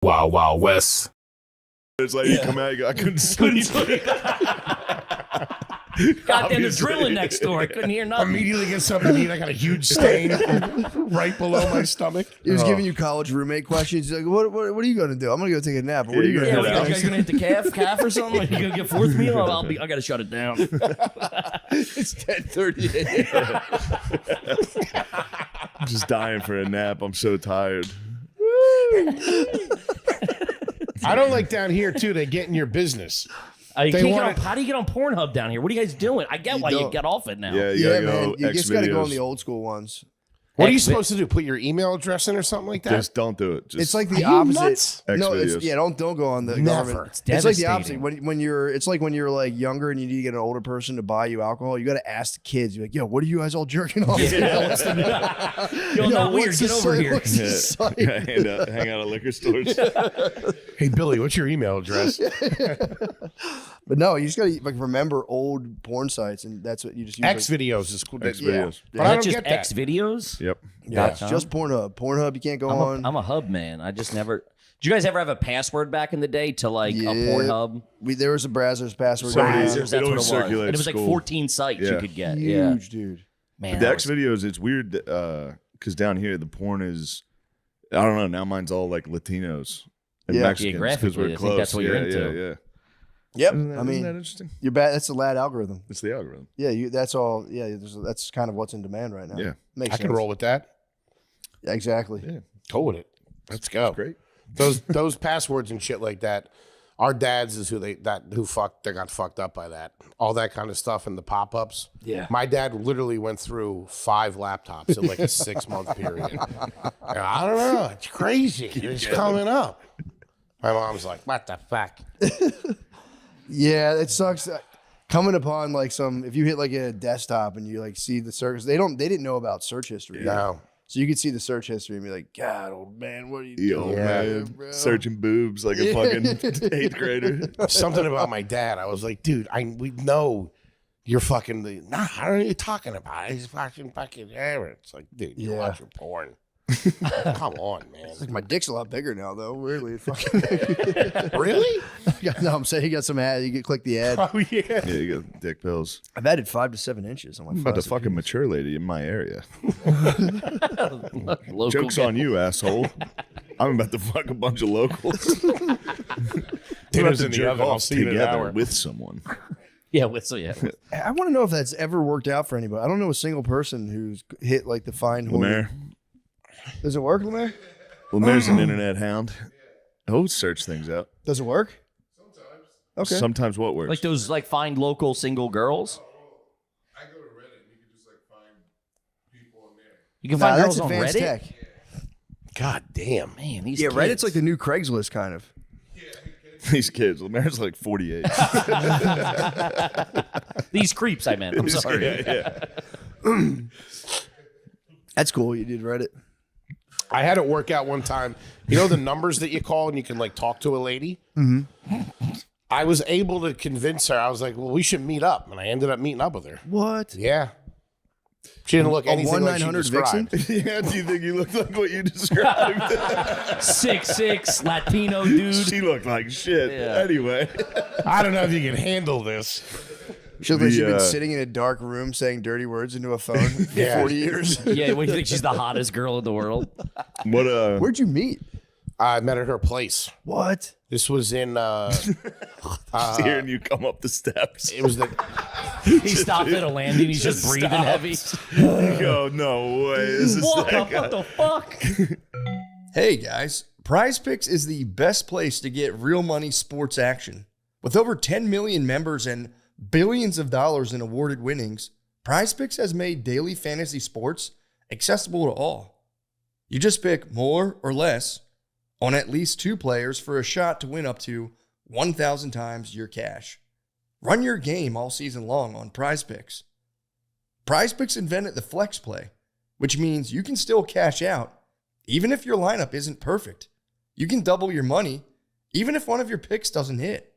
Wild Wild West. It's like you come out, you go, I couldn't sleep. Goddamn, the drilling next door. I couldn't hear nothing. Immediately get something to eat. I got a huge stain right below my stomach. He was giving you college roommate questions. He's like, what are you going to do? I'm going to go take a nap. What are you going to do? You guys going to hit the calf or something? Are you going to get fourth meal? I got to shut it down. It's 10:30 a.m. I'm just dying for a nap. I'm so tired. I don't like down here, too. They get in your business. How do you get on Pornhub down here? What are you guys doing? I get why you get off it now. Yeah, man. You just got to go on the old school ones. What are you supposed to do? Put your email address in or something like that? Just don't do it. It's like the opposite. No, don't go on the government. It's like the opposite. It's like when you're like younger and you need to get an older person to buy you alcohol. You got to ask the kids. You're like, yo, what are you guys all jerking off? Yo, not weird. Get over here. Hang out at liquor stores. Hey, Billy, what's your email address? But no, you just got to remember old porn sites, and that's what you just use. X videos is cool. X videos. But I don't just get that. X videos? Yep. Yeah, it's just Pornhub. Pornhub, you can't go on. I'm a hub man. I just never. Did you guys ever have a password back in the day to like a Pornhub? There was a Brazzers password. Brazzers, that's what it was. circulates And it was like school. 14 sites you could get. Huge, dude. Man, The X videos, it's weird because down here the porn is, I don't know. Now mine's all like Latinos and Mexicans because Geographically, we're I close. think that's what you're into. Yeah. Yep. Isn't I mean, that interesting? you're bad. That's the lad algorithm. It's the algorithm. Yeah, that's all. Yeah, that's kind of what's in demand right now. Yeah. Makes I sense. can roll with that. Yeah, exactly. Yeah. Go with it. Let's go. Great. Those passwords and shit like that. Our dads is they got fucked up by that. All that kind of stuff and the pop-ups. Yeah. My dad literally went through 5 laptops in like a 6-month period. And I don't know. It's crazy. It's coming up. My mom's like, what the fuck? Yeah, it sucks. Coming upon like if you hit like a desktop and you like see the search, they didn't know about search history. No. So you could see the search history and be like, God, old man, what are you doing, Man, bro? searching boobs like a fucking 8th grader. Something about my dad. I was like, dude, we know you're fucking I don't know what you're talking about. He's fucking Aaron. It's like, dude, you're watching porn. Come on, man. Like, my dick's a lot bigger now, though. Weirdly, fucking. Really? No, I'm saying he got some ad. You can click the ad. Oh yeah. Yeah, you got dick pills. I've added 5 to 7 inches on my. I'm about to fuck a mature lady in my area. Local Joke's on you, asshole. I'm about to fuck a bunch of locals. Dinner's in the jerk oven. I'll off see you in an together hour. with someone. Yeah, I want to know if that's ever worked out for anybody. I don't know a single person who's hit like the fine horn. Lemaire. Does it work, Lemaire? Lemaire's an internet hound. He'll search things out. Does it work? Sometimes. Okay. Sometimes what works? like those like find local single girls. I go to Reddit and you can just like find people on there. You can find that's girls on advanced Reddit. tech. God damn. Man, these Yeah, kids. Reddit's like the new Craigslist kind of. These kids. Lemaire's like 48. These creeps. I meant. I'm sorry. Yeah. That's cool. You did Reddit. I had it work out one time. You know the numbers that you call and you can like talk to a lady? Mm-hmm. I was able to convince her. I was like, well, we should meet up. And I ended up meeting up with her. What? Yeah. She didn't look anything like she 1-900 described. Vixen? Yeah, do you think you look like what you described? 6'6" Latino dude. She looked like shit. Yeah. Anyway. I don't know if you can handle this. She looked like she'd been sitting in a dark room saying dirty words into a phone for Yeah. 40 years. Yeah, what do you think? She's the hottest girl in the world. What Where'd you meet? I met at her place. What? This was in, hearing you come up the steps. it was the, He stopped at a landing. He's just breathing heavy. You go, no way. Is this What that the, guy? what the fuck? Hey guys, Prize Picks is the best place to get real money sports action. With over 10 million members and billions of dollars in awarded winnings, Prize Picks has made daily fantasy sports accessible to all. You just pick more or less on at least 2 players for a shot to win up to 1,000 times your cash. Run your game all season long on Prize Picks. Prize Picks invented the flex play, which means you can still cash out even if your lineup isn't perfect. You can double your money even if one of your picks doesn't hit.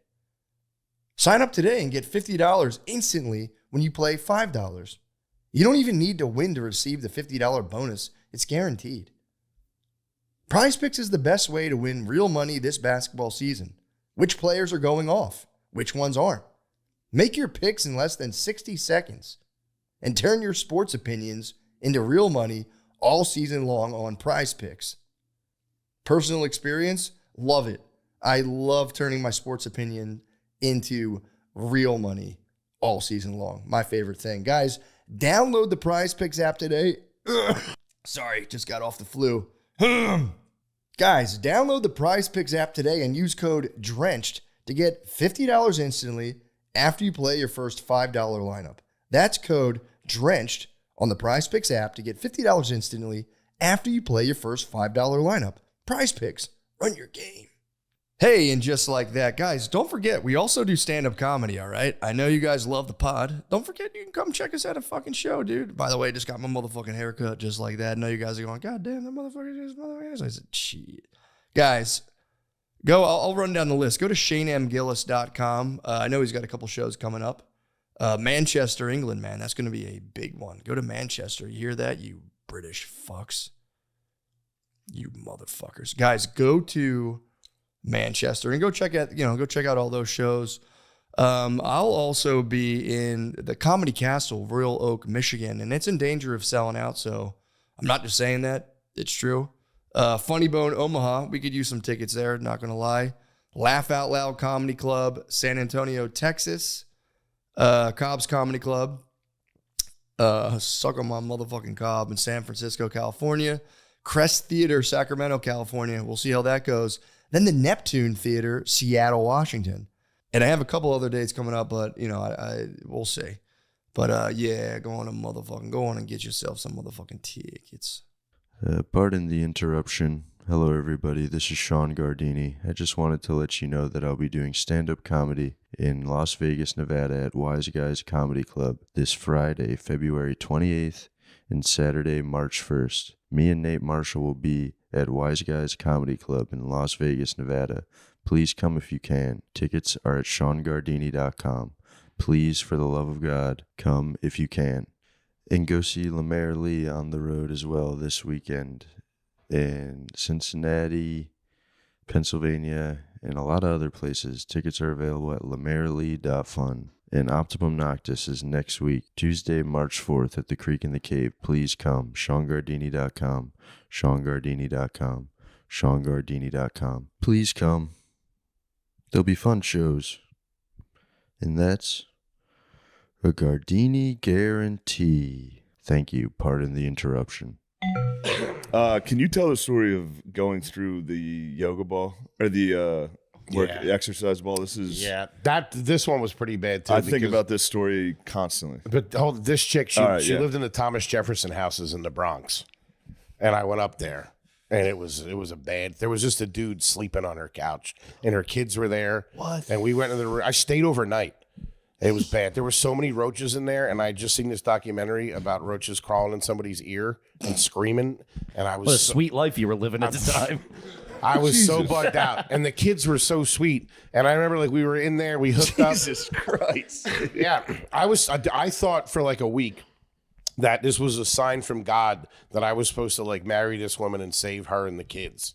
Sign up today and get $50 instantly when you play $5. You don't even need to win to receive the $50 bonus. It's guaranteed. Prize Picks is the best way to win real money this basketball season. Which players are going off? Which ones aren't? Make your picks in less than 60 seconds and turn your sports opinions into real money all season long on Prize Picks. Personal experience, love it. I love turning my sports opinion into real money all season long. My favorite thing. Guys, download the Prize Picks app today. Sorry, just got off the flu. Guys, download the Prize Picks app today and use code DRENCHED to get $50 instantly after you play your first $5 lineup. That's code DRENCHED on the Prize Picks app to get $50 instantly after you play your first $5 lineup. Prize Picks, run your game. Hey, and just like that, guys, don't forget, we also do stand-up comedy, all right? I know you guys love the pod. Don't forget, you can come check us at a fucking show, dude. By the way, just got my motherfucking haircut just like that. I know you guys are going, God damn, that motherfucker. I said, shit. Guys, go, I'll run down the list. Go to ShaneMGillis.com. I know he's got a couple shows coming up. Manchester, England, man, that's going to be a big one. Go to Manchester. You hear that, you British fucks? You motherfuckers. Guys, go to Manchester and go check out all those shows. I'll also be in the Comedy Castle, Royal Oak, Michigan, and it's in danger of selling out, so I'm not just saying that. It's true. Funny Bone, Omaha, we could use some tickets there, not going to lie. Laugh Out Loud Comedy Club, San Antonio, Texas. Cobb's Comedy Club. Suck on my motherfucking Cobb in San Francisco, California. Crest Theater, Sacramento, California. We'll see how that goes. Then the Neptune Theater, Seattle, Washington. And I have a couple other dates coming up, but, we'll see. But, yeah, go on and get yourself some motherfucking tickets. Pardon the interruption. Hello, everybody. This is Sean Gardini. I just wanted to let you know that I'll be doing stand-up comedy in Las Vegas, Nevada at Wise Guys Comedy Club this Friday, February 28th, and Saturday, March 1st. Me and Nate Marshall will be at Wise Guys Comedy Club in Las Vegas, Nevada. Please come if you can. Tickets are at SeanGardini.com. Please, for the love of God, come if you can. And go see Lemaire Lee on the road as well this weekend in Cincinnati, Pennsylvania, and a lot of other places. Tickets are available at LemaireLee.fun. And Optimum Noctis is next week, Tuesday, March 4th at the Creek in the Cave. Please come. SeanGardini.com. SeanGardini.com. SeanGardini.com. Please come. There'll be fun shows. And that's a Gardini guarantee. Thank you. Pardon the interruption. Can you tell the story of going through the yoga ball or the exercise ball? This one was pretty bad too. I think about this story constantly. But this chick, she lived in the Thomas Jefferson houses in the Bronx, and I went up there, and it was a bad. There was just a dude sleeping on her couch, and her kids were there. What? And we went into the. I stayed overnight. It was bad. There were so many roaches in there, and I had just seen this documentary about roaches crawling in somebody's ear and screaming, and I was What a sweet life you were living at the time. I was so bugged out, and the kids were so sweet. And I remember, we were in there, we hooked up. Jesus Christ! Yeah, I thought for like a week that this was a sign from God that I was supposed to marry this woman and save her and the kids.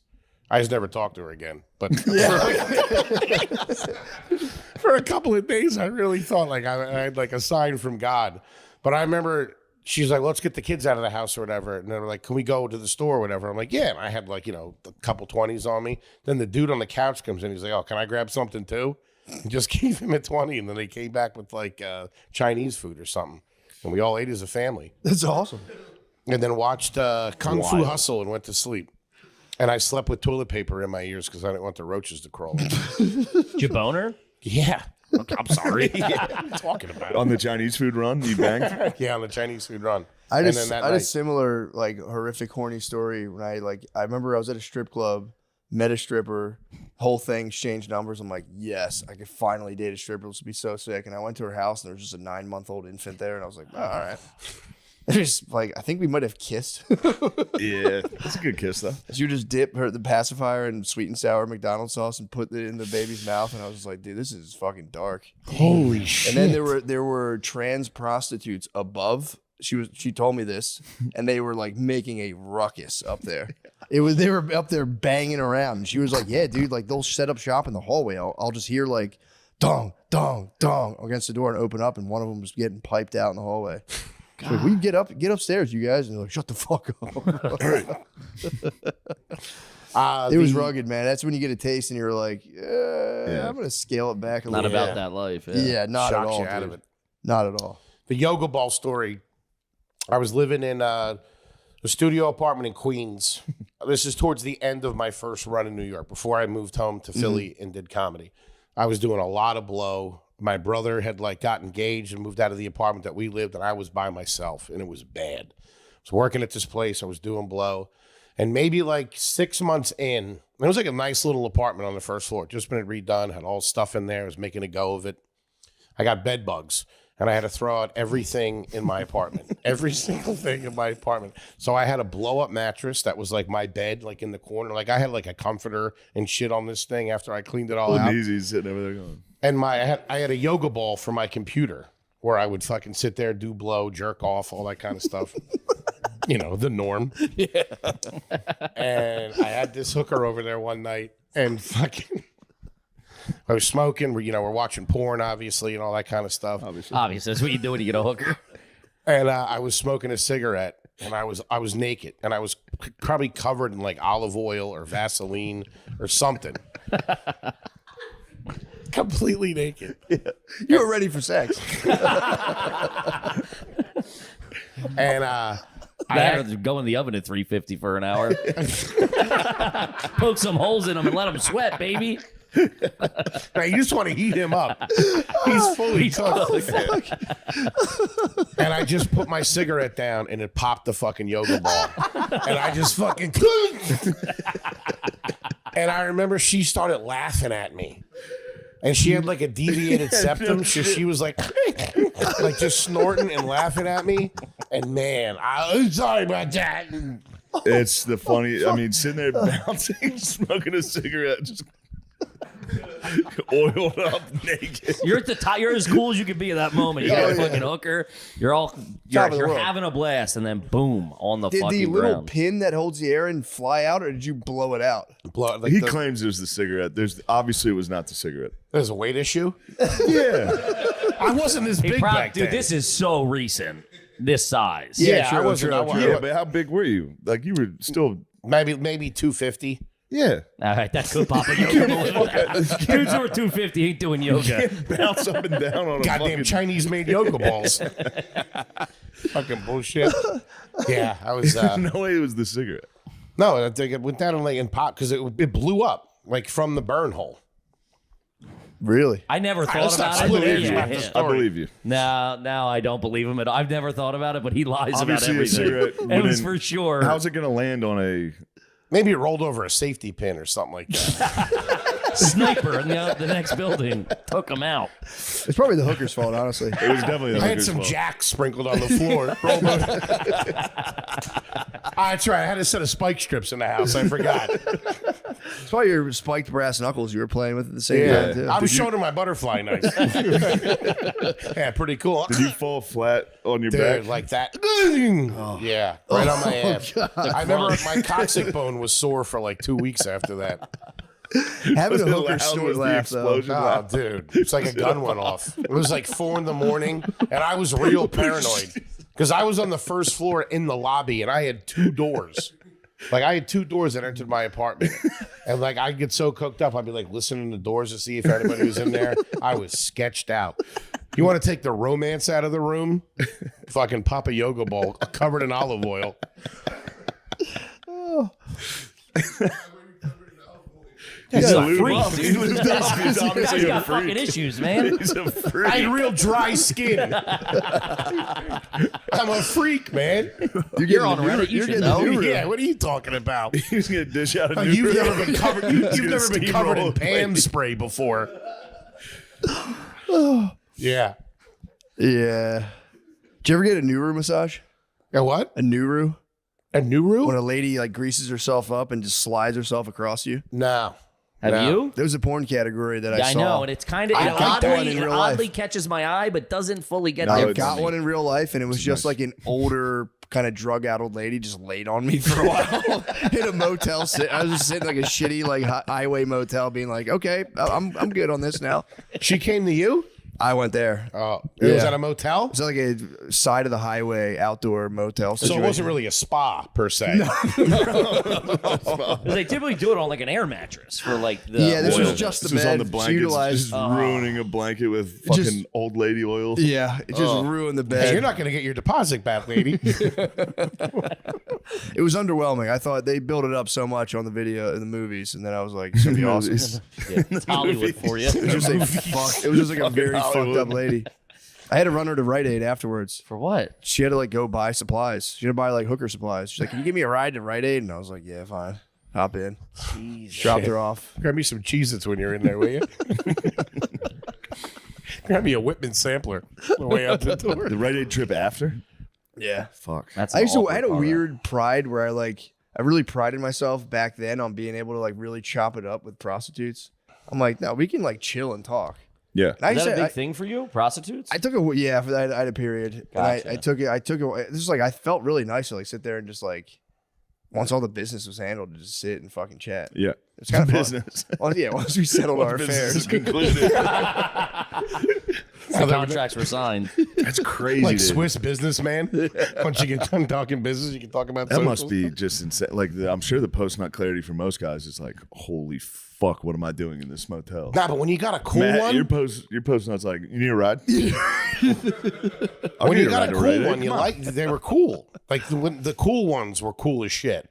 I just never talked to her again, but for a couple of days, I really thought I had a sign from God. But I remember she's like, let's get the kids out of the house or whatever. And they were like, can we go to the store or whatever? I'm like, yeah. And I had a couple 20s on me. Then the dude on the couch comes in. He's like, oh, can I grab something too? And just gave him a 20. And then they came back with Chinese food or something. And we all ate as a family. That's awesome. And then watched Kung Fu Hustle and went to sleep. And I slept with toilet paper in my ears because I didn't want the roaches to crawl in. Did you bone her? Yeah. Okay, I'm sorry. What are you talking about? On the Chinese food run, you banged? Yeah, on the Chinese food run. I had a similar horrific horny story when I remember I was at a strip club, met a stripper, whole thing, exchanged numbers. I'm like, yes, I could finally date a stripper. This would be so sick. And I went to her house and there was just a 9-month-old infant there, and I was like, oh, all right. Just I think we might have kissed. Yeah, that's a good kiss though. She would just dip the pacifier in sweet and sour McDonald's sauce and put it in the baby's mouth, and I was just like, dude, this is fucking dark. Holy shit! And then there were trans prostitutes above She told me this, and they were like making a ruckus up there. They were up there banging around. And she was like, "Yeah, dude, like they'll set up shop in the hallway. I'll just hear like dong, dong, dong against the door and open up, and one of them was getting piped out in the hallway. She's like, we get upstairs, you guys, and they're like, shut the fuck up. It was rugged, man. That's when you get a taste, and you're like, I'm gonna scale it back a Not little. about that life. Yeah, not Shocks at all. you out Dude. of it. Not at all. The yoga ball story. I was living in a studio apartment in Queens. This is towards the end of my first run in New York, before I moved home to Philly and did comedy. I was doing a lot of blow. My brother had like got engaged and moved out of the apartment that we lived, and I was by myself, and it was bad. I was working at this place. I was doing blow. And maybe like 6 months in, it was like a nice little apartment on the first floor. Just been redone, had all stuff in there. I was making a go of it. I got bed bugs, and I had to throw out everything in my apartment, every single thing in my apartment. So I had a blow-up mattress that was like my bed, like in the corner. Like I had like a comforter and shit on this thing after I cleaned it all out. Easy's sitting over there going. And I had a yoga ball for my computer where I would fucking sit there, do blow, jerk off, all that kind of stuff. You know, the norm. Yeah. And I had this hooker over there one night, and fucking I was smoking. We're watching porn, obviously, and all that kind of stuff. Obviously, that's what you do when you get a hooker. And I was smoking a cigarette, and I was naked, and I was probably covered in like olive oil or Vaseline or something. Completely naked. Yeah. You were ready for sex. And Go in the oven at 350 for an hour. Poke some holes in them and let them sweat, baby. now, you just want to heat him up. He's fully cooked. And I just put my cigarette down, and it popped the fucking yoga ball. And I just fucking... And I remember she started laughing at me. And she had like a deviated septum, so she was like just snorting and laughing at me. And man, I'm sorry about that. It's the funny. I mean, sitting there bouncing, smoking a cigarette, just oiled up, naked. You're at the top. You're as cool as you can be at that moment. You got a fucking hooker. You're having a blast, and then boom, on the Did fucking the little ground. pin that holds the air in fly out, or did you blow it out? He claims it was the cigarette. Obviously it was not the cigarette. There's a weight issue. Yeah, I wasn't this big back Dude, then. this is so recent. This size. Yeah, true, I wasn't. true. yeah, but how big were you? Like you were still. Maybe 250. Yeah, All right, that could pop a yoga balloon. Dudes who are 250 ain't doing yoga. bounce up and down on a Goddamn fucking. Chinese-made yoga balls. Fucking bullshit. Yeah, I was. No way it was the cigarette. No, I think it went down and popped because it blew up like from the burn hole. Really? I never thought let's not about split it. hairs Yeah, about this yeah. I story. believe you. Now I don't believe him at all. I've never thought about it, but he lies Obviously, a about everything. cigarette It was wouldn't- for sure. How's it going to land on a? Maybe it rolled over a safety pin or something like that. Sniper in the next building took him out. It's probably the hooker's fault, honestly. It was definitely. The I had hooker's some fault. Jack sprinkled on the floor. Rolled over. That's right. I had a set of spike strips in the house. I forgot. It's probably your spiked brass knuckles you were playing with at the same time, too. I was showing her my butterfly knife. Yeah, pretty cool. Did you fall flat on your Dude, back? like that. Yeah, right on my ass. I remember my coccyx bone was sore for like 2 weeks after that. Having a Was it hooker loud? snort Was the laugh, though. explosion Oh, loud? dude. It's like a gun went off. It was like 4 a.m, and I was real paranoid because I was on the first floor in the lobby, and I had 2 doors. Like, I had 2 doors that entered my apartment. And, like, I'd get so cooked up, I'd be, like, listening to the doors to see if anybody was in there. I was sketched out. You want to take the romance out of the room? Fucking pop a yoga ball covered in olive oil. He's a Lube freak, up. dude. He was He's obviously a got fucking freak. issues, man. He's a I freak. had real dry skin. I'm a freak, man. You're on Reddit. You should know. Yeah, what are you talking about? He's gonna dish out a new. You've never been covered. You've gonna never been covered in steamroll Pam it. spray before. Yeah. Yeah. Did you ever get a Nuru massage? A what? A Nuru? A new When room? a lady like greases herself up and just slides herself across you? No. Have you? There was a porn category that I saw. I know, and it's kind of oddly catches my eye, but doesn't fully get there. I got one in real life, and it was just like an older, kind of drug-out old lady just laid on me for a while in a motel. I was just sitting like a shitty like highway motel, being like, "Okay, I'm good on this now." She came to you? I went there. Oh, it was at a motel? It was like a side of the highway outdoor motel So situation. it wasn't really a spa per se. They typically do it on like an air mattress for like the this was oil. just the This is bed. on the blankets, utilized. just ruining a blanket with fucking Just- old lady oil. Yeah, it just ruined the bed. Hey, you're not going to get your deposit back, lady. It was underwhelming. I thought they built it up so much on the video in the movies, and then I was like, "It's gonna be awesome." Yeah, it's Hollywood for you. It was just it was just like a very fucked up lady. I had to run her to Rite Aid afterwards. For what? She had to like go buy supplies. She had to buy like hooker supplies. She's like, "Can you give me a ride to Rite Aid?" And I was like, "Yeah, fine." Hop in. Dropped her off. Grab me some Cheez-Its when you're in there, will you? Grab me a Whitman sampler on the way out the door. The Rite Aid trip after? Yeah. Fuck. That's I had a awkward weird pride where I really prided myself back then on being able to like really chop it up with prostitutes. I'm like, no, we can like chill and talk. Yeah. And Is that a big thing for you? Prostitutes? I took a for that. I had a period. Gotcha. And I took it. This is like I felt really nice to like sit there and just like once all the business was handled, to just sit and fucking chat. Yeah. It's kind of business. Well, yeah, once we settled our Business is affairs. concluded. The contracts were signed. That's crazy. Like dude. Swiss businessman. Once you get done talking business, you can talk about That must socials. be just insane. Like, I'm sure the post nut clarity for most guys is like, holy fuck, what am I doing in this motel? Nah, but when you got a cool Matt, one, your post nut's like, you need a ride? when you got a cool one, you like they were cool. Like the cool ones were cool as shit.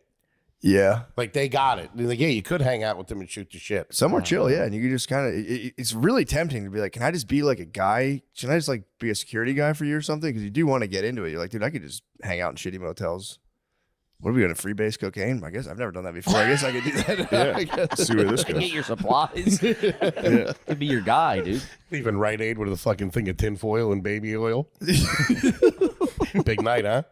Yeah. Like they got it. Like, yeah, you could hang out with them and shoot the shit. Some were chill, yeah. And you could just kind of, it's really tempting to be like, can I just be like a guy? Should I just like be a security guy for you or something? Because you do want to get into it. You're like, dude, I could just hang out in shitty motels. What are we going to freebase cocaine? I guess I've never done that before. I guess I could do that. Yeah. See where this Get goes. your supplies. Could be your guy, dude. Even Rite Aid with a fucking thing of tinfoil and baby oil. Big night, huh?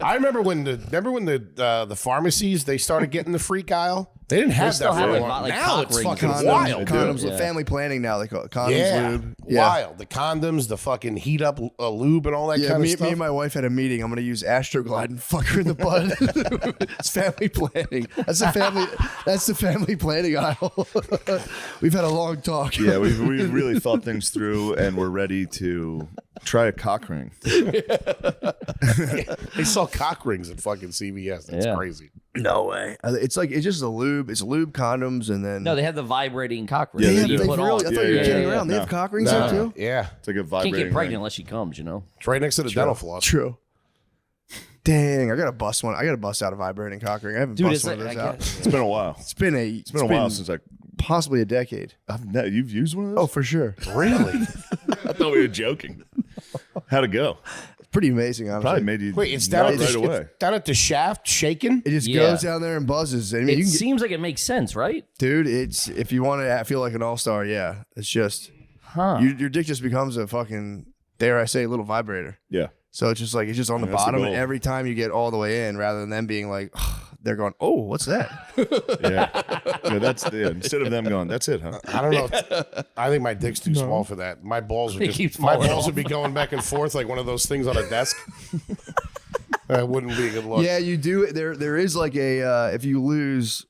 I remember when the pharmacies they started getting the freak aisle. They didn't have still that for have a it, while. like Now cock it's rings fucking and stuff. wild. Condoms, Yeah. family planning now, they call it condoms, Yeah, lube. wild. The condoms, the fucking heat up lube and all that Yeah, kind me of stuff. and my wife had a meeting. I'm going to use Astroglide and fuck her in the butt. It's family planning. That's the family planning aisle. We've had a long talk. Yeah, we really thought things through and we're ready to try a cock ring. They sell cock rings at fucking CVS. That's Yeah. crait's No way. It's just a lube. It's lube, condoms, and then No, they have the vibrating cock ring. Yeah, that they you do. put really, I on. thought Yeah, you were yeah, kidding yeah. around. They have No. cock rings there too. Yeah, It's like a Can't vibrating get pregnant ring. unless she comes, you know. it's right next to the dental floss. True. Dang, I gotta bust one. I gotta bust out a vibrating cock ring. I haven't Dude, bust it's one like, of those I out. guess- It's been a while. It's been It's been a while since possibly a decade. you've used one of those? Oh, for sure. Really? I thought we were joking. How'd it go? Pretty amazing, honestly. Probably made you Wait, it's nut down at right the away. down at the shaft, shaking. It just Yeah. goes down there and buzzes. I mean, It you can seems like it makes sense, right? dude, it's if you want to feel like an all-star, yeah. It's just Huh. your dick just becomes a fucking, dare I say, little vibrator. Yeah. So it's just on the That's the bottom, and goal. every time you get all the way in, rather than them being like, they're going, oh, what's that? Yeah. Instead of them going, that's it, huh? I don't know. I think my dick's too small for that. My balls would It keeps my falling balls off. would be going back and forth like one of those things on a desk. That wouldn't be a good look. Yeah, you do. There is like a if you lose,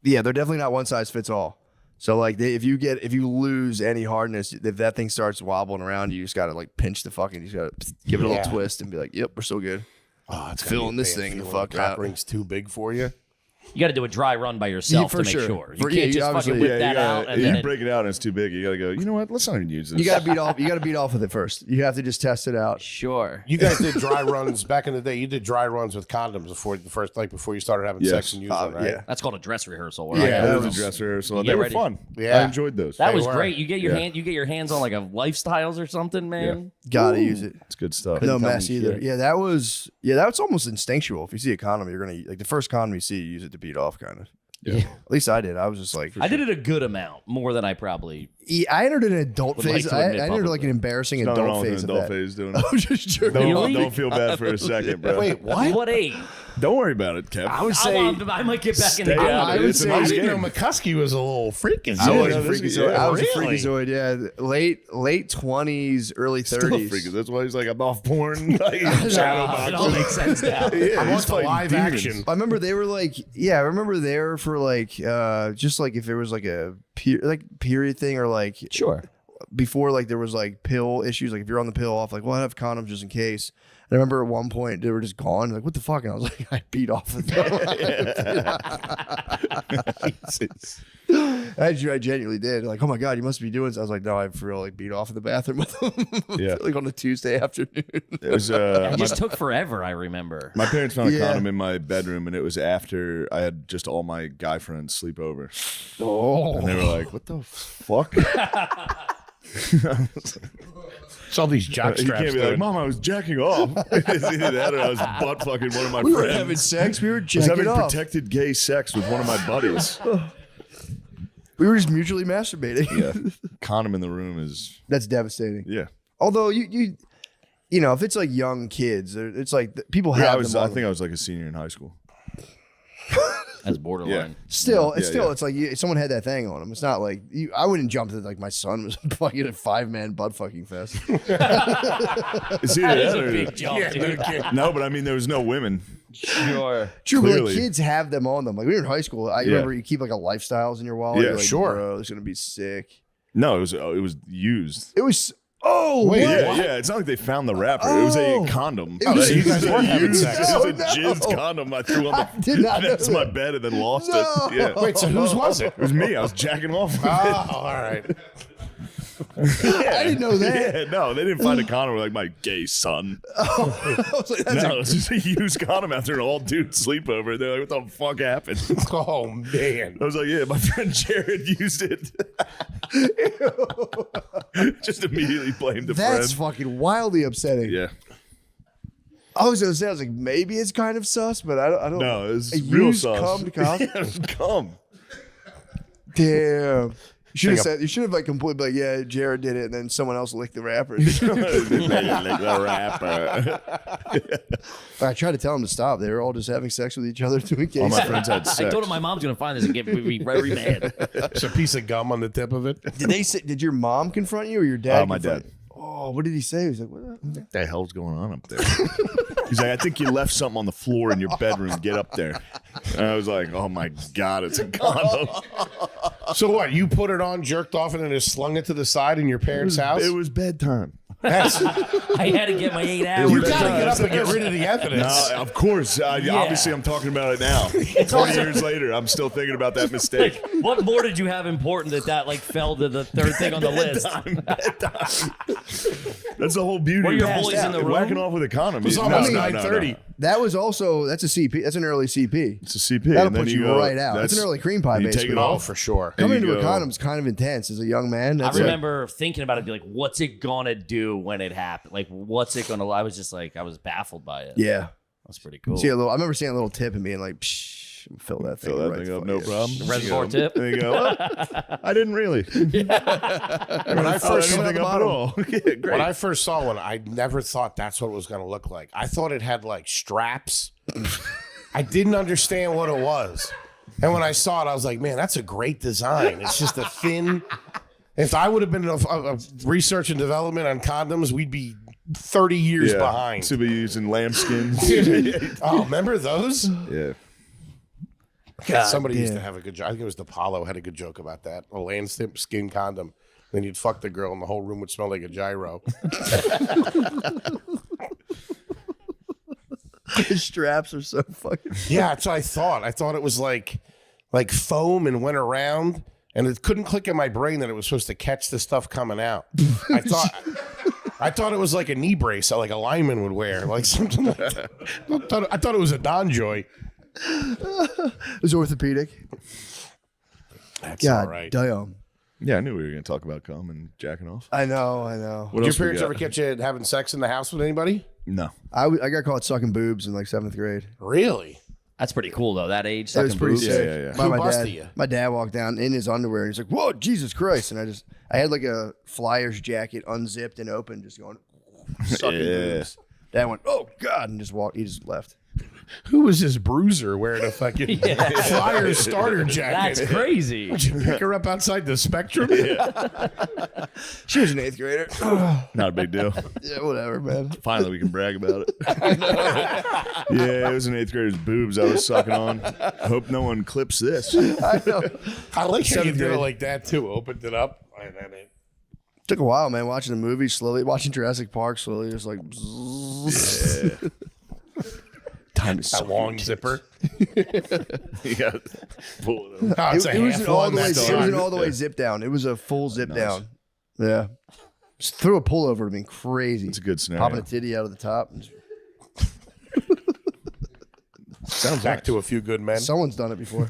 yeah, they're definitely not one size fits all. So like if you lose any hardness, if that thing starts wobbling around, you just gotta like pinch the fucking, you just gotta give it a Yeah. little twist and be like, yep, we're still good. Oh, it's filling this thing the fuck cock out. ring's too big for you. You got to do a dry run by yourself for to make sure. sure. You For- can't yeah, you just obviously- fucking whip Yeah, that out and you then it, break it out and it's too big. You got to go, you know what? Let's not even use this. You gotta beat off. You gotta beat off with it first. You have to just test it out. sure. You guys did dry runs back in the day. You did dry runs with condoms before before you started having Yes. sex and using them, right? Yeah. That's called a dress rehearsal. Yeah, Right? that that was a was- dress rehearsal. You They get were ready. fun. Yeah. I enjoyed those. That They was were. great. You get your Yeah. hand. You get your hands on like a lifestyles or something, man. Gotta use it. It's good stuff. No tell me mess either. shit. Yeah, that was almost instinctual. If you see a condom, you're gonna like the first condom you see, you use it to beat off, kind of. Yeah. At least I did. I was just like, I did it a good amount, more than I probably. Yeah, I entered an adult Would phase. like to I admit entered like publicly. an embarrassing Nothing adult wrong with phase an of adult that. phase doing I it. was just jerking. Don't, Really? don't feel bad for a second, bro. Wait, what? What age? Don't worry about it, Kev. I would say I might get back in the Stay game. out. I It's a didn't nice know game. McCuskey was a little freakazoid. I was Yeah, a this is- freakazoid. yeah, I was a really? freakazoid. Yeah, late 20s, early 30s. Still freaking. That's why he's like, I'm off porn. Like, shadow It all boxing. makes sense now. Yeah, I he's want the fighting live demons. action. I remember they were like, I remember they were for like, just like if there was like a period thing or like Sure. before like there was like pill issues, like if you're on the pill off, like, well, I have condoms just in case. And I remember at one point they were just gone. Like, what the fuck? And I was like, I beat off with them. I genuinely did. Like, oh my God, you must be doing this. I was like, no, I for real like beat off in the bathroom with them. Yeah. Like on a Tuesday afternoon. It was It just took forever, I remember. my parents found a Yeah. condom in my bedroom, and it was after I had just all my guy friends sleep over, Oh. and they were like, "What the fuck?" It's all these jock You straps. can't be like, dude. "Mom, I was jacking off." It's either that or I was butt fucking one of my We were friends. having sex. We were I was jacking having off. protected gay sex with one of my buddies. We were just mutually masturbating. Yeah, condom in the room is That's devastating. yeah. Although you know, if it's like young kids, it's like people have Yeah, them on I them. think I was like a senior in high school. That's borderline. Still, Yeah, yeah. it's like someone had that thing on them. It's not like I wouldn't jump to like my son was fucking a 5-man butt fucking fest. It's either That is that a or- big jump, Yeah, dude. no kidding. No, but I mean, there was no women. Sure. True, but like Clearly. kids have them on them. Like we were in high school. I remember you keep like a lifestyles in your wallet. Yeah, You're like, sure. Bro, it's gonna be sick. No, it was used. It was. Oh Wait, what? Yeah, yeah. It's not like they found the wrapper. It was Oh. a condom. It was- so you guys weren't having sex. It was a Oh, no. jizz condom I threw on I did not know next to my that. bed and then lost No. it. Yeah. Wait, so whose was it? It was me. I was jacking off. with Oh, all right. I didn't know it. that. Yeah, no, they didn't find a condom like my gay son. I was like, that's No, it's just a used condom after an all dude sleepover. They're like, what the fuck happened? Oh man. I was like, yeah, my friend Jared used it. Just immediately blamed a that's friend. fucking wildly upsetting. Yeah. I was gonna say, I was like, maybe it's kind of sus, but I don't. No, it was a real used sauce. cum to cock? Yeah, it was cum. Damn. You should have Like a- said. You should have like completely like, yeah, Jared did it, and then someone else licked the wrapper. Like the rapper. I tried to tell them to stop. They were all just having sex with each other doing All my case. friends had sex. I told him my mom's gonna find this and get me very mad. There's a piece of gum on the tip of it. Did they say? Did your mom confront you or your dad? Oh, my confront dad. you? Oh, what did he say? He was like, what? What the hell's going on up there? He's like, I think you left something on the floor in your bedroom. Get up there. And I was like, oh my God, it's a condom. So what? You put it on, jerked off, and then just slung it to the side in your parents' house? It was bedtime. That's, I had to get my 8 hours. you gotta get up and get rid of the No, evidence. of course. Obviously, I'm talking about it now. 20 years later, I'm still thinking about that mistake. What more did you have important that like fell to the third thing on the list? Bedtime. That's the whole beauty. Were your of boys in the room? whacking off with a condom. It's No, almost no, 9:30. That was also that's a CP. That's an early CP. It's a CP. That'll and then put you go, right out. It's an early cream pie, you take basically. it Oh, off. for sure. Coming you into a go- condom is kind of intense as a young man. I That's remember thinking about it, be like, what's it gonna do when it happened? Like, what's it gonna? I was just like, I was baffled by it. Yeah. That's pretty cool. See a little. I remember seeing a little tip and being like, Psh, fill that thing. Fill that right thing up, fuck- no yeah. problem. Reservoir tip. There you go. Well, I didn't really. When I first Fill anything up at all. Yeah, great. When I first saw one, I never thought that's what it was going to look like. I thought it had like straps. I didn't understand what it was. And when I saw it, I was like, man, that's a great design. It's just a thin. If I would have been a research and development on condoms, we'd be 30 years behind. To be using lambskins. Oh, remember those? Yeah. Somebody used to damn. have a good joke. I think it was the Apollo had a good joke about that. A lambskin condom. Then you'd fuck the girl and the whole room would smell like a gyro. His straps are so fucking. Yeah, that's what I thought. I thought it was like foam and went around, and it couldn't click in my brain that it was supposed to catch the stuff coming out. I thought it was like a knee brace, like a lineman would wear, like something like that. I thought it was a Donjoy. It was orthopedic. That's God all right. damn. Yeah, I knew we were going to talk about cum and jacking off. I know. What Did your else we parents got? ever catch you having sex in the house with anybody? No. I got caught sucking boobs in like 7th grade. Really? That's pretty cool though. That age, That was sucking pretty boobs. sick. Yeah. By Who my busted dad. you? My dad walked down in his underwear and he's like, "Whoa, Jesus Christ!" And I had like a Flyers jacket unzipped and open, just going sucking Yeah. boobs. Dad went, "Oh God," and just walked. He just left. Who was this bruiser wearing a fucking Flyer starter jacket? That's crazy. Did you pick her up outside the Spectrum? She was an 8th grader. Not a big deal. Yeah, whatever, man. Finally, we can brag about it. Yeah, it was an 8th grader's boobs I was sucking on. I hope no one clips this. I know. I like how you did it grade. like that too. Opened it up. And then it, Took a while, man. Watching the movie slowly, watching Jurassic Park slowly, just like. Time to that suck long your zipper. You got to pull it over. Oh, it's It a was half an all one. the way. That's It was an on. all the way zip down. It was a full zip down. Yeah. Just threw a pullover to me, crazy. It's a good scenario. Popping a titty out of the top. Sounds back to a few good men. Someone's done it before.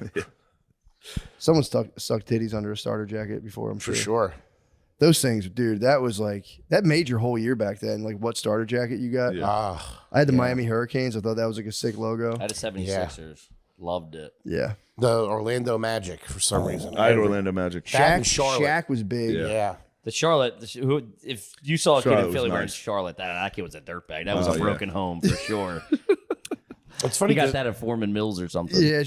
Someone sucked titties under a starter jacket before, I'm For sure. sure. Those things, dude, that was like, that made your whole year back then. Like what starter jacket you got. Yeah. I had the Miami Hurricanes. I thought that was like a sick logo. I had a 76ers. Loved it. Yeah. The Orlando Magic for some reason. I had Orlando Magic. That and Charlotte. Shaq was big. Yeah. The Charlotte, if you saw a kid Charlotte in was Philly wearing nice. Charlotte, that kid was a dirtbag. That was Oh, a yeah. broken home for sure. It's funny. He got 'cause that at Foreman Mills or something. Yeah.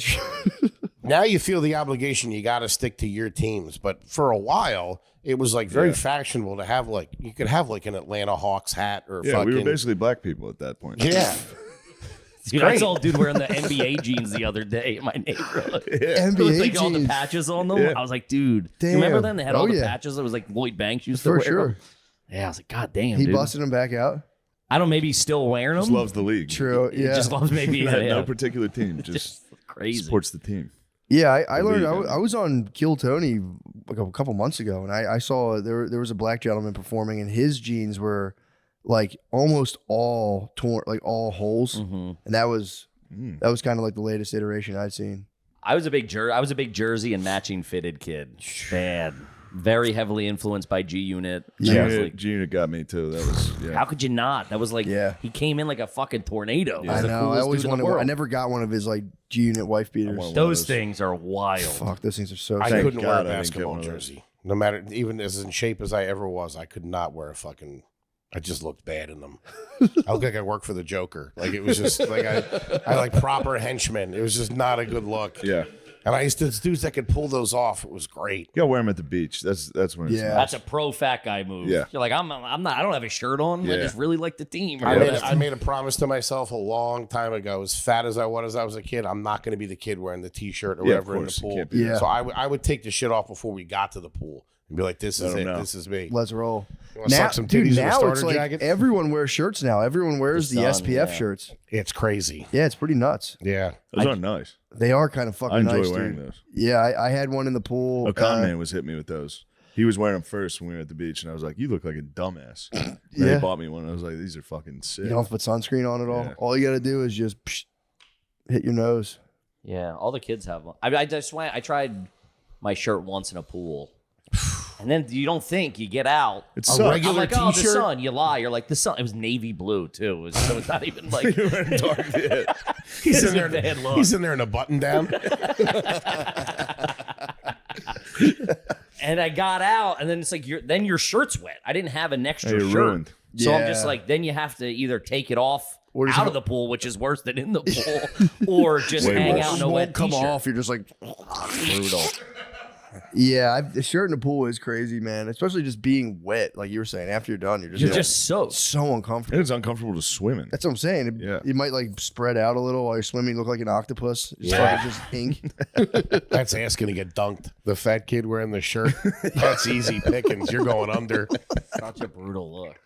now you feel the obligation. You got to stick to your teams. But for a while, it was like very fashionable to have like you could have like an Atlanta Hawks hat or Yeah, fucking. we were basically black people at that point. Yeah. Dude, I saw a dude wearing the NBA jeans the other day in my neighborhood. NBA With like all the jeans. patches on them. Yeah. I was like, dude, Damn. you remember them? They had all the yeah. patches. It was like Lloyd Banks used to For wear sure. them. Yeah, I was like, God damn, He dude. busted him back out. I don't know, maybe he's still wearing them. Just loves the league. True. He Yeah. just loves maybe No particular team. Just crazy. supports the team. Yeah, I learned. league, I was on Kill Tony like a couple months ago, and I saw there was a black gentleman performing, and his jeans were like almost all torn, like all holes, and that was kind of like the latest iteration I'd seen. I was a big jersey and matching fitted kid. Bad. Very heavily influenced by G Unit. G Unit got me too. That was How could you not? That was like he came in like a fucking tornado. I The know. I coolest always dude in the wanted. I world. never got one of his like G Unit wife beaters. Those things are wild. Fuck, those things are so. I sick. couldn't wear God a I didn't get basketball one of those. jersey. No matter, even as in shape as I ever was, I could not wear a fucking. I just looked bad in them. I looked like I worked for the Joker. Like it was just like I like proper henchmen. It was just not a good look. Yeah. And I used to dudes that could pull those off. It was great. You gotta wear them at the beach. That's when it's Yeah. nice. That's a pro fat guy move. Yeah. You're like, I'm not, I don't have a shirt on. I Yeah. just really like the team. Or I whatever. made a promise to myself a long time ago. As fat as I was a kid, I'm not going to be the kid wearing the T-shirt or Yeah, of whatever in the course. You pool. can't be Yeah. So I would take the shit off before we got to the pool and be like, "This is Let it. 'em know. This is me." Let's roll. You wanna suck some titties in a now starter it's like jacket? everyone wears shirts now. Everyone wears the, sun, SPF yeah. shirts. It's crazy. Yeah, it's pretty nuts. Yeah. Those are nice. They are kind of fucking I enjoy nice, wearing dude. those. Yeah, I had one in the pool. A con man was hitting me with those. He was wearing them first when we were at the beach, and I was like, "You look like a dumbass." And Yeah. he bought me one. And I was like, "These are fucking sick." You don't have to put sunscreen on at all. Yeah. All you got to do is just hit your nose. Yeah, all the kids have them. I just went. I tried my shirt once in a pool, and then you don't think you get out. It A sucks. I'm regular like, oh, the T-shirt? sun. You lie. You're like the sun. It was navy blue too. So it's not even like You're wearing dark. Yeah. He's It's in a there. bad look. He's in there in a button down. And I got out, and then it's like then your shirt's wet. I didn't have an extra You're shirt, ruined. so I'm Yeah. just like, then you have to either take it off Or just out have- of the pool, which is worse than in the pool, or just Way hang worse. out in a Won't wet come t-shirt. off. You're just like, Brutal. yeah. The shirt in the pool is crazy, man. Especially just being wet, like you were saying. After you're done, you're You're just soaked. so uncomfortable. And it's uncomfortable to swim in. That's what I'm saying. It, Yeah. You might like spread out a little while you're swimming. Look like an octopus. It's fucking just ink. That's asking to get dunked. The fat kid wearing the shirt. That's easy pickings. You're going under. Such a brutal look.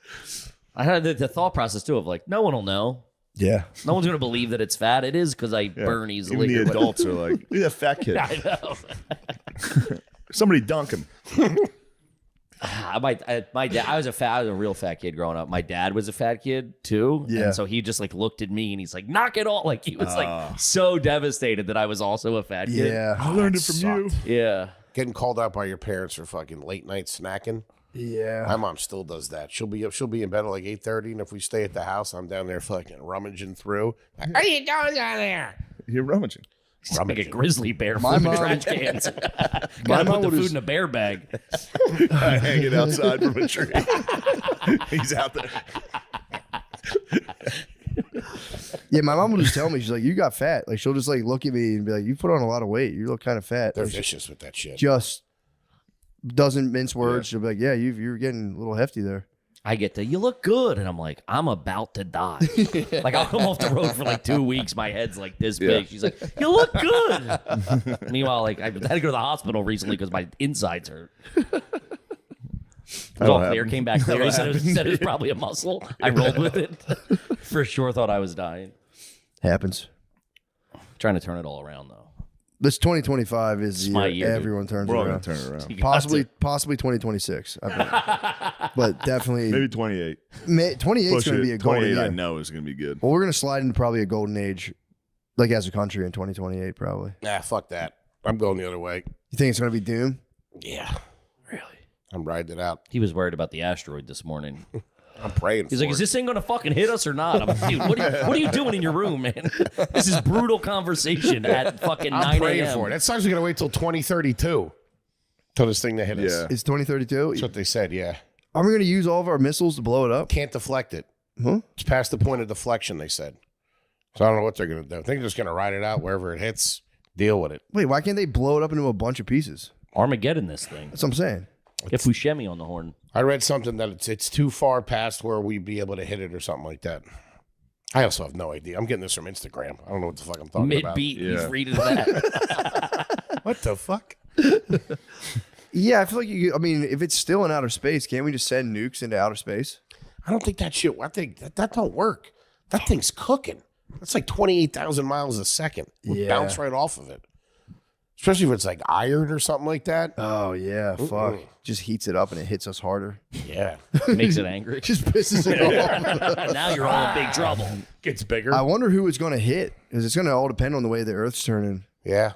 I had the thought process too of like, no one will know. Yeah. No one's gonna believe that it's fat. It is because I burn easily. Even or the whatever. adults are like, "Look at that fat kid. I know. Somebody dunk him." My dad. I was a real fat kid growing up. My dad was a fat kid too. Yeah. And so he just like looked at me and he's like, knock it off. Like he was like so devastated that I was also a fat kid. Yeah. I learned it from you. Yeah. Getting called out by your parents for fucking late night snacking. Yeah. My mom still does that. She'll be in bed at like 8:30, and if we stay at the house, I'm down there fucking rummaging through. Like, what are you doing down there? You're rummaging. He's like a grizzly bear My flipping mom- trash cans. My Gotta mom put the would food just- in a bear bag. I hang it outside from a tree. He's out there. Yeah, my mom will just tell me, she's like, you got fat. Like, she'll just like look at me and be like, you put on a lot of weight. You look kind of fat. They're Like, vicious with that shit. just doesn't mince words. She'll be like, yeah, you're getting a little hefty there. I get you look good. And I'm like, I'm about to die. Like, I'll come off the road for like 2 weeks. My head's like this big. She's like, you look good. Meanwhile, like, I had to go to the hospital recently because my insides hurt. It was all clear, came back clear. He said it was probably a muscle. I rolled with it. For sure thought I was dying. Happens. Trying to turn it all around, though. This 2025 is the my year year, everyone turns We're all around. gonna turn it around. You got to. Possibly 2026. I bet. But definitely, Maybe 28. 28 is Push going to it. be a golden 28, I year. know is gonna be good. Well, we're going to slide into probably a golden age, like as a country in 2028, probably. Nah, fuck that. I'm going the other way. You think it's going to be doom? Yeah. Really? I'm riding it out. He was worried about the asteroid this morning. I'm praying He's for like, is it. this thing going to fucking hit us or not? I'm like, dude, what are you doing in your room, man? This is brutal conversation at fucking 9 I'm praying a.m. for it. That sucks. We're going to wait till 2032 till this thing to hit us. Yeah. It's 2032. That's what they said, yeah. Are we going to use all of our missiles to blow it up? Can't deflect it. Huh? It's past the point of deflection, they said. So I don't know what they're going to do. I think they're just going to ride it out wherever it hits, deal with it. Wait, why can't they blow it up into a bunch of pieces? Armageddon this thing. That's what I'm saying. Get Buscemi on the horn. I read something that it's too far past where we'd be able to hit it or something like that. I also have no idea. I'm getting this from Instagram. I don't know what the fuck I'm talking about. Mid-beat, he's Yeah. reading that. What the fuck? Yeah, I feel like I mean, if it's still in outer space, can't we just send nukes into outer space? I don't think that shit. I think that don't work. That thing's cooking. That's like 28,000 miles a second. We'll Yeah. bounce right off of it. Especially if it's like iron or something like that. Oh yeah, fuck. Just heats it up and it hits us harder. Yeah. Makes it angry. Just pisses it off. Now you're all in big trouble. Gets bigger. I wonder who it's going to hit, because it's going to all depend on the way the Earth's turning. Yeah.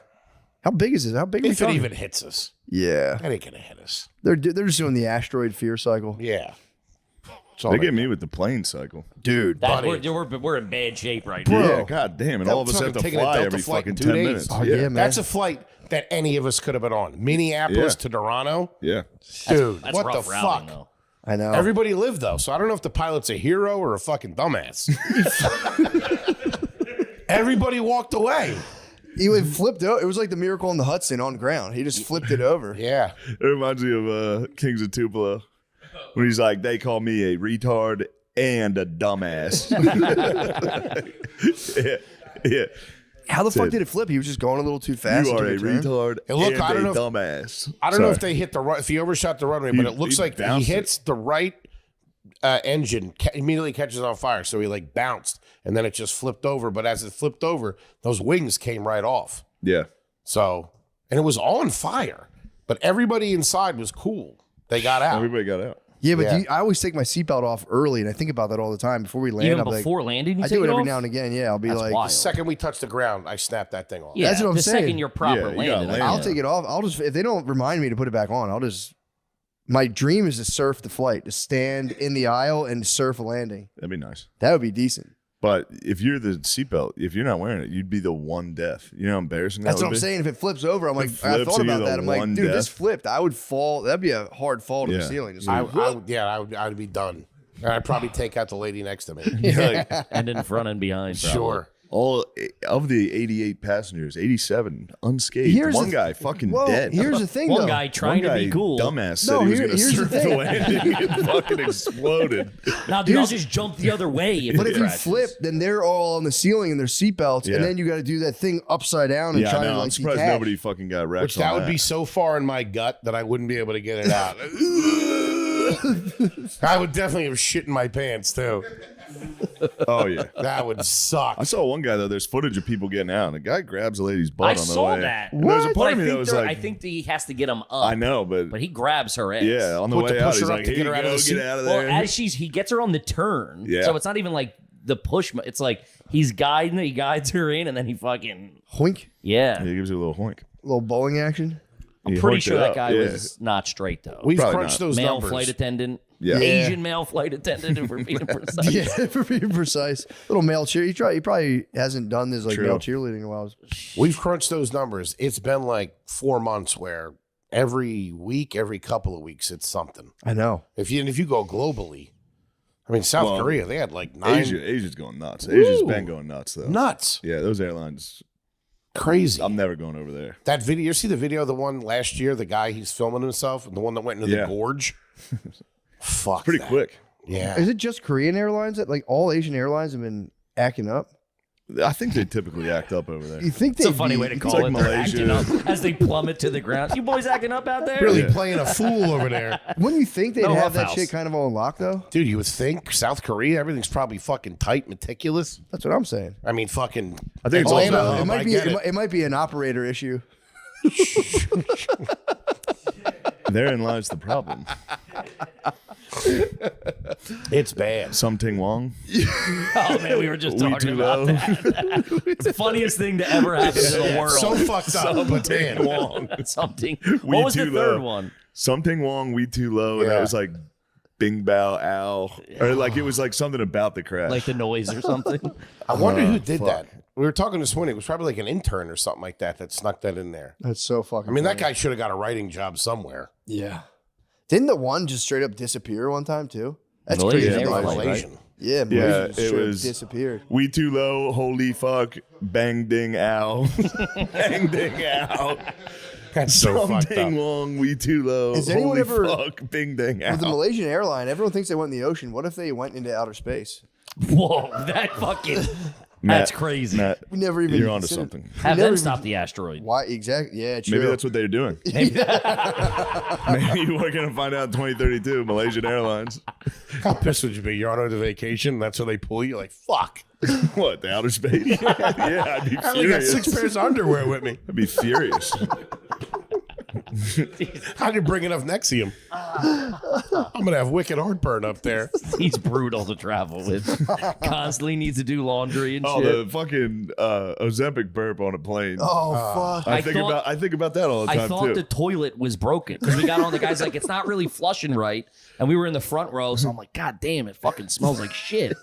How big is it? How big? Are we If it talking? even hits us. Yeah, That ain't going to hit us. they're just doing the asteroid fear cycle, Yeah. That's all They they get me with the plane cycle. dude. That, Buddy. we're in bad shape right Bro. now. Yeah, god damn. And all of us have to Taking a fly Delta every flight fucking in 2 10 days. minutes. Oh, yeah, man. That's a flight that any of us could have been on. Minneapolis Yeah. to Toronto. Yeah. Dude, That's what the rough routing, fuck? though. I know. Everybody lived, though, so I don't know if the pilot's a hero or a fucking dumbass. Everybody walked away. He flipped out. It was like the Miracle on the Hudson on ground. He just flipped it over. Yeah. It reminds me of Kings of Tupelo when he's like, they call me a retard and a dumbass. yeah. How the fuck Said, did it flip? He was just going a little too fast. You are a into the turn. retard Hey, look, and I don't a know if- dumbass. I don't know if Sorry. they hit the right, if he overshot the runway, but it looks he like he bounced hits the right engine, immediately catches on fire. So he like bounced and then it just flipped over. But as it flipped over, those wings came right off. Yeah. So, and it was on fire, but everybody inside was cool. They got out. Everybody got out. Yeah, but Yeah. I always take my seatbelt off early, and I think about that all the time before we land. Even I'll be before landing, you I take do it every off? now and again. Yeah, I'll be That's like, wild. The second we touched the ground, I snapped that thing off. Yeah, That's what I'm the saying. second you're proper Yeah, you gotta landed. land. I'll yeah. take it off. I'll just, if they don't remind me to put it back on, I'll just. My dream is to surf the flight, to stand in the aisle and surf a landing. That'd be nice. That would be decent. But if you're the seatbelt, if you're not wearing it, you'd be the one death. You know how embarrassing that That's would what I'm be? saying. If it flips over, I'm like, I flips thought and you're about the that. I'm like, one dude, if this death. flipped, I would fall. That'd be a hard fall to the Yeah. ceiling. Just I like, would be done. And I'd probably take out the lady next to me. Like, And in front and behind. probably. Sure. all of the 88 passengers, 87 unscathed. Here's One the- guy fucking Well, dead. here's the thing, One though. guy trying One to be guy, cool. dumbass, said No, he was here- going to here's the surf the thing. landing and fucking exploded. Now, dude, I'll just jump the other way. If But it if you crashes. flip, then they're all on the ceiling in their seatbelts, Yeah. and then you got to do that thing upside down and Yeah, try I to know. like I'm surprised detach. nobody fucking got wrecked. Which that on would be so far in my gut that I wouldn't be able to get it out. I would definitely have shit in my pants too. Oh yeah. That would suck. I saw one guy though. There's footage of people getting out, and a guy grabs a lady's butt I on the saw way. that. And there's a But part I of me think that was there- like, I think he has to get him up. I know, but But he grabs her ass. yeah, on the What, to way out, push he's her up like, to "Here get her you out of go, the seat?" get out of Well, there." as he gets her on the turn. Yeah. So it's not even like the push. It's like he guides her in, and then he fucking Hoink, yeah. He gives you a little hoink. little bowling action. I'm He pretty hoiked sure it that up, guy yeah. was not straight though. We've Probably crunched not. those Male numbers. flight attendant. Yeah. Asian male flight attendant, if we're being precise. Yeah, for being precise. Little male cheer. He probably hasn't done this like True. male cheerleading in a while. We've crunched those numbers. It's been like 4 months where every week, every couple of weeks, it's something. I know. If you go globally, I mean, South Korea, they had like 9. Asia's going nuts. Asia's been going nuts, though. Nuts. Yeah, those airlines. Crazy. I'm never going over there. That video, you see the video, the one last year, the guy, he's filming himself, and the one that went into the gorge? Fuck. Pretty quick. Yeah. Is it just Korean airlines that, like, all Asian airlines have been acting up? I think they typically act up over there. You think It's a funny way to call like it. They're Malaysia. acting up as they plummet to the ground. You boys acting up out there? Really playing a fool over there. Wouldn't you think they'd No have Huff that House. shit kind of on lock, though? Dude, you would think South Korea, everything's probably fucking tight, meticulous. That's what I'm saying. I mean, fucking. I think it's Atlanta also- hub, It might I be. get It might be an operator issue. Therein lies the problem. It's bad. Something Wong. Oh man, we were just We talking too about low. that. It's the funniest thing to ever happen in the world. So fucked up, but damn. Wong. Something. We What was the too third low. one? Something Wong. We too low. And Yeah. that was like Bing Bao Ow. Or like it was like something about the crash. Like the noise or something? I wonder who did that. We were talking this morning. It was probably like an intern or something like that snuck that in there. That's so fucking. I mean, that guy should have got a writing job somewhere. Yeah. Didn't the one just straight up disappear one time too? That's Malaysian crazy. Airlines, Malaysian. Yeah, Yeah, Malaysia just it straight up was- disappeared. We too low. Holy fuck. Bang ding ow. Bang ding ow. That's so fucked Something up. Wong. We too low. Has anyone Holy ever- fuck. Bing ding ow. With the Malaysian airline, everyone thinks they went in the ocean. What if they went into outer space? Whoa, that fucking. That's crazy. Matt, We never even. you're onto considered- something. Have never them even- stop the asteroid. Why exactly? Yeah, true. Maybe that's what they're doing. Maybe we're gonna find out in 2032. Malaysian Airlines. How pissed would you be? You're on a vacation. That's where they pull you. Like, fuck. What, the outer space? Yeah, I'd be I only got furious. 6 pairs of underwear with me. I'd be furious. How'd you bring enough Nexium? I'm gonna have wicked heartburn up there. He's brutal to travel with. Constantly needs to do laundry and Oh, shit. the fucking Ozempic burp on a plane. Oh fuck! I think about that all the I time thought too. the toilet was broken because we got on. The guy's like, it's not really flushing right, and we were in the front row. So I'm like, God damn, it fucking smells like shit.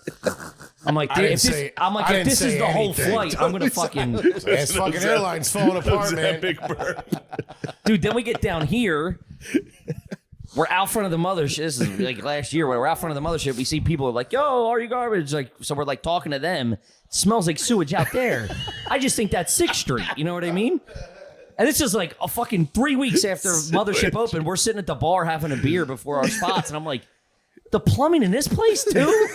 I'm like, I dude, didn't if this, say- I'm like, I if didn't this is say the whole anything. flight, I'm gonna fucking, This fucking airline's falling apart, man. Ozempic burp. dude. Then we get down here. We're out front of the mothership. This is like last year. We're out front of the mothership. We see people like, "Yo, are you garbage?" Like, so we're like talking to them. It smells like sewage out there. I just think that's 6th Street. You know what I mean? And it's just like a fucking 3 weeks after mothership opened. We're sitting at the bar having a beer before our spots, and I'm like, the plumbing in this place too?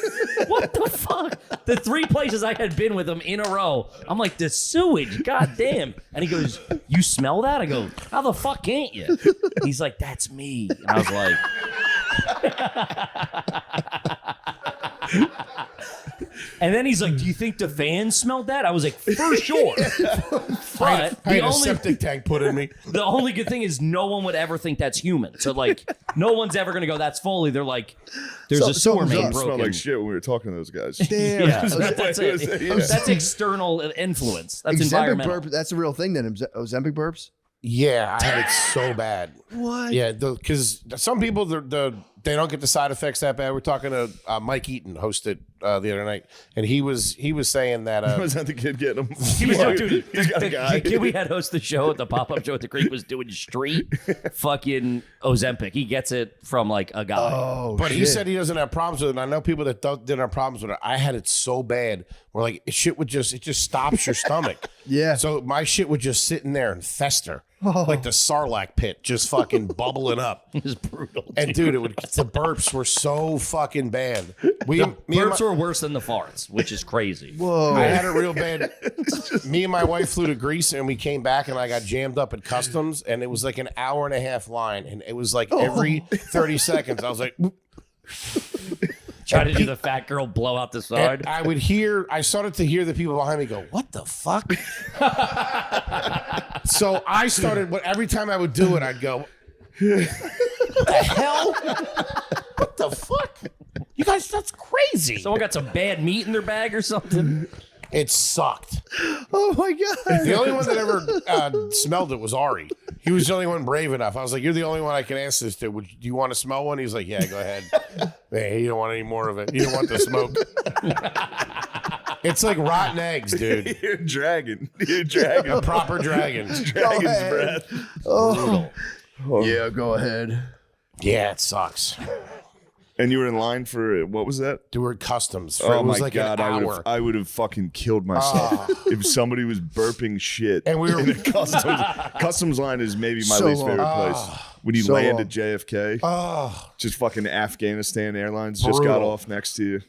What the fuck? The 3 places I had been with him in a row. I'm like, the sewage, goddamn. And he goes, you smell that? I go, how the fuck can't you? He's like, that's me. And I was like, and then he's like, do you think the fans smelled that? I was like, for sure. But I the had a only, septic tank put in me. the only good thing is no one would ever think that's human. So like, no one's ever gonna go, that's Foley. They're like, there's a sewer main It smelled broken. like shit when we were talking to those guys. Damn. Yeah, That's that's what it was, it. yeah. That's external influence. That's Ozempic environmental. burp. That's a real thing. Then Ozempic burps. Yeah, I had it so bad. What? Yeah, because some people they don't get the side effects that bad. We're talking to Mike Eaton, hosted the other night, and he was saying that Was that the kid getting him? He was dude, He's got a guy. the kid we had host the show at the pop-up show at the Creek was doing street fucking Ozempic. He gets it from like a guy. Oh, but he shit. said he doesn't have problems with it. And I know people that didn't have problems with it. I had it so bad where like shit would just stops your stomach. Yeah. So my shit would just sit in there and fester. Like the Sarlacc pit, just fucking bubbling up. It was brutal. And dude, the burps were so fucking bad. Me and Burps my- were worse than the farts, which is crazy. Whoa. I had it real bad. Me and my wife flew to Greece and we came back and I got jammed up at customs and it was like an hour and a half line and it was like every 30 seconds I was like, "Whoop." Try to do the fat girl blow out the side. And I started to hear the people behind me go, what the fuck? So I started, every time I would do it, I'd go, what the hell? What the fuck? You guys, that's crazy. Someone got some bad meat in their bag or something. It sucked. Oh my god. The only one that ever smelled it was Ari. He was the only one brave enough. I was like, you're the only one I can ask this to. Do you want to smell one? He's like, yeah, go ahead. Hey, you don't want any more of it. You don't want the smoke. It's like rotten eggs, dude. You're a dragon. A proper dragon. Dragon's ahead. breath. Oh. Yeah, go ahead. Yeah, it sucks. And you were in line for, what was that? Doing customs. Oh it was my like God, an hour. I would have fucking killed myself if somebody was burping shit. And we were in a customs line is maybe my So least long. favorite place. When you So land long. at JFK, Oh, just fucking Afghanistan Airlines just got Brutal. off next to you.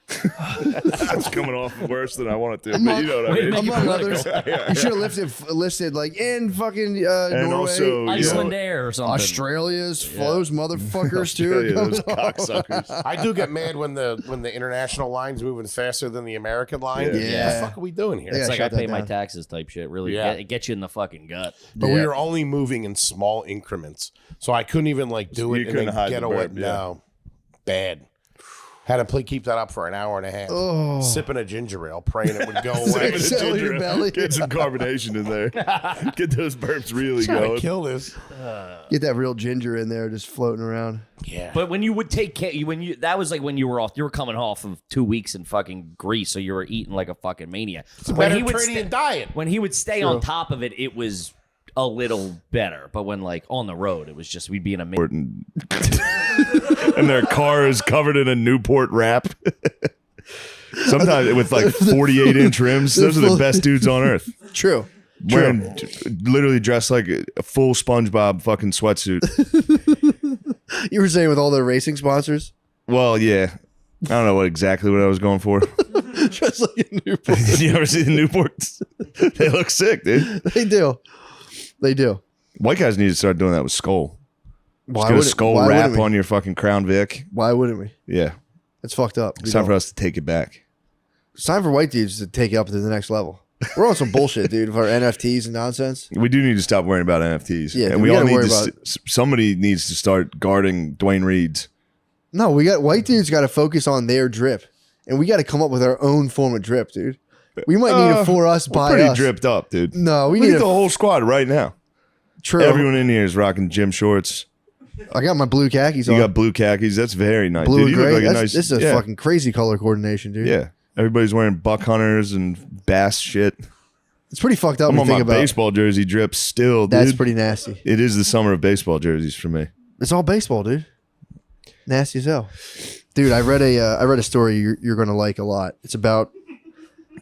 It's coming off worse than I want it to, but you know what I mean. Among others, you should have listed like in fucking And Norway, also, Iceland Air or something. Australia's flows motherfuckers too. Australia, those Coming off. cocksuckers. I do get mad when the international line's moving faster than the American line. Yeah. What Yeah. the fuck are we doing here? Yeah. It's like I shut that pay my down. taxes type shit. Really, Yeah. it gets you in the fucking gut. But Yeah. we were only moving in small increments, so I couldn't even like do So it you and couldn't then hide get the away. burp, yeah. No, bad. Had to keep that up for an hour and a half. Oh. Sipping a ginger ale, praying it would go away. Settle your belly. Get some carbonation in there. Get those burps really Trying to going. kill this. Get that real ginger in there, just floating around. Yeah. But when you would take care, that was like when you were coming off of 2 weeks in fucking Greece, so you were eating like a fucking maniac. Mediterranean diet. When he would stay on top of it, it was a little better. But when like on the road, it was just we'd be in a And their car is covered in a Newport wrap. Sometimes with like 48-inch rims. Those are the best dudes on earth. True. Wearing literally dressed like a full SpongeBob fucking sweatsuit. You were saying with all the racing sponsors, Well, yeah. I don't know exactly what I was going for. just like a Newport. You ever see the Newports? They look sick, dude. They do. They do. White guys need to start doing that with Skull. Just Why get a would Skull why wrap wouldn't we? on your fucking Crown Vic. Why wouldn't we? Yeah. It's fucked up. It's time for us to take it back. It's time for white dudes to take it up to the next level. We're on some bullshit, dude, for NFTs and nonsense. We do need to stop worrying about NFTs. Yeah, and dude, we we all gotta need worry to. about Somebody needs to start guarding Dwayne Reed's. No, we got white dudes got to focus on their drip, and we got to come up with our own form of drip, dude. We might need a for us We're by pretty us. dripped up, dude. No, we Look need at a the whole squad right now. true. Everyone in here is rocking gym shorts. I got my blue khakis You on. got blue khakis. That's very nice. blue dude, and you look gray. like a That's- nice. this is a yeah, fucking crazy color coordination, dude. yeah. Everybody's wearing buck hunters and bass shit. It's pretty fucked up I'm when on you my think about it. baseball jersey drip still, dude. That's pretty nasty. It is the summer of baseball jerseys for me. It's all baseball, dude. Nasty as hell, dude. I read a story you're gonna like a lot. It's about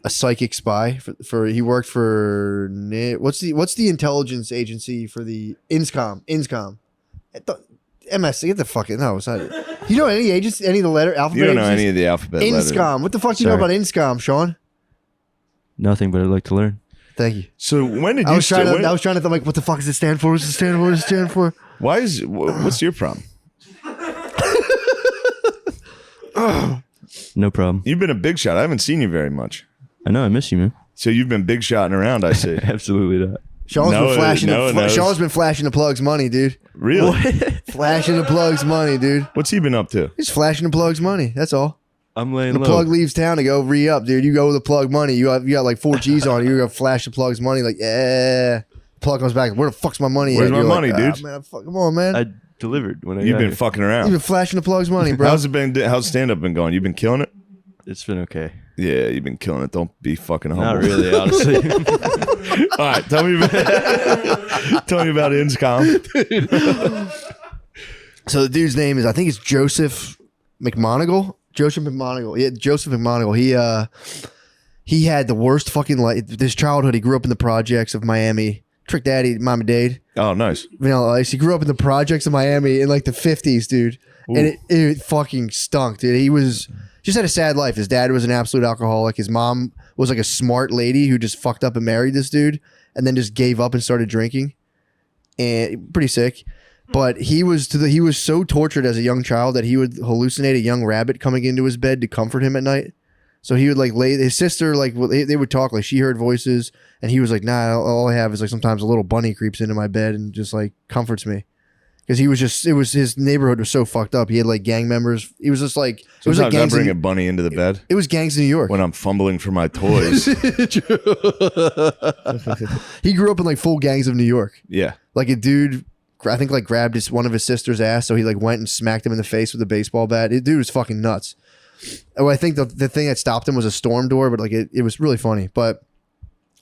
a psychic spy for he worked for what's the intelligence agency for the INSCOM MS. Get the fucking no. It's not. You know any agency, any of the letter alphabet? You don't know agencies? any of the alphabet letters. INSCOM. What the fuck do you know Sorry. about INSCOM, Sean? Nothing, but I'd like to learn. Thank you. So when did I you was trying start? to. I was trying to think like, what the fuck does it stand for? What's it stand for? What does it stand for? Why is what's your problem? No problem. You've been a big shot. I haven't seen you very much. I know. I miss you, man. So you've been big shotting around, I see. Absolutely not. Sean's No, been flashing. no, no. Sean's been flashing the plugs money, dude. Really? Flashing the plugs money, dude. What's he been up to? He's flashing the plugs money. That's all. I'm laying The low. plug leaves town to go re-up, dude. You go with the plug money. You got like 4 G's on it. You go flash the plugs money. Like, yeah. Plug comes back. Where the fuck's my money? Where's at? my You're money, like, dude? Man, come on, man. I delivered when I You've got been here. fucking You've around. been flashing the plugs money, bro. How's it been? How's stand up been going? You've been killing it? It's been okay. Yeah, you've been killing it. Don't be fucking humble. Not really, honestly. All right, tell me about INSCOM. So the dude's name is, I think it's Joseph McMonigal. Joseph McMonigal. Yeah, Joseph McMonigal. He had the worst fucking life. This childhood, he grew up in the projects of Miami. Trick Daddy, Mom and Dade. Oh, nice. Vanilla Ice. He grew up in the projects of Miami in like the 50s, dude. And it fucking stunk, dude. He was just had a sad life. His dad was an absolute alcoholic. His mom was like a smart lady who just fucked up and married this dude and then just gave up and started drinking. And pretty sick. But he was so tortured as a young child that he would hallucinate a young rabbit coming into his bed to comfort him at night. So he would like lay his sister, like they would talk, like she heard voices and he was like, nah, all I have is like sometimes a little bunny creeps into my bed and just like comforts me. Because his neighborhood was so fucked up. He had like gang members. He was just like, it was like Sometimes I gangs. bring a bunny into the bed It was gangs in New York. when I'm fumbling for my toys. He grew up in like full gangs of New York. Yeah. Like a dude, I think like grabbed one of his sister's ass. So he like went and smacked him in the face with a baseball bat. Dude was fucking nuts. Oh, I think the thing that stopped him was a storm door, but like it was really funny. But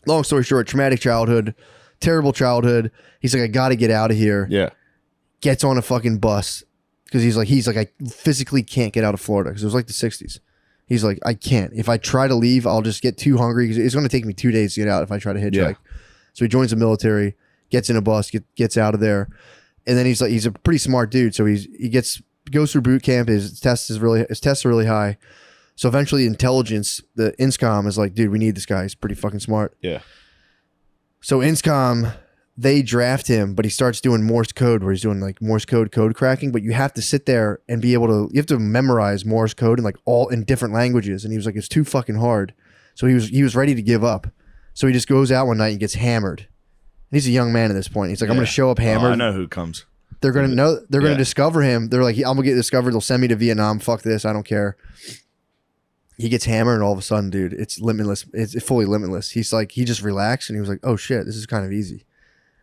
long story short, traumatic childhood, terrible childhood. He's like, I got to get out of here. Yeah. Gets on a fucking bus, because he's like I physically can't get out of Florida because it was like the 60s. He's like, I can't. If I try to leave, I'll just get too hungry because it's going to take me 2 days to get out if I try to hitchhike. Yeah. So he joins the military, gets in a bus, gets out of there, and then he's a pretty smart dude. So goes through boot camp. His tests are really high. So eventually, intelligence, the INSCOM is like, dude, we need this guy. He's pretty fucking smart. Yeah. So INSCOM, they draft him, but he starts doing Morse code, where he's doing like Morse code cracking. But you have to sit there and be able to, you have to memorize Morse code in like all in different languages. And he was like, it's too fucking hard. So he was ready to give up. So he just goes out one night and gets hammered. And he's a young man at this point. He's like, I'm going to show up hammered. I know who comes. They're going to know. They're going to discover him. They're like, I'm going to get discovered. They'll send me to Vietnam. Fuck this. I don't care. He gets hammered, and all of a sudden, dude, it's limitless. It's fully limitless. He's like, he just relaxed, and he was like, oh shit, this is kind of easy.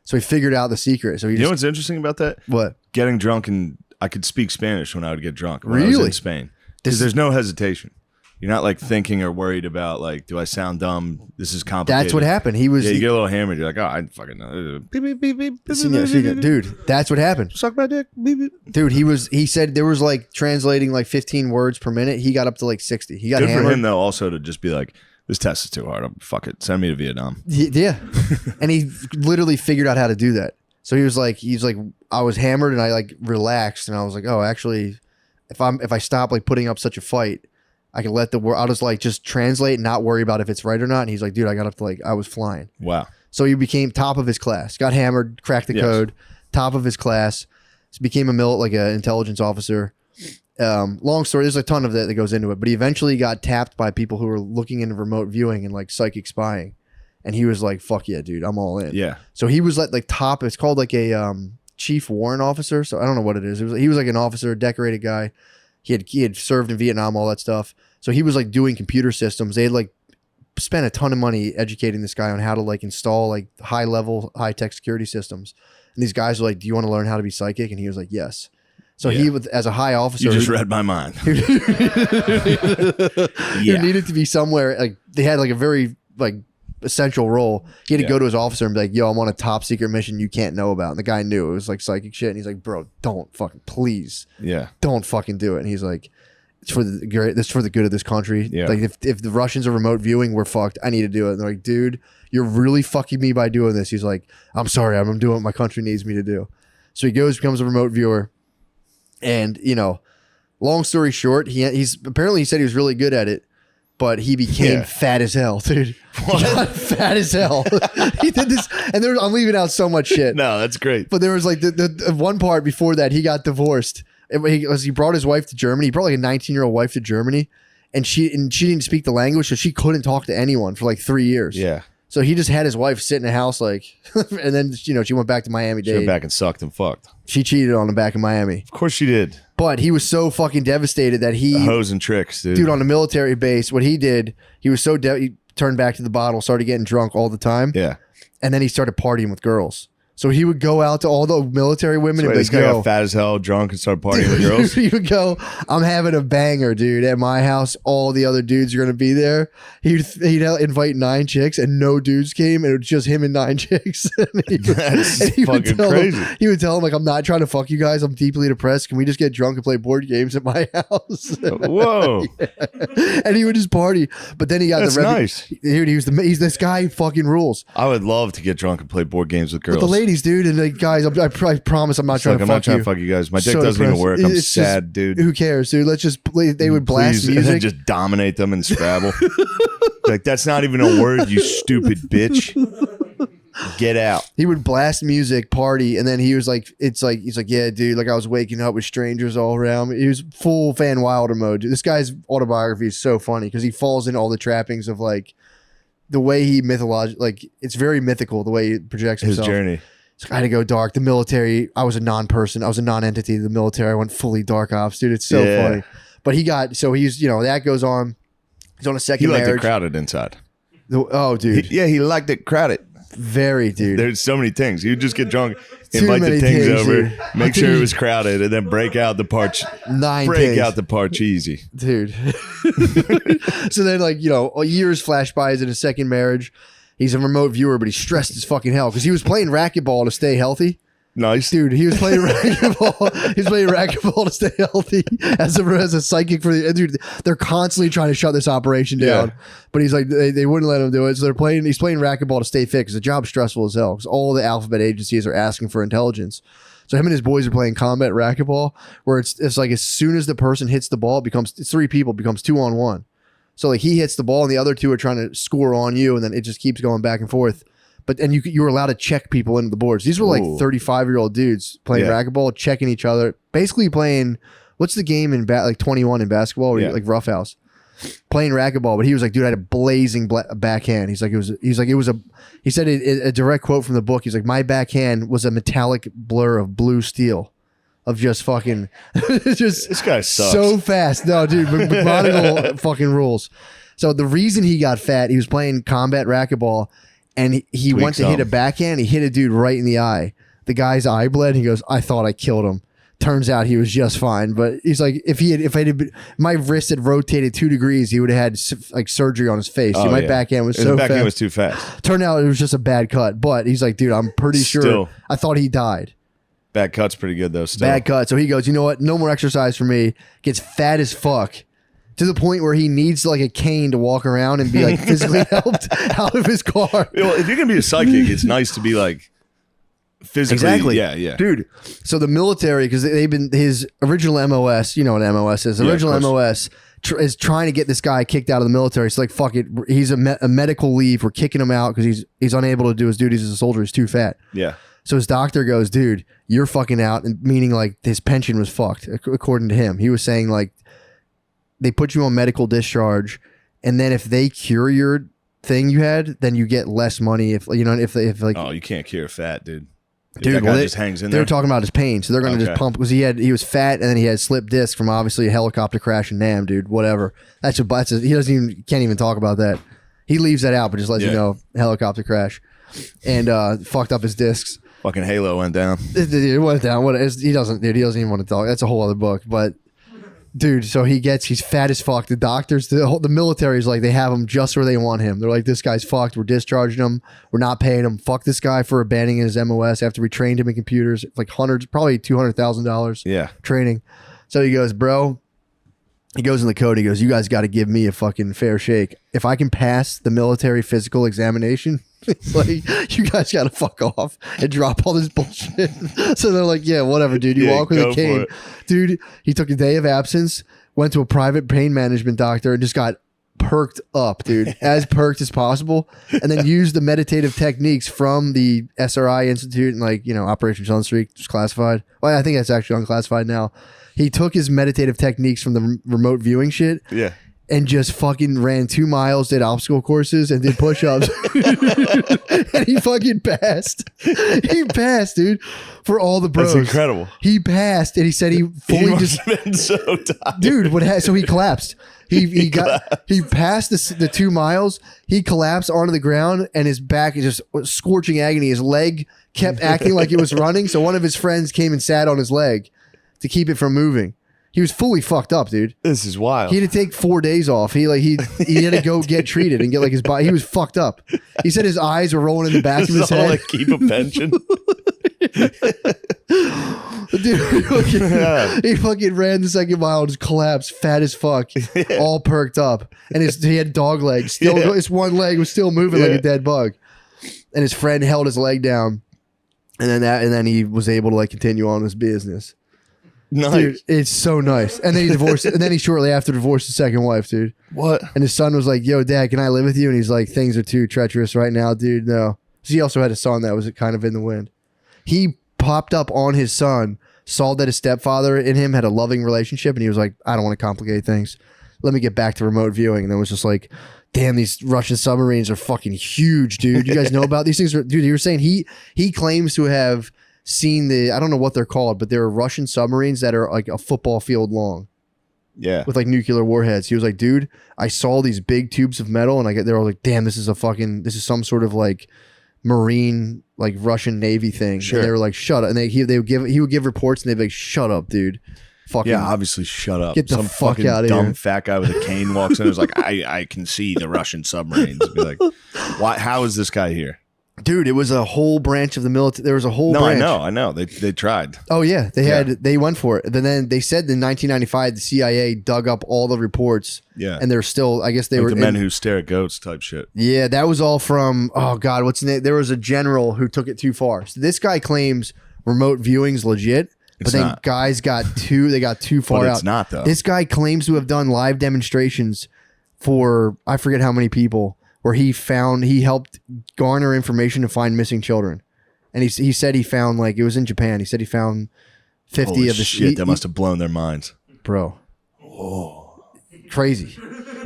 So he figured out the secret. So he You know what's interesting about that? What? Getting drunk, and I could speak Spanish when I would get drunk. When I Really? was in Spain. Because there's no hesitation. You're not like thinking or worried about like, do I sound dumb? This is complicated. That's what happened. He was. Yeah, you get a little hammered. You're like, oh, I fucking know. Beep, beep, beep, beep, beep, Yeah, beep, beep, dude, that's what happened. Suck my dick. Beep, beep. Dude, he said there was like translating like 15 words per minute. He got up to like 60. He got Good hammered. for him though, also to just be like, this test is too hard. Fuck it. Send me to Vietnam. Yeah. And he literally figured out how to do that. So he's like, I was hammered and I like relaxed and I was like, oh, actually, if I stop like putting up such a fight, I can let the word. I'll just translate and not worry about if it's right or not. And he's like, dude, I got up to like I was flying. Wow. So he became top of his class. Got hammered, cracked the code, top of his class. So became an intelligence officer. Long story. There's a ton of that goes into it. But he eventually got tapped by people who were looking into remote viewing and like psychic spying. And he was like, fuck yeah, dude, I'm all in. Yeah. So he was like top. It's called like a chief warrant officer. So I don't know what it is. He was like an officer, decorated guy. He had served in Vietnam, all that stuff. So he was like doing computer systems. They had like spent a ton of money educating this guy on how to like install like high tech security systems. And these guys were like, do you want to learn how to be psychic? And he was like, yes. So he was, as a high officer, You just read my mind. He needed to be somewhere. Like they had like a very like essential role. He had to go to his officer and be like, yo, I'm on a top secret mission you can't know about. And the guy knew it was like psychic shit. And he's like, bro, don't fucking, please. Yeah. Don't fucking do it. And he's like, it's for the good of this country. Yeah. Like if the Russians are remote viewing, we're fucked. I need to do it. And they're like, dude, you're really fucking me by doing this. He's like, I'm sorry, I'm doing what my country needs me to do. So he goes, becomes a remote viewer. And, you know, long story short, he's apparently he said he was really good at it, but he became fat as hell, dude. He got fat as hell. He did this, and I'm leaving out so much shit. No, that's great. But there was like the one part before that, he got divorced. He brought his wife to Germany. He brought like a 19-year-old wife to Germany, and she didn't speak the language, so she couldn't talk to anyone for like 3 years. Yeah. So he just had his wife sit in a house like, and then she went back to Miami. She went back and sucked and fucked. She cheated on him back in Miami. Of course she did. But he was so fucking devastated that The hoes and tricks, dude. dude, on a military base, what he did, he was so he turned back to the bottle, started getting drunk all the time. Yeah. And then he started partying with girls. So he would go out to all the military women and be this like, guy yo, got fat as hell, drunk, and started partying with girls. he would go, I'm having a banger, dude. At my house, all the other dudes are going to be there. He'd invite 9 chicks and no dudes came, and it was just him and 9 chicks. That's fucking crazy. He would tell them, like, I'm not trying to fuck you guys. I'm deeply depressed. Can we just get drunk and play board games at my house? Whoa. And he would just party. But then he got That's the nice. Dude, he's this guy fucking rules. I would love to get drunk and play board games with girls. With the ladies, dude, and like, guys, I promise I'm not trying to I'm fuck not trying you. to fuck you guys. My dick So doesn't even depressed. work. I'm It's sad, just, dude. Who cares, dude? Let's just play. They would blast Please, and music. then just dominate them in Scrabble. Like, that's not even a word, you stupid bitch. Get out. He would blast music, party, and then he was like, he's like, yeah, dude, like I was waking up with strangers all around me. He was full Van Wilder mode. This guy's autobiography is so funny because he falls in all the trappings of like the way he like it's very mythical the way he projects His himself. journey. I had to go dark. The military, I was a non-person. I was a non-entity. The military, I went fully dark ops, dude. It's so funny. But he's, that goes on. He's on a He second liked marriage. it crowded inside. Oh, dude. He liked it crowded. Very, dude. There's so many things. You just get drunk, Too invite the many things things, over, dude. make sure it was crowded, and then break out the parch. 9 Break things. out the parch easy. Dude. So then, like, years flash by. He's in his second marriage. He's a remote viewer, but he's stressed as fucking hell because he was playing racquetball to stay healthy. Nice. Dude, he was playing racquetball. He was playing racquetball to stay healthy as a psychic for the. And dude, they're constantly trying to shut this operation down, but he's like they wouldn't let him do it. So he's playing racquetball to stay fit because the job's stressful as hell. Because all the alphabet agencies are asking for intelligence. So him and his boys are playing combat racquetball, where it's like as soon as the person hits the ball, it's 3 people, becomes 2-on-1. So like he hits the ball and the other 2 are trying to score on you, and then it just keeps going back and forth. And you were allowed to check people into the boards. These were like 35-year-old dudes playing racquetball, checking each other, basically playing. What's the game in like 21 in basketball, where like roughhouse, playing racquetball? But he was like, dude, I had a blazing backhand. He said a direct quote from the book. He's like, my backhand was a metallic blur of blue steel, of just fucking, just this guy sucks. So fast. No, dude, McGonagall fucking rules. So the reason he got fat, he was playing combat racquetball. And he went to hit a backhand. He hit a dude right in the eye. The guy's eye bled. He goes, I thought I killed him. Turns out he was just fine. But he's like, if my wrist had rotated 2 degrees, he would have had like surgery on his face. My backhand was so fast. Backhand was too fast. Turned out it was just a bad cut. But he's like, dude, I'm pretty sure. I thought he died. Bad cut's pretty good though. Still. Bad cut. So he goes, you know what? No more exercise for me. Gets fat as fuck. To the point where he needs like a cane to walk around and be like physically helped out of his car. Well, if you're gonna be a psychic, it's nice to be like physically. Exactly. Yeah. Dude. So the military, because they've been his original MOS. You know what MOS is? Original MOS is trying to get this guy kicked out of the military. So like, fuck it. He's a medical leave. We're kicking him out because he's unable to do his duties as a soldier. He's too fat. Yeah. So his doctor goes, dude, you're fucking out, and meaning like his pension was fucked. According to him, he was saying like, they put you on medical discharge, and then if they cure your thing you had, then you get less money. If like, oh, you can't cure fat, dude. Dude, that guy just hangs in there. They're talking about his pain, so they're going to just pump because he was fat, and then he had slipped disc from obviously a helicopter crash in Nam, dude. Whatever. He can't even talk about that. He leaves that out, but just lets you know helicopter crash, and fucked up his discs. Fucking Halo went down. It went down. He doesn't even want to talk. That's a whole other book, but. Dude, so he's fat as fuck. The doctors, the military's like, they have him just where they want him. They're like, this guy's fucked. We're discharging him. We're not paying him. Fuck this guy for abandoning his MOS after we trained him in computers, like hundreds, probably $200,000 training. So he goes, bro, he goes in the code. He goes, you guys got to give me a fucking fair shake. If I can pass the military physical examination, like, you guys got to fuck off and drop all this bullshit. So they're like, yeah, whatever, dude. You walk with a cane. Dude, he took a day of absence, went to a private pain management doctor, and just got perked up, dude, as perked as possible, and then used the meditative techniques from the SRI Institute and, like, Operation Sunstreak, just classified. Well, I think that's actually unclassified now. He took his meditative techniques from the remote viewing shit. Yeah. And just fucking ran 2 miles, did obstacle courses, and did push-ups. And he fucking passed. He passed, dude, for all the bros. That's incredible. He passed, and he said he fully must have been so tired. Dude, so he collapsed. He passed the 2 miles. He collapsed onto the ground, and his back is just scorching agony. His leg kept acting like it was running, so one of his friends came and sat on his leg to keep it from moving. He was fully fucked up, dude. This is wild. He had to take 4 days off. He had to go get treated and get like his body. He was fucked up. He said his eyes were rolling in the back of his head. Like keep a pension. Dude, he fucking ran the second mile, just collapsed, fat as fuck, all perked up, and he had dog legs. Still, his one leg was still moving like a dead bug. And his friend held his leg down, and then he was able to like continue on his business. Nice. Dude, it's so nice. And then he divorced, and then he shortly after divorced his second wife, dude. What? And his son was like, yo, Dad, can I live with you? And he's like, things are too treacherous right now, dude. No. So he also had a son that was kind of in the wind. He popped up on his son, saw that his stepfather and him had a loving relationship, and he was like, I don't want to complicate things. Let me get back to remote viewing. And then was just like, damn, these Russian submarines are fucking huge, dude. You guys know about these things? Dude, you were saying he claims to have seen I don't know what they're called, but there are Russian submarines that are like a football field long. Yeah. With like nuclear warheads. He was like, dude, I saw these big tubes of metal, and they were like, damn, this is some sort of like marine, like Russian Navy thing. Sure. And they were like, shut up. And he would give reports, and they'd be like, shut up, dude. Fucking obviously shut up. Get the Some fuck fucking out of dumb here. fat guy with a cane walks in and is like, I can see the Russian submarines. Be like, why? How is this guy here? Dude, it was a whole branch of the military. There was a whole No, branch. I know. They tried. Oh yeah, they went for it. And then they said in 1995 the CIA dug up all the reports. Yeah. And they're still, I guess they Like were the men who stare at goats type shit. Yeah, that was all from, oh God, what's the name? There was a general who took it too far. So this guy claims remote viewing's legit, but It's then not. guys got too far But out. it's not, though. This guy claims to have done live demonstrations for, I forget how many people, where he helped garner information to find missing children. And he said he found, like, it was in Japan. He said he found 50 Holy of the shit, that must have blown their minds. Bro. Crazy.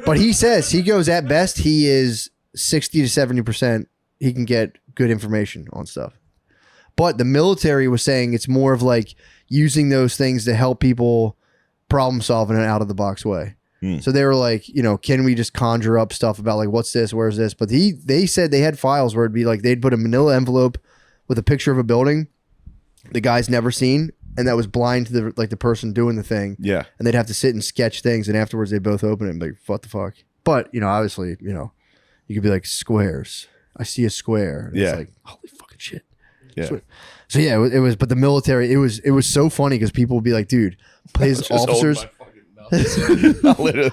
But he says he goes at best, he is 60 to 70%. He can get good information on stuff. But the military was saying it's more of like using those things to help people problem solve in an out of the box way. So they were like, can we just conjure up stuff about like, what's this? Where's this? But they said they had files where it'd be like, they'd put a manila envelope with a picture of a building the guy's never seen, and that was blind to the person doing the thing. Yeah. And they'd have to sit and sketch things, and afterwards they both open it and be like, what the fuck? But, obviously, you could be like, squares. I see a square. And Yeah. It's like, holy fucking shit. Yeah. So yeah, it was, but the military, it was so funny because people would be like, dude, his officers, Literally.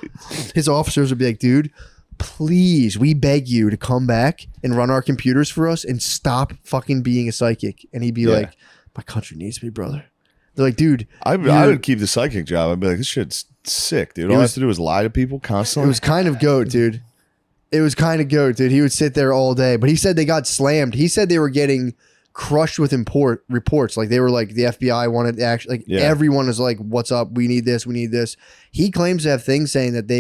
his officers would be like, dude, please, we beg you to come back and run our computers for us and stop fucking being a psychic. And he'd be like, my country needs me, brother. They're like, dude, I would keep the psychic job. I'd be like, this shit's sick, dude. All I have to do is lie to people it constantly. was kind of goat, dude. It was kind of goat, dude. He would sit there all day, but he said they got slammed. He said they were getting crushed with reports. Like they were like, the FBI wanted to actually, like everyone is like, what's up? We need this. We need this. He claims to have things saying that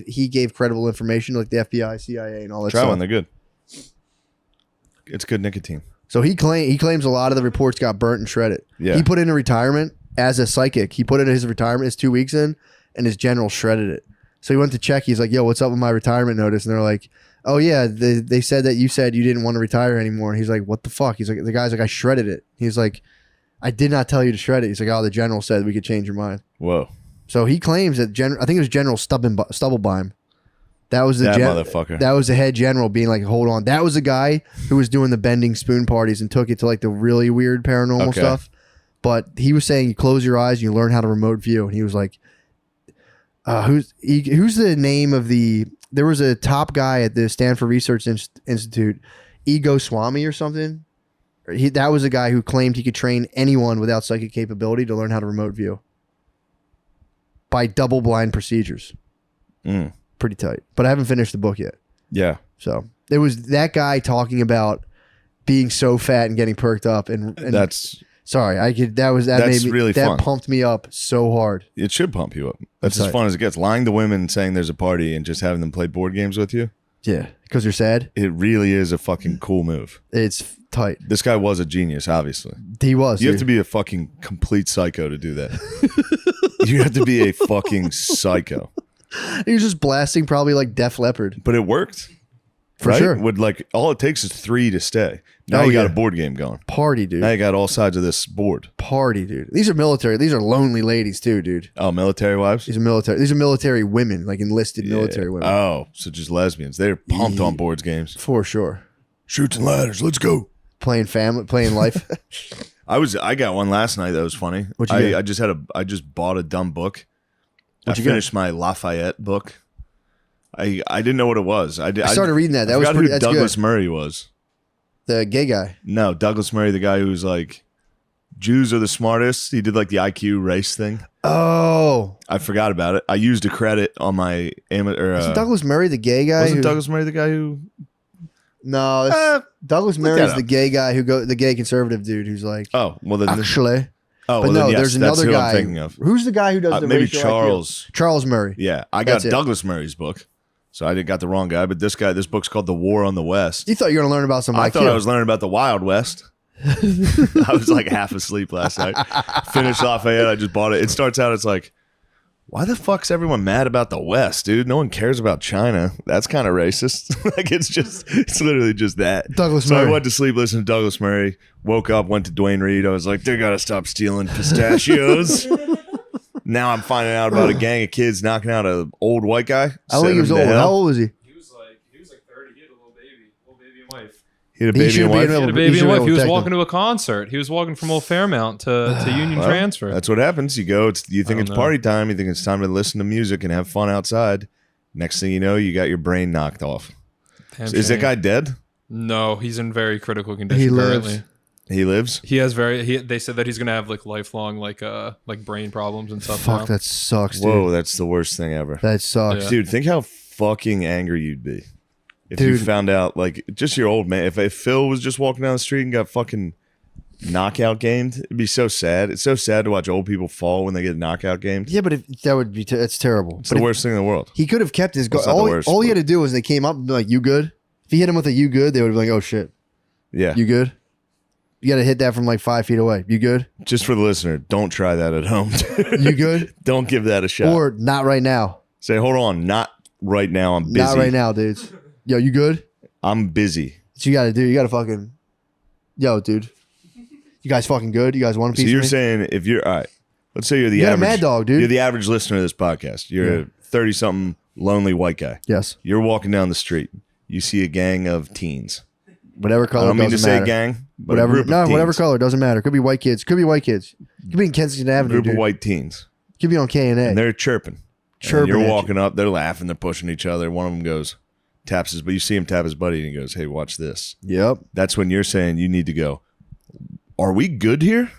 he gave credible information, like the FBI, CIA, and all that Try stuff. one. They're good. It's good nicotine. So he claims a lot of the reports got burnt and shredded. Yeah. He put in a retirement as a psychic. He put in his retirement, his 2 weeks in, and his general shredded it. So he went to check. He's like, yo, what's up with my retirement notice? And they're like, oh yeah, they said that you said you didn't want to retire anymore. And he's like, what the fuck? He's like, the guy's like, I shredded it. He's like, I did not tell you to shred it. He's like, oh, the general said we could change your mind. Whoa. So he claims that I think it was General Stubblebeim. That was the motherfucker. That was the head general being like, hold on. That was the guy who was doing the bending spoon parties and took it to like the really weird paranormal stuff. But he was saying you close your eyes and you learn how to remote view. And he was like, who's the name of there was a top guy at the Stanford Research Institute, Ego Swami or something. That was a guy who claimed he could train anyone without psychic capability to learn how to remote view by double blind procedures. Pretty tight. But I haven't finished the book yet. Yeah. So it was that guy talking about being so fat and getting perked up, and That's sorry, That's made me, really that fun. pumped me up so hard. it should pump you up. That's That's as fun as it gets. Lying to women, saying there's a party, and just having them play board games with you. Yeah, because you're sad. It really is a fucking cool move. It's tight. This guy was a genius, obviously. He was. You have to be a fucking complete psycho to do that. You have to be a fucking psycho. He was just blasting probably like Def Leppard. But it worked. For right? sure. Would like all it takes is 3 to stay. Now Oh, you got yeah. a board game going. Party, dude. Now you got all sides of this board. Party, dude. These are military. These are lonely ladies too, dude. Oh, military wives? These are military women, like enlisted military women. Oh, so just lesbians. They're pumped on boards games. For sure. Shoots and ladders. Let's go. Playing life. I got one last night that was funny. What'd you get? I just bought a dumb book. What'd you I finished my Lafayette book. I didn't know what it was. I started reading that. That was forgot pretty. who That's Douglas good. Murray was. The gay guy. No, Douglas Murray, the guy who's like, Jews are the smartest. He did like the IQ race thing. Oh, I forgot about it. I used a credit on my amateur. isn't Douglas Murray the gay guy? Wasn't Douglas Murray the guy who? No, Douglas look Murray that is the up. gay guy the gay conservative dude who's like, Oh, well then. actually. Oh, But well, no, then, yes, there's that's another who guy. I'm thinking of. Who's the guy who does the Maybe racial IQ? Charles. Charles Murray. Yeah, I got That's it. Douglas Murray's book, so I got the wrong guy. But this book's called The War on the West. You thought you were gonna learn about some I IQ. thought I was learning about the Wild West. I was like half asleep last night. Finished Lafayette. I just bought it. It starts out. It's like, why the fuck's everyone mad about the West, dude? No one cares about China. That's kind of racist. Like it's literally just that. Douglas So Murray. I went to sleep listening to Douglas Murray. Woke up, went to Dwayne Reed. I was like, they gotta stop stealing pistachios. Now I'm finding out about a gang of kids knocking out an old white guy. I think he was old. How old was he? He was like 30. He had a little baby and wife. He had a baby should and be wife. able- He had a baby should and be wife. able He to was protect walking him. to a concert. He was walking from Old Fairmount to Union Well, Transfer. That's what happens. You go. You think I it's don't know. party time. You think it's time to listen to music and have fun outside. Next thing you know, you got your brain knocked off. Damn Is that shame. guy dead? No, he's in very critical condition He lives. currently. He lives. He has they said that he's gonna have like lifelong like brain problems and stuff. Fuck, now. that sucks, dude. Whoa, that's the worst thing ever. That sucks. Yeah. Dude, think how fucking angry you'd be if you Dude. found out, like, just your old man. If Phil was just walking down the street and got fucking knockout gamed, it'd be so sad. It's so sad to watch old people fall when they get knockout gamed. Yeah, but if that would be that's terrible. It's But the if worst thing in the world. he could have kept his. It's not the worst, all he but- had to do was they came up and be like, "You good?" If he hit him with a "You good," they would be like, "Oh shit, Yeah. you good?" You got to hit that from like 5 feet away. You good? Just for the listener, don't try that at home. You good? Don't give that a shot. Or not right now. Say, hold on, not right now. I'm busy. Not right now, dudes. Yo, you good? I'm busy. What you got to do? You got to fucking. Yo, dude. You guys fucking good? You guys want a piece So you're of me? saying if you're all right, let's say you're the You're a average mad dog, dude. You're the average listener of this podcast. You're a 30-something lonely white guy. Yes. You're walking down the street. You see a gang of teens. Whatever I color. don't mean to doesn't say matter. gang, but a Whatever. group of No, teens. whatever color doesn't matter. Could be white kids. Could be white kids. Could be in Kensington A Avenue. group Dude. of white teens. Could be on K and And A. they're chirping. Chirping And you're at you. walking up. They're laughing. They're pushing each other. One of them goes, taps his, but you see him tap his buddy and he goes, hey, watch this. Yep. That's when you're saying you need to go, are we good here?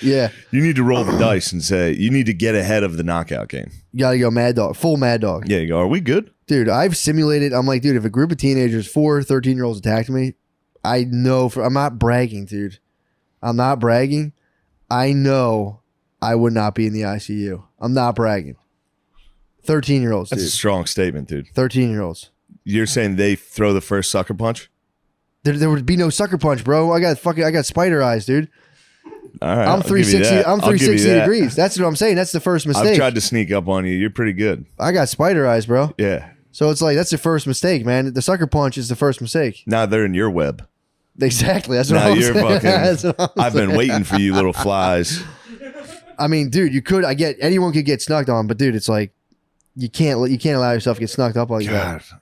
Yeah. You need to roll the dice and say, you need to get ahead of the knockout game. You gotta go mad dog. Full mad dog. Yeah, you go, are we good? Dude, I've simulated. I'm like, dude, if a group of teenagers, 4 13-year-olds attacked me, I know I'm not bragging, dude. I'm not bragging. I know I would not be in the ICU. I'm not bragging. 13-year-olds, That's a dude. strong statement, dude. 13-year-olds. You're saying they throw the first sucker punch? There would be no sucker punch, bro. I got spider eyes, dude. All right. I'm I'll give you 360. that. I'm I'll give you 360 that. degrees. That's what I'm saying. That's the first mistake. I've tried to sneak up on you. You're pretty good. I got spider eyes, bro. Yeah. So it's like that's the first mistake, man. The sucker punch is the first mistake. Now they're in your web. Exactly. That's what Now I'm you're saying. fucking. That's what I'm I've been saying. waiting for you, little flies. I mean, dude, you could. I get anyone could get snugged on, but dude, it's like you can't allow yourself to get snugged up like that. God,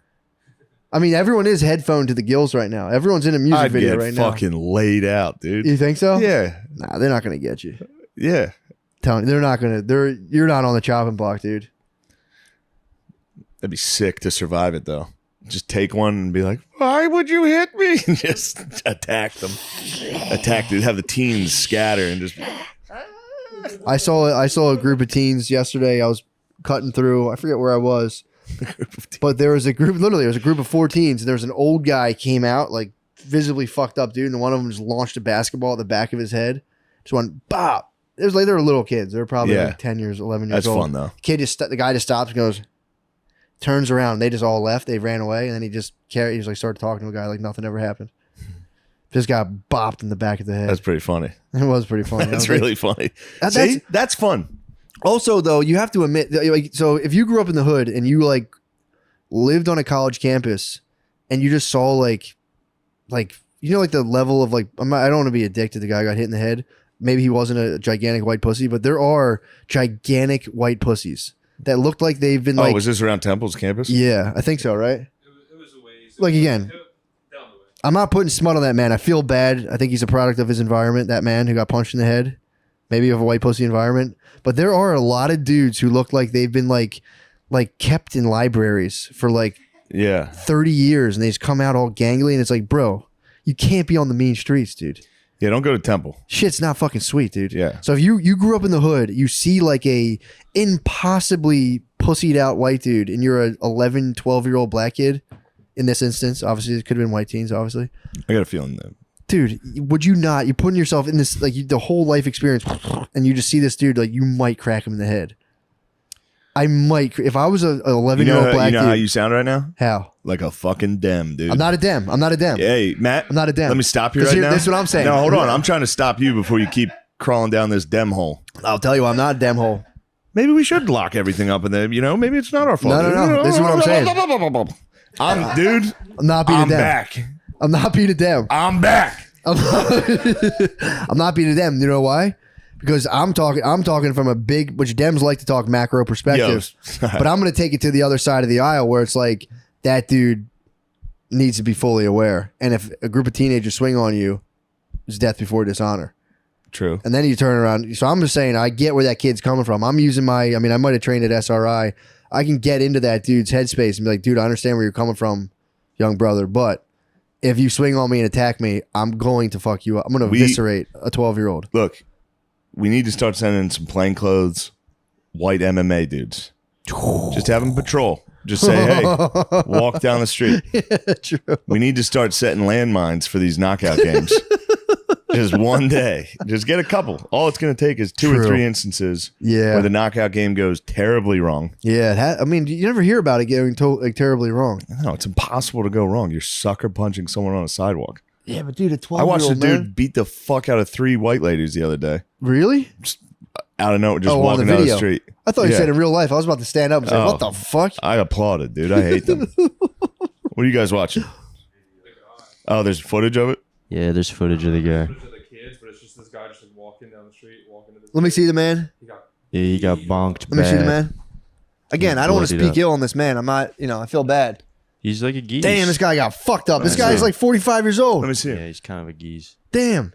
I mean, everyone is headphoned to the gills right now. Everyone's in a music I'd video get right now. fucking laid out, dude. You think so? Yeah, Nah, they're not gonna get you. yeah. Telling you, they're not gonna. You're not on the chopping block, dude. That'd be sick to survive it though. Just take one and be like, "Why would you hit me?" And just attack them. Have the teens scatter and just. I saw a group of teens yesterday. I was cutting through. I forget where I was, but there was a group. Literally, there was a group of 4 teens. And there was an old guy came out like visibly fucked up, dude. And one of them just launched a basketball at the back of his head. Just went bop. It was like they were little kids. They were probably Yeah. like 10 years, 11 years That's old. fun though. The guy just stops and goes, turns around. They just all left. They ran away, and then he just started talking to a guy like nothing ever happened. Just got bopped in the back of the head. That's pretty funny. It was pretty funny. I That's was like, really funny. That's- See, that's fun. Also, though, you have to admit, like, so if you grew up in the hood and you like lived on a college campus and you just saw like you know, like the level of like I don't want to be a dick to the guy who got hit in the head. Maybe he wasn't a gigantic white pussy, but there are gigantic white pussies that look like they've been like. Was this around Temple's campus? Yeah, I think so, right? It was a ways. Like again, Down the way. I'm not putting smut on that man. I feel bad. I think he's a product of his environment. That man who got punched in the head, maybe of a white pussy environment. But there are a lot of dudes who look like they've been like kept in libraries for like Yeah. 30 years, and they just come out all gangly, and it's like, bro, you can't be on the mean streets, dude. Yeah. Don't go to Temple. Shit's not fucking sweet, dude. Yeah. So if you grew up in the hood, you see like a impossibly pussied out white dude, and you're a 11, 12-year-old black kid. In this instance, obviously, it could have been white teens, obviously. I got a feeling that. Dude, would you not? You're putting yourself in this, like, the whole life experience, and you just see this dude, like, you might crack him in the head. I might. If I was a 11-year-old black you know dude. how you sound right now? How? Like a fucking dem, dude. I'm not a dem. Hey, Matt. I'm not a dem. Let me stop you 'Cause right here- now. this is what I'm saying. No, hold on. I'm trying to stop you before you keep crawling down this dem hole. I'll tell you, I'm not a dem hole. Maybe we should lock everything up in there. You know, maybe it's not our fault. No. This is what I'm saying. Dude, I'm not being I'm a dem. back. I'm not being a dem. I'm back. I'm not being a dem. You know why? Because I'm talking from a big, which Dems like to talk macro perspective. Yo. But I'm going to take it to the other side of the aisle where it's like that dude needs to be fully aware. And if a group of teenagers swing on you, it's death before dishonor. True. And then you turn around. So I'm just saying, I get where that kid's coming from. I'm using I might have trained at SRI. I can get into that dude's headspace and be like, dude, I understand where you're coming from, young brother. But if you swing on me and attack me, I'm going to fuck you up. I'm going to eviscerate a 12-year-old. Look, we need to start sending some plainclothes, white MMA dudes. Just have them patrol. Just say, hey, walk down the street. Yeah, true. We need to start setting landmines for these knockout games. Just one day. Just get a couple. All it's going to take is 2 or 3 instances where the knockout game goes terribly wrong. Yeah. You never hear about it going terribly wrong. No, it's impossible to go wrong. You're sucker punching someone on a sidewalk. Yeah, but dude, a 12-year-old I watched a dude man? beat the fuck out of 3 white ladies the other day. Really? Out of nowhere, just on walking the down the video. street. I thought you said in real life. I was about to stand up and say, what the fuck? I applauded, dude. I hate them. What are you guys watching? Oh, there's footage of it? Yeah, there's footage of the guy. But it's just this guy just walking down the street, walking to this. Let me see the man. Yeah, he got bonked. Let me see the man. Again, I don't want to speak ill on this man. I'm not, I feel bad. He's like a geese. Damn, this guy got fucked up. This guy's like 45 years old. Let me see Yeah, it. he's kind of a geese. Damn.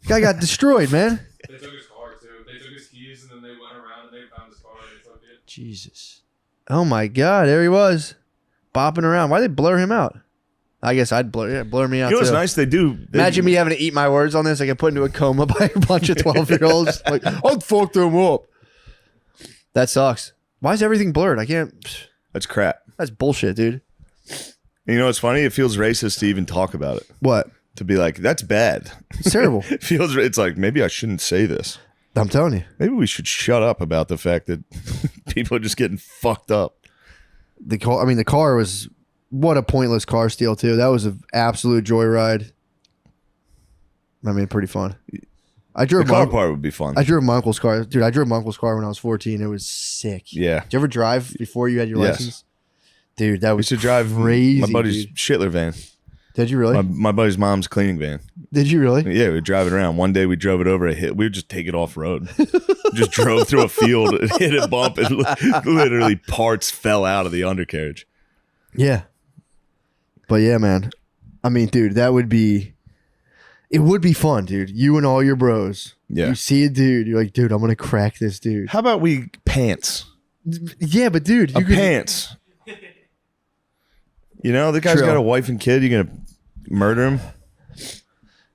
Guy got destroyed, man. They took his car too. They took his keys and then they went around and they found his car and they took it. Jesus. Oh my God, there he was, bopping around. Why'd they blur him out? I guess I'd blur me out You know what's too. nice? They do. Imagine me having to eat my words on this. I get put into a coma by a bunch of 12-year-olds. Like, I'd fuck them up. That sucks. Why is everything blurred? I can't. That's crap. That's bullshit, dude. You know what's funny? It feels racist to even talk about it. What? To be like, that's bad. It's terrible. It's like, maybe I shouldn't say this. I'm telling you. Maybe we should shut up about the fact that people are just getting fucked up. The car was, what a pointless car steal too. That was an absolute joyride. Pretty fun. The car part would be fun. I drove my uncle's car. Dude, I drove my uncle's car when I was 14. It was sick. Yeah. Did you ever drive before you had your Yes. license? Dude, that We was used to drive crazy. my buddy's dude. Schittler van. Did you really? My buddy's mom's cleaning van. Did you really? Yeah, we would drive it around. One day we drove it over a hit. We would just take it off road. Just drove through a field, hit a bump, and literally parts fell out of the undercarriage. Yeah. But yeah, man. Dude, it would be fun, dude. You and all your bros. Yeah. You see a dude, you're like, dude, I'm gonna crack this dude. How about we pants? Yeah, but dude, you could, Pants. You know, the guy's True. got a wife and kid. You're gonna murder him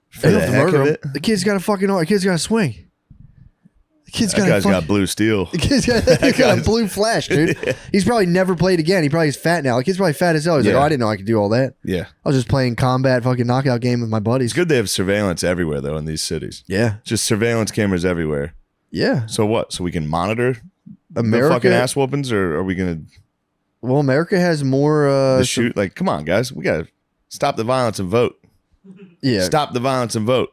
for you the don't have to heck murder of him. it. The kid's got the kid's got to swing. The kid's That guy's got blue steel. The kid's got a blue flash, dude. He's probably never played again. He probably is fat now. The kid's probably fat as hell. He's like, Yeah. oh, I didn't know I could do all that. Yeah, I was just playing combat fucking knockout game with my buddies. it's good they have surveillance everywhere though in these cities. Yeah. Just surveillance cameras everywhere. Yeah. So what? So we can monitor the America, fucking ass whoopings, or are we gonna well, America has more shoot? Like, come on, guys, we gotta stop the violence and vote. yeah. Stop the violence and vote.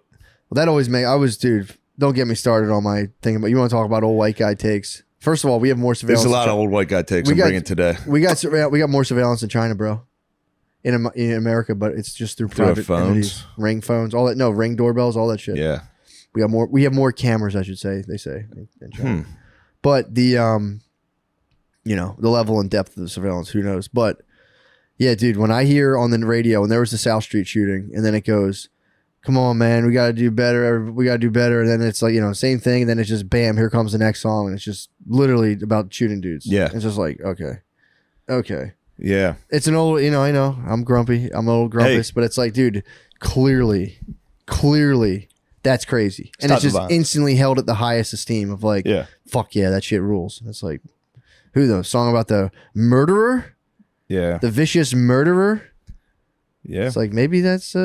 Well, that always dude, don't get me started on my thing about, you want to talk about old white guy takes. First of all, we have more surveillance. There's a lot of old white guy takes I'm bringing today. We got more surveillance in China, bro. In America, but it's just through Through our private phones? entities. Ring phones, all that. No, ring doorbells, all that shit. Yeah. We have more cameras, I should say. They say in China. But the the level and depth of the surveillance, who knows? But yeah, dude, when I hear on the radio when there was the South Street shooting, and then it goes, "Come on, man, we got to do better. We got to do better." And then it's like, same thing, and then it's just bam, here comes the next song, and it's just literally about shooting dudes. Yeah. It's just like, okay. Yeah. It's an old, I know I'm grumpy. I'm an old grumpus, but it's like, dude, clearly, that's crazy. And Stop it's the just violence. instantly held at the highest esteem of like, Yeah. fuck yeah, that shit rules. It's like, who the song about the murderer, Yeah. the vicious murderer? Yeah. It's like, maybe that's, I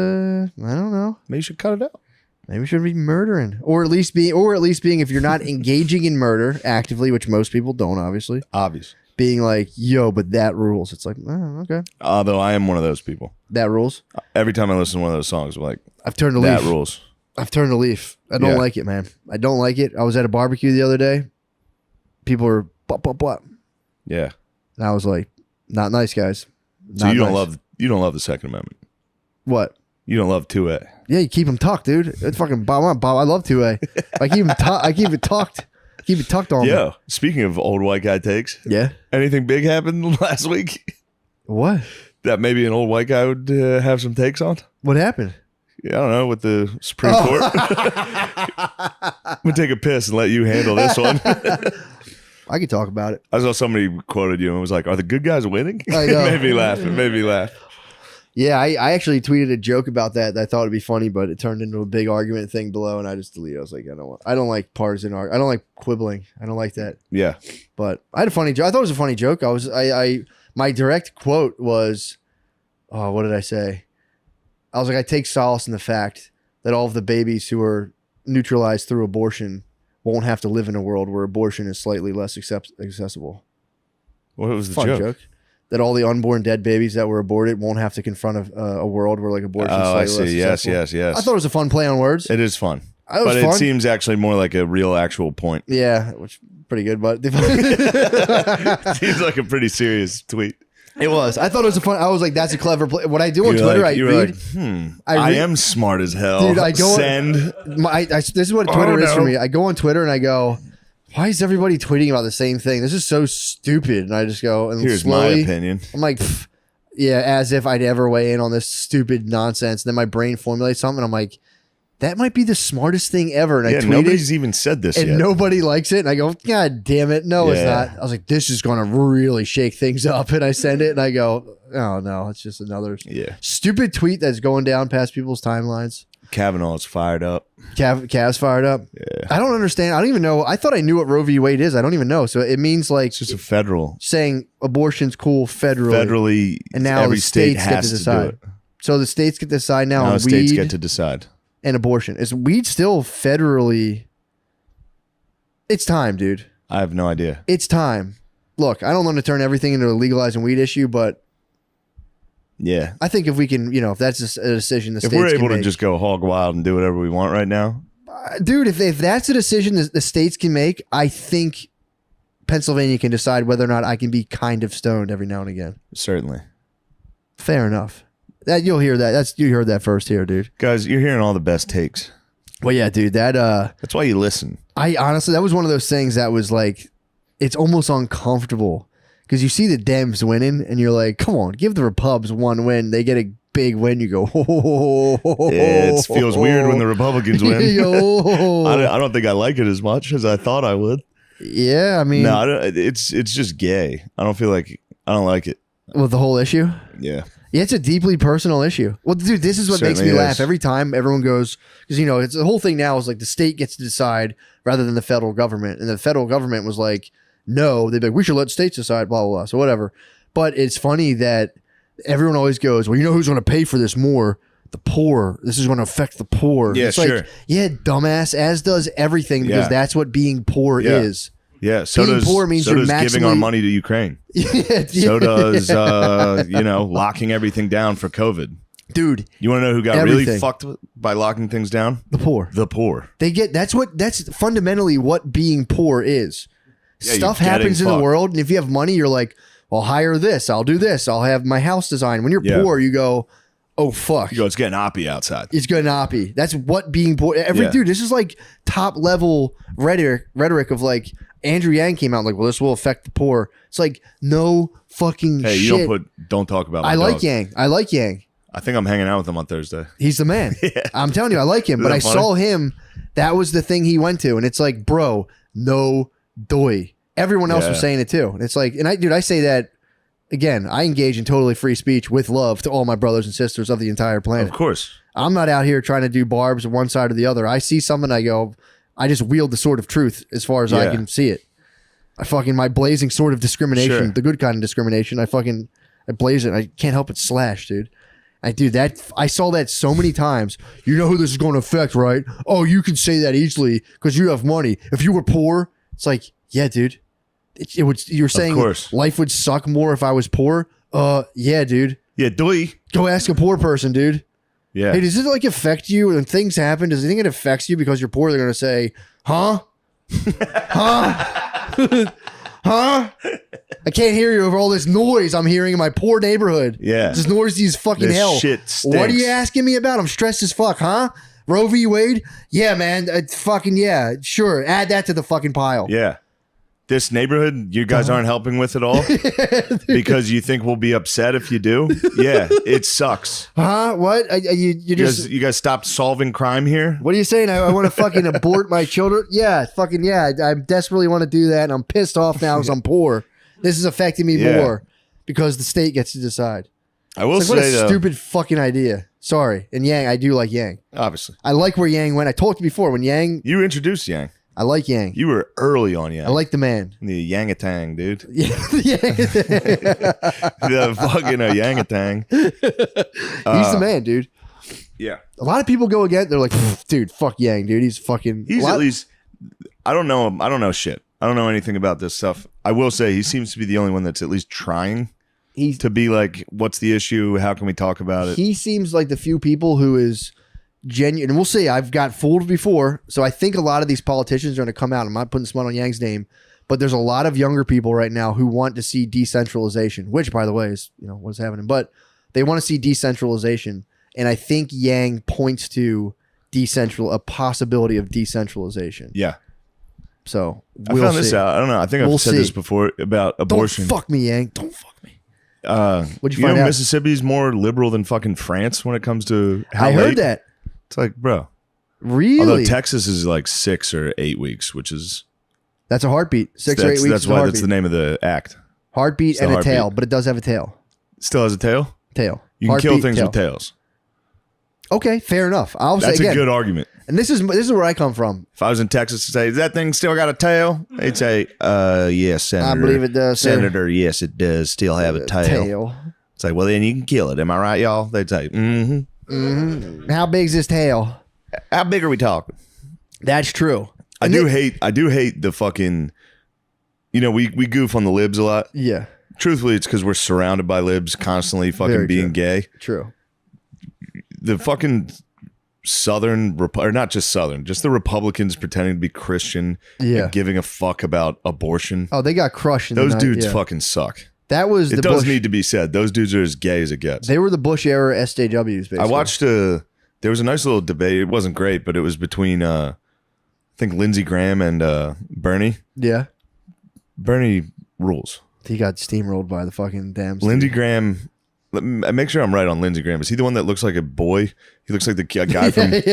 don't know. Maybe you should cut it out. Maybe we should be murdering, or at least being, if you're not engaging in murder actively, which most people don't, obviously, Obvious. being like, yo, but that rules. It's like, oh, okay, Although I am one of those people. that rules. Every time I listen to one of those songs, I'm like, I've turned a that leaf. rules. I've turned a leaf. I don't Yeah. like it, man. I don't like it. I was at a barbecue the other day. People were blah. Yeah. And I was like, not nice, guys. So Not you don't nice. love the Second Amendment. What? You don't love 2A. Yeah, you keep them tucked, dude. It's fucking Bob. I love 2A. I keep them I keep it tucked. Keep it tucked on me. Yo, speaking of old white guy takes, Yeah. anything big happened last week? What? that maybe an old white guy would have some takes on? What happened? Yeah, I don't know, with the Supreme Court. I'm going to take a piss and let you handle this one. I could talk about it. I saw somebody quoted you and was like, are the good guys winning? I know. It made me laugh. It made me laugh. Yeah, I actually tweeted a joke about that I thought would be funny, but it turned into a big argument thing below, and I just deleted it. I was like, I don't like partisan I don't like quibbling. I don't like that. Yeah. But I had a funny joke. I thought it was a funny joke. My direct quote was, oh, what did I say? I was like, I take solace in the fact that all of the babies who are neutralized through abortion won't have to live in a world where abortion is slightly less accessible. What was the Fun joke? That all the unborn dead babies that were aborted won't have to confront a world where like abortion is Oh, I slightly see. less Yes, accessible. yes, yes. I thought it was a fun play on words. It is fun. It was But fun. it seems actually more like a real actual point. Yeah, which pretty good, but Seems like a pretty serious tweet. it was. I thought it was a fun. I was like, that's a clever play. What I do on You're Twitter, like, I you were read. like, I I read- am smart as hell. Dude, I go Send. This is what Twitter is for no. me. I go on Twitter and I go, why is everybody tweeting about the same thing? This is so stupid. And I just go, and Here's slowly, my opinion. I'm like, yeah, as if I'd ever weigh in on this stupid nonsense. And then my brain formulates something. And I'm like, that might be the smartest thing ever. And I Yeah, tweet nobody's it, even said this and yet. nobody likes it. And I go, God damn it. No, it's Yeah. not. I was like, this is going to really shake things up. And I send it and I go, oh no, it's just another Yeah. stupid tweet that's going down past people's timelines. Kavanaugh's fired up. Cavs fired up. Yeah. I don't understand. I don't even know. I thought I knew what Roe v. Wade is. I don't even know. So it means like It's just a federal. saying abortion's cool federally. Federally, And now every the state states get has to to decide. do it. So the states get to decide now Now on states weed get to decide. and abortion. Is weed still federally? It's time, dude. I have no idea. It's time. Look, I don't want to turn everything into a legalizing weed issue, but Yeah. I think if we can, if that's a decision the If states we're can able to make. just go hog wild and do whatever we want right now, Dude, if that's a decision the states can make, I think Pennsylvania can decide whether or not I can be kind of stoned every now and again. certainly. Fair enough. That you'll hear that. You heard that first here, dude. Guys, you're hearing all the best takes. Well, yeah, dude. That That's why you listen. I honestly, that was one of those things that was like, it's almost uncomfortable because you see the Dems winning, and you're like, come on, give the Repubs one win. They get a big win. You go, It feels weird when the Republicans win. Yo. I don't think I like it as much as I thought I would. Yeah, I mean, No, I don't, it's just gay. I don't like it. with the whole issue. Yeah. Yeah, it's a deeply personal issue. Well, dude, this is what makes me Certainly laugh is. every time everyone goes, because it's the whole thing now is like the state gets to decide rather than the federal government, and the federal government was like, no, they'd be like, we should let states decide, blah blah blah. So whatever. But it's funny that everyone always goes, well, who's going to pay for this more? The poor. This is going to affect the poor. Yeah, it's sure. like, yeah, dumbass, as does everything, because Yeah. that's what being poor Yeah. is. Yeah. So Being does, poor means so you're does giving our maximally- money to Ukraine. Yeah, So does locking everything down for COVID. dude, You want to know who got Everything. really fucked by locking things down? the poor. The poor. That's fundamentally what being poor is. Yeah, Stuff you're getting happens in the fucked. world, and if you have money, you're like, I'll hire this, I'll do this, I'll have my house designed. When you're Yeah. poor, you go, oh fuck, You go, it's getting oppie outside. it's gonna not be. That's what being poor. Yeah. Dude, this is like top level rhetoric of like Andrew Yang came out like, well, this will affect the poor. It's like no fucking Hey, shit. you don't talk about my I like dog. Yang. I like Yang. I think I'm hanging out with him on Thursday. He's the man. I'm telling you, I like him. Isn't But that I funny? saw him. That was the thing he went to, and it's like, bro, no doy. Everyone else was Yeah. saying it too. And it's like, and I say that again. I engage in totally free speech with love to all my brothers and sisters of the entire planet. Of course. I'm not out here trying to do barbs on one side or the other. I see something, I go, I just wield the sword of truth as far as I Yeah. can see it. My blazing sword of discrimination, Sure. the good kind of discrimination. I blaze it. I can't help but slash, dude. I saw that so many times. You know who this is going to affect, right? Oh, you can say that easily because you have money. If you were poor, it's like, yeah, dude. It would. You're saying course. life would suck more if I was poor? Yeah, dude. Yeah, doy. Go ask a poor person, dude. Yeah. Hey, does it like affect you when things happen? Does it think it affects you because you're poor? They're gonna say, huh? Huh? Huh? I can't hear you over all this noise I'm hearing in my poor neighborhood. Yeah. This noisy as fucking This hell. shit What are you stinks. asking me about? I'm stressed as fuck, huh? Roe v. Wade? Yeah, man. Fucking yeah. Sure. Add that to the fucking pile. Yeah. this neighborhood you guys aren't helping with at all because you think we'll be upset if you do. Yeah, it sucks. Huh? What? You guys stopped solving crime here. What are you saying? I want to fucking abort my children? Yeah, fucking yeah. I desperately want to do that, and I'm pissed off now because I'm poor. This is affecting me more because the state gets to decide. I will say, what a stupid fucking idea. Sorry. And Yang, I do like Yang. Obviously. I like where Yang went. I told you before, when Yang... You introduced Yang. I like Yang. You were early on Yang. I like the man. The Yangatang, dude. Yeah. The fucking Yangatang. He's the man, dude. Yeah. A lot of people go again. They're like, dude, fuck Yang, dude. He's fucking... He's at least... I don't know him. I don't know shit. I don't know anything about this stuff. I will say he seems to be the only one that's at least trying to be like, what's the issue? How can we talk about it? He seems like the few people who is... genuine, and we'll see. I've got fooled before, so I think a lot of these politicians are going to come out. I'm not putting smut on Yang's name, but there's a lot of younger people right now who want to see decentralization, which, by the way, is what's happening. But they want to see decentralization, and I think Yang points to a possibility of decentration. Yeah. So I found this out. I don't know. I think I've said this before about abortion. Don't fuck me, Yang. Don't fuck me. What'd you find find out? Mississippi's more liberal than fucking France when it comes to how I heard late. that. It's like, bro. Really? Although Texas is like 6 or 8 weeks, which is... That's a heartbeat. 6 or 8 weeks. That's why that's the name of the act. Heartbeat and a tail, but it does have a tail. Still has a tail? Tail. You can kill things with tails. Okay, fair enough. That's a good argument. And this is where I come from. If I was in Texas to say, does that thing still got a tail? They'd say, yes, Senator. I believe it does, sir. Senator, yes, it does still have a tail. It's like, well, then you can kill it. Am I right, y'all? They'd say, mm-hmm. Mm-hmm. How big's his tail? How big are we talking? That's true. I do hate the fucking, we goof on the libs a lot. Yeah. Truthfully, it's because we're surrounded by libs constantly fucking being gay. True. The fucking Southern, or not just Southern, just the Republicans pretending to be Christian and giving a fuck about abortion. Oh, they got crushed. Those dudes fucking suck. That was it does need to be said. Those dudes are as gay as it gets. They were the Bush era SJWs, basically. I watched there was a nice little debate. It wasn't great, but it was between I think Lindsey Graham and Bernie. Yeah. Bernie rules. He got steamrolled by the fucking damn Lindsey Graham. Make sure I'm right on Lindsey Graham. Is he the one that looks like a boy? He looks like the guy from... Is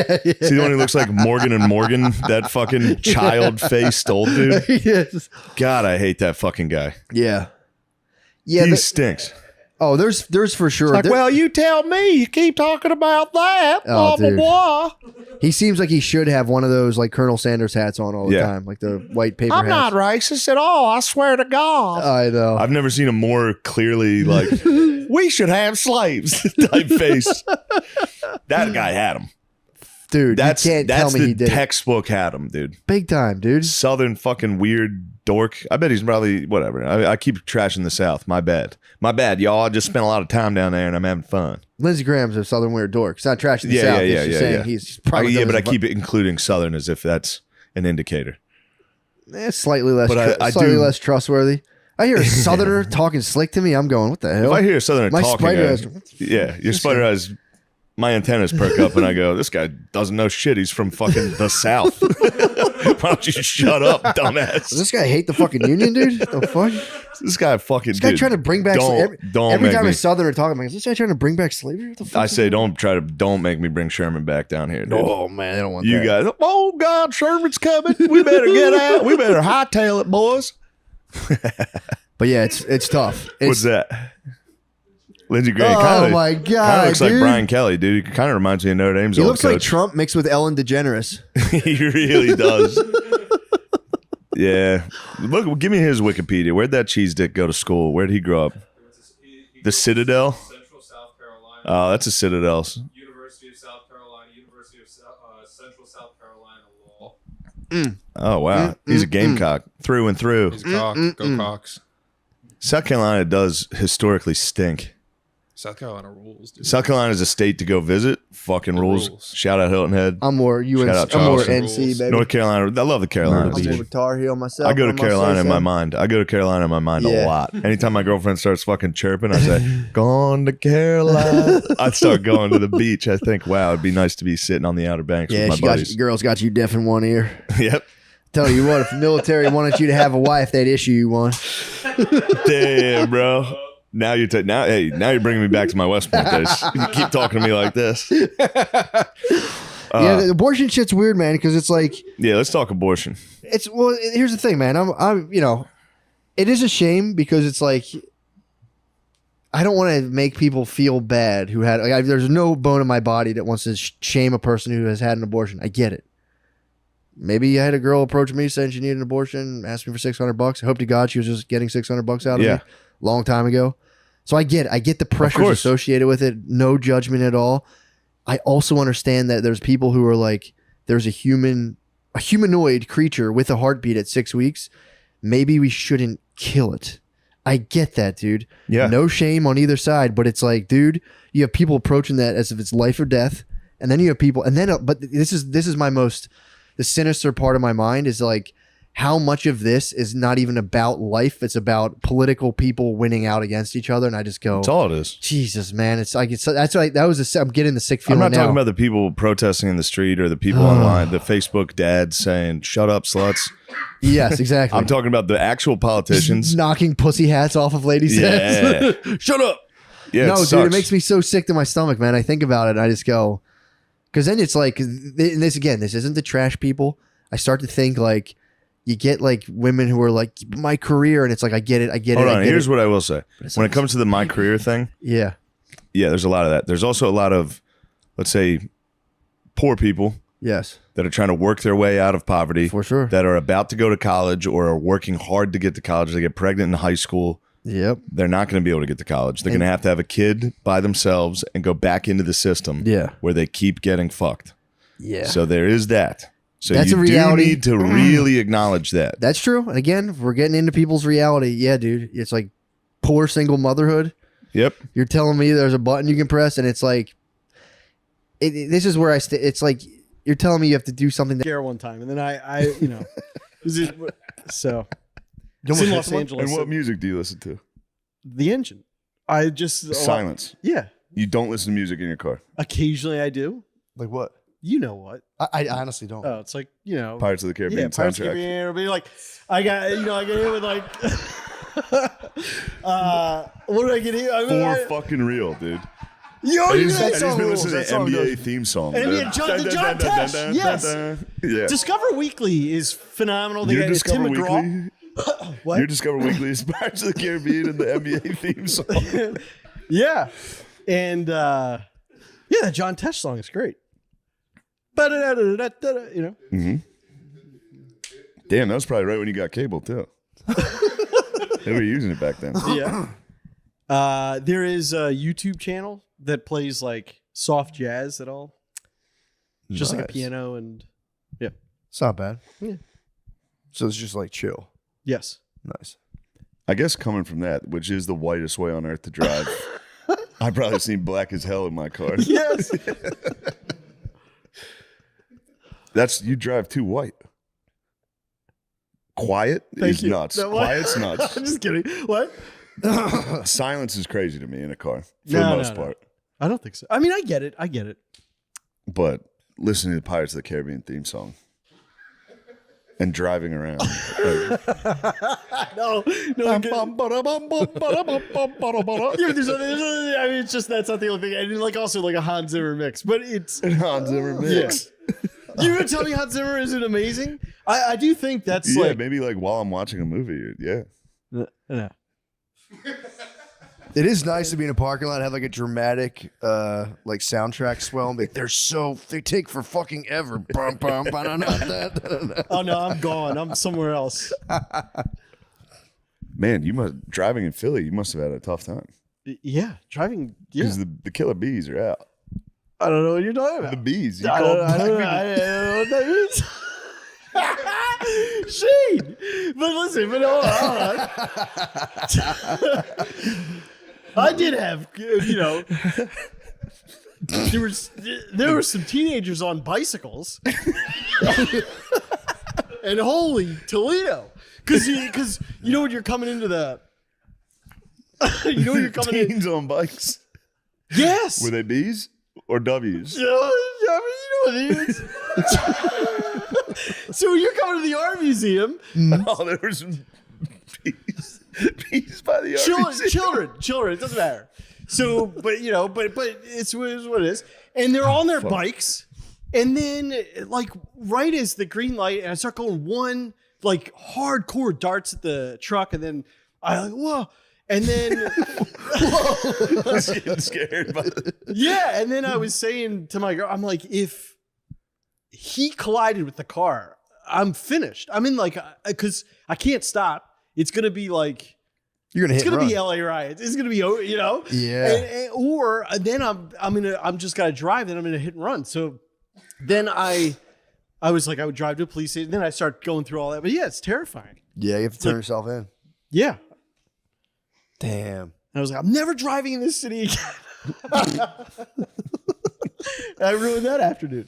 he the one who looks like Morgan and Morgan? That fucking child-faced old dude? Yes. God, I hate that fucking guy. Yeah. Yeah. He stinks. Oh, there's for sure. It's like, well, you tell me. You keep talking about that. Oh, blah, blah, blah. He seems like he should have one of those like Colonel Sanders hats on all the time, like the white paper hats. I'm not racist at all. I swear to God. I know. I've never seen a more clearly like, we should have slaves type face. That guy had him. Dude, you can't tell me he did. Textbook had him, dude. Big time, dude. Southern fucking weird dork. I bet he's probably whatever. I keep trashing the South. My bad, y'all. I just spent a lot of time down there and I'm having fun. Lindsey Graham's a Southern weird dork. It's not trashing the South. It's saying he's probably but I keep including Southern as if that's an indicator. It's slightly less, less trustworthy. I hear a Southerner talking slick to me. I'm going, what the hell? If I hear a Southerner my talking, spider your spider eyes. My antennas perk up and I go, this guy doesn't know shit. He's from fucking the South. Why don't you shut up, dumbass? Does this guy hate the fucking Union, dude? The fuck? This guy fucking. This guy trying to bring back. Every time a Southerner talking, I'm like, is this guy trying to bring back slavery? What the fuck I say, don't make me bring Sherman back down here, dude. Oh man, they don't want you that. guys. Oh God, Sherman's coming. We better get out. We better hightail it, boys. But yeah, it's tough. What's that? Lindsey Graham. Oh my God, kind of looks dude. like Brian Kelly, dude. He kind of reminds me of Notre Dame's He old looks like coach. Trump mixed with Ellen DeGeneres. He really does. Yeah. Look, give me his Wikipedia. Where'd that cheese dick go to school? Where'd he grow up? The Citadel? Central South Carolina. Oh, that's a Citadel. University of South Carolina. University of Central South Carolina Law. Oh, wow. He's a gamecock through and through. He's cock. Go Cox. South Carolina does historically stink. South Carolina rules, dude. South Carolina is a state to go visit. Fucking rules. Shout out Hilton Head. I'm more UNC. Shout out I'm more Charleston. NC, baby. North Carolina. I love the Carolina. I'm more Tar Heel myself. I go to if I Carolina say in my so. mind. I go to Carolina in my mind a lot. Anytime my girlfriend starts fucking chirping, I say, "Gone to Carolina." I start going to the beach. I think, wow, it'd be nice to be sitting on the Outer Banks with my buddies. Girl's got you deaf in one ear. Yep. Tell you what, if the military wanted you to have a wife, they'd issue you one. Damn, bro. Now you're bringing me back to my West Point days. You keep talking to me like this. Yeah, the abortion shit's weird, man, because it's like, Yeah, let's talk abortion. here's the thing, man. I'm it is a shame because it's like, I don't want to make people feel bad who had, there's no bone in my body that wants to shame a person who has had an abortion. I get it. Maybe I had a girl approach me saying she needed an abortion, asked me for $600. I hope to God she was just getting $600 out of me long time ago. So I get the pressures associated with it. No judgment at all. I also understand that there's people who are like, there's a humanoid creature with a heartbeat at 6 weeks. Maybe we shouldn't kill it. I get that, dude. Yeah. No shame on either side, but it's like, dude, you have people approaching that as if it's life or death. And then you have people, but this is the sinister part of my mind is like, how much of this is not even about life? It's about political people winning out against each other. And I just go, That's all it is. Jesus, man. It's like, I'm getting the sick I'm feeling not now. talking about the people protesting in the street or the people online, the Facebook dads saying, shut up, sluts. Yes, exactly. I'm talking about the actual politicians. Knocking pussy hats off of ladies' heads. Shut up. Yeah, No, it dude, it sucks. makes me so sick to my stomach, man. I think about it and I just go, because then it's like, this isn't the trash people. I start to think like, you get like women who are like, my career, and it's like, I get it. Hold on, here's what I will say. When it comes to the my career thing, yeah, there's a lot of that. There's also a lot of, let's say, poor people yes, that are trying to work their way out of poverty, for sure. that are about to go to college or are working hard to get to college. They get pregnant in high school. Yep. They're not going to be able to get to college. They're going to have a kid by themselves and go back into the system where they keep getting fucked. Yeah. So there is that. So That's you a reality. do need to really acknowledge that. That's true. And again, if we're getting into people's reality, yeah, dude, it's like poor single motherhood. Yep. You're telling me there's a button you can press, and it's like, this is where it's like, you're telling me you have to do something. Scare one time, and then I so it's in Los Angeles. And what music do you listen to? The Engine. I just Silence. Yeah. You don't listen to music in your car. Occasionally I do. Like what? You know what? I honestly don't. Oh, it's like, Pirates of the Caribbean Pirates of the soundtrack. Caribbean. Everybody like, I got hit with like, what did I get hit? Fucking real, dude. Yo, And you he's guys been listening to the NBA theme song. NBA, dude. the John Tesh, yes. Yeah. Discover Weekly is phenomenal. They Your got Tim Discover McGraw. Weekly. What? Your Discover Weekly is Pirates of the Caribbean and the NBA theme song. Yeah. And that John Tesh song is great. Mm-hmm. Damn, that was probably right when you got cable too. They were using it back then. Yeah. There is a YouTube channel that plays like soft jazz at all. Just like a piano and It's not bad. Yeah. So it's just like chill. Yes. Nice. I guess coming from that, which is the whitest way on earth to drive, I've probably seen black as hell in my car. Yes. You drive too white. Quiet is nuts. No, what? Quiet's nuts. I'm just kidding. What? Silence is crazy to me in a car for No, the no, most no. part. I don't think so. I mean, I get it. But listening to the Pirates of the Caribbean theme song and driving around. No. Yeah, but there's I mean, it's just that's not the only thing. And like also like a Hans Zimmer mix, but it's Hans Zimmer mix. You're gonna tell me Hans Zimmer isn't amazing? I do think that's Yeah, like maybe like while I'm watching a movie. Yeah. no. It is nice to be in a parking lot and have like a dramatic like soundtrack swell and be like, they take for fucking ever. Bum, bum, ba-da-da-da-da-da. Oh no, I'm gone. I'm somewhere else. Man, driving in Philly, you must have had a tough time. Yeah, driving. Yeah, Because the killer bees are out. I don't know what you're talking The about. bees. You I call don't know what that means. Shade. But listen, hold on. I did have, there were some teenagers on bicycles, and holy Toledo, because you know when you're coming into the, you know when you're coming in. Teens on bikes. Yes. Were they bees or W's? I mean, you know what it is. So you're coming to the art museum. Oh, there was some peas by the Children. It doesn't matter. So, but it's what it is. And they're on their bikes. And then, like, right as the green light, and I start going one, like, hardcore darts at the truck, and then I like, whoa. And then, I was getting scared. yeah. And then I was saying to my girl, I'm like, if he collided with the car, I'm finished. I'm in, like, because I can't stop. It's going to be like, You're gonna hit. it's going to be LA riots. It's going to be, Yeah. or then I'm just got to drive, then I'm going to hit and run. So then I was like, I would drive to a police station. Then I start going through all that. But yeah, it's terrifying. Yeah, you have to turn yourself in. Yeah. Damn. And I was like, I'm never driving in this city again. I ruined that afternoon.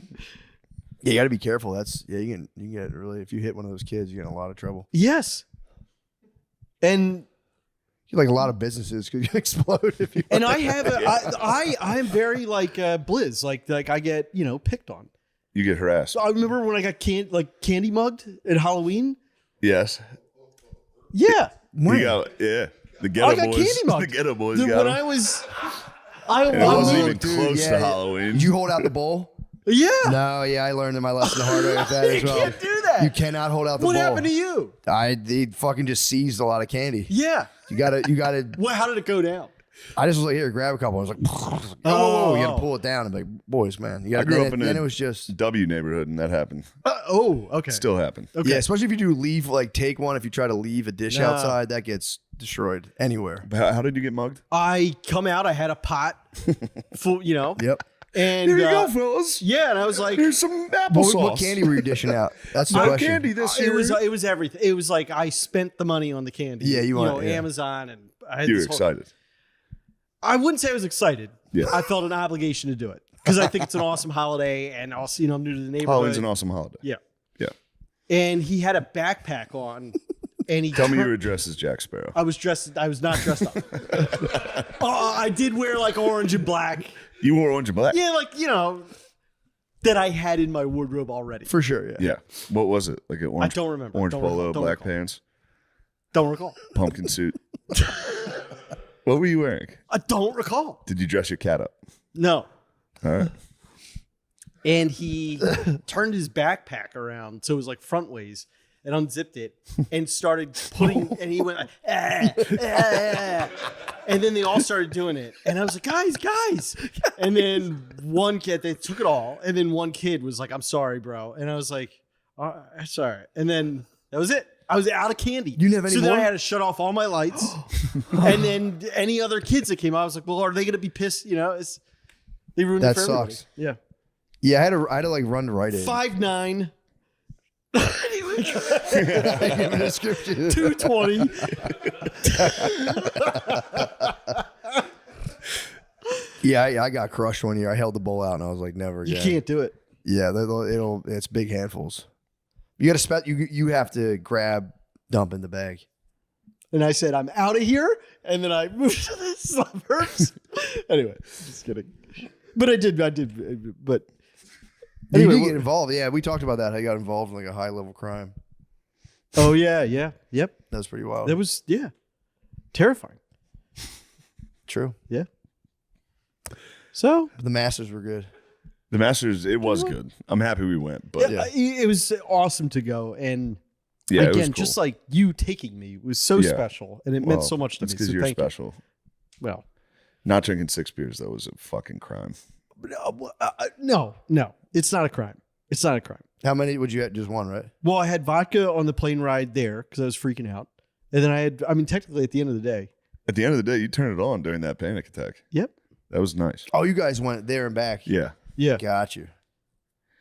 Yeah, you got to be careful. You can get really, if you hit one of those kids, you get in a lot of trouble. Yes. And Like a lot of businesses could explode if you. and I have I'm very like Blizz, like I get picked on. You get harassed. So I remember when I got candy mugged at Halloween. Yes. Yeah. You got, the ghetto I got boys. candy mugged. The ghetto boys When got I him. was, It wasn't even dude, close yeah. to Halloween. Did you hold out the bowl? yeah. No, yeah, I learned my lesson the hard way with that as You well. can't do that. You cannot hold out the What bowl. happened to you? They fucking just seized a lot of candy. Yeah. You gotta. Well, how did it go down? I just was like, here, grab a couple. I was like, whoa, you gotta pull it down. I'm like, boys, man, you I gotta. grew up in then a it was just. W neighborhood, and that happened. Okay. Still happened. Okay. Yeah, especially if you do leave, like take one. If you try to leave a dish No. outside, that gets destroyed anywhere. How did you get mugged? I come out. I had a pot full. Yep. And Here you go, fellas. yeah, and I was like, Here's some applesauce. What candy were you dishing out? That's the No question. candy this it year. was everything. It was like I spent the money on the candy. Yeah, you want- yeah. Amazon, and I had You were this whole- excited. I wouldn't say I was excited. Yeah. I felt an obligation to do it because I think it's an awesome holiday, and also I'm new to the neighborhood. Halloween's an awesome holiday. Yeah. Yeah. And he had a backpack on, and he Tell me you were dressed as Jack Sparrow. I was not dressed up. I did wear like orange and black. You wore orange and black? Yeah, like that I had in my wardrobe already. For sure, yeah. Yeah. What was it? Like an orange? I don't remember. Orange Don't polo, recall. Don't black recall. pants, Don't recall. pumpkin suit. What were you wearing? I don't recall. Did you dress your cat up? No. All right. And he turned his backpack around so it was like front ways and unzipped it and started putting and he went like, and then they all started doing it and I was like, guys, and then one kid, they took it all, and then one kid was like, I'm sorry, bro, and I was like, sorry, and then that was it. I was out of candy. You didn't have any so then more? I had to shut off all my lights, and then any other kids that came out, I was like, well, are they going to be pissed? They ruined That it for everybody. sucks. Yeah. Yeah, I had to like run to Rite Aid. 5'9", Give a description. 220. Yeah, I got crushed one year. I held the bowl out and I was like, never You again. can't do it. Yeah, it's big handfuls. You got to you have to grab, dump in the bag. And I said, I'm out of here. And then I moved to the suburbs. Anyway, just kidding. But I did. But You anyway, did get involved. Yeah, we talked about that. How you got involved in like a high level crime. oh, yeah. Yep. That was pretty wild. That was, terrifying. true. Yeah. So, But the Masters were good. The Masters, it was good. I'm happy we went, but it was awesome to go. And yeah, it was again, cool. just like you taking me was so Yeah. special. And it meant Well, so much to that's me. because So you're thank special. you. Well, Not drinking 6 beers, though, was a fucking crime. no, it's not a crime. It's not a crime. How many would you have? Just one, right? Well, I had vodka on the plane ride there because I was freaking out. And then technically at the end of the day. At the end of the day, you turned it on during that panic attack. Yep. That was nice. Oh, you guys went there and back. Yeah. Yeah. Got you.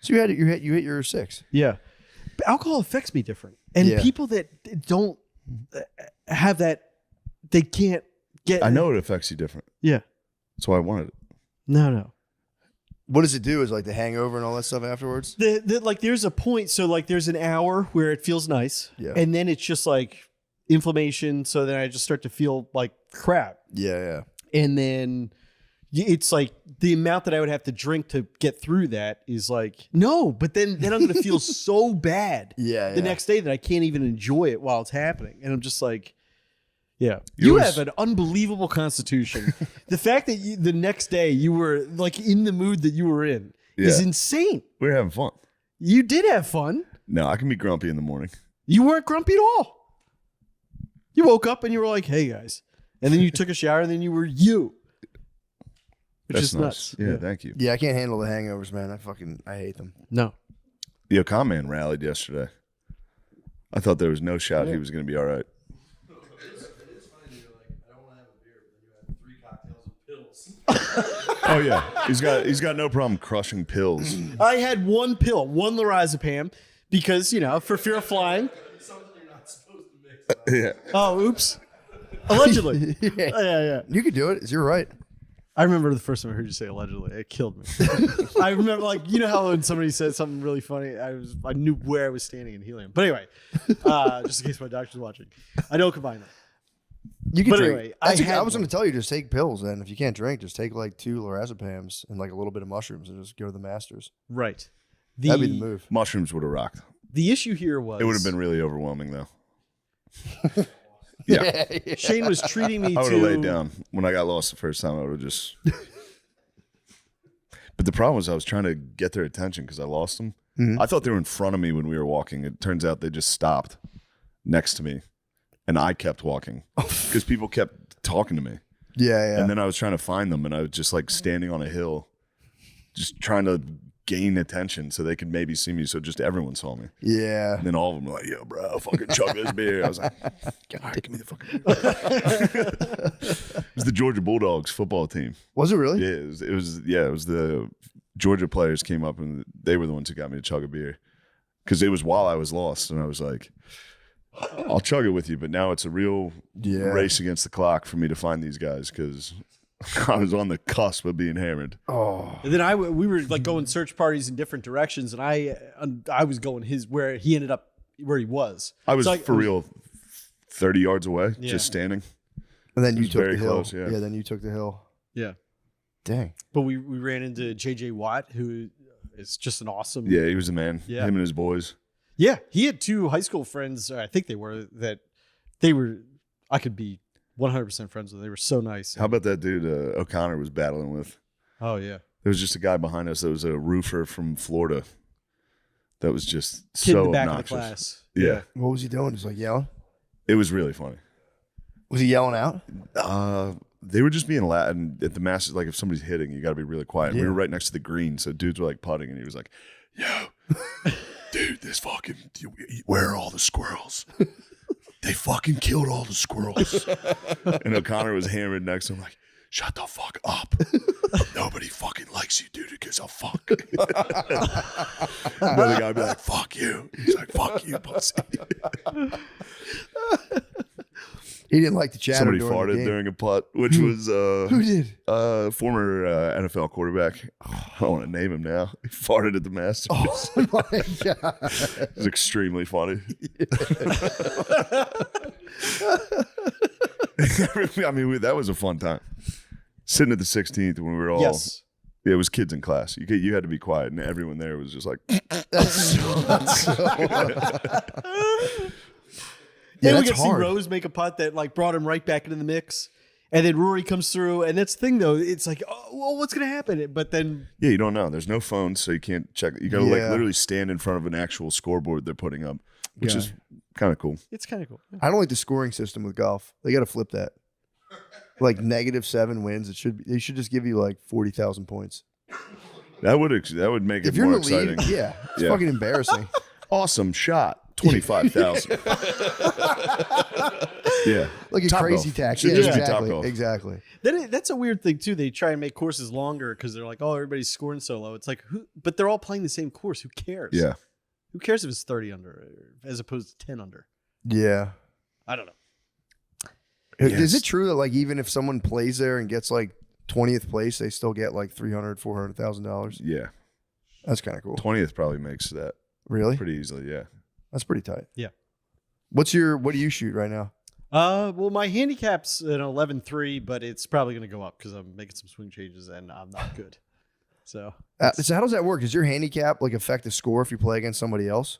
So you hit your 6. Yeah. But alcohol affects me different. And Yeah. people that don't have that, they can't get. I know it affects you different. Yeah. That's why I wanted it. No. What does it do? Is like the hangover and all that stuff afterwards? There's a point. So like there's an hour where it feels nice. Yeah. And then it's just like inflammation. So then I just start to feel like crap. Yeah. And then it's like the amount that I would have to drink to get through that is like, no, but then I'm going to feel so bad the next day that I can't even enjoy it while it's happening. And I'm just like, yeah, you have an unbelievable constitution. The fact that the next day you were like in the mood that you were in is insane. We were having fun. You did have fun. No, I can be grumpy in the morning. You weren't grumpy at all. You woke up and you were like, hey guys. And then you took a shower and then you were you. Which That's is nice. nuts. Yeah, thank you. Yeah, I can't handle the hangovers, man. I hate them. No. The Ocon man rallied yesterday. I thought there was no shot he was going to be all right. Oh yeah, he's got no problem crushing pills. I had one pill, one lorazepam, because, for fear of flying. Yeah. Oh, oops. Allegedly. Yeah. You could do it. It's your right. I remember the first time I heard you say allegedly. It killed me. I remember, how when somebody said something really funny, I knew where I was standing in helium. But anyway, just in case my doctor's watching, I don't combine that. You can But drink. anyway, I was going to tell you, just take pills. Then, if you can't drink, just take like 2 lorazepams and like a little bit of mushrooms, and just go to the Masters. Right. That'd be the move. Mushrooms would have rocked. The issue here was It would have been really overwhelming, though. Yeah. Shane was treating me I would have laid down when I got lost the first time. I would have just. But the problem was I was trying to get their attention because I lost them. I thought they were in front of me when we were walking. It turns out they just stopped next to me, and I kept walking because people kept talking to me. Yeah. And then I was trying to find them, and I was just like standing on a hill, just trying to gain attention so they could maybe see me, so just everyone saw me. Yeah. And then all of them were like, yo, bro, fucking chug this beer. I was like, all right, give me the fucking beer. It was the Georgia Bulldogs football team. Was it really? Yeah, it was the Georgia players came up, and they were the ones who got me to chug a beer. Because it was while I was lost, and I was like, I'll chug it with you, but now it's a real race against the clock for me to find these guys, because I was on the cusp of being hammered. Oh. And then we were like going search parties in different directions, and I was going where he ended up where he was. I was So for real 30 yards away, just standing. And then you was took very the hill. close, yeah. Then you took the hill. Yeah. Dang. But we ran into JJ Watt, who is just an awesome. Yeah, he was the man. Yeah. Him and his boys. Yeah, he had 2 high school friends. I think they were I could be 100% friends with. They were so nice. How about that dude O'Connor was battling with? Oh yeah. There was just a guy behind us that was a roofer from Florida that was just Kid so in the back obnoxious. of the class. Yeah. What was he doing? Just like yelling? It was really funny. Was he yelling out? They were just being loud, and at the Masters, like if somebody's hitting, you got to be really quiet. We were right next to the green, so dudes were like putting, and he was like, yo, dude, where are all the squirrels? They fucking killed all the squirrels. And O'Connor was hammered next to him like, shut the fuck up. Nobody fucking likes you, dude, because I'll fuck. Another guy would be like, fuck you. He's like, fuck you, pussy. He didn't like the chatter. Somebody during the farted game. during a putt, which was Who did? Former NFL quarterback. I don't want to name him now. He farted at the Masters. Oh my god! It was extremely funny. I mean, that was a fun time. Sitting at the 16th when we were all. Yes. It was kids in class. You had to be quiet, and everyone there was just like. Yeah, we that's got to see hard. Rose make a putt that like brought him right back into the mix, and then Rory comes through, and that's the thing though. It's like, oh, well, what's gonna happen? But then, Yeah, you don't know. There's no phones, so you can't check. You got to like Yeah. literally stand in front of an actual scoreboard they're putting up, which Yeah. is kind of cool. it's kind of cool. I don't like the scoring system with golf. They got to flip that. Like -7 wins. They should just give you like 40,000 points. That would make it If you're more in the lead, exciting. yeah, it's Yeah. fucking embarrassing. Awesome shot. 25,000. Yeah. Like a Top crazy golf. tax. Should Yeah, just be exactly. Top Golf. Exactly. That's a weird thing too. They try and make courses longer because they're like, oh, everybody's scoring so low. It's like, but they're all playing the same course. Who cares? Yeah. Who cares if it's 30 under as opposed to 10 under? Yeah. I don't know. Is it true that like even if someone plays there and gets like 20th place, they still get like $300,000-$400,000? Yeah. That's kind of cool. 20th probably makes that Really? pretty easily. Yeah. That's pretty tight. Yeah. What do you shoot right now? Well, my handicap's an 11.3, but it's probably going to go up because I'm making some swing changes and I'm not good. So so how does that work? Does your handicap like affect the score if you play against somebody else?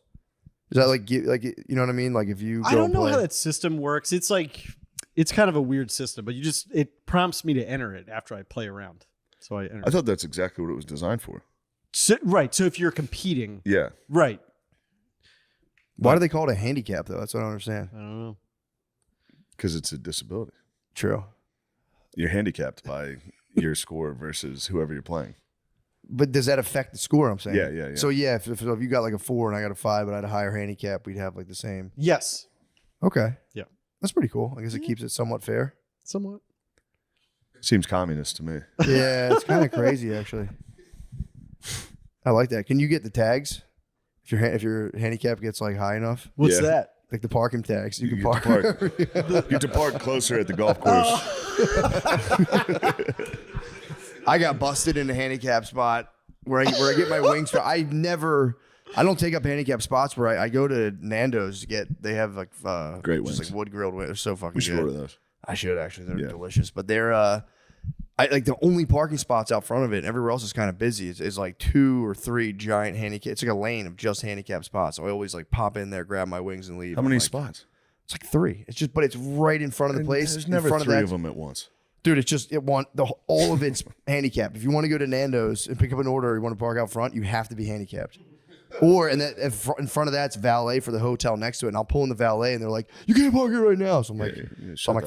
Is that like you know what I mean? Like if you I don't know how that system works. It's like it's kind of a weird system, but it prompts me to enter it after I play around. So I enter. I thought that's exactly what it was designed for. So, right. So if you're competing, Yeah. right. Why do they call it a handicap though? That's what I don't understand. I don't know. Because it's a disability. True. You're handicapped by your score versus whoever you're playing. But does that affect the score? I'm saying. Yeah. So yeah, if you got like a 4 and I got a 5, but I had a higher handicap, we'd have like the same. Yes. Okay. Yeah. That's pretty cool. I guess it keeps it somewhat fair. Somewhat. Seems communist to me. Yeah, it's kind of crazy actually. I like that. Can you get the tags if your handicap gets like high enough? What's Yeah. that? Like the parking tags. You can get park. to You get to park closer at the golf course. I got busted in a handicap spot where I get my wings. I don't take up handicap spots where I go to Nando's to get. They have like Great just wings. like wood grilled wings. They're so fucking We should good. order those. I should actually. They're Yeah. delicious. But they're I like the only parking spots out front of it. And everywhere else is kind of busy. It's like 2 or 3 giant handicap. It's like a lane of just handicap spots. So I always like pop in there, grab my wings, and leave. How many like, spots? It's like 3. It's just, but it's right in front of the place. There's in never front 3 that. of them at once. Dude, it's just all of it's handicapped. If you want to go to Nando's and pick up an order, or you want to park out front, you have to be handicapped. Or in front of that's valet for the hotel next to it, and I'll pull in the valet, and they're like, "You can't park here right now." So I'm like,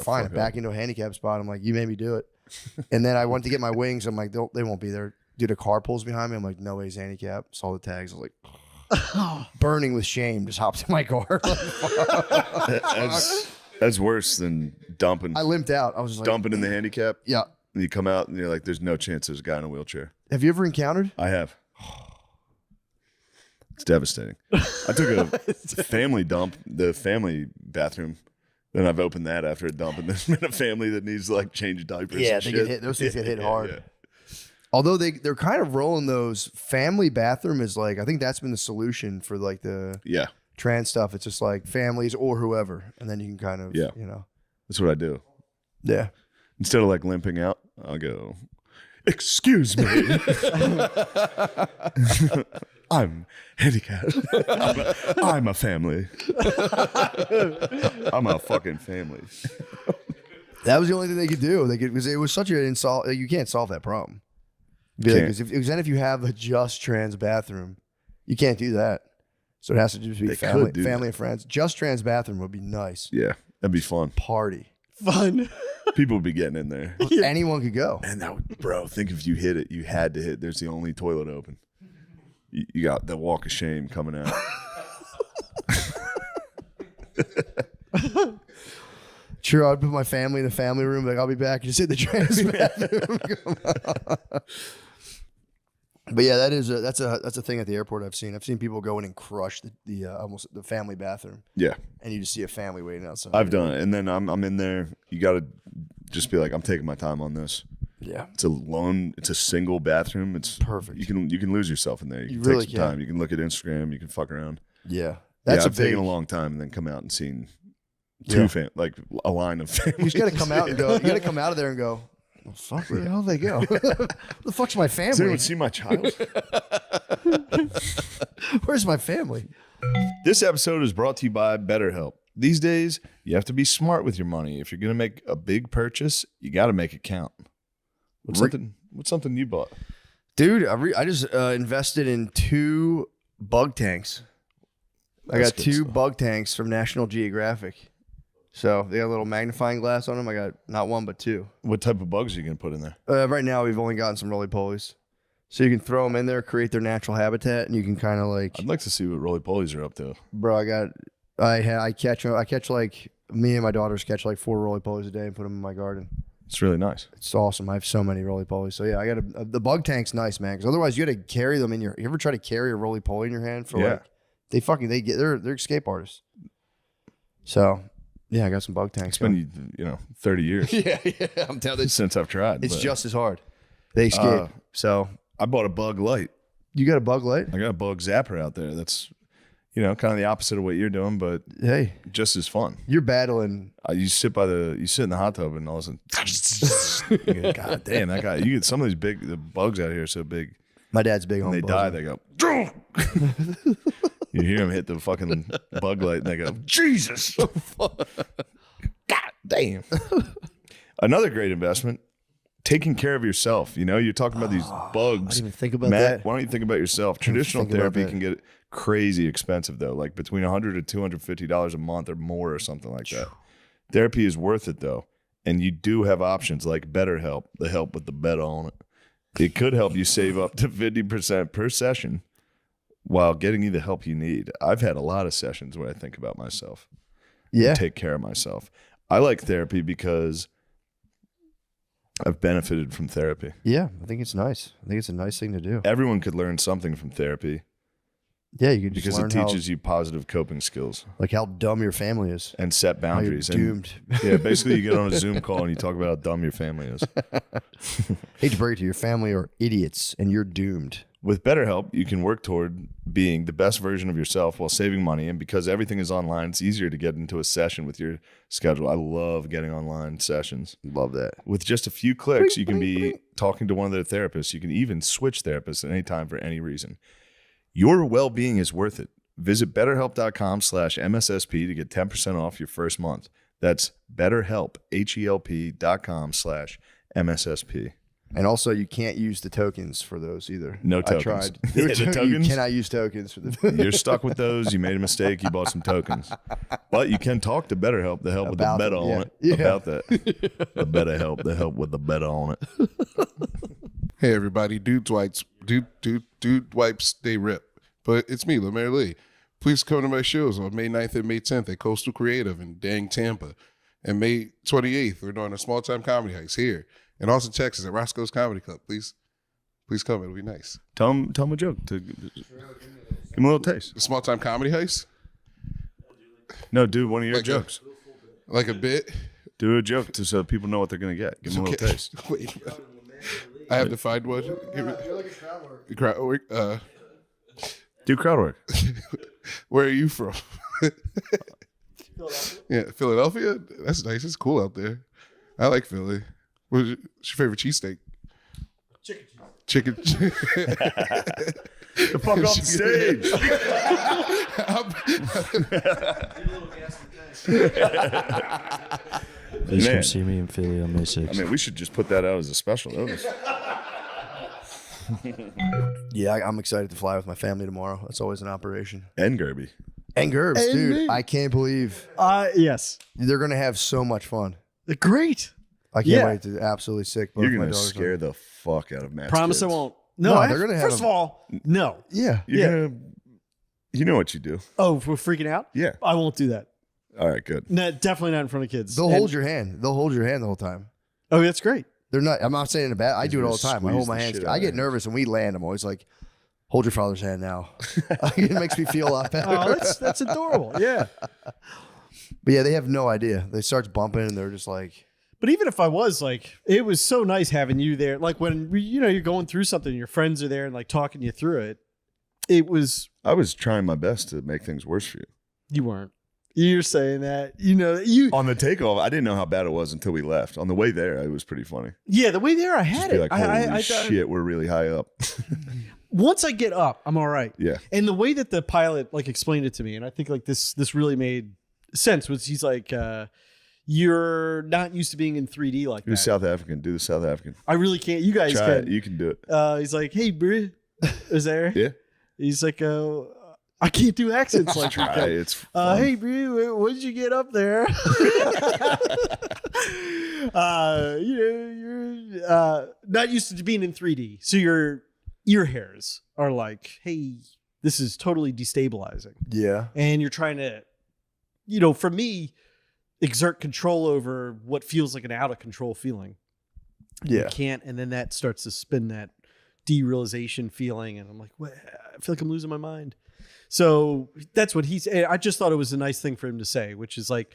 fine. I'm back into a handicap spot. I'm like, you made me do it. And then I went to get my wings. I'm like, they won't be there. Dude, a car pulls behind me. I'm like, no way, he's handicapped. Saw the tags. I was like, burning with shame. Just hopped in my car. That's worse than dumping. I limped out. I was just like, dumping in the handicap. Yeah. And you come out and you're like, there's no chance there's a guy in a wheelchair. Have you ever encountered? I have. It's devastating. I took a family dump, the family bathroom. Then I've opened that after a dump, and there's been a family that needs to like change diapers. Yeah, and they shit. get hit. Those things get hit hard. Yeah. Although they're kind of rolling those family bathroom is like, I think that's been the solution for like the Yeah. trans stuff. It's just like families or whoever, and then you can kind of That's what I do. yeah. Instead of like limping out, I'll go, excuse me. I'm handicapped. I'm a family. I'm a fucking family. That was the only thing they could do. They could, because it was such an insult. You can't solve that problem. Because if you have a just trans bathroom, you can't do that. So it has to just be They family could do and friends. Just trans bathroom would be nice. Yeah, that'd be fun. Party. Fun. People would be getting in there. Anyone could go. And that would, bro, think if you hit it, you had to hit. There's the only toilet open. You got the walk of shame coming out. True, I'd put my family in the family room. Like, I'll be back. Just hit the trans bathroom. But yeah, that's a thing at the airport. I've seen people go in and crush the almost the family bathroom. Yeah, and you just see a family waiting outside. I've done it, and then I'm in there. You got to just be like, I'm taking my time on this. Yeah, it's a single bathroom. It's perfect. You can lose yourself in there. You can really take some time. You can look at Instagram. You can fuck around. Yeah, I've taken a long time, and then come out and seen like a line of families. You just got to come out and go. You got to come out of there and go. Well, fuck, where the hell did they go? Where the fuck's my family? Does anyone see my child? Where's my family? This episode is brought to you by BetterHelp. These days, you have to be smart with your money. If you're going to make a big purchase, you got to make it count. What's something you bought? Dude, I just invested in 2 bug tanks. I got 2 bug tanks from National Geographic. So they got a little magnifying glass on them. I got not 1, but 2. What type of bugs are you going to put in there? Right now, we've only gotten some roly-polies. So you can throw them in there, create their natural habitat, and you can kind of like... I'd like to see what roly-polies are up to. Bro, I catch like, me and my daughters catch like 4 roly-polies a day and put them in my garden. It's really nice. It's awesome. I have so many roly-polies. So yeah, I got the bug tank's nice, man. Because otherwise, you got to carry them in your... You ever try to carry a roly-poly in your hand for like... They're escape artists. So... Yeah, I got some bug tanks. It's been 30 years. yeah, I'm telling you, since I've tried. It's just as hard. They escape. So I bought a bug light. You got a bug light? I got a bug zapper out there. You know, kind of the opposite of what you're doing, but Hey, just as fun. you're battling. You sit in the hot tub and all of a sudden, you go, God damn, that guy! You get some of these the bugs out here are so big. My dad's big on When they buzzing. die, they go. You hear them hit the fucking bug light, and they go, Jesus! God damn! Another great investment: taking care of yourself. You know, you're talking about these bugs. I didn't even think about Matt, that. why don't you think about yourself? Traditional think about therapy that. can get crazy expensive though, like between $100 to $250 a month or more, or something like that. Therapy is worth it though, and you do have options like BetterHelp, the help with the beta on it. It could help you save up to 50% per session while getting you the help you need. I've had a lot of sessions where I think about myself. Yeah. And take care of myself. I like therapy because I've benefited from therapy. Yeah, I think it's nice. I think it's a nice thing to do. Everyone could learn something from therapy Yeah, you can just because learn it teaches you positive coping skills how dumb your family is. and set How you're boundaries. And, doomed. yeah, basically you get on a Zoom call and you talk about how dumb your family is. Hate to break it to you, your family are idiots, and you're doomed. With BetterHelp, you can work toward being the best version of yourself while saving money. And because everything is online, it's easier to get into a session with your schedule. I love getting online sessions. Love that. With just a few clicks, you can be talking to one of their therapists. You can even switch therapists at any time for any reason. Your well-being is worth it. Visit BetterHelp.com/MSSP to get 10% off your first month. That's BetterHelp, HELP.com/MSSP. And also, you can't use the tokens for those either. No tokens. I tried. Yeah, the You tokens? cannot use tokens for the. You're stuck with those. You made a mistake. You bought some tokens. But you can talk to BetterHelp, the help with the About beta it, on yeah. it. Yeah. About that. The BetterHelp, the help with the beta on it. Hey everybody, dude wipes they rip. But it's me, Lemaire Lee. Please come to my shows on May 9th and May 10th at Coastal Creative in Dang, Tampa. And May 28th, we're doing a small time comedy heist here in Austin, Texas at Roscoe's Comedy Club. Please come, it'll be nice. Tell him a joke. Give him a little taste. A small time comedy heist? No, do one of your Like jokes. Like a bit? Do a joke so people know what they're going to get. Give them a little taste. Wait, I have to find one. Give it. Crowd work. Do crowd work. Where are you from? Yeah, Philadelphia? That's nice. It's cool out there. I like Philly. What's your favorite cheesesteak? Chicken. The fuck off the stage. Please Man. come see me in Philly on May 6th. I mean, we should just put that out as a special notice. Yeah, I'm excited to fly with my family tomorrow. That's always an operation. And Gerby. And Gerbs, And dude. me. I can't believe Yes. they're gonna have so much fun. Great. I can't Yeah. wait to absolutely sick. both You're my going to daughters scare up. the fuck out of Matt's Promise kids. I won't. No, No, they're gonna have First of all, no. Yeah. You're gonna, you know what you do. Oh, if we're freaking out? Yeah. I won't do that. All right, good. No, definitely not in front of kids. They'll And- hold your hand. They'll hold your hand the whole time. Oh, that's great. They're not. I'm not saying it bad. I He's do it gonna all the time. I squeeze hold my the hands. shit I out get of you. nervous when we land. I'm always like, hold your father's hand now. It makes me feel a lot better. Oh, that's adorable. Yeah. But yeah, they have no idea. They start bumping and they're just like, But even if I was like, it was so nice having you there. Like when you're going through something, and your friends are there and like talking you through it. It was I was trying my best to make things worse for you. you weren't. You're saying that you. On the takeoff, I didn't know how bad it was until we left. On the way there, it was pretty funny. Yeah, the way there I Just had be it. like, holy I shit, we're really high up. once I get up, I'm all right. Yeah. And the way that the pilot like explained it to me, and I think like this really made sense, was he's like, you're not used to being in 3D like Do that. South African. Do the South African. I really can't. You guys Try can. it. You can do it. He's like, hey, bro, is there? Yeah. He's like, I can't do accents like Try that. it. It's fun. Hey, bro, what did you get up there? You're not used to being in 3D, so your ear hairs are like, hey, this is totally destabilizing, yeah. and you're trying to, for me, exert control over what feels like an out of control feeling. Yeah. You can't, and then that starts to spin that derealization feeling, and I'm like, what? I feel like I'm losing my mind. So that's what he's. I just thought it was a nice thing for him to say, which is like,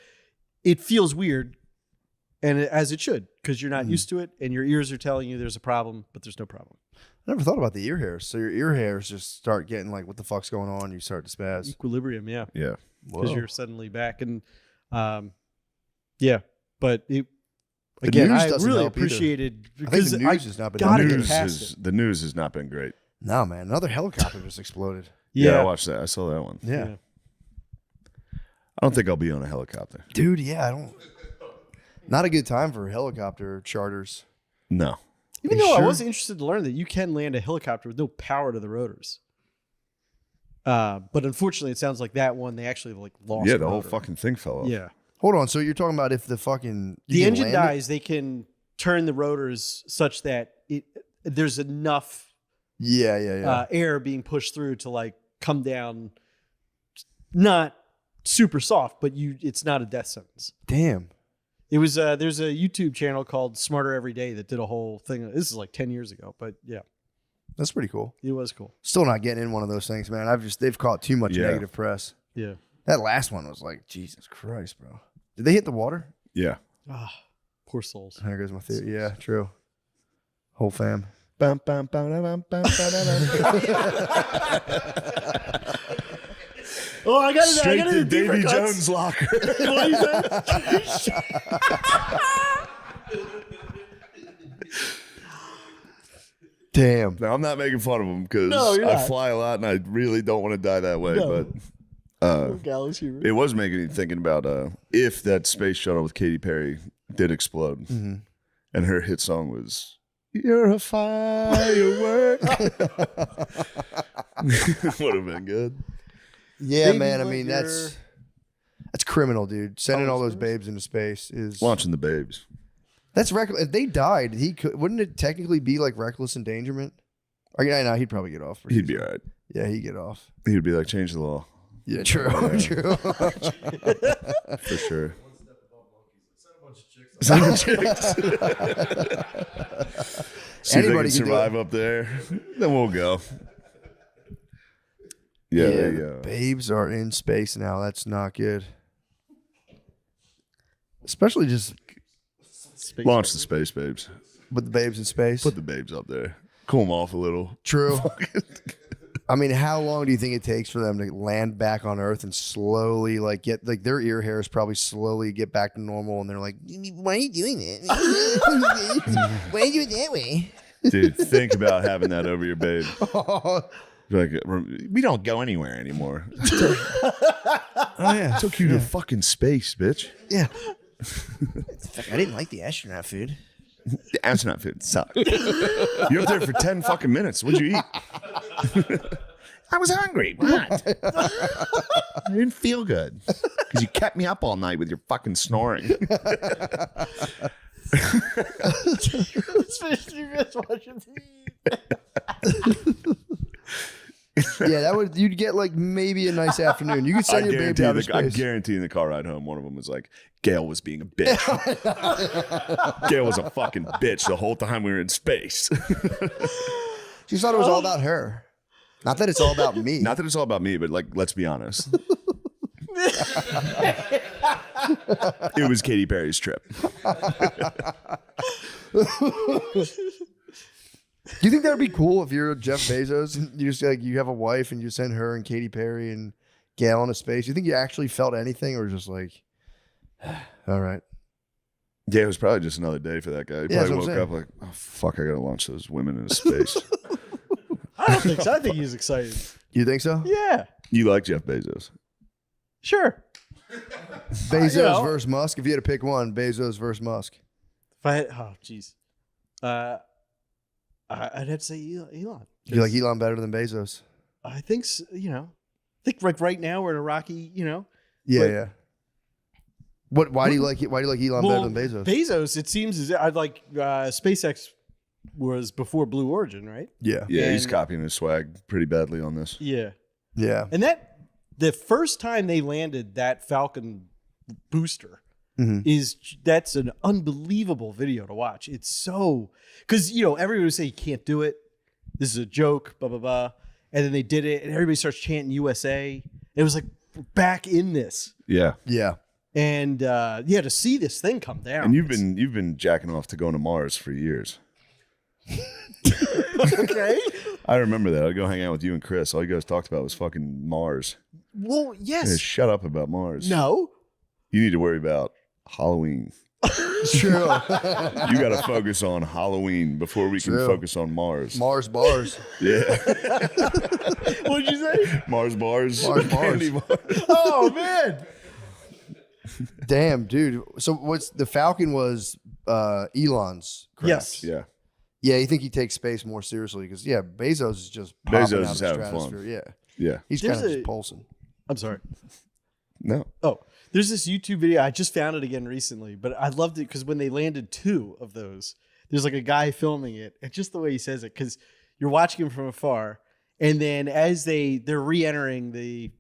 it feels weird, and as it should, because you're not used to it, and your ears are telling you there's a problem, but there's no problem. I never thought about the ear hairs. So your ear hairs just start getting like, what the fuck's going on? You start to spaz. Equilibrium, yeah. Yeah. Because you're suddenly back. And yeah, but it, The again, news I doesn't really help either. appreciated I think because the news has not been gotta done. get past it. The news has not been great. No, man. Another helicopter just exploded. Yeah, I watched that. I saw that one. Yeah. I don't think I'll be on a helicopter. Dude, yeah, I don't. Not a good time for helicopter charters. No. Even You though I sure? was interested to learn that you can land a helicopter with no power to the rotors. But unfortunately, it sounds like that one they actually like lost. Yeah, the the whole rotor. fucking thing fell off. Yeah. Hold on. So you're talking about if the fucking The you can engine land it? dies, they can turn the rotors such that there's enough Yeah. air being pushed through to like come down, not super soft, but it's not a death sentence. Damn. It was there's a YouTube channel called Smarter Every Day that did a whole thing. This is like 10 years ago, but yeah, That's pretty cool. it was cool. Still not getting in one of those things, man. They've caught too much Yeah. negative press. Yeah. That last one was like, Jesus Christ, bro. Did they hit the water? Yeah. Ah, poor souls. There goes my theory. Yeah, true. Whole fam. Bum, bum, bum, bum, bum, bum, Oh, I got it. Straight to Davy Jones' locker. Damn. No, I'm not making fun of him because No, you're I not. fly a lot and I really don't want to die that way. No. But Gallows humor. it was making me thinking about if that space shuttle with Katy Perry did explode and her hit song was "You're a Firework." Would have been good. Yeah, Baby, man. I like mean, you're- that's criminal, dude. Sending all those babes into space is Launching the babes. that's reckless. If they died, wouldn't it technically be like reckless endangerment? Or yeah, no, he'd probably get off. pretty He'd be easily. all right. Yeah, he'd get off. He'd be like, change the law. Yeah, true, true. For sure. See if they Anybody can can do survive up there. Then we'll go. Yeah, there you go. Babes are in space now. That's not good. Especially just Launch the space babes. with the babes in space. Put the babes up there. Cool them off a little. True. I mean, how long do you think it takes for them to land back on Earth and slowly get their ear hairs probably slowly get back to normal, and they're like, "Why are you doing that? Why are you doing it that way?" Dude, think about having that over your babe. Like, we don't go anywhere anymore. Oh yeah, Took you to fucking space, bitch. yeah. I didn't like the astronaut food. The astronaut food sucked. You're up there for 10 fucking minutes. What'd you eat? I was hungry. What? I didn't feel good. Because you kept me up all night with your fucking snoring. Yeah, you'd get like maybe a nice afternoon. You could send your babe down to I space. guarantee in the car ride home, one of them was like, Gail was being a bitch. Gail was a fucking bitch the whole time we were in space. She thought it was all about her. Not that it's all about me. Not that it's all about me, but like, let's be honest. It was Katy Perry's trip. Do you think that would be cool if you're Jeff Bezos and you just you have a wife and you send her and Katy Perry and Gail into space? Do you think you actually felt anything, or just like, all right? Yeah, it was probably just another day for that guy. He Yeah, that's probably what I'm woke up like, oh, fuck, I gotta launch those women into space. I don't think so. I think he's excited. You think so? Yeah, You like Jeff Bezos? sure. Bezos versus Musk. If you had to pick one, Bezos versus Musk. If I had, oh, jeez. I'd have to say Elon. Do you like Elon better than Bezos? I think, I think like right now we're in a rocky, Yeah, But- yeah. What? Why do you like it? Why do you like Elon better than Bezos? Bezos, it seems as I'd like SpaceX was before Blue Origin, right? Yeah, Yeah, he's And- copying his swag pretty badly on this. Yeah. yeah. And the first time they landed that Falcon booster that's an unbelievable video to watch. It's so, because everybody would say you can't do it. This is a joke, blah blah blah. And then they did it, and everybody starts chanting USA. It was like we're back in this, Yeah. Yeah. and to see this thing come down. And you've been jacking off to going to Mars for years. Okay. I remember that. I'd go hang out with you and Chris. All you guys talked about was fucking Mars. Well, yes. Yeah, shut up about Mars. No. You need to worry about Halloween. True. You got to focus on Halloween before we can True. focus on Mars. Mars bars. Yeah. What'd you say? Mars bars. Mars bars. Candy bars. Oh man. Damn, dude. So what's the Falcon was Elon's craft. Yes. Yeah. Yeah, you think he takes space more seriously because Bezos is just popping Bezos out is of the having fun. stratosphere. Yeah, Yeah. he's There's kind of a- just pulsing. I'm sorry. No. Oh, there's this YouTube video. I just found it again recently, but I loved it because when they landed 2 of those, there's like a guy filming it, and just the way he says it, because you're watching him from afar, and then as they're re-entering, the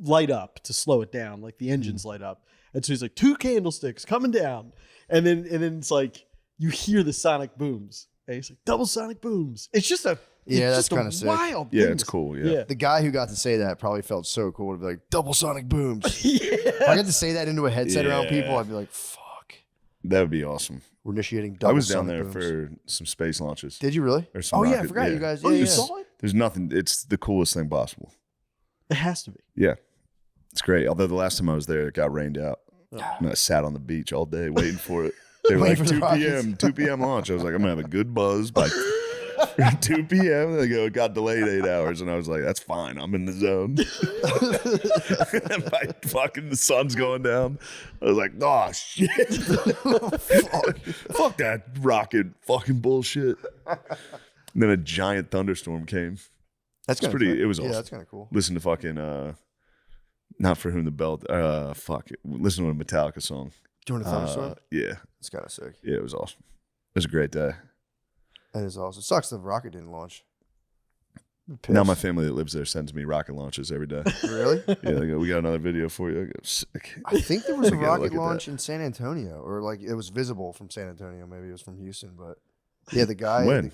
light up to slow it down, like the engines light up, and so he's like 2 candlesticks coming down, and then it's like you hear the sonic booms, and he's like double sonic booms. It's just That's kind of sick. wild. Yeah, thing it's to- cool. Yeah. The guy who got to say that probably felt so cool to be like double sonic booms. Yeah. If I got to say that into a headset around Yeah. people, I'd be like, "Fuck, That would be awesome. we're initiating double." I was down sonic there booms. for some space launches. Did you really? Or some Oh yeah, I rocket- forgot you guys. Oh, Yeah, you yeah. saw it? There's nothing. It's the coolest thing possible. It has to be. Yeah. It's great. Although the last time I was there, it got rained out. And I sat on the beach all day waiting for it. They were Waiting like for the 2 p.m. 2 p.m. launch. I was like, I'm going to have a good buzz by 2 p.m. They go, it got delayed 8 hours. And I was like, that's fine. I'm in the zone. And by fucking the sun's going down. I was like, oh, shit. Fuck that rocket fucking bullshit. And then a giant thunderstorm came. That's It's kinda pretty- fun. it was Yeah, awesome. that's kind of cool. Listen to fucking, not For Whom the Bell, listen to a Metallica song. Doing a thunderstorm. Yeah. It's kind of sick. Yeah, it was awesome. It was a great day. That is awesome. It sucks the rocket didn't launch. Now my family that lives there sends me rocket launches every day. Really? Yeah, they go, we got another video for you. I go, sick. I think there was a I gotta rocket look at launch that. in San Antonio, or like it was visible from San Antonio. Maybe it was from Houston, but yeah, the guy When?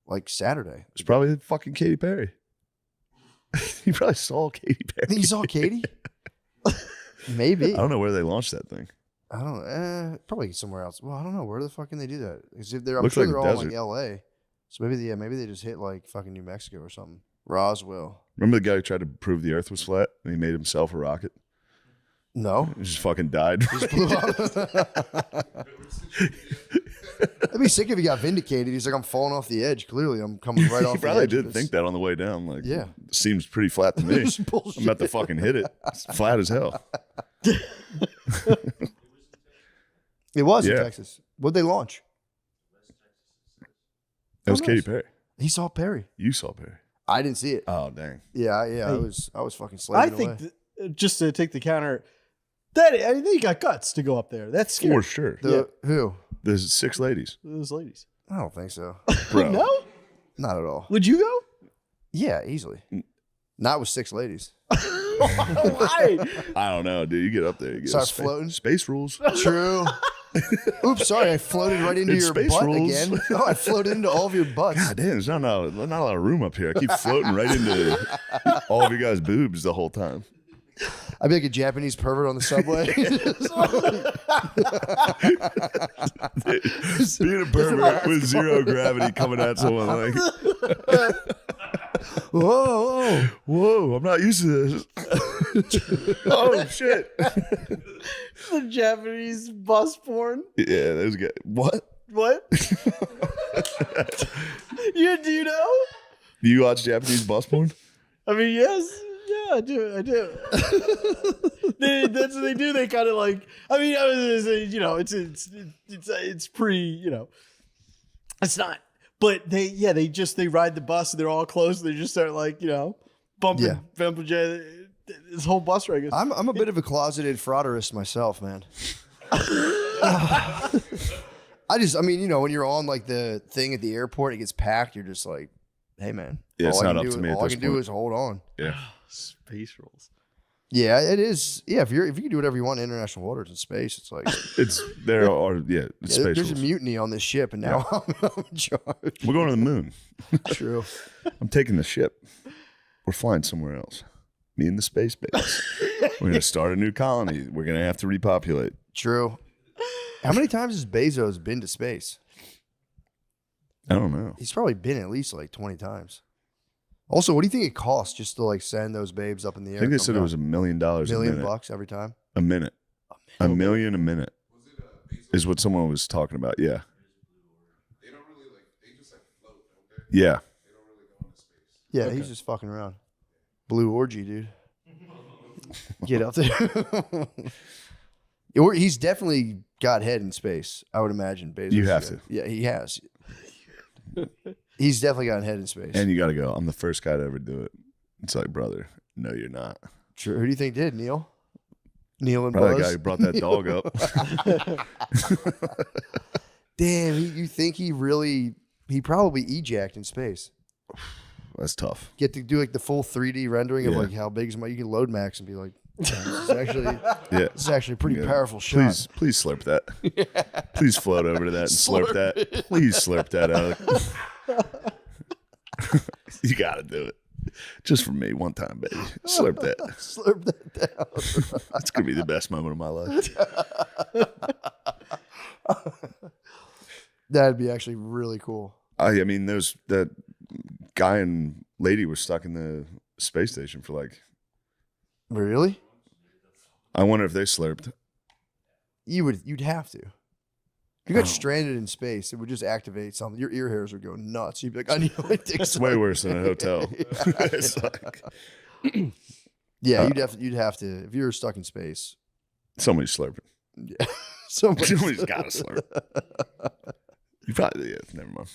like Saturday. It's probably fucking Katy Perry. You probably saw Katy I think Perry. you saw Katie. Maybe I don't know where they launched that thing. I don't know. Probably somewhere else. Well, I don't know. Where the fuck can they do that? 'Cause if they're, I'm Looks sure like they're a all in, like desert. L.A. So maybe they just hit like fucking New Mexico or something. Roswell. Remember the guy who tried to prove the Earth was flat and he made himself a rocket? No. He just fucking died. Just blew up. That'd be sick if he got vindicated. He's like, I'm falling off the edge. Clearly, I'm coming right off He the probably edge. did think that on the way down. Like, Yeah. seems pretty flat to me. It's bullshit. I'm about to fucking hit it. It's flat as hell. It was in Yeah. Texas. What'd they launch? That was Oh, Katy nice. Perry. He saw Perry. You saw Perry. I didn't see it. Oh, dang. Yeah. I was fucking slaving I think away. just to take the counter, they got guts to go up there. That's scary. For sure. Who? There's 6 ladies. Those ladies. I don't think so. Bro. No? Not at all. Would you go? Yeah, easily. Not with 6 ladies. Why? I don't know, dude. You get up there. You get Start floating? Space rules. True. Oops, sorry. I floated right into It's your space butt rules. again. Oh, I floated into all of your butts. God damn, there's not a lot of room up here. I keep floating right into all of you guys' boobs the whole time. I'd be like a Japanese pervert on the subway. Being a pervert with zero gravity coming at someone like, Whoa. whoa, I'm not used to this. Oh, shit. The Japanese bus porn. Yeah, there's guy. What? What? Do you know? Do you watch Japanese bus porn? I mean, yes. Yeah, I do. That's what they do. They kind of like. I mean, I was gonna say, it's pretty. It's not. But they ride the bus and they're all close. And they just start like bumping this whole bus ride. I'm a bit of a closeted frauderist myself, man. When you're on like the thing at the airport, it gets packed. You're just like, hey, man. Yeah, it's all I not can up do- to me at All I this can do point. is hold on. Yeah. Space rules. Yeah, it is. Yeah, if you can do whatever you want in international waters and space, it's like It's space there's rules. a mutiny on this ship, and now I'm in charge. We're going to the moon. True. I'm taking the ship. We're flying somewhere else. Me and the space base. We're going to start a new colony. We're going to have to repopulate. True. How many times has Bezos been to space? I don't know. He's probably been at least like 20 times. Also, what do you think it costs just to like send those babes up in the air? I think they said it was $1 million a million minute. bucks every time. A minute. A million a minute is what someone was talking about. Yeah. They don't really they just float, don't they? Yeah. They don't really go into space. Yeah, he's just fucking around. Blue orgy, dude. Get out there. He's definitely got head in space, I would imagine. Bezos. You have to. Yeah, he has. He's definitely got head in space. And you got to go. I'm the first guy to ever do it. It's like, brother, no, you're not. Sure. Who do you think did? Neil? Neil and Probably the Buzz? guy who brought that dog up. Damn, you think he probably ejacked in space. That's tough. Get to do like the full 3D rendering of like how big is my, you can load max and be like, "Damn, this is actually a pretty powerful shot. Please slurp that. Please float over to that and slurp that. Please slurp that out. You got to do it. Just for me, one time, baby. Slurp that. Slurp that down. That's going to be the best moment of my life. That'd be actually really cool. I mean, that guy and lady were stuck in the space station for like. Really? I wonder if they slurped. You'd have to. If you got stranded in space, it would just activate something. Your ear hairs would go nuts. You'd be like, I need my dick. It's way worse than a hotel. It's like, yeah, you'd have to. If you were stuck in space, somebody's slurping. yeah. Somebody's got to slurp. You probably, yeah, never mind.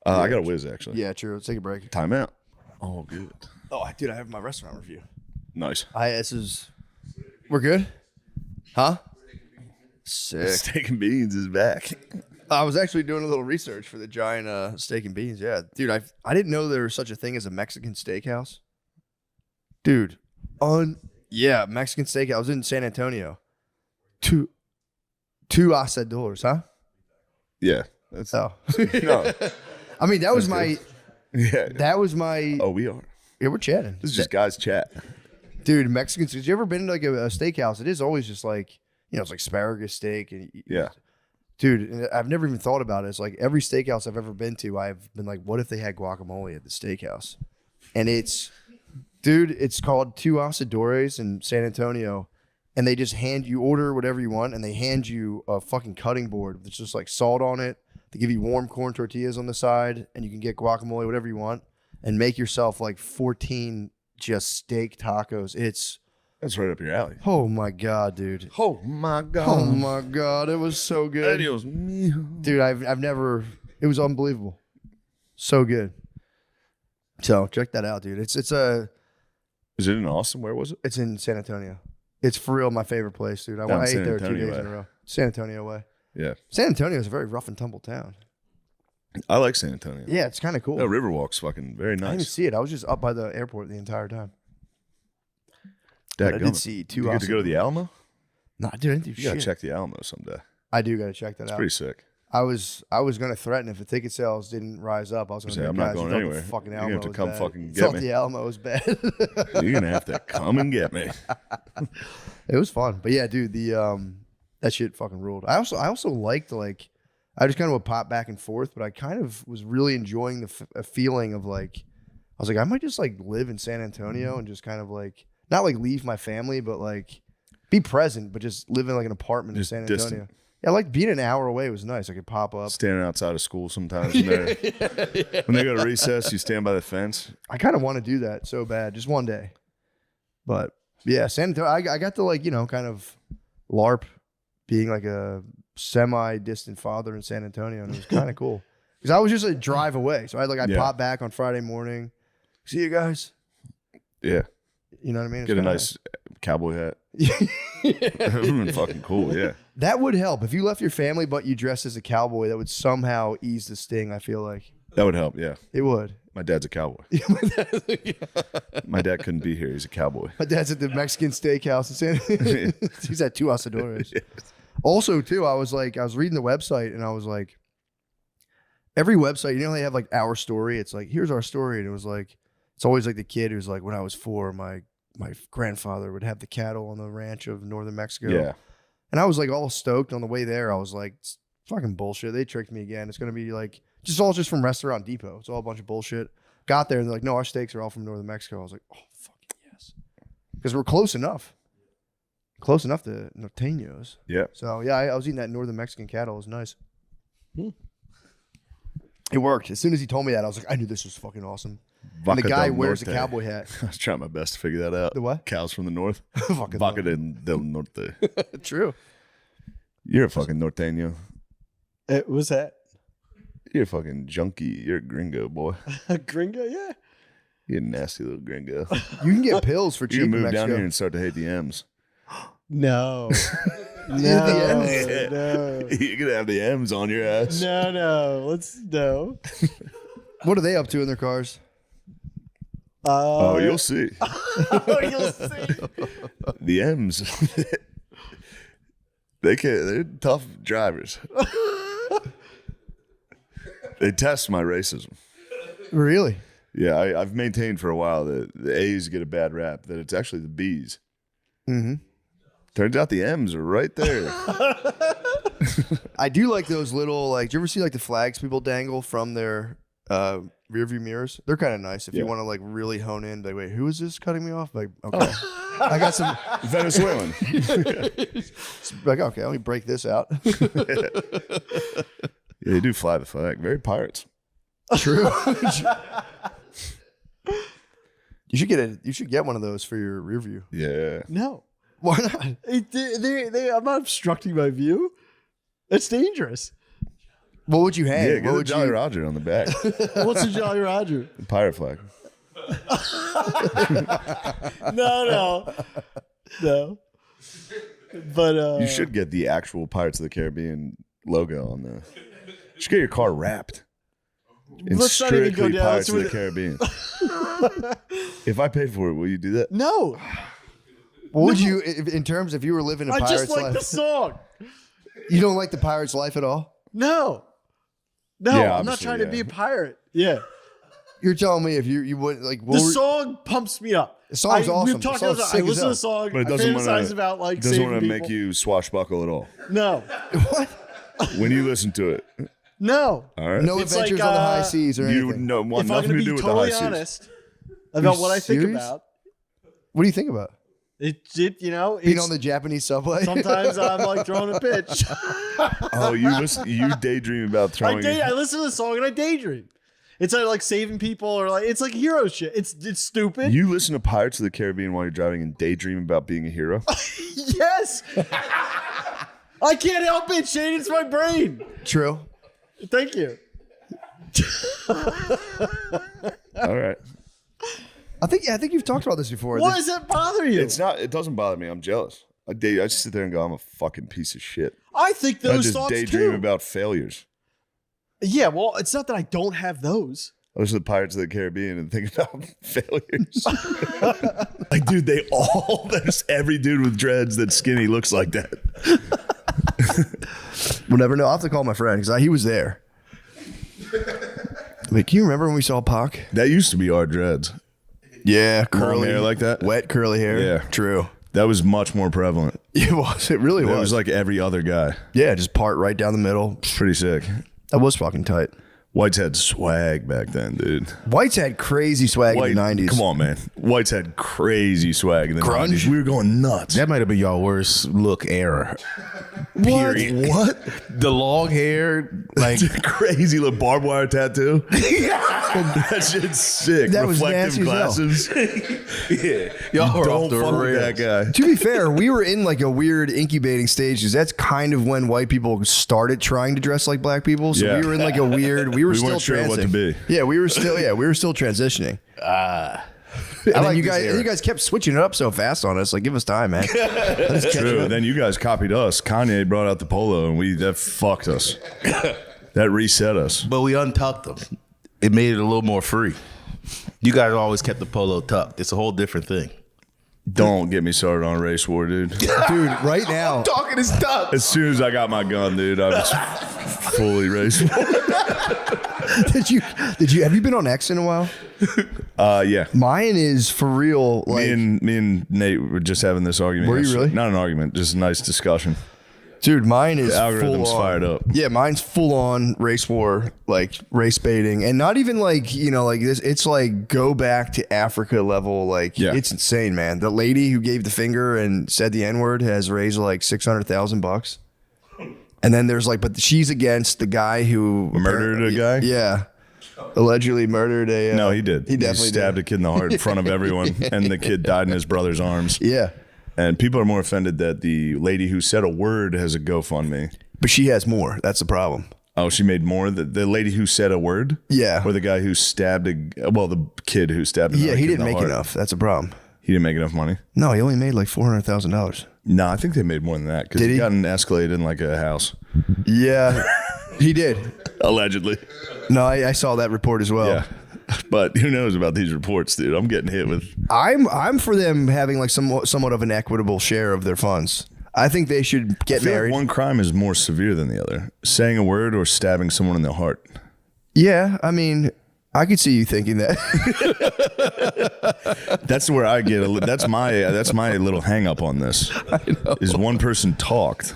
I got a whiz, actually. Yeah, true. Let's take a break. Time out. Oh, good. Oh, dude, I have my restaurant review. Nice. We're good? Huh? Sick. Steak and beans is back. I was actually doing a little research for the giant steak and beans. Yeah, dude, I didn't know there was such a thing as a Mexican steakhouse. Dude, Mexican steakhouse. I was in San Antonio. Two asadores, huh? Yeah. That's Oh, no. I mean that was That's my. Yeah. That was my. Oh, we are. Yeah, we're chatting. This is just guys chat. Dude, Mexicans. Have you ever been to like a steakhouse? It is always just like, it's like asparagus steak. And Yeah. Dude, and I've never even thought about it. It's like every steakhouse I've ever been to, I've been like, what if they had guacamole at the steakhouse? And it's called Two Asadores in San Antonio. And they just you order whatever you want, and they hand you a fucking cutting board that's just like salt on it. They give you warm corn tortillas on the side, and you can get guacamole, whatever you want, and make yourself like 14 just steak tacos. That's right up your alley. Oh my God, dude. Oh my God. Oh my God, it was so good. Adios, mío. Dude, I've never, it was unbelievable. So good. So check that out, dude. Is it in Austin? Where was it? It's in San Antonio. It's for real my favorite place, dude. I ate San there 2 Antonio days in a row. San Antonio way. Yeah. San Antonio is a very rough and tumble town. I like San Antonio. Yeah, it's kind of cool. No, Riverwalk's fucking very I didn't nice. see it. I was just up by the airport the entire time. I did see two. You get to go to the Alamo? No, dude, I didn't do You shit. gotta check the Alamo someday. I do gotta check that It's out. pretty sick. I was gonna threaten if the ticket sales didn't rise up. I was gonna Say, say, I'm not guys, going you thought anywhere. The fucking You're Alamo gonna have to was come bad. fucking You get thought me. the Alamo was bad. You're gonna have to come and get me. It was fun, but yeah, dude, that shit fucking ruled. I also liked I just kind of would pop back and forth, but I kind of was really enjoying the feeling of like, I was like, I might just like live in San Antonio and just kind of like not like leave my family, but like be present, but just live in like an apartment Just in San Antonio. distant. Yeah, like being an hour away was nice. I could pop up. Standing outside of school sometimes. When they go to recess, you stand by the fence. I kind of want to do that so bad, just one day. But yeah, San Antonio, I got to like, kind of LARP being like a semi-distant father in San Antonio, and it was kind of cool. Because I was just a drive away. So I'd Yeah. pop back on Friday morning. See you guys. Yeah. You know what I mean? It's Get a kinda nice cowboy hat. That would have been fucking cool, yeah. That would help. If you left your family but you dressed as a cowboy, that would somehow ease the sting, I feel like. That would help, yeah. It would. My dad's a cowboy. My dad couldn't be here. He's a cowboy. My dad's at the Mexican steakhouse in San He's at Two Asadores. Also, too, I was reading the website and I was like, every website, they have like our story. It's like, here's our story. And it was like, it's always like the kid who's like, when I was 4, my grandfather would have the cattle on the ranch of northern Mexico. Yeah. And I was like all stoked on the way there. I was like, it's fucking bullshit. They tricked me again. It's going to be like just from Restaurant Depot. It's all a bunch of bullshit. Got there and they're like, no, our steaks are all from northern Mexico. I was like, oh, fucking yes. Because we're close enough. Close enough to norteños. Yeah. So, yeah, I was eating that northern Mexican cattle. It was nice. It worked. As soon as he told me that, I was like, I knew this was fucking awesome. And the Vaca guy del wears a Norte. cowboy hat. I was trying my best to figure that out. The what? Cows from the north. Fucking Vaca del Norte. True. You're a fucking norteño. What's that? You're a fucking junkie. You're a gringo, boy. A gringo? Yeah. You're a nasty little gringo. You can get pills for cheap You in can move Mexico. down here and start to hate the M's. No. The No. You're going to have the M's on your ass. No. Let's no. What are they up to in their cars? Oh, you'll see. You'll see. The M's. They're tough drivers. They test my racism. Really? Yeah, I've maintained for a while that the A's get a bad rap, that it's actually the B's. Mm-hmm. Turns out the M's are right there. I do like those little, like, do you ever see like the flags people dangle from their rear view mirrors? They're kind of nice if you want to like really hone in. Like, wait, who is this cutting me off? Like, okay. I got some Venezuelan. like, okay, let me break this out. Yeah, they do fly the flag. Very pirates. True. You should get one of those for your rear view. Yeah. No. Why not? I'm not obstructing my view. It's dangerous. What would you hang? Yeah, what get a would Jolly you? Roger on the back. What's a Jolly Roger? The pirate flag. No. But You should get the actual Pirates of the Caribbean logo on the. You should get your car wrapped. In Let's not even go strictly down. Pirates of the Caribbean. If I paid for it, will you do that? No. What would you, in terms if you were living a I pirate's just like life? the song. You don't like the pirate's life at all? No. Yeah, I'm not obviously, trying yeah. to be a pirate. Yeah. You're telling me if you wouldn't like The song pumps me up. The song's awesome. We've talked The song's about sick I as listen to hell. the song. But it I doesn't fantasize want about like to saving people. make you swashbuckle at all. No. What? When you listen to it. No. All right. No It's adventures like, on the high seas or You anything. want If I'm nothing going to to do be with the high totally seas. honest about what I think serious? about, What do you think about? it Being it's, on the Japanese subway? sometimes I'm like throwing a pitch. Oh, you daydream about throwing. I listen to the song and I daydream. It's like saving people or like it's like hero shit. It's stupid. You listen to Pirates of the Caribbean while you're driving and daydream about being a hero? Yes. I can't help it, Shane. It's my brain. True. Thank you. All right. I think you've talked about this before. Why does that bother you? It's not. It doesn't bother me. I'm jealous. I just sit there and go, I'm a fucking piece of shit. I think I those just songs daydream too. about failures. Yeah, well, it's not that I don't have those. I listen to Pirates of the Caribbean and think about failures. Like, dude, there's every dude with dreads that's skinny looks like that. We'll never know. I'll have to call my friend because he was there. Like, can you remember when we saw Pac? That used to be our dreads. Yeah, Long hair like that? wet curly hair. Yeah. True. That was much more prevalent. It was. It really It was. was like every other guy. Yeah, just part right down the middle. Pretty sick. That was fucking tight. Whites had swag back then, dude. Whites had crazy swag in the 90s. Come on, man. Whites had crazy swag in the Grunge? 90s. We were going nuts. That might have been y'all worst look era. Period. What? The long hair, like Crazy little barbed wire tattoo. That shit's sick. That was Reflective nasty as hell. glasses. Yeah. y'all were Don't off the fuck with that rails. guy. To be fair, we were in like a weird incubating stage because that's kind of when white people started trying to dress like black people. So Yeah. we were in like a weird. We were We still weren't sure what to transing. be. Yeah, we were still transitioning. And then like you this guys, era. you guys kept switching it up so fast on us. Like, give us time, man. Let us catch True. up. Then you guys copied us. Kanye brought out the polo, and that fucked us. That reset us. but we untucked them. It made it a little more free. You guys always kept the polo tucked. It's a whole different thing. Don't get me started on race war, dude. Dude, right now. Talking is tough. As soon as I got my gun, dude, I was fully race war. Did you have you been on X in a while? Yeah. Mine is for real. Like, Me and Nate were just having this argument. Were you yesterday. really? Not an argument, just a nice discussion. Dude, mine is The algorithm's full on. fired up. Yeah, mine's full on race war, like race baiting, and not even like like this. It's like go back to Africa level. Like it's insane, man. The lady who gave the finger and said the N-word has raised like $600,000. And then there's like, but she's against the guy who Murdered a guy? Yeah, allegedly murdered a. No, he did. He definitely stabbed a kid in the heart in front of everyone, and the kid died in his brother's arms. Yeah. And people are more offended that the lady who said a word has a GoFundMe. But she has more. That's the problem. Oh, she made more? The lady who said a word? Yeah. Or the guy who stabbed the kid who stabbed Yeah, he kid in didn't the make heart. enough. That's a problem. He didn't make enough money? No, he only made like $400,000. No, I think they made more than that because Did he he? got an Escalade in like a house. Yeah, he did. Allegedly. No, I saw that report as well. Yeah. But who knows about these reports, dude? I'm getting hit with. I'm for them having like somewhat of an equitable share of their funds. I think they should get I feel married. like one crime is more severe than the other. Saying a word or stabbing someone in the heart. Yeah, I mean, I could see you thinking that. That's where I get that's my little hang up on this. Is one person talked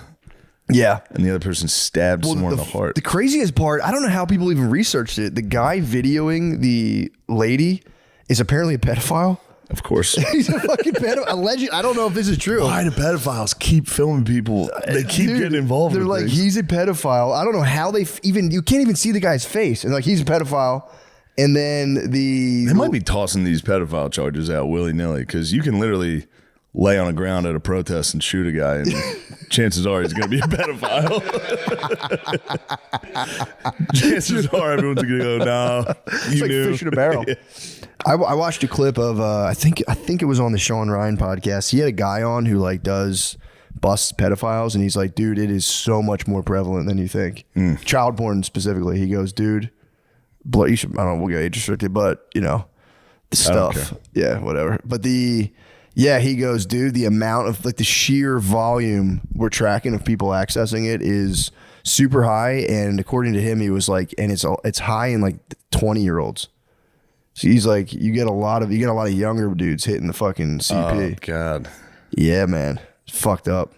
Yeah. and the other person stabbed someone in the heart. The craziest part, I don't know how people even researched it. The guy videoing the lady is apparently a pedophile. Of course. He's a fucking pedophile. Alleged. I don't know if this is true. Why do pedophiles keep filming people? They keep Dude, getting involved They're with like, things. he's a pedophile. I don't know how they you can't even see the guy's face. And like, he's a pedophile. And then They might be tossing these pedophile charges out willy-nilly because you can literally lay on the ground at a protest and shoot a guy and chances are he's going to be a pedophile. Chances are everyone's going to go, no, It's like fish in a barrel. Yeah. I watched a clip of I think it was on the Sean Ryan podcast. He had a guy on who like does busts pedophiles, and he's like, dude, it is so much more prevalent than you think. Child porn specifically. He goes, dude, you should, I don't know, we'll get age restricted, but you know, the stuff. Yeah, whatever. But he goes, dude, the amount of like the sheer volume we're tracking of people accessing it is super high, and according to him, he was like, and it's high in like 20-year-olds. So he's like, you get a lot of younger dudes hitting the fucking CP. Oh, God. Yeah, man. It's fucked up.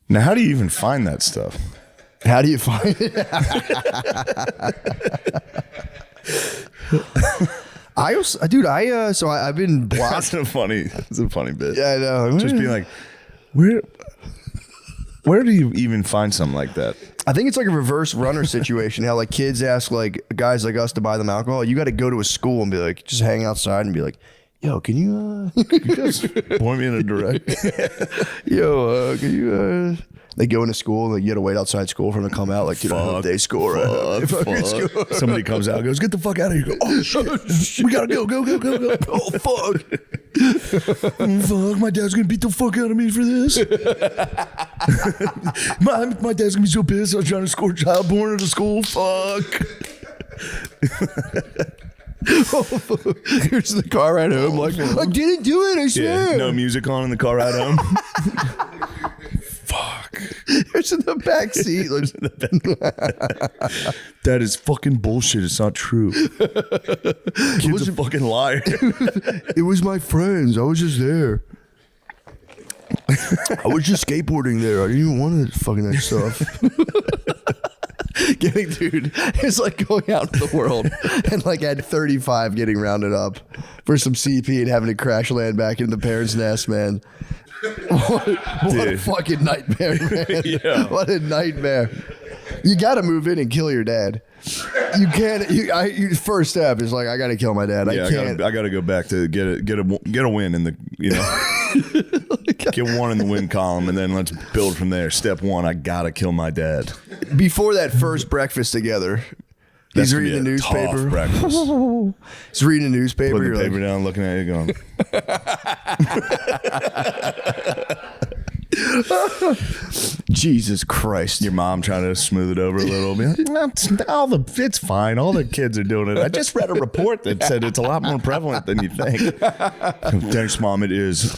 Now, how do you even find that stuff? How do you find it? I've been blocked. That's a funny bit. Yeah, I know. Just being like, where do you even find something like that? I think it's like a reverse runner situation. How like kids ask like guys like us to buy them alcohol. You got to go to a school and be like, just hang outside and be like, yo, can you Just point me in a direct. can you they go into school and like, you got to wait outside school for them to come out. Like, they score. Fuck. Somebody comes out and goes, get the fuck out of here. You go, oh, shit. We got to go. Oh, fuck. Fuck, my dad's going to beat the fuck out of me for this. my dad's going to be so pissed. I was trying to score child porn at a school. Fuck. Here's the car ride home. Like, I didn't do it, I swear. Yeah, no music on in the car ride home. Fuck. It's in the back seat. That is fucking bullshit. It's not true. Kid's a fucking liar. It was my friends. I was just there. I was just skateboarding there. I didn't even want to fucking that stuff. Dude, it's like going out in the world and like at 35 getting rounded up for some CP and having to crash land back into the parents' nest, man. What a fucking nightmare, man. Yeah. What a nightmare. You got to move in and kill your dad. You can't. First step is like, I got to kill my dad. Yeah, I can't. I got to go back to get a win in the, get one in the win column, and then let's build from there. Step one, I got to kill my dad. Before that first breakfast together, That's he's gonna reading the be a tough newspaper. breakfast. He's reading the newspaper. Put the You're paper like, down, looking at you, going, Jesus Christ. your mom trying to smooth it over a little bit. It's fine. All the kids are doing it. I just read a report that said it's a lot more prevalent than you think. Thanks, Mom. It is.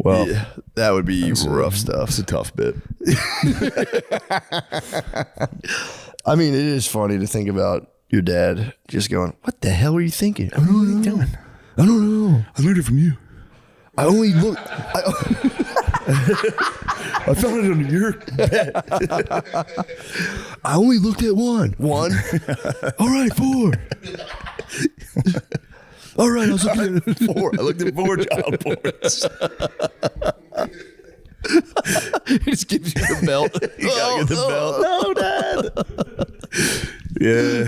Well, Yeah, that would be rough stuff. it's a tough bit. I mean, it is funny to think about your dad just going, what the hell are you thinking? I don't know what you're doing. I don't know. I learned it from you. I only look. I found it under your bed. I only looked at one. One. All right, 4. All right, I was looking at 4. I looked at 4 child porns. He just gives you the belt. You gotta get the belt. No, Dad. Yeah.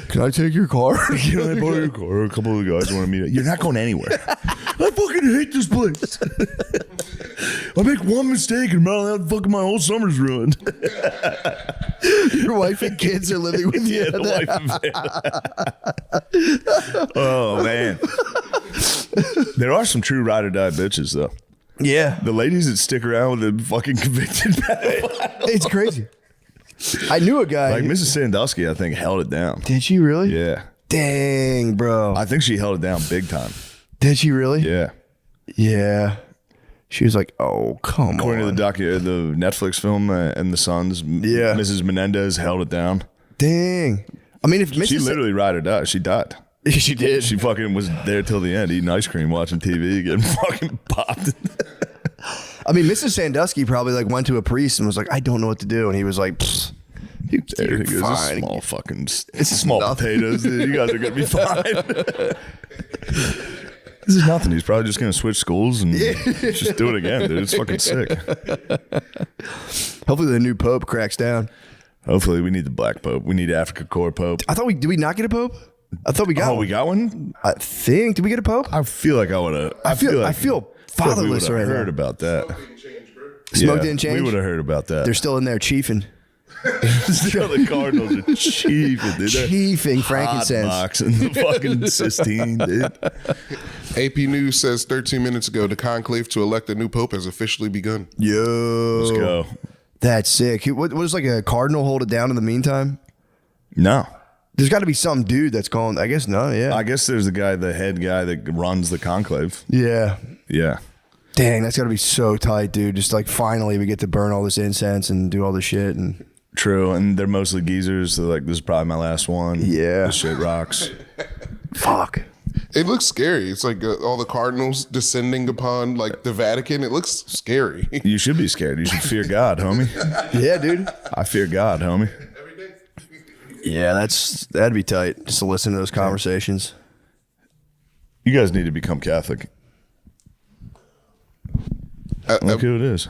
Can I take your car? Can I borrow your car? A couple of the guys want to meet up. You're not going anywhere. I fucking hate this place. I make one mistake and fucking my whole summer's ruined. Your wife and kids are living with you. Yeah, the wife and Oh, man. There are some true ride or die bitches, though. Yeah. The ladies that stick around with the fucking convicted pedophile. It's crazy. I knew a guy. Like Mrs. Sandusky, I think, held it down. Did she really? Yeah. Dang, bro. I think she held it down big time. Did she really? Yeah. Yeah. She was like, "Oh, come According on." to the Netflix film and the Sons, Yeah. Mrs. Menendez held it down. Dang. I mean, if Mrs. She literally ride or die. She died. She did. She fucking was there till the end, eating ice cream, watching TV, getting fucking popped. I mean, Mrs. Sandusky probably like went to a priest and was like, "I don't know what to do," and he was like, "You're It's fine." small fucking, it's small potatoes. Dude. You guys are gonna be fine. This is nothing. He's probably just gonna switch schools and just do it again, dude. It's fucking sick. Hopefully, the new pope cracks down. Hopefully, we need the black pope. We need Africa Core pope. I thought did we not get a pope? I thought we got. Oh, one. we got one. I think. Did we get a pope? I feel like I would have. I feel fatherless we right heard now. about that. Smoke didn't change. We would have heard about that. They're still in there chiefing. The Cardinals are chiefing, dude. They're Chiefing frankincense. boxing the fucking Sistine, dude. AP News says 13 minutes ago, the conclave to elect a new pope has officially begun. Yo. Let's go. That's sick. What was like a cardinal hold it down in the meantime? No. There's got to be some dude that's calling. I guess no. Yeah. I guess there's the head guy that runs the conclave. Yeah. Yeah. Dang, that's got to be so tight, dude. Just like finally we get to burn all this incense and do all this shit. And True. And they're mostly geezers. So like, this is probably my last one. Yeah. This shit rocks. fuck. It looks scary. It's like all the cardinals descending upon like the Vatican. It looks scary. You should be scared. You should fear God, homie. Yeah, dude. I fear God, homie. Yeah, that'd be tight just to listen to those conversations. You guys need to become Catholic. Look who it is.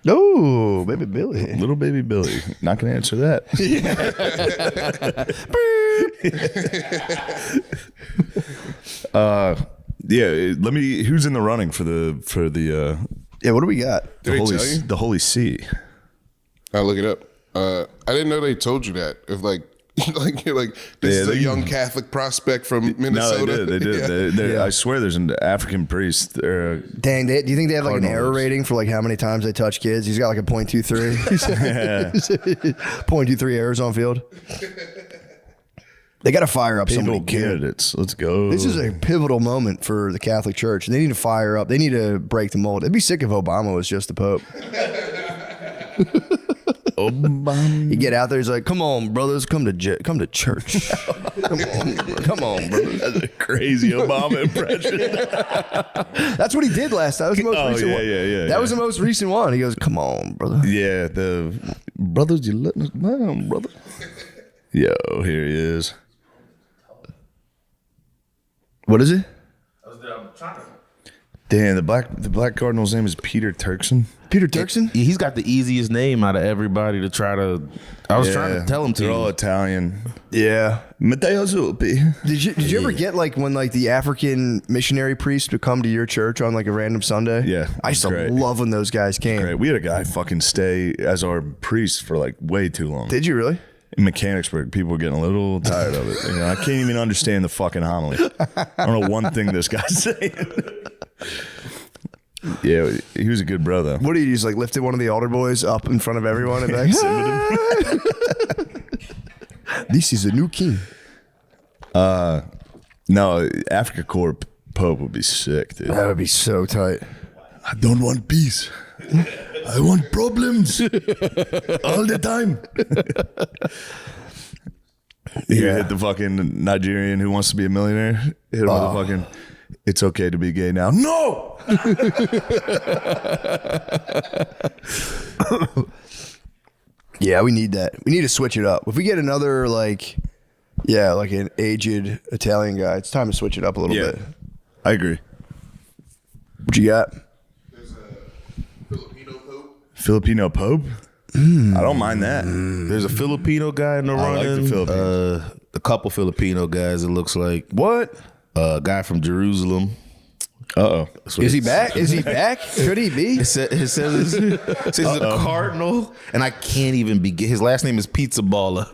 Oh, baby Billy. Little baby Billy. Not going to answer that. Yeah, let me. Who's in the running for the Yeah, what do we got? Did they tell you? the Holy See? I'll look it up. I didn't know they told you that. If like you're like this is a young Catholic prospect from Minnesota. No, they did. Yeah. I swear, there's an African priest. Dang, do you think they have like an Cardinals. error rating for like how many times they touch kids? He's got like a 0.23. 0.23 errors on field. They got to fire up Pivotal somebody good. candidates. Let's go. This is a pivotal moment for the Catholic Church. They need to fire up. They need to break the mold. It'd be sick if Obama was just the Pope. You get out there, he's like, "Come on, brothers, come to church. come on, brothers." That's a crazy Obama impression. That's what he did last time. That was the most recent one. yeah. That was the most recent one. He goes, "Come on, brother." Yeah, the brothers, you letting us down, brother. Yo, here he is. What is it? Damn, the black cardinal's name is Peter Turkson. Peter Turkson? He's got the easiest name out of everybody to try to. I was trying to tell him to. They're all Italian. Yeah. Matteo Zuppi. Did you ever get like when like the African missionary priest would come to your church on like a random Sunday? Yeah, I used to great. love when those guys came. Great. We had a guy fucking stay as our priest for like way too long. Did you really? In Mechanicsburg, people were getting a little tired of it. You know, I can't even understand the fucking homily. I don't know one thing this guy's saying. Yeah, he was a good brother. What did he just like lifted one of the altar boys up in front of everyone and be like, "This is a new king." No, Africa Core Pope would be sick, dude. That would be so tight. I don't want peace. I want problems all the time. You hit the fucking Nigerian who wants to be a millionaire. Hit him with a fucking. It's okay to be gay now. No. Yeah, we need that. We need to switch it up. If we get another like an aged Italian guy, it's time to switch it up a little bit. I agree. What you got? There's a Filipino pope. Filipino Pope? I don't mind that. There's a Filipino guy in the I like running. the Philippines. A couple Filipino guys. It looks like What? a guy from Jerusalem. Uh-oh. Is he back? Is he back? Could he be? It says he's a cardinal, and I can't even begin. His last name is Pizza Baller.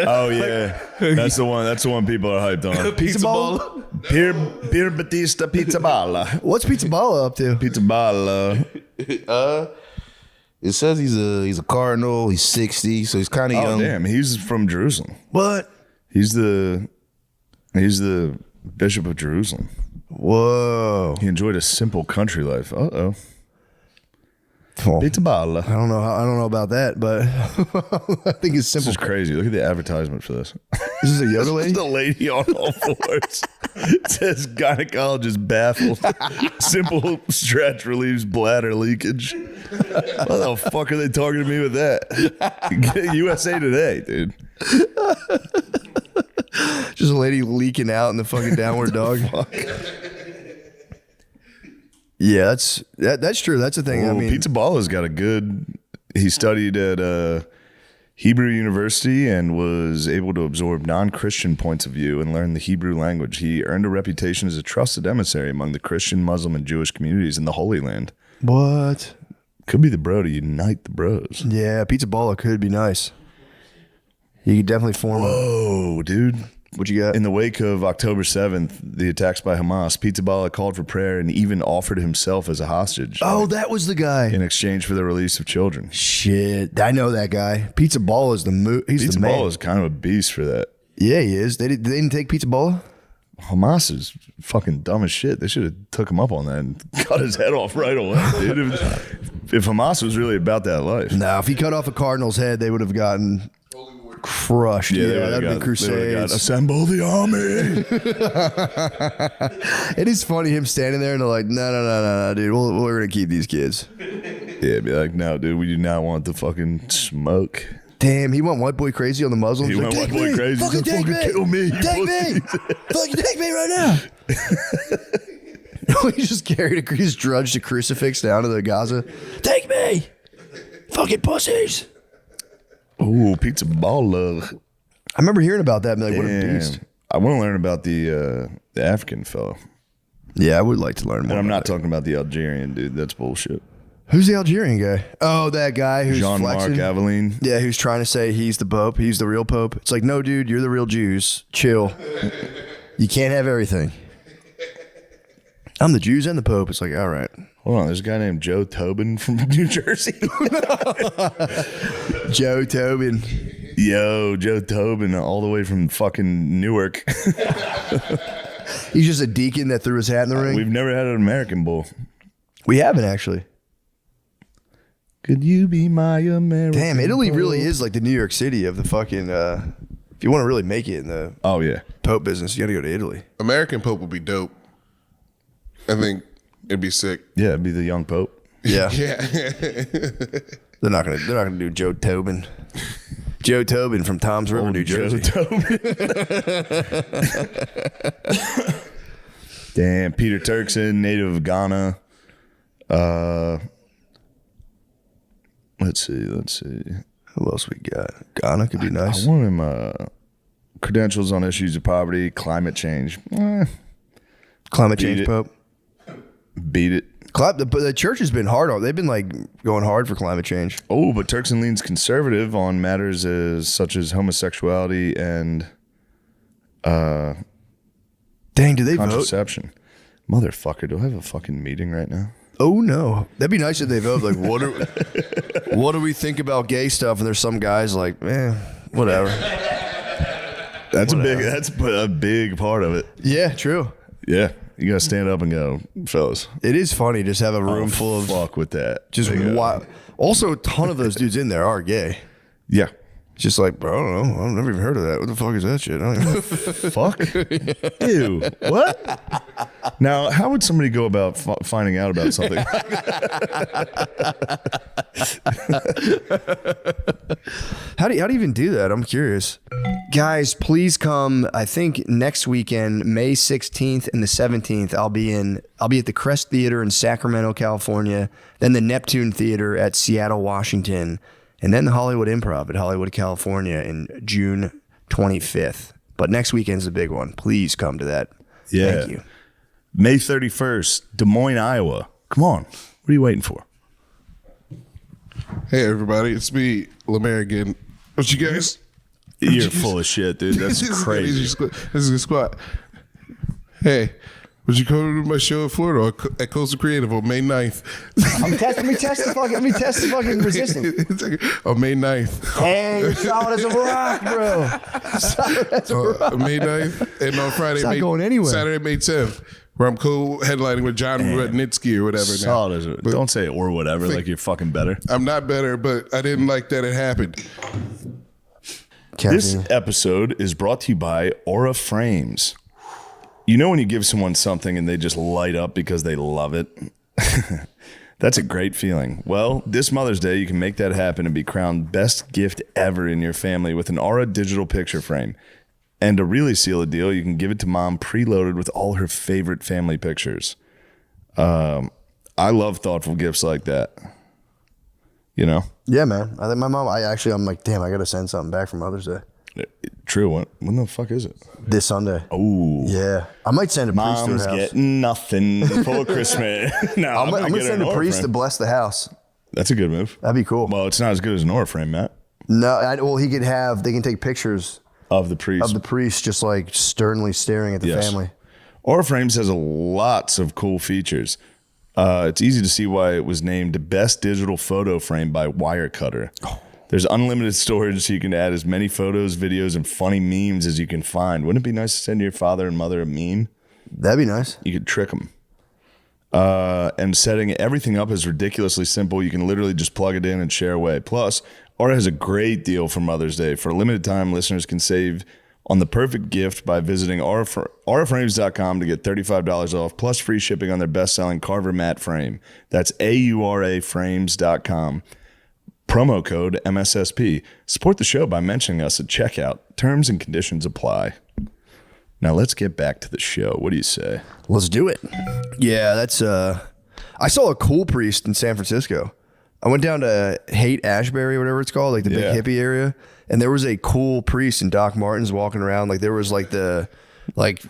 Oh, yeah. That's the one people are hyped on. Pizza Balla? Pier Batista Pizza Balla. What's Pizza Balla up to? Pizza Balla. It says he's a cardinal. He's 60, so he's kind of Oh, young. damn. He's from Jerusalem. What? He's the Bishop of Jerusalem. Whoa. He enjoyed a simple country life. Uh-oh. Well, Pizza Balla. I don't know about that, but I think it's This simple. is crazy. Look at the advertisement for this. This is a Yoda lady? The lady on all fours. It says gynecologist baffled. Simple stretch relieves bladder leakage. What the fuck are they talking to me with that? USA Today, dude. Just a lady leaking out in the fucking downward dog. Yeah, that's true. That's the thing. Well, I mean, Pizza Balla's got a good. He studied at Hebrew University and was able to absorb non-Christian points of view and learn the Hebrew language. He earned a reputation as a trusted emissary among the Christian, Muslim, and Jewish communities in the Holy Land. what? Could be the bro to unite the bros. Yeah, Pizza Balla could be nice. You could definitely form a. Oh, dude. What you got? In the wake of October 7th, the attacks by Hamas, Pizza Balla called for prayer and even offered himself as a hostage. Oh, that was the guy. In exchange for the release of children. Shit, I know that guy. Pizza Balla is he's Pizza the man. Balla is kind of a beast for that. Yeah, he is. They didn't take Pizza Balla? Hamas is fucking dumb as shit. They should have took him up on that and cut his head off right away, dude. If Hamas was really about that life. No, if he cut off a Cardinal's head, they would have gotten crushed. Yeah, Yeah, that would have been Crusades. Assemble the army. It is funny him standing there and they're like, no, dude, we're going to keep these kids. Yeah, be like, no, dude, we do not want the fucking smoke. Damn, he went white boy crazy on the Muslims. He Like, went take white boy me. crazy. Fucking He's like, take fucking kill me, Take me. Fucking take me right now. He just carried his drudged a crucifix down to the Gaza. Take me. Fucking pussies. Ooh, Pizza Balla. I remember hearing about that and be like, what a Damn. beast. I want to learn about the African fellow. Yeah, I would like to learn more. And I'm about not talking about the Algerian dude. That's bullshit. Who's the Algerian guy? Oh, that guy who's Jean-Marc flexing. Aveline. Yeah, who's trying to say he's the Pope. He's the real Pope. It's like, no, dude, you're the real Jews. Chill. You can't have everything. I'm the Jews and the Pope. It's like, all right. Hold on, there's a guy named Joe Tobin from New Jersey. Joe Tobin. Yo, Joe Tobin, all the way from fucking Newark. He's just a deacon that threw his hat in the ring. We've never had an American bull. We haven't, actually. Could you be my American Damn, Italy bull? really is like the New York City of the fucking, if you want to really make it in the Oh, yeah. Pope business, you got to go to Italy. American Pope would be dope. I think it'd be sick. Yeah, it'd be the young Pope. Yeah. Yeah. They're not gonna do Joe Tobin. Joe Tobin from Tom's River, New Jersey. Joe Tobin. Damn, Peter Turkson, native of Ghana. Let's see. Who else we got? Ghana could be nice. I want him credentials on issues of poverty, climate change. Climate Beat change it. Pope. Beat it. The church has been hard on. They've been like going hard for climate change. Oh, but Turkson leans conservative on matters such as homosexuality and Dang, do they vote? contraception. Motherfucker, do I have a fucking meeting right now? Oh no, that'd be nice if they vote. Like, what do we think about gay stuff? And there's some guys like, whatever. That's a big part of it. Yeah, true. Yeah, you gotta stand up and go, fellas. It is funny just have a room full of fuck with that. just They go, wild. Also, a ton of those dudes in there are gay. Yeah, Just like, bro, I don't know. I've never even heard of that. What the fuck is that shit? I don't even Fuck. Ew. What? Now, how would somebody go about finding out about something? How do you even do that? I'm curious. Guys, please come. I think next weekend, May 16th and the 17th, I'll be at the Crest Theater in Sacramento, California, then the Neptune Theater at Seattle, Washington, and then the Hollywood Improv at Hollywood, California in June 25th. But next weekend's the big one. Please come to that. Yeah. Thank you. May 31st, Des Moines, Iowa. Come on. What are you waiting for? Hey, everybody. It's me, Lemaire again. What you guys? You're full of shit, dude. That's crazy. This is a squat. Hey, would you come to my show in Florida at Coastal Creative on May 9th? Let me test the fucking resistance. On May 9th. Hey, you're solid as a rock, bro. Solid as a rock. May 9th. And on Friday, It's not going anywhere. Saturday, May 10th, where I'm co-headlining with John Rudnitsky or whatever. Solid as it. Don't say or whatever, like you're fucking better. I'm not better, but I didn't like that it happened. This episode is brought to you by Aura Frames. You know when you give someone something and they just light up because they love it? That's a great feeling. Well, this Mother's Day, you can make that happen and be crowned best gift ever in your family with an Aura digital picture frame. And to really seal the deal, you can give it to mom preloaded with all her favorite family pictures. I love thoughtful gifts like that. You know? Yeah, man. I think my mom, I'm like, damn, I got to send something back for Mother's Day. True. When the fuck is it? This Sunday. Oh. Yeah. I might send a priest to her Mom's house. getting nothing for Christmas. No, I'm going to send a priest to bless the house. That's a good move. That'd be cool. Well, it's not as good as an Aura frame, Matt. No, they can take pictures of the priest. Just like sternly staring at the family. Aura Frames has lots of cool features. It's easy to see why it was named the best digital photo frame by Wirecutter. There's unlimited storage, so you can add as many photos, videos, and funny memes as you can find. Wouldn't it be nice to send your father and mother a meme? That'd be nice. You could trick them. And setting everything up is ridiculously simple. You can literally just plug it in and share away. Plus, Aura has a great deal for Mother's Day. For a limited time, listeners can save on the perfect gift by visiting auraframes.com to get $35 off, plus free shipping on their best-selling Carver Matte frame. That's auraframes.com. Promo code MSSP. Support the show by mentioning us at checkout. Terms and conditions apply. Now let's get back to the show. What do you say? Let's do it. Yeah, that's I saw a cool priest in San Francisco. I went down to Haight Ashbury, or whatever it's called, like the big hippie area, and there was a cool priest in Doc Martens walking around. Like there was like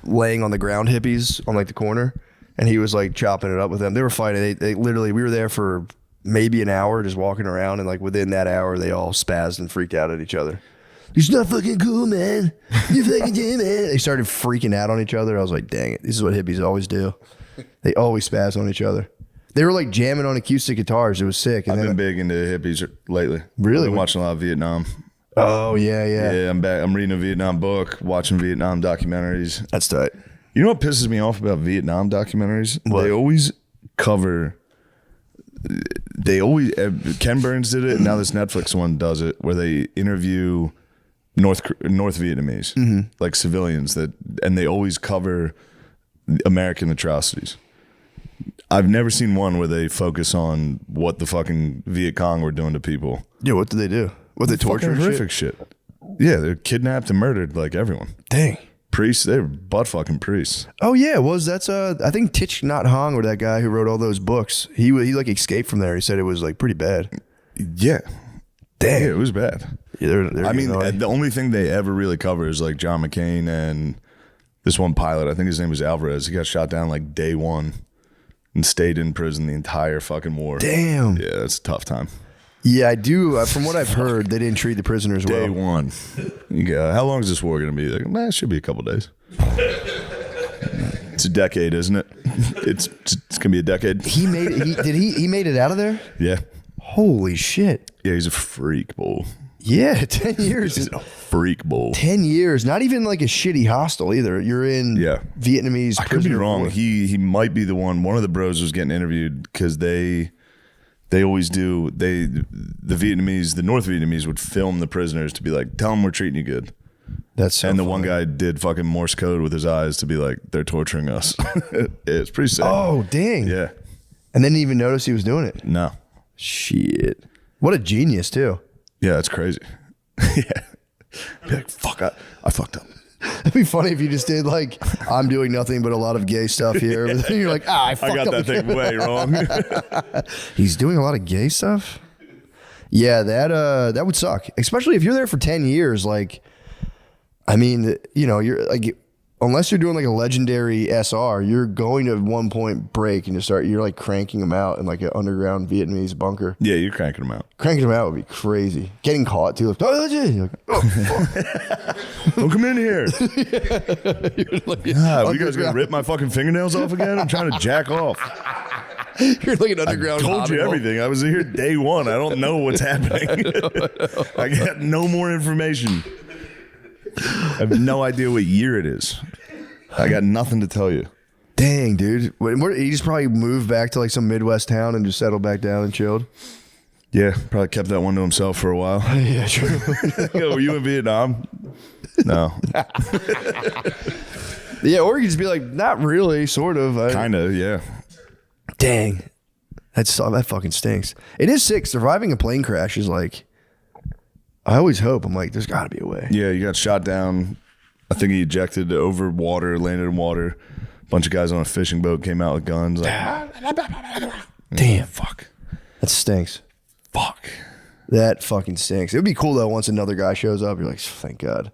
laying on the ground hippies on like the corner, and he was like chopping it up with them. They were fighting. They literally, we were there for maybe an hour just walking around, and like within that hour they all spazzed and freaked out at each other. You're not fucking cool, man. You fucking do, man. They started freaking out on each other. I was like, dang it, this is what hippies always do. They always spaz on each other. They were like jamming on acoustic guitars. It was sick. And I've been big into hippies lately. Really? I've been watching a lot of Vietnam. Oh yeah. Yeah, I'm back. I'm reading a Vietnam book, watching Vietnam documentaries. That's tight. You know what pisses me off about Vietnam documentaries? What? They always cover. Ken Burns did it, and now this Netflix one does it, where they interview North Vietnamese, like civilians and they always cover American atrocities. I've never seen one where they focus on what the fucking Viet Cong were doing to people. Yeah, what did they do? What, they torture? Horrific shit. Yeah, they're kidnapped and murdered like everyone. Dang. Priests, they were butt fucking priests. Oh yeah, that's I think Thich Nhat Hanh, or that guy who wrote all those books. He like escaped from there. He said it was like pretty bad. Yeah. Damn, yeah, it was bad. Yeah, I mean, the only thing they ever really cover is like John McCain and this one pilot. I think his name was Alvarez. He got shot down like day one and stayed in prison the entire fucking war. Damn. Yeah, that's a tough time. Yeah, I do. From what I've heard, they didn't treat the prisoners well. Day one. You go, how long is this war going to be? Like, it should be a couple days. It's a decade, isn't it? It's going to be a decade. He made it. He made it out of there? Yeah. Holy shit. Yeah, he's a freak bull. Yeah, 10 years. He's a freak bull. 10 years. Not even like a shitty hostel either. You're in Vietnamese. I could be wrong. He might be the one. One of the bros was getting interviewed because they they always do. The North Vietnamese would film the prisoners to be like, tell them we're treating you good. That's so and the funny. one guy did fucking Morse code with his eyes to be like, they're torturing us. It's pretty sick. Oh, dang. Yeah. And then didn't even notice he was doing it. No. Shit. What a genius, too. Yeah, that's crazy. Yeah. Be like, fuck, I fucked up. It'd be funny if you just did like, I'm doing nothing but a lot of gay stuff here. But then you're like, I fucked I got up. that thing way wrong. He's doing a lot of gay stuff? Yeah, that would suck. Especially if you're there for 10 years. Like, I mean, you know, you're like, unless you're doing like a legendary SR, you're going to at one point break and you're like cranking them out in like an underground Vietnamese bunker. Yeah, you're cranking them out. Cranking them out would be crazy. Getting caught too. Like, you're like, oh, fuck. Don't come in here. God, you guys gonna rip my fucking fingernails off again? I'm trying to jack off. You're like an underground. I told you everything. I was here day one. I don't know what's happening. I got no more information. I have no idea what year it is. I got nothing to tell you. Dang, dude. He just probably moved back to like some Midwest town and just settled back down and chilled. Yeah, probably kept that one to himself for a while. Yeah, true. Yo, were you in Vietnam? No. Yeah, or you could just be like, not really, sort of. Kind of, yeah. Dang. That fucking stinks. It is sick. Surviving a plane crash is like, I always hope. I'm like, there's got to be a way. Yeah, you got shot down. I think he ejected over water, landed in water. A bunch of guys on a fishing boat came out with guns. Like, damn. Fuck. That stinks. Fuck. That fucking stinks. It would be cool though once another guy shows up. You're like, thank God.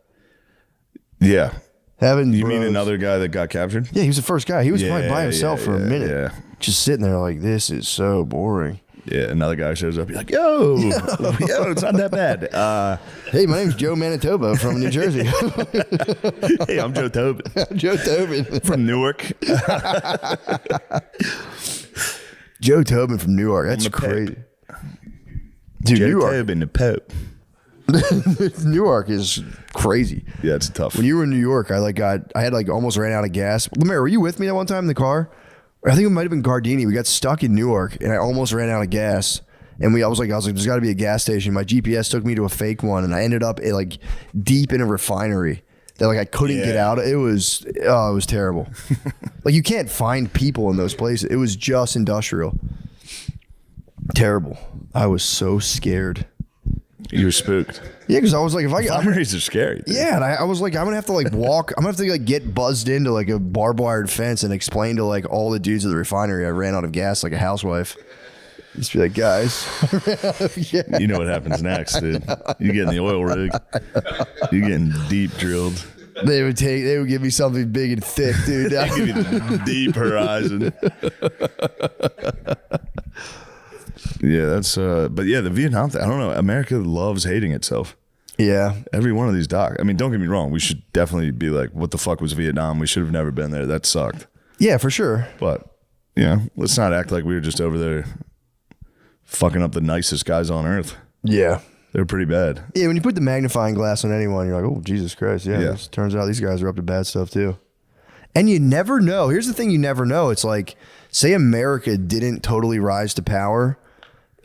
Yeah. You mean bros. another guy that got captured? Yeah, he was the first guy. He was probably by himself for a minute. Yeah. Just sitting there like, this is so boring. Yeah, another guy shows up. You're like, yo, it's not that bad. Hey, my name's Joe Manitoba from New Jersey. Hey, I'm Joe Tobin. Joe Tobin. From Newark. Joe Tobin from Newark. That's crazy. Dude, Joe Newark. Tobin, the Pope. Newark is crazy. Yeah, it's tough. When you were in New York, I had like almost ran out of gas. Lemare, were you with me that one time in the car? I think it might have been Gardini. We got stuck in Newark, and I almost ran out of gas. And I was like, there's got to be a gas station. My GPS took me to a fake one, and I ended up like deep in a refinery that like I couldn't get out. It was terrible. Like you can't find people in those places. It was just industrial. Terrible. I was so scared. You were spooked. Yeah, because I was like, Refineries are scary. Dude. Yeah, and I was like, I'm gonna have to like walk. I'm gonna have to like get buzzed into like a barbed wired fence and explain to like all the dudes at the refinery I ran out of gas like a housewife. Just be like, guys, yeah. You know what happens next, dude. You get in the oil rig. You're getting deep drilled. They would give me something big and thick, dude. They give you the deep horizon. Yeah, that's but yeah, the Vietnam thing, I don't know. America loves hating itself. Yeah. Every one of these docs. I mean, don't get me wrong. We should definitely be like, what the fuck was Vietnam? We should have never been there. That sucked. Yeah, for sure. But, you know, let's not act like we were just over there fucking up the nicest guys on earth. Yeah. They're pretty bad. Yeah, when you put the magnifying glass on anyone, you're like, oh, Jesus Christ. Yeah. Yeah. It turns out these guys are up to bad stuff too. And you never know. Here's the thing you never know. It's like, say America didn't totally rise to power.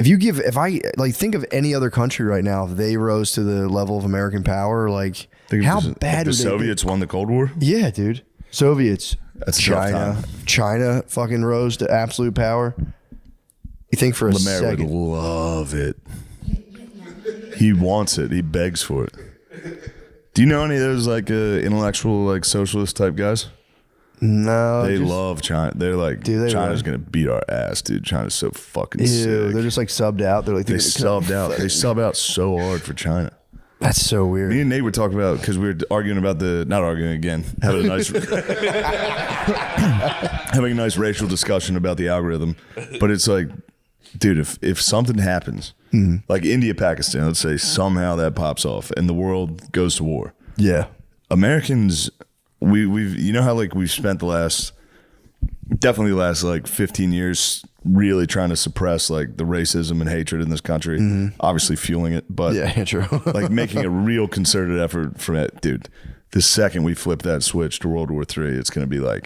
If I think of any other country right now, if they rose to the level of American power, like how bad the would Soviets won the Cold War? Yeah, dude. Soviets. That's a tough time. China fucking rose to absolute power. You think for a Lemaire would second. love it. He wants it. He begs for it. Do you know any of those like intellectual like socialist type guys? No. They love China. They're like, Dude, China's going to beat our ass, dude. China's so fucking Ew, sick. they're just like subbed out. They're like, They subbed out. They sub out so hard for China. That's so weird. Me and Nate were talking about, because we were arguing about not arguing again, having a nice having a nice racial discussion about the algorithm. But it's like, dude, if something happens, like India, Pakistan, let's say somehow that pops off and the world goes to war. Yeah. Americans, we've you know how like we've spent the last like 15 years really trying to suppress like the racism and hatred in this country, obviously fueling it, but yeah, true. like making a real concerted effort from it, dude. The second we flip that switch to World War III, it's gonna be like,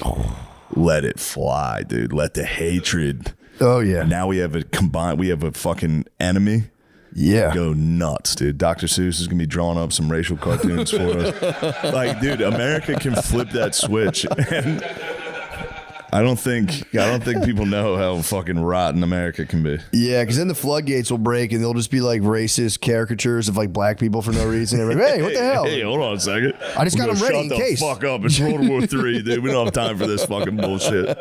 let it fly, dude. Let the hatred Oh yeah. Now we have a fucking enemy. Yeah. Go nuts, dude. Dr. Seuss is gonna be drawing up some racial cartoons for us. Like, dude, America can flip that switch, and I don't think people know how fucking rotten America can be. Yeah, because then the floodgates will break and they'll just be like racist caricatures of like black people for no reason. And like, hey, what the hell? Hey, hold on a second. I just got them ready in Shut case. the fuck up. It's World War III, dude. We don't have time for this fucking bullshit.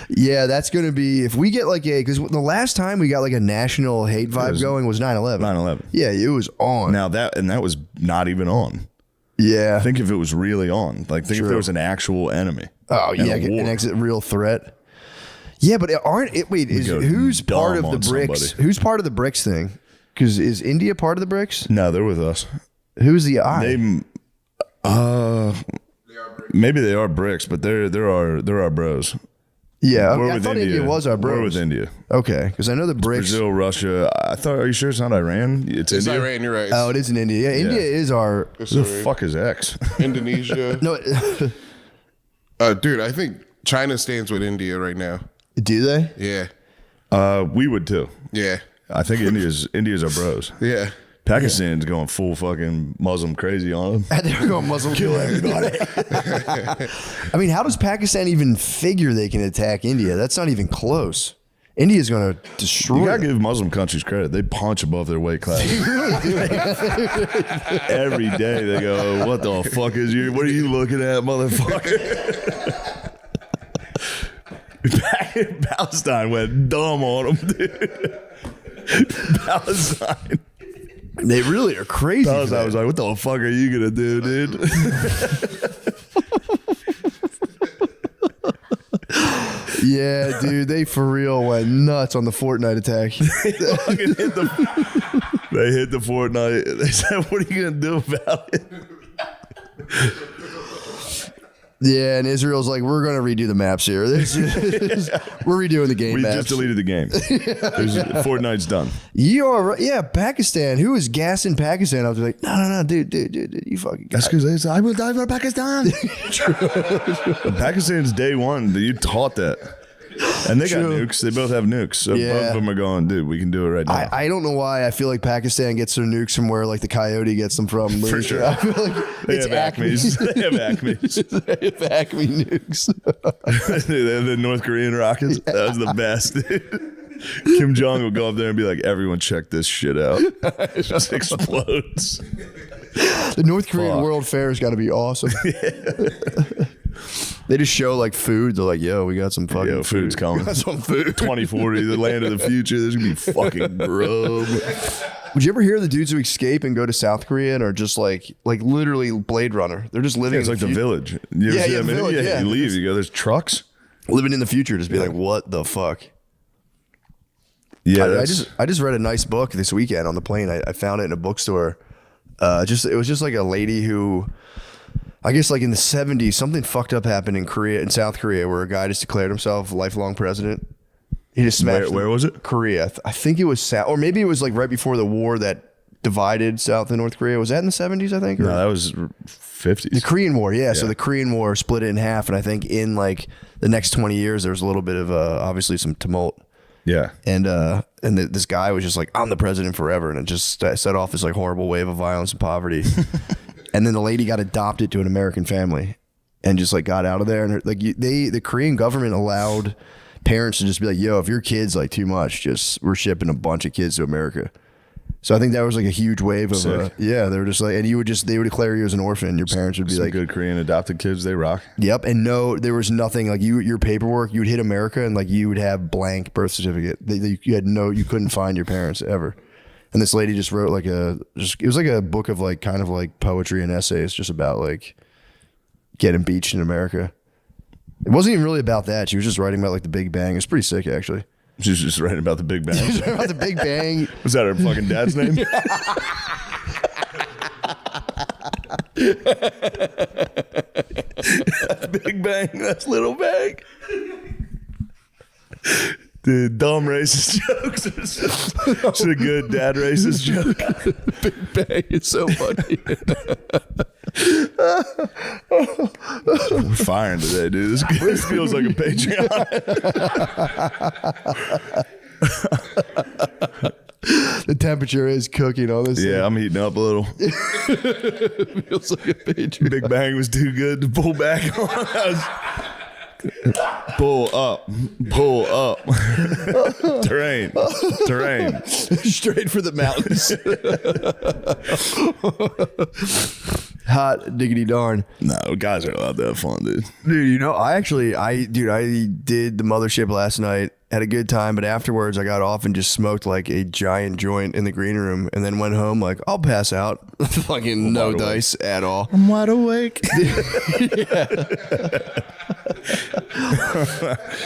Yeah, that's going to be, if we get like because the last time we got like a national hate vibe going was 9/11. 9/11. Yeah, it was on. Now that was not even on. Yeah. Think if it was really on. Like, think if there was an actual enemy. Oh, and yeah, a war. an exit real threat. Yeah, but who's part of the BRICS? somebody. Who's part of the BRICS thing? Because is India part of the BRICS? No, they're with us. Who's the I? Maybe they are bricks, but they're our bros. Yeah, We're I with thought India was our bros. We're with India. Okay, because I know the BRICS. Brazil, Russia. Are you sure it's not Iran? It's It's India. Iran, you're right. Oh, it is in India. Yeah, India is our. It's Who the Iran. fuck is X? Indonesia. No, Dude, I think China stands with India right now. do they? Yeah. We would too. Yeah. I think India's our bros. Yeah. Pakistan's going full fucking Muslim crazy on them. They're going Muslim kill everybody. I mean, how does Pakistan even figure they can attack India? That's not even close. India's going to destroy. You gotta them. give Muslim countries credit. They punch above their weight class. Every day they go, "What the fuck is you? What are you looking at, motherfucker?" Palestine went dumb on them, dude. Palestine. They really are crazy. I was like, "What the fuck are you gonna do, dude?" Yeah, dude, they for real went nuts on the Fortnite attack. They hit the Fortnite. They said, "What are you gonna do about it?" Yeah, and Israel's like, we're going to redo the maps here. We're redoing the game We maps. just deleted the game. Fortnite's done. You are right. Yeah, Pakistan. Who was gassing Pakistan? I was like, no, dude, you fucking. That's because I will die for Pakistan. Pakistan's day one. You taught that. And they got nukes. They both have nukes. So both of them are going, dude, we can do it right now. I don't know why. I feel like Pakistan gets their nukes from where like the Coyote gets them from. For sure. I feel like They it's have Acme's. They have Acme's. They have Acme nukes. They have the North Korean rockets. That was the best. Kim Jong will go up there and be like, everyone check this shit out. It just explodes. The North Korean World Fair has got to be awesome. They just show like food. They're like, yo, we got some fucking food's coming. Got some food. 2040, the land of the future. There's going to be fucking grub. Would you ever hear the dudes who escape and go to South Korea and are just like literally Blade Runner? They're just living It's in like the future. village. You ever see that movie? Village, You leave, you go, there's trucks. Living in the future, just be like, what the fuck? Yeah, I just read a nice book this weekend on the plane. I found it in a bookstore. It was just like a lady who, I guess like in the 70s, something fucked up happened in South Korea, where a guy just declared himself lifelong president. He just smashed. Where was it? Korea. I think it was South, or maybe it was like right before the war that divided South and North Korea. Was that in the 70s? I think. No, that was 50s. The Korean War, yeah. So the Korean War split it in half, and I think in like the next 20 years, there was a little bit of obviously some tumult. Yeah. And this guy was just like, I'm the president forever. And it just set off this like horrible wave of violence and poverty. And then the lady got adopted to an American family and just like got out of there. And the Korean government allowed parents to just be like, yo, if your kid's like too much, we're shipping a bunch of kids to America. So I think that was like a huge wave of, they were just like, and they would declare you as an orphan. Your parents would be Some like, good Korean adopted kids, they rock. yep. And no, there was nothing like your paperwork, you would hit America and like you would have blank birth certificate. You couldn't find your parents ever. And this lady just wrote it was like a book of like kind of like poetry and essays just about like getting beached in America. It wasn't even really about that. She was just writing about like the Big Bang. It's pretty sick actually. She was just writing about the Big Bang. She's writing about the Big Bang. Was that her fucking dad's name? That's Big Bang. That's Little Bang. Dude, dumb racist jokes are such a good dad racist joke. Big Bang is so funny. We're firing today, dude. This feels like a Patreon. The temperature is cooking on this. Yeah, I'm heating up a little. Feels like a Patreon. Big Bang was too good to pull back on. Pull up. Terrain. Straight for the mountains. Hot diggity darn. No, guys are allowed to have fun, dude. Dude, you know, I did the mothership last night, had a good time, but afterwards I got off and just smoked like a giant joint in the green room and then went home like, I'll pass out. Fucking no dice at all. I'm wide awake.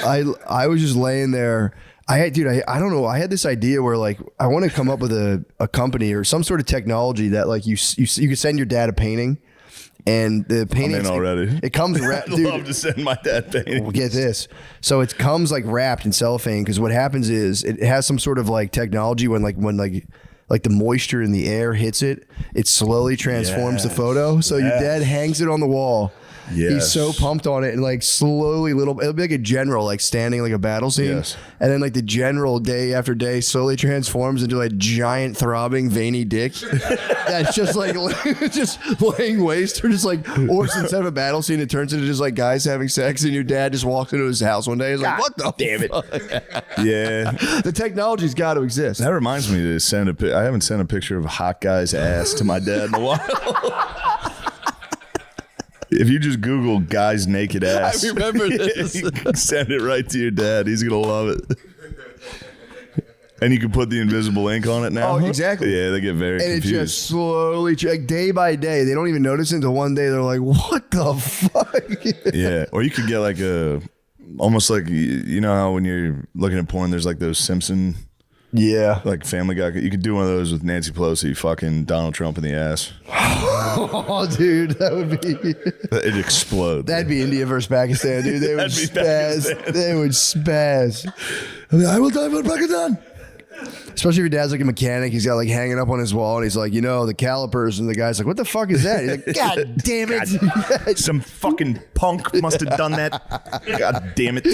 I was just laying there. I don't know. I had this idea where like I want to come up with a company or some sort of technology that like you could send your dad a painting, and the painting I'm in already. It comes wrapped. I'd love to send my dad paintings. Well, get this. So it comes like wrapped in cellophane because what happens is it has some sort of like technology when the moisture in the air hits it, it slowly transforms the photo. So your dad hangs it on the wall. Yes. He's so pumped on it, and like slowly it'll be like a general like standing like a battle scene. Yes. And then like the general day after day slowly transforms into a giant throbbing veiny dick that's just like just laying waste, or just like, or instead of a battle scene it turns into just like guys having sex, and your dad just walks into his house one day and is like, what the damn it. Yeah. The technology's got to exist. That reminds me to send I haven't sent a picture of a hot guy's ass to my dad in a while. If you just Google guy's naked ass, I remember this. Send it right to your dad. He's going to love it. And you can put the invisible ink on it now. Oh, exactly. Yeah, they get very confused. It just slowly, like day by day, they don't even notice it until one day they're like, what the fuck? Yeah. Or you could get like almost like, you know how when you're looking at porn, there's like those Simpson, like Family Guy. You could do one of those with Nancy Pelosi fucking Donald Trump in the ass. Oh, dude, that would be. It'd explode. That'd be India versus Pakistan, dude. They would That'd be spaz. Pakistan. They would spaz. I will die for Pakistan. Especially if your dad's like a mechanic, he's got like hanging up on his wall, and he's like, the calipers, and the guy's like, what the fuck is that? He's like, God damn it. Some fucking punk must have done that. God damn it.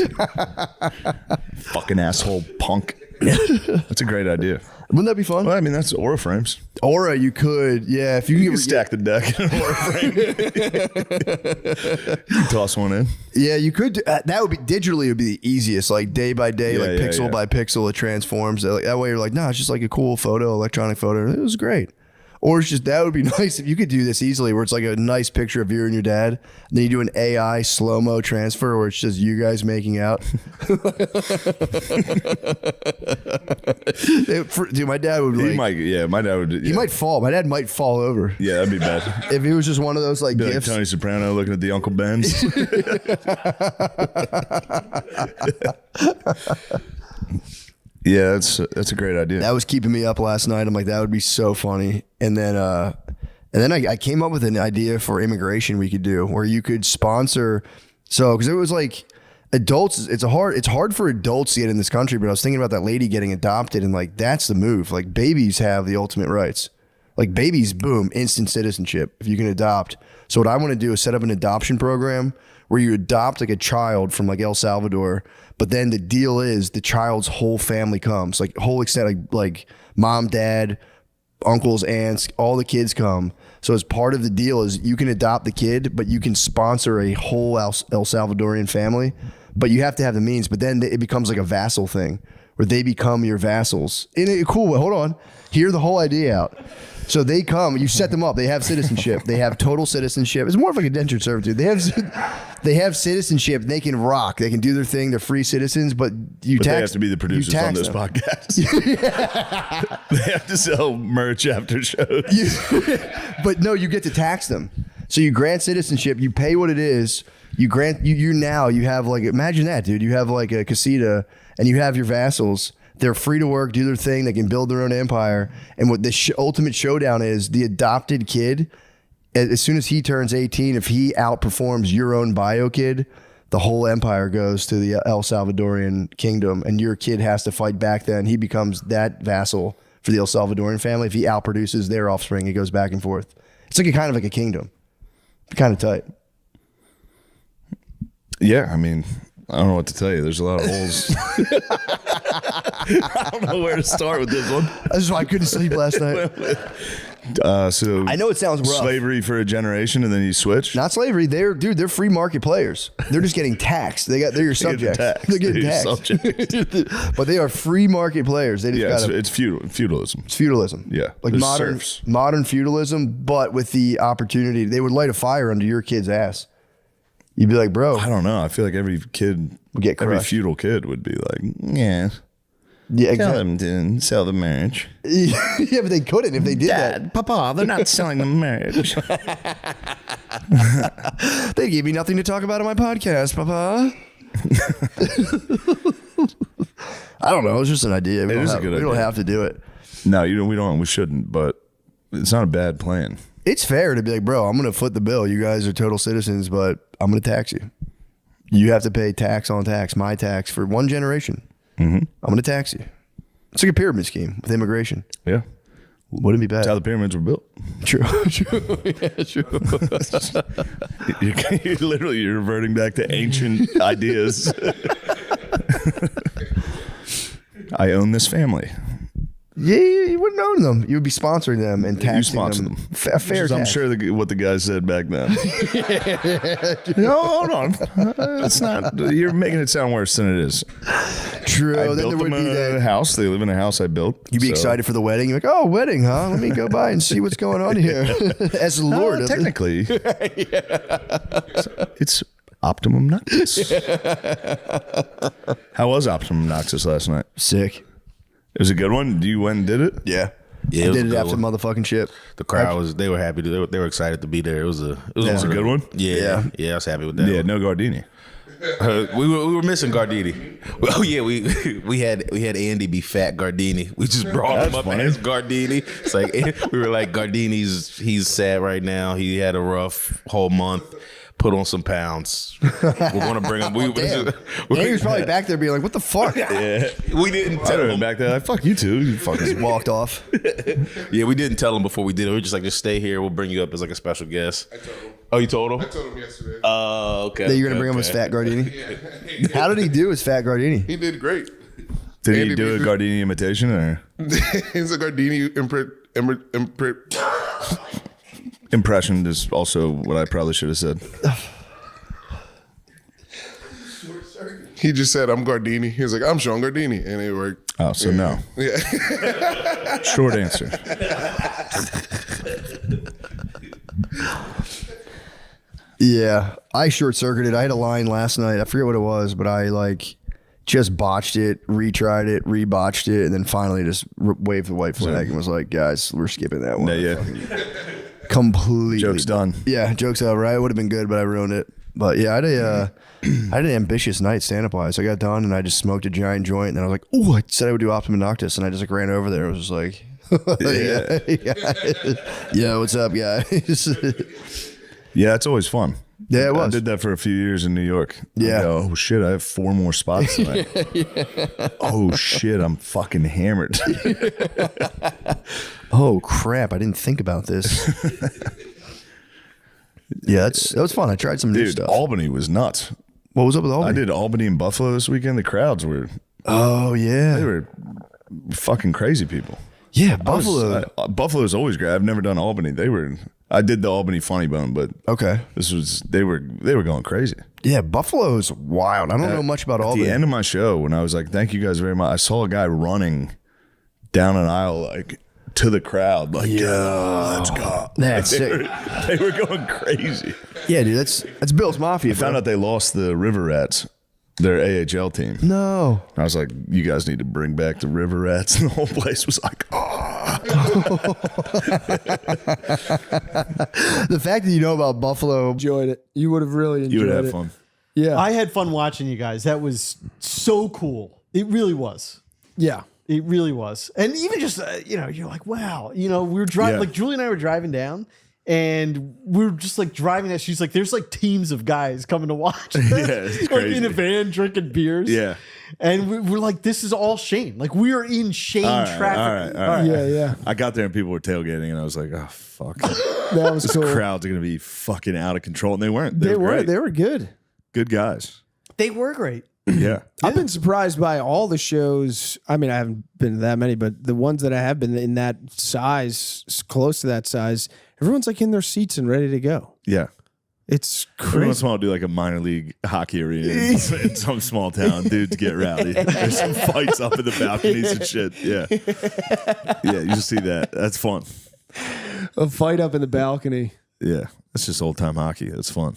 Fucking asshole punk. That's a great idea. Wouldn't that be fun? Well, I mean, that's Aura frames. Aura, you could, yeah. If you can stack the deck in an Aura frame. You can toss one in. Yeah, you could. That would be digitally. It would be the easiest, like day by day, like pixel by pixel, it transforms. That way, you're like, it's just like a cool photo, electronic photo. It was great. Or it's just, that would be nice if you could do this easily, where it's like a nice picture of you and your dad, and then you do an AI slow-mo transfer where it's just you guys making out. Dude, my dad would like, my dad would. He might fall. My dad might fall over. Yeah, that'd be bad. If it was just one of those like gifts. Like Tony Soprano looking at the Uncle Ben's. Yeah, that's a great idea. That was keeping me up last night. I'm like, that would be so funny. And then I came up with an idea for immigration we could do, where you could sponsor. So, because it was like adults, it's hard for adults to get in this country. But I was thinking about that lady getting adopted, and like that's the move. Like babies have the ultimate rights. Like babies, boom, instant citizenship if you can adopt. So what I want to do is set up an adoption program where you adopt like a child from like El Salvador, but then the deal is the child's whole family comes, like whole extent, like mom, dad, uncles, aunts, all the kids come. So as part of the deal is you can adopt the kid, but you can sponsor a whole El Salvadorian family, but you have to have the means. But then it becomes like a vassal thing where they become your vassals in a cool way. Hold on, hear the whole idea out. So they come, you set them up. They have citizenship. They have total citizenship. It's more of like indentured servitude. They have citizenship. They can rock. They can do their thing. They're free citizens. But they have to be the producers on this podcast. They have to sell merch after shows. But no, you get to tax them. So you grant citizenship. You pay what it is. You grant you have like, imagine that, dude. You have like a casita, and you have your vassals. They're free to work, do their thing. They can build their own empire. And what the ultimate showdown is, the adopted kid, as soon as he turns 18, if he outperforms your own bio kid, the whole empire goes to the El Salvadorian kingdom, and your kid has to fight back then. He becomes that vassal for the El Salvadorian family. If he outproduces their offspring, it goes back and forth. It's like a kind of like a kingdom. Kind of tight. Yeah, I mean, I don't know what to tell you. There's a lot of holes. I don't know where to start with this one. That's why I couldn't sleep last night. So I know it sounds rough. Slavery for a generation, and then you switch. Not slavery. They're free market players. They're just getting taxed. They're your subjects. They're getting taxed. But they are free market players. They just it's feudalism. It's feudalism. Yeah, like there's modern serfs. Feudalism, but with the opportunity, they would light a fire under your kid's ass. You'd be like, bro. I don't know. I feel like every kid would get crushed. Every feudal kid would be like, yeah. Yeah, Tell exactly. them to sell the marriage. Yeah, but they couldn't if they did that. Papa, they're not selling the marriage. They gave me nothing to talk about on my podcast, Papa. I don't know. It's just an idea. We don't have to do it. No, we shouldn't, but it's not a bad plan. It's fair to be like, bro, I'm going to foot the bill. You guys are total citizens, but I'm going to tax you. You have to pay tax on tax, my tax, for one generation. Mm-hmm. I'm going to tax you. It's like a pyramid scheme with immigration. Yeah. Wouldn't be bad. That's how the pyramids were built. True. Yeah, true. You're reverting back to ancient ideas. I own this family. Yeah, you wouldn't own them. You would be sponsoring them and taxing them. A fair tax. I'm sure what the guy said back then. No, hold on. It's not. You're making it sound worse than it is. True. I Then built there would them be a that. house. They live in a house I built. You'd be excited for the wedding. You're like, oh, wedding, huh? Let me go by and see what's going on here. As the Lord. Technically, it's Optimum Noctis. How was Optimum Noctis last night? Sick. It was a good one. You went and did it? Yeah. Yeah, I did it after motherfucking ship. The crowd they were happy. They were excited to be there. It was a good one. Yeah, I was happy with that. Yeah, no Gardini. We were missing Gardini. Oh yeah, we had Andy be Fat Gardini. We just brought him up as Gardini. It's like we were like, he's sad right now. He had a rough whole month. Put on some pounds. We're gonna bring him. He was probably back there being like, what the fuck? Yeah, we didn't tell him back there. Like, fuck you two. You fucking walked off. Yeah, we didn't tell him before we did it. We were just like, just stay here. We'll bring you up as like a special guest. I told him. Oh, you told him? I told him yesterday. Oh, okay. That you're gonna bring him as Fat Gardini. How did he do as Fat Gardini? He did great. Did he Andy do a Beasley- Gardini imitation or He's a Gardini impression? Is also what I probably should have said. He just said, I'm Gardini. He was like, I'm Sean Gardini. And it worked. Oh, so no. Yeah. Short answer. Yeah, I short circuited. I had a line last night. I forget what it was, but I just botched it, retried it, rebotched it, and then finally just waved the white flag and was like, guys, we're skipping that one. Yeah. Completely. Joke's done. Yeah, joke's over. It would have been good, but I ruined it. But yeah, I had an ambitious night stand-up wise. I got done and I just smoked a giant joint, and then I was like, "Oh, I said I would do Optimum Noctis," and I just ran over there. It was just like, yeah, what's up, guys? Yeah, it's always fun. Yeah, it was. I did that for a few years in New York. Yeah. I go, oh shit, I have 4 more spots tonight. Oh shit, I'm fucking hammered. Oh crap, I didn't think about this. Yeah, that was fun. I tried some new Dude, stuff. Albany was nuts. What was up with Albany? I did Albany and Buffalo this weekend. The crowds were Oh yeah, they were fucking crazy people. yeah. Buffalo. Buffalo's always great. I've never done Albany. I did the Albany Funny Bone, but Okay. they were going crazy. Yeah, Buffalo's wild. I don't know much about At Albany. the end of my show, when I was like, "Thank you guys very much," I saw a guy running down an aisle like to the crowd, like, "Yeah, let's go." That's sick. They were going crazy. Yeah, dude, that's Bill's Mafia. I found out they lost the River Rats, their AHL team. No. I was like, you guys need to bring back the River Rats. And the whole place was like, oh. The fact that you know about Buffalo, Enjoyed it. You would have really enjoyed You would have it. fun. yeah. I had fun watching you guys. That was so cool. It really was. yeah. It really was. And even just, you're like, wow. We were driving, Yeah. like Julie and I were driving down, and we were just like driving that. She's like, there's like teams of guys coming to watch. Yeah, it's like crazy. in a van drinking beers. Yeah. And we're like, this is all Shane. Like, we are in Shane traffic. All right. Yeah. I got there and people were tailgating, and I was like, oh, fuck. That was This cool. crowd's going to be fucking out of control. And they weren't. They were were. great. They were good. Good guys. They were great. Yeah. I've been surprised by all the shows. I mean, I haven't been to that many, but the ones that I have been in that size, close to that size, everyone's like in their seats and ready to go. Yeah. It's Every once crazy. in a while, I'll do like a minor league hockey arena in some small town. Dudes get rowdy. There's some fights up in the balconies and shit. Yeah. Yeah, you just see that. That's fun. A fight up in the balcony. Yeah. That's just old time hockey. That's fun.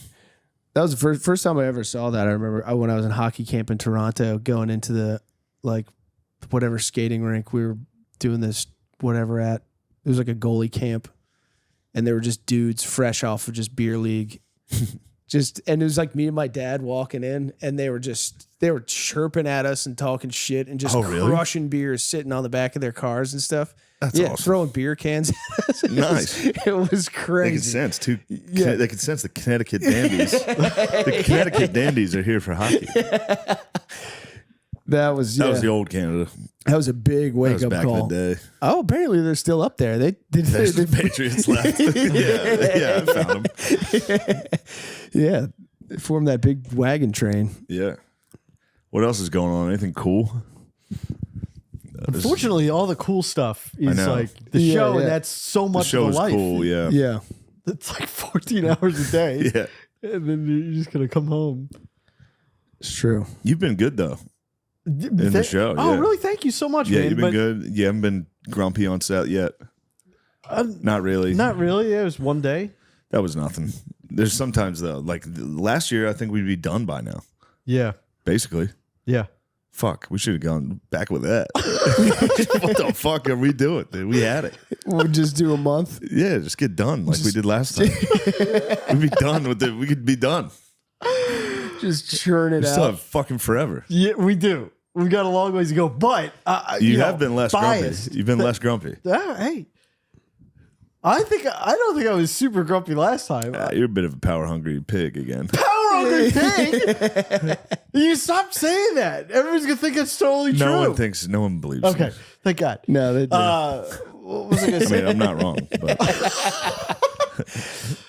That was the first time I ever saw that. I remember when I was in hockey camp in Toronto, going into the like whatever skating rink we were doing this whatever at. It was like a goalie camp, and they were just dudes fresh off of just beer league. And it was like me and my dad walking in, and they were chirping at us and talking shit and just crushing beers, sitting on the back of their cars and stuff. That's awesome. Throwing beer cans at us. Nice. It was crazy. They can sense too. Yeah. They can sense the Connecticut dandies. The Connecticut dandies are here for hockey. That was the old Canada. That was a big wake That was up back call. in the day. Oh, apparently they're still up there. There's the Patriots left. Yeah, I found them. Yeah, they formed that big wagon train. Yeah. What else is going on? Anything cool? Unfortunately, all the cool stuff is know. like the Yeah, show, yeah. and that's so The much show of is the life. cool. Yeah. Yeah, It's like 14 hours a day. Yeah. And then you're just going to come home. it's true. You've been good though in the show. Oh, yeah. really? Thank you so much, Yeah, man. you've been good. You haven't been grumpy on set yet. Not really. Not really. It was one day. That was nothing. There's sometimes though, like last year, I think we'd be done by now. Yeah. Basically. Yeah. Fuck, we should have gone back with that. What the fuck are we doing, dude? We had it. We'll just do a month. Yeah, just get done like we did last time. We'd be done with it. We could be done. Just churn it We still out. have fucking forever. Yeah, we do. We've got a long ways to go, but You know, have been less biased. grumpy. You've been less grumpy. Hey, I don't think I was super grumpy last time. You're a bit of a power hungry pig again. Power hungry pig. You stop saying that. Everyone's gonna think it's totally true. No one believes Okay, me. thank God. No, they do. What was I gonna I say? mean, I'm not wrong, but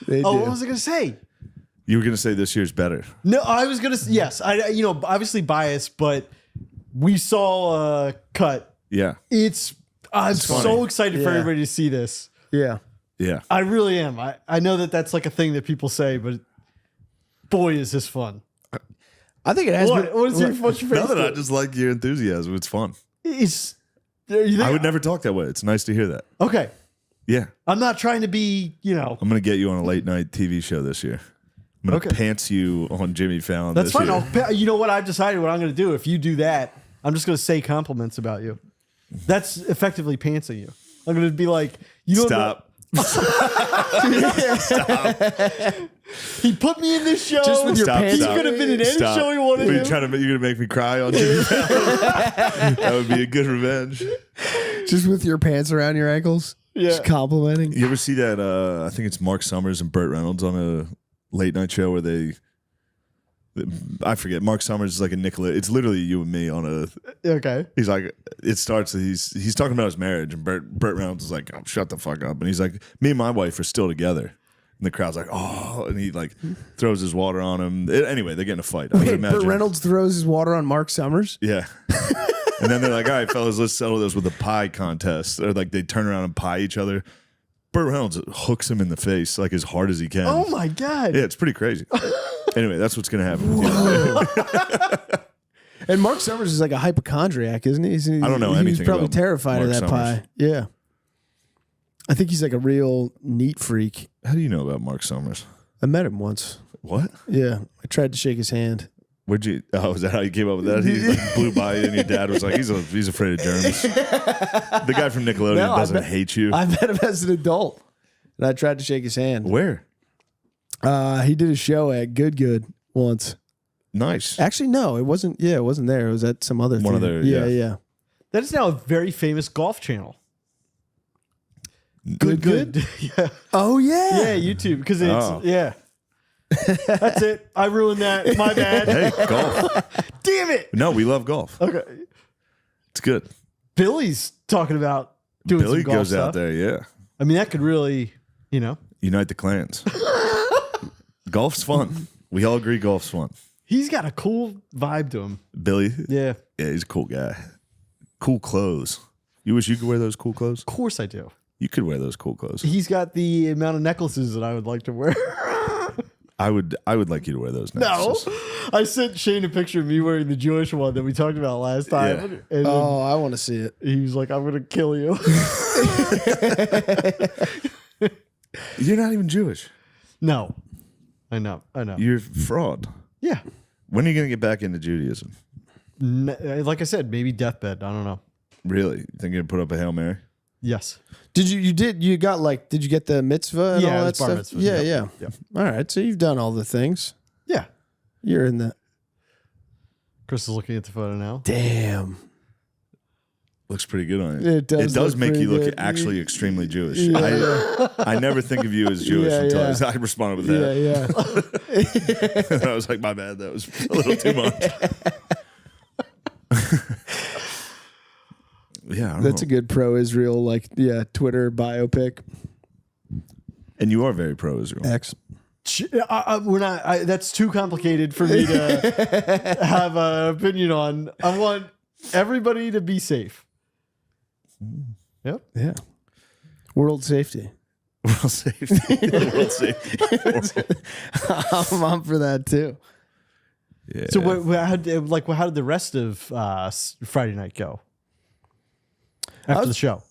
They do. What was I gonna say? you were gonna say this year's better. No, I was gonna. Yes, obviously biased, but we saw cut. Yeah. I'm funny. so excited for Yeah. everybody to see this. Yeah. Yeah. I really am. I know that's like a thing that people say, but boy, is this fun. I think it has been. What's your face? No, that I just like your enthusiasm. It's fun. You think, I would never talk that way. It's nice to hear that. Okay, Yeah. I'm not trying to be. I'm going to get you on a late night TV show this year. I'm going to Okay. pants you on Jimmy Fallon That's this fine. year. You know what? I've decided what I'm going to do. If you do that, I'm just going to say compliments about you. That's effectively pantsing you. I'm going to be like, you don't know- Stop. He put me in this show. Just with your pants He up. could have been in any Stop. show he wanted Are you to. trying to? You're gonna make me cry on Jimmy Fallon? That would be a good revenge. Just with your pants around your ankles. Yeah. Just complimenting. You ever see that? I think it's Mark Summers and Burt Reynolds on a late night show where I forget. Mark Summers is like a Nicola. It's literally you and me on a. Okay. He's like, it starts. He's talking about his marriage, and Burt Reynolds is like, "Oh, shut the fuck up," and he's like, "Me and my wife are still together." And the crowd's like, "Oh," and he like throws his water on him. Anyway, they get in a fight. I would Wait, imagine. Burt Reynolds throws his water on Mark Summers. Yeah. And then they're like, "All right, fellas, let's settle this with a pie contest." Or like they turn around and pie each other. Burt Reynolds hooks him in the face like as hard as he can. Oh my God. Yeah, it's pretty crazy. Anyway, that's what's gonna happen with you. And Mark Summers is like a hypochondriac, isn't he? I don't know He's anything probably about terrified of Mark that Summers. pie. Yeah. I think he's like a real neat freak. How do you know about Mark Summers? I met him once. What? Yeah. I tried to shake his hand. Where'd you? Oh, is that how you came up with that? He like blew by you, and your dad was like, "He's afraid of germs." The guy from Nickelodeon No, doesn't hate you. I met him as an adult. And I tried to shake his hand. Where? He did a show at Good once. Nice. Actually, no, it wasn't. Yeah, it wasn't there. It was at some other One of theater. their- Yeah, yeah. yeah. That is now a very famous golf channel. Good. yeah. Oh, yeah. Yeah, YouTube. Because it's, Oh. yeah. That's it. I ruined that. My bad. Hey, golf. Damn it. No, we love golf. Okay. It's good. Billy's talking about doing Billy some golf goes stuff. out there, yeah. I mean, that could really, Unite the clans. Golf's fun. We all agree golf's fun. he's got a cool vibe to him. Billy? Yeah. Yeah, he's a cool guy. Cool clothes. You wish you could wear those cool clothes? Of course I do. You could wear those cool clothes. He's got the amount of necklaces that I would like to wear. I would like you to wear those No. necklaces. I sent Shane a picture of me wearing the Jewish one that we talked about last time. Yeah. And then I want to see it. he was like, I'm going to kill you. You're not even Jewish. No. I know. You're a fraud. Yeah. When are you going to get back into Judaism? Like I said, maybe deathbed. I don't know. Really? You think you're going to put up a Hail Mary? Yes. Did you get the mitzvah and Yeah, all it that was bar stuff? mitzvah. Yeah, Yep. yeah. All right. So you've done all the things. Yeah. You're in the Chris is looking at the photo now. damn. Looks pretty good on you. It does look make you pretty look good. actually extremely Jewish. Yeah. I never think of you as Jewish Yeah, until yeah. I responded with that. Yeah, yeah. I was like, my bad. That was a little too much. Yeah, I don't That's know. a good pro-Israel, Twitter biopic. And you are very pro-Israel. X. We're not. That's too complicated for me to have an opinion on. I want everybody to be safe. Yep. Yeah. World safety. World safety. World safety. I'm on for that too. Yeah. So, how did the rest of Friday night go? After the show,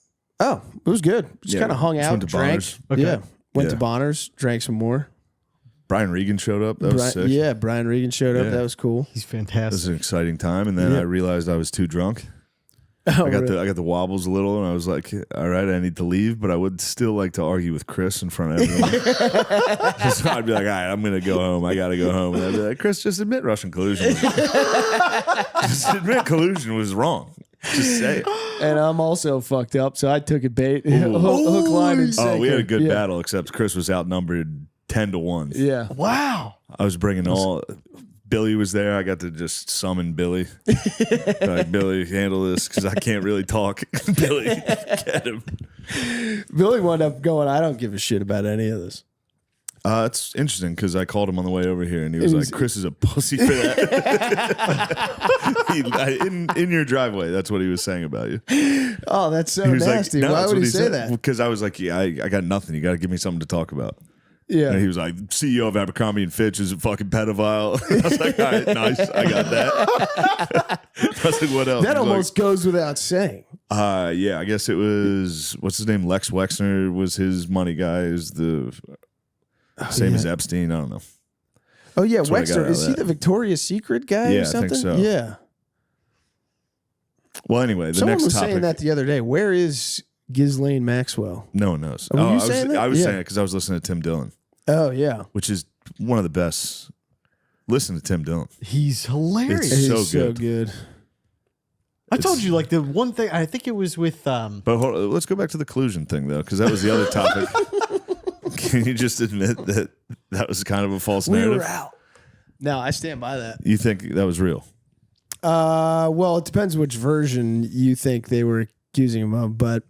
Oh, it was good. Just Yeah, kind of hung just out, went to drank. Bonners. Okay. Yeah. Went Yeah. to Bonners, drank some more. Brian Regan showed up. That was sick. Yeah, Brian Regan showed up. Yeah. That was cool. he's It was fantastic. an exciting time. And then Yeah. I realized I was too drunk. Oh, I got really? the wobbles a little, and I was like, "All right, I need to leave," but I would still like to argue with Chris in front of everyone. So I'd be like, "All right, I'm gonna go home. I gotta go home." And I'd be like, "Chris, just admit Russian collusion. Just admit collusion was wrong. Just say it." And I'm also fucked up, so I took a bait. Hook, line, and sinker. Oh, we had a good Yeah. battle, except Chris was outnumbered 10-1. Yeah. Wow. I was bringing all. Billy was there. I got to just summon Billy. Like, Billy, handle this because I can't really talk. Billy, get him. Billy wound up going, I don't give a shit about any of this. It's interesting because I called him on the way over here, and he was like, "Chris is a pussy for that." In your driveway, that's what he was saying about you. Oh, that's so He was nasty. like, "No, Why that's would what he say said." that? Because I was like, "Yeah, I got nothing. You got to give me something to talk about." Yeah. And he was like, "CEO of Abercrombie and Fitch is a fucking pedophile." I was like, "All right, nice. I got that." I was like, "What else?" That He's almost goes without saying. like, yeah, I guess it was, what's his name? Lex Wexner was his money guy. Is the same as Epstein. I don't know. Oh, yeah. That's what I got Wexner. out Is of he that. the Victoria's Secret guy Yeah, or I think something? so. Yeah. Well, anyway, the Someone next was topic. saying that the other day. Where is Ghislaine Maxwell? No one knows. Oh, were you I saying was, that? I was Yeah. saying it because I was listening to Tim Dillon, Oh, yeah. which is one of the best. Listen to Tim Dillon. He's hilarious. It's so He's so good. good. I told you, like, the one thing, I think it was with, But hold on, let's go back to the collusion thing, though, because that was the other topic. Can you just admit that that was kind of a false We narrative? were out. No, I stand by that. You think that was real? Well, it depends which version you think they were accusing him of, but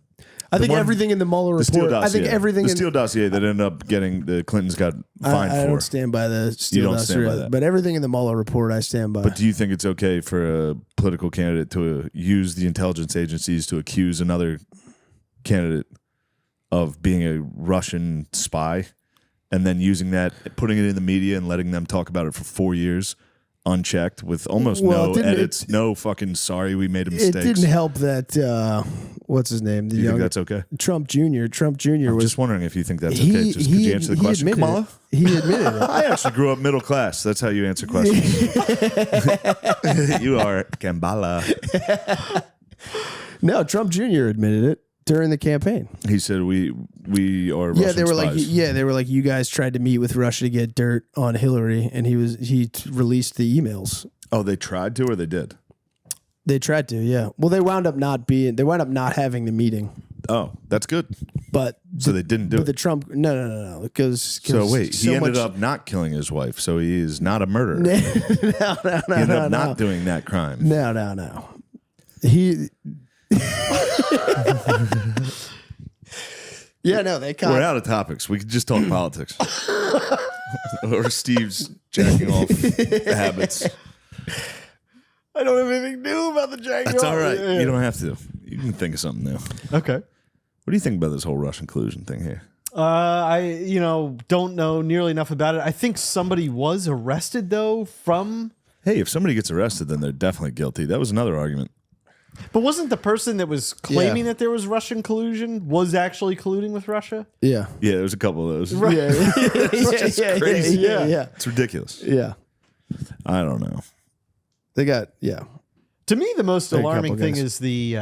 I think one- everything in the Mueller The Steele report. dossier. I think everything The in Steele dossier that ended up getting the Clintons got fined I for. don't stand by the Steele don't stand by dossier, that. but everything in the Mueller report, I stand by. But do you think it's okay for a political candidate to use the intelligence agencies to accuse another candidate of being a Russian spy and then using that, putting it in the media and letting them talk about it for 4 years unchecked with almost Well, no it didn't- edits, no fucking sorry we made a it mistake? didn't help that what's his name, the Do you young think that's okay? Trump Jr. Trump Jr. I'm was just wondering if you think that's okay. Just could you answer the question, admitted Kamala? it. He admitted it. I actually grew up middle class. That's how you answer questions. You are Kambala. No, Trump Jr. admitted it during the campaign. He said we are Yeah, Russian they were spies. they were like, you guys tried to meet with Russia to get dirt on Hillary, and he released the emails. Oh, they tried to or they did? They tried to, yeah. Well, they wound up not having the meeting, Oh, that's good. but So they didn't do But it. the Trump, no, because So wait, so he ended much- up not killing his wife, so he is not a murderer. no, He ended up not doing that crime. No. He. Yeah, no, they caught. We're out of topics. We could just talk politics. Or Steve's jacking off habits. I don't have anything new about the Jaguar. That's all right. Yeah. You don't have to. You can think of something new. Okay. What do you think about this whole Russian collusion thing here? I don't know nearly enough about it. I think somebody was arrested though from. Hey, if somebody gets arrested, then they're definitely guilty. That was another argument. But wasn't the person that was claiming that there was Russian collusion was actually colluding with Russia? Yeah. Yeah, there's a couple of those. Right. It's just crazy. Yeah. It's ridiculous. Yeah. I don't know. They got To me, the most There are a alarming couple thing guys. is the,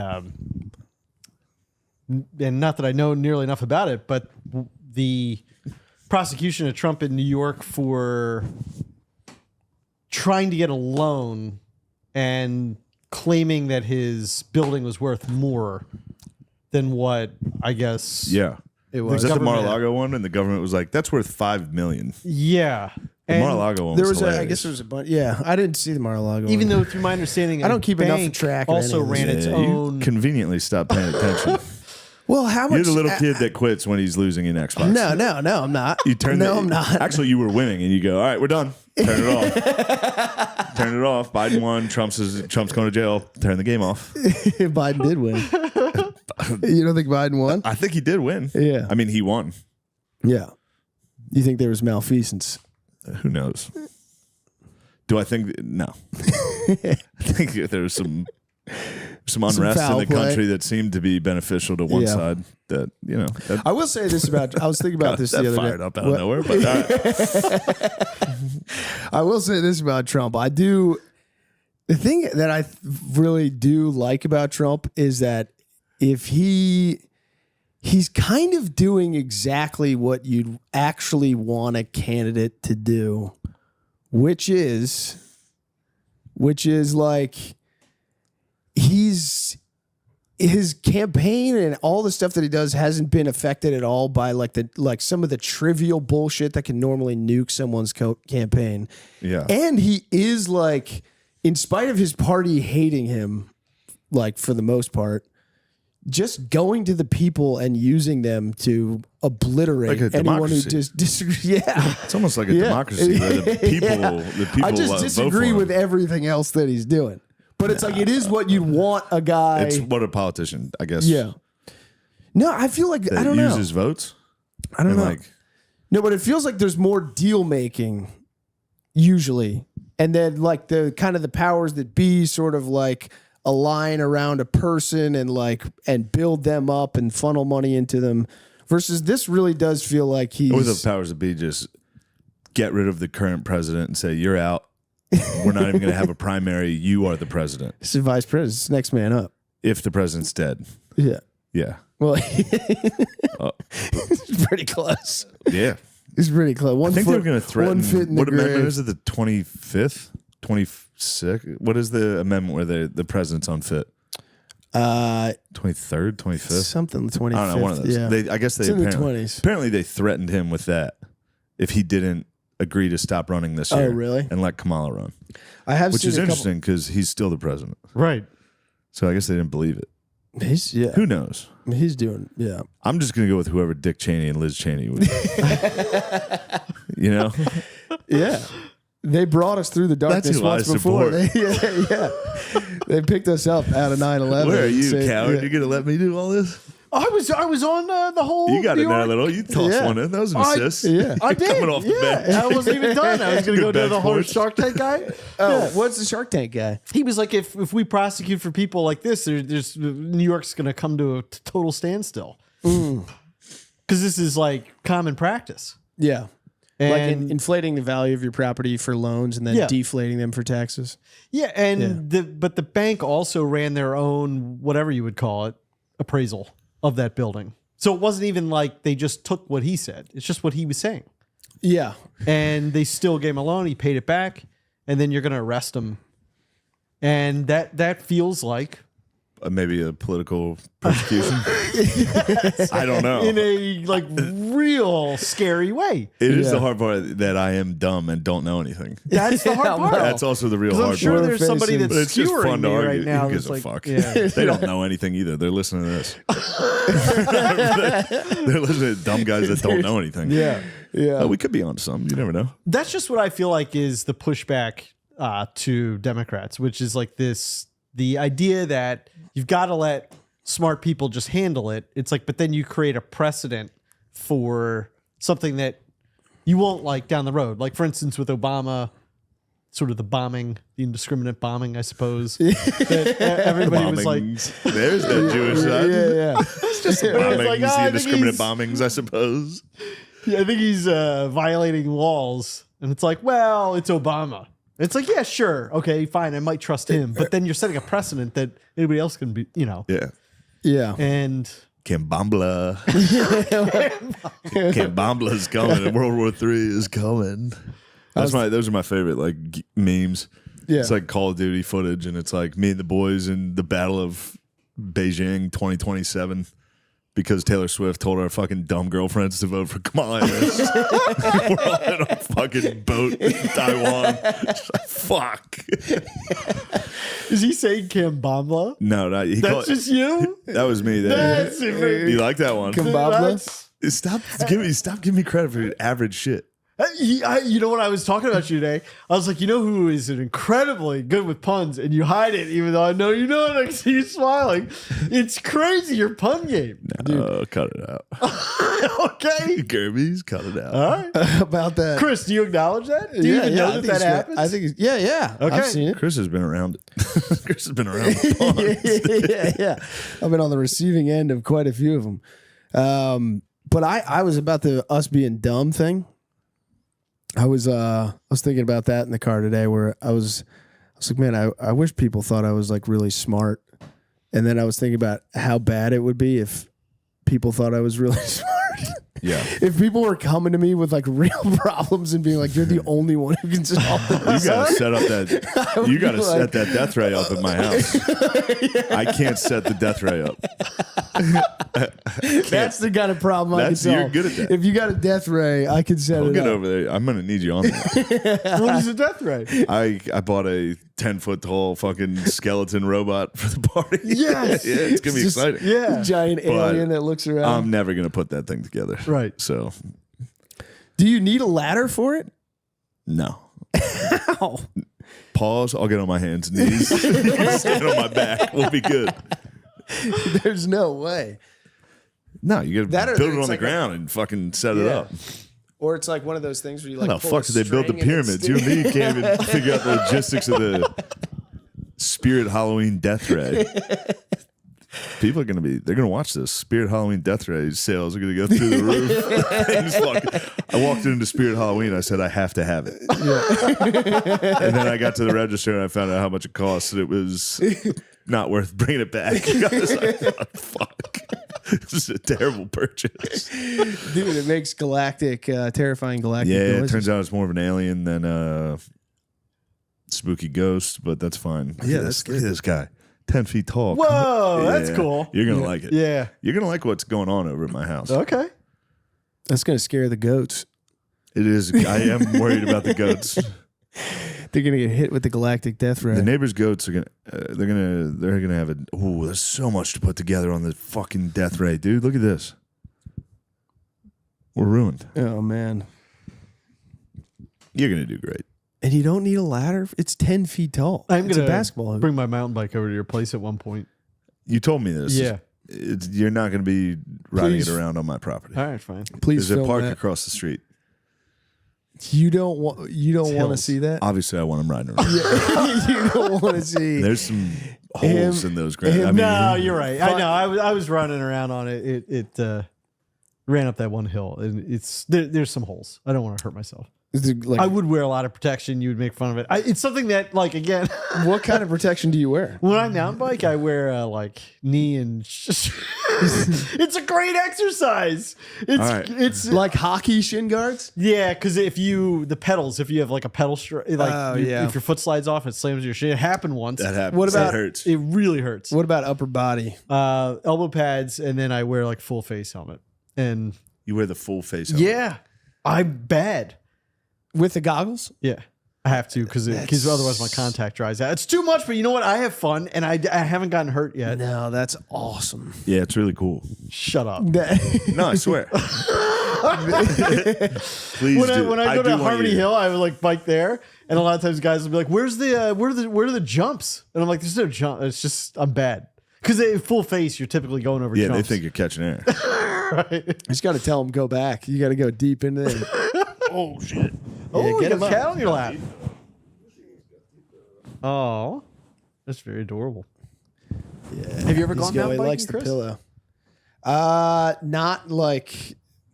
and not that I know nearly enough about it, but the prosecution of Trump in New York for trying to get a loan and claiming that his building was worth more than what I guess. Yeah. It Was was. that the Government- Mar-a-Lago one? And the government was like, that's worth $5 million. Yeah. The And Mar-a-Lago one there was was hilarious. I guess There was a bunch. Yeah, I didn't see the Mar-a-Lago. even one. though through my understanding, I don't a keep enough bank track of also any of ran this. its Yeah, own. you conveniently stopped paying attention. Well, how much? You're the little kid that quits when he's losing in Xbox. No, I'm not. You turn no, the, I'm not. Actually, you were winning, and you go, all right, we're done. Turn it off. Turn it off. Biden won. Trump's going to jail. Turn the game off. Biden did win. You don't think Biden won? I think he did win. Yeah. I mean, he won. Yeah. You think there was malfeasance? Who knows? Do I think? No. I think there was some unrest in foul the play. country that seemed to be beneficial to one Yeah. side. That that I will say this about. I was thinking about this that the other fired day. up out of nowhere. But I will say this about Trump. I do. The thing that I really do like about Trump is that if he's kind of doing exactly what you'd actually want a candidate to do, which is like his campaign and all the stuff that he does hasn't been affected at all by like some of the trivial bullshit that can normally nuke someone's campaign. yeah, And he is like, in spite of his party hating him, like for the most part, just going to the people and using them to obliterate Like a anyone who democracy. just disagrees. Yeah. it's almost like a democracy where the people. I just vote disagree for with him. everything else that he's doing. But it's like, it is what you'd want a guy. It's what a politician, I guess. Yeah. No, I feel like, That I don't know. uses votes. I don't And know. like, No, but it feels like there's more deal making usually. And then like the kind of the powers that be sort of like align around a person and build them up and funnel money into them versus this really does feel like or the he's powers that be just get rid of the current president and say, you're out. We're not even going to have a primary. You are the president. this is vice president. It's next man up. If the president's dead. Yeah. Yeah. Well, it's pretty close. Yeah. It's pretty close. One I think foot, they're going to threaten. one foot in the What amendment grave. is it? The 25th? 26th? What is the amendment where the president's unfit? 23rd? 25th? Something 25th. I don't know. One of those. Yeah. I guess they It's in the apparently, 20s. apparently they threatened him with that if he didn't agree to stop running this Oh, year. really? And let Kamala run. I have Which seen is a couple- interesting because he's still the president. Right. So I guess they didn't believe it. He's Who knows? He's doing yeah. I'm just going to go with whoever Dick Cheney and Liz Cheney would. You know? Yeah. They brought us through the darkness who I once before. support. Yeah. They picked us up out of 9/11. Where are you, Say- coward? yeah. You're going to let me do all this? I was on the whole. You got New in there a York- little. You tossed Yeah. one in. That was an assist. yeah. I did. Coming off the yeah. bench. I wasn't even done. I was going to go Good to the bench whole points. Shark Tank guy. Oh, what's the Shark Tank guy? He was like, if we prosecute for people like this, there's New York's going to come to a total standstill because this is like common practice. Yeah. Like And inflating the value of your property for loans and then Yeah. deflating them for taxes. yeah, and but the bank also ran their own whatever you would call it appraisal of that building. So it wasn't even like they just took what he said. It's just what he was saying. Yeah. And they still gave him a loan. He paid it back, and then you're going to arrest him. And that feels like maybe a political persecution. I don't know. In a like real scary way. It is the hard part that I am dumb and don't know anything. That's the hard part. That's also the real 'Cause hard I'm sure part. there's somebody But that's it's just skewering fun me to argue. right now. Who gives that's a like, fuck? yeah. They don't know anything either. They're listening to this. They're listening to dumb guys that don't know anything. Yeah. Oh, we could be on something. You never know. That's just what I feel like is the pushback to Democrats, which is like the idea that you've got to let smart people just handle it. It's like, but then you create a precedent for something that you won't like down the road. Like, for instance, with Obama, sort of the bombing, the indiscriminate bombing, I suppose. That everybody was like, there's that Jewish side. Yeah. it's just Bombings, like, the I think indiscriminate he's- bombings, I suppose. Yeah, I think he's violating laws. And it's like, well, it's Obama. It's like, yeah, sure. Okay, fine. I might trust him. But then you're setting a precedent that anybody else can be, Yeah. Yeah. And Kambambla. Kambambla's coming. And World War III is coming. Those are my favorite like memes. Yeah. It's like Call of Duty footage, and it's like me and the boys in the Battle of Beijing 2027 because Taylor Swift told our fucking dumb girlfriends to vote for Kamala Harris. We're all in a fucking boat in Taiwan. Fuck. is he saying Kambambla? No, not, That's just you? that was me. That's You like that one? Kambabla? Stop giving me credit for average shit. You know what I was talking about you today? I was like, you know who is incredibly good with puns, and you hide it, even though I know you know it. I see you smiling. It's crazy, your pun game. No, cut it out. Okay. Gerbies, cut it out. All right. About that. Chris, do you acknowledge that? Do you even know that happens? I think it's, yeah. Okay. I've seen it. Chris has been around it. Chris has been around the yeah. I've been on the receiving end of quite a few of them. But I was about the us being dumb thing. I was thinking about that in the car today where I was like, man, I wish people thought I was like really smart. And then I was thinking about how bad it would be if people thought I was really smart. Yeah. If people were coming to me with like real problems and being like, you're the only one who can solve this. You gotta set up that. You gotta be set like- that death ray up at my house. I can't set the death ray up. That's the kind of problem I can solve. You're good at that. If you got a death ray, I can set We'll it get up. over there. I'm gonna need you on that. What is the death rate? I bought a 10-foot tall fucking skeleton robot for the party. Yes. Yeah, it's gonna be Just- exciting. Yeah. Giant alien that looks around. I'm never gonna put that thing together. Right. So Do you need a ladder for it? no. Ow. Pause. I'll get on my hands and knees. Stand on my back. We'll be good. There's no way. No, you That gotta or build it it's on like the ground and fucking set it Yeah. up. Or it's like one of those things where you How like the fuck did they build the pyramids? You and me can't even figure out the logistics of the Spirit Halloween Death Ray. People are they're gonna watch this. Spirit Halloween Death Ray sales are gonna go through the roof. Things fucking- I walked into Spirit Halloween. I said I have to have it. And then I got to the register and I found out how much it costs, and it was not worth bringing it back. I was like, oh, fuck. This is a terrible purchase. Dude, it makes terrifying galactic Yeah, it noises. turns out it's more of an alien than a spooky ghost, but that's fine. Yeah, Look at this guy. 10 feet tall. Whoa, that's Yeah. cool. You're going to like it. Yeah. You're going to like what's going on over at my house. Okay. That's going to scare the goats. It is. I am worried about the goats. They're going to get hit with the galactic death ray. The neighbors' goats are going to, they're going to have there's so much to put together on the fucking death ray, dude. Look at this. We're ruined. Oh, man. You're going to do great. And you don't need a ladder. It's 10 feet tall. I'm It's going a to basketball hoop. bring my mountain bike over to your place at one point. You told me this. Yeah. You're not going to be riding Please. it around on my property. All right, fine. Please There's a film park that. across the street. You don't want to hills. see that? Obviously, I want him riding around. You don't want to see. There's some holes in those ground. I mean, No, you're right. I know. I was running around on it. It ran up that one hill, and there's some holes. I don't want to hurt myself. Like, I would wear a lot of protection. You would make fun of it. It's something that, like, again, what kind of protection do you wear? when I mountain bike, I wear like knee and. It's a great exercise. It's Like hockey shin guards? Yeah, because if you have like a pedal if your foot slides off, it slams your shin. It happened once. That happens. What about- that hurts? It really hurts. What about upper body? Elbow pads, and then I wear like full face helmet. And You wear the full face helmet. yeah, I'm bad. With the goggles? Yeah, I have to because otherwise my contact dries out. It's too much, but you know what? I have fun, and I haven't gotten hurt yet. No, that's awesome. Yeah, it's really cool. Shut up. No, I swear. Please do. When I go to Harmony Hill, I would like bike there, and a lot of times guys will be like, "Where are the jumps?" And I'm like, "There's no jump. It's just I'm bad." Because full face, you're typically going over Yeah, jumps. they think you're catching air. Right. You just got to tell them go back. You got to go deep into it. Oh, shit. Oh, Yeah, you get got him a up. cat on your lap. Oh, that's very adorable. Yeah. Have you ever He's gone go- mountain He biking, likes the Chris? pillow.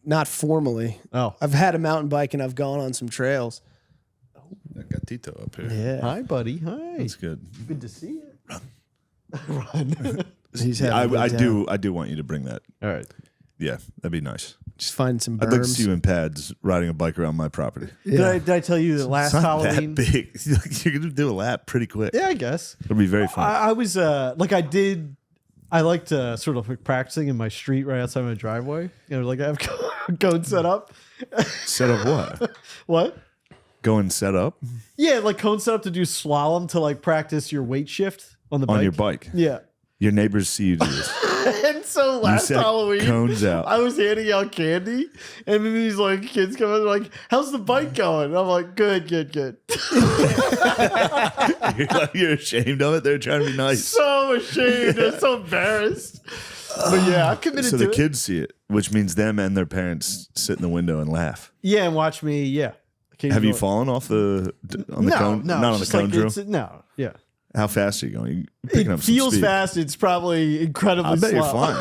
Not formally. Oh, I've had a mountain bike and I've gone on some trails. I got Tito up here. Yeah. hi, buddy. Hi. That's good. Good to see you. Run. He's having I do want you to bring that. All right. Yeah, that'd be nice. Just find some I'd like to berms. see you in pads riding a bike around my property. Yeah. Did I tell you that last It's not Halloween? that big. You're gonna do a lap pretty quick. Yeah, I guess. It'll be very fun. I was I liked sort of like practicing in my street right outside my driveway. You know, like I have cone set up. Set up what? What? Go and set up Yeah, like cone set up to do slalom to like practice your weight shift on the bike. on your bike. Yeah. Your neighbors see you do this. And so last set Halloween, cones out. I was handing out candy, and then these like kids come in, they're like, "How's the bike going?" And I'm like, "Good." You're ashamed of it. They're trying to be nice. So ashamed, I'm so embarrassed. But yeah, I'm committed So to the it. kids see it, which means them and their parents sit in the window and laugh. Yeah, and watch me. Yeah. Have you Occasionally- fallen off the cone? No, Not on the just cone like drill. no, yeah. How fast are you going? You're picking It up some feels speed. fast. It's probably incredibly I bet slow. you're flying.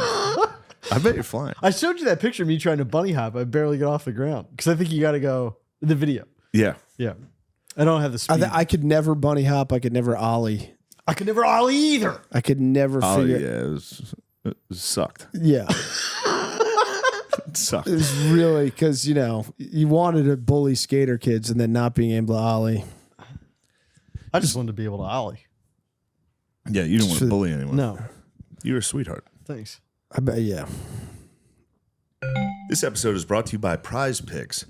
I bet you're flying. I showed you that picture of me trying to bunny hop. I barely get off the ground because I think you got to go the video. Yeah. Yeah, I don't have the speed. I could never bunny hop. I could never ollie. I could never ollie either. I could never Oh figure. yeah, it sucked. Yeah. It sucked. It was really because you wanted to bully skater kids and then not being able to ollie. I just wanted to be able to ollie. Yeah, you didn't want to bully anyone. No, You were a sweetheart. thanks. I bet. Yeah. This episode is brought to you by Prize Picks,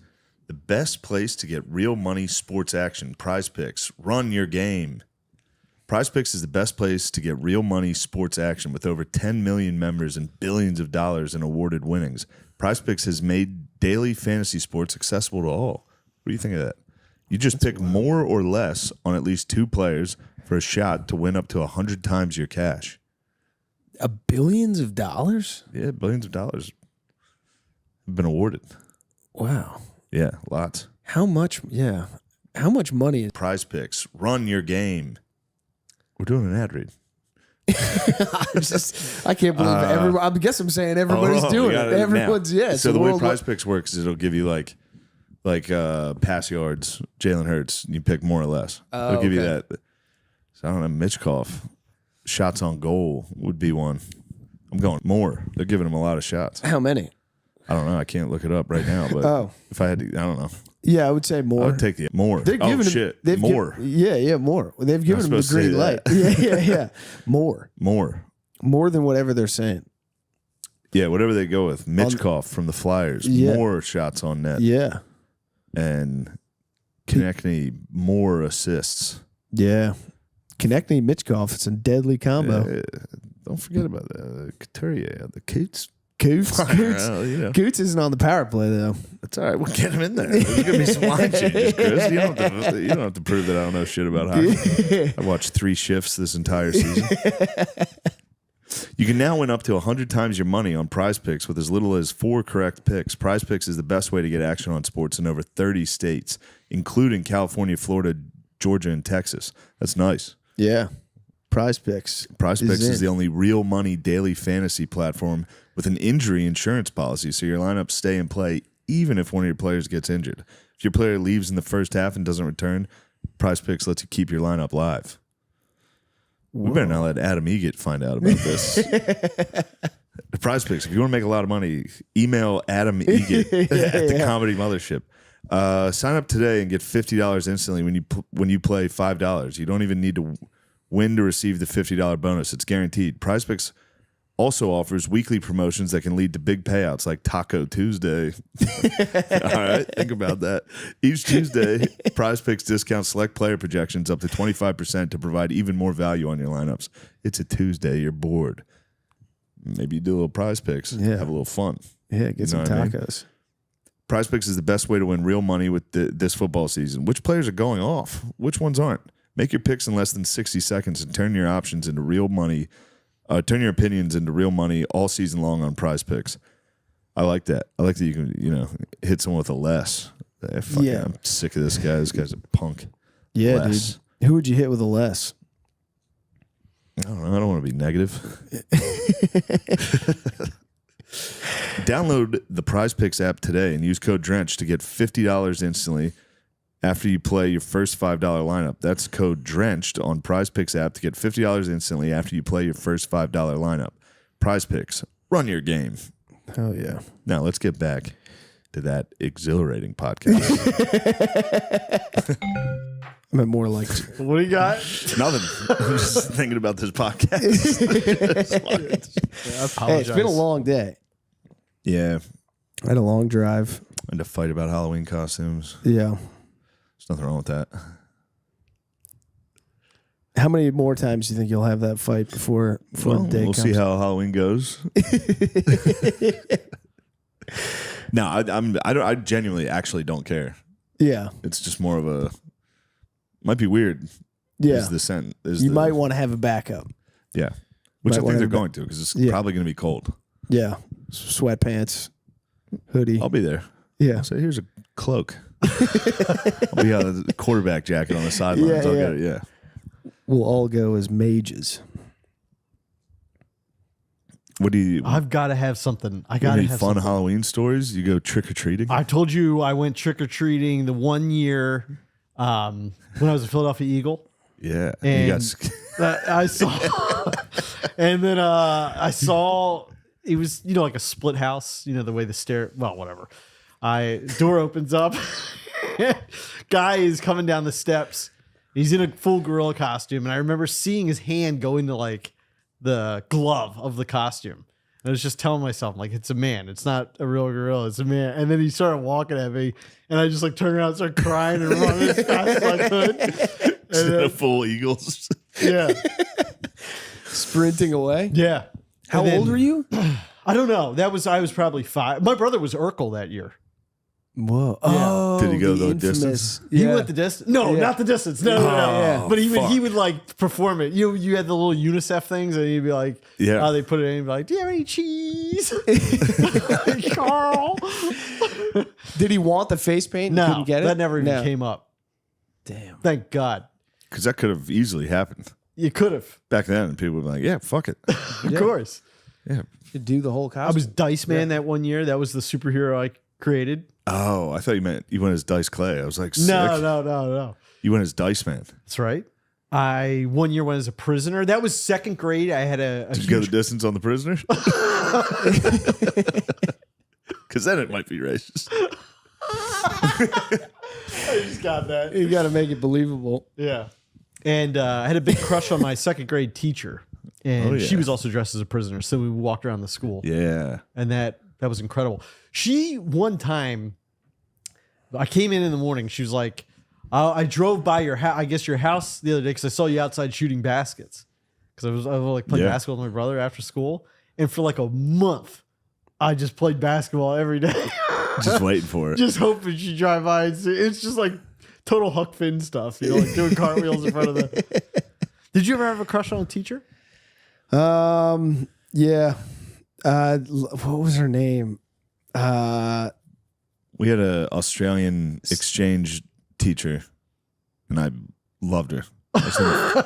the best place to get real money sports action. Prize Picks, run your game. Prize Picks is the best place to get real money sports action with over 10 million members and billions of dollars in awarded winnings. Prize Picks has made daily fantasy sports accessible to all. What do you think of that? You just pick more or less on at least 2 players for a shot to win up to 100 times your cash. Billions of dollars? Yeah, billions of dollars have been awarded. Wow. Yeah, lots. How much? Yeah. How much money is? Prize Picks, run your game. We're doing an ad read. I can't believe everyone. I guess I'm saying everybody's doing it. Everyone's So the way Prize Picks works is it'll give you like pass yards, Jalen Hurts. You pick more or less. It'll give you that. So I don't know. Mitchkoff, shots on goal would be one. I'm going more. They're giving him a lot of shots. How many? I don't know. I can't look it up right now. But if I had to, I don't know. Yeah, I would say more. I would take the more. They're giving him, shit. they've More. Yeah, more. They've given him the supposed to say green light. that. Yeah. More. More than whatever they're saying. Yeah, whatever they go with. Mitchkoff from the Flyers. Yeah. More shots on net. Yeah. And Konechny, more assists. Yeah. Konechny, Mitchkoff, it's a deadly combo. Don't forget about the Couturier, the Coots. Coots. Well, Coots isn't on the power play, though. That's all right. We'll get him in there. There's going to be some line changes, Chris. You don't have to prove that I don't know shit about hockey. I watched 3 shifts this entire season. You can now win up to 100 times your money on Prize Picks with as little as 4 correct picks. Prize Picks is the best way to get action on sports in over 30 states, including California, Florida, Georgia, and Texas. That's nice. Yeah. Prize Picks. Prize Picks is the only real money daily fantasy platform with an injury insurance policy, so your lineups stay in play even if one of your players gets injured. If your player leaves in the first half and doesn't return, Prize Picks lets you keep your lineup live. We better not let Adam Egett find out about this. Prize Picks, if you want to make a lot of money, email Adam Egett at the Comedy Mothership. Sign up today and get $50 instantly when you play $5. You don't even need to win to receive the $50 bonus. It's guaranteed. Prize Picks also offers weekly promotions that can lead to big payouts like Taco Tuesday. All right, think about that. Each Tuesday, Prize Picks discounts select player projections up to 25% to provide even more value on your lineups. It's a Tuesday. You're bored. Maybe you do a little Prize Picks. Yeah. Have a little fun. Yeah, get some what I mean? tacos. Prize Picks is the best way to win real money with this football season. Which players are going off? Which ones aren't? Make your picks in less than 60 seconds and turn your options into real money. Turn your opinions into real money all season long on Prize Picks. I like that. I like that you can, hit someone with a less. Yeah. I'm sick of this guy. This guy's a punk. Yeah, Less. dude. Who would you hit with a less? I don't know. I don't want to be negative. Download the Prize Picks app today and use code DRENCH to get $50 instantly after you play your first $5 lineup. That's code DRENCHED on Prize Picks app to get $50 instantly after you play your first $5 lineup. Prize Picks, run your game. Hell yeah. Now let's get back to that exhilarating podcast. I meant more like. What do you got? Nothing. I'm just thinking about this podcast. Hey, it's been a long day. Yeah. I had a long drive. And to fight about Halloween costumes. Yeah. There's nothing wrong with that. How many more times do you think you'll have that fight before the day we'll comes? see how Halloween goes. No, I genuinely actually don't care. Yeah. It's just more of a might be weird. Yeah. Is the scent? You might want to have a backup. Yeah, which Might I think wanna they're have a going to because it's Yeah. probably going to be cold. Yeah. Sweatpants, hoodie. I'll be there. Yeah. So here's a cloak. I'll be a quarterback jacket on the sidelines. Yeah, I'll yeah. get it. Yeah. We'll all go as mages. What do you? I've got to have something. I Got got to any have fun something. Halloween stories? You go trick or treating? I told you I went trick or treating the one year when I was a Philadelphia Eagle. Yeah. And You got sc- I saw, and then I saw it was like a split house. The way the stair. Well, whatever. Door opens up. Guy is coming down the steps. He's in a full gorilla costume, and I remember seeing his hand go into like the glove of the costume. And I was just telling myself, like, it's a man. It's not a real gorilla. It's a man. And then he started walking at me, and I just like turned around and started crying and running as fast as I could. And the full Eagles. yeah, Sprinting away. yeah. How And then- old were you? I don't know. I was probably 5. My brother was Urkel that year. Whoa. Yeah. Oh, Did he go the the distance? infamous- He Yeah. went the distance. No, Yeah. not the distance. No, no, no. Yeah. But he fuck. would like perform it. You had the little UNICEF things, and he'd be like, Yeah. they put it in, and be like, do you have any cheese, Carl? Did he want the face paint? No, Couldn't get it? that never even No. came up. Damn. Thank God. Because that could have easily happened. You could have, Back then, people would be like, yeah, fuck it. of course. Yeah. To do the whole costume. I was Dice Man that one year. That was the superhero I created. Oh, I thought you meant you went as Dice Clay. I was like, sick. No. You went as Dice Man. That's right. I one year went as a prisoner. That was second grade. I had a Did you go the huge distance on the prisoner? Because then it might be racist. I just got that. You got to make it believable. Yeah. And I had a big crush on my second grade teacher. And Oh, yeah. she was also dressed as a prisoner. So we walked around the school. Yeah. And that was incredible. She, one time, I came in the morning. She was like, I drove by your house, I guess your house the other day because I saw you outside shooting baskets. Because I was like playing Yeah. basketball with my brother after school. And for like a month, I just played basketball every day. Just waiting for it. Just hoping she'd drive by and see. It's just like total Huck Finn stuff, like doing cartwheels in front of the. Did you ever have a crush on a teacher? Yeah. What was her name? We had an Australian exchange teacher, and I loved her. I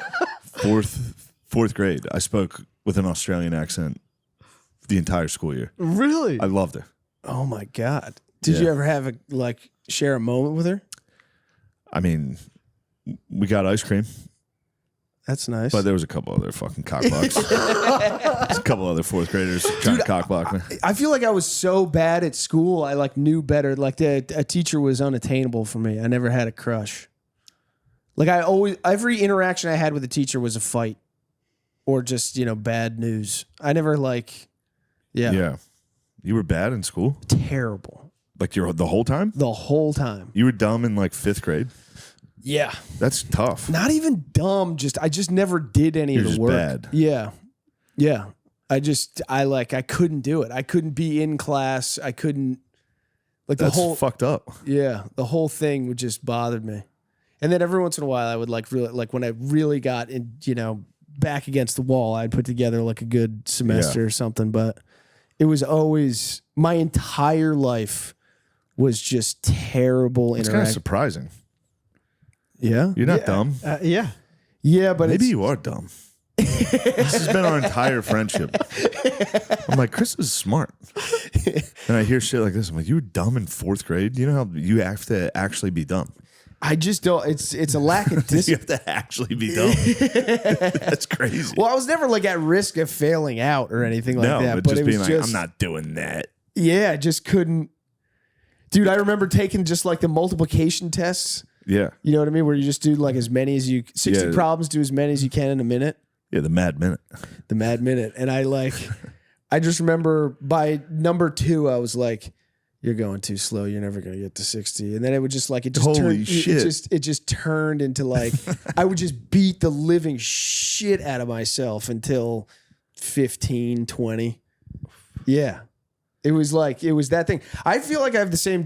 was in fourth grade. I spoke with an Australian accent the entire school year. Really? I loved her. Oh my God. Did Yeah. you ever have share a moment with her? I mean, we got ice cream, That's nice. but there was a couple other fucking cockblocks. There's a couple other fourth graders trying to cockblock me. I feel like I was so bad at school. I like knew better. Like a teacher was unattainable for me. I never had a crush. Like every interaction I had with a teacher was a fight or just, bad news. I never Yeah. You were bad in school? terrible Like the whole time? the whole time. You were dumb in like 5th grade? Yeah. That's tough. Not even dumb. I just never did any You're of the just work. bad. Yeah. Yeah. I couldn't do it. I couldn't be in class. I couldn't That's fucked up. Yeah, the whole thing would just bothered me. And then every once in a while, I would when I really got in, back against the wall, I'd put together like a good semester or something. But it was always my entire life was just terrible It's kind of interaction. surprising. Yeah, You're not dumb. Yeah. yeah, but Maybe you are dumb. This has been our entire friendship. I'm like, Chris is smart. And I hear shit like this. I'm like, you were dumb in 4th grade? You know how you have to actually be dumb? I just don't. It's a lack of You discipline. have to actually be dumb. That's crazy. Well, I was never at risk of failing out or anything like no, that. but But just it was being like, just, I'm not doing that. Yeah, I just couldn't. Dude, I remember taking just the multiplication tests. Yeah. You know what I mean? Where you just do as many as 60 problems, do as many as you can in a minute. Yeah, the mad minute. The mad minute. And I just remember by number 2, I was like, you're going too slow. You're never going to get to 60. And then it would just Holy shit. It just turned into I would just beat the living shit out of myself until 15, 20. Yeah. It was that thing. I feel like I have the same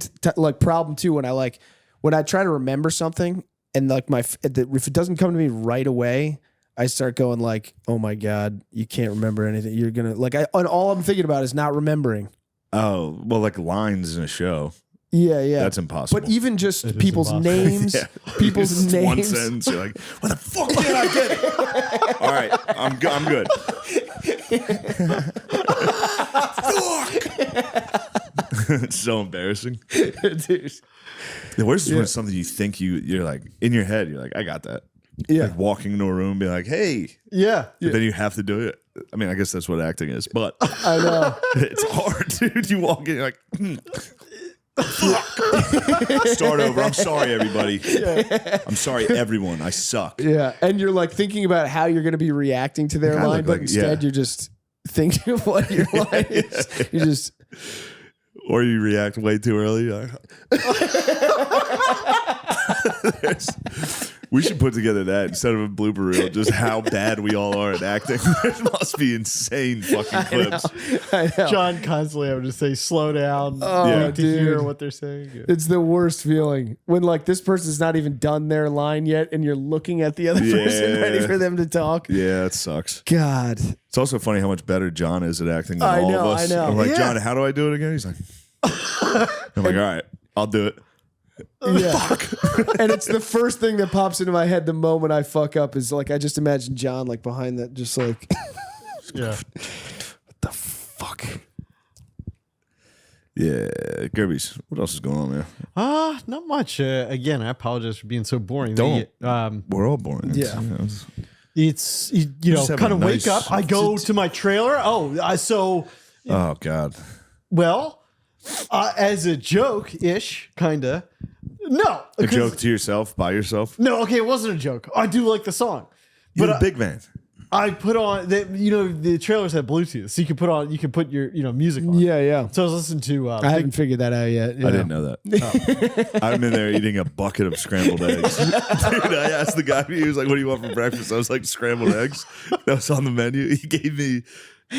problem too when I try to remember something and if it doesn't come to me right away, I start going oh my God, you can't remember anything. You're going to and all I'm thinking about is not remembering. Oh, well, like lines in a show. Yeah, yeah. That's impossible. But even just people's names, people's It's names. one sentence, you're like, where the fuck did I get it? All right, I'm good. Fuck! It's so embarrassing. Dude. The worst is when it's something you think you're like, in your head, you're like, I got that. Yeah. Like walking into a room, be like, hey. Yeah. But then you have to do it. I mean, I guess that's what acting is, but I know. it's hard, dude. You walk in, you're like, fuck. Start over. I'm sorry, everybody. I'm sorry, everyone. I suck. Yeah. And you're thinking about how you're going to be reacting to their Kinda line, look but like- instead you're just thinking of what your line is. You just. Or you react way too early. You're like- we should put together that instead of a blooper reel, just how bad we all are at acting. There must be insane fucking clips. I know. John constantly having to say slow down Oh, to hear dude. what they're saying. Yeah. It's the worst feeling when this person's not even done their line yet and you're looking at the other person ready for them to talk. Yeah, it sucks. God. It's also funny how much better John is at acting than I all know, of us. I know. I'm like, Yeah. John, how do I do it again? He's like, I'm like, all right, I'll do it. Yeah. And it's the first thing that pops into my head the moment I fuck up is I just imagine John behind that just Yeah. fuck. Yeah, Gerbies, what else is going on there? Not much. Again, I apologize for being so boring. Don't. We're all boring. Yeah. It's Just have kind a of wake nice- up. I go to my trailer. So Oh God. well, as a joke ish, kinda. No, A 'cause- joke to yourself, by yourself. No, okay, it wasn't a joke. I do like the song, You're but a big man. I put on the trailers have Bluetooth, so you can put your music on. Yeah, yeah. So I was listening to. I haven't figured that out yet. I didn't know that. I'm in there eating a bucket of scrambled eggs. Dude, I asked the guy, he was like, what do you want for breakfast? I was like, scrambled eggs. That was on the menu. He gave me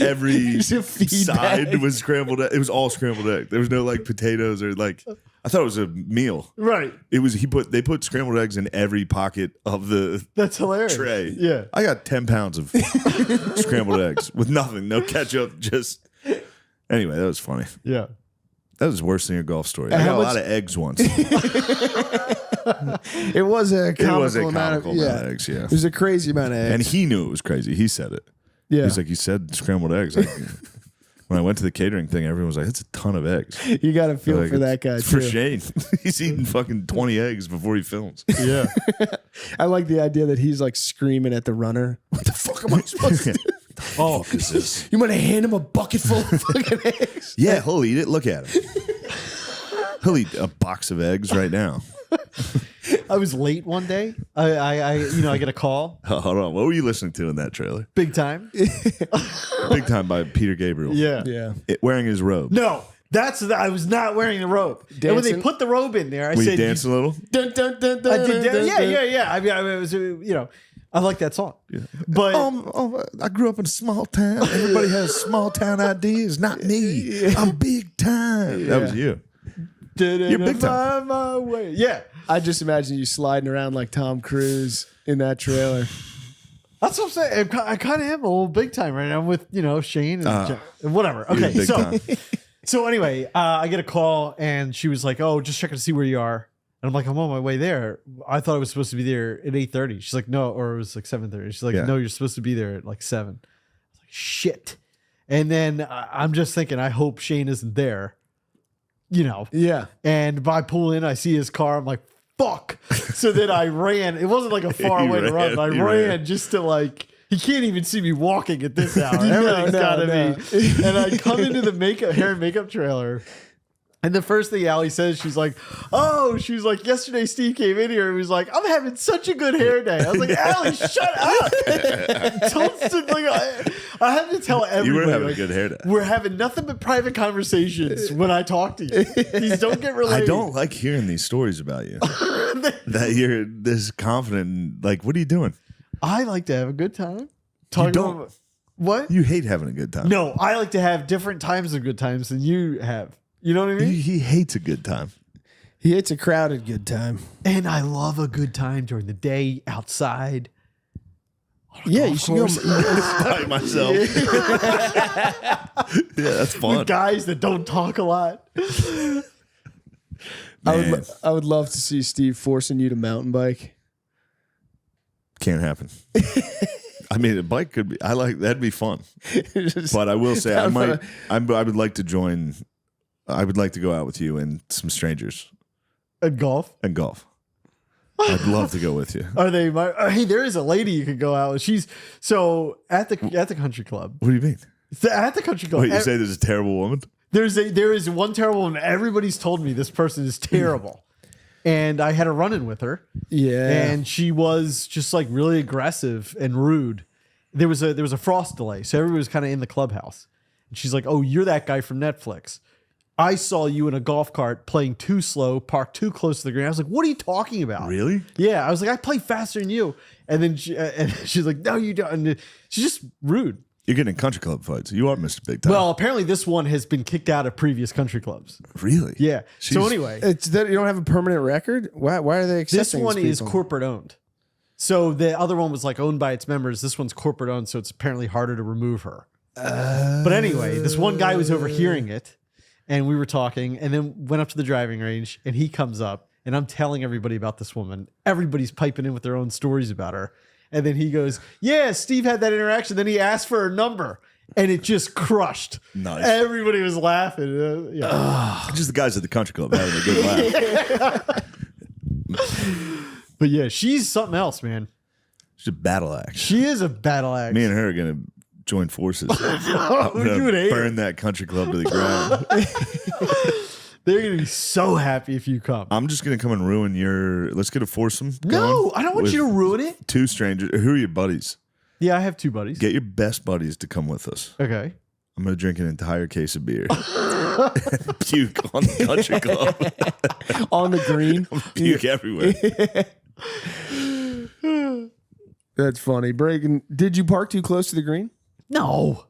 every side was scrambled egg. It was all scrambled egg. There was no potatoes or I thought it was a meal. Right. It was they put scrambled eggs in every pocket of the That's hilarious. tray. Yeah. I got 10 pounds of scrambled eggs with nothing, no ketchup, just anyway, that was funny. Yeah. That was worse than your golf story. And I how got a much- lot of eggs once. It was a comical, It was a amount of comical amount of eggs, yeah. It was a crazy amount of eggs. And he knew it was crazy. He said it. yeah. He's like, you said scrambled eggs. Like, When I went to the catering thing, everyone was like, "That's a ton of eggs." You got to feel Like, for that guy it's for too. Shane. He's eating fucking 20 eggs before he films. Yeah. I like the idea that he's like screaming at the runner. What the fuck am I supposed to do? Oh, what is this? You want to hand him a bucket full of fucking eggs? Yeah, he'll eat it. Look at him. He'll eat a box of eggs right now. I was late one day. I get a call. Hold on. What were you listening to in that trailer? Big time. Big Time by Peter Gabriel. Yeah. Yeah. Wearing his robe. No, I was not wearing the robe. And when they Dancing? put the robe in there, I Were said, you dancing a little? Dun, dun, dun, dun, I did. dun, Yeah, dun. yeah. I mean, I was, I like that song. But I grew up in a small town. Everybody has small town ideas. Not me. I'm big time. That was you. You're big time. Find my way. Yeah. I just imagine you sliding around like Tom Cruise in that trailer. That's what I'm saying. I kind of am a little big time right now with, Shane and whatever. You're Okay. big time. So anyway, I get a call and she was like, "Oh, just checking to see where you are." And I'm like, "I'm on my way there. I thought I was supposed to be there at 8:30." She's like, "No," or it was like 7:30. She's like, Yeah. "No, you're supposed to be there at like 7." I was like, "Shit." And then I'm just thinking, I hope Shane isn't there. Yeah. And I pull in, I see his car. I'm like, fuck. So then I ran. It wasn't like a far You way to run, but I ran, you ran ran. just to like, he can't even see me walking at this hour. Everything's no, got to no. be. And I come into the hair and makeup trailer. And the first thing Allie says, she's like, yesterday Steve came in here and was like, "I'm having such a good hair day." I was like, "Allie, shut up." I have to tell everybody. You were having like, a good hair day. We're having nothing but private conversations when I talk to you. These don't get related. I don't like hearing these stories about you. That you're this confident. And, like, what are you doing? I like to have a good time. don't. About, what? You hate having a good time. No, I like to have different times of good times than you have. You know what I mean? He hates a good time. He hates a crowded good time. And I love a good time during the day outside. Yeah, you should go. By myself. Yeah, that's fun. With guys that don't talk a lot. Man, I would love to see Steve forcing you to mountain bike. can't happen. I mean, a bike could be. That'd be fun. But I will say, I would like to join. I would like to go out with you and some strangers And golf. I'd love to go with you. Are they hey, there is a lady you could go out with. She's so at the country club. What do you mean? At the country club. Wait, you say there's a terrible woman? There is one terrible one. Everybody's told me this person is terrible. And I had a run-in with her. Yeah. And she was just like really aggressive and rude. There was a frost delay, so everybody was kind of in the clubhouse. And she's like, "Oh, you're that guy from Netflix. I saw you in a golf cart playing too slow, parked too close to the green." I was like, "What are you talking about?" Really? Yeah. I was like, "I play faster than you." And then she's like, "No, you don't." And she's just rude. You're getting in country club fights. You are Mr. Big Time. Well, apparently this one has been kicked out of previous country clubs. Really? Yeah. So She's- anyway, It's that you don't have a permanent record. Why are they accepting this one these is people? corporate owned. So the other one was like owned by its members. This one's corporate owned, so it's apparently harder to remove her. But anyway, this one guy was overhearing it, and we were talking, and then went up to the driving range, and he comes up, and I'm telling everybody about this woman. Everybody's piping in with their own stories about her. And then he goes, "Yeah, Steve had that interaction. Then he asked for her number." And it just crushed. Nice. Everybody was laughing. Yeah. Just the guys at the country club having a good laugh. But yeah, she's something else, man. She's a battle axe. She is a battle axe. Me and her are going to join forces. You would hate burn that country club to the ground. They're going to be so happy if you come. I'm just going to come and ruin your... Let's get a foursome No, going I don't want with you to ruin it. 2 strangers. Who are your buddies? Yeah, I have 2 buddies. Get your best buddies to come with us. Okay. I'm going to drink an entire case of beer. And puke on the country club. On the green. Puke everywhere. That's funny. Breaking. Did you park too close to the green? No.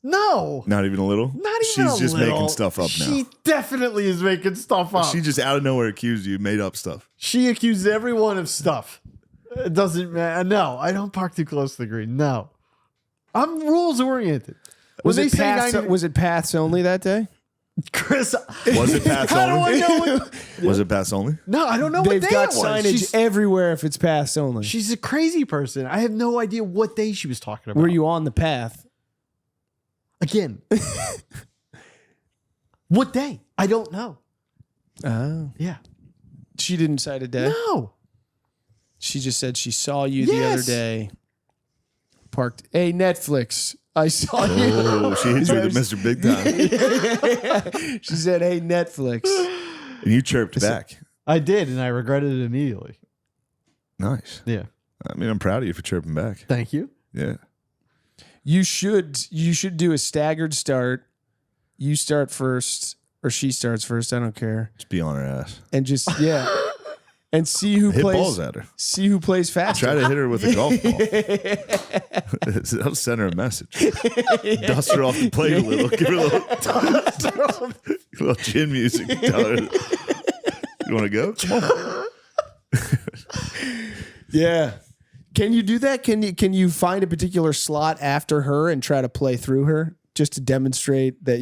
Not even a little? Not even She's a just little. making stuff up now. She definitely is making stuff up. She just out of nowhere accused you, made up stuff. She accuses everyone of stuff. It doesn't matter. No, I don't park too close to the green. No. I'm rules oriented. Was it paths only that day? Chris, Was it paths how do I only? know? Was it paths only? No, I don't know They've what day got it was. signage everywhere if it's paths only. She's a crazy person. I have no idea what day she was talking about. Were you on the path? Again. What day? I don't know. Oh. Yeah. She didn't cite a day. No. She just said she saw you the other Yes. day. Parked. Hey, Netflix. I saw you. Oh, she hit you with Mr. Big Time. She said, hey, Netflix. And you chirped back. I did, and I regretted it immediately. Nice. Yeah. I mean, I'm proud of you for chirping back. Thank you. Yeah. You should do a staggered start. You start first, or she starts first. I don't care. Just be on her ass. And just and see who Hit plays. balls at her. See who plays faster. Try to hit her with a golf ball. That'll send her a message. Dust her off the plate a little. Give her a little chin music. Tell her, you want to go? Come on. Yeah. Can you do that? Can you find a particular slot after her and try to play through her just to demonstrate that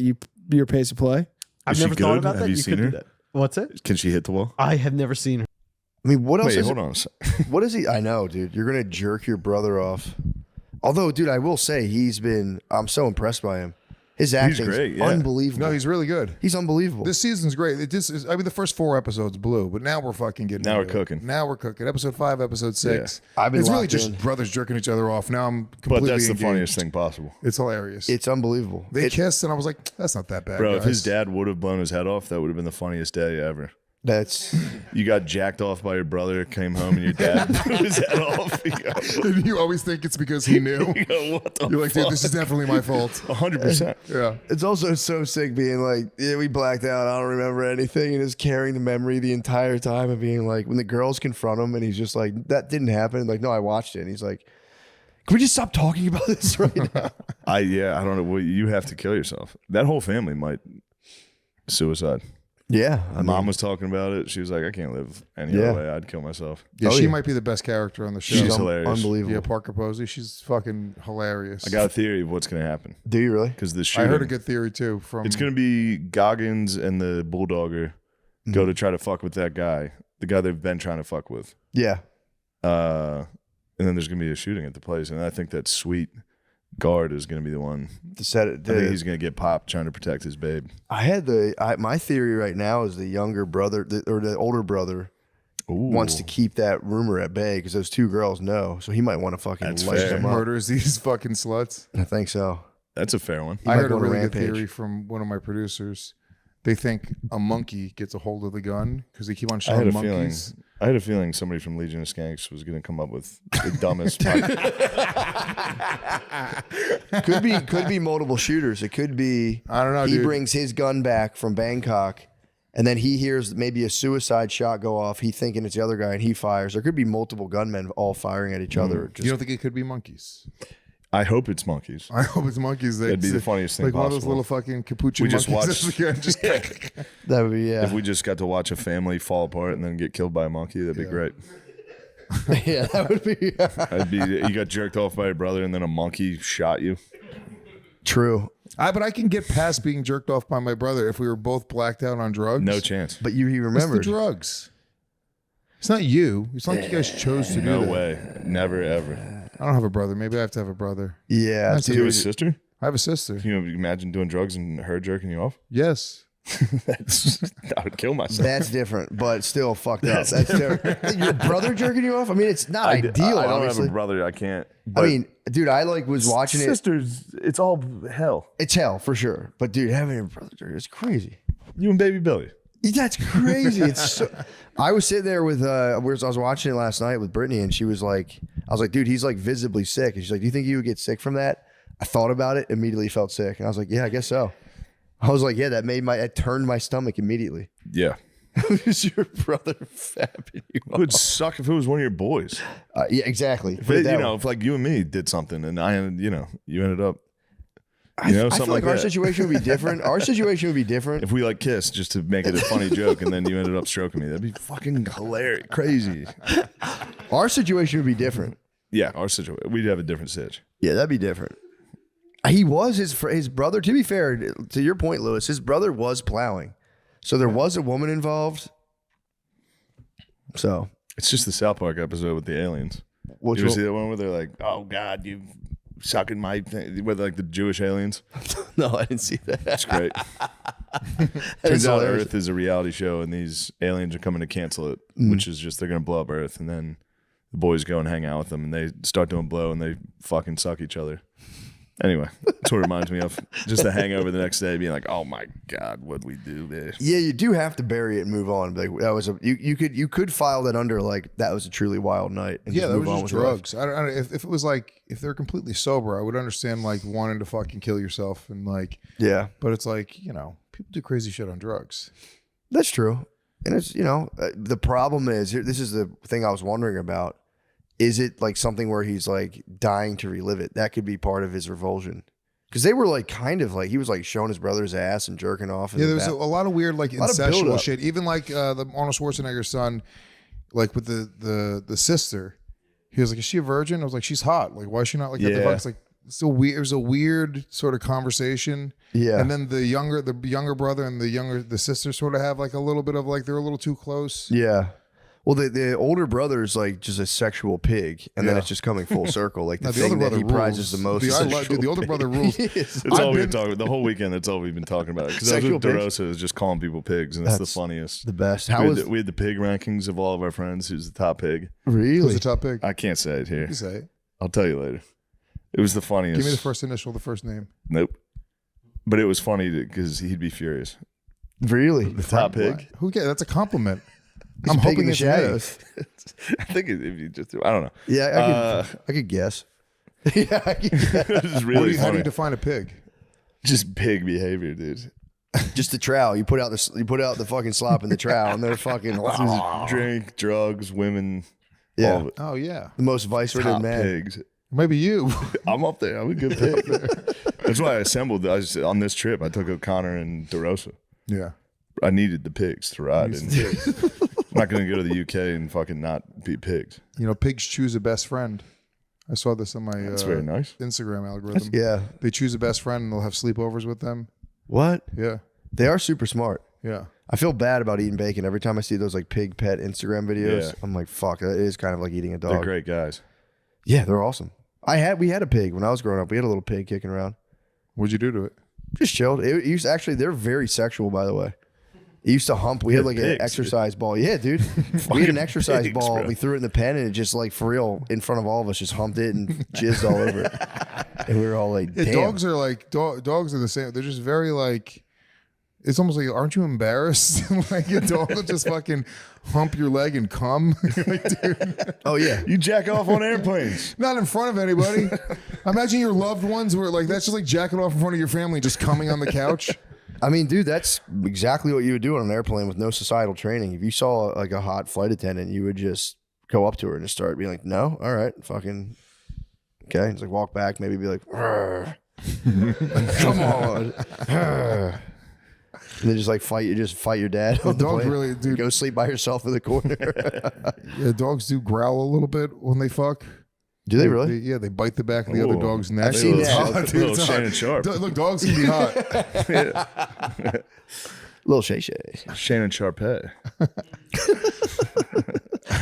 your pace of play? I've Is she never thought good? about Have that. you seen could her? do that. What's it? Can she hit the wall? I have never seen her. I mean, what else Wait, is hold on a second. What is he? I know, dude. You're gonna jerk your brother off. Although, dude, I will say I'm so impressed by him. His acting great, is yeah. unbelievable. No, he's really good. He's unbelievable. This season's great. I mean, the first 4 episodes blew, but now we're fucking getting. Now we're into it. cooking. Now we're cooking. Episode 5, episode 6. I've been It's really locked just in. brothers jerking each other off. Now I'm But completely that's the engaged. funniest thing possible. It's hilarious. It's unbelievable. They kissed, and I was like, "That's not that bad, Bro, guys." if his dad would have blown his head off, that would have been the funniest day ever. That's You got jacked off by your brother, came home, and your dad blew his head off. You go, And you always think it's because he knew. you go, what the You're like, dude, fuck? this is definitely my fault. 100%. Yeah. it's also so sick being like, yeah, we blacked out. I don't remember anything, and just carrying the memory the entire time of being like, when the girls confront him, and he's just like, that didn't happen. Like, no, I watched it. And he's like, can we just stop talking about this right now? I don't know. Well, you have to kill yourself. That whole family might suicide. Yeah, Mom was talking about it. She was like, I can't live any Yeah. other way. I'd kill myself. Yeah, Oh, she yeah. might be the best character on the show. She's hilarious. unbelievable. Yeah, Parker Posey. She's fucking hilarious. I got a theory of what's going to happen. Do you really? Because the I shooting, heard a good theory too. From it's going to be Goggins and the Bulldogger go to try to fuck with that guy, the guy they've been trying to fuck with. Yeah. And then there's going to be a shooting at the place. And I think that sweet guard is going to be the one. To set it. I think he's going to get popped trying to protect his babe. My theory right now is the younger brother or the older brother wants to keep that rumor at bay because those 2 girls know. So he might want to fucking That's light fair. them up. murders these fucking sluts. I think so. That's a fair one. I might heard a go on a really good rampage. theory from one of my producers. They think a monkey gets a hold of the gun because they keep on I had showing a feeling. monkeys. I had a feeling somebody from Legion of Skanks was going to come up with the dumbest. Could be multiple shooters. It could be. I don't know, He dude. brings his gun back from Bangkok, and then he hears maybe a suicide shot go off. He thinking it's the other guy, and he fires. There could be multiple gunmen all firing at each other. Just, You don't think it could be monkeys? I hope it's monkeys. I hope it's monkeys. That'd be the funniest thing Like one of those possible. little fucking capuchin We just monkeys. watched- Just that would be If we just got to watch a family fall apart and then get killed by a monkey, that'd be great. yeah, that would be I'd be you got jerked off by your brother and then a monkey shot you. true. But I can get past being jerked off by my brother if we were both blacked out on drugs. No chance. But he It's the remembered. drugs. It's not you. It's not like you guys chose to do No that. way. Never ever. I don't have a brother. Maybe I have to have a brother. Yeah, That's Do you have a dude. sister? I have a sister. Can you imagine doing drugs and her jerking you off? Yes. I would kill myself. That's different, but still fucked up. That's different. Your brother jerking you off? I mean, it's not ideal. I don't obviously. have a brother. I can't. I but mean, dude, I was watching it. sisters, it's all hell. It's hell for sure. But dude, having a brother jerk is crazy. You and baby Billy. That's crazy. It's so. I was sitting there with I was watching it last night with Brittany, and she was like, I was like, dude, he's like visibly sick. And she's like, do you think you would get sick from that? I thought about it, immediately felt sick. And I was like, yeah, I guess so. I was like, yeah, it turned my stomach immediately. Yeah. Who's your brother fapping you It would suck if it was one of your boys. Yeah, exactly. If Put it it, that way. if like you and me did something and you ended up, I something feel like like our that. situation would be different. Our situation would be different. If we like kissed just to make it a funny joke and then you ended up stroking me, that'd be fucking hilarious, crazy. Our situation would be different. Yeah, our situation, we'd have a different sitch. Yeah, that'd be different. He was his brother. To be fair, to your point, Lewis, his brother was plowing, so there was a woman involved. So It's just the South Park episode with the aliens. which Did you will- see that one where they're like, "Oh God, you've sucking my thing with like the Jewish aliens. No, I didn't see that. It's great. Turns out Earth is a reality show, and these aliens are coming to cancel it, which is just they're gonna blow up Earth, and then the boys go and hang out with them, and they start doing blow, and they fucking suck each other. Anyway, that's what it reminds me of. Just the hangover the next day, being like, "Oh my god, what'd we do there?" Yeah, you do have to bury it and move on. Like that was you could file that under like that was a truly wild night. And Yeah, that move was on just with life. drugs. I don't if it was like if they're completely sober, I would understand like wanting to fucking kill yourself and like Yeah, but it's like, you know, people do crazy shit on drugs. that's true. And it's the problem is this is the thing I was wondering about. Is it like something where he's like dying to relive it? That could be part of his revulsion. Because they were like kind of like he was like showing his brother's ass and jerking off. Yeah, there was a lot of weird like incestual buildup. shit. Even like the Arnold Schwarzenegger's son, like with the sister, he was like, "Is she a virgin?" I was like, "She's hot. Like, why is she not like that?" Yeah. It's like so weird. It was a weird sort of conversation. Yeah. And then the younger brother and the sister sort of have like a little bit of like they're a little too close. Yeah. Well, the older brother is like just a sexual pig, and then it's just coming full circle. Like the No, thing that he prizes the most. is The older brother rules. That's all we've been talking about. The whole weekend, that's all we've been talking about. Because Sexual DeRosa is just calling people pigs, and it's the That's funniest. the best. We had the pig rankings of all of our friends. Who's the top pig? Who's Really? the top pick? I can't say it here. You say it. I'll tell you later. It was the funniest. Give me the first initial, the first name. Nope. But it was funny because he'd be furious. Really? The top pig. Who cares? That's a compliment. He's I'm a pig hoping in the it's me. shadows. I think if you just, I don't know. Yeah, I could guess. Yeah, I could guess. This is really How do funny. you define a pig? Just pig behavior, dude. Just the trowel. You put out the fucking slop in the trowel, and they're fucking Drink, drugs, women. Yeah. all of it. Oh yeah, the most vice-ridden Top man. pigs. maybe you. I'm up there. I'm a good pig. That's why I assembled. On this trip, I took O'Connor and DeRosa. Yeah. I needed the pigs to ride. And I'm not going to go to the UK and fucking not be pigs. You know, pigs choose a best friend. I saw this on my That's very nice. Instagram algorithm. Yeah. They choose a best friend and they'll have sleepovers with them. What? Yeah. They are super smart. Yeah. I feel bad about eating bacon every time I see those like pig pet Instagram videos. Yeah. I'm like, fuck, that is kind of like eating a dog. They're great guys. Yeah, they're awesome. We had a pig when I was growing up. We had a little pig kicking around. What'd you do to it? Just chilled. It used actually, they're very sexual, by the way. It used to hump. We had like an exercise ball. Yeah, dude. We had an exercise pigs, ball. bro. We threw it in the pen, and it just like for real in front of all of us just humped it and jizzed all over it. And we were all like, Yeah, damn. dogs are like dogs are the same. They're just very like. It's almost like, aren't you embarrassed? Like a dog will just fucking hump your leg and come. Like, dude, Oh yeah. You jack off on airplanes. not in front of anybody. Imagine your loved ones were like that's just like jacking off in front of your family, just coming on the couch. I mean, dude, that's exactly what you would do on an airplane with no societal training. If you saw like a hot flight attendant, you would just go up to her and just start being like, no, all right, fucking, okay. Just like walk back, maybe be like, "Arr." Come on. Arr. And then just like fight your dad. On the Dogs plane. really, dude. Go sleep by yourself in the corner. Yeah, dogs do growl a little bit when they fuck. Do they really? Yeah, they bite the back of the other dog's neck. I've seen It's that. hot, dude, Little it's hot. Shannon Sharp. Look, dogs can be hot. Little Shay Shay. Shannon Sharpet.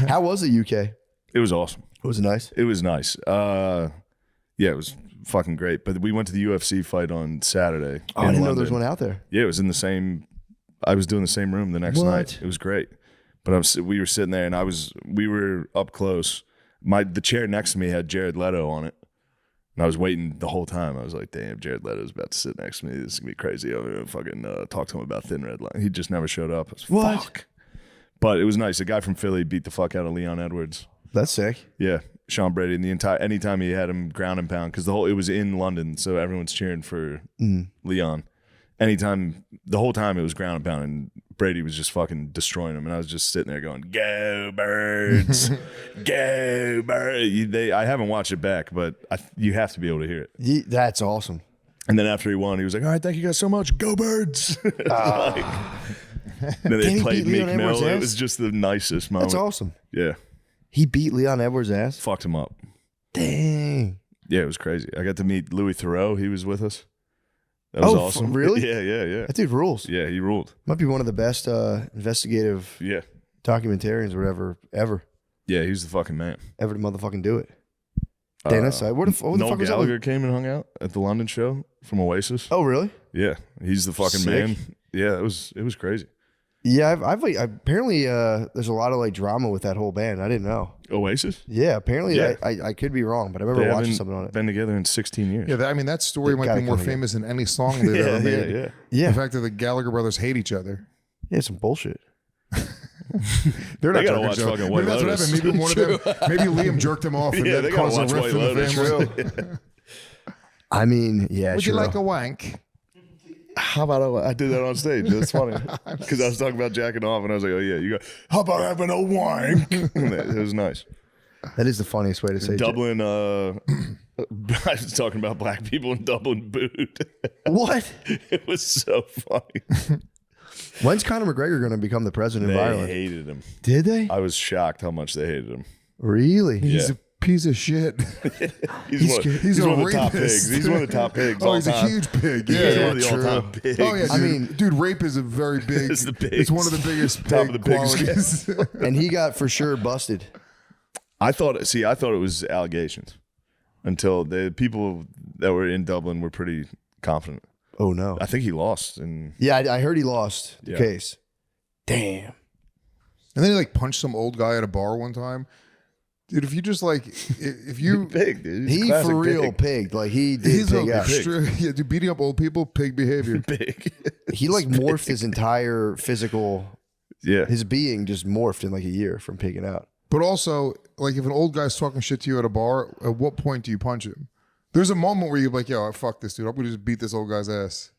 How was the UK? It was awesome. Was it nice? It was nice. Yeah, it was fucking great. But we went to the UFC fight on Saturday. Oh, I in didn't know there was London. one out there. Yeah, it was in the same. I was doing the same room the next What? night. It was great. But we were sitting there, and we were up close. The chair next to me had Jared Leto on it, and I was waiting the whole time. I was like, "Damn, Jared Leto's about to sit next to me. This is gonna be crazy." I'm gonna fucking talk to him about Thin Red Line. He just never showed up. I was, What? Fuck. But it was nice. A guy from Philly beat the fuck out of Leon Edwards. That's sick. Yeah, Sean Brady. And anytime he had him ground and pound, because it was in London, so everyone's cheering for Leon. Anytime, the whole time it was ground and pound, and Brady was just fucking destroying him, and I was just sitting there going, "Go Birds, go Birds!" I haven't watched it back, but you have to be able to hear it. That's awesome. And then after he won, he was like, "All right, thank you guys so much. Go Birds!" Like, then Can they he played beat Meek Leon Edwards' Mill. It ass? was just the nicest moment. That's awesome. Yeah, He beat Leon Edwards' ass. fucked him up. Dang. Yeah, it was crazy. I got to meet Louis Theroux. He was with us. That was awesome. Really? Yeah. That dude rules. Yeah, he ruled. Might be one of the best investigative Yeah. documentarians or whatever ever Yeah, he's the fucking man. to motherfucking do it. Dennis, what the Noel fuck was that? Gallagher came and hung out at the London show from Oasis. Oh, really? Yeah, he's the fucking Sick. man. Yeah, it was crazy. Yeah, I've like, apparently there's a lot of like drama with that whole band. I didn't know. Oasis? Yeah, apparently Yeah. I could be wrong, but I remember They watching haven't something on it. been together in 16 years. Yeah, I mean that story They might gotta be more come together. famous than any song they've ever made. Yeah. The fact that the Gallagher brothers hate each other. Yeah, some bullshit. They're They not gotta talking watch so. fucking Maybe White that's what Lotus. happened. Maybe one of them. Maybe Liam jerked him off and Yeah, then they gotta caused a watch rift White in the Lotus. family. I mean, yeah, Would sure. you like a wank? How about I did that on stage? That's funny because I was talking about jacking off, and I was like, "Oh yeah, you got. How about having a wank?" It was nice. That is the funniest way to say Dublin. I was talking about black people in Dublin booed. What? It was so funny. When's Conor McGregor going to become the president They of Ireland? hated him. Did they? I was shocked how much they hated him. Really? He's Yeah. a piece of shit. He's a one of the top rapist. pigs. He's one of the top pigs. Oh, all he's a time. huge pig. He's Yeah, one of the true. all-time pigs. Oh yeah, dude. I mean- dude, rape is a very big. It's the pigs. It's one of the biggest Top pig of the pigs. qualities. And he got for sure busted. I thought it was allegations until the people that were in Dublin were pretty confident. Oh no. I think he lost, and Yeah, I heard he lost the Yeah. case. Damn. And then he like punched some old guy at a bar one time. Dude, if you just like, if you, pig, dude. He's a He classic for real pig. pigged. Like he did he's pig a out. yeah, dude, beating up old people, pig behavior. Pig. He like morphed his entire physical, Yeah. his being just morphed in like a year from pigging out. But also, like, if an old guy's talking shit to you at a bar, at what point do you punch him? There's a moment where you're like, yo, fuck this dude. I'm gonna just beat this old guy's ass.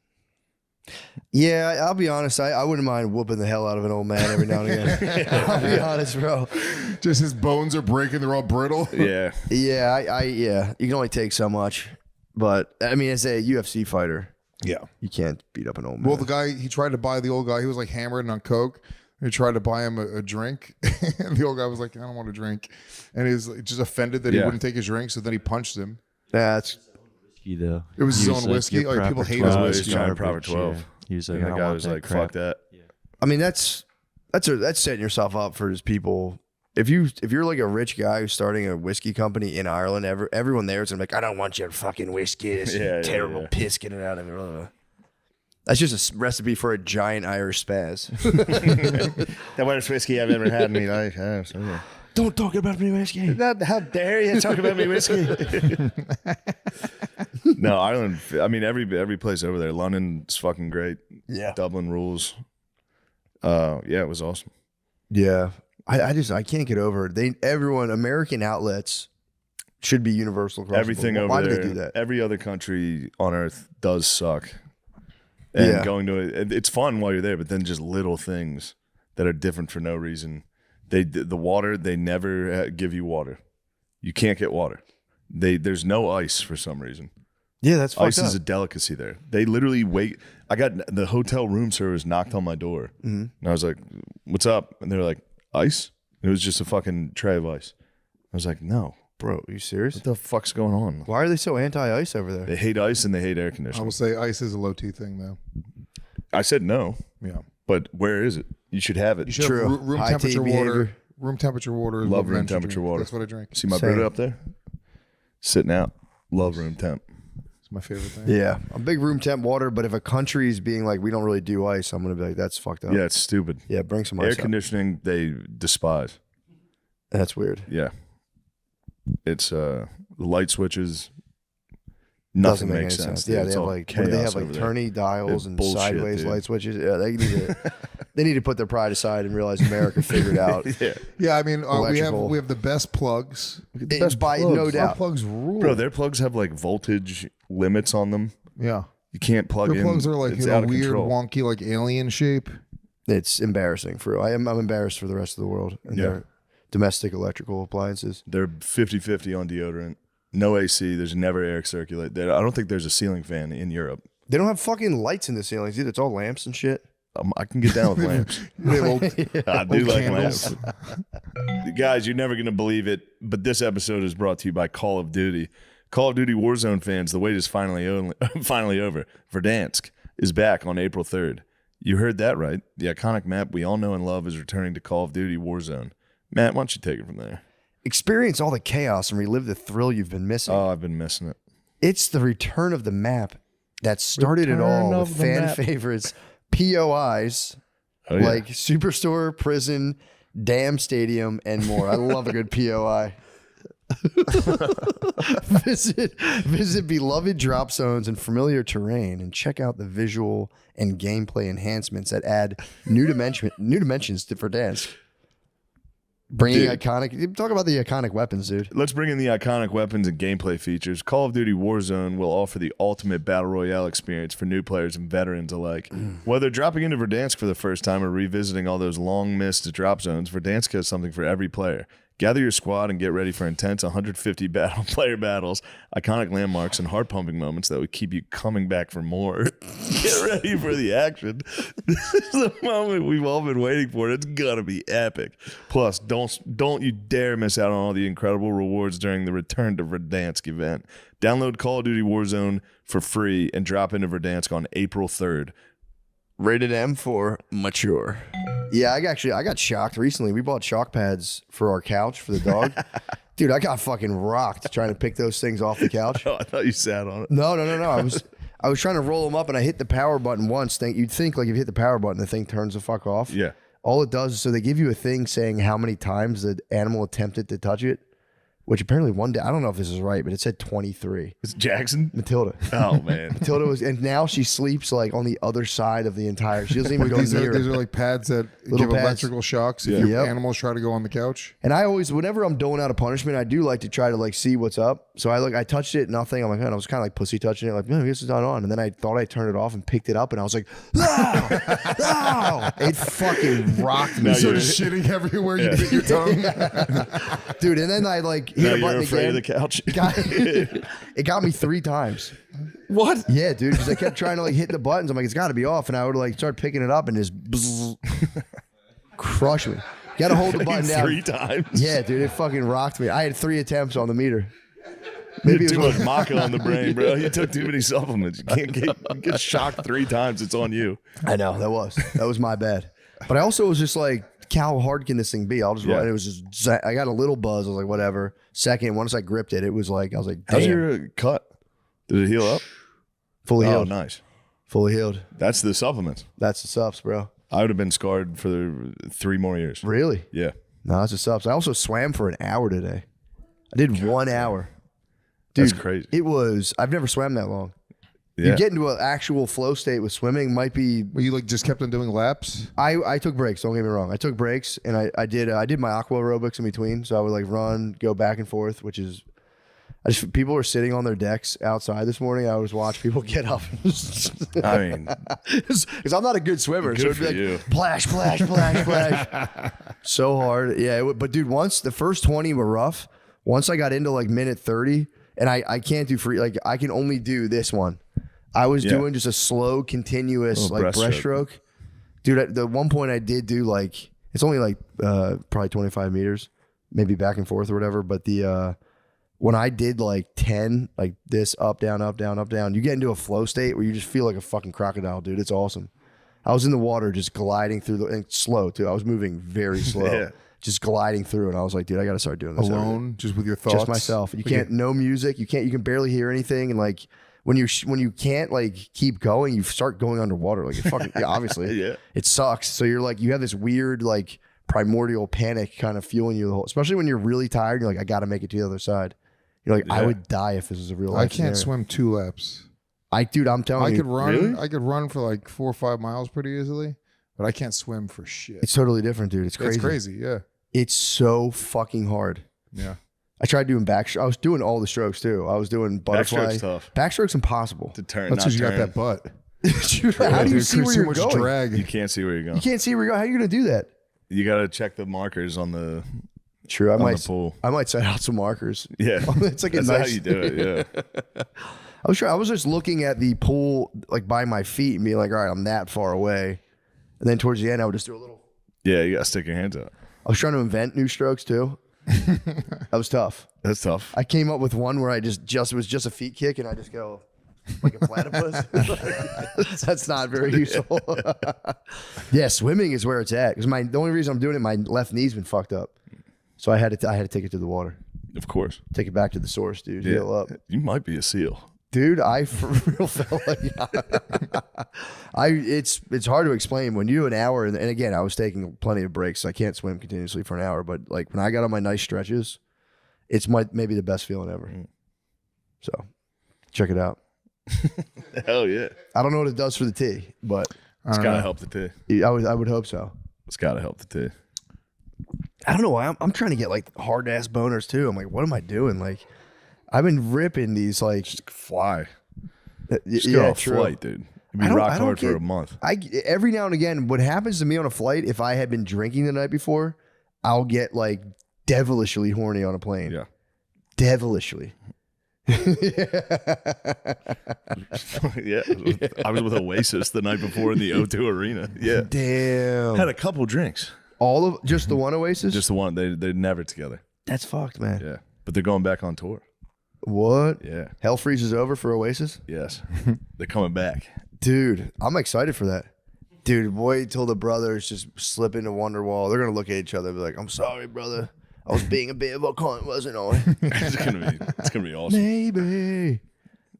Yeah, I'll be honest. I wouldn't mind whooping the hell out of an old man every now and again. I'll be honest, bro. Just his bones are breaking, they're all brittle. Yeah. Yeah, yeah. You can only take so much. But I mean, as a UFC fighter, Yeah. you can't beat up an old man. Well, the guy, he tried to buy the old guy. He was like hammered on coke. He tried to buy him a drink, and the old guy was like, "I don't want a drink," and he was like, just offended that he Yeah. wouldn't take his drink. So then he punched him. That's Though. It was his He own like, whiskey. "Your Oh, people proper hate 12 his He's whiskey. trying proper garbage." 12. Yeah. He was like, And I the don't guy want was that like, crap. fuck that. I mean, that's setting yourself up for just people. If you're like a rich guy who's starting a whiskey company in Ireland, everyone there is gonna be like, I don't want your fucking whiskey. This Yeah, terrible yeah. piss getting out of it. Blah, blah, blah. That's just a recipe for a giant Irish spaz. The worst whiskey I've ever had in my life. Oh, so Don't talk about me whiskey. how dare you talk about me whiskey? No, Ireland. I mean, every place over there. London's fucking great. Yeah. Dublin rules. Yeah, it was awesome. Yeah. I can't get over it. American outlets should be universal across Everything the over board. Why there. do they do that? Every other country on earth does suck. And Yeah. going to it, it's fun while you're there, but then just little things that are different for no reason. The water, they never give you water. You can't get water. There's no ice for some reason. Yeah, that's fucked Ice up. is a delicacy there. They literally wait. I got the hotel room service knocked on my door, and I was like, "What's up?" And they're like, "Ice." And it was just a fucking tray of ice. I was like, "No, Bro, are you serious? what the fuck's going on?" Why are they so anti-ice over there? They hate ice and they hate air I conditioning. will say ice is a low T thing, though. I said no, Yeah. but where is it? You should have it. You should True. have room High temperature tea water. behavior. Room temperature water. Is Love what room men should temperature drink. water. That's what I drink. See my Same. Brita up there? Sitting out. Love room temp. It's my favorite thing. Yeah, I'm big room temp water, but if a country's being like, we don't really do ice, I'm gonna be like, that's fucked up. Yeah, it's stupid. Yeah, bring some Air ice. Up. conditioning, they despise. That's weird. Yeah. It's the light switches. Doesn't Nothing make makes any sense. Yeah, dude. they It's have all like what do they chaos have like over there. turny dials They're and bullshit, sideways dude. light switches. Yeah, they need to put their pride aside and realize America figured out. Yeah. Yeah, I mean, Electrical. we have the best plugs. It's by no Our doubt. plugs rule. Bro, their plugs have like voltage limits on them. Yeah. You can't plug Their in. plugs are like it's you know out of weird, control. wonky, like alien shape. It's embarrassing for real. I'm embarrassed for the rest of the world and Yeah. their domestic electrical appliances. They're 50-50 on deodorant. No AC. There's never air circulate. I don't think there's a ceiling fan in Europe. They don't have fucking lights in the ceilings either. It's all lamps and shit. I can get down with lamps. They have old, I do old like candles. lamps. Guys, you're never going to believe it, but this episode is brought to you by Call of Duty. Call of Duty Warzone fans, the wait is finally over. Verdansk is back on April 3rd. You heard that right. The iconic map we all know and love is returning to Call of Duty Warzone. Matt, why don't you take it from there? experience all the chaos and relive the thrill you've been missing. Oh, I've been missing it. It's the return of the map that started it all with fan favorites, POIs, like Superstore, Prison, Dam Stadium, and more. I love a good POI. visit beloved drop zones and familiar terrain and check out the visual and gameplay enhancements that add new dimensions to Verdansk. Bringing iconic. Talk about the iconic weapons, dude. Let's bring in the iconic weapons and gameplay features. Call of Duty Warzone will offer the ultimate battle royale experience for new players and veterans alike. Whether dropping into Verdansk for the first time or revisiting all those long-missed drop zones, Verdansk has something for every player. Gather your squad and get ready for intense 150 player battles, iconic landmarks, and heart-pumping moments that will keep you coming back for more. Get ready for the action. This is the moment we've all been waiting for. It's gonna be epic. Plus, don't you dare miss out on all the incredible rewards during the Return to Verdansk event. Download Call of Duty Warzone for free and drop into Verdansk on April 3rd. Rated M for mature. Yeah, I got shocked recently. We bought shock pads for our couch for the dog. Dude, I got fucking rocked trying to pick those things off the couch. Oh, I thought you sat on it. No. I was trying to roll them up and I hit the power button once. You'd think like if you hit the power button, the thing turns the fuck off. Yeah. All it does is so they give you a thing saying how many times the animal attempted to touch it. Which apparently one day, I don't know if this is right, but it said 23. It's Jackson? Matilda. Oh, man. Matilda was, and now she sleeps like on the other side of the entire, she doesn't even go near. These are like pads that Little give pads. electrical shocks if your animals try to go on the couch. And I always, whenever I'm doling out a punishment, I do like to try to like see what's up. So I touched it, nothing. I'm like, man, I was kind of like pussy touching it, like, no, I guess it's not on. And then I thought I turned it off and picked it up, and I was like, no, no. It fucking rocked me. You started shitting everywhere you hit your tongue. Dude, and then I like hit a button again. Of the couch. It got me 3 times. What? Yeah, dude, because I kept trying to like hit the buttons. I'm like, it's got to be off, and I would like start picking it up and just crush me. Got to hold the button down 3 times. Yeah, dude, it fucking rocked me. I had 3 attempts on the meter. Maybe too much maca on the brain, bro. You took too many supplements. You can't get shocked 3 times. It's on you. I know that was my bad. But I also was just like, how hard can this thing be? I'll just run. It was just, I got a little buzz. I was like, whatever. Second, once I gripped it, it was like, I was like, damn. How's your cut? Did it heal up? Fully healed. Oh, nice. Fully healed. That's the supplements. That's the subs, bro. I would have been scarred for 3 more years. Really? Yeah. No, that's the subs. I also swam for an hour today. I did 1 hour. Dude, that's crazy. It was, I've never swam that long. Yeah. You get into an actual flow state with swimming might be. Well, you like just kept on doing laps? I took breaks. Don't get me wrong. I took breaks and I did my aqua aerobics in between. So I would like run, go back and forth, which is. People were sitting on their decks outside this morning. I was watching people get up. I mean, because I'm not a good swimmer. Good so it'd for be like, you. Splash, splash, splash, splash. So hard. Yeah. But dude, once the first 20 were rough, once I got into like minute 30, and I can't do free, like I can only do this one. I was doing just a slow, continuous like breaststroke. Dude, at the one point I did do like, it's only like probably 25 meters, maybe back and forth or whatever. But when I did like 10, like this, up, down, up, down, up, down, you get into a flow state where you just feel like a fucking crocodile, dude. It's awesome. I was in the water just gliding through and slow too. I was moving very slow, just gliding through. And I was like, dude, I got to start doing this. Alone, just with your thoughts? Just myself. You can't, no music. You can barely hear anything. And like, when you can't like keep going, you start going underwater. Like it fucking, obviously it sucks. So you're like, you have this weird, like primordial panic kind of fueling you the whole, especially when you're really tired. You're like, I got to make it to the other side. You're like, I would die if this was a real life I can't scenario. swim 2 laps. Dude, I'm telling you. I could run. Really? I could run for like 4 or 5 miles pretty easily, but I can't swim for shit. It's totally different, dude. It's crazy. It's crazy, yeah. It's so fucking hard. Yeah. I tried doing I was doing all the strokes too. I was doing butterfly. Backstroke's tough. Backstroke's impossible. To turn. That's because you got that butt. Dude, how do you see where you're going? Drag. You can't see where you're going. You can't see where you're going. How are you going to do that? You got to check the markers on the. True. the pool. I might set out some markers. Yeah. It's like That's a nice, how you do it. Yeah. I was just looking at the pool like by my feet and being like, all right, I'm that far away. And then towards the end, I would just do a little. Yeah, you got to stick your hands out. I was trying to invent new strokes too. That was tough. That's tough. I came up with one where I just it was just a feet kick and I just go like a platypus. That's not very useful. Yeah, swimming is where it's at because the only reason I'm doing it, my left knee's been fucked up. So I had to take it to the water. Of course. Take it back to the source, dude. Heal up. You might be a seal. Dude, I for real felt like it's hard to explain when you do an hour, and again, I was taking plenty of breaks, so I can't swim continuously for an hour, but like when I got on my nice stretches, it's maybe the best feeling ever. So check it out. Hell yeah. I don't know what it does for the tea, but It's got to help the tea. I would hope so. It's got to help the tea. I don't know why I'm trying to get like hard ass boners too. I'm like, what am I doing? Like, I've been ripping these like Just fly. Just Go on a flight, dude. You'd be rock hard for a month. Every now and again, what happens to me on a flight, if I had been drinking the night before, I'll get like devilishly horny on a plane. Yeah. Devilishly. Yeah. I was with Oasis the night before in the O2 Arena. Yeah. Damn. Had a couple drinks. Just the one Oasis? Just the one. They're never together. That's fucked, man. Yeah. But they're going back on tour. What? Yeah. Hell freezes over for Oasis? Yes. They're coming back. Dude, I'm excited for that. Dude, wait till the brothers just slip into Wonderwall. They're going to look at each other and be like, I'm sorry, brother. I was being a bit of a cunt, wasn't I? It's gonna be awesome. Maybe.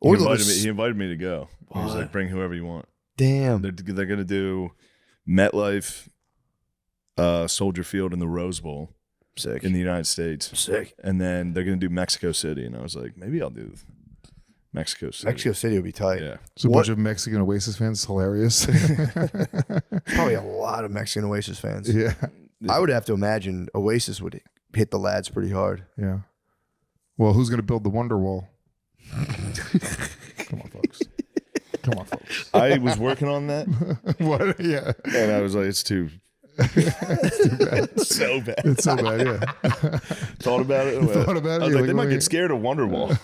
He invited me to go. He was like, bring whoever you want. Damn. They're gonna do MetLife, Soldier Field, and the Rose Bowl. Sick. In the United States. Sick. And then they're gonna do Mexico City, and I was like, maybe I'll do Mexico City. Mexico City would be tight. Yeah. It's a bunch of Mexican Oasis fans. It's hilarious. Probably a lot of Mexican Oasis fans. Yeah. I would have to imagine Oasis would hit the lads pretty hard. Yeah. Well, who's going to build the Wonder Wall? Come on, folks. Come on, folks. I was working on that. What? Yeah. And I was like, it's too bad. So bad. It's so bad, yeah. Thought about it. Thought about it. I was like, they like, might get scared of Wonderwall.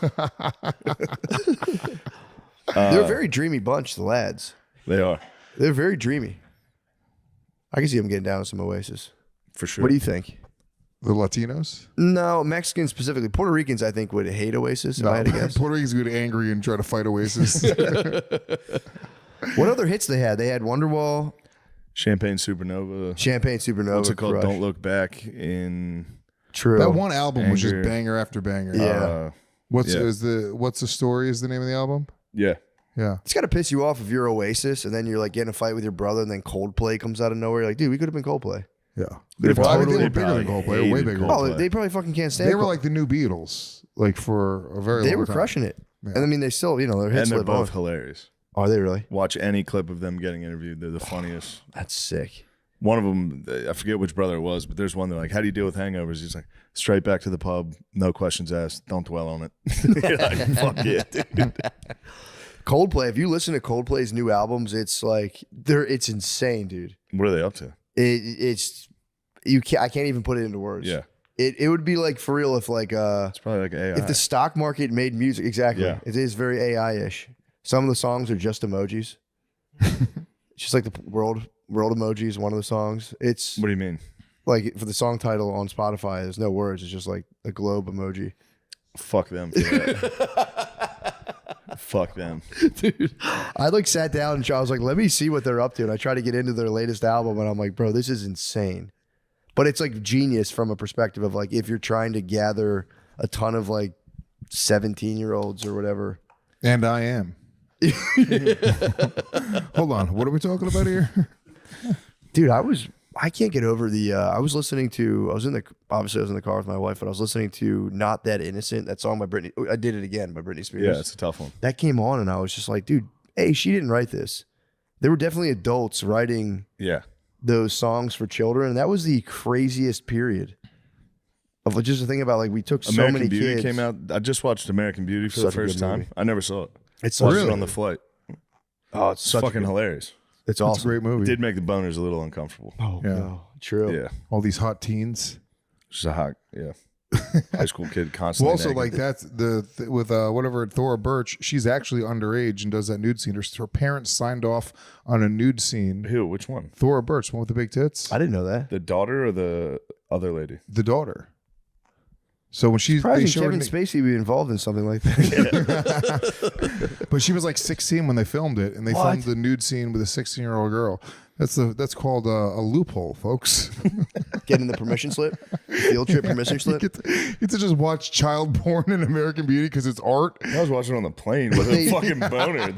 They're a very dreamy bunch, the lads. They are. They're very dreamy. I can see them getting down with some Oasis. For sure. What do you think? The Latinos? No, Mexicans specifically. Puerto Ricans, I think, would hate Oasis, if I had to guess. Puerto Ricans would get angry and try to fight Oasis. What other hits they had? They had Wonderwall. Champagne Supernova. Champagne Supernova. What's it called? Crush. Don't Look Back in... True. That one album was just Anger. banger after banger. Yeah. What's the Story is the name of the album? Yeah. Yeah. It's got to piss you off if you're Oasis and then you're like getting a fight with your brother and then Coldplay comes out of nowhere. You're like, dude, we could have been Coldplay. Yeah. They Well, I mean, totally they were bigger than probably Coldplay. Way hated bigger. Oh, they probably fucking can't stand They were Coldplay. like the new Beatles, like for a very long time. They were crushing it. Yeah. And I mean, they still, their hits And they're live both on. hilarious. Are they really? Watch any clip of them getting interviewed. They're the funniest. That's sick. One of them, I forget which brother it was, but there's one. They're like, "How do you deal with hangovers?" He's like, "Straight back to the pub, no questions asked. Don't dwell on it." You're like, "Fuck yeah, dude." Coldplay. If you listen to Coldplay's new albums, it's like it's insane, dude. What are they up to? I can't even put it into words. Yeah, it would be like for real if like it's probably like AI. if the stock market made music. Exactly. Yeah. It is very AI-ish. Some of the songs are just emojis. It's just like the world emoji is one of the songs. It's What do you mean? like for the song title on Spotify, there's no words. It's just like a globe emoji. Fuck them. For that. Fuck them. Dude, I like sat down and I was like, let me see what they're up to. And I tried to get into their latest album and I'm like, bro, this is insane. But it's like genius from a perspective of like, if you're trying to gather a ton of like 17-year-olds or whatever. And I am. Hold on. What are we talking about here? Dude, I can't get over I was in the car with my wife, but I was listening to Not That Innocent, that song by Britney. I Did It Again by Britney Spears. Yeah, it's a tough one. That came on and I was just like, dude, hey, she didn't write this. There were definitely adults writing those songs for children. And that was the craziest period of just the thing about like, we took so American many Beauty kids. came out. I just watched American Beauty for Such the a first good time. movie. I never saw it. It's Watched really it on the flight. Oh, it's such fucking a good, hilarious. It's It's a awesome. great movie. It did make the boners a little uncomfortable. Oh, Yeah. no. True. Yeah, All these hot teens. just a hot high school kid Well, constantly. also naked. like that's with whatever Thora Birch, she's actually underage and does that nude scene. Her parents signed off on a nude scene. Who? Which one? Thora Birch, one with the big tits. I didn't know that. The daughter or the other lady? The daughter. So when she's Surprising Kevin Spacey would be involved in something like that. but she was like 16 when they filmed it, and they filmed the nude scene with a 16-year-old girl. That's called a loophole, folks. Getting the permission slip, field trip permission slip. You get to just watch child porn in American Beauty because it's art. I was watching on the plane with a fucking boner.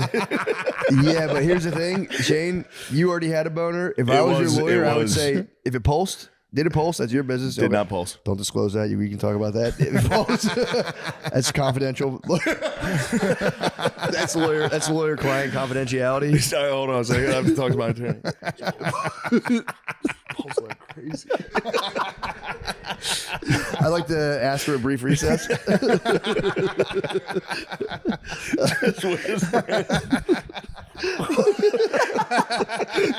Yeah, but here's the thing, Shane. You already had a boner. If I was your lawyer, I would say if it pulsed. Did it pulse? That's your business. Did not pulse. Don't disclose that. We can talk about that. If it pulsed, that's confidential. That's lawyer-client confidentiality. Sorry, hold on a second. I have to talk to my attorney. Pulse like crazy. I'd like to ask for a brief recess.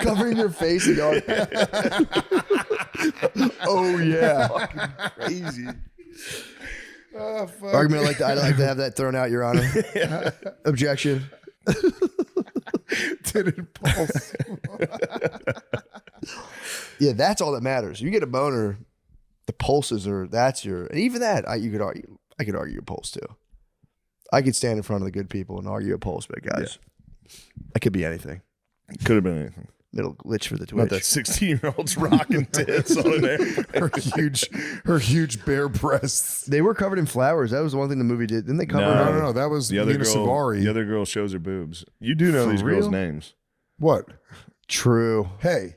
Covering your face and going. Oh yeah, fucking crazy. Oh, fuck. Argument I'd like to have that thrown out, Your Honor. Objection. Did it pulse? Yeah, that's all that matters. You get a boner, the pulses are and even that I could argue a pulse too. I could stand in front of the good people and argue a pulse, but guys, I could be anything. Could have been anything. Middle glitch for the Twitch. Not that 16-year-old's rocking tits on an airplane. her huge bare breasts. They were covered in flowers. That was the one thing the movie did. Didn't they cover? No. That was the other Nina girl. Savari. The other girl shows her boobs. You do know For these girls' real? names. What? True. Hey,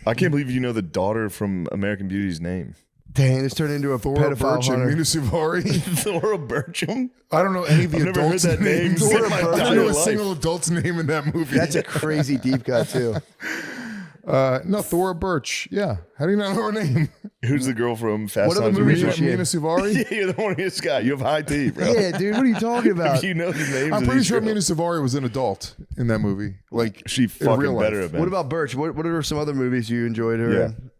I can't believe you know the daughter from American Beauty's name. Dang, it's turned into a Thora pedophile Birch and hunter. Nina Savari. Thora Bircham? I don't know any of the I've never adults' heard that name names. in my I don't entire know a life. single adult's name in that movie. That's a crazy deep cut too. No, Thora Birch. Yeah. How do you not know her name? Who's the girl from Fast What other Times at movies Ridgemont? was she in? Nina Savari? Yeah, you're the horniest guy. You have high tea, bro. Yeah, dude, what are you talking about? If you know the names I'm of pretty these sure girls. Nina Savari was an adult in that movie. Like She in fucking real life. better have been. What about Birch? What are some other movies you enjoyed her Yeah. in?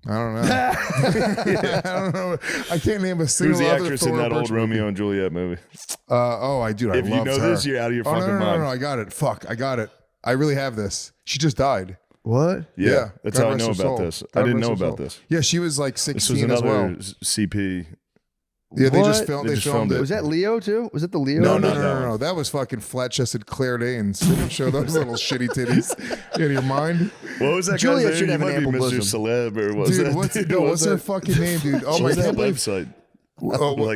I don't know. I don't know. I can't name a Who's single the other actress in Thora that Birch old Romeo and Juliet movie? I do. I If you love know her. this, you're out of your Oh, fucking no, mind. I got it. Fuck, I got it. I really have this. She just died. What? Yeah, that's God how I rest know her about soul. this. God I didn't rest know her about soul. this. Yeah, she was like This was 16 as another well. CP. Yeah, they What? just filmed. They They just filmed filmed it. it. Was that Leo too? Was it the Leo? No. That was fucking flat-chested Claire Danes. They didn't show those little shitty titties. You out of your mind, What was that Juliet guy's should name? have You an might be ample Mr. bosom. Celeb or was dude? that? What's her fucking name, dude? Oh What my was that god!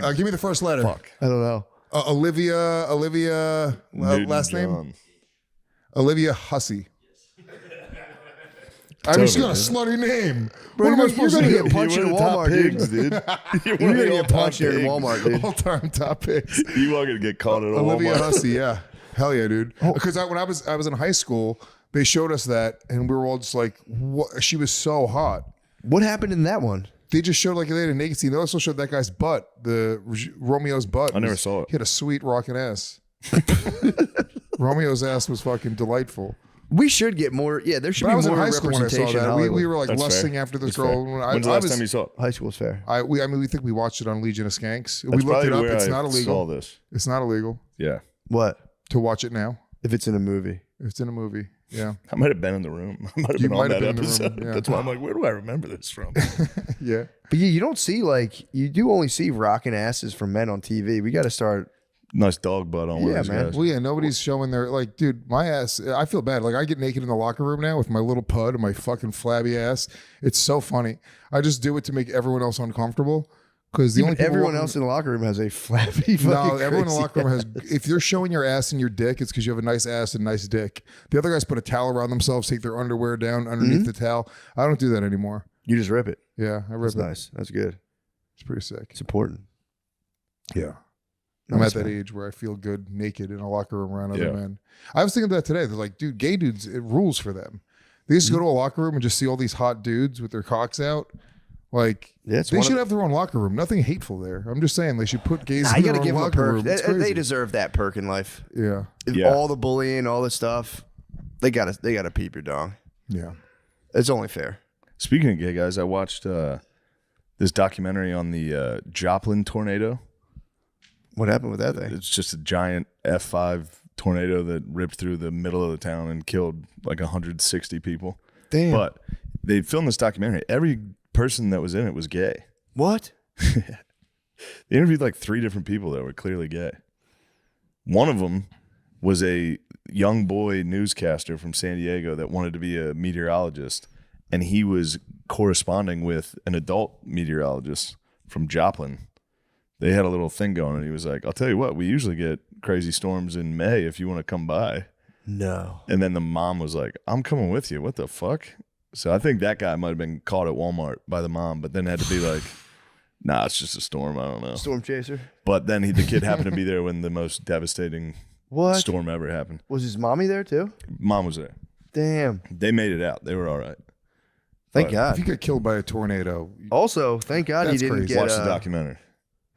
website? Give me the first letter. Fuck. I don't know. Olivia. Last name? Newton-John. Olivia Hussey. I mean, she got a slutty name. What am I you're supposed gonna to get do? punched You in were the top Walmart, pigs, dude. dude. You're gonna get punched here in Walmart, dude. All-time top picks. You are gonna get caught at a Olivia Walmart. Hussey, yeah. Hell yeah, dude. Because when I was in high school, they showed us that, and we were all just like, "What?" She was so hot. What happened in that one? They just showed like they had a naked scene. They also showed that guy's butt, Romeo's butt. I never saw it. He had a sweet rocking ass. Romeo's ass was fucking delightful. We should get more. Yeah, there should But I be was in more high school when I saw representation. in that. Hollywood. We were like That's lusting fair. after this That's girl. fair. I- When's the I last was- time you saw it? High school's fair. we think we watched it on Legion of Skanks. That's We looked it probably up. where It's I not illegal. Saw this. It's not illegal Yeah, What to watch it now. if it's in a movie? If it's in a movie. Yeah. I might have been in the room. I might have You been on might have that been in the room, episode. yeah. That's why I'm like, where do I remember this from? Yeah. But you don't see you do only see rocking asses from men on TV. We got to start. Nice dog butt on one Yeah, of these man. guys. Well, yeah, nobody's showing their dude, my ass. I feel bad. Like I get naked in the locker room now with my little pud and my fucking flabby ass. It's so funny. I just do it to make everyone else uncomfortable because the only people Everyone walking- else in the locker room has a flabby. No, fucking everyone in the crazy locker room has. ass. If you're showing your ass and your dick, it's because you have a nice ass and nice dick. The other guys put a towel around themselves, take their underwear down underneath the towel. I don't do that anymore. You just rip it. Yeah, I rip That's it. nice. That's good. It's pretty sick. It's important. Yeah. I'm Nice, at that man. age where I feel good naked in a locker room around other Yeah. men. I was thinking about that today. They're like, dude, gay dudes, it rules for them. They used to go to a locker room and just see all these hot dudes with their cocks out. Like, Yeah, it's they one should of- have their own locker room. Nothing hateful there. I'm just saying they should put gays Nah, in you their got to own give them a locker perk. room. It's They crazy. deserve that perk in life. Yeah. Yeah. All the bullying, all the stuff. They got to peep your dong. Yeah. It's only fair. Speaking of gay guys, I watched this documentary on the Joplin tornado. What happened with that thing? It's just a giant F5 tornado that ripped through the middle of the town and killed like 160 people. Damn. But they filmed this documentary. Every person that was in it was gay. What? They interviewed like 3 different people that were clearly gay. One of them was young boy newscaster from San Diego that wanted to be a meteorologist, and he was corresponding with an adult meteorologist from Joplin. They had a little thing going, and he was like, I'll tell you what, we usually get crazy storms in May if you want to come by. No. And then the mom was like, I'm coming with you. What the fuck? So I think that guy might have been caught at Walmart by the mom, but then had to be like, nah, it's just a storm. I don't know. Storm chaser. But then the kid happened to be there when the most devastating storm ever happened. Was his mommy there too? Mom was there. Damn. They made it out. They were all right. Thank God. If you get killed by a tornado, Also, thank God he That's didn't crazy. get. Watch the documentary.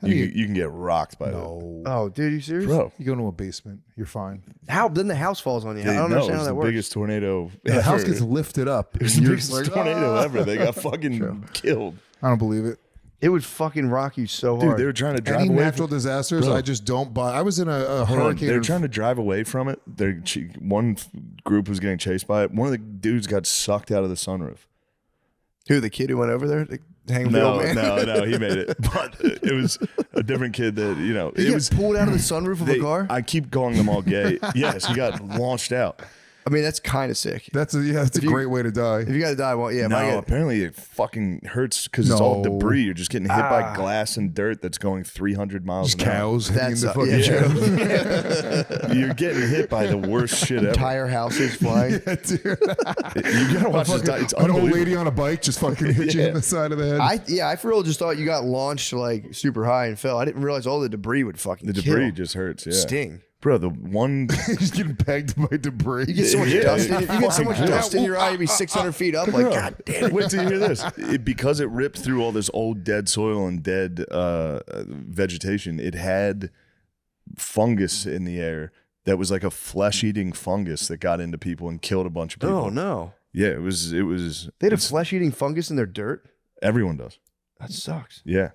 You can get rocked by that. Oh, dude, you serious? Bro. you go into a basement, you're fine. How? Then the house falls on you. I They- don't no, understand it how was that the works. biggest tornado The ever. house gets lifted up. It was the You're biggest like, tornado "Ah." ever. They got fucking killed. I don't believe it. It would fucking rock you so Dude, hard. they were trying to drive Any away natural from disasters, Bro. I just don't buy. I was in a Hold on. hurricane. They're trying to drive away from it. One group was getting chased by it. One of the dudes got sucked out of the sunroof. Who, the kid who went over there to hang with the No, old man? no, he made it. But it was a different kid that, He it got was pulled out of the sunroof of a car? I keep calling them all gay. Yes, he got launched out. I mean, that's kind of sick. That's a great way to die. If you got to die, well, yeah. No, apparently it fucking hurts because it's all No. debris. You're just getting hit by glass and dirt that's going 300 miles Just an hour. cows hitting That's the fucking yeah. You're getting hit by the worst shit ever. Entire houses flying. You gotta watch this. It's An old unbelievable. lady on a bike just fucking hit you in the side of the head. I for real just thought you got launched like super high and fell. I didn't realize all the debris would fucking The debris kill. just hurts. Yeah, Sting. bro. The one just getting pegged by debris. You get so much Yeah, dust. it You get so much fucking dust in your eye. You'd be 600 feet up. Like, God damn it. Wait till you hear this. Because it ripped through all this old dead soil and dead vegetation, it had fungus in the air that was like a flesh-eating fungus that got into people and killed a bunch of people. Oh no. Yeah, it was. They had a flesh-eating fungus in their dirt. Everyone does. That sucks. Yeah.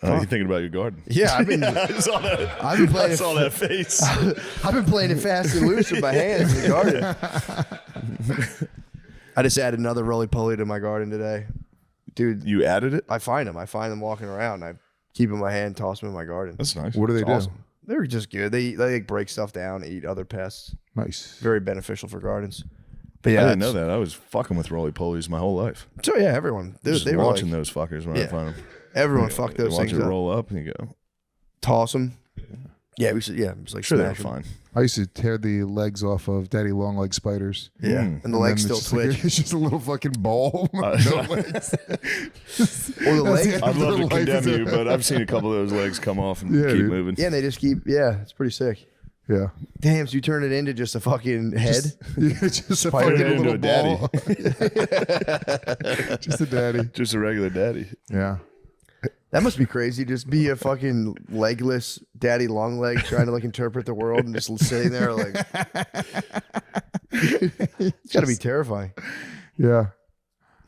You're thinking about your garden. Yeah, I've been. I saw that. I've been playing. I saw that face. I've been playing it fast and loose with my hands in the garden. I just added another roly-poly to my garden today, dude. You added it? I find them walking around. I keep them in my hand, toss them in my garden. That's nice. What do they It's do? awesome. They're just good. They like break stuff down, eat other pests. Nice. Very beneficial for gardens. But I yeah, didn't know that. I was fucking with roly-polies my whole life. So yeah, everyone. Just They were watching like, those fuckers when I Yeah. find them. everyone fucked those Watch things it up. roll up and you go. Toss them. Yeah, we should. Yeah, it was like Sure, they were smash 'em. fine. I used to tear the legs off of daddy long leg spiders. Yeah, and the legs then still it's just like- twitch. it's just a little fucking ball. No legs. Or the That's legs. the end I'd of love their to life. condemn you, but I've seen a couple of those legs come off and Yeah, keep dude. moving. Yeah, and they just keep. Yeah, it's pretty sick. Yeah. Damn, so you turn it into just a fucking head. Just a Spider fucking into little a daddy. ball. Just a daddy. Just a regular daddy. Yeah. That must be crazy. Just be a fucking legless daddy long leg trying to like interpret the world and just sitting there like. It's got to be terrifying. Yeah.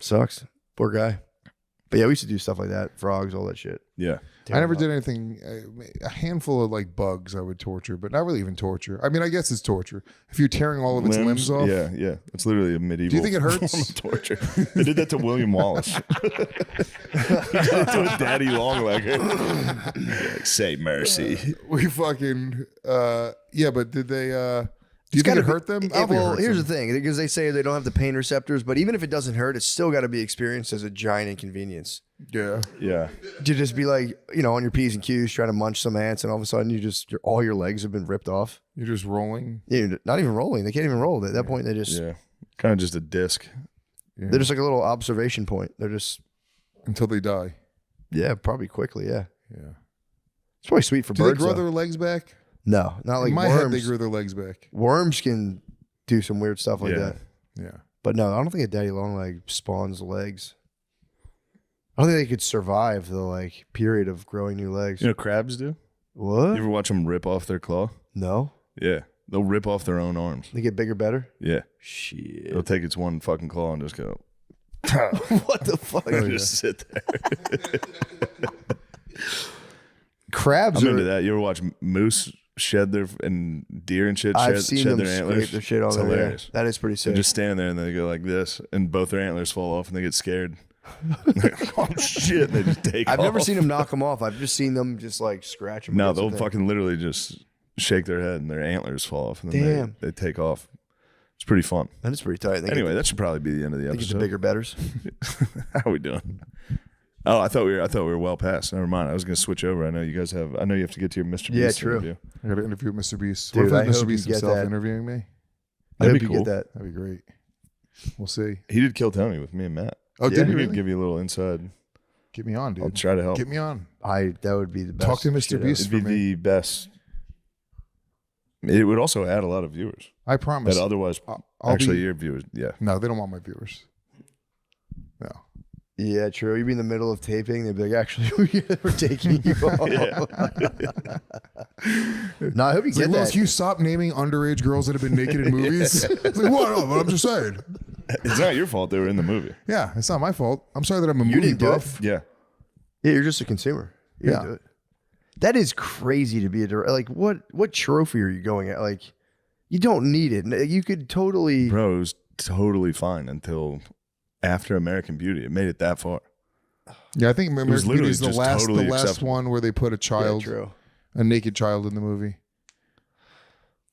Sucks. Poor guy. But yeah, we used to do stuff like that. Frogs, all that shit. Yeah. I never did anything. A handful of like bugs I would torture, but not really even torture. I mean, I guess it's torture if you're tearing all of its limbs off. Yeah, yeah. It's literally a medieval Do you think it hurts? form of torture. They did that to William Wallace. He did it to a daddy longlegger. Like, say mercy. We fucking yeah, but did they? Do you think it hurt them? I don't think it Well, hurts here's them. the thing, because they say they don't have the pain receptors, but even if it doesn't hurt, it's still got to be experienced as a giant inconvenience. Yeah. Yeah. To just be like, on your P's and Q's trying to munch some ants, and all of a sudden all your legs have been ripped off. You're just rolling. Yeah, not even rolling. They can't even roll. At that point, they just Yeah. Kind of just a disc. they're just like a little observation point. They're just Until they die. probably quickly. Yeah, Yeah. it's probably sweet for Do they birds. grow though. their legs back? No, not like In my worms. head, they grew their legs back. Worms can do some weird stuff like Yeah. that. Yeah. But no, I don't think a daddy long leg spawns legs. I don't think they could survive the like period of growing new legs. You know what crabs do? What? You ever watch them rip off their claw? No, Yeah. They'll rip off their own arms. they get bigger, better. Yeah. Shit. They'll take its one fucking claw and just go. What the fuck? Just sit there. Crabs I'm are. into that. You ever watch moose shed their and deer and shit I've seen shed them their antlers? scrape their shit on It's there. Yeah. hilarious. That is pretty They're sick. just standing there and they go like this, and both their antlers fall off, and they get scared. Like, oh shit! They just take. I've never off. seen them knock them off. I've just seen them just like scratch them. No, they'll fucking literally just shake their head and their antlers fall off, and then Damn. they take off. It's pretty fun. That is pretty tight. Anyway, that should probably be the end of the I think it's the episode. bigger betters. How are we doing? Oh, I thought we were well past. Never mind. I was going to switch over. I know you have to get to your Mr. Yeah, Beast true. interview. I got to interview Mr. Beast. Dude, what I if Mr. hope Beast you get himself that. interviewing me? I That'd hope be you cool. get that. That'd be great. We'll see. He did kill Tony with me and Matt. Oh, did he We really? could give you a little inside. Get me on, dude. I'll try to help. Get me on. That would be the best. Talk to Mr. shit Beast. It'd be the best. It would also add a lot of viewers. I promise. That otherwise, I'll be- your viewers, yeah. No, they don't want my viewers. No. ever. Yeah, true. You'd be in the middle of taping. They'd be like, actually, we're taking you off. No, I hope you It's get like, Will, that. can you stop naming underage girls that have been naked in movies? It's like, what? No, but I'm just saying. It's not your fault they were in the movie. Yeah, it's not my fault. I'm sorry that I'm a You movie didn't do it. buff. Yeah. Yeah, you're just a consumer. You Yeah. do it. That is crazy to be a director. Like, what trophy are you going at? Like, you don't need it. You could totally. Bro, it was totally fine until after American Beauty. It made it that far. Yeah, I think was American Beauty literally is the just last totally the last acceptable. one where they put a Yeah, child, true. a naked child in the movie.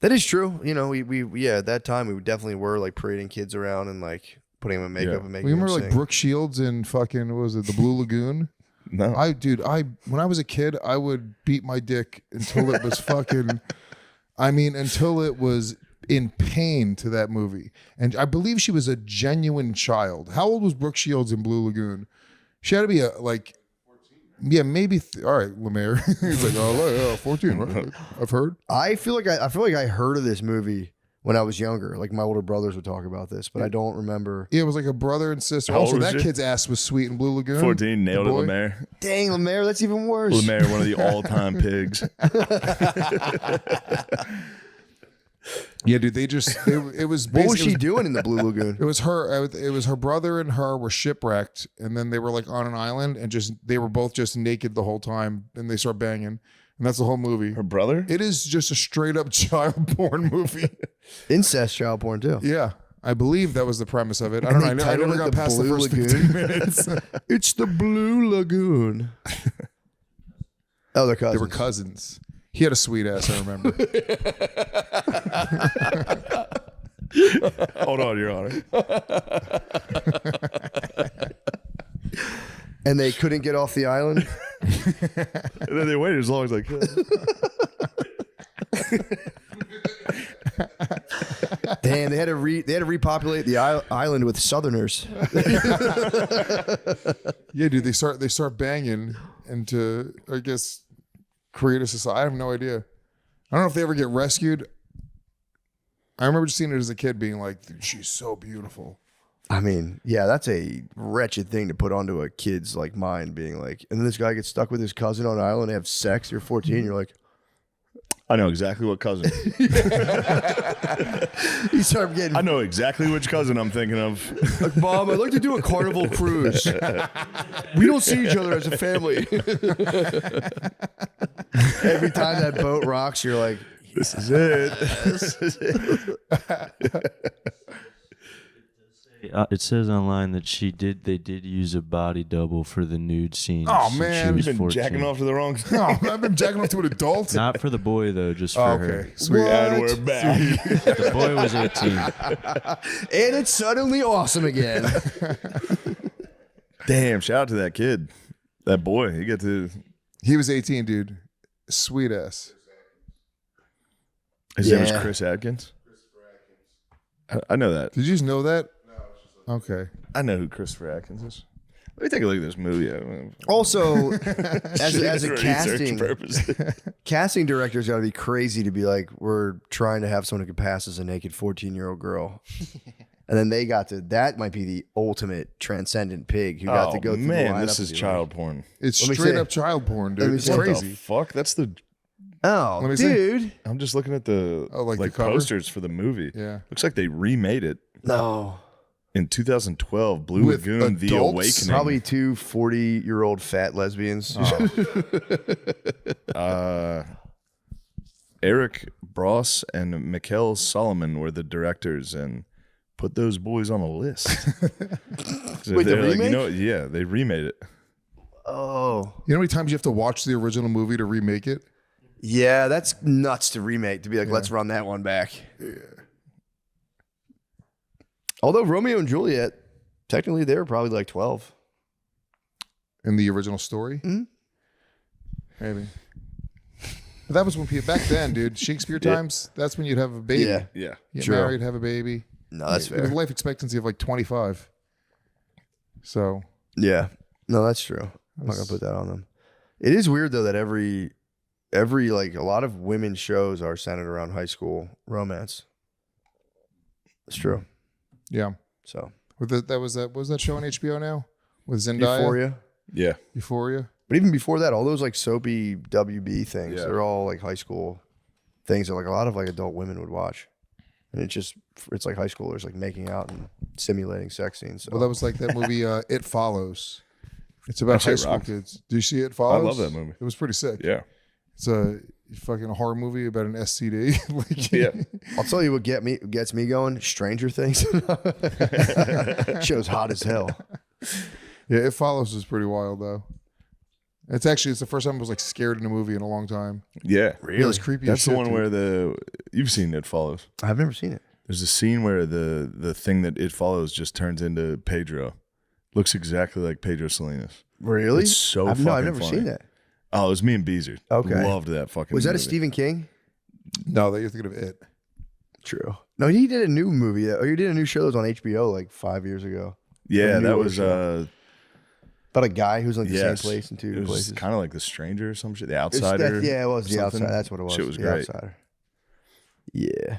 That is true. You know, we at that time we definitely were like parading kids around and like putting them in makeup Yeah. and making We remember them like sing. Brooke Shields in fucking what was it, the Blue Lagoon? No. When I was a kid, I would beat my dick until it was fucking until it was in pain to that movie. And I believe she was a genuine child. How old was Brooke Shields in Blue Lagoon? She had to be maybe all right, Lemaire. He's like, oh, 14, right? I've heard. I feel like I heard of this movie when I was younger. Like my older brothers would talk about this, but I don't remember. Yeah, it was like a brother and sister. How Also, old was that she? kid's ass was sweet in Blue Lagoon. 14, nailed The it, boy. Lemaire. Dang, Lemaire, that's even worse. Lemaire, one of the all-time pigs. Yeah, dude, it was What was basically- she doing in the Blue Lagoon? It was her. It was her brother and her were shipwrecked, and then they were like on an island, and they were both just naked the whole time, and they start banging, and that's the whole movie. Her brother? It is just a straight up child porn movie. Incest child porn too. Yeah, I believe that was the premise of it. I don't know. And they I never titled got it the past the Blue first Lagoon. 15 minutes. It's the Blue Lagoon. Oh, they're cousins. They were cousins. He had a sweet ass. I remember. Hold on, Your Honor. And they couldn't get off the island. And then they waited as long as they could. Damn, they had to repopulate the island with Southerners. Yeah, dude. They start banging, and to I guess create a society. I have no idea. I don't know if they ever get rescued. I remember just seeing it as a kid, being like, "Dude, she's so beautiful." I mean, yeah, that's a wretched thing to put onto a kid's like mind, being like, and then this guy gets stuck with his cousin on an island, they have sex, you're 14, you're like, I know exactly what cousin. you start getting I know exactly which cousin I'm thinking of. like, Mom, I'd like to do a carnival cruise. We don't see each other as a family. Every time that boat rocks, you're like, This is it. this is it. It says online that they did use a body double for the nude scenes. Oh, since man. she was You've been 14. jacking off to the wrong No, I've been jacking off to an adult. Not for the boy though, just for Oh, her. okay, sweet. And we're back. The boy was 18. And it's suddenly awesome again. Damn, shout out to that kid. That boy. He got to. He was 18, dude. Sweet ass. His name was Yeah. Chris Adkins. I know that. Did you just know that? Okay. I know who Christopher Atkins is. Let me take a look at this movie. Also, as a Research purpose. casting director's got to be crazy to be like, we're trying to have someone who could pass as a naked 14-year-old girl. And then they got to, that might be the ultimate transcendent pig who got to go through the man, lineup this and is be child porn. It's Let me straight see. up child porn, Let dude. me It's see. What crazy. the fuck? That's the. Like, oh, Let me see. dude. I'm just looking at the Oh, the cover? posters for the movie. Yeah. Looks like they remade it No. in 2012. Blue With Lagoon: The adults? Awakening. Probably two 40-year-old fat lesbians. Eric Bross and Mikkel Solomon were the directors and put those boys on a list. Wait, the remake? Yeah, they remade it. Oh. You know how many times you have to watch the original movie to remake it? Yeah, that's nuts to remake, to be like, let's run that one back. Yeah. Although Romeo and Juliet, technically they were probably like 12. In the original story? Mm-hmm. Maybe. But that was when people, back then, dude, Shakespeare times, that's when you'd have a baby. Yeah. Get married, have a baby. No, that's fair. With life expectancy of like 25. So. Yeah. No, that's true. I'm not going to put that on them. It is weird, though, that every like a lot of women's shows are centered around high school romance. It's true. Yeah. So. What was that show on HBO now? With Zendaya? Euphoria. Yeah. Euphoria. But even before that, all those like soapy WB things, they're all like high school things that like a lot of like adult women would watch. And it's like high schoolers like making out and simulating sex scenes. So. Well, that was like that movie, It Follows. It's about high school kids. Do you see It Follows? I love that movie. It was pretty sick. Yeah. It's a fucking horror movie about an STD. Like, yeah. I'll tell you what gets me going. Stranger Things. Show's hot as hell. Yeah, It Follows is pretty wild though. It's the first time I was like scared in a movie in a long time. Yeah. Really? It was creepy. That's as the shit, one dude. where you've seen It Follows. I've never seen it. There's a scene where the thing that It Follows just turns into Pedro. Looks exactly like Pedro Salinas. Really? It's so I've fucking never funny. seen that. Oh, it was me and Beezer. Okay. Loved that fucking Was that a movie. Stephen King? No, that you're thinking of It. True. No, he did a new movie. Or he did a new show that was on HBO like 5 years ago. Yeah, that was about a guy who's like the same place in two it was places. kind of like The Stranger or some shit. The Outsider. It was The something. Outsider. That's what it was. Shit was The great. Outsider. Yeah.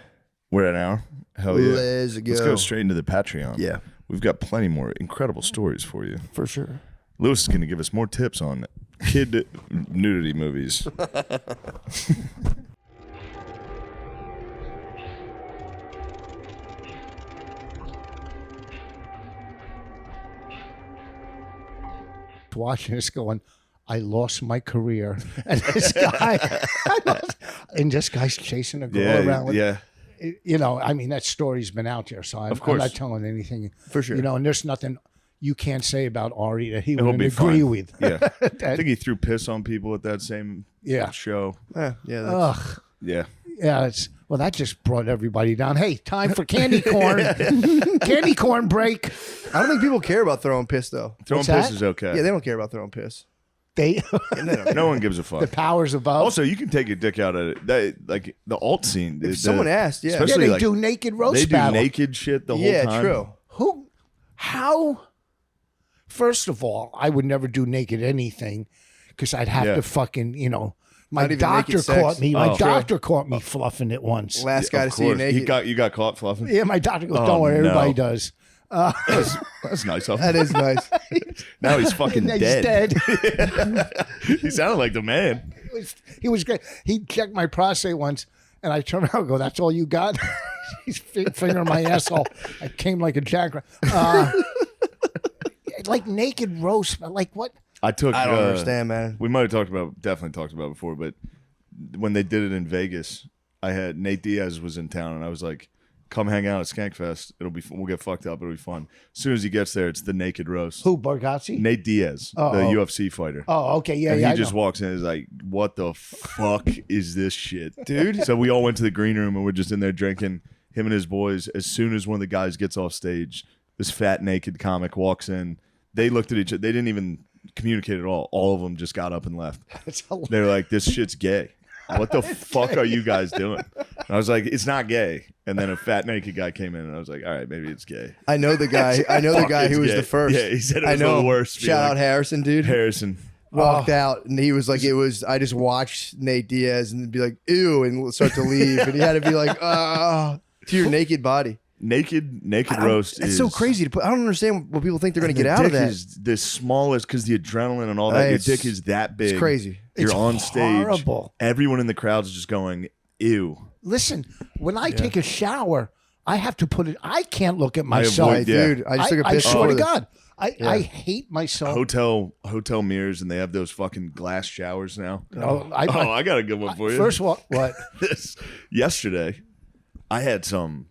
We're at an hour? Hell yeah. Let's Let's go straight into the Patreon. Yeah. We've got plenty more incredible stories for you. For sure. Lewis is going to give us more tips on kid nudity movies. Watching this going, I lost my career. And this guy's chasing a girl around with, you know, I mean, that story's been out there, so I'm not telling anything. For sure. You know, and there's nothing you can't say about Ari that he It'll wouldn't be agree fine. with. Yeah. I think he threw piss on people at that same show. Yeah. Yeah. Yeah, that just brought everybody down. Hey, time for candy corn. Candy corn break. I don't think people care about throwing piss though. Throwing piss is okay. Yeah, they don't care about throwing piss. No one gives a fuck. The powers above. Also, you can take your dick out at it. That, like the alt scene. If someone asked, especially they do naked roast They do battle. naked shit the whole time. Yeah, true. How? First of all, I would never do naked anything because I'd have to fucking, you know. My Not even doctor naked sex. caught me. My doctor caught me fluffing it once. Last guy to see you naked. You got caught fluffing? Yeah, my doctor goes, "Don't worry, everybody does." That's nice of him. That is nice. Now he's fucking He's dead. dead. He sounded like the man. He was great. He checked my prostate once, and I turned around and go, "That's all you got?" He's fingering my asshole. I came like a jackrabbit. Like naked roast, like what? I don't understand, man. We might have definitely talked about it before, but when they did it in Vegas, I had Nate Diaz was in town, and I was like, "Come hang out at Skankfest. We'll get fucked up. It'll be fun." As soon as he gets there, it's the naked roast. Who, Bargatze? Nate Diaz, the UFC fighter. Oh, okay, yeah, and yeah. he just walks in and is like, "What the fuck is this shit, dude?" So we all went to the green room and we're just in there drinking. Him and his boys. As soon as one of the guys gets off stage, this fat naked comic walks in. They looked at each other. They didn't even communicate at all. All of them just got up and left. They were like, "This shit's gay. What the fuck are you guys doing?" And I was like, "It's not gay." And then a fat naked guy came in, and I was like, "All right, maybe it's gay." I know the guy. I know the guy who was gay. the first. Yeah, he said it was I know the worst. Shout out Harrison, dude. Harrison walked out, and he was like, "It was." I just watched Nate Diaz and be like, "Ew," and start to leave, and he had to be like, to your naked body. Naked roast It's is so crazy to put. I don't understand what people think they're going to get out of that. Is the smallest because the adrenaline and all that. Your dick is that big. It's crazy. You're It's on stage. horrible. Everyone in the crowd's just going, "Ew." Listen, when I take a shower, I have to put it. I can't look at myself, dude. I just took a piss. I swear to before God, I hate myself. Hotel mirrors, and they have those fucking glass showers now. No, I got a good one for you. First of all, what? Yesterday, I had some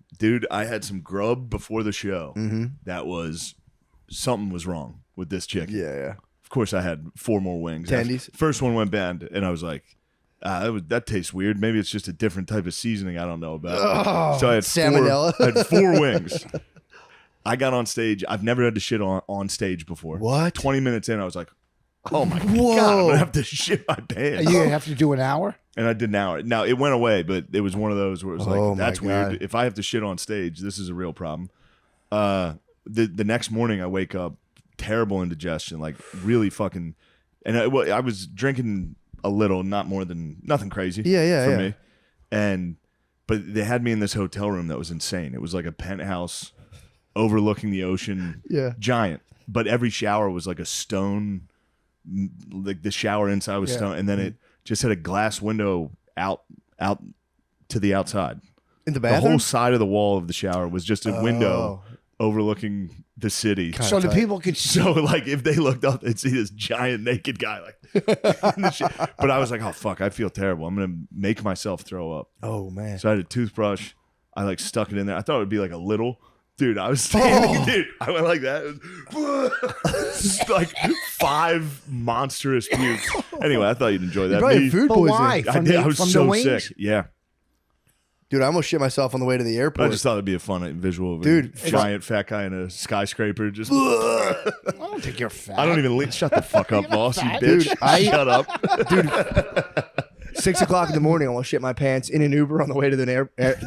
grub before the show. Mm-hmm. That was something was wrong with this chicken. Yeah. Of course, I had 4 more wings. Tendies? First one went bad, and I was like, That tastes weird. Maybe it's just a different type of seasoning I don't know about. So I had salmonella. I had 4 wings. I got on stage. I've never had to shit on stage before. What? 20 minutes in, I was like, oh my Whoa. God, I'm going to have to shit my pants. You have to do an hour? And I did an hour. Now, it went away, but it was one of those where it was Oh, like, my that's God. weird. If I have to shit on stage, this is a real problem. The next morning, I wake up, terrible indigestion, like really fucking, and I was drinking a little, not more than, nothing crazy for me. But they had me in this hotel room that was insane. It was like a penthouse overlooking the ocean, giant. But every shower was like a stone, like the shower inside was stone, and then it just had a glass window out to the outside. In the The bathroom? whole side of the wall of the shower was just a window overlooking the city. So the people could see. So like if they looked up, they'd see this giant naked guy like. in the shit. But I was like, oh fuck, I feel terrible. I'm gonna make myself throw up. Oh man. So I had a toothbrush. I like stuck it in there. I thought it would be like a little. Dude, I was standing. Dude, I went like that. It was like 5 monstrous pukes. Anyway, I thought you'd enjoy that. probably had food But poisoning. why? I was from so the wings? sick. Yeah. Dude, I almost shit myself on the way to the But airport. I just thought it'd be a fun visual of Dude, a giant fat guy in a skyscraper. Just I don't think you're fat. I don't even shut the fuck up, boss. You fat. bitch. Dude, Shut up. 6 o'clock in the morning, I almost shit my pants in an Uber on the way to the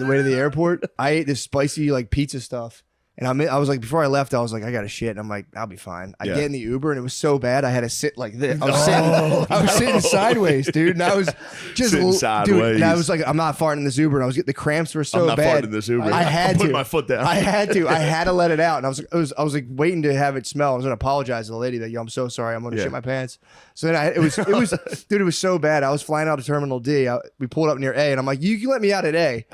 way to the airport. I ate this spicy like pizza stuff. And I was like, before I left, I was like, I got to shit. And I'm like, I'll be fine. I get in the Uber, and it was so bad, I had to sit like this. I was sitting sideways, dude. And I was just Sitting dude, sideways. and I was like, I'm not farting in this Uber. And I was getting the cramps were so I'm not bad. farting in this Uber. I had I'm to putting my foot down. I had to let it out. And I was like waiting to have it smell. I was gonna apologize to the lady that, yo, I'm so sorry. I'm gonna shit my pants. So then it was dude, it was so bad. I was flying out of Terminal D. We pulled up near A, and I'm like, you can let me out at A.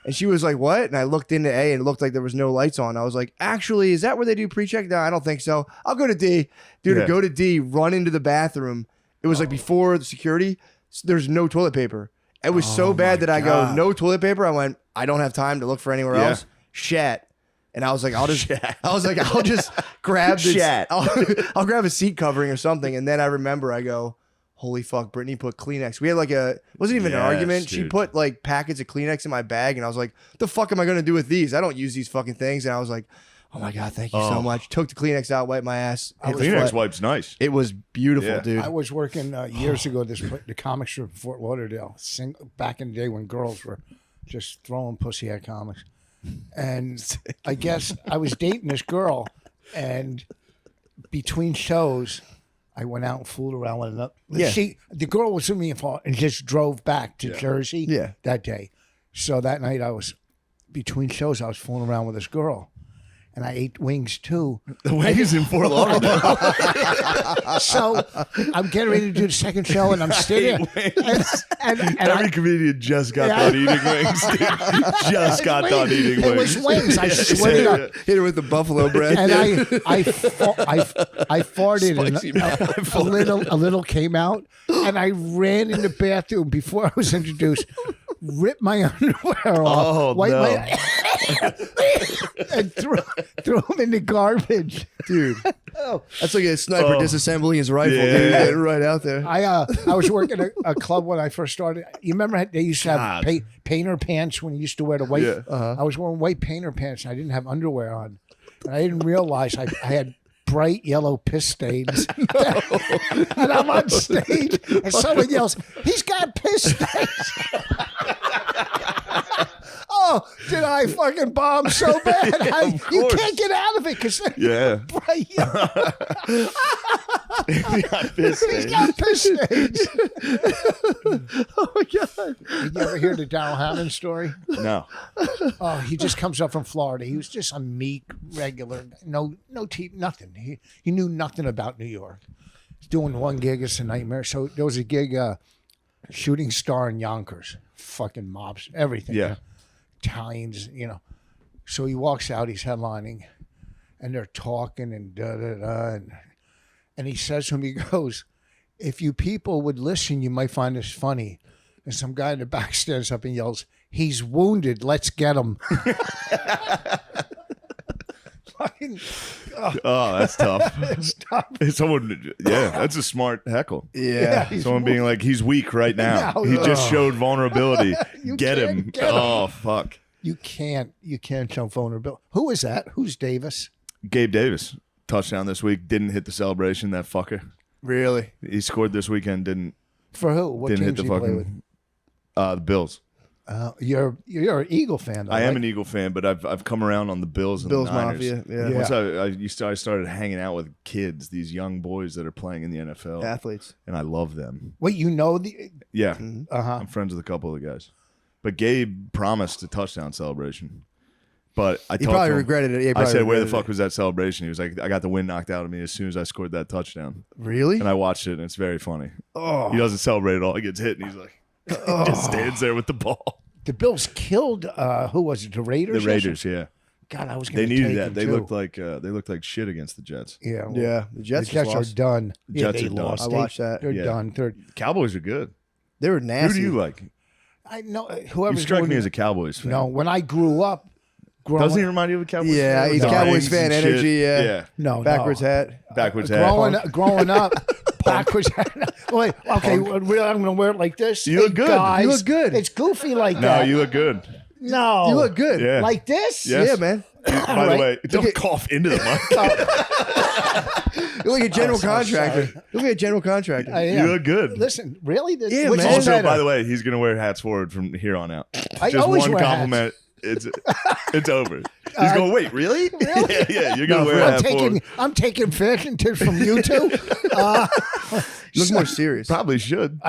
And she was like, what? And I looked into A, and it looked like there was no lights on. I was like, actually, is that where they do pre-check? No, I don't think so. I'll go to D. Dude, to go to D, run into the bathroom. It was like before the security. There's no toilet paper. It was so bad that I go, no toilet paper. I went, I don't have time to look for anywhere else. Shat. And I was like, I'll just grab this. I'll grab a seat covering or something. And then I remember, I go, holy fuck, Brittany put Kleenex. We had like it wasn't even an argument. Dude. She put like packets of Kleenex in my bag, and I was like, the fuck am I going to do with these? I don't use these fucking things. And I was like, oh my God, thank you so much. Took the Kleenex out, wiped my ass. Kleenex wipe's nice. It was beautiful, dude. I was working years ago the comic strip in Fort Lauderdale, back in the day when girls were just throwing pussy at comics. And I guess I was dating this girl, and between shows, I went out and fooled around with another. The girl was with me and just drove back to Jersey that day. So that night between shows, I was fooling around with this girl. And I ate wings too. The wings in Fort Lauderdale. So I'm getting ready to do the second show, and I'm sitting there. And every comedian just got done eating wings, dude. Just got done eating wings. It was wings. I swear to God. Hit her with the buffalo bread. And I farted, and a little came out, and I ran in the bathroom before I was introduced. Ripped my underwear off, wiped my and threw them in the garbage, dude. That's like a sniper disassembling his rifle, dude. Right out there. I was working at a club when I first started. You remember they used to have painter pants when you used to wear the white. I was wearing white painter pants, and I didn't have underwear on, and I didn't realize I had bright yellow piss stains. And I'm on stage, and someone yells, "He's got piss stains!" Oh, did I fucking bomb so bad? You can't get out of it because bright yellow. He got piss stains. He's got piss stains. Oh my God! Did you ever hear the Darryl Hammond story? No. Oh, he just comes up from Florida. He was just a meek, regular, no nothing. He knew nothing about New York. He's doing one gig. It's a nightmare. So there was a gig, Shooting Star in Yonkers. Fucking mobs, everything. Yeah. Italians, So he walks out. He's headlining, and they're talking and and he says to him, he goes, "If you people would listen, you might find this funny." And some guy in the back stands up and yells, "He's wounded. Let's get him." Fucking, Oh, that's tough. It's tough. Someone, yeah, that's a smart heckle. Yeah. Someone being like, he's weak right now. Yeah. He just showed vulnerability. You Get can't him. get him. Oh, fuck. You can't show vulnerability. Who is that? Who's Davis? Gabe Davis, touchdown this week. Didn't hit the celebration, that fucker. Really? He scored this weekend, didn't For who? What hit teams the he play with? fucking the Bills. You're an Eagle fan, though, I am right? an Eagle fan, but I've come around on the Bills and Bills the Niners. Mafia, yeah. Once I started hanging out with kids, these young boys that are playing in the NFL, Athletes. and I love them. Wait, you know the? Yeah, Uh-huh. I'm friends with a couple of the guys. But Gabe promised a touchdown celebration. But I He talked probably to him. regretted it. He I probably said, "Where the regretted fuck was that celebration?" He was like, "I got the wind knocked out of me as soon as I scored that touchdown." Really? And I watched it, and it's very funny. Oh. He doesn't celebrate at all. He gets hit, and he's like, just stands there with the ball. The Bills killed. Who was it? The Raiders. The Raiders, yeah. God, I was. They Gonna needed take that. them, too. They looked like shit against the Jets. Yeah. Well, Yeah. The Jets, the Jets are lost. done. The Jets they are done. lost. I watched that. They're Yeah. done. Cowboys are good. They were Who nasty. do you like? I know whoever. You strike me as a Cowboys fan. No, when I grew up, Doesn't he remind you of a Cowboys Yeah, fan? he's With Cowboys rings fan and shit? energy. Yeah. Yeah. No, Backwards hat. Backwards hat. growing up, backwards. Wait, okay, I'm going to wear it like this. You look Hey, good. guys, You look good. It's goofy like No, that. you look good. No, You look good. Yeah. like this. Yes. Yeah, man. By the Right. way, don't cough into the mic. You look like a general so contractor. sorry. You look like a general contractor. I am. You look good. Listen, really? Yeah, Which man. is Also, better? by the way, he's gonna wear hats forward from here on out. I Just always one wear compliment. It's over. He's going, wait, really? Really? Yeah, you're gonna wear a hat forward. I'm taking fashion tips from you two. You look more serious. Probably should.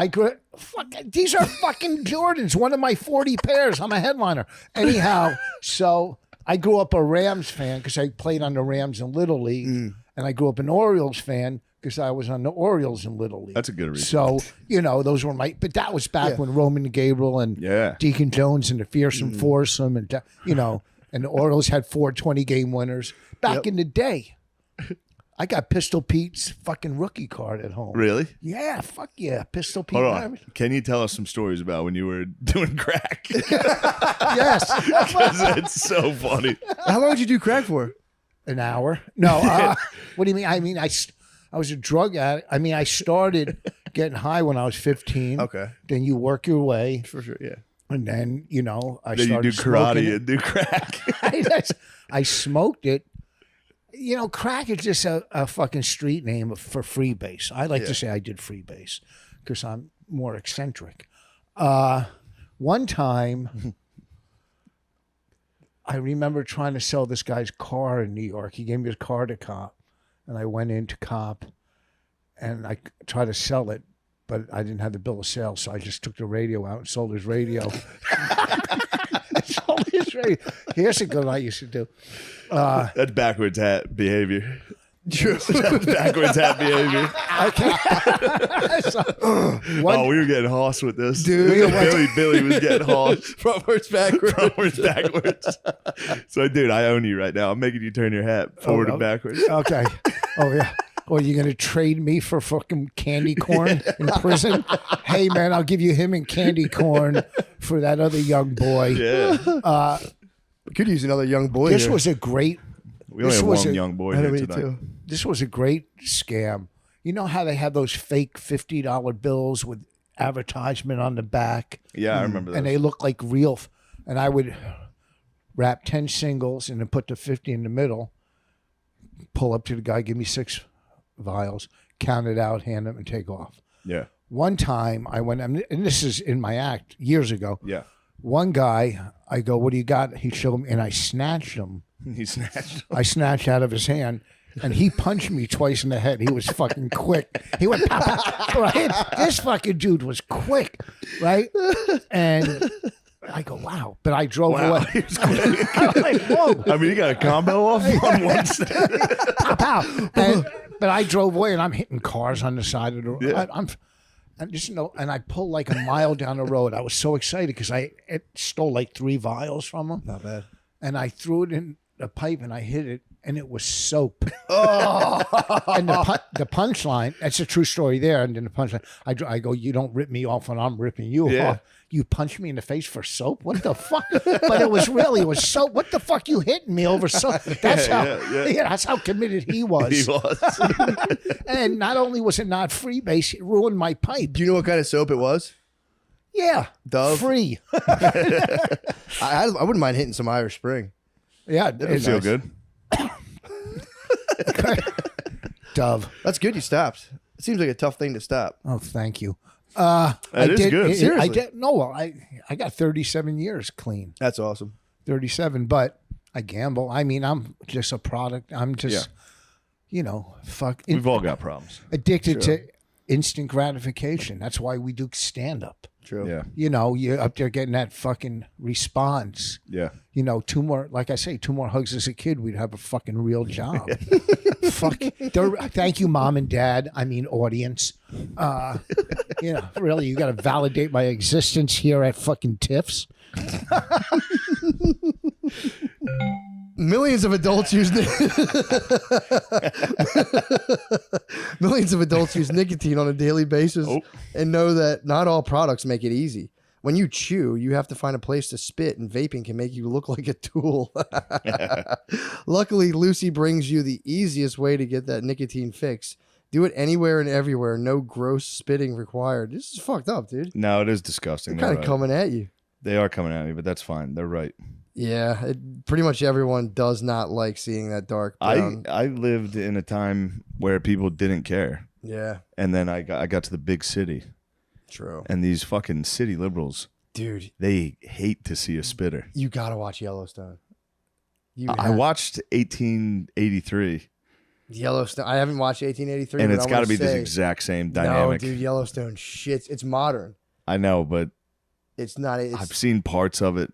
These are fucking Jordans. One of my 40 pairs. I'm a headliner. Anyhow, so I grew up a Rams fan because I played on the Rams in Little League, and I grew up an Orioles fan because I was on the Orioles in Little League. That's a good reason. So those were my. But that was back when Roman Gabriel and Yeah. Deacon Jones and the Fearsome Foursome, and and the Orioles had 4 20-game winners back in the day. I got Pistol Pete's fucking rookie card at home. Really? Yeah, fuck yeah, Pistol Pete. Hold on. Can you tell us some stories about when you were doing crack? Yes. Because it's so funny. How long would you do crack for? An hour? No. What do you mean? I mean, I was a drug addict. I mean, I started getting high when I was 15. Okay. Then you work your way. For sure, yeah. And then, I Then you started do karate smoking and do crack. it. I smoked it. Crack is just a fucking street name for freebase. I like to say I did freebase because I'm more eccentric. One time, I remember trying to sell this guy's car in New York. He gave me his car to cop, and I went into cop, and I tried to sell it, but I didn't have the bill of sale, so I just took the radio out and sold his radio. Here's a good one I used to do. That's backwards hat behavior. That's backwards hat behavior. Oh, we were getting hoss with this. Dude. Billy was getting hoss. Frontwards, backwards. Frontwards, backwards. So, dude, I own you right now. I'm making you turn your hat forward and backwards. Okay. Oh, yeah. Or you going to trade me for fucking candy corn in prison? Hey, man, I'll give you him and candy corn for that other young boy. Yeah. We could use another young boy. This here. was a great. We only have one young boy here Me tonight. too. This was a great scam. You know how they have those fake $50 bills with advertisement on the back? Yeah, I remember that. And they look like real. And I would wrap 10 singles and then put the 50 in the middle, pull up to the guy, give me 6 vials, count it out, hand them, and take off. Yeah. One time I went, and this is in my act years ago. Yeah. One guy, I go, what do you got? He showed me, and I snatched him. He snatched. I snatched out of his hand, and he punched me twice in the head. He was fucking quick. He went, pop, pop, right? This fucking dude was quick, right? And I go, wow. But I drove away. He was quick. I'm like, whoa. I mean, he got a combo off on one step. Pow, pow. But I drove away, and I'm hitting cars on the side of the road. Yeah. And I pulled like a mile down the road. I was so excited because it stole like 3 vials from him. Not bad. And I threw it in a pipe, and I hit it and it was soap. And the punchline, that's a true story there. And then the punchline, I go, you don't rip me off when I'm ripping you off. You punch me in the face for soap? What the fuck? But it was soap. What the fuck you hitting me over soap? That's that's how committed he was. He was. And not only was it not freebase, it ruined my pipe. Do you know what kind of soap it was? Yeah. Dove? Free. I wouldn't mind hitting some Irish Spring. Yeah. That'd feel good. Dove. That's good you stopped. It seems like a tough thing to stop. Oh, thank you. That is good. Seriously. I got 37 years clean. That's awesome. 37, but I gamble. I mean, I'm just a product. I'm just, fuck. We've all got problems. Addicted to instant gratification. That's why we do stand up. True. Yeah. You're up there getting that fucking response. Yeah. Two more hugs as a kid, we'd have a fucking real job. Thank you, mom and dad. I mean, audience. Really, you got to validate my existence here at fucking Tiff's. Millions of adults use nicotine on a daily basis and know that not all products make it easy. When you chew, you have to find a place to spit, and vaping can make you look like a tool. Luckily, Lucy brings you the easiest way to get that nicotine fix. Do it anywhere and everywhere. No gross spitting required. This is fucked up, dude. No, it is disgusting. They're kind of coming at you. They are coming at me, but that's fine. They're right. Yeah, pretty much everyone does not like seeing that dark brown. I lived in a time where people didn't care. Yeah. And then I got to the big city. True. And these fucking city liberals, dude, they hate to see a spitter. You gotta watch Yellowstone. I watched 1883. Yellowstone. I haven't watched 1883, and it's got to be this exact same dynamic. No, dude, Yellowstone shits. It's modern. I know, but it's not. I've seen parts of it.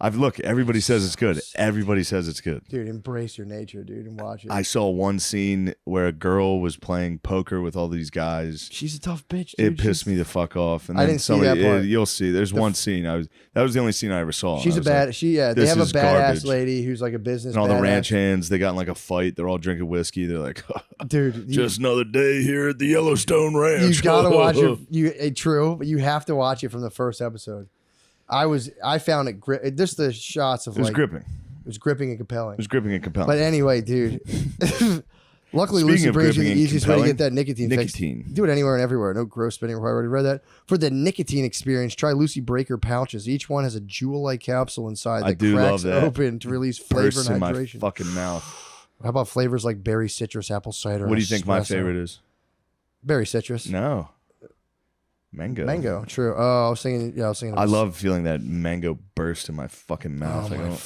Everybody says it's good. Everybody says it's good. Dude, embrace your nature, dude, and watch it. I saw one scene where a girl was playing poker with all these guys. She's a tough bitch, dude. It pissed me the fuck off. And I didn't see that part. You'll see. There's one scene. That was the only scene I ever saw. She's a bad. They have a badass garbage. lady who's like a business. And all the badass. ranch hands, they got in like a fight. They're all drinking whiskey. They're like, dude, just another day here at the Yellowstone Ranch. You gotta watch it. True, but you have to watch it from the first episode. I found it just the shots of it was gripping. It was gripping and compelling. It was gripping and compelling. But anyway, dude. Luckily, Lucy brings you the easiest way to get that nicotine fix. Do it anywhere and everywhere. No gross spinning required. I already read that. For the nicotine experience, try Lucy Breaker pouches. Each one has a jewel-like capsule inside that cracks open to release flavor and hydration. In my fucking mouth. How about flavors like berry citrus, apple cider? What do you think my favorite is? Berry citrus. No. Mango, true. Oh, I was thinking. I love feeling that mango burst in my fucking mouth.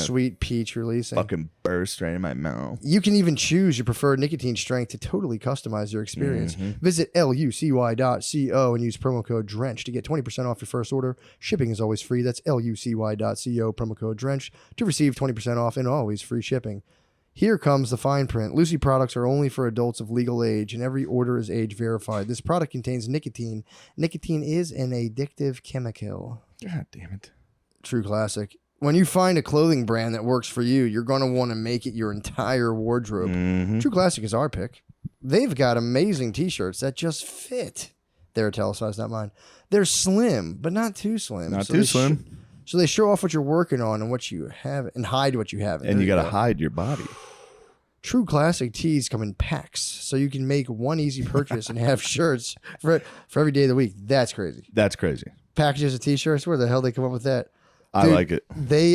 Sweet peach releasing. Fucking burst right in my mouth. You can even choose your preferred nicotine strength to totally customize your experience. Visit lucy.co and use promo code DRENCH to get 20% off your first order. Shipping is always free. That's lucy.co, promo code DRENCH to receive 20% off and always free shipping. Here comes the fine print. Lucy products are only for adults of legal age, and every order is age verified. This product contains nicotine. Nicotine is an addictive chemical. God damn it. True classic. When you find a clothing brand that works for you, you're going to want to make it your entire wardrobe. True Classic is our pick. They've got amazing t-shirts that just fit. They're italicized, not mine. They're slim, but not too slim. Not too slim. So they show off what you're working on and what you have and hide what you have. And you got to hide your body. True Classic tees come in packs, so you can make one easy purchase and have shirts for every day of the week. That's crazy. That's crazy. Packages of t-shirts, where the hell they come up with that? I like it.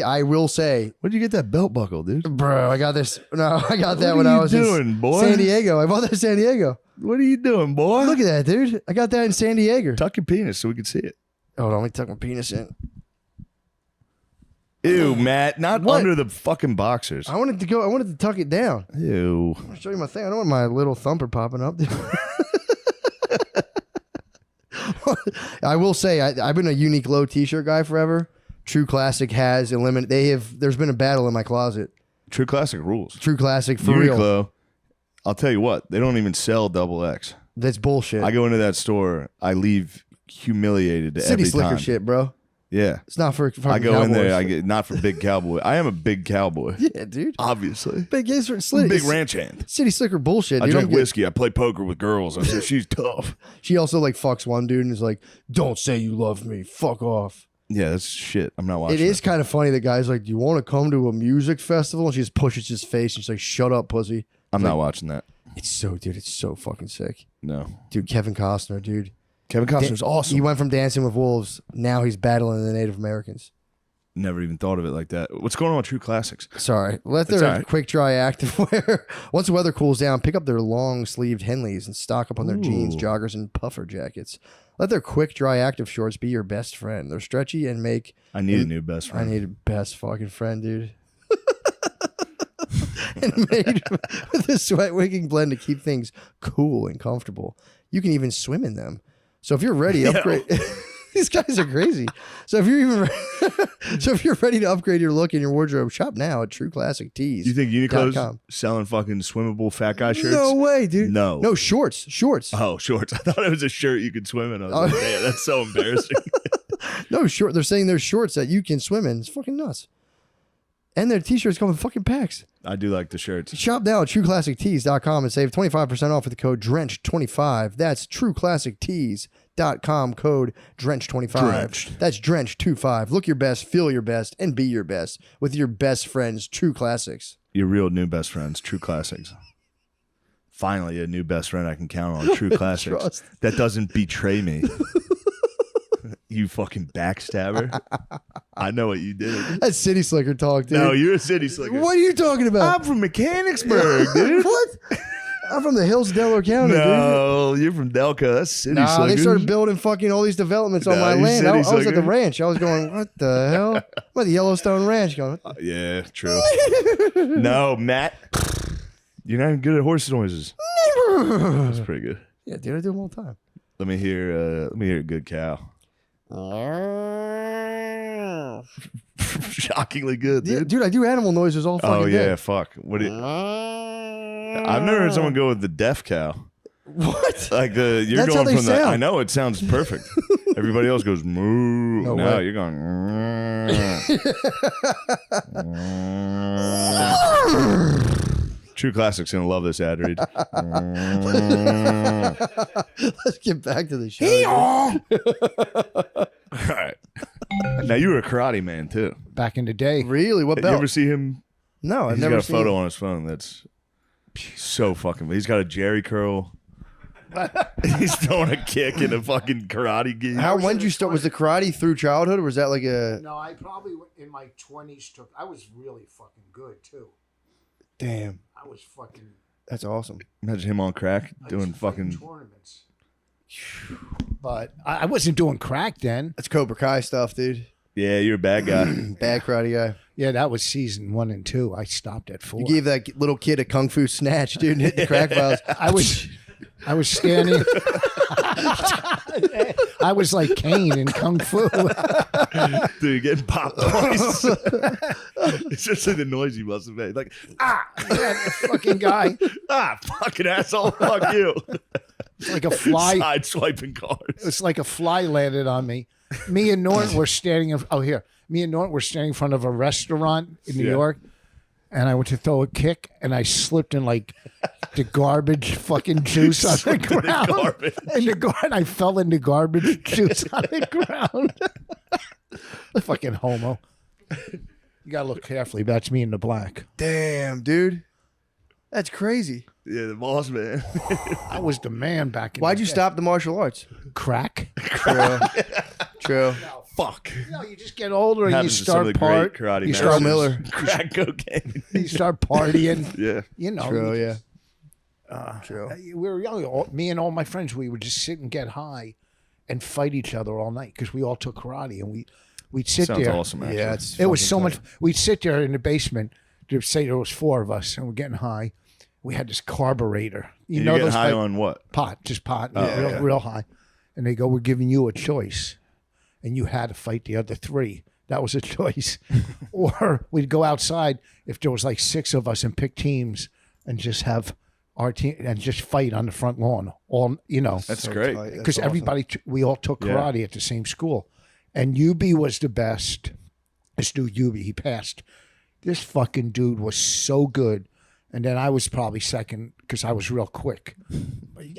I will say. Where'd you get that belt buckle, dude? Bro, I got this. No, I got that when I was in San Diego. I bought that in San Diego. What are you doing, boy? Look at that, dude. I got that in San Diego. Tuck your penis so we can see it. Hold on, let me tuck my penis in. Ew, Matt, not under the fucking boxers. I wanted to tuck it down. Ew. I'm gonna show you my thing. I don't want my little thumper popping up. I will say I've been a Unique Low t-shirt guy forever. True Classic has eliminated. There's been a battle in my closet. True Classic rules. True Classic for real. Uniqlo, I'll tell you what, they don't even sell XX. That's bullshit. I go into that store, I leave humiliated City every slicker time. shit, bro. Yeah. It's not for I go in there. I Cowboys. get not for big cowboy. I am a big cowboy. Yeah, dude. Obviously. Big I'm a big ranch hand. City slicker bullshit. I dude. drink I'm good. whiskey. I play poker with girls. I said she's tough. She also like fucks one dude and is like, "Don't say you love me. Fuck off." Yeah, that's shit. I'm not watching. It is kind of funny. The guy's like, "Do you want to come to a music festival?" And she just pushes his face. And she's like, "Shut up, pussy." I'm not watching that. It's so fucking sick. No. Dude, Kevin Costner, dude. Kevin Costner's awesome. He went from Dancing with Wolves. Now he's battling the Native Americans. Never even thought of it like that. What's going on with True Classics? Sorry. Let It's their all right. quick dry activewear. Once the weather cools down, pick up their long sleeved Henleys and stock up on their jeans, Ooh. joggers, and puffer jackets. Let their quick dry active shorts be your best friend. They're stretchy and make. I need a new best friend. I need a best fucking friend, dude. And made with a sweat wicking blend to keep things cool and comfortable. You can even swim in them. So if you're ready, upgrade. These guys are crazy. So if you're ready to upgrade your look and your wardrobe, shop now at True Classic Tees. You think Uniqlo's selling fucking swimmable fat guy shirts? No way, dude. No. No, shorts. Oh, shorts. I thought it was a shirt you could swim in. I was like, damn, that's so embarrassing. No, short. They're saying there's shorts that you can swim in. It's fucking nuts. And their t-shirts come in fucking packs. I do like the shirts. Shop now at trueclassictees.com and save 25% off with the code DRENCH25. That's trueclassictees.com, code DRENCH25. Drenched. That's DRENCH25. Look your best, feel your best, and be your best with your best friends, True Classics. Your real new best friends, True Classics. Finally, a new best friend I can count on, True Classics. Trust. That doesn't betray me. You fucking backstabber. I know what you did. That's city slicker talk, dude. No, you're a city slicker. What are you talking about? I'm from Mechanicsburg, dude. What? I'm from the hills of Delaware County, dude. No, you're from Delco. That's city Nah, slickers. they started building fucking all these developments on Nah, my you land. I city was at the slicker. ranch. I was going, what the hell? I'm at the Yellowstone Ranch going, Yeah, true. No, Matt. You're not even good at horse noises. That's pretty good. yeah, dude, I do them all the time. Let me hear a good cow. Shockingly good, Yeah, dude. dude, I do animal noises all fucking Oh day. yeah, fuck. What? I've never heard someone go with the deaf cow. What? Like you're That's how going they from the. sound. I know it sounds perfect. Everybody else goes moo. No No, way. you're going. True Classics gonna love this ad read. Let's get back to the show. All right. Now you were a karate man too. Back in the day. Really? What You belt? ever see him? No, I've He's never got a seen photo on his phone that's so fucking. He's got a Jerry curl. He's throwing a kick in a fucking karate gi. When did you start? Was the karate through childhood, or was that like a? No, I probably in my 20s took. I was really fucking good too. Damn, I was fucking that's awesome. Imagine him on crack doing fighting fucking. tournaments. But I wasn't doing crack then. That's Cobra Kai stuff, dude. Yeah, you're a bad guy. Bad karate guy. Yeah, that was season 1 and 2. I stopped at 4. You gave that little kid a kung fu snatch, dude, and hit the crack vials. I was standing. I was like Kane in Kung Fu. Dude, you're getting popped twice. Especially the noise you must have made. Like, That fucking guy. Fucking asshole. Fuck you. It's like a fly. Side swiping cars. It's like a fly landed on me. Me and Norton were standing. Me and Norton were standing in front of a restaurant in New York, and I went to throw a kick, and I slipped in like the garbage fucking juice on the ground. And I fell in the garbage juice on the ground. Fucking homo. You gotta look carefully. That's me in the black. Damn, dude, that's crazy. Yeah, the boss man. I was the man back in. Why'd the you day. stop the martial arts? Crack. True. True. Fuck. You know, you just get older and you Happens to some of start the great karate You masters. start Miller. Crack cocaine. You start partying. Yeah. You know. True. you Yeah. just- True. We were young. Me and all my friends, we would just sit and get high, and fight each other all night because we all took karate, and we'd sit Sounds there. awesome, actually. Yeah, it's It was fucking so much. tight. We'd sit there in the basement. To say there was 4 of us, and we're getting high. We had this carburetor. You get those high like- on what? pot, just pot, Oh, real, yeah. real high. And they go, "We're giving you a choice," and you had to fight the other 3. That was a choice. Or we'd go outside if there was like 6 of us and pick teams and just have our team and just fight on the front lawn. All That's great. tight. That's because awesome. everybody we all took Yeah. karate at the same school, And Yubi was the best. This dude Yubi, he passed. This fucking dude was so good. And then I was probably second because I was real quick.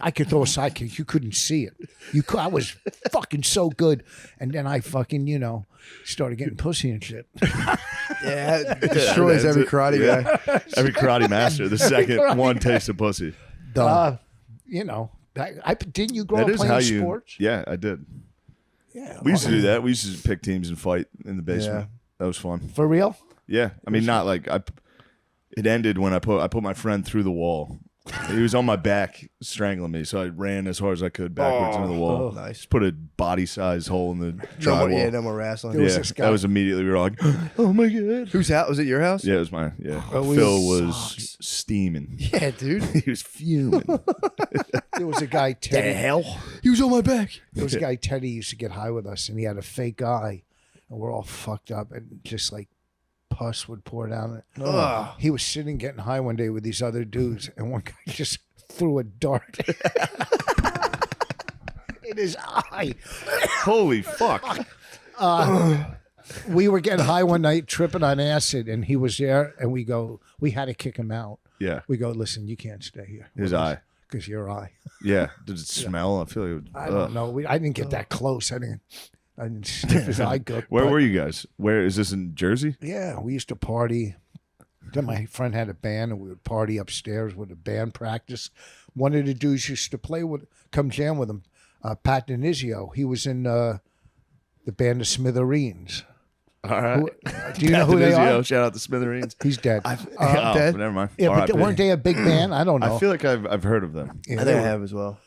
I could throw a sidekick. You couldn't see it. I was fucking so good. And then I fucking, started getting pussy and shit. Yeah, Destroys every karate guy. Every karate master. The second one tastes of pussy. Done. Didn't you grow That up is playing how you. sports? Yeah, I did. Yeah. We used to do that. We used to pick teams and fight in the basement. That was fun. For real? Yeah, I mean, not like It ended when I put my friend through the wall. He was on my back strangling me, so I ran as hard as I could backwards into the wall. Nice. Just put a body-sized hole in the drywall. No more wrestling. That was immediately, we were like, oh my God. Whose house? Was it your house? Yeah, it was mine. Yeah. Phil was steaming. Yeah, dude. He was fuming. There was a guy, Teddy. The hell? He was on my back. There was a guy, Teddy, used to get high with us, and he had a fake eye, and we're all fucked up, and just like pus would pour down it. Ugh. He was sitting getting high one day with these other dudes, and one guy just threw a dart in his eye. Holy fuck. We were getting high one night, tripping on acid, and he was there, and we had to kick him out. Yeah. We go, listen, you can't stay here. His eye. Because your eye. Yeah. Did it smell? I feel like it would, I don't know. I didn't get that close. I didn't sniff his eye good. Where were you guys? Where is this in Jersey? Yeah, we used to party. Then my friend had a band, and we would party upstairs with a band practice. One of the dudes used to come jam with him, Pat Denizio. He was in the band of Smithereens. All right. Do you know who they are? Shout out to Smithereens. He's dead. Dead? Never mind. Yeah, but R.I.P. weren't they a big band? I don't know. I feel like I've heard of them. Yeah, I think I have as well.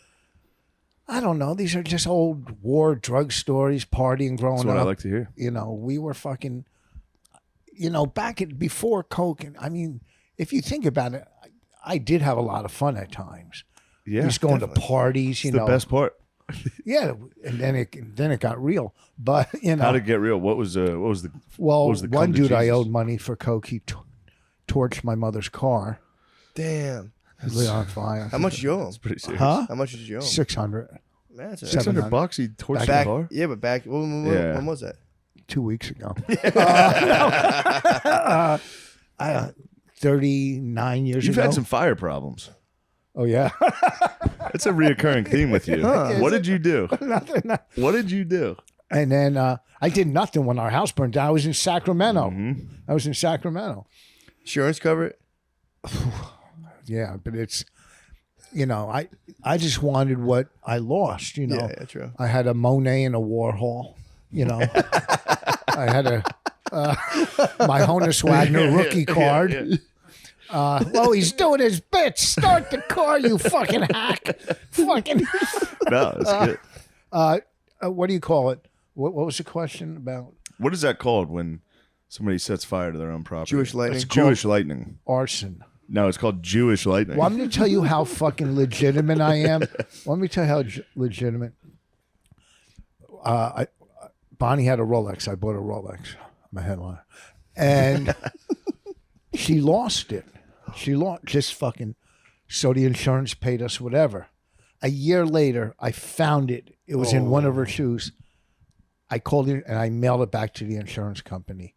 I don't know. These are just old war drug stories, partying growing That's up. what I like to hear. We were fucking, before Coke. And I mean, if you think about it, I did have a lot of fun at times. Yeah. Just going to parties, It's the best part. Yeah, and then it got real. But How did it get real? What was the one dude I Jesus? owed money for Coke. He torched my mother's car. Damn. It lit on fire. How much did you owe him? That's pretty serious. Huh? How much did you owe him? 600. Man, that's $600 he torched the back, car? yeah, but back when was that? 2 weeks ago. 39 years You've ago. had some fire problems. Oh yeah. That's a reoccurring theme with you. What did you do? Nothing. What did you do? And then I did nothing when our house burned down. I was in Sacramento. Mm-hmm. I was in Sacramento. Insurance cover it? Yeah, but it's, I just wanted what I lost, Yeah, true. I had a Monet and a Warhol, I had my Honus Wagner rookie card. Well, he's doing his bits. Start the car, you fucking hack. Fucking. No, that's good. What do you call it? What was the question about? What is that called when somebody sets fire to their own property? Jewish lightning. It's Jewish lightning. Arson. No, it's called Jewish lightning. Well, I'm going to tell you how fucking legitimate I am. Let me tell you how legitimate. Bonnie had a Rolex. I bought a Rolex. I'm a headliner. And she lost it. She lost just fucking. So the insurance paid us whatever. A year later, I found it. It was in one of her shoes. I called it and I mailed it back to the insurance company.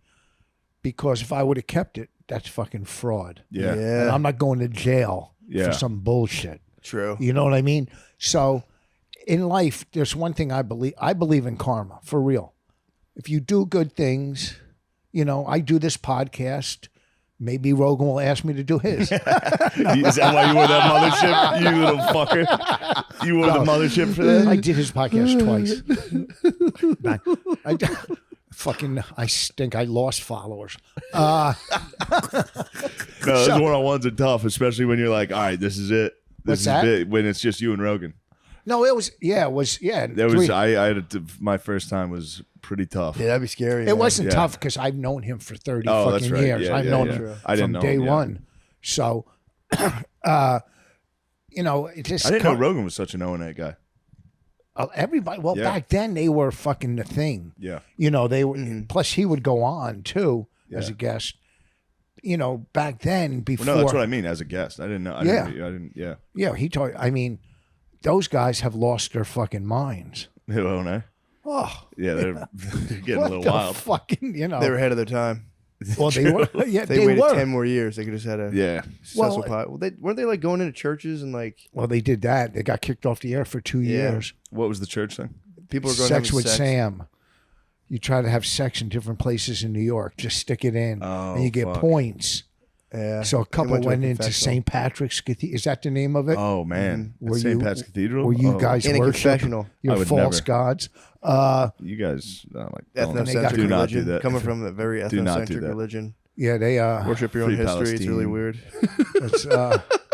Because if I would have kept it, that's fucking fraud. Yeah. And I'm not going to jail Yeah. for some bullshit. True. You know what I mean? So in life, there's one thing I believe. I believe in karma, for real. If you do good things, I do this podcast. Maybe Rogan will ask me to do his. Is that why you wore that mothership? You little fucker. You wore the mothership for that? I did his podcast twice. I stink. I lost followers. No, those one-on-ones are tough, especially when you're like, all right, this is it. This is big. When it's just you and Rogan. No, it was. I had my first time was pretty tough. Yeah, that'd be scary. It wasn't tough because I've known him for 30 that's fucking right. years. Yeah, I've yeah, known yeah. him I didn't from know day him, yeah. one. So, it just I didn't know Rogan was such an O&A guy. everybody. Well, Yeah. back then they were fucking the thing. Yeah. They were. Plus, he would go on too as a guest. Back then before. Well, no, that's what I mean as a guest. I didn't know. I didn't. Yeah, he told. I mean, those guys have lost their fucking minds. O&A. Oh, Yeah, they're getting a what little the wild. fucking, you know. They were ahead of their time. Well, they were. Yeah, If they they waited were. 10 more years, they could have had a Yeah. successful Well, pot. Well, weren't they like going into churches and like Well, they did that. They got kicked off the air for 2 Yeah. years. What was the church thing? people were going Sex having with sex? Sam. You try to have sex in different places in New York. Just stick it in, Oh, and you get fuck. points. Yeah. So a They couple went to a went into confessional. St. Patrick's Cathedral. Is that the name of it? Oh man, Where St. you- Pat's Cathedral. Where you Oh, guys In a worship confessional. your I would false never. gods. You guys like Ethnocentric do not religion. do that. Coming from a very Do not do ethnocentric that. religion. Yeah, they Worship your own Free history. It's really Palestine. weird. It's,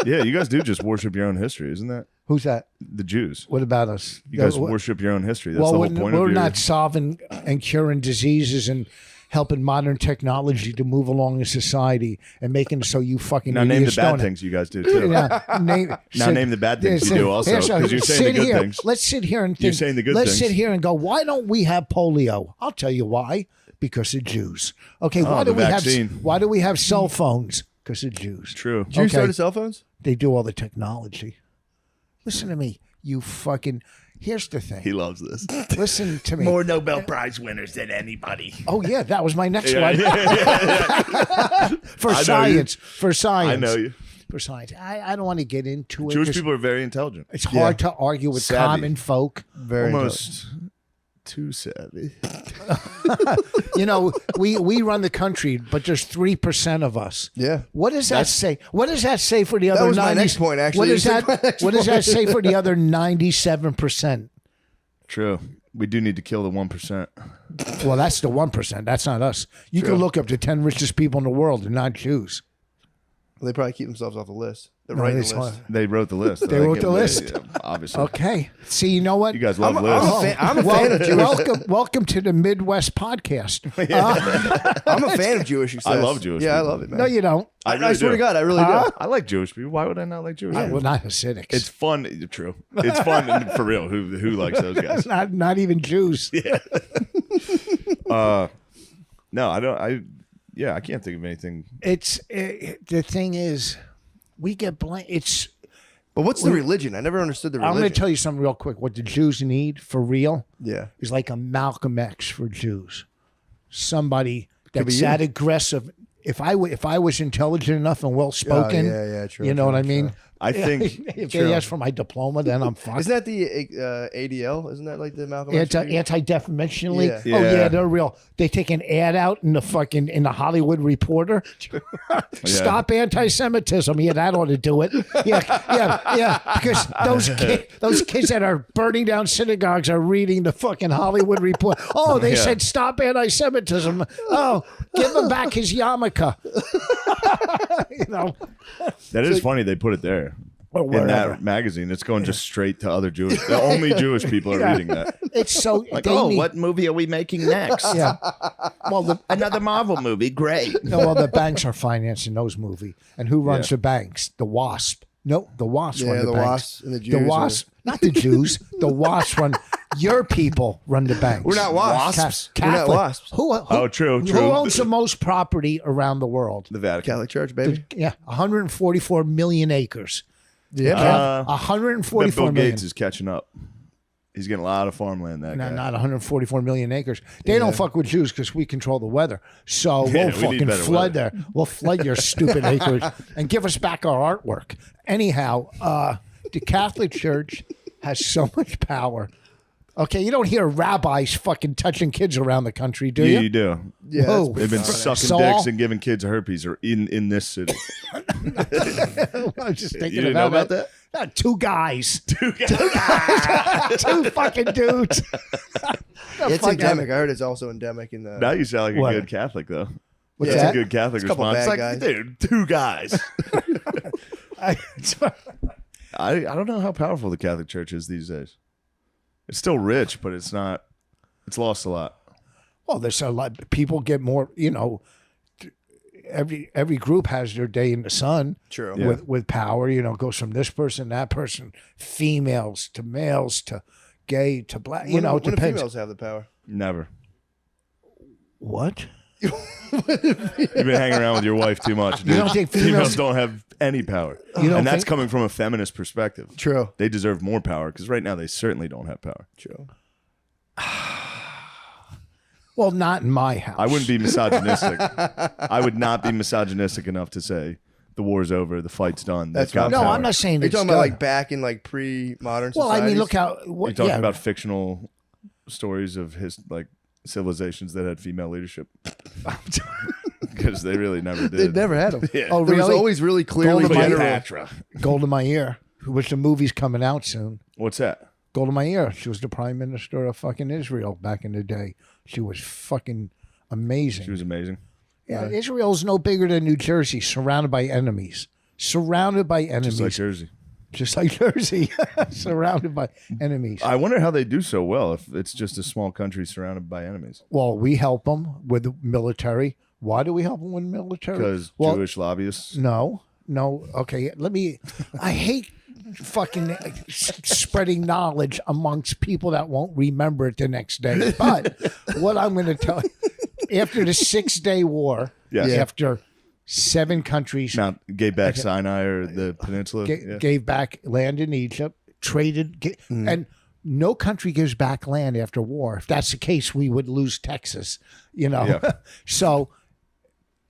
Yeah, you guys do just worship your own history, isn't that? who's that? The Jews. What about us? You guys That- worship your own history. That's well, the we're, whole point we're of your. not solving and curing diseases and helping modern technology to move along in society and making it so you fucking Now name the idiots bad don't- things you guys do too. Now, Name the bad things you do also, Here's how- 'cause you're saying the sit good here. things. Let's sit here and think. You're saying the good let's things. sit here and go, why don't we have polio? I'll tell you why. Because of Jews. Okay, why the do we vaccine. have cell phones? Because of Jews. True. Jews Okay. started cell phones? They do all the technology. Listen to me, you fucking. Here's the thing. He loves this. Listen to me. More Nobel Prize winners than anybody. Oh yeah, that was my next Yeah, one. For I know you. science. For science. I know you. For science. I don't want to get into it. Jewish 'cause people are very intelligent. It's hard to argue with Savvy. common folk. Very Almost too savvy. You know, we run the country, but there's 3% of us. Yeah. What does that say? What does that say for the other? was my 90 next point, actually. What You does said my that? next What does that point. say for the other 97%? True. We do need to kill the 1%. Well, that's the 1%. That's not us. You can look up the 10 richest people in the world and not Jews. They probably keep themselves off the list. They're No, writing it's the list. hard. They wrote the list. They wrote the list. Yeah, obviously. Okay. See, you know what? You guys love I'm lists. I'm a fan of Jewish. Welcome to the Midwest podcast. I'm a fan of Jewish success. I love Jewish Yeah, I people. love it, man. No, you don't. I really swear do. to God, I really do. I like Jewish people. Why would I not like Jewish people? Well, not Hasidics. It's fun. True. It's fun and for real. Who likes those guys? not even Jews. No, I don't. I can't think of anything. It's the thing is, we get blamed. It's. But what's the religion? I never understood the I'm religion. going to tell you something real quick. What the Jews need for real Yeah. is like a Malcolm X for Jews. Somebody be that's you. that aggressive. If I was intelligent enough and well spoken, yeah, true, you know true, what I mean. I think if they ask for my diploma, then I'm fucked. Isn't that the ADL? Isn't that like the Malcolm X? Anti-Defamation League. Yeah. Oh Yeah. yeah, they're real. They take an ad out in the Hollywood Reporter. Stop anti-Semitism. Yeah, that ought to do it. Yeah. Because those kids that are burning down synagogues are reading the fucking Hollywood Report. Oh, they said stop anti-Semitism. Oh, give him back his yarmulke. You know. that is funny. They put it there Or in wherever. that magazine. It's going just straight to other Jewish. The only Jewish people are reading that. It's so Like, they need- what movie are we making next? Yeah. Well, Another Marvel movie. Great. No, well, the banks are financing those movies. And who runs Yeah. the banks? The WASP. No, the WASP run Yeah, the the banks. WASP and the Jews The are- WASP, not the Jews. The WASP run. Your people run the banks. We're not wasps. We're not Catholic. wasps. Who Oh, true. Who owns the most property around the world? The Vatican. Catholic Church, baby. Yeah, 144 million acres. Yeah. I bet 144 Bill million. Gates is catching up. He's getting a lot of farmland. That guy. Not 144 million acres. They don't fuck with Jews because we control the weather. So Yeah, we'll we need fucking better flood weather. there. We'll flood your stupid acreage and give us back our artwork. Anyhow, the Catholic Church has so much power. Okay, you don't hear rabbis fucking touching kids around the country, do you? You do. Yeah, Whoa. that's They've been pretty sucking Saul? dicks and giving kids herpes or in this city. I was just thinking You didn't know about that. No, two guys. Two guys. Two fucking dudes. It's endemic. I heard it's also endemic in the. Now you sound like What? a good Catholic, though. What's That's that? a good Catholic It's a couple response. It's bad like, guys. dude, two guys. I don't know how powerful the Catholic Church is these days. It's still rich, but it's not. It's lost a lot. Well, there's a lot. People get more. You know, every group has their day in the sun. True. Yeah. With power. You know, goes from this person, that person, females to males to gay to black. You know, it when do depends. females have the power? Never. What? You've been hanging around with your wife too much, dude. You don't think females females- don't have any power? You don't And that's think- coming from a feminist perspective. True. They deserve more power because right now they certainly don't have power. True. Well, not in my house. I wouldn't be misogynistic. I would not be misogynistic enough to say the war's over, the fight's done. That's got right. No, power. I'm not saying Are you it's talking done. about like back in like pre-modern Well, societies? I mean, look how. You're talking about fictional stories of his like civilizations that had female leadership. Because they really never did. They never had them. Yeah. Oh, There was really? always really clearly Golden general. Cleopatra. Gold in My Ear, which the movie's coming out soon. What's that? Gold in My Ear. She was the prime minister of fucking Israel back in the day. She was fucking amazing. She was amazing. Yeah, Israel's no bigger than New Jersey, surrounded by enemies. Surrounded by enemies. Just like Jersey. Just like Jersey. Surrounded by enemies. I wonder how they do so well if it's just a small country surrounded by enemies. Well, we help them with the military. Why do we help them with military? Because Well, Jewish lobbyists. No. Okay, I hate fucking spreading knowledge amongst people that won't remember it the next day. But what I'm going to tell you, after the 6-day war, Yes. after 7 countries Gave back Sinai or the peninsula. gave back land in Egypt, traded, and no country gives back land after war. If that's the case, we would lose Texas, Yeah. So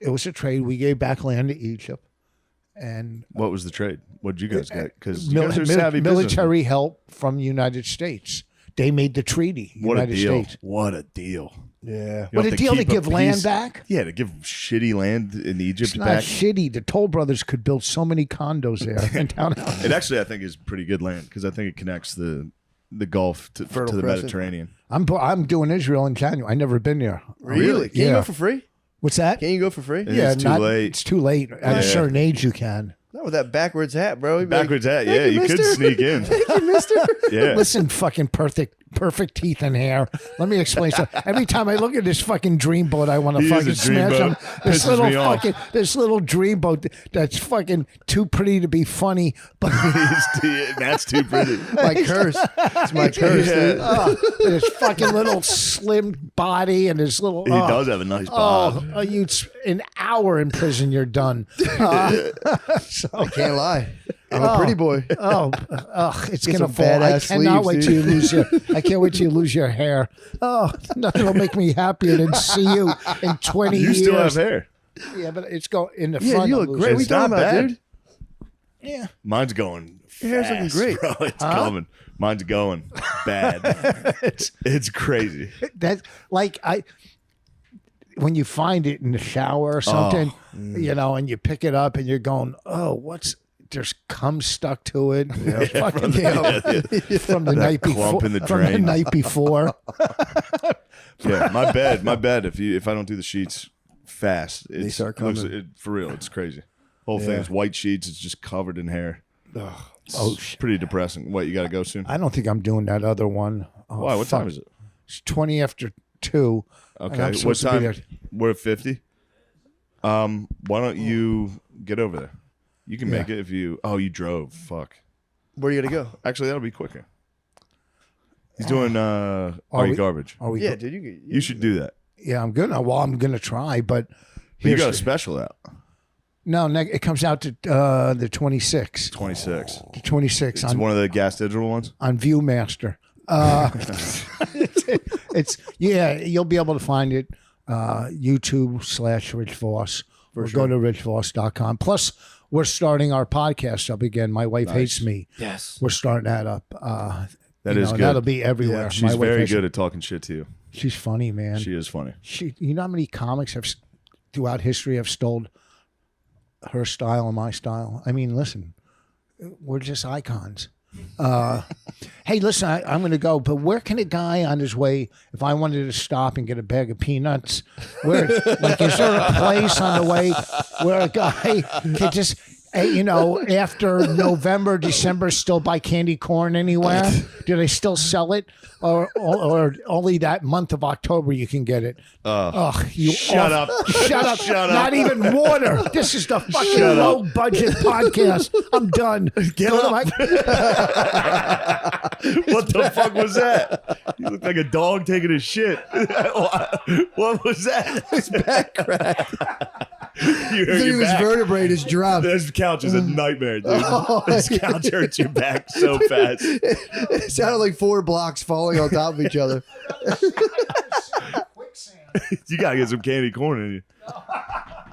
it was a trade. We gave back land to Egypt. And What was the trade? What did you guys get? Because you guys are savvy military help from the United States. They made the treaty. What United a deal. States. What a deal. Yeah. You What have a deal to keep a give land piece- back? Yeah, to give shitty land in Egypt It's not back. shitty. The Toll Brothers could build so many condos there and townhouses. It actually, I think, is pretty good land because I think it connects the Gulf to the Crescent. Mediterranean. I'm doing Israel in January. I've never been there. Really? Can you Yeah. go for free? What's that? Can you go for free? It's too late. It's too late. At a certain age, you can. Not with that backwards hat, bro. You'd be Backwards hat, yeah, "Thank you could mister." sneak in. Thank you, mister. Yeah. Listen, fucking perfect teeth and hair. Let me explain something. Every time I look at this fucking dreamboat, I want to He is fucking a smash him. dreamboat. This Pisses little me off. this little dreamboat that's fucking too pretty to be funny. But That's too pretty. My curse. It's my curse. dude. and his fucking little slim body and his little. He does have a nice bod. An hour in prison, you're done. I can't lie. I'm a pretty boy. It's Get gonna some fall. I badass cannot sleeves, wait dude. till you lose your. I can't wait till you lose your hair. Oh, nothing will make me happier than see you in 20 You years. still have hair. Yeah, but it's going in the Yeah, front. you I'm look losing. great. What are you It's talking not about, bad. dude? Yeah, Mine's going Your hair's looking fast, great. bro. It's coming. Mine's going bad. it's crazy. that's like when you find it in the shower or something, and you pick it up and you're going, there's cum stuck to it. Fucking, from the night before. clump in the From the drain. night before. Yeah, my bed. If I don't do the sheets fast, it start looks coming. for real. It's crazy. Whole thing is white sheets. It's just covered in hair. It's pretty depressing. What, you got to go soon? I don't think I'm doing that other one. Oh, Why? What fuck. time is it? It's 20 after 2. and Okay. I'm What supposed to be time? there. We're at 50. Why don't you get over there? You can make it if you. Oh, you drove. Fuck. Where are you gonna go? Actually, that'll be quicker. He's doing Are You Garbage. Are we Yeah, dude. You should do that. Yeah, I'm good. Well, I'm going to try, but But you here's got a the- special out. no, it comes out to the 26th. 26. The 26th It's on, one of the gas digital ones. on Viewmaster. You'll be able to find it. YouTube/Rich Voss. Or go to richvoss.com. Plus, we're starting our podcast up again. My wife hates me. Yes. We're starting that up. That is good. That'll be everywhere. She's My wife very hates good me. at talking shit to you. She's funny, man. She is funny. You know how many comics have throughout history have stole her style and my style? I mean, listen, we're just icons. Hey, listen, I'm going to go, but where can a guy on his way, if I wanted to stop and get a bag of peanuts, is there a place on the way where a guy could just, after November, December, still buy candy corn anywhere? Do they still sell it? Or only that month of October you can get it? Shut up. Shut up. Shut up. Not even water. This is the fucking Shut up. low budget podcast. I'm done. Go to my- What the fuck was that? You look like a dog taking a shit. What was that? His back crack. You I hurt think your his back. vertebrae just dropped. This couch is a nightmare, dude. Oh, This couch hurts your back so fast. It sounded like 4 blocks falling on top of each other. You gotta get some candy corn in you.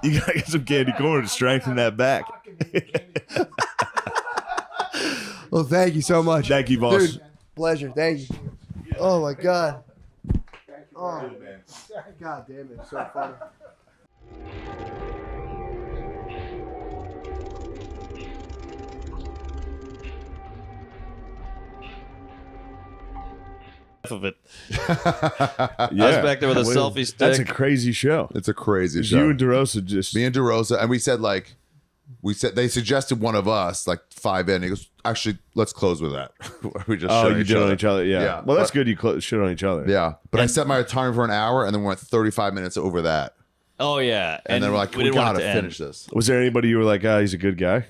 You gotta get some candy corn to strengthen that back. Well, thank you so much. Thank you, boss. Dude, pleasure. Thank you. Oh my God. Oh, God damn it. It's so funny. Of it. I was back there with a selfie stick. That's a crazy show. It's a crazy show. You and DeRosa just me and DeRosa, and we said they suggested one of us like 5 in. He goes, actually, let's close with that. We just shit on you each did other. on each other. Yeah. Well, that's good. You shit on each other. Yeah, but I set my timer for an hour, and then we went 35 minutes over that. Oh yeah, and then we're like, we gotta finish this. Was there anybody you were like, he's a good guy?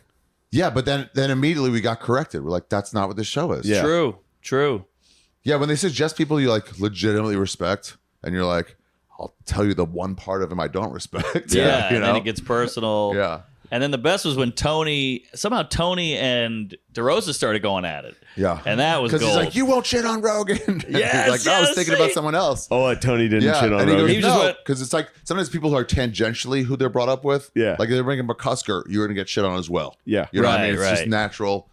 Yeah, but then immediately we got corrected. We're like, that's not what this show is. Yeah. True. Yeah, when they suggest people you like legitimately respect, and you're like, I'll tell you the one part of him I don't respect. Yeah, you and know? then it gets personal. Yeah. And then the best was when Tony and DeRosa started going at it. Yeah. And that was gold. Because he's like, you won't shit on Rogan. Yes, he's like, no, I was thinking about someone else. Oh, Tony didn't shit on and he Rogan. goes, no, because it's like sometimes people who are tangentially who they're brought up with. Yeah. Like they're bringing McCusker, you're going to get shit on as well. Yeah. You know what I mean? It's Right. just natural.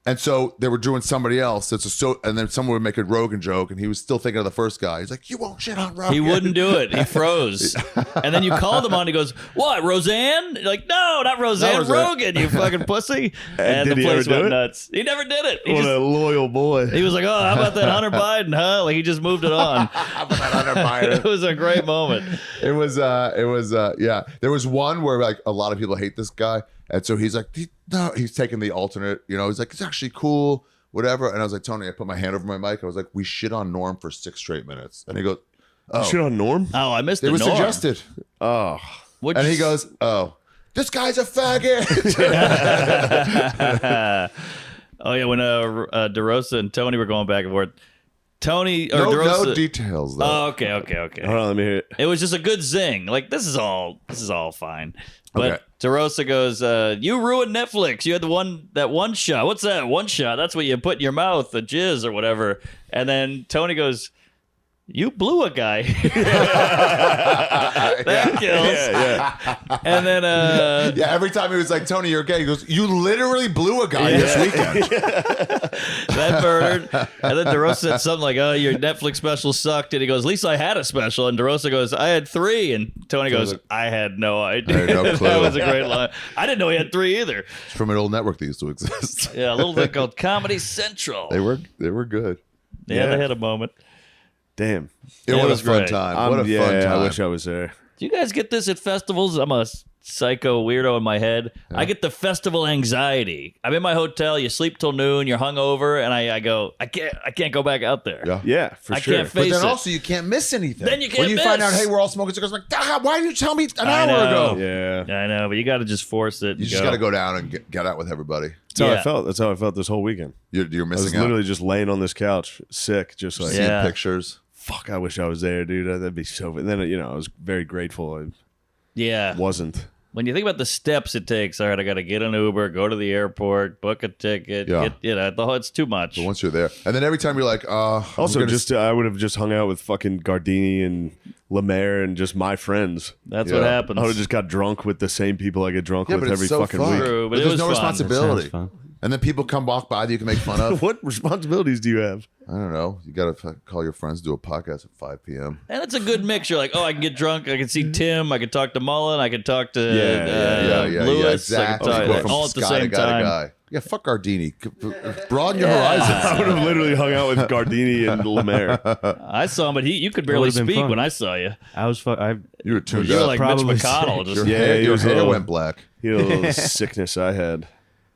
And so they were doing somebody else. And then someone would make a Rogan joke, and he was still thinking of the first guy. He's like, you won't shit on Rogan. He wouldn't do it. He froze. And then you called him on. He goes, what, Roseanne? You're like, no, not Roseanne. Rogan, you fucking pussy. And did the he place ever do went it? nuts. He never did it. What a loyal boy. He was like, oh, how about that Hunter Biden, huh? Like he just moved it on. How about that Hunter Biden? It was a great moment. It was yeah. There was one where like a lot of people hate this guy. And so he's like, he's taking the alternate, he's like, it's actually cool. Whatever. And I was like, Tony, I put my hand over my mic. I was like, we shit on Norm for 6 straight minutes. And he goes, oh. Shit on Norm? Oh, I missed it. It was Norm. suggested. Oh. And he goes, oh, this guy's a faggot. Oh, yeah. When DeRosa and Tony were going back and forth. Tony or no DeRosa. details though. Oh, okay. Hold on, let me hear it. It was just a good zing. Like this is all fine. But Okay. DeRosa goes, you ruined Netflix. You had that one shot. What's that? One shot. That's what you put in your mouth, the jizz or whatever. And then Tony goes, you blew a guy. That kills. Yeah. And then yeah, every time he was like, Tony, you're gay. He goes, you literally blew a guy this weekend. that murdered. And then DeRosa said something like, oh, your Netflix special sucked. And he goes, at least I had a special. And DeRosa goes, I had 3. And Tony goes, I had no idea. I had no clue. That was a great line. I didn't know he had 3 either. It's from an old network that used to exist. Yeah, a little thing called Comedy Central. They were good. Yeah, they had a moment. Damn. It Yeah, was a fun great. time. What a fun time. I wish I was there. Do you guys get this at festivals? I'm a psycho weirdo in my head. Yeah. I get the festival anxiety. I'm in my hotel. You sleep till noon. You're hungover, and I go, I can't go back out there. Yeah, for sure. I can't face it. But then also you can't miss anything. Then you can't when you miss. find out, hey, we're all smoking cigars. I'm like, why didn't you tell me an hour ago? Yeah, I know, but you got to just force it. You just got to go down and get out with everybody. That's how I felt. That's how I felt this whole weekend. You're missing I was out. literally just laying on this couch, sick, just like seeing pictures. Fuck, I wish I was there, dude. That'd be so. And then I was very grateful. I wasn't. When you think about the steps it takes, all right, I got to get an Uber, go to the airport, book a ticket. It's too much. But once you're there, and then every time you're like, also I would have just hung out with fucking Gardini and Lemaire and just my friends. That's what happens. I would have just got drunk with the same people I get drunk with but every it's so fucking fun. week. True, but there's no fun. responsibility. And then people walk by that you can make fun of. What responsibilities do you have? I don't know. You got to call your friends, do a podcast at 5 p.m. And it's a good mixture. Like, I can get drunk. I can see Tim. I can talk to Mullen. I can talk to Lewis. Exactly. I can talk, From all at the Scott same to guy time. to guy. Yeah, fuck Gardini. Broaden your horizons. I would have literally hung out with Gardini and Lemaire. I saw him, but you could barely speak when I saw you. I was You were tuned You were up. like Mitch McConnell. Just your hair went black. He had a little sickness I had.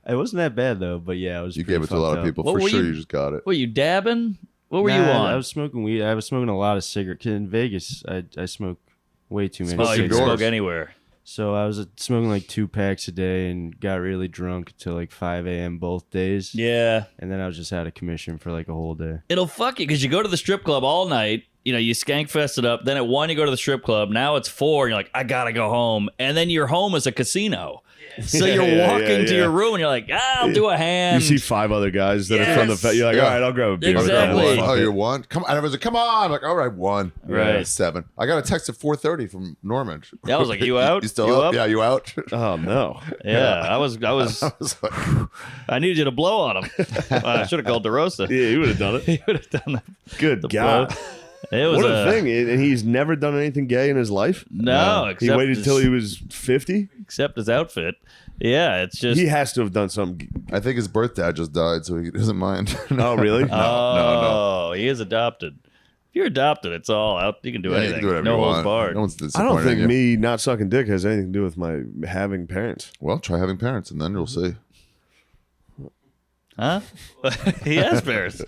It wasn't that bad though, but yeah, it was. You gave it to a lot of people. What For were sure, you- you just got it. Were you dabbing? What were you on? I was smoking weed. I was smoking a lot of cigarettes. In Vegas, I smoke way too many Oh, you can cigarettes. smoke anywhere. So I was smoking like 2 packs a day and got really drunk until like 5 a.m. both days. Yeah. And then I was just out of commission for like a whole day. It'll fuck you because you go to the strip club all night. You skank fest it up. Then at 1, you go to the strip club. Now it's 4. And you're like, I got to go home. And then your home is a casino. So you're walking to your room and you're like, I'll do a hand. You see 5 other guys that are from the you're like, all right, I'll grab a beer. Exactly. Oh, you're one? Come on. And everyone's like, come on. I'm like, all right, 1. Right. 7. I got a text at 4:30 from Norman. Yeah, I was like, you out? You still up? Yeah, you out? Oh, no. Yeah, I was I needed you to blow on him. I should have called DeRosa. Yeah, he would have done it. He would have done that. Good The God. blow. It was What a thing. And he's never done anything gay in his life? No, He except waited his- till he was 50? Except his outfit. Yeah, it's just. He has to have done something. I think his birth dad just died, so he doesn't mind. Oh, really? No. He is adopted. If you're adopted, it's all out. You can do Yeah, you anything. can do whatever No you holds want. barred. No one's I don't disappointed think in you. me not sucking dick has anything to do with my having parents. Well, try having parents, and then you'll see. Huh? He has parents.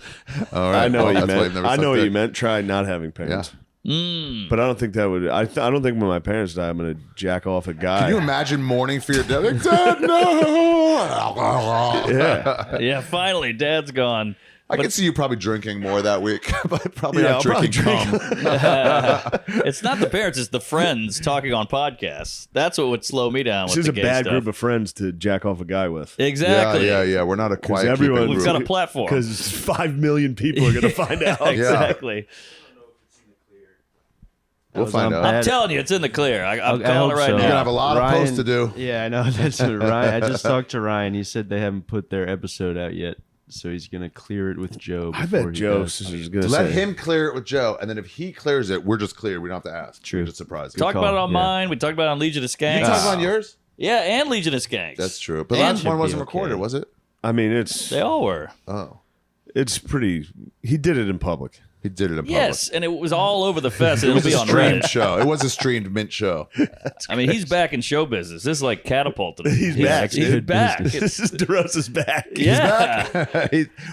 All right. I know well, what you that's why meant. you've never I know sucked what dick. you meant. Try not having parents. Mm. But I don't think that would. I don't think when my parents die, I'm gonna jack off a guy. Can you imagine mourning for your dad? Like, Dad, no. Yeah. Yeah, finally, Dad's gone. I can see you probably drinking more that week, but probably Yeah, not I'll drinking probably cum. It's not the parents, it's the friends talking on podcasts. That's what would slow me down. This with is the a gay bad stuff. group of friends to jack off a guy with. Exactly. Yeah. We're not a quiet everyone- keeping We've group. got a platform. Because 5 million people are gonna find out. Exactly. We'll find out. I'm telling you, it's in the clear. I'm calling it right You're now. gonna have a lot of Ryan- posts to do. Yeah, I know. That's what Ryan. I just talked to Ryan. He said they haven't put their episode out yet, so he's gonna clear it with Joe. I before bet he Joe does. is gonna Let say, him clear it with Joe, and then if he clears it, we're just clear. We don't have to ask. True. We're just surprised. Talk about it on yeah. mine. We talked about it on Legion of Skanks. You talk about yours? Yeah, and Legion of Skanks. That's true. But And last one should wasn't be recorded, okay. was it? I mean, it's They all were. Oh, it's pretty. He did it in public. he did it in public. Yes, and it was all over the fest. It It'll was be a on streamed Reddit. show. It was a streamed mint show. I mean, he's back in show business. This is like catapulted him. He's back. He's dude. back. This is DeRosa's back. Yeah.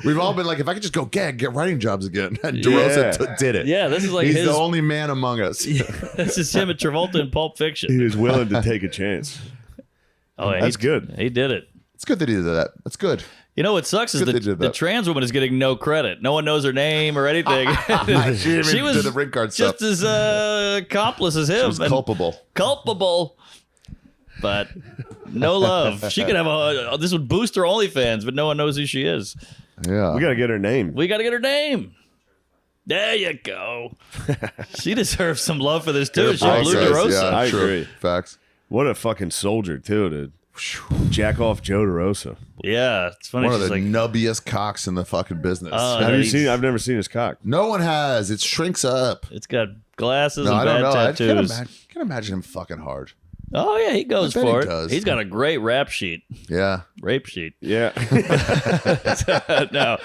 We've all been like, if I could just go get writing jobs again. And DeRosa did it. Yeah, this is like He's his. the only man among us. This is him and Travolta in Pulp Fiction. He was willing to take a chance. Oh, yeah, That's good. He did it. It's good that he did that. That's good. You know what sucks is Good they the did the that. trans woman is getting no credit. No one knows her name or anything. She didn't even do the ring card just stuff. as accomplice as him. She was and culpable. Culpable. But no love. She could have this would boost her OnlyFans, but no one knows who she is. Yeah. We gotta get her name. We got to get her name. There you go. She deserves some love for this too. She blew DeRosa. Yeah, I true. agree. Facts. What a fucking soldier too to jack off Joe DeRosa. Yeah, it's funny. One of She's the like, nubbiest cocks in the fucking business. Have you seen? I've never seen his cock. No one has. It shrinks up. it's got glasses No, and I don't bad know. tattoos. I can't imagine him fucking hard. Oh yeah, he goes I bet for he it. does. He's got a great rap sheet. Yeah. Rape sheet. Yeah. No,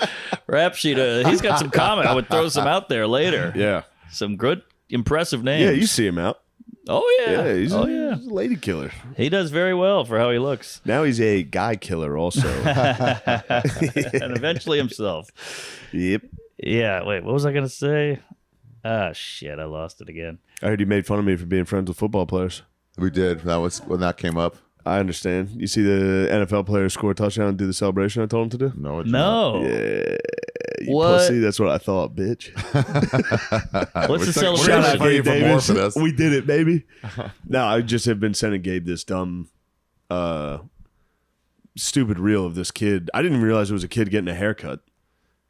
rap sheet. He's got some comment. I would throw some out there later. Yeah. Some good, impressive names. Yeah. You see him out. Oh yeah. Yeah. He's, oh a, yeah. he's a lady killer. He does very well for how he looks. Now he's a guy killer also. And eventually himself. Yep. Yeah. Wait. What was I gonna say? Ah, shit. I lost it again. I heard you made fun of me for being friends with football players. We did. That was when that came up. I understand. You see the NFL player score a touchdown and do the celebration I told him to do? No. No. Yeah. You What? pussy. That's what I thought, bitch. What's the We're celebration? gonna pay you for more for this. We did it, baby. No, I just have been sending Gabe this dumb, stupid reel of this kid. I didn't even realize it was a kid getting a haircut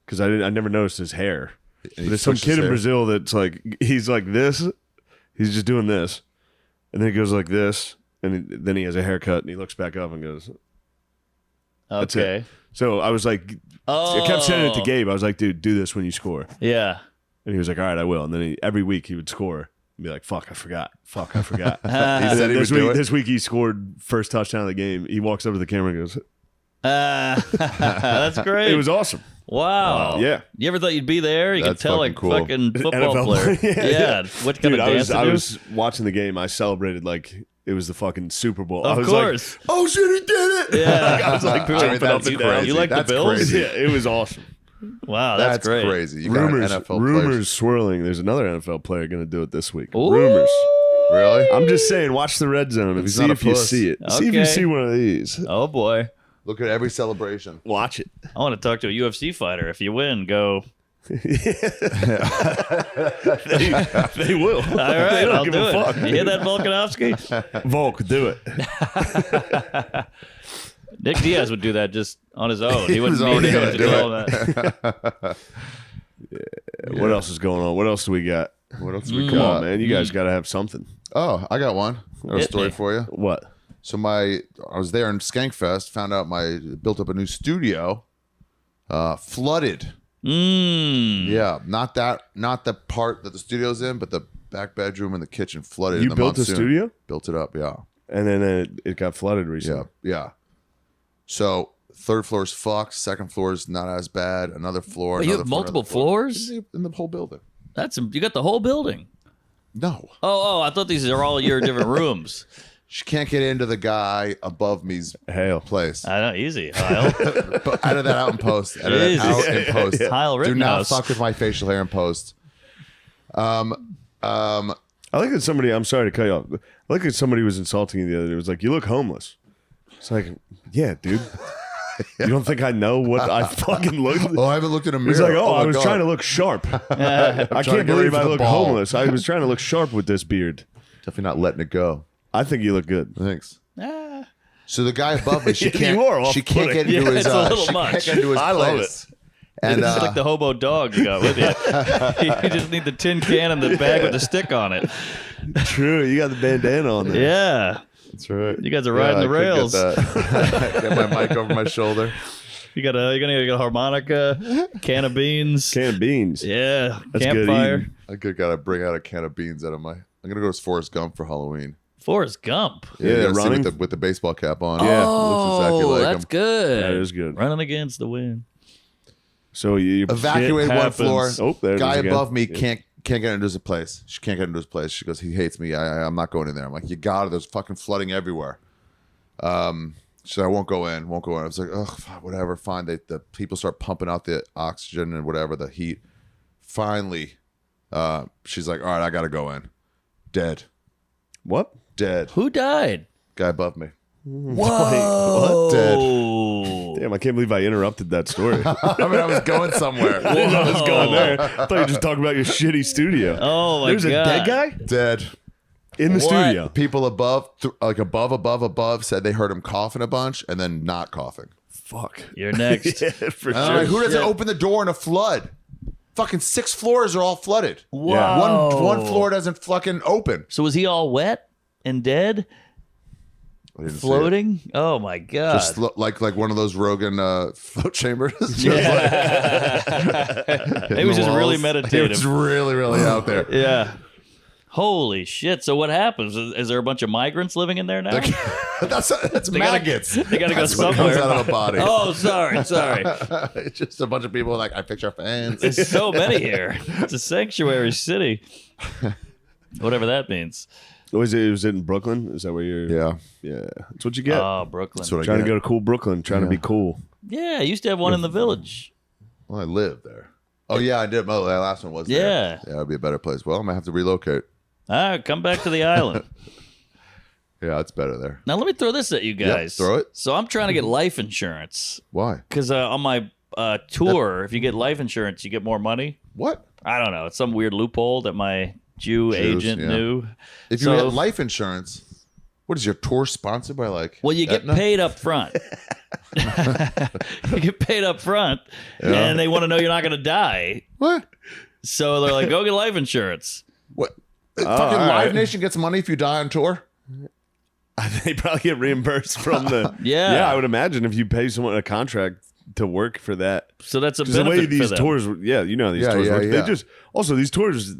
because I never noticed his hair. But there's some kid in Brazil that's like, he's like this. He's just doing this. And then he goes like this. And then he has a haircut and he looks back up and goes, that's Okay. it. So I was like, I kept sending it to Gabe. I was like, dude, do this when you score. Yeah. And he was like, all right, I will. And then every week he would score and be like, fuck, I forgot. Fuck, I forgot. He And said then he would do it. this week he scored first touchdown of the game. He walks up to the camera and goes, That's great. it was awesome. Wow. Yeah. You ever thought you'd be there? You That's could tell fucking like cool. fucking football NFL player. Yeah. What kind Dude, of dance I to do? was watching the game. I celebrated like it was the fucking Super Bowl. Of I was course. like, oh shit, he did it. Yeah. I was like, I mean, jumping up that's and down. crazy. You like the That's Bills? crazy. Yeah, it was awesome. Wow, that's great. crazy. You got NFL players. Rumors swirling. There's another NFL player going to do it this week. Ooh. Rumors. Really? I'm just saying, watch the red zone and He's see not a if you puss. see it. See if you Okay. see one of these. Oh boy. Look at every celebration. Watch it. I want to talk to a UFC fighter. If you win, go They will. All right, They don't I'll give do a it. fuck. You hear that, Volkanovski? Volk, do it. Nick Diaz would do that just on his own. He wouldn't was need already anyone gonna to do tell him that. What else is going on? What else do we got? What else we Come got? on, man. You guys got to have something. Oh, I got one. I got a Hit story me. for you. What? So I was there in Skankfest, found out built up a new studio, flooded. Yeah, not the part that the studio's in, but the back bedroom and the kitchen flooded. You in the built a monsoon. studio? Built it up, yeah. And then it got flooded recently. Yeah. So third floor is fucked. Second floor is not as bad. Another floor. Wait, you another have floor, multiple another floor. floors? In the whole building. You got the whole building. No. Oh, I thought these are all your different rooms. She can't get into the guy above me's place. I know, easy. Heil. But edit that out in post. Edit that Easy. out in post. Heil Do not Rittenhouse. fuck with my facial hair in post. I like that somebody, I'm sorry to cut you off. I like that somebody was insulting you the other day. It was like, you look homeless. It's like, yeah, dude. You don't think I know what I fucking look like? Oh, I haven't looked in a mirror. He's like, Oh I my was God. trying to look sharp. I trying to can't get ready believe for I the look ball. homeless. I was trying to look sharp with this beard. Definitely not letting it go. I think you look good. Thanks. So the guy above me, she can't. You are She can't off-putting. get into his. it's a little she can't much. get into his I love place. And This is like the hobo dog you got with you. You just need the tin can and the bag with the stick on it. True. You got the bandana on there. Yeah. that's right. You guys are riding the I could rails. Get, that. Get my mic over my shoulder. You're gonna get a harmonica, can of beans. Can of beans. Yeah. That's good campfire. eating. I could gotta bring out a can of beans out of my. I'm gonna go to Forrest Gump for Halloween. Forrest Gump. Yeah, you gotta see running. with the baseball cap on. Yeah. looks exactly like that's him. good. That is good. Running against the wind. So you Evacuate shit one happens. floor. Oh, there it Guy is again. above me Yeah. can't get into his place. She can't get into his place. She goes, he hates me. I'm not going in there. I'm like, you got it. There's fucking flooding everywhere. She said, I won't go in. Won't go in. I was like, oh, whatever. Fine. The people start pumping out the oxygen and whatever, the heat. Finally, she's like, all right, I gotta go in. Dead. What? Dead. Who died? Guy above me. Whoa. Dead. Damn, I can't believe I interrupted that story. I mean, I was going somewhere. I didn't know I was going there. I thought you were just talking about your shitty studio. Oh my There's god. a dead guy Dead. in the studio. People above, above said they heard him coughing a bunch and then not coughing. Fuck. You're next. Yeah, for And I'm sure. like, who doesn't open the door in a flood? Fucking 6 floors are all flooded. Wow. One floor doesn't fucking open. So was he all wet and dead? I didn't see it. Floating? Oh my god. Just like one of those Rogan float chambers. Just It was just really It meditative. was really, really out there. Yeah. Holy shit. So what happens? Is there a bunch of migrants living in there now? That's They gotta- maggots. they gotta go That's what somewhere. comes out of a body. Oh, sorry. It's just a bunch of people like, I fix our fans. There's so many here. It's a sanctuary city. Whatever that means. Was it in Brooklyn? Is that where you're? Yeah. Yeah. That's what you get. Oh, Brooklyn. That's what I Trying to get. go to cool Brooklyn. Trying to be cool. Yeah, I used to have one in the village. Well, I live there. Oh, yeah, I did. Oh, that last one was there. Yeah. Yeah, it'd be a better place. Well, I might have to relocate. All right, come back to the island. Yeah, it's better there. Now let me throw this at you guys. throw it. So I'm trying to get life insurance Why? because on my tour, if you get life insurance, you get more money. What? I don't know. It's some weird loophole that my Jew Jews, agent yeah. knew. If you So- had life insurance, what is your tour sponsored by? Like, Well, you get Aetna? paid up front. You get paid up front, and they want to know you're not going to die. What? So they're like, go get life insurance. What? Oh, Fucking all Live right. Nation gets money if you die on tour. They probably get reimbursed from the. Yeah. Yeah, I would imagine if you pay someone a contract to work for that. So that's a 'Cause the way benefit these for them. tours, yeah, you know how these Yeah, tours yeah, work. yeah. They just also these tours,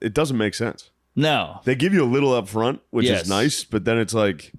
it doesn't make sense. No. They give you a little up front, which Yes. is nice, but then it's like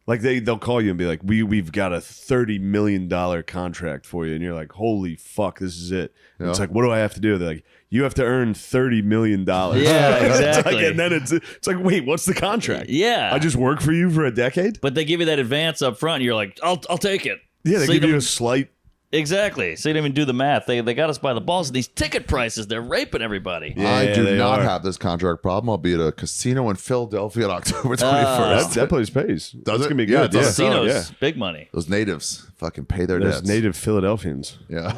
they'll call you and be like, we've got a $30 million contract for you, and you're like, holy fuck, this is it. And it's Yeah. like, what do I have to do? They're like, you have to earn $30 million. Yeah, It's exactly. like, and then it's like, wait, what's the contract? Yeah. I just work for you for a decade. But they give you that advance up front, and you're like, I'll take it. Yeah, they So give you don't- a slight. Exactly. So you didn't even do the math. They got us by the balls. These ticket prices, they're raping everybody. I do they not are. have this contract problem. I'll be at a casino in Philadelphia on October 21st. That place pays. Does It's it? gonna be Yeah, good. it does. Casinos, Yeah. big money. Those natives fucking pay their Those debts. native Philadelphians. Yeah.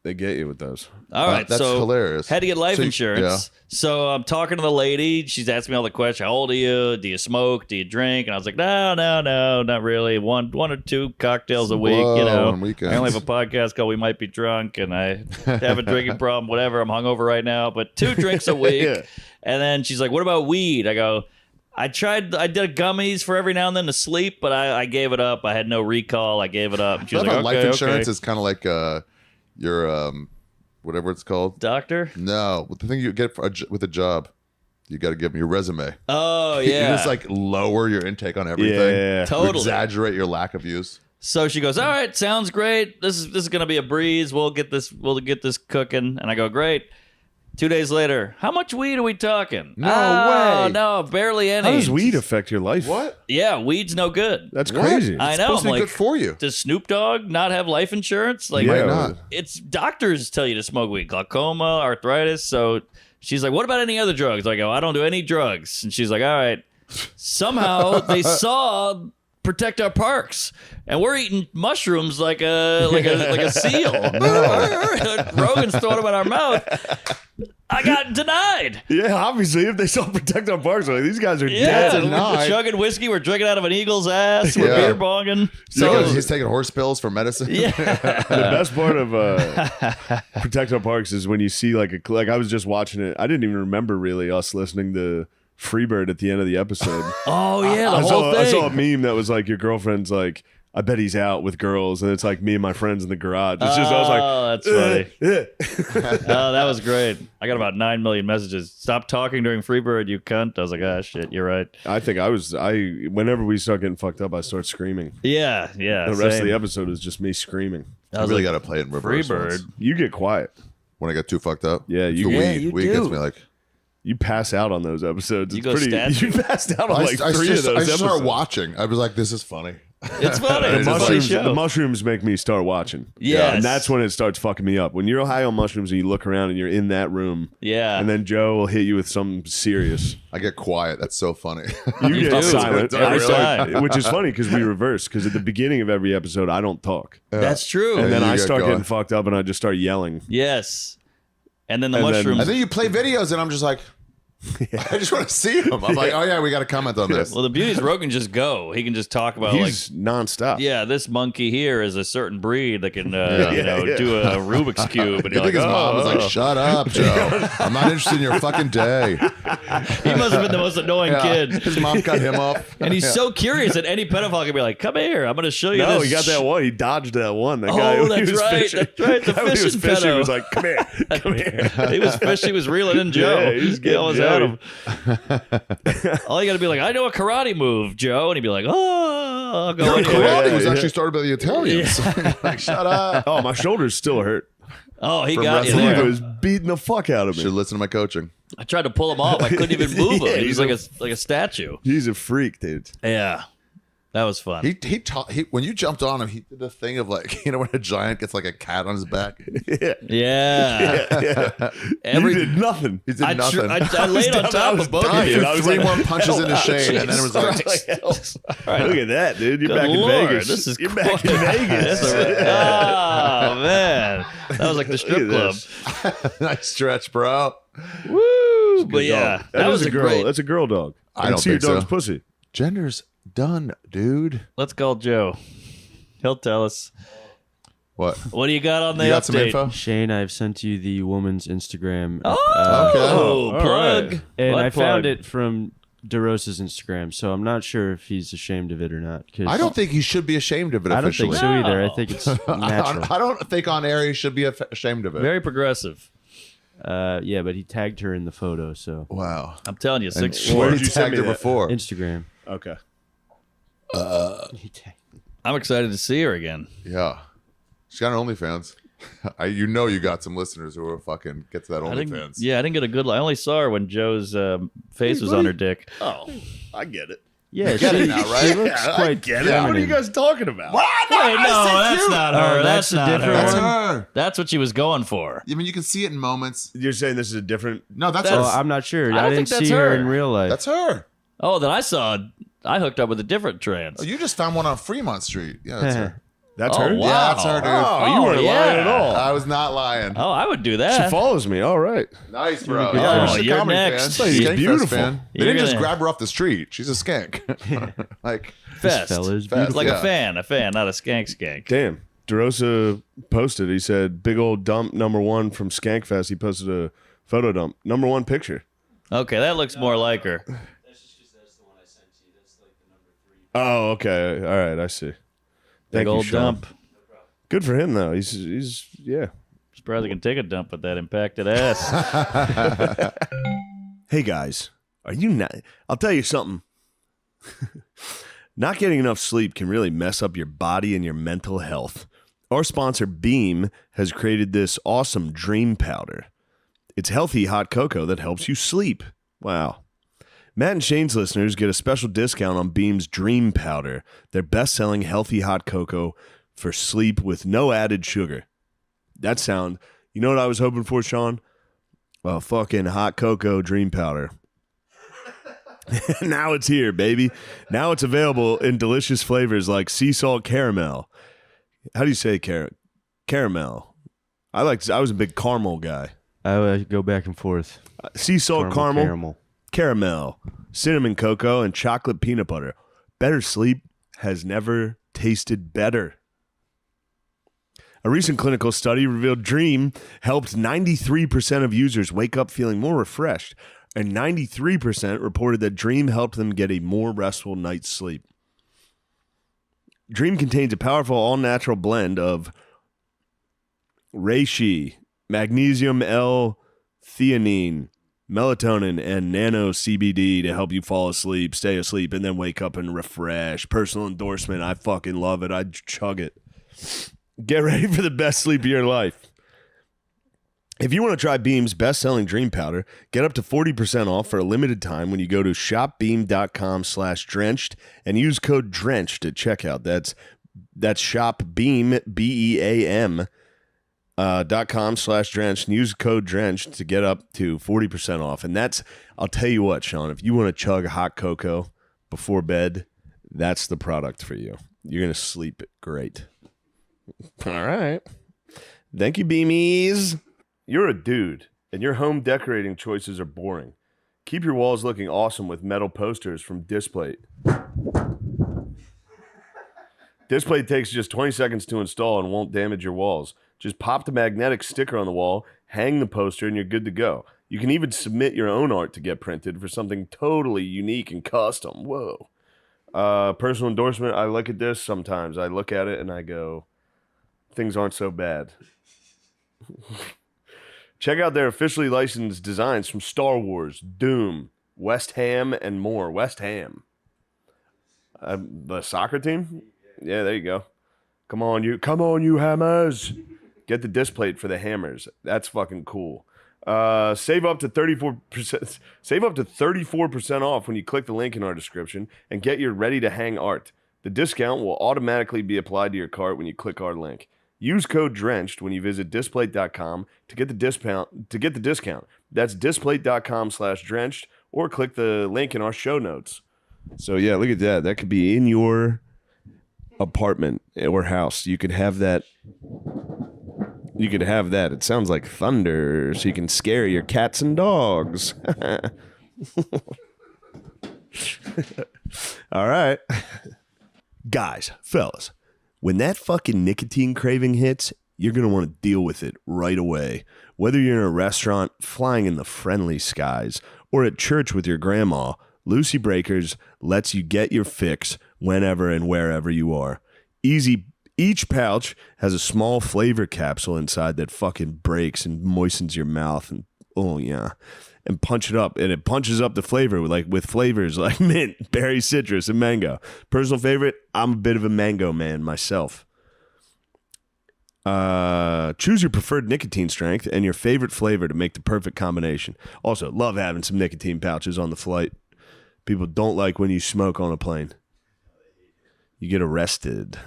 They get you with those. All right, that's so hilarious. had to get life So, insurance. So I'm talking to the lady. She's asking me all the questions. How old are you? Do you smoke? Do you drink? And I was like, no, not really. One or two cocktails a week. Whoa, on weekends. I only have a podcast called We Might Be Drunk, and I have a drinking problem. Whatever. I'm hungover right now, but 2 drinks a week. Yeah. And then she's like, what about weed? I go, I did gummies for every now and then to sleep, but I gave it up. I had no recall. I gave it up. She was like, life insurance okay. is kind of like your whatever it's called. Doctor? No, the thing you get with a job, you got to give them your resume. Oh You yeah. just like lower your intake on everything. Yeah. Totally. Exaggerate your lack of use. So she goes, all right, sounds great. This is gonna be a breeze. We'll get this cooking. And I go, great. 2 days later, how much weed are we talking? No way. No, barely any. How does weed affect your life? What? Yeah, weed's no good. That's crazy. I It's know. supposed to I'm be like, good for you. does Snoop Dogg not have life insurance? Like, Yeah. Why not? it's doctors tell you to smoke weed, glaucoma, arthritis. So she's like, what about any other drugs? I go, I don't do any drugs. And she's like, all right. Somehow they saw protect our parks, and we're eating mushrooms like a seal. Rogan's throwing them in our mouth. I got denied. Yeah, obviously, if they saw protect our parks, like, these guys are Yeah, dead. we're chugging whiskey. We're drinking out of an eagle's ass. We're Yeah. beer bonging. So So he's taking horse pills for medicine. yeah, The best part of Protect Our Parks is when you see like I was just watching it. I didn't even remember really us listening to Freebird at the end of the episode. oh yeah, the I whole saw a thing. meme that was like your girlfriend's like, I bet he's out with girls, and it's like me and my friends in the garage. It's just I was like, that's funny. Oh, that was great. I got about 9 million messages. Stop talking during Freebird, you cunt. I was like, ah, shit, you're right. I think whenever we start getting fucked up, I start screaming. Yeah. The rest of the episode is just me screaming. I really got to play it in reverse. Freebird. once. You get quiet. When I get too fucked up. Yeah, The you weed gets me like. You pass out on those episodes. You It's go pretty. statue. You passed out on like 3 of those I episodes. started watching. I was like, this is funny. It's funny. The It's a funny mushrooms, show. the mushrooms make me start watching. Yes. And that's when it starts fucking me up. When you're high on mushrooms and you look around and you're in that room, Yeah. and then Joe will hit you with something serious. I get quiet. That's so funny. You get do. silent. Every time. Which is funny because we reverse. Because at the beginning of every episode, I don't talk. That's true. And then you I get start going. getting fucked up and I just start yelling. Yes. And then the And then- mushrooms. And then you play videos, and I'm just like, I just want to see them. I'm like, oh yeah, we got to comment on this. well, the beauty is Rogan just go. He can just talk about He's nonstop. yeah, this monkey here is a certain breed that can, Yeah. do a Rubik's Cube. And You you're think his like, mom was like, oh. shut up, Joe. I'm not interested in your fucking day. He must have been the most annoying kid. His mom cut him off. And he's so curious that any pedophile can be like, come here, I'm going to show you No, this. he got that one. He dodged that one. That Oh, guy who that's was right. fishing. That's right. The Guy who was fishing fishing pedo. was like, come here. Come here. He was fishing, he was reeling in Joe. Yeah, he was getting almost had Joey. him. All you got to be like, I know a karate move, Joe. And he'd be like, oh, I'll go Your anywhere. karate was yeah. actually started by the Italians. Like, shut up. Oh, my shoulders still hurt. Oh, he From got you wrestling. He there. was beating the fuck out of Should me. listen to my coaching. I tried to pull him off. I couldn't even move him. Yeah, He was he's like a statue. He's a freak, dude. Yeah. That was fun. He when you jumped on him, he did the thing of like, you know, when a giant gets like a cat on his back. Yeah. Yeah. You did nothing. He did nothing. I laid on top of both of He you. threw 3 more punches into Shane, and then it was like, Look at that, dude. You're Good back Lord, in Vegas. this is You're quite- back in Vegas. Oh, man. That was like the strip Look club. at this. nice stretch, bro. Woo! But Good yeah, dog. that was is a girl. great. That's a girl dog. I can don't see your think so. dog's pussy. Gender's done, dude. Let's call Joe. He'll tell us. What? What do you got on the You update? got some info? Shane, I've sent you the woman's Instagram. Oh, all plug. right. And What I found plug? it from DeRosa's Instagram, so I'm not sure if he's ashamed of it or not. 'cause I don't think he should be ashamed of it I don't officially. think so either. I No. think it's natural. I don't think on air he should be ashamed of it. Very progressive. Yeah, but he tagged her in the photo, so Wow. I'm telling you, And 6'4". where did he you send tagged me her that? before? Instagram. Okay. He tagged- I'm excited to see her again. Yeah. She's got an OnlyFans. You know you got some listeners who are fucking get to that I didn't OnlyFans. get a good. I only saw her when Joe's face was on her dick. Oh, I get it. Yeah, get she, it now, right? she looks I quite get it. What are you feminine. guys talking about? Wait, no, that's not her. Oh, that's that's a not different her. That's one? her. That's what she was going for. I mean, you can see it in moments. You're saying this is a different. No, that's Oh, her. I'm not sure. I I, don't didn't think that's see her her. in real life. That's her. Oh, then I hooked up with a different trans. Oh, you just found one on Fremont Street. Yeah, that's her. That's Oh, her? wow. Yeah, that's her, dude. Oh, you weren't lying at all. I was not lying. Oh, I would do She that. follows me. All right. Nice, bro. Oh, Yeah, she's a you're comedy next. fan. She's Skank Fest beautiful. fan. They You're didn't just gonna- grab her off the street. She's a skank. Like, Fest. Fella is Fest, beautiful. Like yeah. a fan, not a skank. Damn. DeRosa posted. He said, big old dump #1 from Skankfest. He posted a photo dump. #1 picture. Okay, that looks more like her. Oh, okay. All right. I see. Big Thank you, old Sean. dump. Good for him, though. He's yeah. Surprised I can take a dump with that impacted ass. Hey, guys. Are you not? I'll tell you something. Not getting enough sleep can really mess up your body and your mental health. Our sponsor, Beam, has created this awesome dream powder. It's healthy hot cocoa that helps you sleep. Wow. Matt and Shane's listeners get a special discount on Beam's Dream Powder, their best-selling healthy hot cocoa for sleep with no added sugar. That sound, you know what I was hoping for, Sean? A fucking hot cocoa dream powder. Now it's here, baby. Now it's available in delicious flavors like sea salt caramel. How do you say caramel? I was a big caramel guy. I go back and forth. Sea salt caramel, cinnamon cocoa, and chocolate peanut butter. Better sleep has never tasted better. A recent clinical study revealed Dream helped 93% of users wake up feeling more refreshed, and 93% reported that Dream helped them get a more restful night's sleep. Dream contains a powerful all-natural blend of reishi, magnesium L-theanine, melatonin, and nano CBD to help you fall asleep, stay asleep, and then wake up and refresh. Personal endorsement. I fucking love it. I'd chug it. Get ready for the best sleep of your life. If you want to try Beam's best-selling dream powder, get up to 40% off for a limited time when you go to shopbeam.com/drenched and use code DRENCHED at checkout. That's shopbeam, BEAM, .com/drenched and use code drenched to get up to 40% off. And that's, I'll tell you what, Sean, if you want to chug hot cocoa before bed, that's the product for you. You're going to sleep great. All right. Thank you, Beamies. You're a dude, and your home decorating choices are boring. Keep your walls looking awesome with metal posters from Displate. Displate takes just 20 seconds to install and won't damage your walls. Just pop the magnetic sticker on the wall, hang the poster, and you're good to go. You can even submit your own art to get printed for something totally unique and custom. Whoa. Personal endorsement, I look at this sometimes. I look at it and I go, things aren't so bad. Check out their officially licensed designs from Star Wars, Doom, West Ham, and more. West Ham. The soccer team? Yeah, there you go. Come on, you hammers. Get the Displate for the hammers. That's fucking cool. Save up to 34%. Save up to 34% off when you click the link in our description and get your ready-to-hang art. The discount will automatically be applied to your cart when you click our link. Use code DRENCHED when you visit displate.com to get the discount. That's displate.com/drenched or click the link in our show notes. So yeah, look at that. That could be in your apartment or house. You could have that. It sounds like thunder, so you can scare your cats and dogs. All right. Guys, fellas, when that fucking nicotine craving hits, you're going to want to deal with it right away. Whether you're in a restaurant, flying in the friendly skies, or at church with your grandma, Lucy Breakers lets you get your fix whenever and wherever you are. Each pouch has a small flavor capsule inside that fucking breaks and moistens your mouth and and punch it up, and it punches up the flavor with flavors like mint, berry, citrus, and mango. Personal favorite, I'm a bit of a mango man myself. Choose your preferred nicotine strength and your favorite flavor to make the perfect combination. Also, love having some nicotine pouches on the flight. People don't like when you smoke on a plane. You get arrested.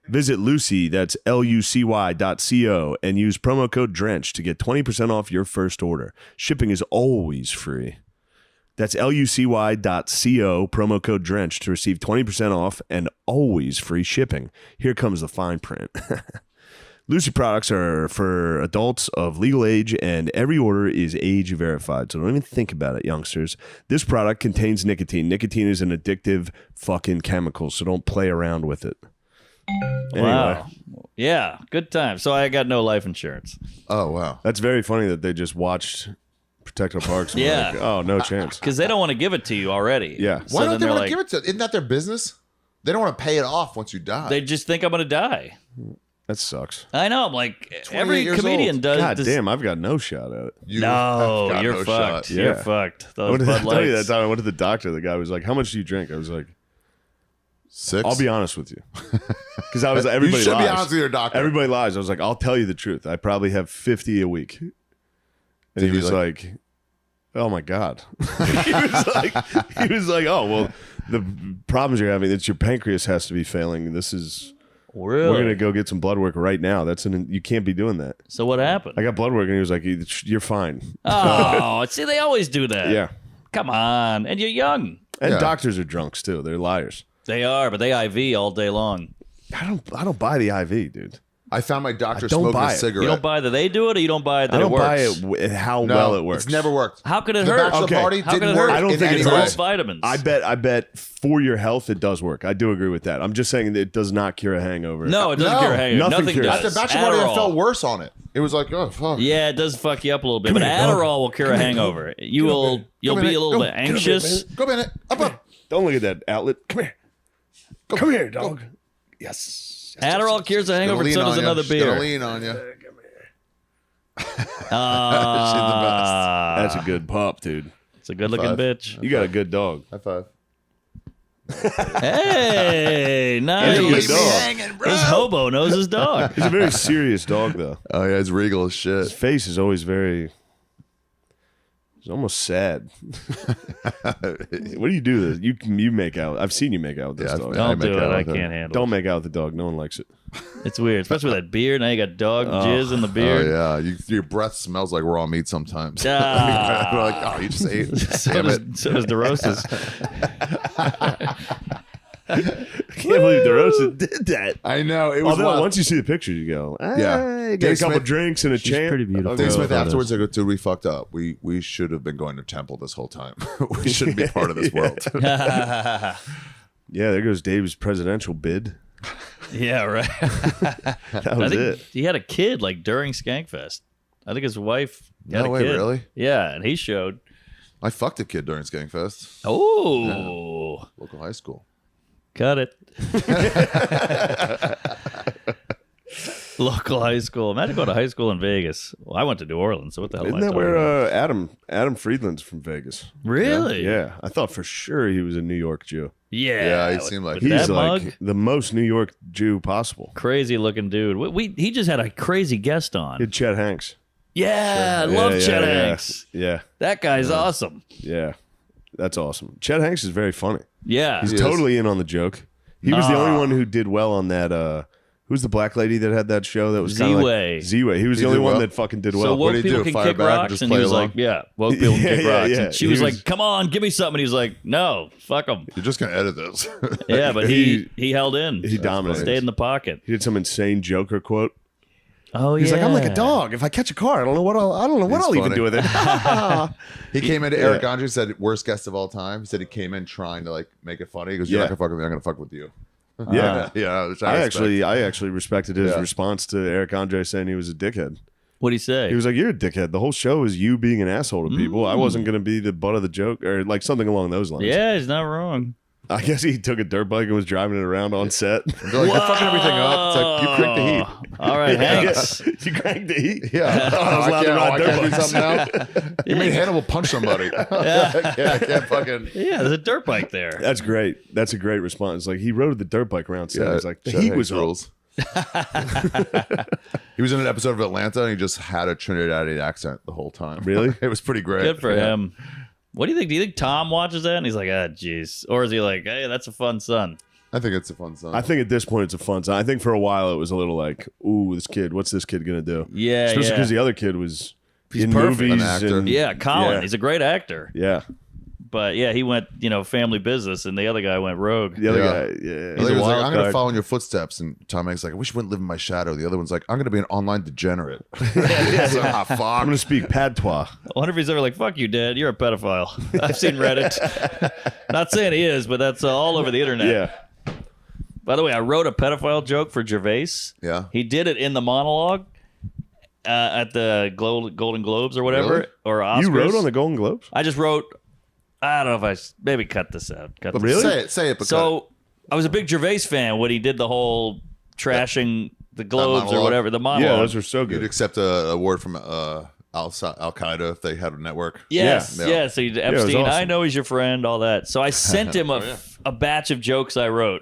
Visit Lucy, that's lucy.co, and use promo code DRENCH to get 20% off your first order. Shipping is always free. That's lucy.co, promo code DRENCH to receive 20% off and always free shipping. Here comes the fine print. Lucy products are for adults of legal age, and every order is age verified. So don't even think about it, youngsters. This product contains nicotine. Nicotine is an addictive fucking chemical, so don't play around with it. Anyway. Wow. Yeah, good time. So I got no life insurance. Oh, wow. That's very funny that they just watched Protect Our Parks. And Yeah. like, oh, no chance. Because they don't want to give it to you already. Yeah. Why don't they want to like, give it to? Isn't that their business? They don't want to pay it off once you die. They just think I'm going to die. That sucks. I know. I'm like, every comedian does. God this. damn, I've got no shot at it. No, you're fucked. Yeah. You're fucked. Those What did I Bud tell you Lights. that time I went to the doctor? The guy was like, "How much do you drink?" I was like, 6. I'll be honest with you, because I was everybody. You should lies. be honest with your doctor. Everybody lies. I was like, I'll tell you the truth. I probably have 50 a week, and Did he he was like- like, "Oh my god." he was like, "Oh well, the problems you're having, it's your pancreas has to be failing. This is." Really? We're gonna go get some blood work right now. You can't be doing that. So what happened? I got blood work, and he was like, "You're fine." Oh, see, they always do that. Yeah. Come on. And you're young. And doctors are drunks too. They're liars. They are, but they IV all day long. I don't buy the IV, dude. I found my doctor I don't smoking buy a it. cigarette. You don't buy that they do it, or you don't buy it that I don't it buy works? it how No, well it works. It's never worked. How could it The hurt? bachelor party How could didn't it hurt? work. I don't in think any it's all way. works. vitamins. I bet for your health it does work. I do agree with that. I'm just saying that it does not cure a hangover. No, it doesn't cure a hangover. Nothing cures. does. At the bachelor party, I Adderall. felt worse on it. It was like, oh fuck. Yeah, it does fuck you up a little bit, but Adderall will cure a hangover. You'll be a little bit anxious. Go Bennett. Up. Don't look at that outlet. Come here. Come here, dog. Yes. Adderall cures a hangover, so does another She's gonna beer. lean on you. That's a good pup, dude. It's a good-looking Five. bitch. You got a good dog. High five. Hey, nice. He's a good dog. This hobo knows his dog. He's a very serious dog, though. Oh yeah, it's regal as His shit. face is always very. It's almost sad. What do you do? This? You make out. I've seen you make out with this Yeah, dog. Don't make do it. out I with him. can't handle Don't it. make out with the dog. No one likes it. It's weird, especially with that beard. Now you got dog jizz in the Oh beard. yeah, your breath smells like raw meat sometimes. Ah. We're like, oh, you just ate. So Damn does, it. so does DeRosa's. I can't believe DeRosa did that. I know. It was Although wild. once you see the pictures, you go, Yeah. get Dave a couple Smith- drinks and a chant. pretty beautiful. Dave Smith photos. afterwards, I go, dude, we fucked up. We should have been going to temple this whole time. We shouldn't be part of this world. Yeah, there goes Dave's presidential bid. Yeah, right. That was it. He had a kid like during Skankfest. I think his wife had No a way, kid. really? Yeah, and he showed. I fucked a kid during Skankfest. Oh, Local high school. cut it. Local high school. Imagine going to high school in Vegas. Well, I went to New Orleans, so what the hell Isn't am I that talking where about? Adam Friedland's from Vegas? Really? Yeah, I thought for sure he was a New York Jew. Yeah. Yeah, he with- seemed like with it. He's that like mug. the most New York Jew possible. Crazy looking dude. He just had a crazy guest on. He had Chet Hanks. Yeah, I love Chet yeah. Hanks. Yeah, That guy's awesome. yeah, that's awesome. Chet Hanks is very funny. Yeah. He's He is. totally in on the joke. He was the only one who did well on that. Who's the black lady that had that show that was kind of Z-Way. like Z-Way? He was He the only did one well? that fucking did So well. What woke did he people do? can Fire kick back and rocks, just and he play was along? like, "Yeah, woke people can Yeah, kick yeah, rocks." yeah. And she He was was- like, "Come on, give me something." He's like, "No, fuck them." You're just going to edit this. Yeah, but he held in. He dominated. Stayed in the pocket. He did some insane Joker quote. Oh He's yeah. like, I'm like a dog. If I catch a car, I don't know what He's I'll even funny. do with it. He came into Eric Andre, said worst guest of all time. He said he came in trying to like make it funny. He goes, "You're Yeah. not gonna fuck with me. I'm gonna fuck with you." Yeah. Yeah. Which I respect. actually respected his Yeah. response to Eric Andre saying he was a dickhead. What'd he say? He was like, "You're a dickhead. The whole show is you being an asshole to people. I wasn't going to be the butt of the joke," or like something along those lines. Yeah, he's not wrong. I guess he took a dirt bike and was driving it around on set. They're like, "You're fucking everything up." It's like you cranked the heat. All right, Hanks. You cranked the heat. Yeah. I was allowed to ride dirt can't do bikes. something now. You made Hannibal punch somebody. I can't fucking. Yeah, there's a dirt bike there. That's great. That's a great response. Like he rode the dirt bike around set. Yeah, He's like, the Chet heat Hanks was up. rules. He was in an episode of Atlanta and he just had a Trinidadian accent the whole time. Really? It was pretty great. Good for Yeah. him. What do you think? Do you think Tom watches that and he's like, "Ah, jeez," or is he like, "Hey, that's a fun son"? I think it's a fun song. I think at this point it's a fun time. I think for a while it was a little like, ooh, this kid, what's this kid gonna do? Yeah, especially yeah. because the other kid was He's in perfect. movies. An actor. And, Yeah, Colin. Yeah. He's a great actor. Yeah. But yeah, he went, family business, and the other guy went rogue. The other guy, The He's other a was like, wild I'm going to card. follow in your footsteps. And Tom Hanks is like, I wish you wouldn't live in my shadow. The other one's like, I'm going to be an online degenerate. I'm going to speak patois. I wonder if he's ever like, fuck you, Dad, you're a pedophile. I've seen Reddit. Not saying he is, but that's all over the internet. Yeah. By the way, I wrote a pedophile joke for Gervais. Yeah. He did it in the monologue at the Golden Globes or whatever. Really? Or Oscars. You wrote on the Golden Globes? I just wrote, I don't know if maybe cut this out. Cut But this out. Say it. But So I was a big Gervais fan when he did the whole trashing the Globes or monologue? whatever, the monologue. Yeah, those were so You'd good. accept an award from Al Qaeda if they had a network. Yes, Yeah. yes. So Epstein, it was awesome. I know he's your friend, all that. So I sent him a batch of jokes I wrote.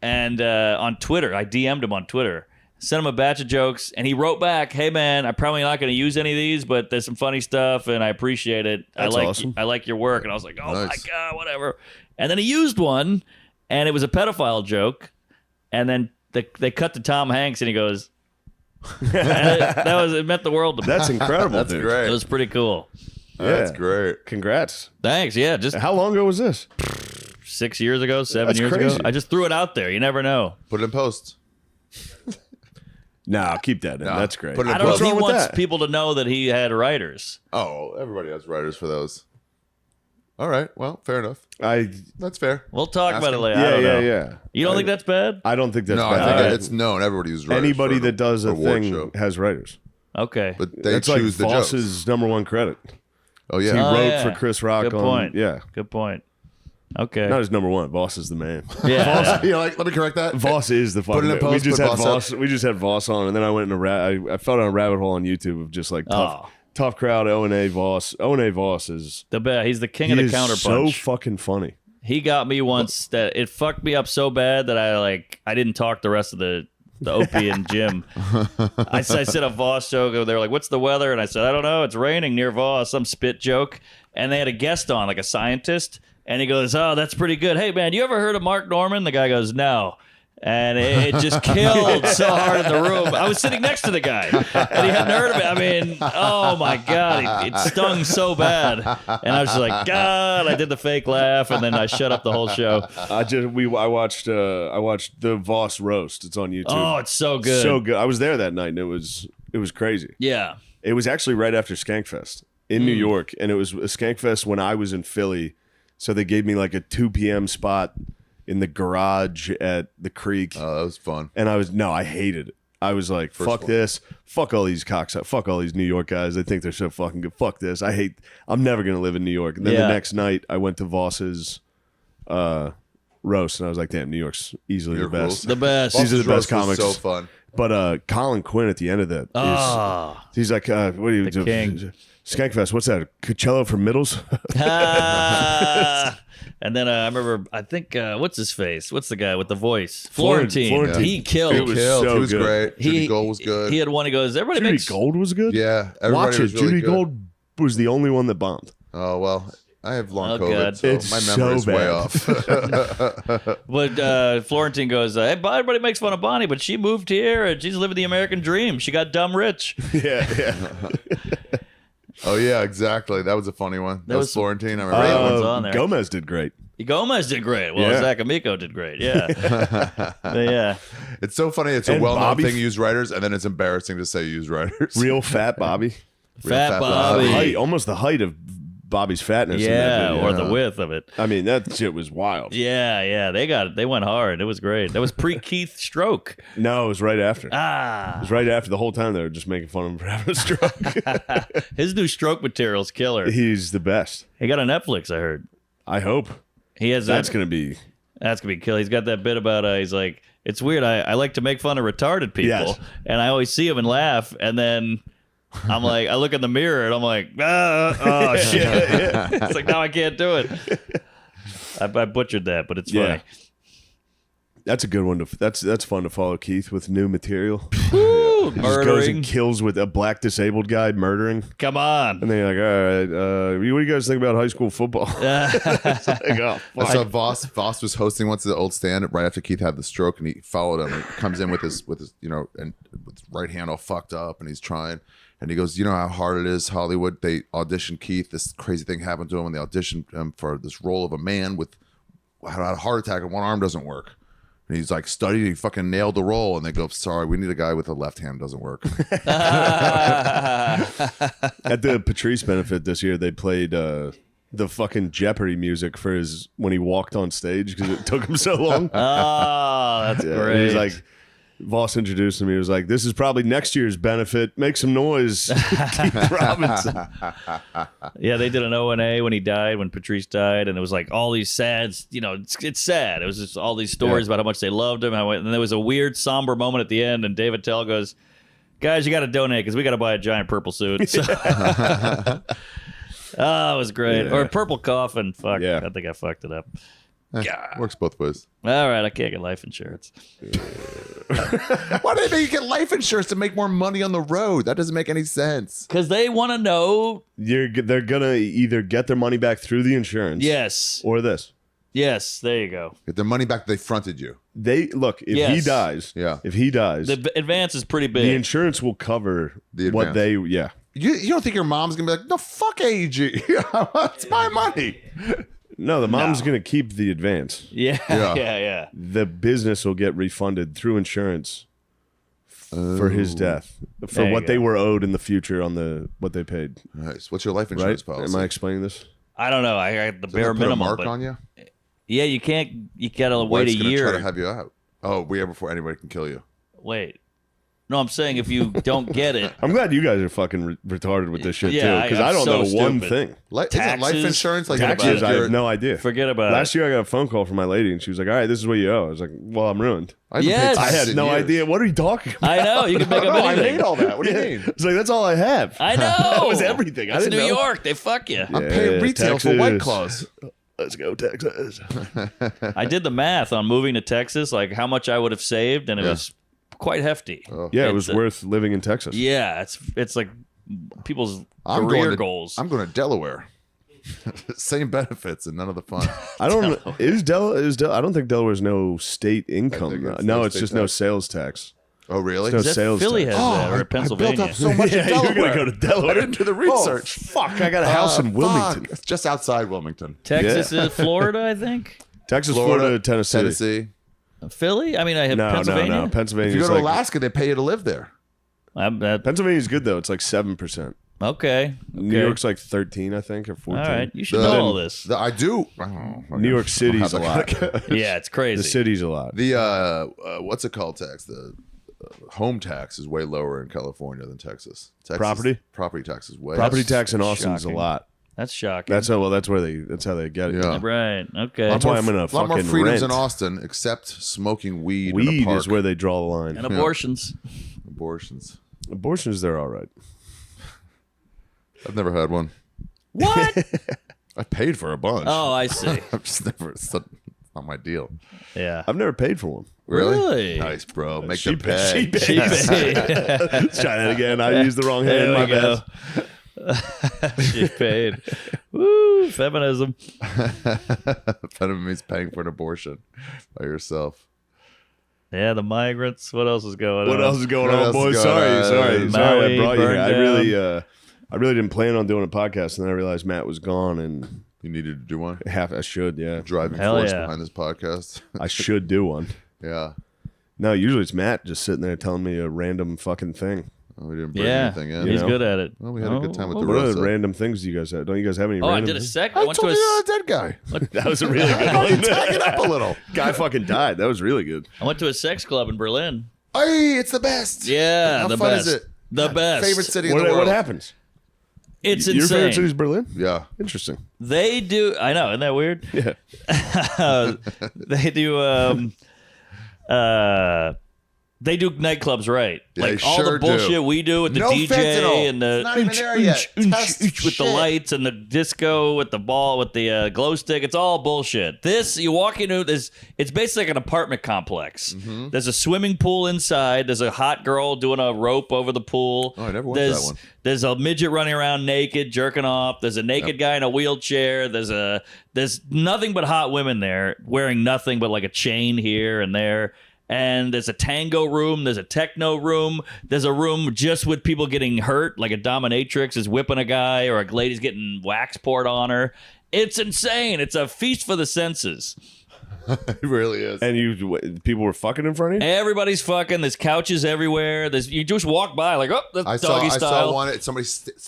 And on Twitter, I DM'd him on Twitter. Sent him a batch of jokes, and he wrote back, "Hey man, I'm probably not going to use any of these, but there's some funny stuff, and I appreciate it. That's awesome. I like your work." And I was like, "Oh Nice. my god, whatever." And then he used one, and it was a pedophile joke. And then they cut to Tom Hanks, and he goes, and it meant the world to me. That's incredible, That's dude. great. It was pretty cool. That's great. Congrats. Thanks. Yeah, just How long ago was this? 6 years ago, 7 That's years crazy. ago. I just threw it out there. You never know. Put it in post. Nah, keep that in. Nah, That's great. put it in I don't know post. if he wrong with wants that? people to know that he had writers. Oh, everybody has writers for those. All right. Well, fair enough. That's fair. We'll talk Ask about it him. later. I don't know. Yeah. You don't think that's bad? I don't think that's No, bad. I think it's known. Everybody uses writers. Anybody for that does a award thing show. has writers. Okay. But they That's like choose the jokes. Voss's number one credit. Oh He yeah. Oh, wrote yeah. for Chris Rock Good on. point. Yeah. Good point. Okay. Not his number one. Voss is the man. Yeah. You're like, let me correct that. Voss is the fucking Put it in man. post, We just put had Voss Voss. We just had Voss on, and then I went in I fell down a rabbit hole on YouTube of just like tough crowd. O&A Voss. O&A Voss is The best. He's the king he of the is counterpunch. so fucking funny. He got me once that it fucked me up so bad that I didn't talk the rest of the Opie and Jim. I said a Voss joke. They were like, "What's the weather?" And I said, "I don't know. It's raining near Voss." Some spit joke. And they had a guest on, like a scientist. And he goes, "Oh, that's pretty good. Hey, man, you ever heard of Mark Norman?" The guy goes, "No." And it just killed so hard in the room. I was sitting next to the guy, and he hadn't heard of it. I mean, oh my God, it stung so bad. And I was just like, God, I did the fake laugh, and then I shut up the whole show. I watched the Voss roast. It's on YouTube. Oh, it's so good. So good. I was there that night, and it was crazy. Yeah. It was actually right after Skankfest in New York, and it was a Skankfest when I was in Philly. So they gave me like a 2 p.m. spot in the garage at the Creek. Oh, that was fun. And I hated it. I was like, fuck this. Fuck all these fuck all these New York guys. They think they're so fucking good. Fuck this. I'm never going to live in New York. And then the next night I went to Voss's roast, and I was like, damn, New York's easily the best. The best. These are the Voss's best roast was comics. so fun. But Colin Quinn at the end of that, he's like, what do you do? king. Skankfest, what's that? Coachella for middles? And then I remember, I think, what's his face? What's the guy with the voice? Florentine. Florentine. He killed. It was so He was good. great. Judy Gold was good. He had one. He goes, everybody Judy makes. Gold was good? Yeah. Everybody Watch it. was really Judy good. Gold was the only one that bombed. Oh, well. I have long Oh, COVID, God. so It's my memory's so way bad. off. But Florentine goes, hey, everybody makes fun of Bonnie, but she moved here and she's living the American dream. She got dumb rich. Yeah. Oh, yeah, exactly. That was a funny one. That was Florentine. I remember Great that one. ones on there. Gomez did great. Gomez did great. Well, Yeah. Zach Amico did great. Yeah. But yeah. It's so funny. It's a And well-known Bobby- thing, use writers, and then it's embarrassing to say use writers. Real fat Bobby. Fat Bobby. Height, almost the height of Bobby's fatness. in that Yeah, video. or the width of it. I mean, that shit was wild. Yeah. They went hard. It was great. That was pre-Keith stroke. No, it was right after. It Ah. was right after. The whole time they were just making fun of him for having a stroke. His new stroke material's killer. He's the best. He got a Netflix, I heard. I hope. He has That's that. going to be... That's gonna be killer. He's got that bit about he's like, it's weird. I like to make fun of retarded people, Yes. and I always see him and laugh, and then I'm like, I look in the mirror and I'm like, oh shit! It's like now I can't do it. I butchered that, but it's funny. That's a good one. That's fun to follow Keith with new material. Woo, He just goes murdering. and kills with a black disabled guy murdering. Come on. And then you're like, all right, what do you guys think about high school football? It's like, oh, I saw Voss was hosting once at the old stand right after Keith had the stroke, and he followed him. And comes in with his and with his right hand all fucked up, and he's trying. And he goes, you know how hard it is, Hollywood. They auditioned Keith. This crazy thing happened to him when they auditioned him for this role of a man with had a heart attack and one arm doesn't work. And he's like studied, he fucking nailed the role. And they go, sorry, we need a guy with a left hand doesn't work. At the Patrice benefit this year, they played the fucking Jeopardy music for his when he walked on stage because it took him so long. Oh, that's great. He was like, Voss introduced him. He was like, "This is probably next year's benefit. Make some noise, Keith Robinson." Yeah, they did an O&A when he died, when Patrice died, and it was like all these sad, it's sad. It was just all these stories about how much they loved him. And there was a weird, somber moment at the end, and David Tell goes, "Guys, you got to donate because we got to buy a giant purple suit." So, oh, it was great. Yeah. Or a purple coffin. Fuck, Yeah. I think I fucked it up. Works both ways. All right, I can't get life insurance. Why do they make you get life insurance to make more money on the road? That doesn't make any sense. Because they want to know. They're gonna either get their money back through the insurance, Yes. or this. Yes, there you go. Get their money back they fronted you. They look if he Yes. dies. Yeah. If he dies, The advance is pretty big. the insurance will cover The what advance. they. Yeah. You don't think your mom's gonna be like, no, fuck AG. It's my money. No, the mom's gonna keep the advance. Yeah, Yeah. yeah. The business will get refunded through insurance for his death for There you what go. they were owed in the future on what they paid. Nice. What's your life Right? insurance policy? Am I explaining this? I don't know. I got the Does they bare put minimum. a mark but on you? yeah, you can't. You gotta wait Wife's a gonna year. try to have you out. Oh, before anybody can kill you. Wait. No, I'm saying if you don't get it. I'm glad you guys are fucking retarded with this shit Yeah, too, because I'm I don't so know one stupid. thing. Isn't life insurance like Taxes, I your- have no idea. Forget about Last year I got a phone call from my lady and she was like, "All right, this is what you owe." I was like, "Well, I'm ruined." I haven't paid Yes. I taxes had in no years. idea. What are you talking about? I know. You can make up No, I anything. hate all that. What do you mean? It's like that's all I have. I know. That was everything. I It's didn't New know. York. They fuck you. I'm paying retail for White Texas. Claws. Let's go, Texas. I did the math on moving to Texas, like how much I would have saved, and it was quite hefty. Yeah, it was worth living in Texas. Yeah, it's like people's I'm career going to, goals. I'm going to Delaware. Same benefits and none of the fun. I don't. I don't think Delaware's no state income. think it's No, no it's state just no tax. sales tax. Oh, really? No Is that sales Philly tax. has that, or I Pennsylvania? built up so much in Yeah, Delaware. you're gonna go to Delaware. I didn't do the research. Fuck! I got a house in Wilmington. Fuck. It's just outside Wilmington. Texas is Florida, I think. Texas, Florida, Tennessee. Philly? I mean, I have Pennsylvania. No. Pennsylvania. If you go to Alaska, they pay you to live there. Pennsylvania's good though. It's like 7%. Okay. New York's like 13, I think, or 14. All right, you should know all this. I do. Oh, New York City's a lot. Yeah, it's crazy. The city's a lot. The what's it called tax? The home tax is way lower in California than Texas. Property tax is way. Property tax in Austin is a shocking. lot. That's shocking. That's how they get it. Yeah. Right. Okay. That's why I'm gonna a lot fucking more freedoms rent. in Austin, except smoking weed. in a Weed park. is where they draw the line. And abortions. Abortions. Abortions, they're all right. I've never had one. What? I paid for a bunch. Oh, I see. I've just never. It's not my deal. Yeah. I've never paid for one. Really? Nice, bro. Make She them pay. paid. Let's try that again. I used the wrong hand. There My we go. bad. She paid. Woo, feminism. Feminism means paying for an abortion by yourself. Yeah, the migrants. What else is going on? What else is going What on, else is boys? going Sorry, on? I Maui brought you here. burned I really didn't plan on doing a podcast, and then I realized Matt was gone, and You needed to do one. I should, yeah. Driving Hell force yeah. behind this podcast. I should do one. Yeah. No, usually it's Matt just sitting there telling me a random fucking thing. Oh, we didn't bring Yeah, anything in. he's know? good at it. Well, we had a good time with the What rest other random things do you guys have? Don't you guys have any Oh, I random did a things? sec. I went told to you a, you're a dead guy. That was a really good one. Tag it up a little. Guy fucking died. That was really good. I went to a sex club in Berlin. Hey, it's the best. Yeah, How the fun best. is it? The best. Favorite city in What, the world. what happens? It's Your favorite insane. city is Berlin? Yeah. Interesting. They do. I know. Isn't that weird? Yeah. They do. They do nightclubs right. Yeah, Like they all sure the bullshit do. we do with the No DJ fentanyl. and the It's not even there yet. Test with the shit. lights and the disco with the ball with the glow stick. It's all bullshit. This, you walk into this, it's basically like an apartment complex. Mm-hmm. There's a swimming pool inside. There's a hot girl doing a rope over the pool. Oh, I never went to that one. There's a midget running around naked, jerking off. There's a naked guy in a wheelchair. There's nothing but hot women there wearing nothing but like a chain here and there. And there's a tango room. There's a techno room. There's a room just with people getting hurt, like a dominatrix is whipping a guy or a lady's getting wax poured on her. It's insane. It's a feast for the senses. It really is. And people were fucking in front of you? Everybody's fucking. There's couches everywhere. You just walk by like, oh, that's doggy style. I saw one. Somebody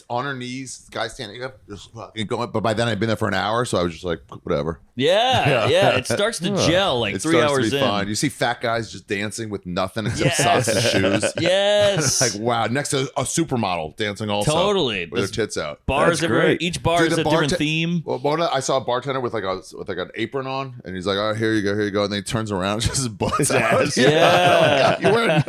on her knees. Guy standing up, just fucking going. But by then I'd been there for an hour, so I was just like, whatever. Yeah. It starts to gel like it 3 starts hours to be in. fun. You see fat guys just dancing with nothing except socks and shoes. Yes. Like wow, next to a supermodel dancing also. Totally. With their tits out. Bars everywhere. Each bar is a different theme. Well, I saw a bartender with like an apron on, and he's like, "Oh, here you go," and then he turns around, just his butt's out. Yeah. You wearing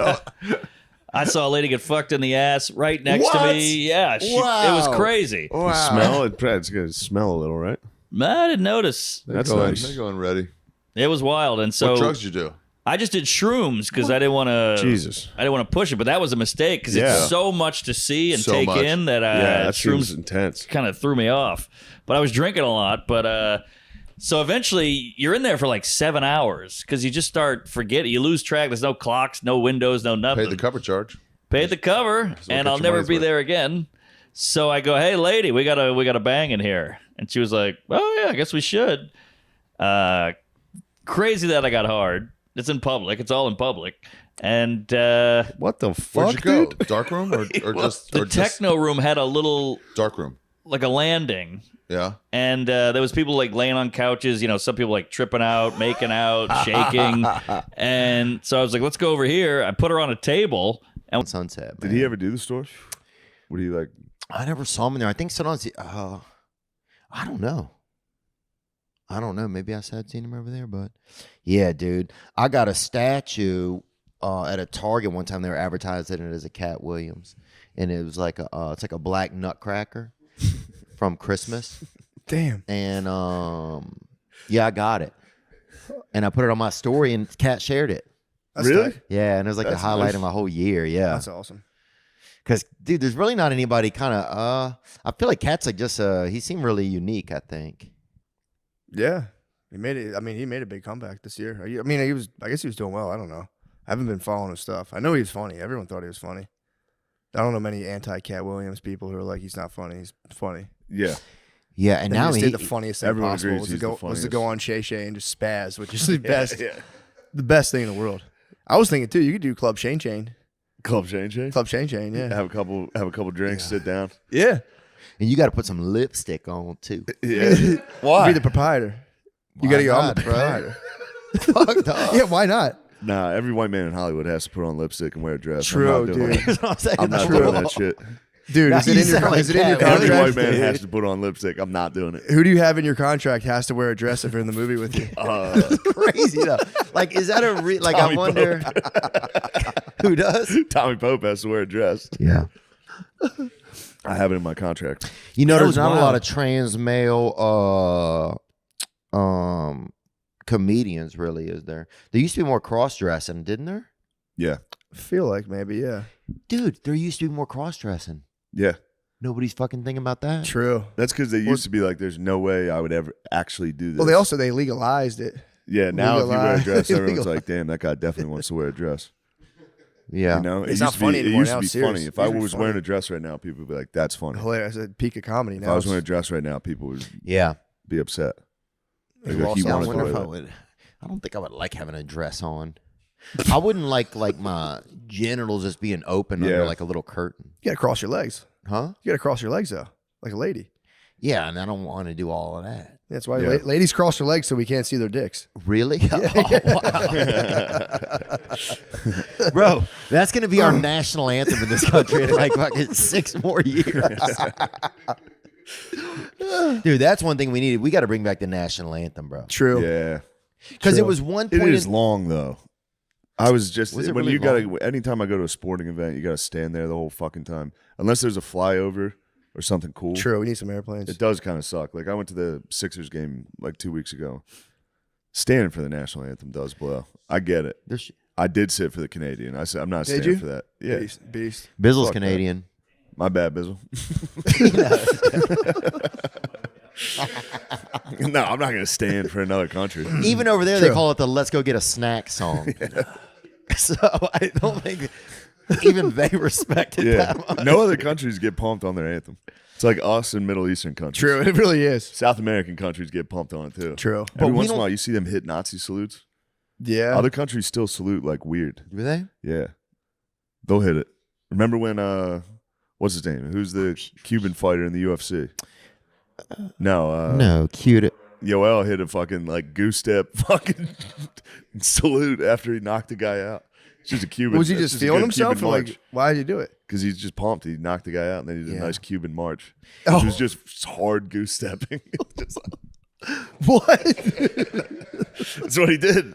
I saw a lady get fucked in the ass right next to What? me. Yeah, it was crazy. Wow. The smell? It's going to smell a little, right? I didn't notice. That's They're going ready. It was wild, and so What drugs did you do? I just did shrooms because I didn't want to. Jesus. I didn't want to push it, but that was a mistake because Yeah. it's so much to see and So take much. in that That seems shrooms intense. kind of threw me off. But I was drinking a lot. But so eventually you're in there for like 7 hours because you just start forgetting. You lose track. There's no clocks, no windows, no nothing. Paid the cover charge. Paid the cover, and I'll your never money's be worth. there again. So I go, hey, lady, we got a bang in here. And she was like, oh, yeah, I guess we should. Crazy that I got hard. It's in public. It's all in public. And what the fuck, Where'd you go? dude? Dark room or just the techno room had a little dark room, like a landing. Yeah. And there was people like laying on couches, some people like tripping out, making out, shaking. And so I was like, let's go over here. I put her on a table. And Sunset. Did he ever do the store? What do you like? I never saw him in there. I think sometimes I don't know. Maybe I had seen him over there, but yeah, dude. I got a statue at a Target one time. They were advertising it as a Cat Williams, and it was like it's like a black nutcracker from Christmas. Damn. And yeah, I got it, and I put it on my story, and Cat shared it. That's Really? tight. Yeah, and it was like the That's highlight nice. of my whole year. Yeah, That's awesome. because dude, there's really not anybody kind of. I feel like Cat's like just he seemed really unique. I think. Yeah. He made it. I mean, he made a big comeback this year. I guess he was doing well. I don't know. I haven't been following his stuff. I know he was funny. Everyone thought he was funny. I don't know many anti-Cat Williams people who are like, he's not funny. He's funny. Yeah. Yeah, and Then now he he just did the funniest thing everyone possible agrees was he's the to go on Shay Shay and just spaz, which is the best, Yeah. the best thing in the world. I was thinking too, you could do Club Shane Chain. Club Shane Shane? Club Shane Chain, yeah. Have a couple drinks, sit down. Yeah. and you got to put some lipstick on too. Yeah. Why? Be the proprietor. You got to go, I'm the not, bro? proprietor. Fuck dog. Yeah, why not? Nah, every white man in Hollywood has to put on lipstick and wear a dress. True, I'm not doing dude. it. I'm not doing that shit. Dude, Now is it you in your, sound is it like in your Cat Every contract? white man has to put on lipstick. I'm not doing it. Who do you have in your contract has to wear a dress if you're in the movie with you? Crazy though. Like, is that a like? Tommy I wonder who does. Tommy Pope has to wear a dress. Yeah. I have it in my contract. You know, That there's was not a wild. lot of trans male comedians, really, is there? There used to be more cross dressing, didn't there? Yeah. I feel like maybe, yeah. Dude, there used to be more cross dressing. Yeah. Nobody's fucking thinking about that. True. That's because they used to be like, there's no way I would ever actually do this. Well, they legalized it. Yeah, now if you wear a legalized- dress, everyone's legalized. like, damn, that guy definitely wants to wear a dress. Yeah. You know, It's it not used to be, funny it anymore used now, to be it's serious. funny. If It I used to be was funny. wearing a dress right now, people would be like, that's funny. Hilarious. It's a peak of comedy If now. I was wearing a dress right now, people would Yeah. be upset. They Like, lost he Yeah, I wanted to wonder if wear I that. would. I don't think I would like having a dress on. I wouldn't like my genitals just being open under Yeah. like a little curtain. You got to cross your legs. Huh? You got to cross your legs, though, like a lady. Yeah, and I don't want to do all of that. That's why Yeah. ladies cross their legs so we can't see their dicks. Really? Oh, wow. Bro, that's going to be our national anthem in this country in like fucking 6 more years. Dude, that's one thing we needed. We got to bring back the national anthem, bro. True. Yeah. Because it True. was one It point. is long, though. I was just Was it when really you long? gotta. Anytime I go to a sporting event, you gotta stand there the whole fucking time, unless there's a flyover or something cool. True, we need some airplanes. It does kind of suck. Like I went to the Sixers game like 2 weeks ago. Standing for the national anthem does blow. I get it. I did sit for the Canadian. I said I'm not Did standing you? for that. Yeah, Beast. Bizzle's Fuck that. Canadian. My bad, Bizzle. No, I'm not gonna stand for another country. Even over there, they call it the "Let's go get a snack" song. So I don't think even they respect it that much. No other countries get pumped on their anthem. It's like us and Middle Eastern countries. True, it really is. South American countries get pumped on it too. True. Every But once in a while, you see them hit Nazi salutes. Yeah. Other countries still salute like weird. Do they? Yeah. They'll hit it. Remember when what's his name? Who's the Cuban fighter in the UFC? No. No, cute it. Yoel hit a fucking like goose step fucking salute after he knocked the guy out. It's just a Cuban. Was he it's just a feeling good Cuban himself? Or like, march. why did he do it? Because he's just pumped. He knocked the guy out, and then he did a Yeah. nice Cuban march. Oh. It was just hard goose stepping. What? That's what he did.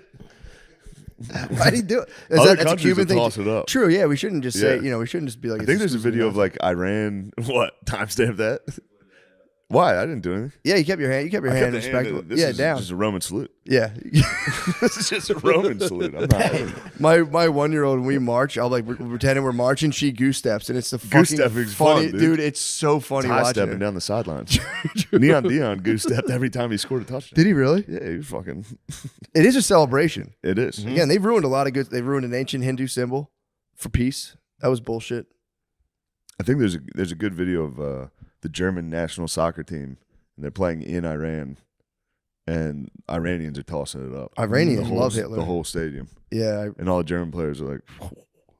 Why did he do it? Is Other that's a countries Cuban will thing? toss it up. True. Yeah, we shouldn't just say. Yeah. We shouldn't just be like. I it's think there's a exclusively video of us. like Iran. What timestamp that? Why? I didn't do anything. Yeah, you kept your hand. You kept your I hand kept the hand respectable. in- this Yeah, is down. just a Roman salute. Yeah. This is just a Roman salute. I'm not. My 1-year-old, when we march, I'll like we're pretending we're marching. She goose steps, and it's the Goose fucking stepping's funny, fun, dude. It's so funny High watching stepping it. down the sidelines. Neon Dion goose stepped every time he scored a touchdown. Did he really? Yeah, he was fucking. It is a celebration. It is. Again, they've ruined a lot of good. They've ruined an ancient Hindu symbol for peace. That was bullshit. I think there's a good video of the German national soccer team, and they're playing in Iran, and Iranians are tossing it up. Iranians The whole- love Hitler. The whole stadium. Yeah. And all the German players are like,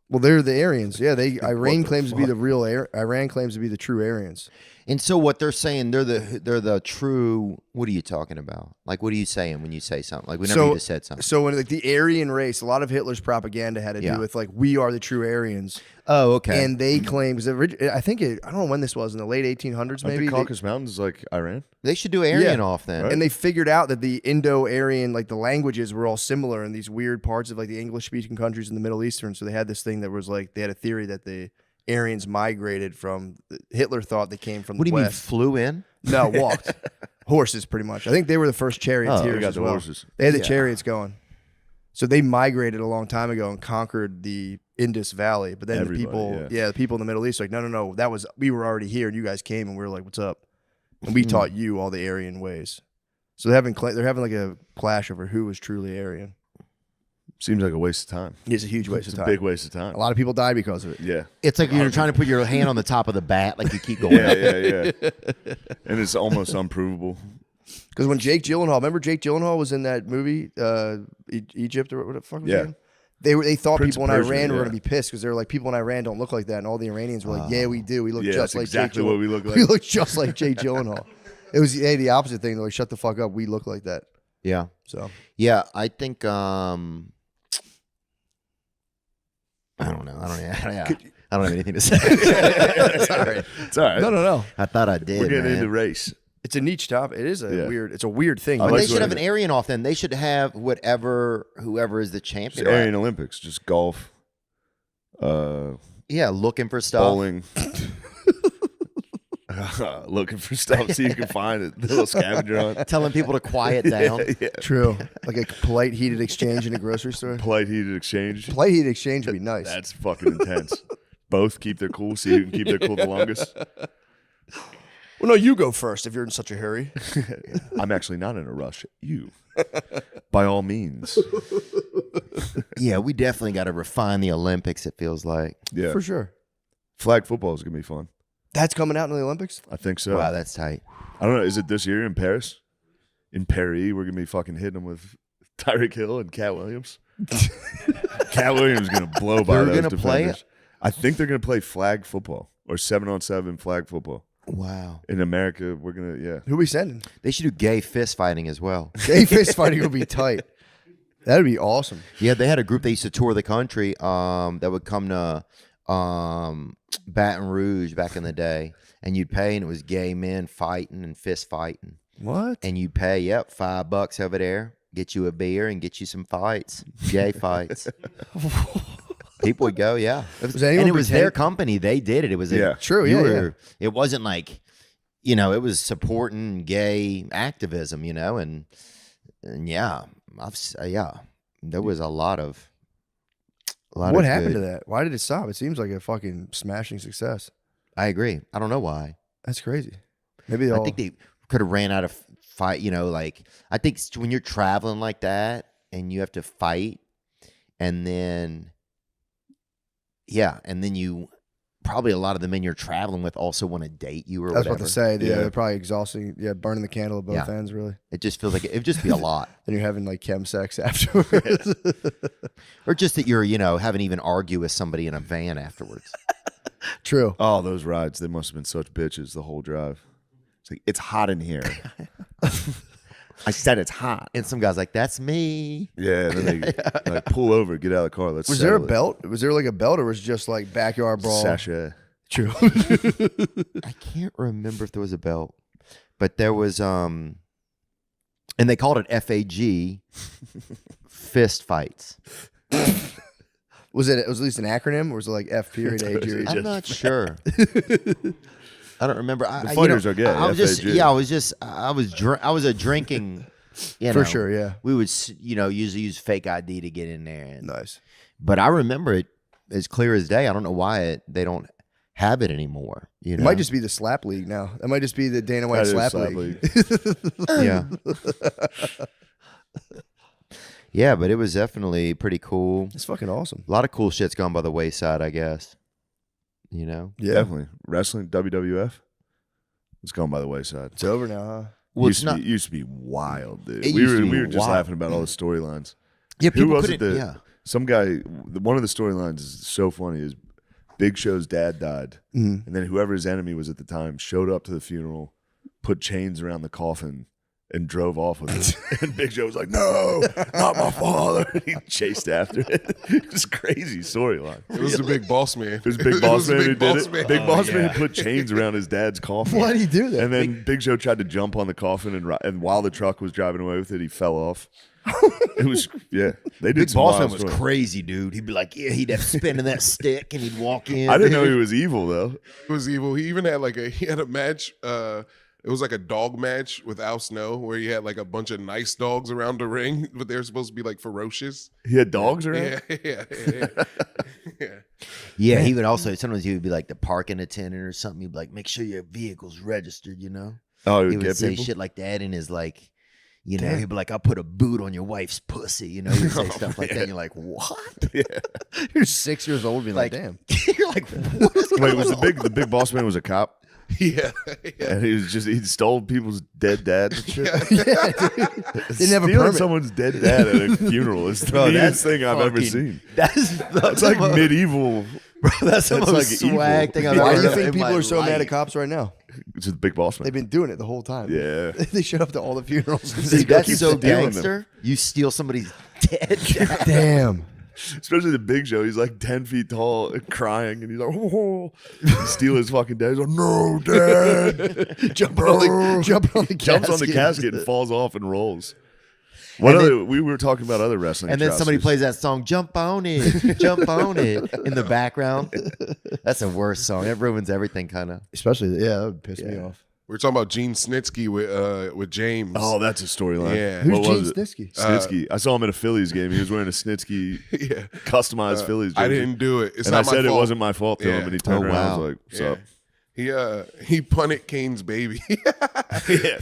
Well, they're the Aryans. Yeah, Iran claims to be the real. Iran claims to be the true Aryans. And so what they're saying, they're the true. What are you talking about? Like, what are you saying when you say something? Like, whenever you just said something. So when like the Aryan race, a lot of Hitler's propaganda had to Yeah. do with like we are the true Aryans. Oh, okay. And they claim because I think I don't know when this was in the late 1800s, Aren't maybe. the Caucasus Mountains is like Iran? They should do Aryan off then. And they figured out that the Indo-Aryan, like the languages were all similar in these weird parts of like the English-speaking countries in the Middle Eastern. So they had this thing that was like they had a theory that the Aryans migrated from. Hitler thought they came from What the do you mean, west. flew in? No, walked. Horses, pretty much. I think they were the first charioteers they got as the well. horses. They had the Yeah. chariots going. So they migrated a long time ago and conquered the Indus Valley. But then Everybody, the people, yeah. the people in the Middle East, are like, no, we were already here, and you guys came, and we were like, what's up? And we taught you all the Aryan ways. So they're having like a clash over who was truly Aryan. Seems like a waste of time. It's a huge waste It's of a time. big waste of time. A lot of people die because of it. Yeah. It's like you're trying to put your hand on the top of the bat, like you keep going. Yeah. And it's almost unprovable. Because when Jake Gyllenhaal, remember Jake Gyllenhaal was in that movie, Egypt or what the fuck was Yeah. it? They thought Prince people in of Persia, Iran were yeah. going to be pissed because they were like, people in Iran don't look like that. And all the Iranians were like, yeah, we do. We look Yeah, just that's like exactly Jake what we look like. We look just like Jake Gyllenhaal. It was the opposite thing. They're like, shut the fuck up. We look like that. Yeah. So Yeah, I think I don't know. I don't have anything to say. Sorry. It's all right. No. I thought I did. We're getting man. into race. It's a niche topic. It is a Yeah. weird. It's a weird thing. But like they should what have it an is. Aryan off then. They should have whoever is the It's champion. Aryan Olympics, just golf, Yeah, looking for stuff. bowling, looking for stuff so you can find it. The little scavenger hunt. Telling people to quiet down. Yeah. True. Like a polite heated exchange in a grocery store. Polite heated exchange. Polite heated exchange would be nice. That's fucking intense. Both keep their cool. See who can keep their cool the longest. Well, no, you go first if you're in such a hurry. I'm actually not in a rush. You, by all means. Yeah, we definitely got to refine the Olympics, it feels like. Yeah, For sure. Flag football is gonna be fun. That's coming out in the Olympics? I think so. Wow, that's tight. I don't know. Is it this year in Paris? In Paris, we're gonna be fucking hitting them with Tyreek Hill and Cat Williams. Cat Williams is gonna blow by They're those gonna play defenders. I think they're gonna play flag football or 7-on-7 flag football. Wow. In America, we're gonna Who we sending? They should do gay fist fighting as well. Gay fist fighting would be tight. That'd be awesome. Yeah, they had a group that used to tour the country that would come to Baton Rouge back in the day, and you'd pay, and it was gay men fighting and fist fighting. What? And you'd pay, $5 over there. get you a beer, and get you some fights, gay fights. People would go, yeah. Was And it was their company. They did it. It was True, It wasn't like, it was supporting gay activism, and yeah, there was a lot of. What happened to that? Why did it stop? It seems like a fucking smashing success. I agree. I don't know why. That's crazy. Maybe I think they could have ran out of fight. I think when you're traveling like that and you have to fight, and then you probably a lot of the men you're traveling with also want to date you or That's whatever. what to say. Yeah, they're probably exhausting. Yeah, burning the candle at both ends, really. It just feels like it would just be a lot. Then you're having like chem sex afterwards. Or just that you're, having to even argue with somebody in a van afterwards. True. Oh, those rides, they must have been such bitches the whole drive. It's like, it's hot in here. I said it's hot. And some guy's like, that's me. Yeah, and then they like pull over, get out of the car. Was there a belt? Was there like a belt, or was it just like backyard brawl? Sachet. True. I can't remember if there was a belt, but there was and they called it FAG, fist fights. Was it at least an acronym, or was it like F period A period? I'm not sure. I don't remember. The fighters are good. I was a drinking. For sure, yeah. We would usually use fake ID to get in there. Nice. But I remember it as clear as day. I don't know why they don't have it anymore. It might just be the slap league now. That might just be the Dana White slap league. Yeah. Yeah, but it was definitely pretty cool. It's fucking awesome. A lot of cool shit's gone by the wayside, I guess. Yeah, definitely. Wrestling, WWF, it's gone by the wayside. It's over now, huh? Well, It used to be wild, dude. It We used to be were just wild. laughing about all the storylines. Yeah, Who people was it? couldn't- yeah. Some guy. One of the storylines is so funny. Is Big Show's dad died, and then whoever his enemy was at the time showed up to the funeral, put chains around the coffin, and drove off with it. And Big Show was like, "No, not my father." And he chased after it. It was a crazy storyline. It was the big boss man. It was Big Boss Man Big who did Boss it. Man. Big Boss Man yeah. put chains around his dad's coffin. Why did he do that? And then Big Show tried to jump on the coffin, and while the truck was driving away with it, he fell off. It was, yeah. They did Big some Boss wild Man was stories. crazy, dude. He'd be like, he'd have spinning that stick, and he'd walk in. I didn't know he was evil though. He was evil. He even had he had a match. It was like a dog match with Al Snow, where he had like a bunch of nice dogs around the ring, but they were supposed to be like ferocious. He had dogs around. Yeah. Yeah, he would also sometimes he would be like the parking attendant or something. He'd be like, make sure your vehicle's registered. Oh, he he would would get say people? shit like that in his like. He'd be like, I'll put a boot on your wife's pussy. He'd say stuff like that. And you're like, what? Yeah. You're 6 years old, being like, damn. You're like, what is Wait, going was on? the big boss man was a cop? Yeah. And he stole people's dead dads and shit. Didn't have a Stealing permit. someone's dead dad at a funeral is the Bro, meanest that's thing I've ever fucking- seen. That's like medieval. Bro, that's the That's most like swag evil. thing I've Why ever do you heard think in people my are so mad at life. cops right now? It's a big boss man. They've been doing it the whole time. Yeah. They showed up to all the funerals. Dude, that's keep so stealing them. gangster. You steal somebody's dead dad. Damn. Especially the Big Show. He's like 10 feet tall and crying. And he's like, oh. Steal his fucking dad. He's like, no, dad. Jumping on the casket. Jumps on the casket and falls off and rolls. We were talking about other wrestling And then somebody atrocities. plays that song, Jump On It, Jump On It, in the background. That's the worst song. It ruins everything, kind of. Especially, that would piss me off. We were talking about Gene Snitsky with James. Oh, that's a storyline. Yeah. Who's What Gene was it? Snitsky? Snitsky. I saw him at a Phillies game. He was wearing a Snitsky customized Phillies jersey. I didn't do it. It's and not I said my it fault. wasn't my fault to him, and he turned around and was like, what's up? He punted Kane's baby. Yeah.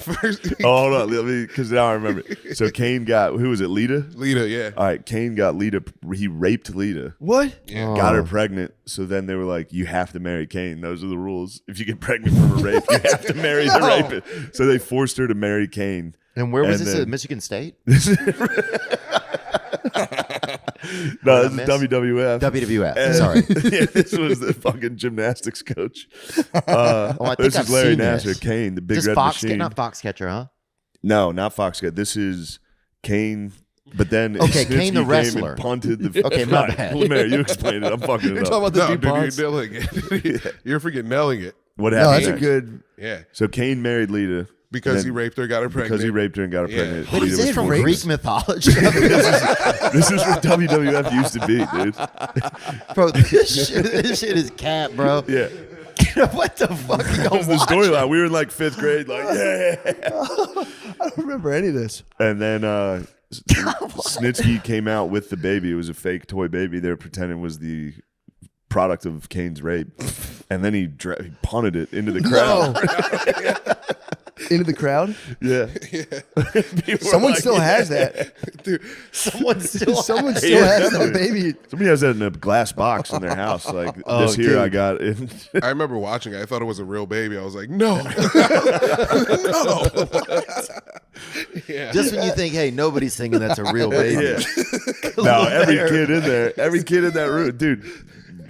Hold on, because now I remember. So Kane got, who was it, Lita? Lita, yeah. All right, Kane got Lita. He raped Lita. What? Yeah. Got her pregnant. So then they were like, you have to marry Kane. Those are the rules. If you get pregnant from a rape, you have to marry the rapist. So they forced her to marry Kane. And where was And this then- at Michigan State? No, this is WWF. WWF. And- Sorry. Yeah, this was the fucking gymnastics coach. Oh, I think this I've is Larry seen Nassar, this. Kane, the big Just red Fox, machine. not Foxcatcher, huh? No, not Foxcat. This is Kane. But then Okay, Snitsky Kane the came westler. and punted the. Okay, my Right, bad. Lemaire, you explained it. I'm fucking it You're up. talking about the No, dude, DuPonts? you're nailing it. You're freaking nailing it. What No, happened? that's a next? good. Yeah. So Kane married Lita. Because he raped her, got her pregnant. Because he raped her and got her Yeah. pregnant. What is this from Greek mythology? This is what WWF used to be, dude. Bro, this shit is cat, bro. Yeah. What the fuck? That was the storyline. We were in like 5th grade, like, yeah. I don't remember any of this. And then Snitsky came out with the baby. It was a fake toy baby. They were pretending was the product of Kane's rape. And then he punted it into the crowd. Into the crowd? Yeah. Someone still has that. Dude, someone still has that baby. Somebody has that in a glass box in their house. Like, this here dude. I got it. I remember watching it. I thought it was a real baby. I was like, no. No. Yeah. Just when you think, hey, nobody's thinking that's a real baby. Yeah. No, every kid in that room, dude.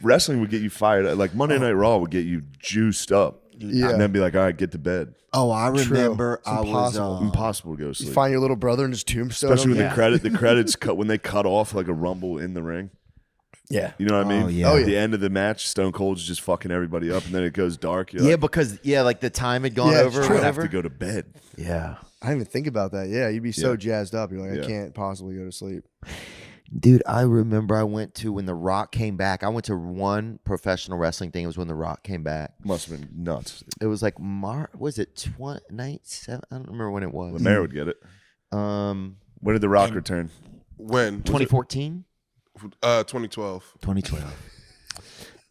Wrestling would get you fired. Like Monday Night Raw would get you juiced up. Yeah. And then be like, all right, get to bed. Oh, I remember. It's I was impossible to go to sleep. You find your little brother in his tombstone. Especially when the credits cut when they cut off like a rumble in the ring. Yeah. You know what I mean? Oh, yeah. At the end of the match, Stone Cold's just fucking everybody up, and then it goes dark. You're Yeah, like, because like the time had gone Yeah, over. it's Or true. I have whatever. to go to bed. Yeah. I didn't even think about that. Yeah, you'd be so Yeah. jazzed up. You're like, Yeah. I can't possibly go to sleep. Dude, I remember I went to when The Rock came back. I went to one professional wrestling thing. It was when The Rock came back. Must have been nuts. It was like was it 27? I don't remember when it was. Lemaire would get it. When did The Rock return? When? 2014? 2012. 2012.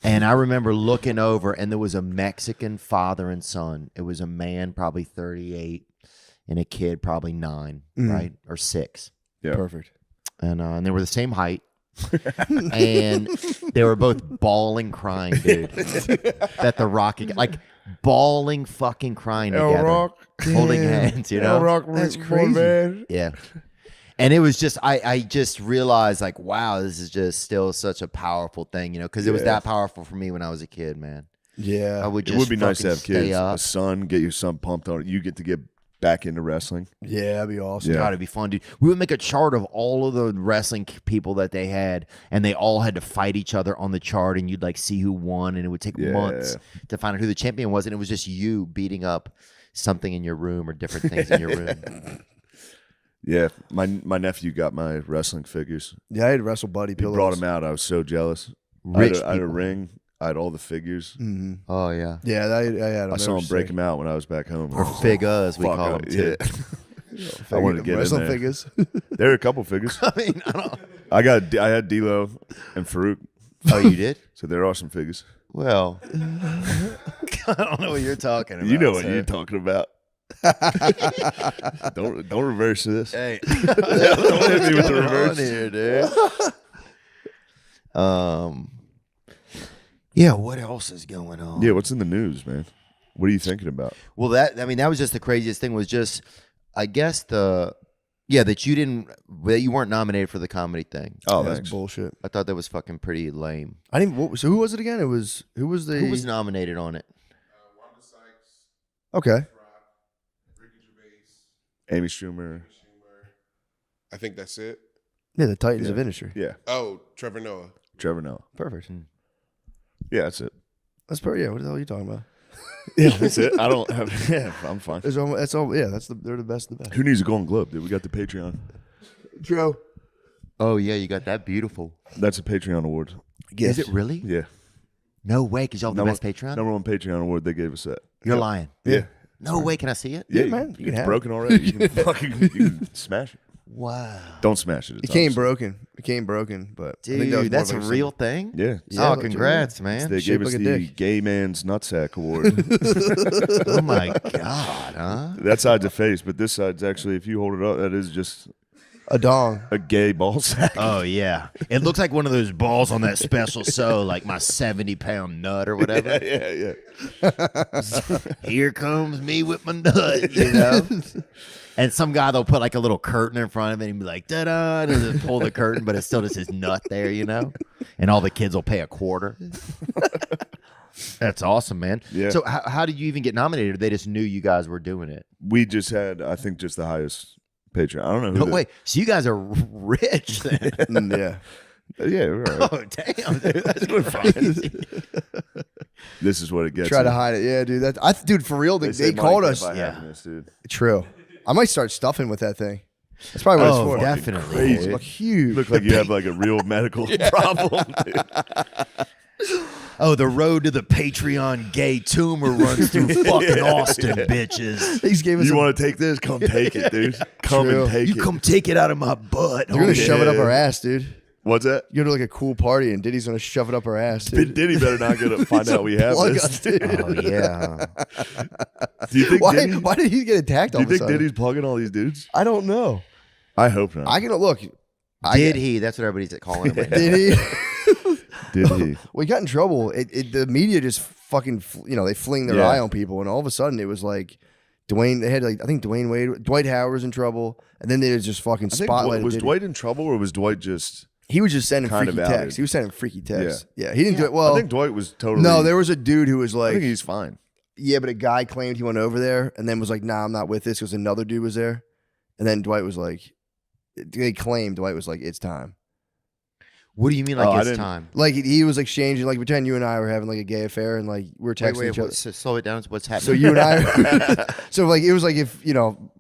And I remember looking over, and there was a Mexican father and son. It was a man, probably 38, and a kid, probably 9, right? Or 6. Yeah. Perfect. And they were the same height. And they were both bawling, crying, dude. That The Rock, like bawling, fucking crying together, Rock. holding Damn. hands. You know, Rock, that's crazy. Man. yeah. And it was just, I just realized, like, wow, this is just still such a powerful thing, you know, because it was that powerful for me when I was a kid, man. Yeah. I would just It would be nice to fucking have kids. stay up. A son, get your son pumped on it. You get to get back into wrestling. Yeah, that'd be awesome. Yeah. God, it'd be fun, dude. We would make a chart of all of the wrestling people that they had, and they all had to fight each other on the chart, and you'd like see who won, and it would take months to find out who the champion was, and it was just you beating up something in your room or different things in your room. Yeah, my nephew got my wrestling figures. Yeah, I had Wrestle Buddy He pillows. brought them out. I was so jealous. Rich I had a people. ring. I had all the figures. Mm-hmm. Oh yeah, Yeah, I had them. I saw him break them out when I was back home. or figures we Fuck, call them too. yeah. I wanted to get wrestling in there. figures. There were a couple figures. I mean, I don't. I had D'Lo and Farouk. Oh, you did? So they're awesome figures. Well, I don't know what you're talking about. You know what sir. you're talking about. don't reverse this. Hey, Don't hit me with the What's going on reverse. here, dude? Yeah. What else is going on? Yeah, what's in the news, man? What are you thinking about? Well, that was just the craziest thing. Was just, I guess that you weren't nominated for the comedy thing. Oh, that's thanks. bullshit. I thought that was fucking pretty lame. I didn't. So who was it again? It was who was the? Who was nominated on it? Okay. Amy Schumer. I think that's it. Yeah, the Titans of industry. Yeah, Oh, Trevor Noah. Trevor Noah. Perfect. Yeah, that's it. That's perfect. Yeah. What the hell are you talking about? Yeah, that's it. I don't have. Yeah, I'm fine. That's all. Yeah, they're the best of the best. Who needs a Golden Globe, dude? We got the Patreon. Joe. Oh yeah, you got that beautiful. That's a Patreon award. Is it really? Yeah. No way, because y'all have the best Patreon. Number one Patreon award. They gave us that. You're lying. Yeah. No way. Can I see it? Yeah, man, you can it's have broken it. already. You can smash it. Wow. Don't smash it. It came broken. It came broken, but I think that was Dude, more that's of a like real thing? Yeah. Oh, congrats, man. They Shaped gave us like a the dick. Gay Man's Nutsack Award. Oh my God, huh? That side's a face, but this side's actually, if you hold it up, that is just a dong. A gay ball sack. Oh, yeah. It looks like one of those balls on that special show, like my 70-pound nut or whatever. Yeah. Here comes me with my nut, you know? And some guy, they'll put like a little curtain in front of it and be like, da-da, and just pull the curtain, but it's still just his nut there, you know? And all the kids will pay a quarter. That's awesome, man. Yeah. So how did you even get nominated? Or they just knew you guys were doing it? We just had, I think, just the highest Patreon. I don't know who. No way. So you guys are rich then. Yeah. Yeah, we're all right. Oh, damn, dude. That's crazy. This is what it gets. Try to you. hide it. Yeah, dude. Dude, for real, say they money called can't us. buy happiness, dude. True. I might start stuffing with that thing. That's probably what it's for. Definitely. Crazy. Look huge. You look like you have like a real medical problem, dude. Oh, the road to the Patreon gay tumor runs through fucking Austin, bitches. He's gave us You want to take this? Come take it, dude. Come and take it. You come take it out of my butt. They're gonna shove it up our ass, dude. What's that? You go to like a cool party and Diddy's gonna shove it up our ass, dude. Diddy better not get to find out we have Plug this. us, dude. Oh, yeah. Do you think Why did he get attacked Do all you of a think sudden? Diddy's plugging all these dudes? I don't know. I hope not. I can look. Did he? That's what everybody's calling him right now. Did he? Did he? Well, he got in trouble. The media just fucking, they fling their eye on people, and all of a sudden it was like Dwayne. They had like I think Dwight Howard was in trouble, and then they just fucking spotlighted. Was Diddy. Dwight in trouble or was Dwight just? He was just sending kind freaky of outed? texts. He was sending freaky texts. Yeah. Yeah, he didn't do it well. I think Dwight was totally. No, there was a dude who was I like, think he's fine. yeah, but a guy claimed he went over there and then was like, nah, I'm not with this because another dude was there, and then Dwight was like, they claimed Dwight was like, it's time. What do you mean, like it's time? Like he was exchanging, like pretend you and I were having like a gay affair, and like we were texting each other. So slow it down. What's happening? So you and I, so like it was like if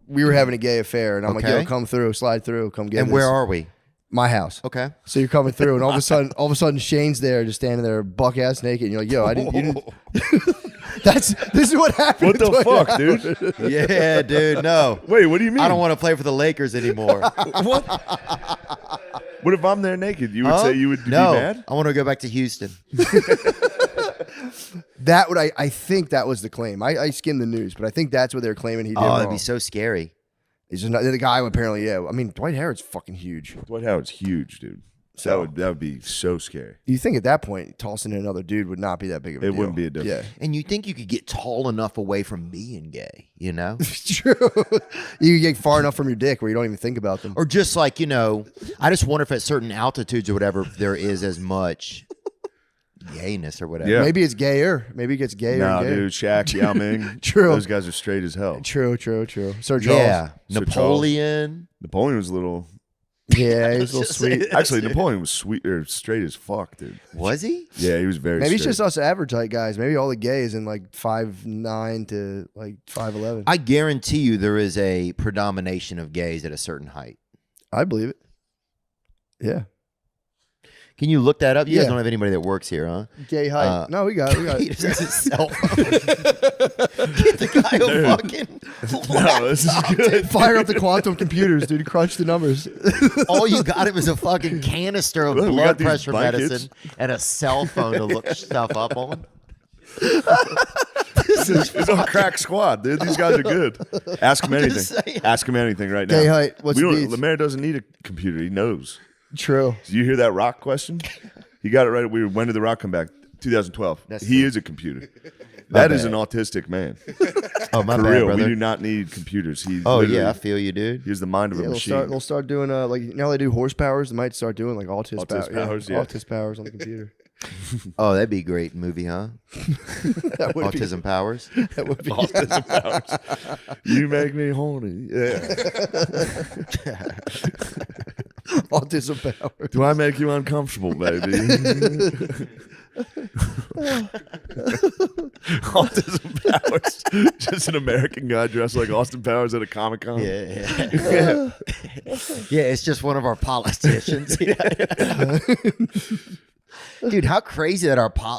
we were having a gay affair, and I'm like, Okay. yo, come through, slide through, come get. And this. where are we? My house. Okay. So you're coming through, and all of a sudden, Shane's there, just standing there, buck ass naked. And you're like, yo, you didn't. This is what happened. What the fuck, dude? Yeah, dude. No. Wait, what do you mean? I don't want to play for the Lakers anymore. What? What if I'm there naked? You would say you would be mad? I want to go back to Houston. That would I think that was the claim. I skimmed the news, but I think that's what they're claiming he did. Oh, wrong. that'd be so scary. He's just not, the guy apparently. Yeah, I mean Dwight Howard's fucking huge. Dwight Howard's huge, dude. So that would be so scary. You think at that point tossing in another dude would not be that big of a deal? It wouldn't be a difference. Yeah, And you think you could get tall enough away from being gay, you know? true. You get far enough from your dick where you don't even think about them. Or just like, I just wonder if at certain altitudes or whatever there is as much gayness or whatever. Yeah. Maybe it's gayer. Maybe it gets gayer. Nah, and gayer. dude, Shaq, Yao Ming. True. Those guys are straight as hell. True. Sir Charles. Yeah. Sir Napoleon. Napoleon was a little. Yeah, he was a little sweet. Actually, Napoleon was sweet or straight as fuck, dude. Was he? Yeah, he was very. Maybe it's straight. just us average height guys. Maybe all the gays in like 5'9" to like 5'11". I guarantee you there is a predomination of gays at a certain height. I believe it. Yeah. Can you look that up? You guys Yeah. don't have anybody that works here, huh? Gay height. No, we got it. He just has his cell phone. Get the guy who fucking. No, this is good. Fire up the quantum computers, dude. Crunch the numbers. All you got it was a fucking canister of Look, we got blood these pressure blankets. medicine and a cell phone to look stuff up on. It's on crack squad, dude. These guys are good. Ask him anything. saying. Ask him anything right now. Gay height. What's we the don't, beats? Lemaire doesn't need a computer. He knows. True. Did you hear that rock question? He got it right. When did the rock come back? 2012. That's he true. is a computer. That is bad. an autistic man. Oh, my For bad, real, brother. we do not need computers. He Oh, literally- yeah, I feel you, dude. He has the mind of a Yeah, machine. they'll start doing like they do horsepowers. They might start doing like autism powers, yeah. Autism powers on the computer. Oh, that'd be a great movie, huh? That would Autism powers. That would be Autism powers. You make me horny. Yeah. autism powers. Do I make you uncomfortable, baby? Autism Powers. Just an American guy dressed like Austin Powers at a Comic-Con. Yeah. Yeah, it's just one of our politicians. Dude, how crazy that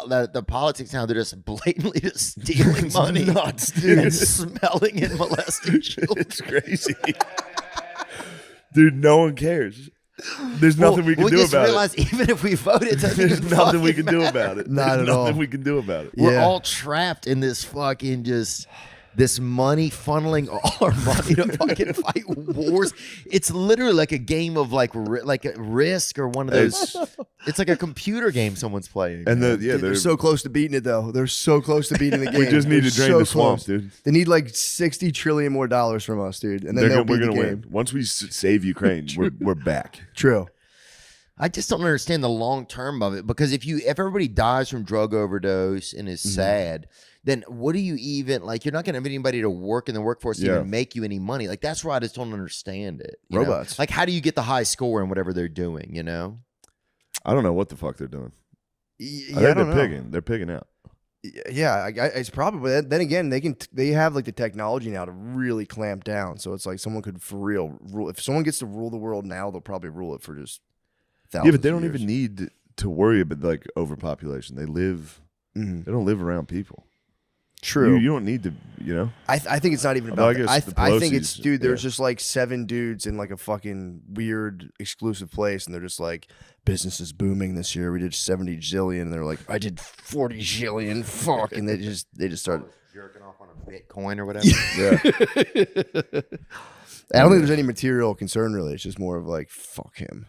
that the politics now, they're just blatantly just stealing money nuts, dude. and smelling and molesting children. It's crazy. Dude, no one cares. There's nothing we can do just about realized even if we voted, it doesn't There's even nothing we fucking can do matter. about it. Not There's at all. nothing we can do about it. We're Yeah. all trapped in this fucking this money funneling all our money to fucking fight wars. It's literally like a game of like a Risk or one of those. It's like a computer game someone's playing. And They're so close to beating it though. They're so close to beating the game. We just need They're to drain so the swamp, close. dude. They need like $60 trillion more from us, dude, and then they'll We're beat the gonna game. win. Once we save Ukraine, we're back. True. I just don't understand the long term of it, because if everybody dies from drug overdose and is sad, then what do you even like? You're not going to have anybody to work in the workforce to even make you any money. Like that's where I just don't understand it. you know? Robots. Like how do you get the high score in whatever they're doing? You know? I don't know what the fuck they're doing. Yeah, I think they're pigging. They're pigging out. Yeah, it's probably. Then again, they have like the technology now to really clamp down. So it's like someone could for real rule. If someone gets to rule the world now, they'll probably rule it for just thousands. Yeah, but they of don't years. even need to worry about like overpopulation. They live. They don't live around people. True. You don't need to. I think it's not even Although about. I that. guess I think it's Pelosi's- dude. There's yeah. just like 7 dudes in like a fucking weird exclusive place, and they're just like, business is booming this year. We did 70 zillion, and they're like, I did 40 zillion. Fuck, and they just start jerking off on a Bitcoin or whatever. I don't think there's any material concern really. It's just more of like, fuck him.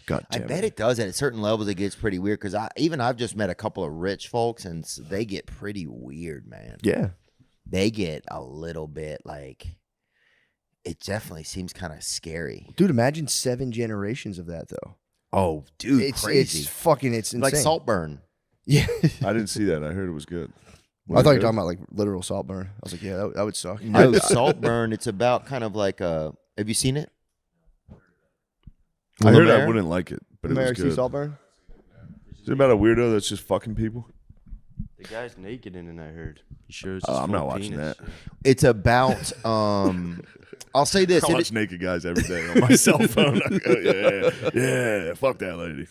God I damn bet it does. At certain levels, it gets pretty weird because I've just met a couple of rich folks and they get pretty weird, man. Yeah. They get a little bit like, it definitely seems kind of scary. Dude, imagine 7 generations of that though. Oh, dude, it's crazy. It's insane. Like Saltburn. Yeah. I didn't see that. I heard it was good. I thought you were talking about like literal salt burn. I was like, yeah, that would suck. No, Saltburn. It's about kind of like a. Have you seen it? I heard I Lemaire? wouldn't like it, but it was American good. Saltburn? Is it about a weirdo that's just fucking people? The guy's naked in it, I heard. He shows Oh, his I'm full not watching penis. that. It's about. I'll say this. I watch naked guys every day on my cell phone. I go, yeah, fuck that lady.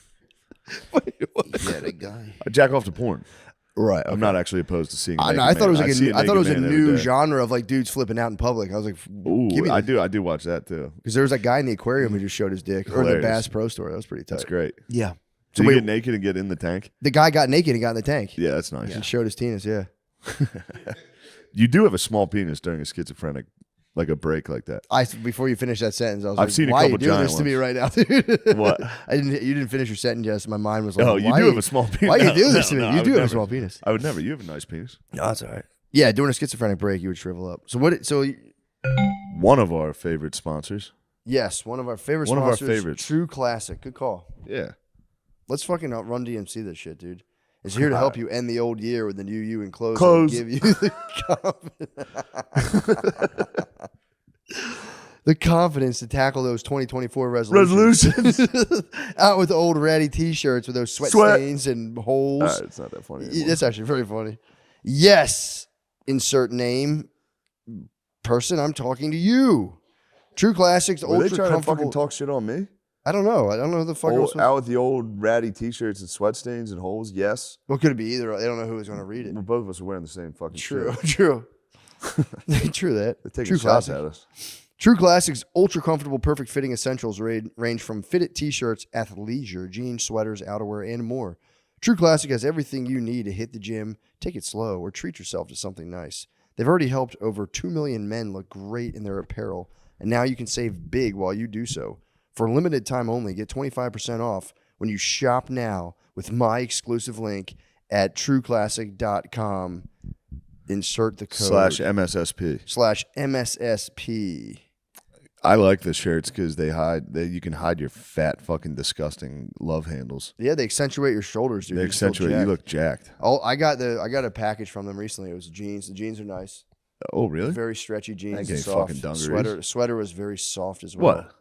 Yeah, that guy. I jack off to porn. Right. I'm not actually opposed to seeing. I naked know. I thought it was man. like see I thought it was a naked man every new day. genre of like dudes flipping out in public. I was like, Ooh, give me I do watch that too. because there was that guy in the aquarium who just showed his dick, or the Hilarious. Bass Pro Store. That was pretty tight. That's great. Yeah. So Wait, you get naked and get in the tank? the guy got naked and got in the tank. Yeah, that's nice. And showed his penis. Yeah. You do have a small penis during a schizophrenic, like a break like that. Before you finish that sentence, I was I've like, seen a why are you couple doing giant this to me ones. right now, dude? What? You didn't finish your sentence yet. So my mind was like, Oh, you why do have a small penis. Why are you doing No, this to me? no, You I do would have a never. small penis. I would never. You have a nice penis. No, that's all right. Yeah, during a schizophrenic break, you would shrivel up. So what? So One of our favorite sponsors. yes, one of our favorite One of our sponsors, favorites. True Classic. Good call. Yeah. Let's fucking outrun DMC this shit, dude. It's here to help you end the old year with the new you and clothes. Clothes. Give you the confidence to tackle those 2024 resolutions. Out with the old ratty t-shirts with those sweat stains and holes. It's not that funny anymore. That's actually very funny. Yes, insert name, person. I'm talking to you. True Classics, Were they ultra trying to comfortable. fucking talk shit on me? I don't know. I don't know who the fuck. it was. Out with the old ratty t-shirts and sweat stains and holes. Yes. What could it be? Either they don't know who was going to read it. Well, both of us are wearing the same fucking True, shirt. true, true. That They're taking True shots Classic. at us. True Classics ultra comfortable, perfect fitting essentials range from fitted t-shirts, athleisure, jeans, sweaters, outerwear, and more. True Classic has everything you need to hit the gym, take it slow, or treat yourself to something nice. They've already helped over 2 million men look great in their apparel, and now you can save big while you do so. For a limited time only, get 25% off when you shop now with my exclusive link at trueclassic.com. Insert the code /MSSP. /MSSP. I like the shirts because you can hide your fat, fucking disgusting love handles. Yeah, they accentuate your shoulders, dude. They You're still accentuate. You jacked. look jacked. Oh, I got a package from them recently. It was jeans. The jeans are nice. Oh, really? Very stretchy jeans. I And gave soft. fucking dungarees. Sweater was very soft as well. What?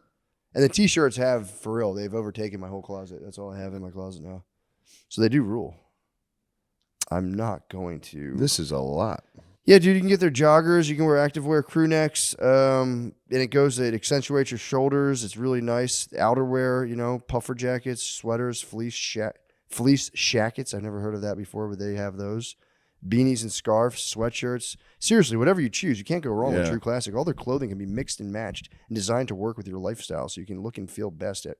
And the t-shirts have, for real, they've overtaken my whole closet. That's all I have in my closet now. So they do rule. I'm not going to. This is a lot. Yeah, dude, you can get their joggers. You can wear activewear crew necks. And it accentuates your shoulders. It's really nice. Outerwear, puffer jackets, sweaters, fleece shackets. I've never heard of that before, but they have those. Beanies and scarves, sweatshirts. Seriously, whatever you choose, you can't go wrong with Yeah. True Classic. All their clothing can be mixed and matched and designed to work with your lifestyle so you can look and feel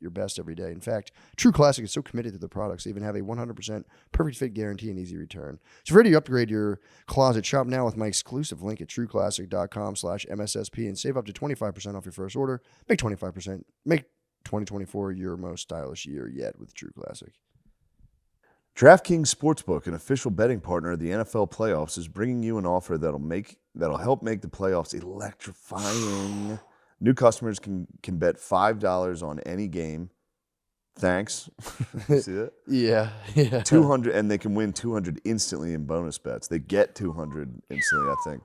your best every day. In fact, True Classic is so committed to the products, they even have a 100% perfect fit guarantee and easy return. So if you're ready to upgrade your closet, shop now with my exclusive link at trueclassic.com/MSSP and save up to 25% off your first order. Make 2024 your most stylish year yet with True Classic. DraftKings Sportsbook, an official betting partner of the NFL playoffs, is bringing you an offer that'll help make the playoffs electrifying. New customers can bet $5 on any game. Thanks. See that? Yeah. 200, and they can win 200 instantly in bonus bets. They get 200 instantly, I think.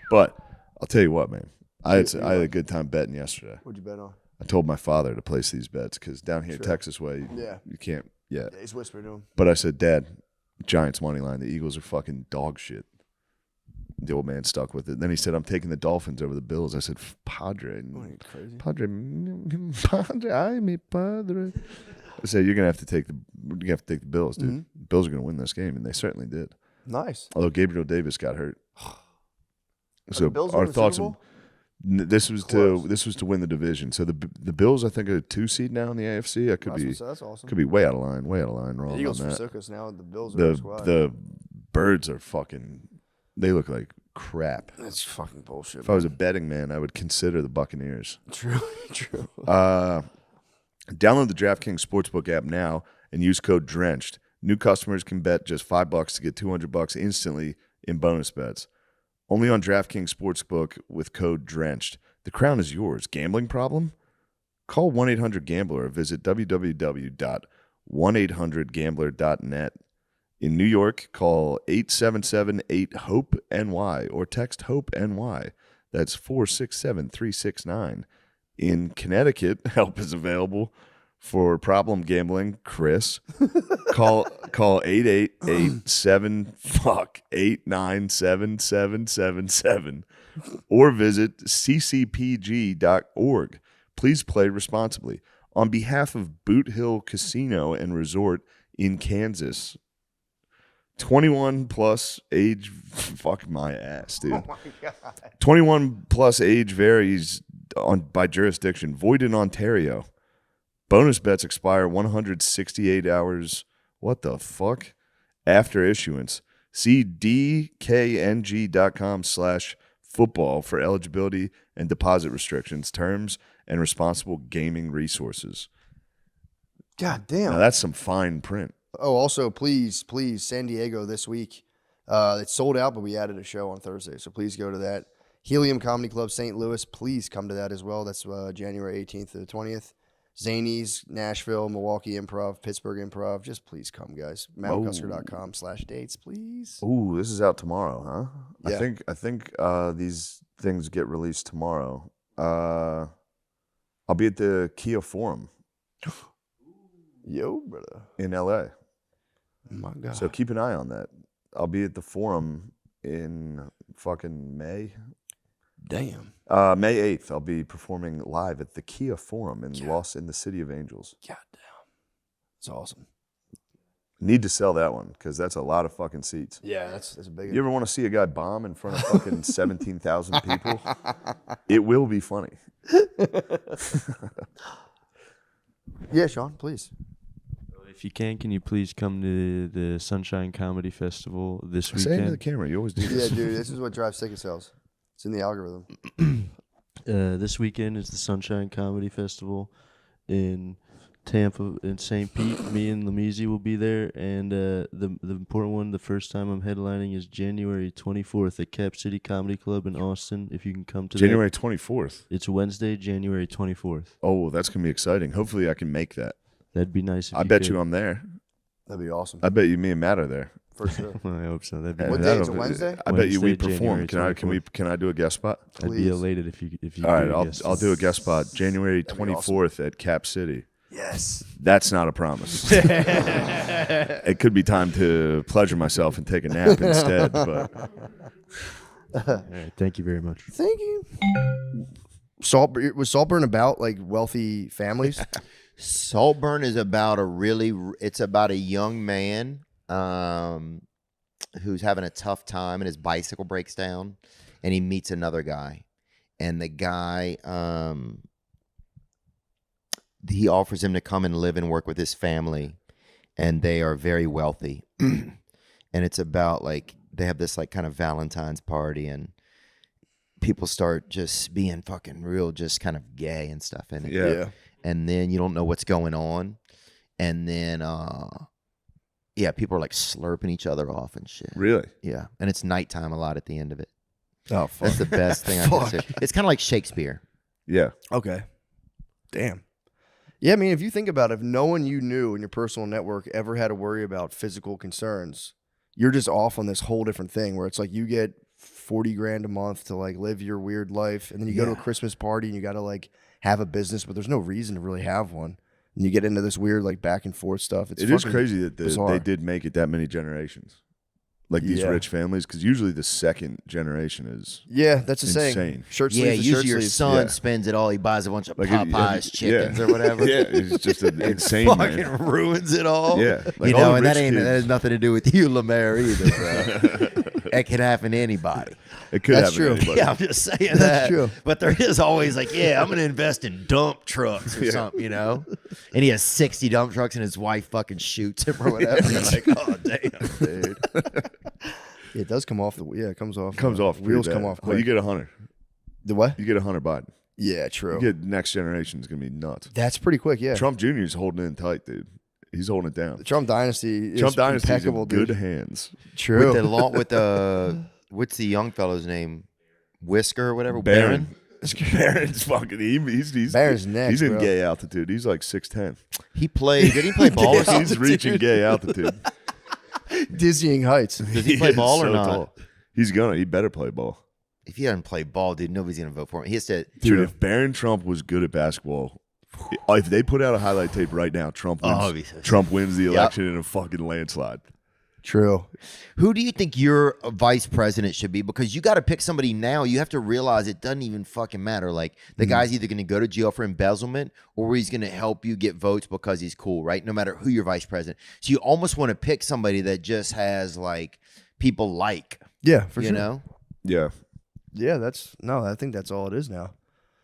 But I'll tell you what, man. I had a good time betting yesterday. What'd you bet on? I told my father to place these bets because down here Texas way, Yeah. you can't yet. Yeah, he's whispering to him. But I said, Dad, Giants money line. The Eagles are fucking dog shit. The old man stuck with it. Then he said, "I'm taking the Dolphins over the Bills." I said, "Padre, crazy. Padre, ay mi padre." I said, "You're gonna have to take the Bills, dude. Mm-hmm. Bills are gonna win this game," and they certainly did. Nice. Although Gabriel Davis got hurt. So the Bills our winning the thoughts. Super Bowl? This was to win the division. So the Bills, I think, are a 2 seed now in the AFC. I could be That's awesome. could be way out of line. Wrong The Eagles on that. forsook us now. The Bills are in the squad. The Birds are fucking. They look like crap. That's fucking bullshit. If I was a betting man, I would consider the Buccaneers. True. Download the DraftKings Sportsbook app now and use code DRENCHED. New customers can bet just $5 to get $200 instantly in bonus bets. Only on DraftKings Sportsbook with code DRENCHED. The crown is yours. Gambling problem? Call 1-800-GAMBLER or visit www.1800gambler.net. In New York, call 877-8-HOPE-NY or text HOPE-NY. That's 467-369. In Connecticut, help is available for problem gambling. Chris, call 888-7-897-777 or visit ccpg.org. Please play responsibly. On behalf of Boot Hill Casino and Resort in Kansas, 21 plus age, fuck my ass, dude. Oh my God. 21 plus age varies by jurisdiction. Void in Ontario. Bonus bets expire 168 hours. What the fuck? After issuance. See dkng.com/football for eligibility and deposit restrictions, terms, and responsible gaming resources. God damn. Now that's some fine print. Oh, also, please, San Diego this week. It's sold out, but we added a show on Thursday, so please go to that. Helium Comedy Club St. Louis, please come to that as well. That's January 18th to the 20th. Zanies, Nashville, Milwaukee Improv, Pittsburgh Improv. Just please come, guys. MattMcCusker.com/dates, please. Ooh, this is out tomorrow, huh? Yeah. I think these things get released tomorrow. I'll be at the Kia Forum. Yo, brother. In LA. Oh my God. So keep an eye on that. I'll be at the Forum in fucking May. Damn. May 8th, I'll be performing live at the Kia Forum in the City of Angels. God damn. It's awesome. Need to sell that one because that's a lot of fucking seats. Yeah, that's a big one. You ever want to see a guy bomb in front of fucking 17,000 people? It will be funny. Yeah, Sean, please. If you can you please come to the Sunshine Comedy Festival this weekend? Say it to the camera. You always do this. Yeah, dude, this is what drives ticket sales. It's in the algorithm. This weekend is the Sunshine Comedy Festival in Tampa in St. Pete. Me and Lamisi will be there, and the important one, the first time I'm headlining, is January 24th at Cap City Comedy Club in Austin. If you can come to January 24th. It's Wednesday, January 24th. Oh, that's gonna be exciting. Hopefully, I can make that. That'd be nice. I bet you I'm there. That'd be awesome. I bet you me and Matt are there. For sure. I hope so. That'd be What day is it? Wednesday? I bet you we Wednesday, perform. January Can I do a guest spot? I'd be elated if you. All right, do a guest I'll do a guest spot January That'd be 24th at Cap City. Yes. That's not a promise. It could be time to pleasure myself and take a nap instead. But All right, thank you very much. Thank you. Was Saltburn about like wealthy families? Saltburn is about it's about a young man who's having a tough time and his bicycle breaks down and he meets another guy. And the guy, he offers him to come and live and work with his family. And they are very wealthy. And it's about like, they have this like kind of Valentine's party and people start just being fucking real, just kind of gay and stuff in it. Yeah. And then you don't know what's going on. And then, people are like slurping each other off and shit. Really? Yeah. And it's nighttime a lot at the end of it. Oh, fuck. That's the best thing I can say. It's kind of like Shakespeare. Yeah. Okay. Damn. Yeah, I mean, if you think about it, if no one you knew in your personal network ever had to worry about physical concerns, you're just off on this whole different thing where it's like you get 40 grand a month to like live your weird life. And then you go to a Christmas party and you got to like have a business, but there's no reason to really have one. And you get into this weird like back and forth stuff. It is crazy that bizarre. they did make it that many generations. Like these rich families, because usually the second generation is that's a insane. saying. Shirt Yeah, sleeves to usually shirt your sleeves. son spends it all. He buys a bunch of Like, Popeyes chickens or whatever. Yeah, it's just an insane fucking man. ruins it all. Yeah, like you all know, the and that rich has kids. nothing to do with you, Lemaire, either, bro. That can happen to anybody. It could That's happen to true. anybody. Yeah, I'm just saying That's that. true. But there is always like, yeah, I'm going to invest in dump trucks or something, you know? And he has 60 dump trucks and his wife fucking shoots him or whatever. You're like, oh, damn, dude. Yeah, it does come off it comes off. Comes off. pretty Wheels bad. come off Well, quick. you get a Hunter. The what? You get a Hunter Biden. Yeah, true. You get next generation is gonna be nuts. That's pretty quick. Yeah. Trump Jr. is holding it in tight, dude. He's holding it down. The Trump dynasty is Trump dynasty is impeccable, in good dude. hands. True. With the what's the young fellow's name? Whisker or whatever? Barron. Barron's fucking. He's Barron's next, He's in bro. gay altitude. He's like 6'10". He played. Did he play ball or something? He's reaching gay altitude. Dizzying heights. Does he play ball or so not? tall. He's gonna. He better play ball. If he doesn't play ball, dude, nobody's gonna vote for him. He has to. Dude, if Barron Trump was good at basketball, if they put out a highlight tape right now, Trump wins. Trump wins the election in a fucking landslide. True. Who do you think your vice president should be? Because you got to pick somebody now. You have to realize it doesn't even fucking matter. Like the guy's either going to go to jail for embezzlement or he's going to help you get votes because he's cool, right? No matter who your vice president. So you almost want to pick somebody that just has like people like. Yeah, for you sure. know? Yeah. Yeah, I think that's all it is now.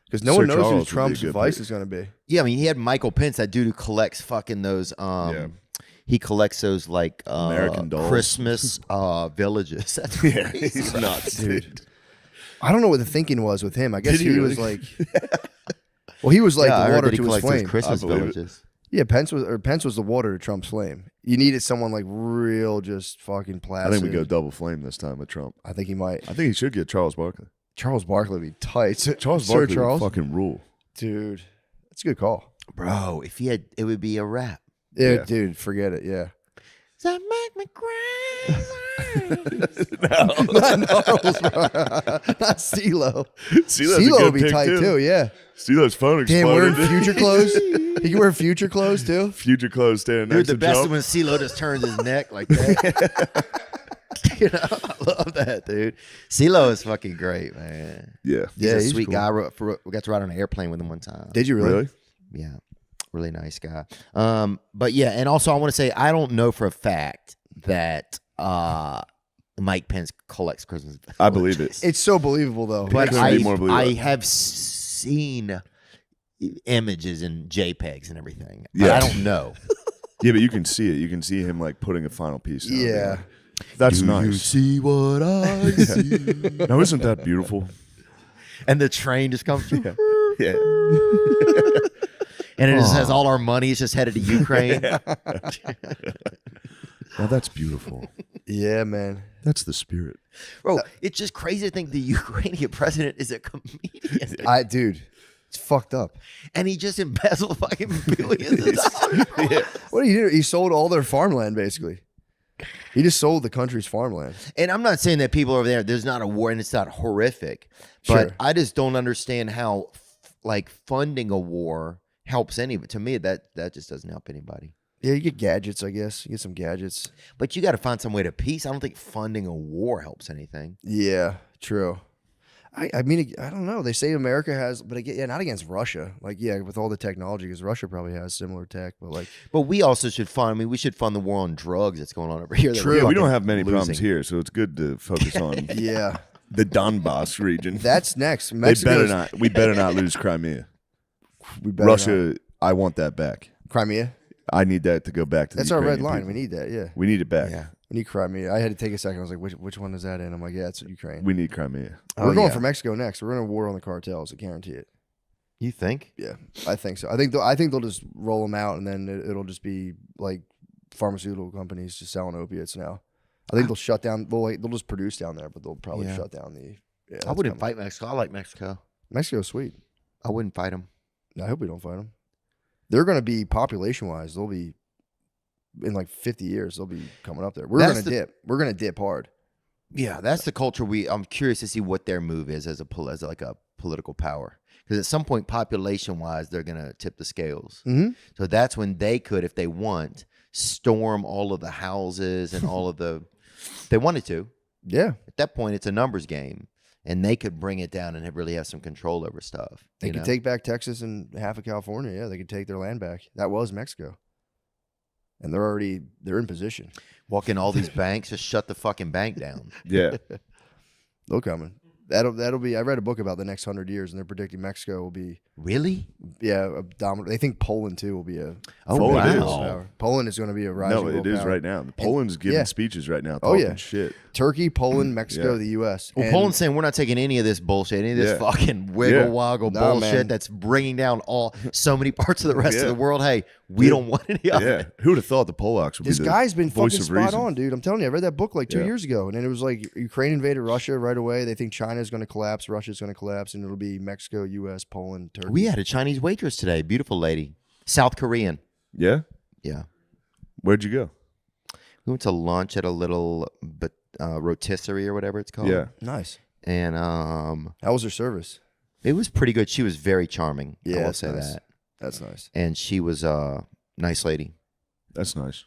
Because no Sir one knows Charles who would be a Trump's good vice pick. is going to be. Yeah, I mean, he had Michael Pence, that dude who collects fucking those. He collects those like American dolls. Christmas villages. That's Yeah, crazy. he's nuts, dude. I don't know what the thinking was with him. I guess Did he he was really? like, well, he was like Yeah, I the heard water that he to his collects those flame. Christmas I believe it. villages. Yeah, Pence was the water to Trump's flame. You needed someone like real, just fucking I placid. think we go double flame this time with Trump. I think he might. I think he should get Charles Barkley. Charles Barkley would be tight. Charles Sir Barkley Charles, would fucking rule. dude, that's a good call. Bro, if he had, it would be a rap. Yeah, Yeah. dude, forget it. Yeah. That make me crazy. Not CeeLo. CeeLo's a CeeLo good would be pick, tight too. Yeah. CeeLo's phone Damn, exploded. wearing future clothes. He can wear future clothes too. Future clothes standing Dude, next the to best Trump. is when CeeLo just turns his neck like that. You know, I love that, dude. CeeLo is fucking great, man. Yeah. He's Yeah, a he's sweet cool. guy. We got to ride on an airplane with him one time. Did you really? Really? Yeah, really nice guy. But yeah, and also I want to say I don't know for a fact that Mike Pence collects Christmas. I believe it. It's so believable though. But couldn't be more believable. I have seen images and JPEGs and everything. Yeah. I don't know. Yeah, but you can see it. You can see him like putting a final piece down. Yeah. That's Do nice. you see what I see? Now, isn't that beautiful? And the train just comes through. Yeah. And it just has all our money. It's just headed to Ukraine. Now that's beautiful. Yeah, man. That's the spirit. Bro, it's just crazy to think the Ukrainian president is a comedian. Dude, it's fucked up. And he just embezzled fucking billions of dollars. What did he do? He sold all their farmland basically. He just sold the country's farmland. And I'm not saying that people over there's not a war and it's not horrific, but Sure. I just don't understand how like funding a war helps anybody. To me, that just doesn't help anybody. Yeah, you get gadgets, I guess. You get some gadgets. But you got to find some way to peace. I don't think funding a war helps anything. Yeah, true. I mean, I don't know. They say America has, but again, yeah, not against Russia. Like, yeah, with all the technology, because Russia probably has similar tech, but like, But we also should fund. I mean, we should fund the war on drugs that's going on over here. that True. we're We don't fucking have many problems losing. here, so it's good to focus on yeah, the Donbass region. that's next. They Mexico's, better not. We better not lose Crimea. We better Russia. I want that back. not. Crimea. I need that to go back to. That's the our red Ukrainian line. people. We need that. Yeah, We need it back. Yeah. we need Crimea. I had to take a second. I was like, which one is that in? I'm like, yeah, it's Ukraine. We need Crimea. We're going for Mexico next. We're going to war on the cartels. I guarantee it. You think? Yeah, I think so. I think they'll just roll them out, and then it'll just be like pharmaceutical companies just selling opiates now. I think they'll shut down. They'll just produce down there, but they'll probably Yeah. shut down the. Yeah, I that's wouldn't coming. fight Mexico. I like Mexico. Mexico's sweet. I wouldn't fight them. I hope we don't fight them. They're going to be population wise. They'll be in like 50 years. They'll be coming up there. We're That's going to dip. We're going to dip hard. Yeah, that's the culture I'm curious to see what their move is as a political power. Because at some point, population-wise, they're going to tip the scales. Mm-hmm. So that's when they could, if they want, storm all of the houses and all of the... If they wanted to. Yeah. At that point, it's a numbers game. And they could bring it down and really have some control over stuff. They could take back Texas and half of California. Yeah, they could take their land back. That was Mexico. And they're in position. Walk in all these banks, just shut the fucking bank down. Yeah. They're coming. That'll be. I read a book about the next 100 years, and they're predicting Mexico will be really, a dominant. They think Poland too will be a. Poland Poland is going to be a rising. No, it is power. right now. Poland's giving speeches right now. Oh Talking yeah, shit. Turkey, Poland, Mexico, the U.S. Well, Poland's saying we're not taking any of this bullshit, any of this fucking wiggle woggle bullshit that's bringing down so many parts of the rest of the world. Hey, we don't want any of it. Who would have thought the Polacks would this be the guy's been voice fucking of spot reason? on, dude. I'm telling you, I read that book like 2 years ago, and then it was like Ukraine invaded Russia right away. They think China's going to collapse, Russia's going to collapse, and it'll be Mexico, U.S., Poland, Turkey. We had a Chinese waitress today, beautiful lady, South Korean. Yeah, yeah. Where'd you go? We went to lunch at a little rotisserie or whatever it's called. Yeah, nice. And how was her service? It was pretty good. She was very charming. Yeah, I will that's say nice. that. That's nice. And she was a nice lady. That's nice.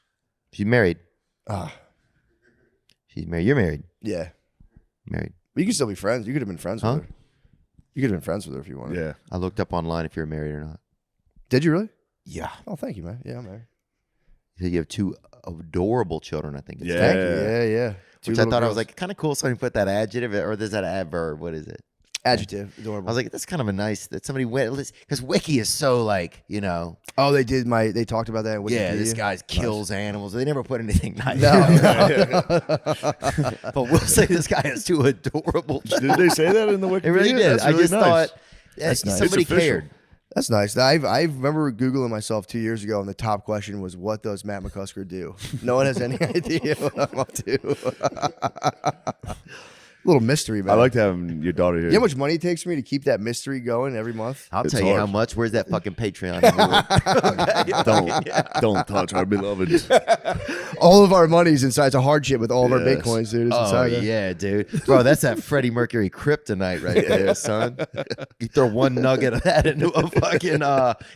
She's married. Ah, she's married. You're married. Yeah, married. But you can still be friends. You could have been friends with her. You could have been friends with her if you wanted. Yeah. I looked up online if you're married or not. Did you really? Yeah. Oh, thank you, man. Yeah, I'm married. You have two adorable children, I think. Thank you. Yeah. Two Which I little thought I girls. was like, kind of cool. Somebody put that adjective, or is that an adverb? What is it? Adjective. Adorable. I was like, that's kind of a nice that somebody went because Wiki is so like, you know. Oh, they did they talked about that in Wikipedia? Yeah, this guy kills animals. They never put anything nice. No. But we'll say this guy has two adorable children. Did they say that in the Wikipedia? It really did. That's I really just nice. thought That's nice. somebody It's official. cared. That's nice. I remember Googling myself 2 years ago, and the top question was, what does Matt McCusker do? No one has any idea what I'm up to. Little mystery, man. I like to have your daughter here. You know how much money it takes for me to keep that mystery going every month? I'll It's tell you how hard. much. Where's that fucking Patreon? Don't touch our beloved. All of our money's inside. It's a hardship with all of our Yes. Bitcoins, dude. It's Oh inside there. yeah, dude, bro, that's that Freddie Mercury kryptonite right there, son. You throw one nugget of that into a fucking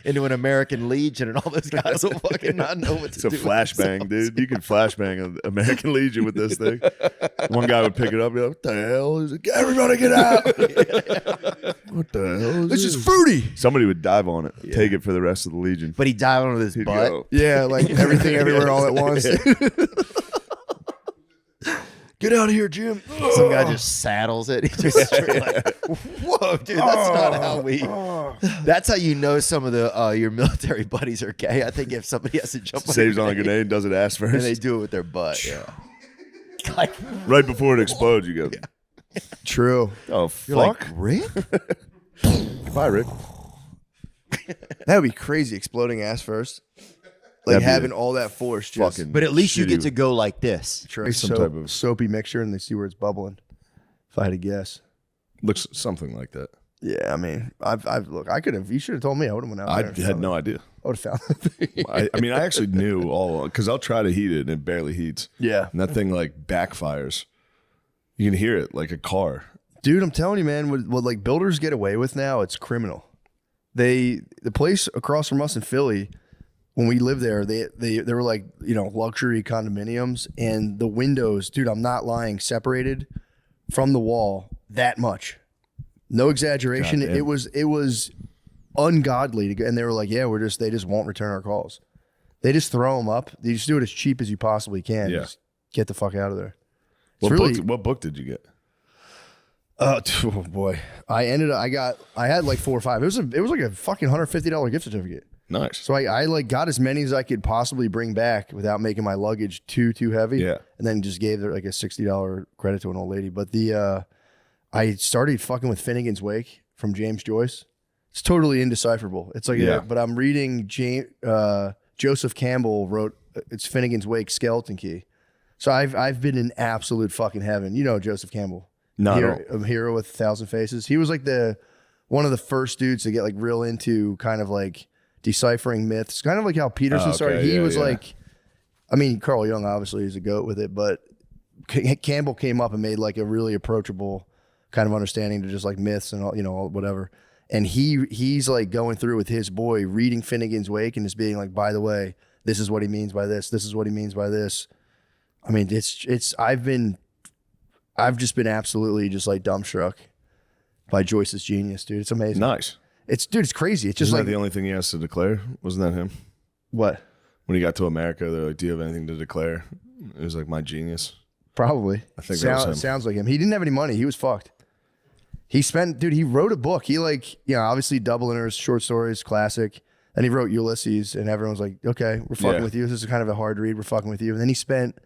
into an American Legion, and all those guys will fucking not know what to It's a do. flashbang, dude. You can flashbang an American Legion with this thing. One guy would pick it up and be like, what the hell? He's like, everybody get out. What the hell is This is fruity. Somebody would dive on it, take it for the rest of the Legion. But he dived on his He'd butt. go. Yeah, like everything, everywhere, all at once. Get out of here, Jim. Some guy just saddles it. He just straight like, whoa, dude, that's not how we. That's how you know some of the your military buddies are gay. I think if somebody has to jump Saves on a grenade, grenade and does it ass first. and they do it with their butt. Yeah. Like, Right before it explodes, you go, True. oh, you're like, fuck. Rick? Bye, Rick. That would be crazy, exploding ass first. Like That'd be having all that force just fucking But at least you shitty. get to go like this. Some type of soapy mixture, and they see where it's bubbling. If I had to guess. looks something like that. Yeah, I mean, I've look. I could have. You should have told me. I would have went out. I there and had found no it. idea. I would have found it. I mean, I actually knew all because I'll try to heat it and it barely heats. Yeah, and that thing like backfires. You can hear it like a car. dude. I'm telling you, man. What like builders get away with now, it's criminal. The place across from us in Philly, when we lived there, they were like, you know, luxury condominiums, and the windows, dude, I'm not lying, separated from the wall that much. No exaggeration. Goddamn. It was ungodly to go, and they were like, yeah, they just won't return our calls. They just throw them up. They just do it as cheap as you possibly can. Yeah. Just get the fuck out of there. What book did you get? Oh boy, I had like 4 or 5. It was like a fucking $150 gift certificate. Nice. So I like got as many as I could possibly bring back without making my luggage too heavy. Yeah. And then just gave her like a $60 credit to an old lady. But I started fucking with Finnegan's Wake from James Joyce. It's totally indecipherable. It's like but I'm reading Joseph Campbell wrote it's Finnegan's Wake Skeleton Key. So I've been in absolute fucking heaven. You know Joseph Campbell. No, A hero with 1,000 faces. He was like one of the first dudes to get like real into kind of like deciphering myths, kind of like how Peterson started. He was like, I mean, Carl Jung obviously is a goat with it, but Campbell came up and made like a really approachable kind of understanding to just like myths and all, all whatever. And he's like going through with his boy, reading Finnegan's Wake and just being like, by the way, this is what he means by this. This is what he means by this. I mean, I've just been absolutely just like dumbstruck by Joyce's genius, dude. It's amazing. Nice. It's crazy. It's just Isn't like that the only thing he has to declare? Wasn't that him? What? When he got to America, they're like, "Do you have anything to declare?" It was like, "My genius." Probably. I think that was him. Sounds like him. He didn't have any money. He was fucked. He wrote a book. He obviously Dubliners, short stories, classic. And he wrote Ulysses, and everyone's like, okay, we're fucking with you. This is kind of a hard read. We're fucking with you. And then he spent,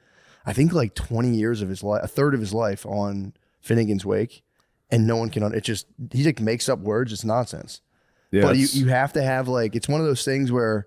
I think, like 20 years of his life, a third of his life on Finnegan's Wake, and no one can, he like makes up words. It's nonsense. Yeah, but you have to have it's one of those things where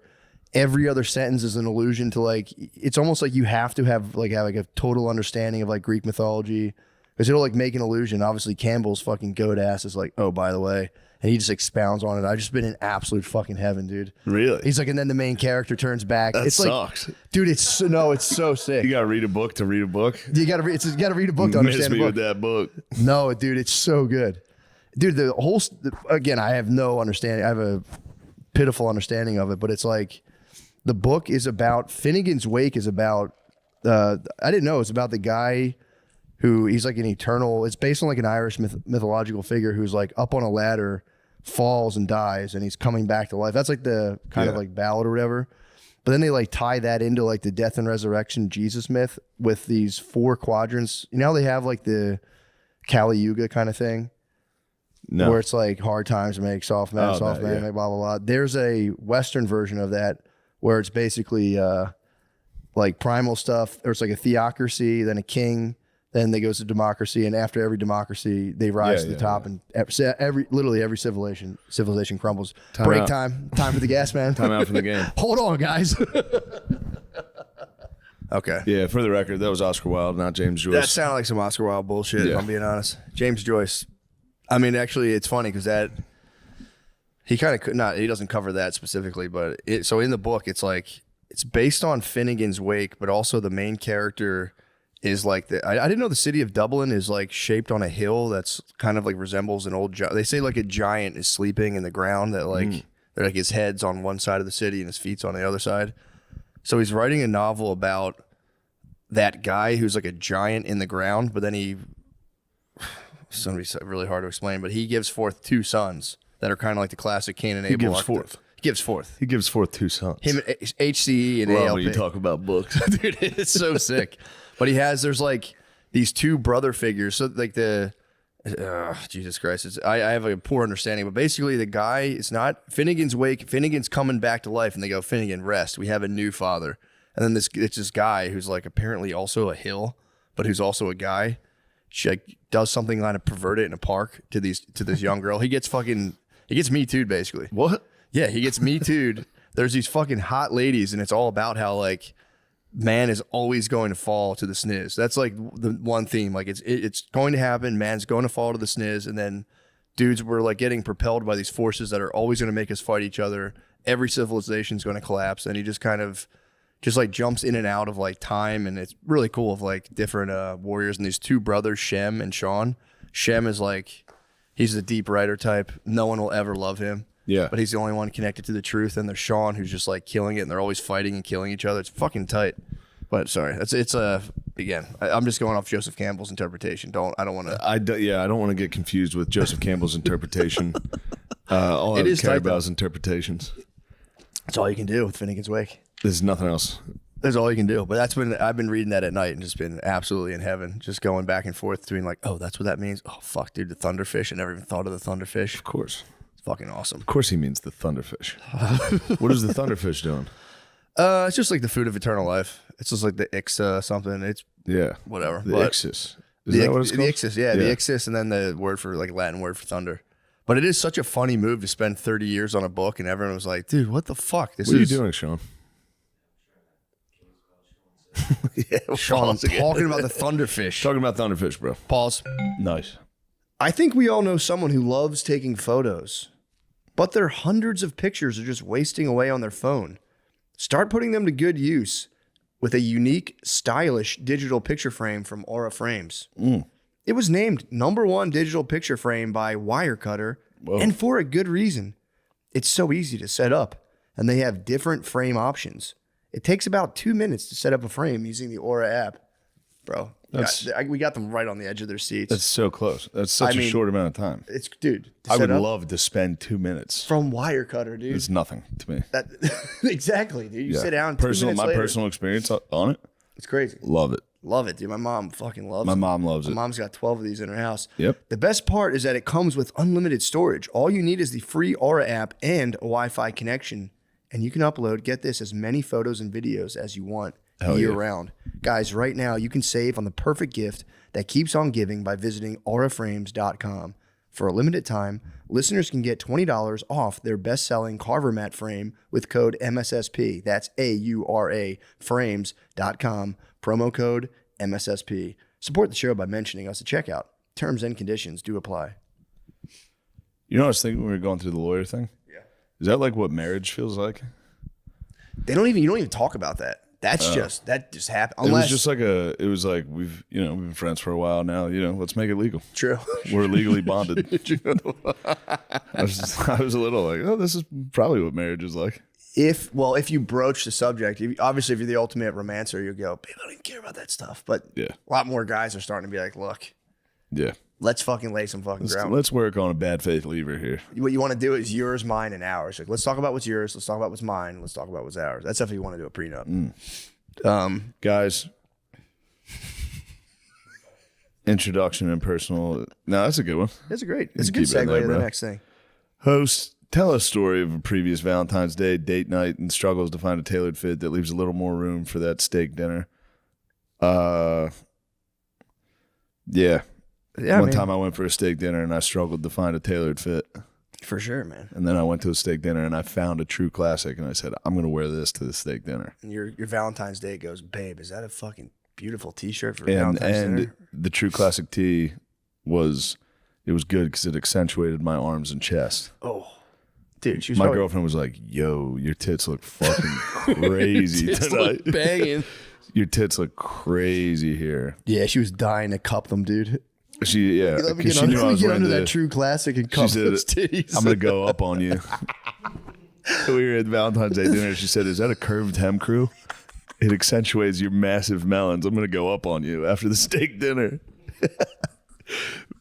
every other sentence is an allusion to it's almost like you have to have a total understanding of like Greek mythology, because it'll like make an allusion. Obviously Campbell's fucking goat ass is like, oh, by the way, and he just expounds on it. I've just been in absolute fucking heaven, dude. Really? He's like, and then the main character turns back. That it's sucks. Like, dude, it's so sick. You gotta read a book to read a book. You gotta read a book to understand a book. With that book. No, dude, it's so good. Dude, the whole, again, I have no understanding. I have a pitiful understanding of it, but it's like, the book is about, Finnegan's Wake is about, I didn't know, it's about the guy who, he's like an eternal, it's based on like an Irish mythological figure who's like up on a ladder, falls and dies, and he's coming back to life. That's like the kind of like ballad or whatever. But then they like tie that into like the death and resurrection Jesus myth with these 4 quadrants. You know how they have like the Kali Yuga kind of thing? No. Where it's like hard times make soft man, make blah, blah, blah. There's a Western version of that where it's basically like primal stuff. Or it's like a theocracy, then a king, then they goes to democracy, and after every democracy, they rise to the top, and literally every civilization crumbles. Break time for the gas man. Time out from the game. Hold on, guys. Okay. Yeah, for the record, that was Oscar Wilde, not James Joyce. That sounded like some Oscar Wilde bullshit, if I'm being honest. James Joyce. I mean, actually, it's funny because that he kind of could not. He doesn't cover that specifically, but so in the book, it's like it's based on Finnegan's Wake, but also the main character is like I didn't know the city of Dublin is like shaped on a hill that's kind of like resembles an old. They say like a giant is sleeping in the ground that like his head's on one side of the city and his feet's on the other side. So he's writing a novel about that guy who's like a giant in the ground, but then it's going to be really hard to explain, but he gives forth 2 sons that are kind of like the classic Cain and Abel. He gives forth. He gives forth 2 sons. Him, HCE and ALP. When you talk about books. Dude, it's so sick. But there's like these 2 brother figures. So like Jesus Christ. I have a poor understanding, but basically the guy, it's not Finnegan's Wake. Finnegan's coming back to life, and they go, Finnegan, rest. We have a new father. And then it's this guy who's like apparently also a hill, but who's also a guy. She like does something kind of perverted in a park to this young girl. He gets Me Too'd basically. What? Yeah, he gets Me Too'd. There's these fucking hot ladies, and it's all about how like man is always going to fall to the sniz. That's like the one theme. Like it's going to happen. Man's going to fall to the sniz, and then dudes were like getting propelled by these forces that are always going to make us fight each other. Every civilization is going to collapse, and he just kind of like jumps in and out of like time, and it's really cool of like different warriors. And these 2 brothers, Shem and Sean. Shem is like, he's the deep writer type. No one will ever love him. Yeah. But he's the only one connected to the truth. And there's Sean, who's just like killing it, and they're always fighting and killing each other. It's fucking tight. But sorry, again, I'm just going off Joseph Campbell's interpretation. I don't want to. I don't want to get confused with Joseph Campbell's interpretation. All I care about is interpretations. That's all you can do with Finnegan's Wake. There's nothing else. That's all you can do. But I've been reading that at night and just been absolutely in heaven, just going back and forth between like, oh, that's what that means. Oh, fuck, dude, the thunderfish. I never even thought of the thunderfish. Of course. It's fucking awesome. Of course he means the thunderfish. What is the thunderfish doing? It's just like the food of eternal life. It's just like the Ixa something. It's whatever. The Ixis. Is that what it's called? The Ixis, the Ixis, and then the word for like Latin word for thunder. But it is such a funny move to spend 30 years on a book, and everyone was like, dude, what the fuck? What are you doing, Sean? Sean, talking about the thunderfish. Talking about thunderfish, bro. Pause. Nice. I think we all know someone who loves taking photos, but their hundreds of pictures are just wasting away on their phone. Start putting them to good use with a unique, stylish digital picture frame from Aura Frames. It was named #1 digital picture frame by Wirecutter, and for a good reason. It's so easy to set up, and they have different frame options. It takes about 2 minutes to set up a frame using the Aura app. Bro, we got them right on the edge of their seats. That's so close. That's such a short amount of time. Dude, I would love to spend 2 minutes. From Wirecutter, dude. It's nothing to me. Exactly, dude. You sit down, 2 minutes My later. personal experience on it. It's crazy. Love it. Love it, dude. My mom fucking loves it. My mom loves it. My mom's got 12 of these in her house. Yep. The best part is that it comes with unlimited storage. All you need is the free Aura app and a Wi-Fi connection. And you can upload, get this, as many photos and videos as you want year round. Guys, right now you can save on the perfect gift that keeps on giving by visiting auraframes.com. For a limited time, listeners can get $20 off their best-selling Carver mat frame with code MSSP. That's AURA frames.com. Promo code MSSP. Support the show by mentioning us at checkout. Terms and conditions do apply. You know what I was thinking when we were going through the lawyer thing? Yeah. Is that like what marriage feels like? You don't even talk about that. That just happened. It was just like it was like we've been friends for a while now. Let's make it legal. True. We're legally bonded. I was a little like, oh, this is probably what marriage is like. If you broach the subject, obviously if you're the ultimate romancer, you go, babe, I don't even care about that stuff. But a lot more guys are starting to be like, look, let's fucking lay some fucking ground. Let's work on a bad faith lever here. What you want to do is yours, mine, and ours. Like, let's talk about what's yours. Let's talk about what's mine. Let's talk about what's ours. That's if you want to do a prenup. Guys, introduction and personal. No, that's a good one. It's a good segue to the next thing. Host, tell a story of a previous Valentine's Day date night and struggles to find a tailored fit that leaves a little more room for that steak dinner. One time I went for a steak dinner and I struggled to find a tailored fit. For sure, man. And then I went to a steak dinner and I found a true classic and I said, I'm going to wear this to the steak dinner. And your Valentine's Day goes, babe, is that a fucking beautiful t-shirt for Valentine's dinner? And the true classic tee was good because it accentuated my arms and chest. Oh, dude, my girlfriend was like, yo, your tits look fucking crazy your tits tonight. look banging. Your tits look crazy here. Yeah, she was dying to cup them, dude. Let me get under that true classic and cup those titties. I'm going to go up on you. We were at Valentine's Day dinner. She said, is that a curved hem crew? It accentuates your massive melons. I'm going to go up on you after the steak dinner.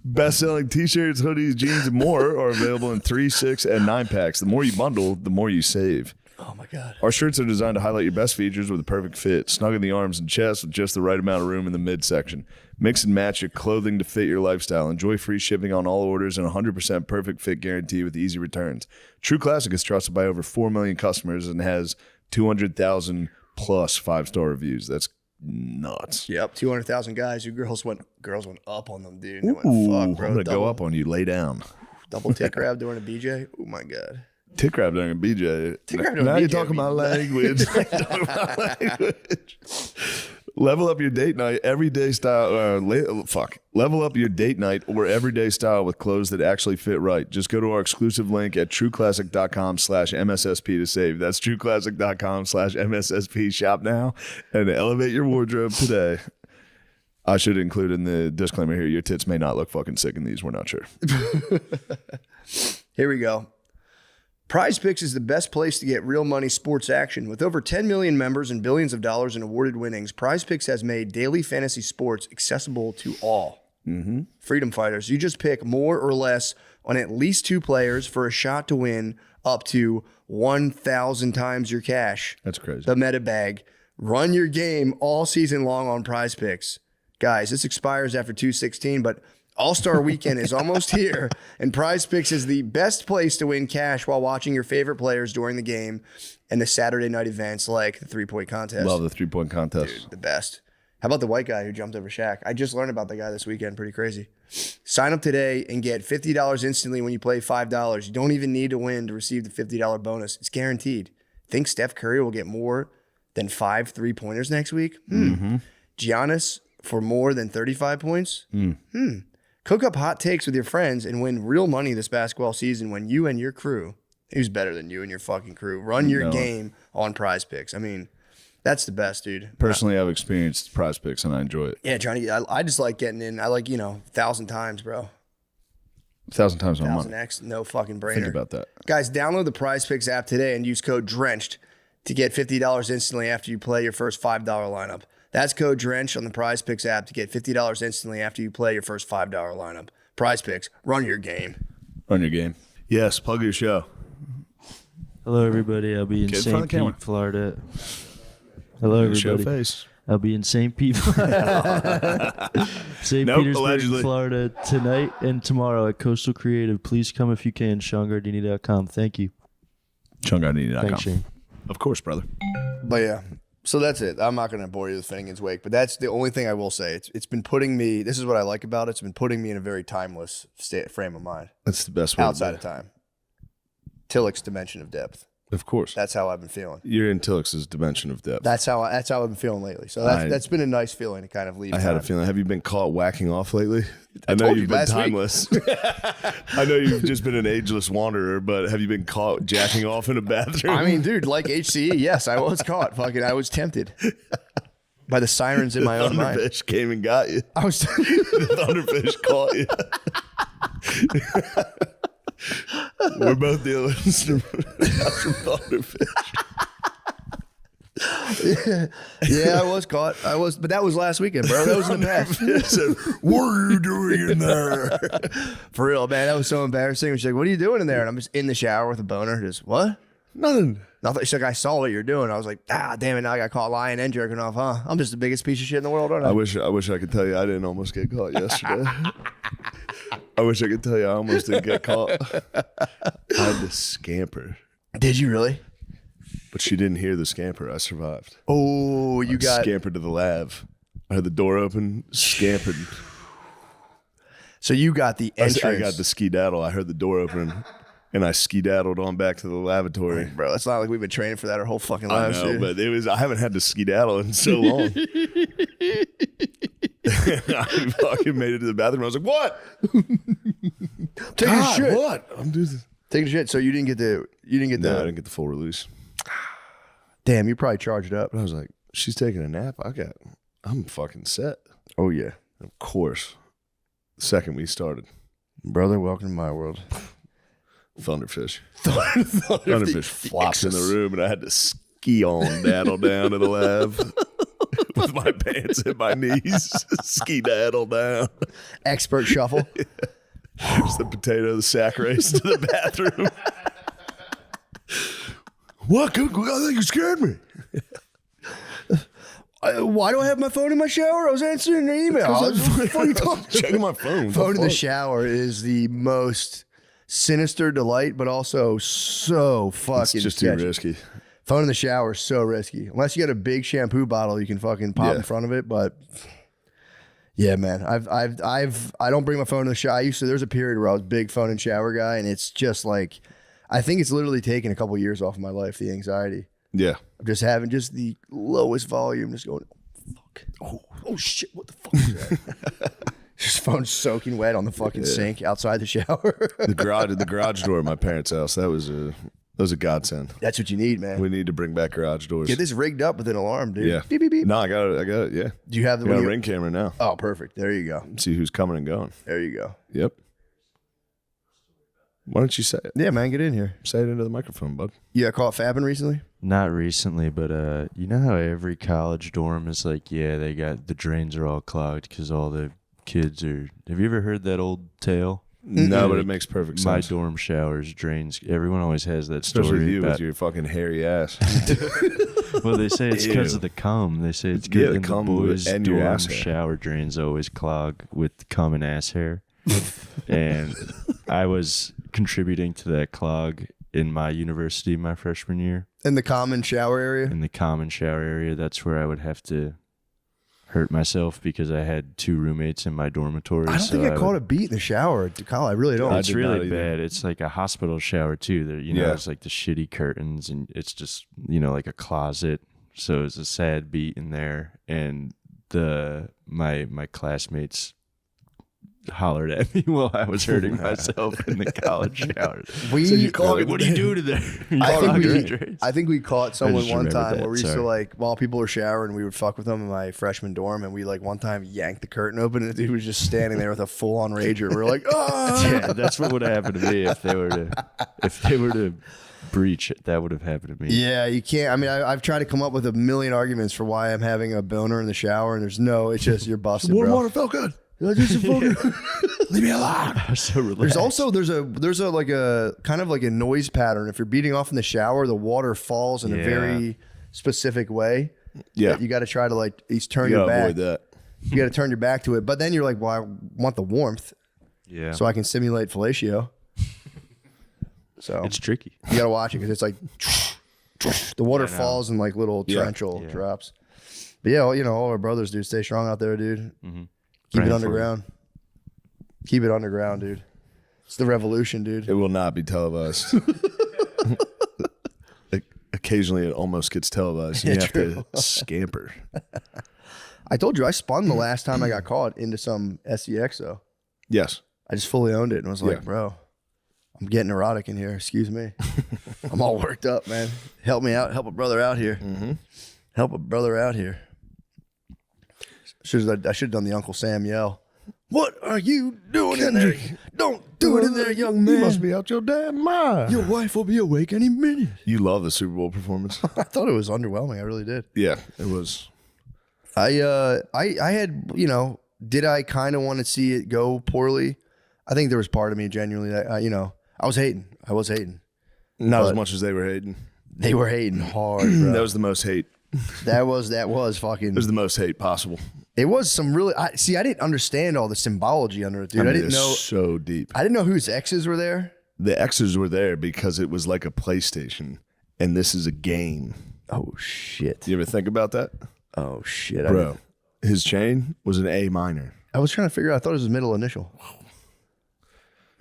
Best-selling t-shirts, hoodies, jeans, and more are available in 3, 6, and 9 packs. The more you bundle, the more you save. Oh, my God. Our shirts are designed to highlight your best features with a perfect fit. Snug in the arms and chest with just the right amount of room in the midsection. Mix and match your clothing to fit your lifestyle. Enjoy free shipping on all orders and 100% perfect fit guarantee with easy returns. True Classic is trusted by over 4 million customers and has 200,000 plus 5-star reviews. That's nuts. Yep, 200,000 guys. Girls went up on them, dude. Ooh, They went, fuck, bro. I'm going to go up on you. Lay down. Double tit grab during a BJ. Oh, my God. Tit grab during a BJ. Now you're talking my language. Level up your date night, everyday style. Level up your date night or everyday style with clothes that actually fit right. Just go to our exclusive link at trueclassic.com/MSSP to save. That's trueclassic.com/MSSP. Shop now and elevate your wardrobe today. I should include in the disclaimer here, your tits may not look fucking sick in these. We're not sure. Here we go. Prize Picks is the best place to get real money sports action. With over 10 million members and billions of dollars in awarded winnings, Prize Picks has made daily fantasy sports accessible to all. Mm-hmm. Freedom fighters, you just pick more or less on at least 2 players for a shot to win up to 1,000 times your cash. That's crazy. The meta bag. Run your game all season long on Prize Picks. Guys, this expires after 2/16, but All-Star Weekend is almost here, and Prize Picks is the best place to win cash while watching your favorite players during the game and the Saturday night events like the 3-point contest. Love the 3-point contest. Dude, the best. How about the white guy who jumped over Shaq? I just learned about the guy this weekend. Pretty crazy. Sign up today and get $50 instantly when you play $5. You don't even need to win to receive the $50 bonus. It's guaranteed. Think Steph Curry will get more than 5 3-pointers next week? Mm-hmm. Giannis for more than 35 points? Cook up hot takes with your friends and win real money this basketball season when you and your crew, who's better than you and your fucking crew, run your game on Prize Picks. I mean, That's the best, dude. Personally, I've experienced Prize Picks and I enjoy it. Yeah, Johnny, I just like getting in. I like, 1,000 times, bro. 1,000 times my money. 1,000x, no fucking brainer. Think about that. Guys, download the Prize Picks app today and use code DRENCHED to get $50 instantly after you play your first $5 lineup. That's code DRENCHED on the Prize Picks app to get $50 instantly after you play your first $5 lineup. Prize Picks, run your game. Run your game. Yes, plug your show. Hello, everybody. I'll be in Get in front of St. the camera. Pete, Florida. Hello, everybody. Show face. I'll be in St. Pete, St. Nope, Petersburg, allegedly. Florida tonight and tomorrow at Coastal Creative. Please come if you can. SeanGardini.com. Thank you. SeanGardini.com. Thanks, Shane. Of course, brother. But yeah, so that's it. I'm not going to bore you with Finnegan's Wake, but that's the only thing I will say. It's been putting me, this is what I like about it. It's been putting me in a very timeless frame of mind. That's the best way. Outside of time. Tillich's dimension of depth. Of course. That's how I've been feeling. You're in Tillix's dimension of depth. That's how I've been feeling lately. So that's been a nice feeling to kind of leave. I had a feeling. Have you been caught whacking off lately? I know told you you've been last week. timeless. I know you've just been an ageless wanderer, but have you been caught jacking off in a bathroom? I mean, dude, like HCE, yes, I was caught. Fucking, I was tempted by the sirens in my own mind. Thunderfish came and got you. I was. The thunderfish caught you. We're both dealing with some thunderfish. Yeah, I was caught. But that was last weekend, bro. That was in the past. Said, what are you doing in there? For real, man. That was so embarrassing. She's like, "What are you doing in there?" And I'm just in the shower with a boner. Just what? Nothing. She's like, "I saw what you're doing." I was like, damn it! Now I got caught lying and jerking off, huh? I'm just the biggest piece of shit in the world, aren't I? I wish I could tell you I didn't almost get caught yesterday. I wish I could tell you I almost didn't get caught. I had to scamper. Did you really? But she didn't hear the scamper. I survived. Oh, you got scampered to the lab. I heard the door open, scampered. So you got the entrance. I got the skedaddle. I heard the door open, and I skedaddled on back to the lavatory. Bro, it's not like we've been training for that our whole fucking I lives, know, dude. but I haven't had to skedaddle in so long. I fucking made it to the bathroom. I was like, "What? Take a shit. What? I'm doing this." Take a shit. So you didn't get the. No, I didn't get the full release. Damn, you probably charged up. But I was like, "She's taking a nap. I'm fucking set." Oh yeah, of course. The second we started, brother, welcome to my world. Thunderfish. Thunderfish flops in the room, and I had to ski on daddle down to the lab with my pants at my knees. Ski daddle down. Expert shuffle. There's the potato, the sack race to the bathroom. What? I think you scared me. Why do I have my phone in my shower? I was answering an email. I was checking my phone. Phone in the shower is the most sinister delight, but also so fucking It's just sketchy. too risky. Phone in the shower is so risky. Unless you got a big shampoo bottle, you can fucking pop in front of it. But yeah, man, I don't bring my phone in the shower. There's a period where I was a big phone and shower guy, and it's just like, I think it's literally taken a couple years off of my life, the anxiety. Yeah. I'm just having just the lowest volume, just going, oh, fuck. Oh shit, what the fuck is that? Just phone soaking wet on the fucking sink outside the shower. The garage door at my parents' house, that was a godsend. That's what you need, man. We need to bring back garage doors. Get this rigged up with an alarm, dude. Yeah. Beep, beep, beep. No, I got it, yeah. Do you have the I got one a ring camera now. Oh, perfect. There you go. See who's coming and going. There you go. Yep. Why don't you say it? Yeah, man, get in here. Say it into the microphone, bud. You got caught fapping recently? Not recently, but you know how every college dorm is like, yeah, they got the drains are all clogged because all the kids are. Have you ever heard that old tale? No, but it makes perfect My sense. dorm showers, drains. Everyone always has that Especially story. you about, with your fucking hairy ass. well, they say it's because of the cum. They say it's good. Yeah, the and cum the boys' and your dorm ass hair. shower drains always clog with cum and ass hair. And I was contributing to that clog in my university my freshman year. In the common shower area? In the common shower area, that's where I would have to hurt myself because I had 2 roommates in my dormitory. I don't think I caught a beat in the shower at college. I really don't. It's really bad. It's like a hospital shower too. There, Yeah. it's like the shitty curtains, and it's just like a closet. So it's a sad beat in there, and my classmates hollered at me while I was hurting myself in the college shower. We So you called me, what are you doing in there? I think we caught someone just one remembered time that, where we used to sorry. like while people were showering, we would fuck with them in my freshman dorm, and we like one time yanked the curtain open, and the dude was just standing there with a full on rager. We're like, oh, Yeah, that's what would have happened to me if they were to breach it. That would have happened to me. yeah, you can't. I mean, I've tried to come up with a million arguments for why I'm having a boner in the shower, and there's no. It's just you're busted, Warm bro. water felt good. Leave me alone. I was so relaxed. There's a like a kind of like a noise pattern. If you're beating off in the shower, the water falls in a very specific way. Yeah. You got to try to like at least turn You your gotta back. avoid that. You got to turn your back to it. But then you're like, well, I want the warmth. Yeah. So I can simulate fellatio. So It's tricky. You got to watch it because it's like the water falls in like little Yeah. torrential drops. But yeah, all our brothers, dude, stay strong out there, dude. Mm-hmm. Keep it underground. Keep it underground, dude. It's the revolution, dude. It will not be televised. Occasionally, it almost gets televised. And you have to scamper. I told you I spun the last time I got caught into some SEX though. Yes. I just fully owned it and was like, Yeah. bro, I'm getting erotic in here. Excuse me. I'm all worked up, man. Help me out. Help a brother out here. Mm-hmm. Help a brother out here. I should have done the Uncle Sam yell. What are you doing in there? Don't do it in there, young man. You must be out your damn mind. Your wife will be awake any minute. You love the Super Bowl performance. I thought it was underwhelming. I really did. Yeah, it was. I had, did I kind of want to see it go poorly? I think there was part of me genuinely that, I was hating. Not as But much as they were hating. They were hating hard, bro. That was the most hate. That was fucking. It was the most hate possible. It was some really. I didn't understand all the symbology under it, dude. I didn't it's know. so deep. I didn't know whose exes were there. The X's were there because it was like a PlayStation, and this is a game. Oh shit! You ever think about that? Oh shit, bro. His chain was an A minor. I was trying to figure out. I thought it was his middle initial.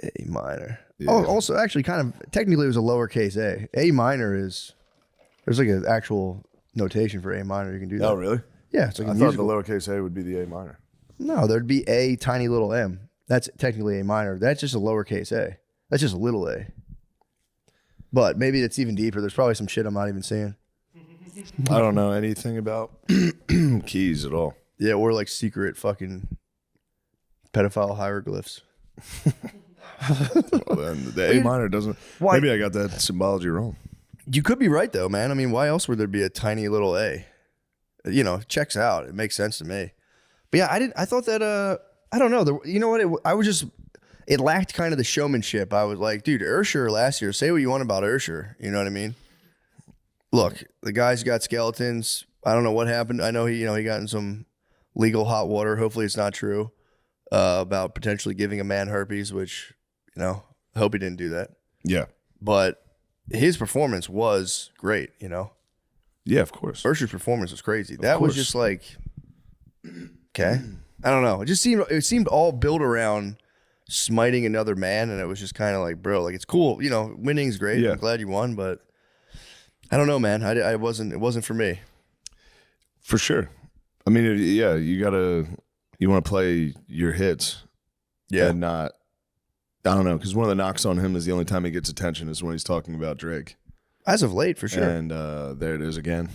A minor. Yeah. Oh, also, actually, kind of technically, it was a lowercase a. A minor is there's like an actual notation for A minor. You can do that. Oh, really? Yeah, it's like I a thought musical. the lowercase a would be the A minor. No, there'd be a tiny little m. That's technically A minor. That's just a lowercase a. That's just a little a. But maybe it's even deeper. There's probably some shit I'm not even seeing. I don't know anything about keys at all. Yeah, or like secret fucking pedophile hieroglyphs. Well, then the A minor doesn't. Why- Maybe I got that symbology wrong. You could be right though, man. I mean, why else would there be a tiny little a? Checks out. It makes sense to me. But yeah, I thought that. I don't know. You know what? It lacked kind of the showmanship. I was like, dude, Ursher last year. Say what you want about Ursher. You know what I mean? Look, the guy's got skeletons. I don't know what happened. I know he got in some legal hot water. Hopefully, it's not true about potentially giving a man herpes. Which, I hope he didn't do that. Yeah. But his performance was great. Yeah, of course. Ursher's performance was crazy. That was just like, okay. I don't know. It seemed all built around smiting another man, and it was just kind of like, bro, like it's cool. Winning's great. Yeah. I'm glad you won, but I don't know, man. It wasn't for me. For sure. I mean, yeah, you want to play your hits. Yeah. And not, I don't know, because one of the knocks on him is the only time he gets attention is when he's talking about Drake. As of late, for sure. And there it is again.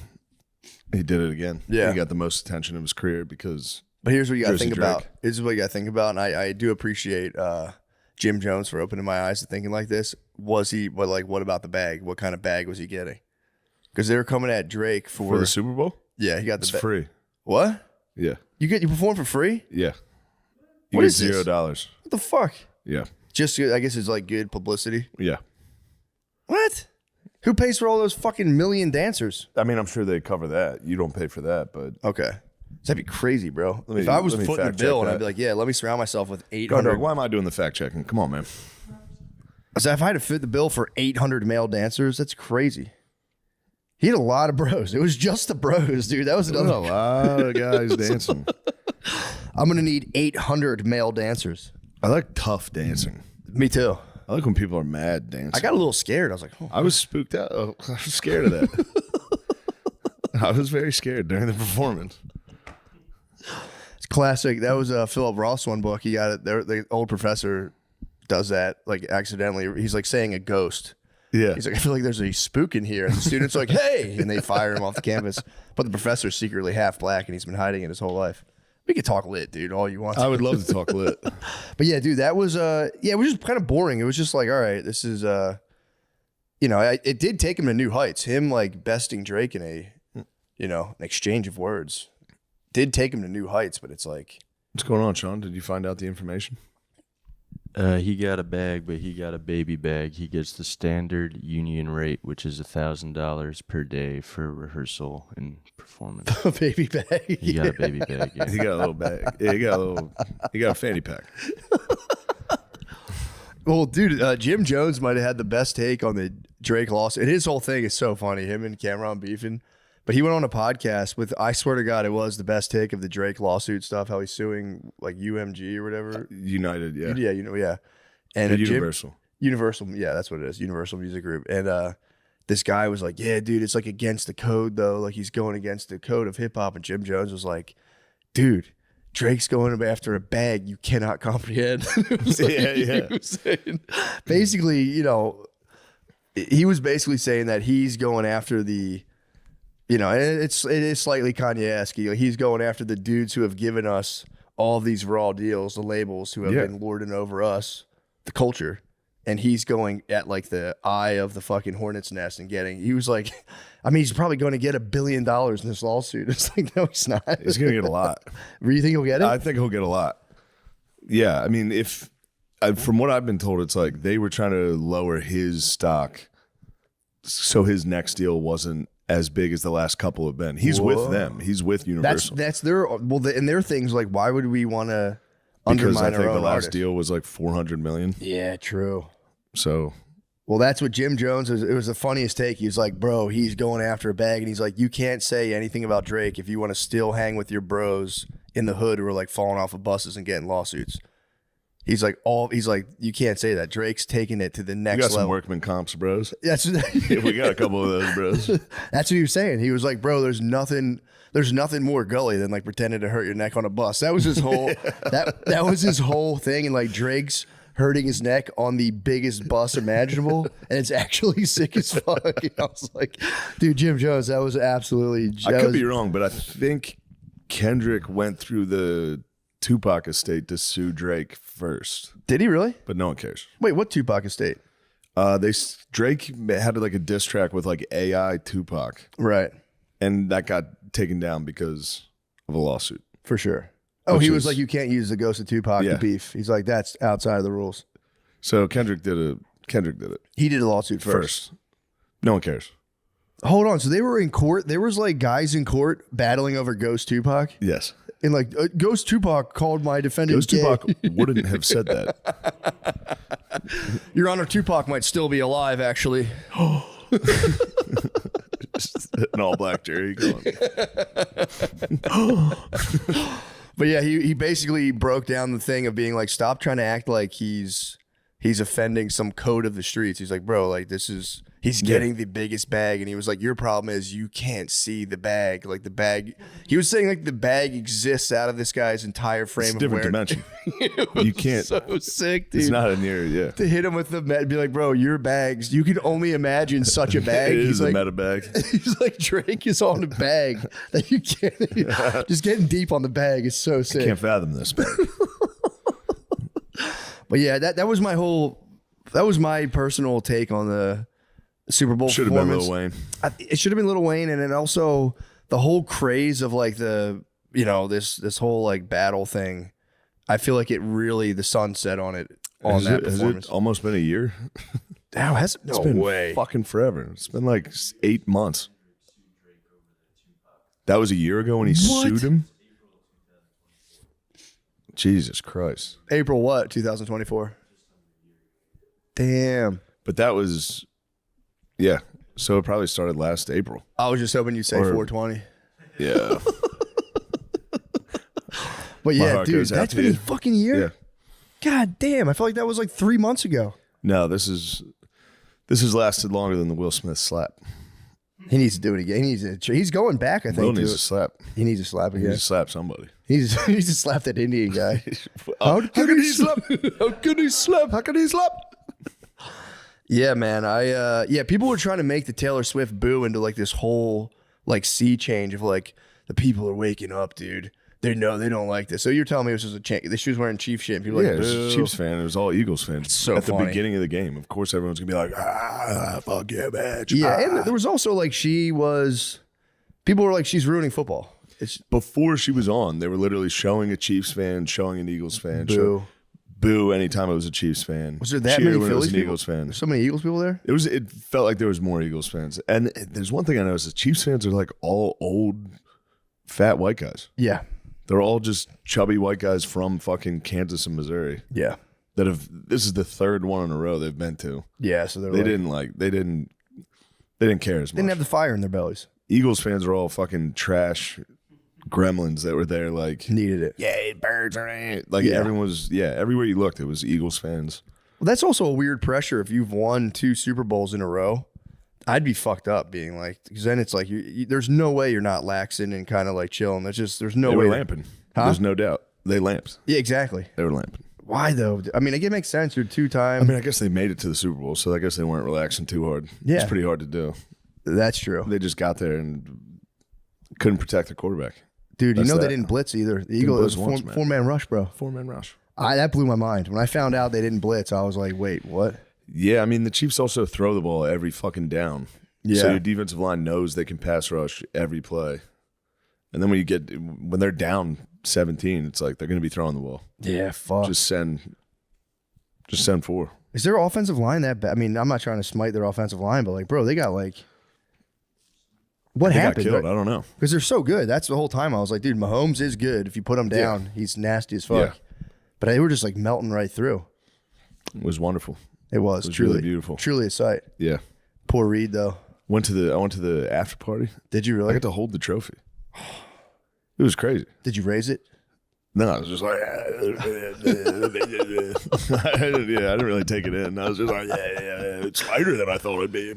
He did it again. Yeah. He got the most attention of his career because. But here's what you got to Jersey think Drake. about. This is what you got to think about, and I do appreciate Jim Jones for opening my eyes to thinking like this. What about the bag? What kind of bag was he getting? Because they were coming at Drake for the Super Bowl? Yeah, he got It's the free. What? Yeah. You perform for free? Yeah. You What get is this? $0. What the fuck? Yeah. Just I guess it's like good publicity. Yeah. What? Who pays for all those fucking million dancers? I mean, I'm sure they cover that. You don't pay for that, but. Okay. That'd be crazy, bro. Let me- if I was let me footing the fact check bill and I'd that. be like, yeah, let me surround myself with Dog, 800. why am I doing the fact checking? Come on, man. So if I had to fit the bill for 800 male dancers, that's crazy. He had a lot of bros. It was just the bros, dude. That was There's another a lot of guys dancing. I'm gonna need 800 male dancers. I like tough dancing. Me too. I like when people are mad dancing. I got a little scared. I was like, oh. I was spooked out. Oh, I was scared of that. I was very scared during the performance. Classic. That was a Philip Ross one book. He got it. The old professor does that like accidentally. He's like saying a ghost. Yeah. He's like, I feel like there's a spook in here. And the student's like, hey, and they fire him off the campus. But the professor's secretly half black and he's been hiding it his whole life. We could talk lit, dude, all you want. I would love to talk lit. But yeah, dude, that was it was just kind of boring. It was just like, all right, this is it did take him to new heights. Him like besting Drake in an exchange of words did take him to new heights, but it's like, what's going on, Sean? Did you find out the information? He got a bag, but he got a baby bag. He gets the standard union rate, which is $1,000 per day for rehearsal and performance. A baby bag. He got a baby bag. Yeah. He got a little bag. Yeah, he got a fanny pack. Well, dude, Jim Jones might have had the best take on the Drake lawsuit. And his whole thing is so funny, him and Cameron beefing. But he went on a podcast with, I swear to God, it was the best take of the Drake lawsuit stuff, how he's suing like UMG or whatever. United, yeah. Yeah, yeah. And Universal. Universal, yeah, that's what it is. Universal Music Group. And this guy was like, yeah, dude, it's like against the code though. Like he's going against the code of hip hop. And Jim Jones was like, dude, Drake's going after a bag you cannot comprehend. He was saying, basically, he was basically saying that he's going after the, it is slightly Kanye-esque. He's going after the dudes who have given us all these raw deals, the labels who have been lording over us, the culture. And he's going at like the eye of the fucking hornet's nest and he was like, I mean, he's probably going to get $1 billion in this lawsuit. It's like, no, he's not. He's going to get a lot. Do you think he'll get it? I think he'll get a lot. Yeah. I mean, from what I've been told, it's like they were trying to lower his stock so his next deal wasn't as big as the last couple have been. He's with them. He's with Universal. That's their, and their thing's like, why would we want to because undermine I think our own the last artist? deal was like $400 million. Yeah, true. So, well, that's what Jim Jones was. It was the funniest take. He was like, bro, he's going after a bag. And he's like, you can't say anything about Drake if you want to still hang with your bros in the hood who are like falling off of buses and getting lawsuits. He's like, you can't say that. Drake's taking it to the next you got level. some workman comps, bros. That's we got a couple of those, bros. That's what he was saying. He was like, bro, there's nothing more gully than like pretending to hurt your neck on a bus. That was his whole that was his whole thing. And like Drake's hurting his neck on the biggest bus imaginable, and it's actually sick as fuck. And I was like, dude, Jim Jones, that was absolutely. I could be wrong, but I think Kendrick went through the Tupac estate to sue Drake first. Did he really? But no one cares. Wait, what Tupac estate? Drake had like a diss track with like AI Tupac, right? And that got taken down because of a lawsuit. For sure. Oh, he was like, you can't use the ghost of Tupac to beef. He's like, that's outside of the rules. So Kendrick did it. He did a lawsuit first. No one cares. Hold on. So they were in court. There was like guys in court battling over Ghost Tupac. Yes. And like Ghost Tupac called my defendant Ghost gay. Tupac wouldn't have said that. Your Honor, Tupac might still be alive, actually. An all black jury going. But yeah, he basically broke down the thing of being like, stop trying to act like he's offending some code of the streets. He's like, bro, like he's getting the biggest bag. And he was like, your problem is you can't see the bag. Like the bag, he was saying like the bag exists out of this guy's entire frame It's a different dimension. You can't. So sick, dude. It's not a near, To hit him with the be like, bro, your bags, you can only imagine such a bag. It is He's a like, meta bag. He's like, Drake is on a bag that you can't. Just getting deep on the bag is so sick. I can't fathom this bag. But yeah, that was my personal take on the Super Bowl Should have been performance. Lil Wayne. It should have been Lil Wayne, and then also the whole craze of like this whole like battle thing. I feel like the sun set on it on that performance. Has it almost been a year? Now has it? It's No been way. fucking forever. It's been like 8 months. That was a year ago when he sued him? Jesus Christ. April what? 2024. Damn. But that was, yeah. So it probably started last April. I was just hoping you'd say 420. Yeah. But My yeah, heart dude, goes out that's to been you. a fucking year. Yeah. God damn. I felt like that was like 3 months ago. No, this has lasted longer than the Will Smith slap. He needs to do it again. He's going back, I think. Will to needs it. to slap. He needs to slap He again. needs to slap somebody. He just slapped that Indian guy. How can he slap? How can he slap? How can he slap? Yeah, man. People were trying to make the Taylor Swift boo into like this whole like sea change of like the people are waking up, dude. They know they don't like this. So you're telling me this was she was wearing Chiefs shit. And people Yeah, like, it was boo. a Chiefs fan. It was all Eagles fans. It's so at funny. the beginning of the game. Of course, everyone's gonna be like, fuck yeah, bitch. Yeah, and there was also like people were like, she's ruining football. It's Before she was on, they were literally showing a Chiefs fan, showing an Eagles fan. Boo. Boo anytime it was a Chiefs fan. Was there that Cheer many when it was Phillies an people? Eagles fan. There's so many Eagles people there? It felt like there was more Eagles fans. And there's one thing I noticed: the Chiefs fans are like all old, fat white guys. Yeah. They're all just chubby white guys from fucking Kansas and Missouri. Yeah. This is the third one in a row they've been to. Yeah, so they didn't care as much. Didn't have the fire in their bellies. Eagles fans are all fucking trash gremlins that were there like needed it. Yeah, birds are like Yeah. everyone was everywhere you looked it was Eagles fans. Well, that's also a weird pressure if you've won 2 Super Bowls in a row. I'd be fucked up being like, because then it's like there's no way you're not laxing and kind of like chilling. There's no They way. were lamping. Huh? There's no doubt. They lamped. Yeah, exactly. They were lamping. Why though? I mean, it makes sense. You're 2-time. I mean, I guess they made it to the Super Bowl, so I guess they weren't relaxing too hard. Yeah. It's pretty hard to do. That's true. They just got there and couldn't protect their quarterback. Dude, That's they that. didn't blitz either. The Didn't Eagles, blitz it was once, man. four-man rush, bro. 4-man rush. That blew my mind. When I found out they didn't blitz, I was like, wait, what? Yeah, I mean, the Chiefs also throw the ball every fucking down. Yeah. So your defensive line knows they can pass rush every play. And then when they're down 17, it's like they're going to be throwing the ball. Yeah, fuck. Just send 4. Is their offensive line that bad? I mean, I'm not trying to smite their offensive line, but like, bro, they got like, what They got happened? killed. I don't know. Because they're so good. That's the whole time I was like, dude, Mahomes is good. If you put him down, he's nasty as fuck. Yeah. But they were just like melting right through. It was wonderful. It was really truly beautiful. Truly a sight. Yeah. Poor Reed though. I went to the after party. Did you really? I got to hold the trophy. It was crazy. Did you raise it? No, I was just like, I didn't really take it in. I was just like, it's lighter than I thought it'd be.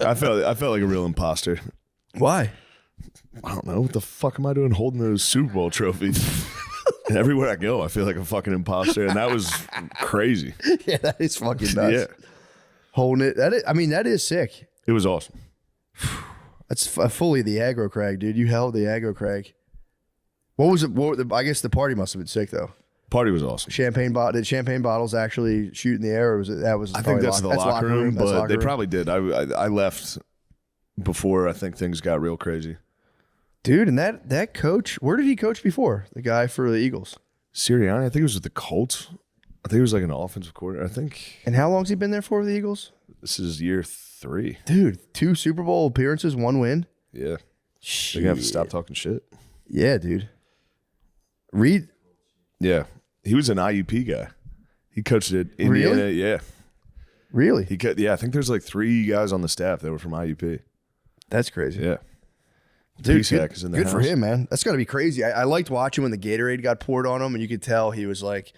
I felt like a real imposter. Why? I don't know. What the fuck am I doing holding those Super Bowl trophies? And everywhere I go, I feel like a fucking imposter, and that was crazy. Yeah, that is fucking nuts. Yeah, holding it. That is sick. it was awesome. That's fully the aggro crag, dude. You held the aggro crag. What was it? I guess the party must have been sick though. Party was awesome. Did champagne bottles actually shoot in the air, or was it that was? I think that's the locker room, That's but locker they room? probably did. I left before I think things got real crazy. Dude, and that coach, where did he coach before? The guy for the Eagles, Sirianni. I think it was with the Colts. I think it was like an offensive coordinator. I think. And how long's he been there for the Eagles? This is year 3. Dude, 2 Super Bowl appearances, 1 win. Yeah. They're gonna have to stop talking shit. Yeah, dude. Reed. Yeah. He was an IUP guy. He coached at Indiana. Really? Yeah. Really? I think there's like 3 guys on the staff that were from IUP. That's crazy. Yeah. Dude, PSAC is in the good for house. him, man. That's got to be crazy. I liked watching when the Gatorade got poured on him, and you could tell he was like,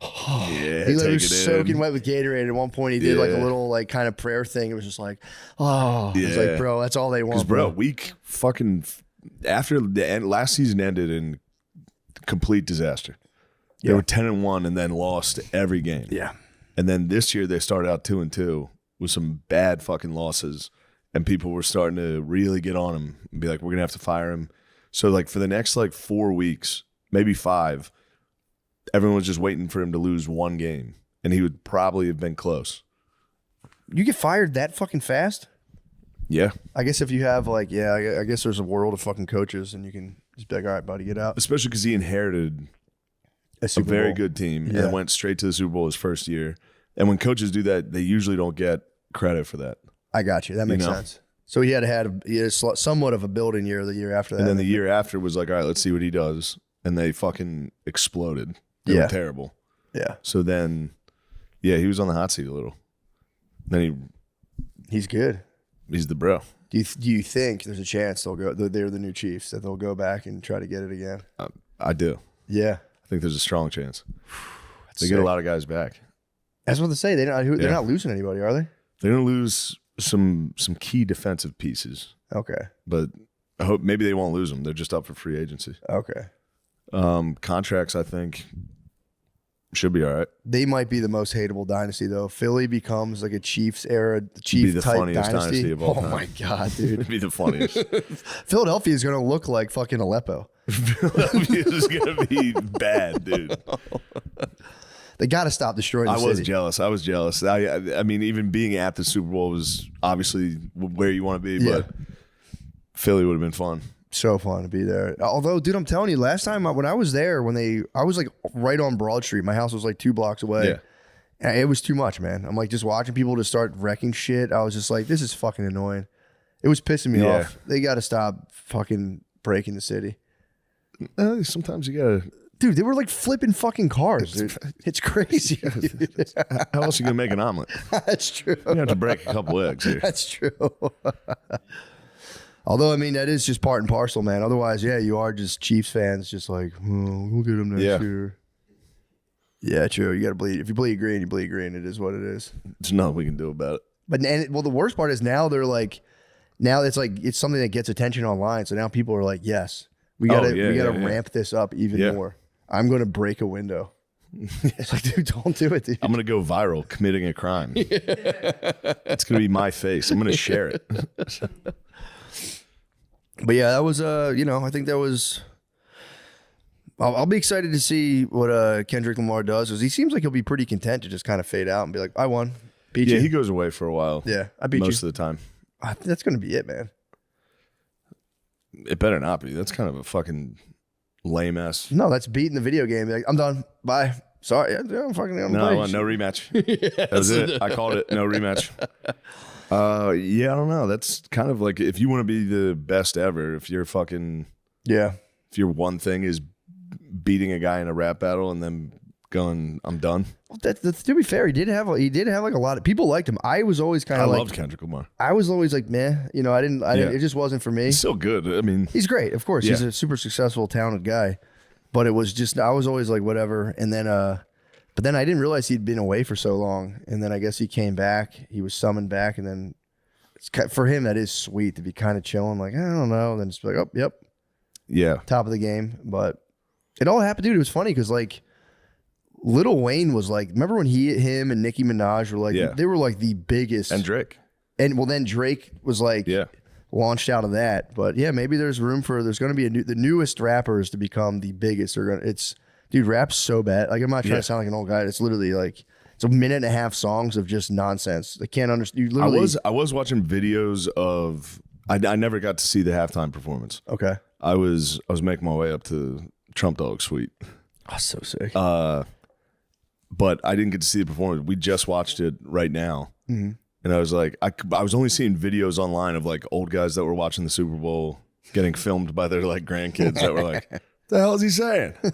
Yeah. he take was it soaking in. wet with Gatorade. At one point, he did like a Yeah. little like kind of prayer thing. It was just like, oh, it's like, bro, that's all they want, Because, bro, week fucking after the end, last season ended in complete disaster. They Yeah. were 10-1 and then lost every game. Yeah. And then this year they started out 2-2 with some bad fucking losses, and people were starting to really get on him and be like, "We're gonna have to fire him." So like for the next like 4 weeks, maybe 5, everyone was just waiting for him to lose 1 game, and he would probably have been close. You get fired that fucking fast? Yeah, I guess if you have like, I guess there's a world of fucking coaches, and you can just be like, all right, buddy, get out. especially because he inherited a Super very Bowl. good team Yeah. and went straight to the Super Bowl his first year. And when coaches do that, they usually don't get credit for that. I got you. That makes sense. So he had somewhat of a building year the year after that. And then the year after was like, all right, let's see what he does. And they fucking exploded. They Yeah. were terrible. Yeah. So then, he was on the hot seat a little. Then he's good. He's the bro. Do you think there's a chance they're the new Chiefs, that they'll go back and try to get it again? I do. Yeah. I think there's a strong chance. They sick. get a lot of guys back. That's what they say. They're not losing anybody, are they? They're going to lose some key defensive pieces. Okay. But I hope maybe they won't lose him. They're just up for free agency. Okay. Contracts, I think, should be all right. They might be the most hateable dynasty, though. Philly becomes like a Chiefs era, Chief Be the type funniest dynasty of all Oh time. my god, dude! It'd be the funniest. Philadelphia is going to look like fucking Aleppo. Philadelphia is going to be bad, dude. They got to stop destroying the I city. was jealous. I mean, even being at the Super Bowl was obviously where you want to be, but Philly would have been fun. So fun to be there. Although, dude, I'm telling you, last time when I was there, I was like right on Broad Street. My house was like 2 blocks away. Yeah. And it was too much, man. I'm like just watching people just start wrecking shit. I was just like, this is fucking annoying. It was pissing me off. They got to stop fucking breaking the city. Sometimes you gotta. Dude, they were like flipping fucking cars, dude. It's crazy. How else are you gonna make an omelet? That's true. You have to break a couple eggs here. That's true. Although, I mean, that is just part and parcel, man. Otherwise, yeah, you are just Chiefs fans, just like, oh, we'll get them next year. Yeah, true. You got to bleed. If you bleed green, you bleed green. It is what it is. There's nothing we can do about it. But the worst part is now they're like, now it's like it's something that gets attention online. So now people are like, yes, we gotta ramp this up even more. I'm gonna break a window. It's like, dude, don't do it, dude. I'm gonna go viral committing a crime. It's gonna be my face. I'm gonna share it. But yeah, that was I think that was. I'll be excited to see what Kendrick Lamar does, because he seems like he'll be pretty content to just kind of fade out and be like, I won, beat you. Yeah, he goes away for a while. Yeah, I beat you most of the time. That's gonna be it, man. It better not be. That's kind of a fucking lame ass. No, that's beating the video game. Like, I'm done. Bye. Sorry, I'm fucking on the No, play. no rematch. That was it. I called it. No rematch. Yeah, I don't know. That's kind of like if you want to be the best ever, if you're fucking if your one thing is beating a guy in a rap battle and then going, I'm done. Well, to be fair, he did have like a lot of people liked him. I was always kind of like, loved Kendrick Lamar. I was always like, meh, I didn't. It just wasn't for me. He's still good. I mean, he's great. Of course, he's a super successful, talented guy. But it was just, I was always like, whatever. And then, but then I didn't realize he'd been away for so long. And then I guess he came back. He was summoned back, and then for him, that is sweet to be kind of chilling. Like, I don't know. And then just be like, oh, yep. Yeah. Top of the game. But it all happened, dude. It was funny because like Lil Wayne was like, remember when him and Nicki Minaj were like, they were like the biggest. And Drake. And well, then Drake was like, launched out of that. But yeah, maybe there's room for, there's going to be the newest rappers to become the biggest. Dude, rap's so bad. Like, I'm not trying to sound like an old guy. It's literally like, it's a minute and a half songs of just nonsense. They can't understand. I was watching videos of, I never got to see the halftime performance. Okay. I was making my way up to Trump Dog Suite. Oh, so sick. But I didn't get to see the performance. We just watched it right now. Mhm. And I was like, I was only seeing videos online of like old guys that were watching the Super Bowl getting filmed by their like grandkids that were like, the hell is he saying? I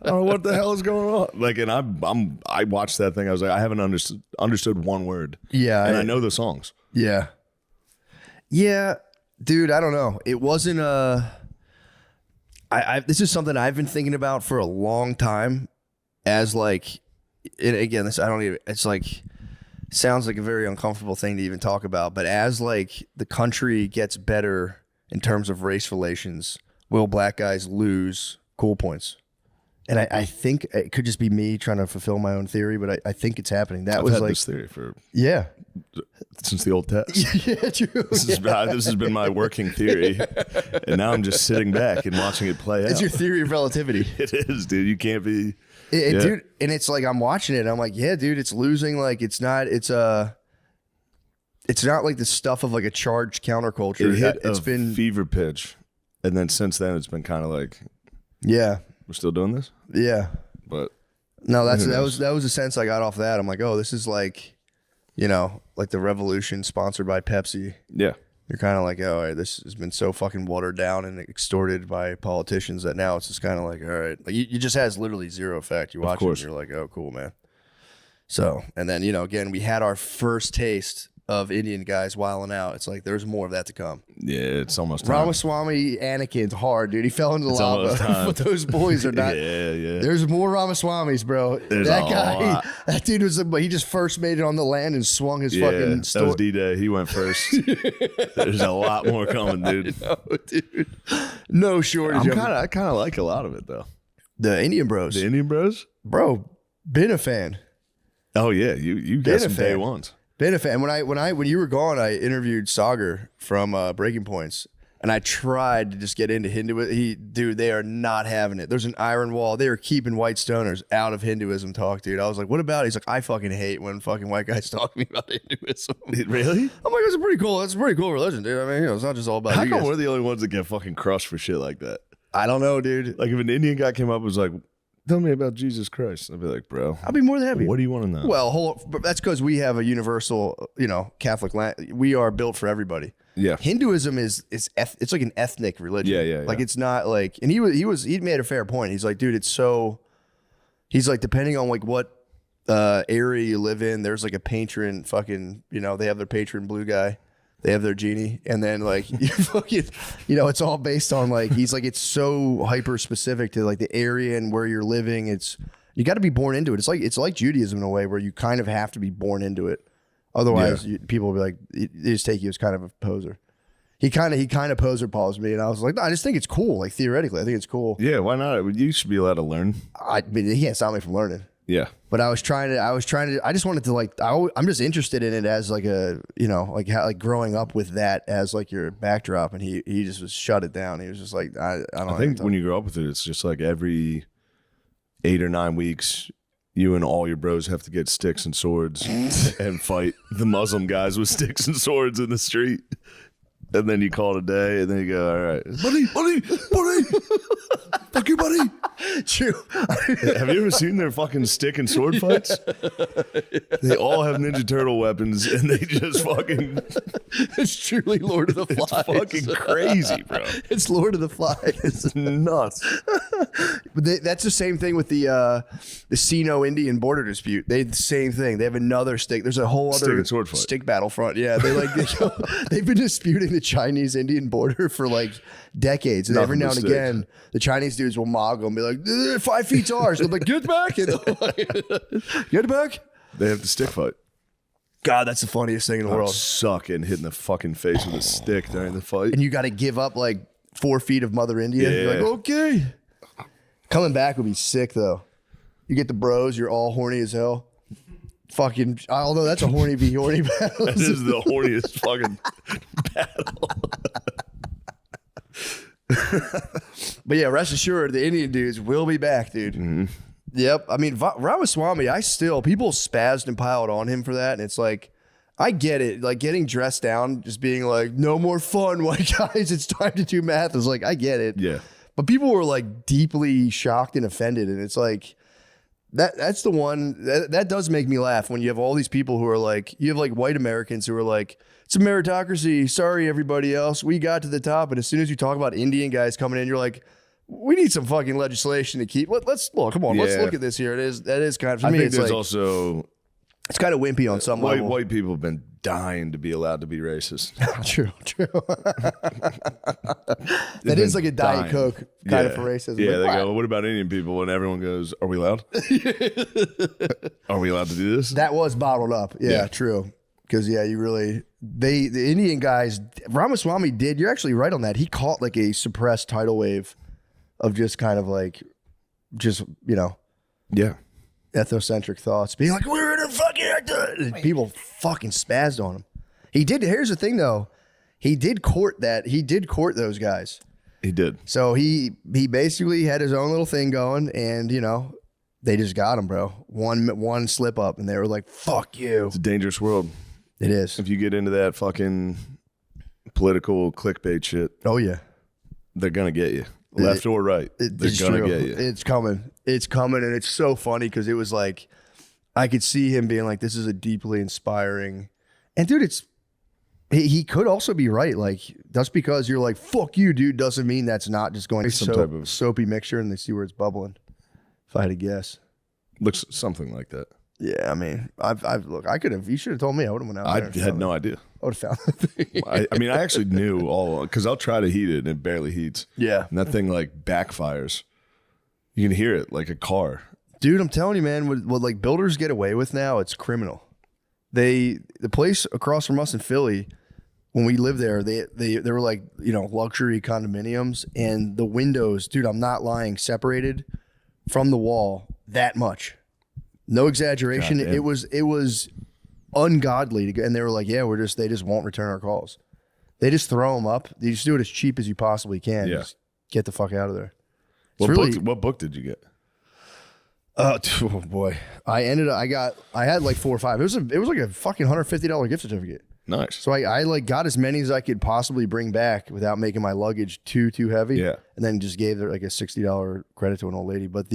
don't know what the hell is going on. Like, and I watched that thing. I was like, I haven't understood one word. Yeah. And I know the songs. Yeah. Yeah. Dude, I don't know. It wasn't this is something I've been thinking about for a long time as like, and again, it's like, sounds like a very uncomfortable thing to even talk about, but as like the country gets better in terms of race relations, will black guys lose cool points? And I think it could just be me trying to fulfill my own theory, but I think it's happening. I've was had like this theory for since the old test. Yeah, true. This has been my working theory, and now I'm just sitting back and watching it play out. It's your theory of relativity. It is, dude. You can't be, dude. And it's like I'm watching it. And I'm like, yeah, dude, it's losing. Like it's not like the stuff of like a charged counterculture. It hit It's been fever pitch, and then since then it's been kind of like, yeah, we're still doing this. Yeah, but no, that was the sense I got off that. I'm like, oh, this is like, like the revolution sponsored by Pepsi. Yeah. You're kind of like, oh, all right, this has been so fucking watered down and extorted by politicians that now it's just kind of like, all right, like you just has literally zero effect. You watch it and you're like, oh, cool, man. So, and then, again, we had our first taste of Indian guys wilding out. It's like there's more of that to come. Yeah, it's almost time. Ramaswamy Anakin's hard, dude. He fell into It's almost lava, time. but those boys are not. Yeah. There's more Ramaswamys, bro. There's that a guy, lot. that dude was. He just first made it on the land and swung his Yeah, fucking. that was D-Day. He went first. There's a lot more coming, dude. No, dude. No shortage. I kind of like a lot of it though. The Indian Bros. The Indian Bros, bro. Been a fan. Oh yeah, you got some day ones. Been a fan. When you were gone, I interviewed Sagar from Breaking Points, and I tried to just get into Hinduism. They are not having it. There's an iron wall. They are keeping white stoners out of Hinduism talk, dude. I was like, what about it? He's like, I fucking hate when fucking white guys talk to me about Hinduism. Really? I'm like, that's a pretty cool religion, dude. I mean, it's not just all about How you come guys. we're the only ones that get fucking crushed for shit like that? I don't know, dude. Like if an Indian guy came up and was like, tell me about Jesus Christ, I'd be like, bro, I'd be more than happy. What do you want to know? Well, but that's because we have a universal, Catholic land. We are built for everybody. Yeah. Hinduism it's like an ethnic religion. Yeah. Like it's not like, and he made a fair point. He's like, dude, he's like, depending on like what area you live in, there's like a patron fucking, they have their patron blue guy. They have their genie, and then like you fucking, it's all based on like he's like it's so hyper specific to like the area and where you're living. You got to be born into it. It's like Judaism in a way where you kind of have to be born into it, otherwise people will be like they just take you as kind of a poser. He kind of poser paused me, and I was like, no, I just think it's cool. Like theoretically, I think it's cool. Yeah, why not? You should be allowed to learn. I mean, he can't stop me from learning. Yeah. But I just wanted to like, I'm just interested in it as like a, like how, like growing up with that as like your backdrop. And he just was shut it down. He was just like, I don't know. I think when you grow up with it, it's just like every 8 or 9 weeks, you and all your bros have to get sticks and swords and fight the Muslim guys with sticks and swords in the street. And then you call it a day, and then you go, all right, buddy, fuck you, buddy. True. Have you ever seen their fucking stick and sword fights? They all have Ninja Turtle weapons, and they just fucking. It's truly Lord of the Flies. It's fucking crazy, bro. It's Lord of the Flies. It's nuts. But that's the same thing with the Sino-Indian border dispute. They the same thing. They have another stick. There's a whole Stick other and sword fight. stick battlefront. Yeah, they've been disputing the Chinese-Indian border for like decades. And Nothing every now but and sticks. again, the Chinese dudes will mock them, be like, 5 feet ours. They're like, get back. And get back. They have the stick fight. God, that's the funniest thing in the world. Suck and hitting the fucking face with a stick during the fight. And you got to give up like 4 feet of Mother India. You're like, Yeah. okay. Coming back would be sick though. You get the bros, you're all horny as hell. Fucking, although that's a horny v horny battle. That is the horniest fucking But yeah, rest assured, the Indian dudes will be back, dude. Mm-hmm. Yep. I mean, Ramaswamy, people spazzed and piled on him for that. And it's like, I get it. Like getting dressed down, just being like, no more fun, white guys. It's time to do math. It's like, I get it. Yeah. But people were like deeply shocked and offended. And it's like, that's the one that does make me laugh when you have all these people who are like, you have like white Americans who are like, it's a meritocracy. Sorry, everybody else. We got to the top. And as soon as you talk about Indian guys coming in, you're like, we need some fucking legislation to keep. Let's look. Come on, let's Yeah. look at this here. That is kind of, for I me, think it's there's like, also it's kind of wimpy on some level. white people have been dying to be allowed to be racist. True. That is like a Diet Coke kind of for racism. Yeah, Like, they what? go, what about Indian people? And everyone goes, are we allowed? Are we allowed to do this? That was bottled up. Yeah. True. Because the Indian guys, Ramaswamy did. You're actually right on that. He caught like a suppressed tidal wave of just kind of like, yeah, ethnocentric thoughts, being like, we're in a fucking and people fucking spazzed on him. He did. Here's the thing though, he did court those guys. He did. So he basically had his own little thing going, and they just got him, bro. One slip up, and they were like, "Fuck you." It's a dangerous world. It is. If you get into that fucking political clickbait shit, oh yeah, they're gonna get you, left or right. They're gonna get you. It's coming. It's coming, and it's so funny because it was like, I could see him being like, "This is a deeply inspiring," and dude, he could also be right. Like, just because you're like, "Fuck you, dude," doesn't mean that's not just going to Some type of soapy mixture, and they see where it's bubbling. If I had to guess, looks something like that. Yeah, I mean, I've look. I could have. You should have told me. I would have went out I there. and had found no it. idea. I would have found it. I mean, I actually knew all because I'll try to heat it and it barely heats. Yeah. And that thing like backfires. You can hear it like a car. Dude, I'm telling you, man, what like builders get away with now, it's criminal. The place across from us in Philly, when we lived there, they were like, you know, luxury condominiums, and the windows, dude, I'm not lying, separated from the wall that much. No exaggeration. Goddamn. It was ungodly to go, and they were like, yeah, they just won't return our calls. They just throw them up. You just do it as cheap as you possibly can. Yeah. Just get the fuck out of there. What book did you get? Oh boy, I had like 4 or 5. It was like a fucking $150 gift certificate. Nice. So I like got as many as I could possibly bring back without making my luggage too heavy. Yeah. And then just gave her like a $60 credit to an old lady. But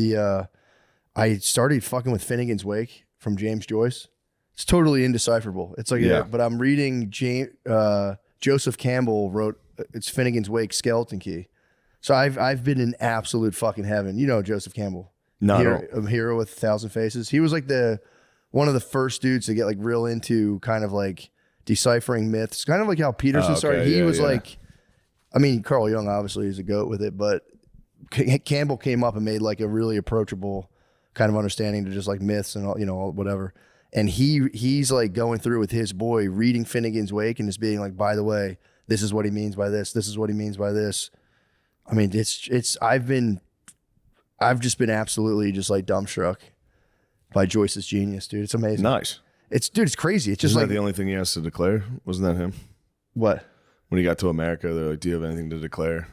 I started fucking with Finnegan's Wake from James Joyce. It's totally indecipherable. It's like but I'm reading Joseph Campbell wrote it's Finnegan's Wake Skeleton Key. So I've been in absolute fucking heaven. You know Joseph Campbell. A hero with 1,000 faces. He was like one of the first dudes to get like real into kind of like deciphering myths, kind of like how Peterson started. He was like, I mean, Carl Jung obviously is a goat with it, but Campbell came up and made like a really approachable kind of understanding to just like myths and all, you know, whatever. And he's like going through with his boy reading Finnegan's Wake and just being like, by the way, this is what he means by this. This is what he means by this. I mean, I've just been absolutely just like dumbstruck by Joyce's genius, dude. It's amazing. Nice. It's crazy. It's just Isn't like that the only thing he has to declare? Wasn't that him? What? When he got to America, they're like, "Do you have anything to declare?"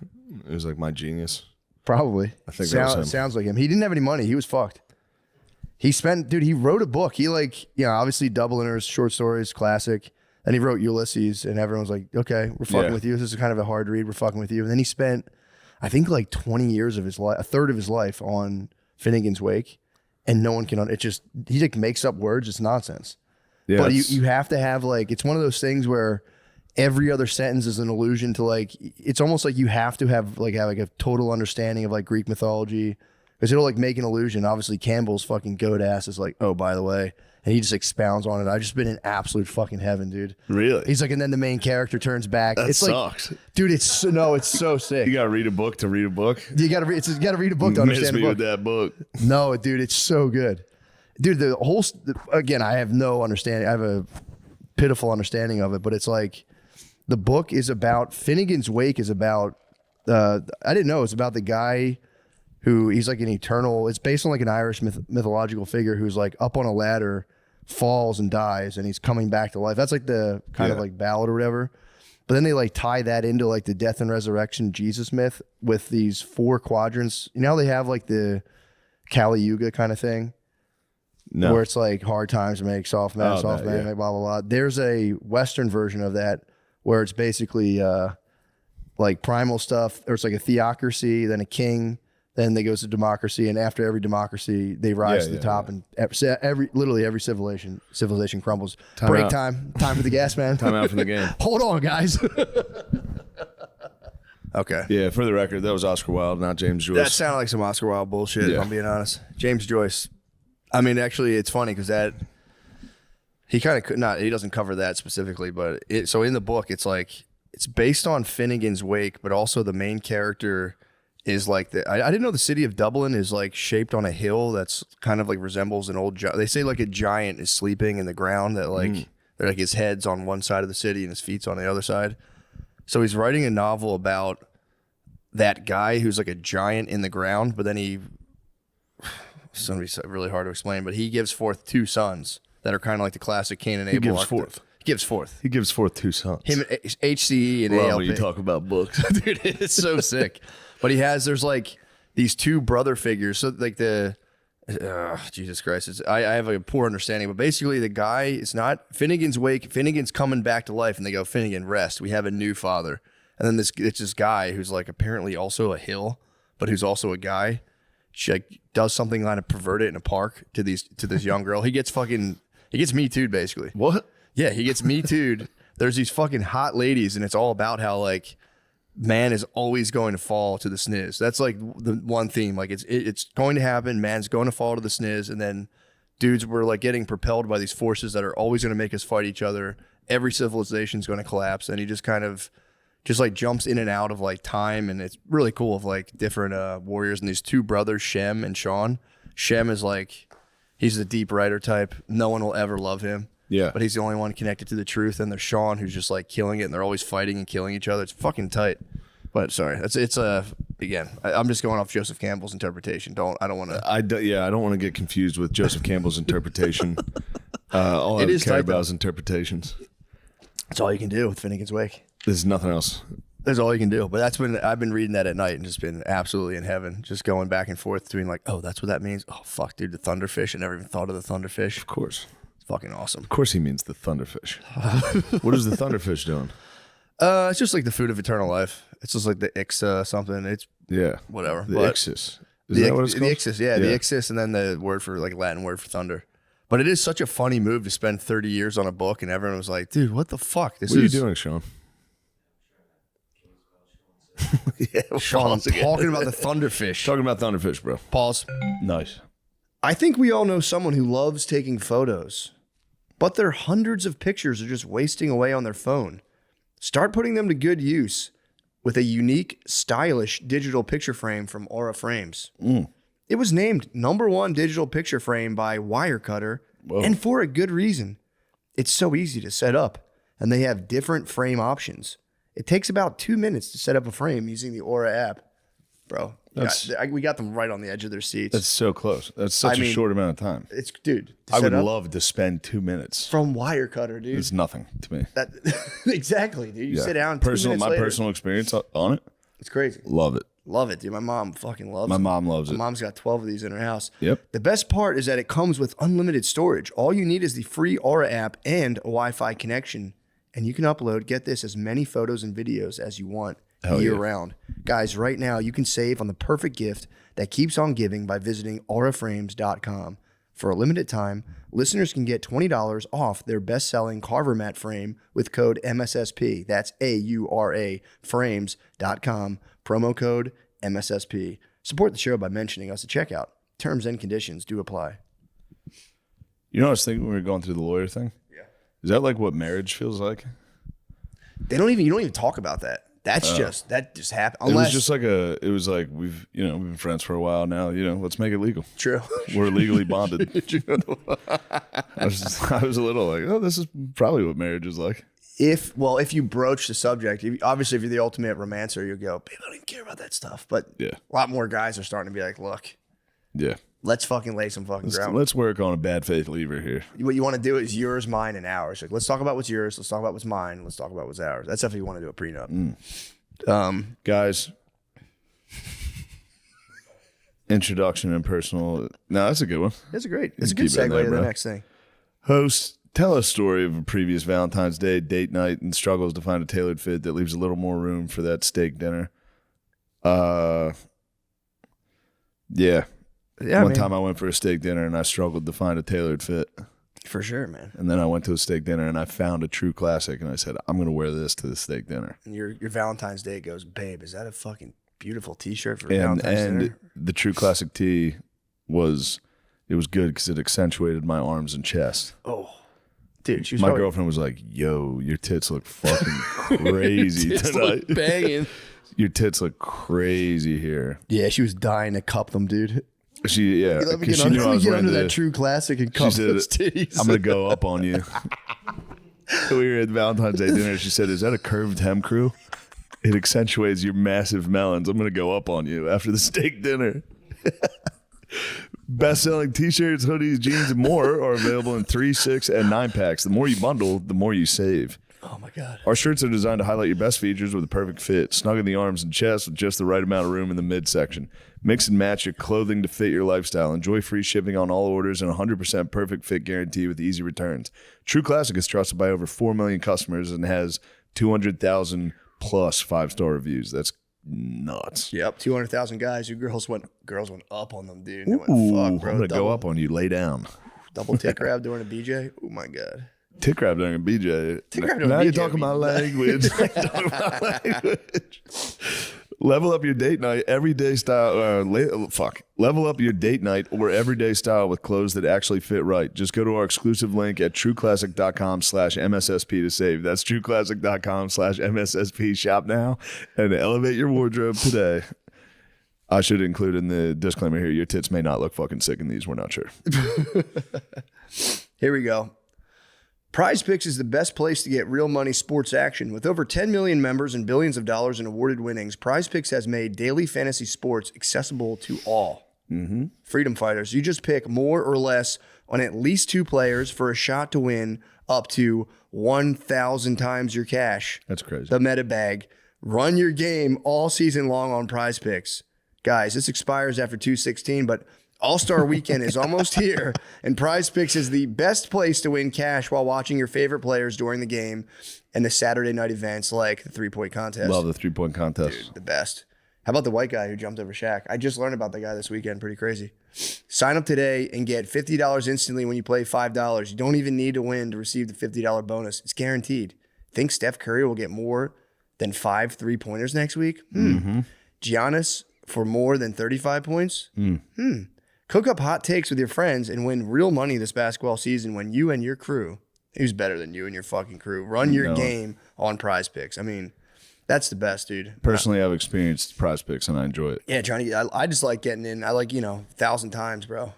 It was like my genius. Probably. I think that was him. Sounds like him. He didn't have any money. He was fucked. He wrote a book. He like, you know, obviously Dubliners, short stories, classic. And he wrote Ulysses, and everyone was like, okay, we're fucking with you. This is kind of a hard read. We're fucking with you. And then he spent, I think, like 20 years of his life, a third of his life on Finnegan's Wake, and no one can, he like makes up words. It's nonsense. Yeah, but you have to have like, it's one of those things where every other sentence is an allusion to like, it's almost like you have to have a total understanding of like Greek mythology, because it'll like make an allusion. Obviously Campbell's fucking goat ass is like, oh, by the way, and he just expounds on it. I've just been in absolute fucking heaven, dude. Really? He's like, and then the main character turns back. That sucks. Like, dude, it's so sick. You gotta read a book to read a book. You gotta read a book to understand a book. With that book. No, dude, it's so good. Dude, the whole, again, I have no understanding. I have a pitiful understanding of it, but it's like, the book is about, Finnegan's Wake is about, I didn't know, it's about the guy who, he's like an eternal, it's based on like an Irish mythological figure who's like up on a ladder, falls and dies, and he's coming back to life. That's like the kind of like ballad or whatever. But then they like tie that into like the death and resurrection Jesus myth with these 4 quadrants. You know how they have like the Kali Yuga kind of thing? No. Where it's like hard times make soft men, make blah, blah, blah. There's a Western version of that where it's basically like primal stuff. Or it's like a theocracy, then a king, then they goes to democracy, and after every democracy, they rise to the top, and literally every civilization crumbles. Time for the gas, man. Time out from the game. Hold on, guys. Okay. Yeah, for the record, that was Oscar Wilde, not James Joyce. That sounded like some Oscar Wilde bullshit, if I'm being honest. James Joyce. I mean, actually, it's funny because that he kind of could not. He doesn't cover that specifically, but so in the book, it's like it's based on Finnegan's Wake, but also the main character is like I didn't know the city of Dublin is like shaped on a hill that's kind of like resembles an old. They say like a giant is sleeping in the ground that like they're like his head's on one side of the city and his feet's on the other side. So he's writing a novel about that guy who's like a giant in the ground, but then it's gonna be really hard to explain, but he gives forth 2 sons that are kind of like the classic Cain and Abel. He gives forth 2 sons. Him, HCE and ALP. When you talk about books. Dude, it's so sick. But there's like these 2 brother figures. So like Jesus Christ. I have a poor understanding, but basically the guy is not Finnegan's Wake. Finnegan's coming back to life, and they go, Finnegan, rest. We have a new father. And then it's this guy who's like apparently also a hill, but who's also a guy. She like does something kind of perverted in a park to this young girl. He gets Me Too'd basically. What? Yeah, he gets Me Too'd. There's these fucking hot ladies, and it's all about how like man is always going to fall to the sniz. That's like the one theme. Like it's going to happen. Man's going to fall to the sniz, and then dudes were like getting propelled by these forces that are always going to make us fight each other. Every civilization is going to collapse, and he just kind of like jumps in and out of like time, and it's really cool of like different warriors and these two brothers, Shem and Sean. Shem is like, he's the deep writer type. No one will ever love him. Yeah. But he's the only one connected to the truth. And there's Sean, who's just like killing it, and they're always fighting and killing each other. It's fucking tight. But sorry, again, I'm just going off Joseph Campbell's interpretation. I don't want to. I don't want to get confused with Joseph Campbell's interpretation. All It I is care tight, about though. is interpretations. That's all you can do with Finnegan's Wake. There's nothing else. That's all you can do. But I've been reading that at night and just been absolutely in heaven, just going back and forth between like, oh, that's what that means. Oh fuck, dude, the thunderfish. I never even thought of the thunderfish. Of course, it's fucking awesome. Of course, he means the thunderfish. What is the thunderfish doing? It's just like the food of eternal life. It's just like the Ixa something. It's whatever. The But Ixis. The Ixis, the Ixis, and then the word for like Latin word for thunder. But it is such a funny move to spend 30 years on a book, and everyone was like, dude, what the fuck? What are you doing, Sean? Sean, I'm talking about the thunderfish. Talking about thunderfish, bro. Pause. Nice. I think we all know someone who loves taking photos, but their hundreds of pictures are just wasting away on their phone. Start putting them to good use with a unique, stylish digital picture frame from Aura Frames. It was named #1 digital picture frame by Wirecutter, and for a good reason. It's so easy to set up, and they have different frame options. It takes about 2 minutes to set up a frame using the Aura app. Bro, we got them right on the edge of their seats. That's so close. That's such a short amount of time. It's, dude. I would love to spend 2 minutes. From Wirecutter, dude. It's nothing to me. Exactly, dude. You sit down. 2 minutes My later. personal experience on it. It's crazy. Love it. Love it, dude. My mom fucking loves it. My mom loves it. My mom's got 12 of these in her house. Yep. The best part is that it comes with unlimited storage. All you need is the free Aura app and a Wi-Fi connection. And you can upload, get this, as many photos and videos as you want year round. Guys, right now you can save on the perfect gift that keeps on giving by visiting auraframes.com. For a limited time, listeners can get $20 off their best-selling Carver mat frame with code MSSP. That's AURA frames.com. Promo code MSSP. Support the show by mentioning us at checkout. Terms and conditions do apply. You know what I was thinking when we were going through the lawyer thing? Yeah. Is that like what marriage feels like? You don't even talk about that. That just happened. It was just like we've been friends for a while now. Let's make it legal. True. We're legally bonded. I was a little like, oh, this is probably what marriage is like. If you broach the subject, obviously if you're the ultimate romancer, you'll go, babe, I don't even care about that stuff. But a lot more guys are starting to be like, look, let's fucking lay some fucking ground. Let's work on a bad faith lever here. What you want to do is yours, mine, and ours. Like, let's talk about what's yours. Let's talk about what's mine. Let's talk about what's ours. That's if you want to do a prenup. Guys, introduction and personal. No, that's a good one. It's a good segue to the next thing. Host, tell a story of a previous Valentine's Day date night and struggles to find a tailored fit that leaves a little more room for that steak dinner. One time I went for a steak dinner and I struggled to find a tailored fit. For sure, man. And then I went to a steak dinner and I found a true classic and I said, I'm going to wear this to the steak dinner. And your Valentine's Day goes, babe, is that a fucking beautiful t-shirt for Valentine's dinner? And the true classic tee was good because it accentuated my arms and chest. Oh, dude, she was my girlfriend was like, yo, your tits look fucking crazy tits tonight. look banging. Your tits look crazy here. Yeah, she was dying to cup them, dude. She knew I was get wearing under that true classic and cup those titties. I'm gonna go up on you. We were at Valentine's Day dinner. She said, "Is that a curved hem crew? It accentuates your massive melons. I'm gonna go up on you after the steak dinner." Best-selling T-shirts, hoodies, jeans, and more are available in 3, 6, and 9 packs. The more you bundle, the more you save. Oh my God. Our shirts are designed to highlight your best features with a perfect fit, snug in the arms and chest with just the right amount of room in the midsection. Mix and match your clothing to fit your lifestyle. Enjoy free shipping on all orders and 100% perfect fit guarantee with easy returns. True Classic is trusted by over 4 million customers and has 200,000 plus 5-star reviews. That's nuts. Yep, 200,000 guys. Your girls went up on them, dude. They went, fuck, bro. I'm gonna go up on you. Lay down. Double tick grab during a BJ. Oh my God. Tick grab during a BJ. Tick grab during now a you're BJ talking my language. You're talking my language. Level up your date night, everyday style. Level up your date night or everyday style with clothes that actually fit right. Just go to our exclusive link at trueclassic.com/MSSP to save. That's trueclassic.com/MSSP. Shop now and elevate your wardrobe today. I should include in the disclaimer here, your tits may not look fucking sick in these. We're not sure. Here we go. Prize Picks is the best place to get real money sports action. With over 10 million members and billions of dollars in awarded winnings, Prize Picks has made daily fantasy sports accessible to all. Mm-hmm. Freedom fighters, you just pick more or less on at least 2 players for a shot to win up to 1,000 times your cash. That's crazy. The meta bag. Run your game all season long on Prize Picks. Guys, this expires after 2/16, but All-Star Weekend is almost here, and Prize Picks is the best place to win cash while watching your favorite players during the game and the Saturday night events like the 3-point contest. Love the 3-point contest. Dude, the best. How about the white guy who jumped over Shaq? I just learned about that guy this weekend. Pretty crazy. Sign up today and get $50 instantly when you play $5. You don't even need to win to receive the $50 bonus. It's guaranteed. Think Steph Curry will get more than 5 3-pointers next week? Mm-hmm. Giannis for more than 35 points? Cook up hot takes with your friends and win real money this basketball season when you and your crew, who's better than you and your fucking crew, run your game on Prize Picks. I mean, that's the best, dude. Personally, I've experienced Prize Picks and I enjoy it. Yeah, trying to get, I just like getting in. I like, 1,000 times, bro.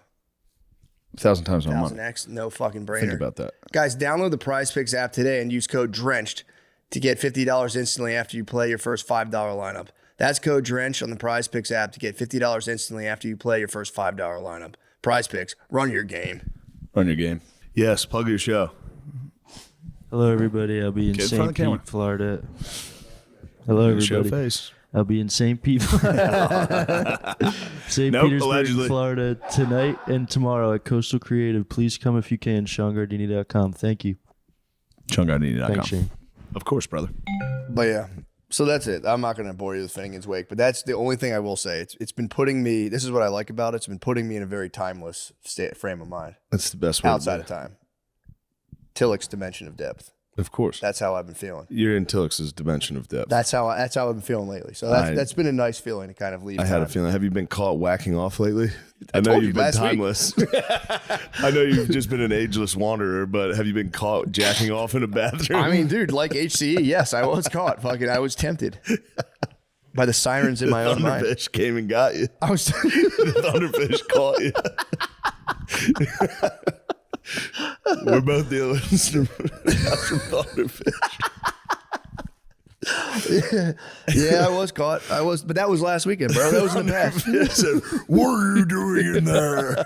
1,000 times on money. 1,000x, no fucking brainer. Think about that. Guys, download the Prize Picks app today and use code DRENCHED to get $50 instantly after you play your first $5 lineup. That's code DRENCHED on the Prize Picks app to get $50 instantly after you play your first $5 lineup. Prize Picks, run your game. Run your game. Yes, plug your show. Hello, everybody. I'll be in Get in front of St. the camera. Pete, Florida. Hello, everybody. Show face. I'll be in St. Pete, St. Nope, Petersburg, allegedly. Florida tonight and tomorrow at Coastal Creative. Please come if you can. SeanGardini.com. Thank you. SeanGardini.com. Thanks, Shane. Of course, brother. But yeah, so that's it. I'm not going to bore you with Finnegan's Wake, but that's the only thing I will say. It's been putting me, this is what I like about it. It's been putting me in a very timeless frame of mind. That's the best way. Outside of time. Tillich's dimension of depth. Of course. That's how I've been feeling. You're in Tillix's dimension of depth. That's how I've been feeling lately. So that's been a nice feeling to kind of leave. I had a feeling. Have you been caught whacking off lately? I know told you you've been last week. timeless. I know you've just been an ageless wanderer, but have you been caught jacking off in a bathroom? I mean, dude, like HCE, yes, I was caught. I was tempted by the sirens in my own mind. Thunderfish came and got you. I was. The Thunderfish caught you. We're both dealing from Thunderfish. Yeah, I was caught. But that was last weekend, bro. That was in the past. Said, what are you doing in there?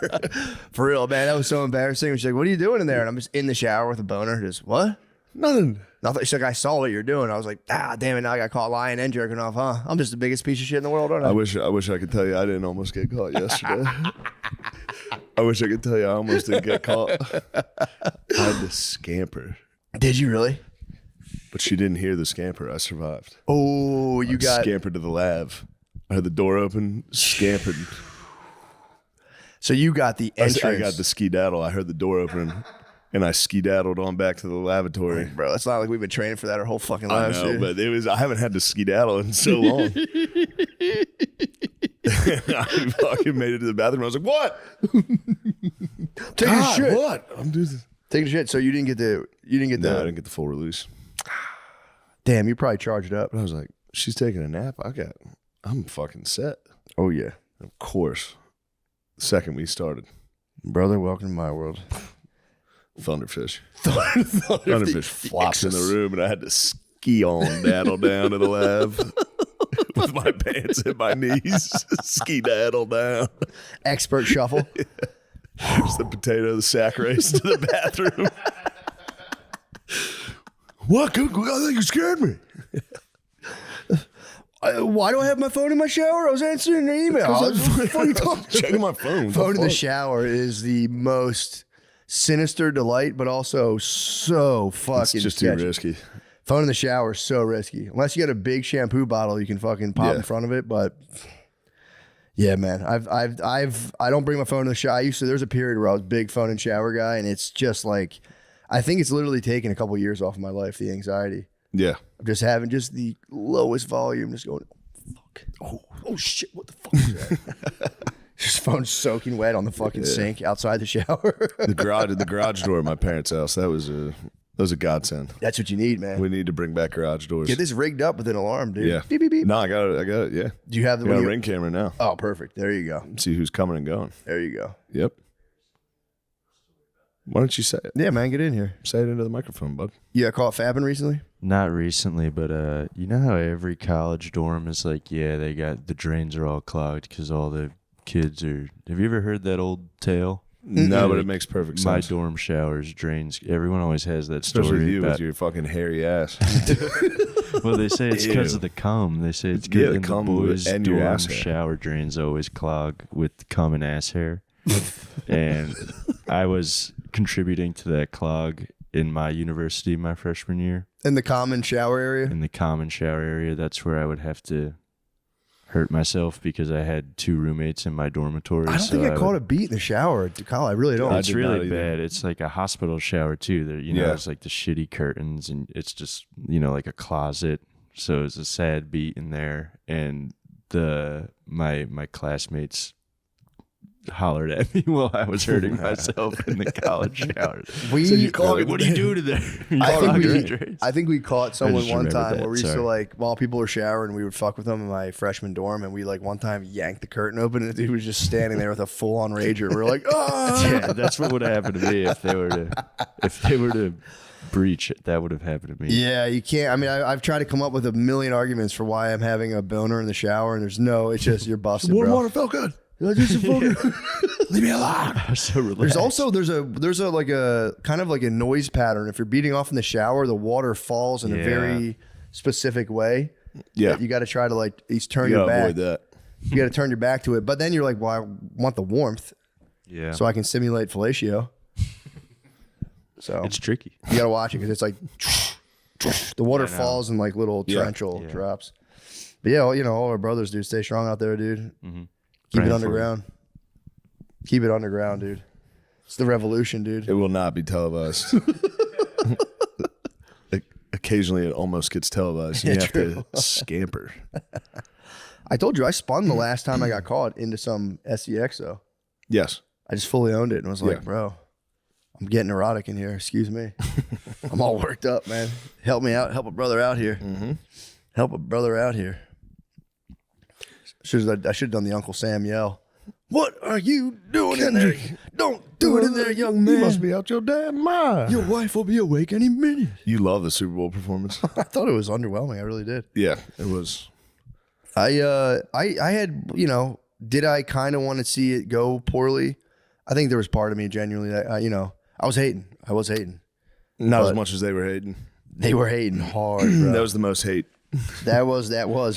For real, man. That was so embarrassing. She's like, "What are you doing in there?" And I'm just in the shower with a boner. Just what? Nothing. She's like, "I saw what you're doing." I was like, damn it! Now I got caught lying and jerking off, huh? I'm just the biggest piece of shit in the world, aren't I? I wish I could tell you I didn't almost get caught yesterday. I wish I could tell you I almost didn't get caught. I had to scamper. Did you really? But she didn't hear the scamper. I survived. Oh, you got scampered to the lab. I had the door open, scampered. So you got the entrance. I got the skedaddle. I heard the door open, and I skedaddled on back to the lavatory. Bro, it's not like we've been training for that our whole fucking I lives. know, dude. but I haven't had to skedaddle in so long. I fucking made it to the bathroom. I was like, "What? Take a shit. What? I'm doing this." Taking a shit. So you didn't get No, I didn't get the full release. Damn, you probably charged up. But I was like, "She's taking a nap. I'm fucking set." Oh yeah, of course. The second we started, brother, welcome to my world. Thunderfish. Thunderfish flopped in the room, and I had to ski on daddle down to the lab with my pants at my knees. Ski daddle down. Expert shuffle. There's the potato, the sack race to the bathroom. What? I think you scared me. Why do I have my phone in my shower? I was answering an email. I was checking my phone. Phone in the shower is the most sinister delight, but also so fucking It's just sketchy. too risky. Phone in the shower is so risky. Unless you got a big shampoo bottle, you can fucking pop in front of it. But yeah, man, I don't bring my phone in the shower. There's a period where I was a big phone and shower guy, and it's just like, I think it's literally taken a couple of years off of my life, the anxiety. Yeah. Of just having just the lowest volume, just going, fuck. Oh shit, what the fuck is that? His phone's soaking wet on the fucking sink outside the shower. the garage door at my parents' house, that was a godsend. That's what you need, man. We need to bring back garage doors. Get this rigged up with an alarm, dude. Yeah. Beep, beep, beep. No, I got it, yeah. Do you have the got a ring camera now. Oh, perfect. There you go. See who's coming and going. There you go. Yep. Why don't you say it? Yeah, man, get in here. Say it into the microphone, bud. You got caught fapping recently? Not recently, but you know how every college dorm is like, yeah, they got the drains are all clogged because all the kids are. Have you ever heard that old tale? No, but it makes perfect My sense. dorm showers, drains. Everyone always has that Especially story you about with your fucking hairy ass. Well, they say it's because of the cum. They say it's good. Yeah, the and the cum boys' and your dorm ass hair. shower drains always clog with cum and ass hair. And I was contributing to that clog in my university my freshman year. In the common shower area? In the common shower area, that's where I would have to hurt myself because I had 2 roommates in my dormitory. I don't think I caught a beat in the shower at college. I really don't. It's really bad. It's like a hospital shower too. There, you know, Yeah. it's like the shitty curtains, and it's just, you know, like a closet. So it's a sad beat in there, and my classmates hollered at me while I was hurting myself in the college shower. What are you doing in there? I think we caught someone just one remembered time that, where we used to sorry. like, while people were showering, we would fuck with them in my freshman dorm, and we like one time yanked the curtain open, and the dude was just standing there with a full on rager. We were like, oh, Yeah, that's what would have happened to me if they were to breach it. That would have happened to me. yeah, you can't. I mean, I've tried to come up with a million arguments for why I'm having a boner in the shower, and there's no. It's just you're busted, Warm bro. water felt good. Leave me alone. So relaxed. There's also there's a like a kind of like a noise pattern. If you're beating off in the shower, the water falls in a very specific way. Yeah. that you got to try to like at least turn You your gotta back. avoid that. You got to turn your back to it. But then you're like, well, I want the warmth, Yeah. so I can simulate fellatio. So It's tricky. you got to watch it because it's like the water I know. falls in like little Yeah. torrential Yeah. drops. But yeah, you know, all our brothers, dude, stay strong out there, dude. Mm-hmm. Keep Praying it for underground. Keep it underground, dude. It's the revolution, dude. It will not be televised. Occasionally, it almost gets televised. And Yeah, you true. have to scamper. I told you I spun the last time I got caught into some SEX though. Yes. I just fully owned it and was like, Yeah. bro, I'm getting erotic in here. Excuse me. I'm all worked up, man. Help me out. Help a brother out here. Mm-hmm. Help a brother out here. I should have done the Uncle Sam yell. What are you doing in there? Don't do it in there, young man. You must be out your damn mind. Your wife will be awake any minute. You love the Super Bowl performance. I thought it was underwhelming. I really did. Yeah, it was. I had, you know, did I kind of want to see it go poorly? I think there was part of me genuinely that, you know, I was hating. Not as But much as they were hating. They were hating hard, bro. That was the most hate. That was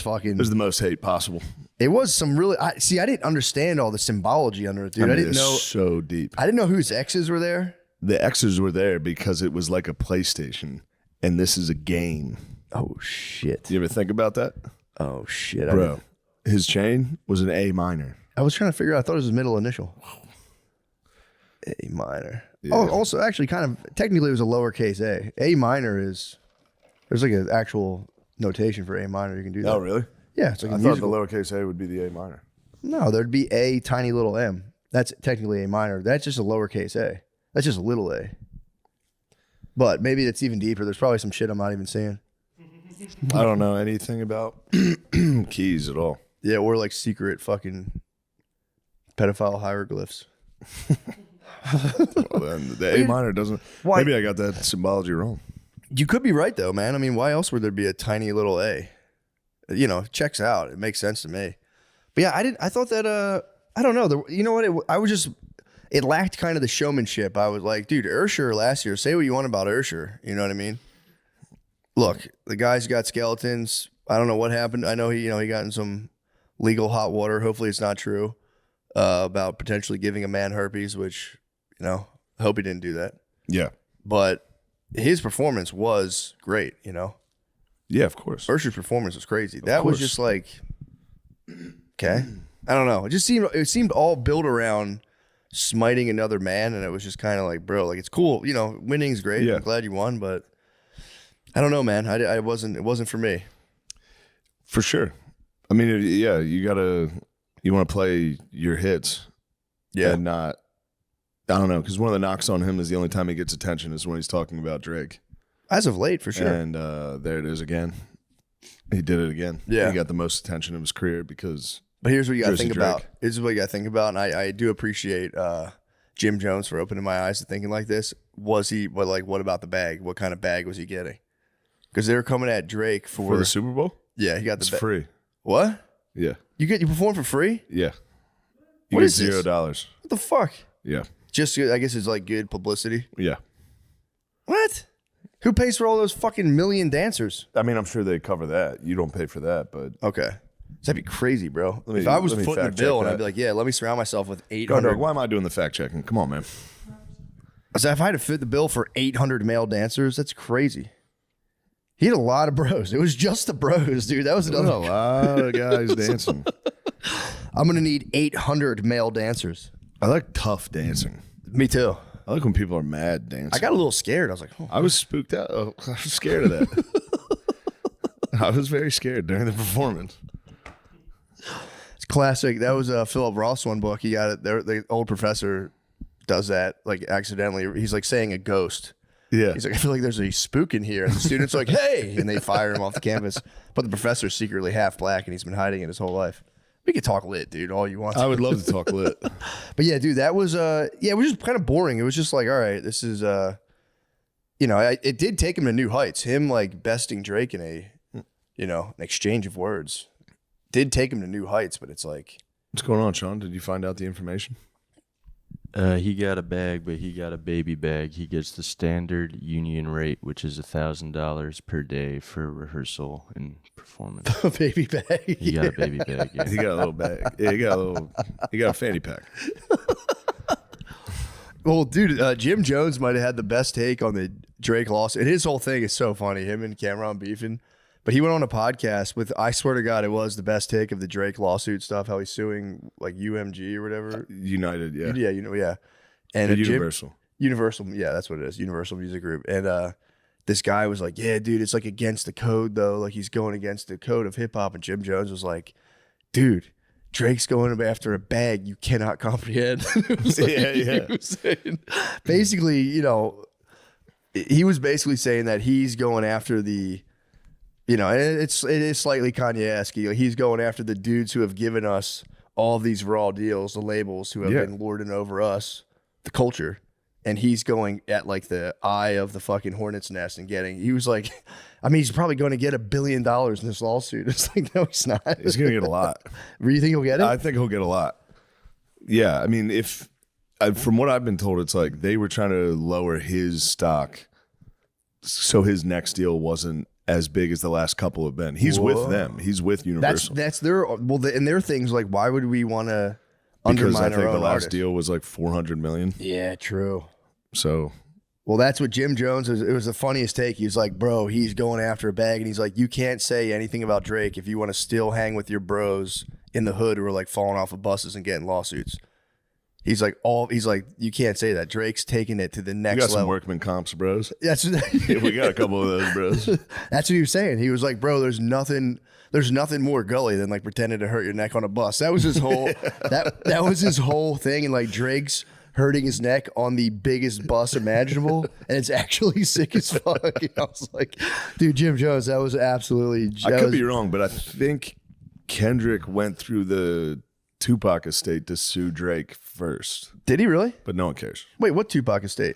fucking. It was the most hate possible. It was some really. I didn't understand all the symbology under it, dude. I, mean, didn't it's know. so deep. I didn't know whose exes were there. The X's were there because it was like a PlayStation, and this is a game. Oh shit! You ever think about that? Oh shit, Bro. His chain was an A minor. I was trying to figure out. I thought it was his middle initial. A minor. Yeah. Oh, also, actually, kind of technically, it was a lowercase a. A minor is there's like an actual notation for A minor. You can do that. Oh, really? Yeah, it's like I a thought musical. the lowercase a would be the A minor. No, there'd be a tiny little m. That's technically A minor. That's just a lowercase a. That's just a little a. But maybe it's even deeper. There's probably some shit I'm not even seeing. I don't know anything about keys at all. Yeah, or like secret fucking pedophile hieroglyphs. Well, then the A minor doesn't. Why- Maybe I got that symbology wrong. You could be right though, man. I mean, why else would there be a tiny little a? You know, checks out. It makes sense to me. But yeah, I thought that. I don't know. You know what? It lacked kind of the showmanship. I was like, dude, Ursher last year. Say what you want about Ursher. You know what I mean? Look, the guy's got skeletons. I don't know what happened. I know he got in some legal hot water. Hopefully, it's not true about potentially giving a man herpes. Which, you know, I hope he didn't do that. Yeah. But his performance was great, you know? Yeah, of course. Ursher's performance was crazy. That was just like, okay. I don't know. It seemed all built around smiting another man, and it was just kind of like, bro, like it's cool. You know, winning's great. Yeah. I'm glad you won, but I don't know, man. It wasn't for me. For sure. I mean, yeah, you want to play your hits. Yeah. And not, I don't know, because one of the knocks on him is the only time he gets attention is when he's talking about Drake. As of late, for sure. And there it is again. He did it again. Yeah. He got the most attention of his career because. But here's what you got to Jersey think Drake. about. This is what you got to think about. And I do appreciate Jim Jones for opening my eyes to thinking like this. What about the bag? What kind of bag was he getting? Because they were coming at Drake for the Super Bowl? Yeah, he got the It's free. What? Yeah. You perform for free? Yeah. You What get is this? $0. What the fuck? Yeah. Just I guess it's like good publicity. Yeah. What? Who pays for all those fucking million dancers? I mean, I'm sure they cover that. You don't pay for that, but okay. That'd be crazy, bro. Let me- If I was let me footing the fact bill check and I'd that. be like, yeah, let me surround myself with God, 800. dog, why am I doing the fact checking? Come on, man. I said, if I had to fit the bill for 800 male dancers, that's crazy. He had a lot of bros. It was just the bros, dude. That was another a lot of guys dancing. I'm gonna need 800 male dancers. I like tough dancing. Me too. I like when people are mad dancing. I got a little scared. I was like, oh. I was spooked out. I was scared of that. I was very scared during the performance. It's classic. That was a Philip Ross one book. He got it. The old professor does that like accidentally. He's like saying a ghost. Yeah. He's like, I feel like there's a spook in here. And the student's like, hey, and they fire him off the campus. But the professor's secretly half black and he's been hiding it his whole life. We could talk lit, dude, all you want. I would love to talk lit. But yeah, dude, that was it was just kind of boring. It was just like, all right, this is it did take him to new heights. Him like besting Drake in an exchange of words did take him to new heights, but it's like, what's going on, Sean? Did you find out the information? He got a bag, but he got a baby bag. He gets the standard union rate, which is $1,000 per day for rehearsal and performance. A baby bag. He got a baby bag. Yeah. He got a little bag. Yeah, he got a fanny pack. well, dude, Jim Jones might have had the best take on the Drake lawsuit. And his whole thing is so funny, him and Cameron beefing. But he went on a podcast with, I swear to God, it was the best take of the Drake lawsuit stuff, how he's suing like UMG or whatever. United, yeah. Yeah, yeah. And Universal. Universal, yeah, that's what it is. Universal Music Group. And this guy was like, yeah, dude, it's like against the code though. Like he's going against the code of hip hop. And Jim Jones was like, dude, Drake's going after a bag you cannot comprehend. It was like, yeah. He was saying, basically, he was basically saying that he's going after the, and it is slightly Kanye-esque. He's going after the dudes who have given us all these raw deals, the labels who have been lording over us, the culture. And he's going at like the eye of the fucking hornet's nest and he was like, I mean, he's probably going to get $1 billion in this lawsuit. It's like, no, he's not. He's going to get a lot. Do you think he'll get it? I think he'll get a lot. Yeah. I mean, from what I've been told, it's like they were trying to lower his stock so his next deal wasn't as big as the last couple have been. He's with them. He's with Universal. That's their, and their things like, why would we want to because undermine I think our own the last artists? deal was like $400 million. Yeah, true. So, well, that's what Jim Jones was. It was the funniest take. He was like, bro, he's going after a bag. And he's like, you can't say anything about Drake if you want to still hang with your bros in the hood who are like falling off of buses and getting lawsuits. He's like, you can't say that. Drake's taking it to the next we got level. some workman comps, bros. That's we got a couple of those, bros. That's what he was saying. He was like, bro, there's nothing more gully than like pretending to hurt your neck on a bus. That was his whole that was his whole thing. And like Drake's hurting his neck on the biggest bus imaginable, and it's actually sick as fuck. And I was like, dude, Jim Jones, that was absolutely. I could be wrong, but I think Kendrick went through the Tupac estate to sue Drake first. Did he really? But no one cares. Wait, what Tupac estate?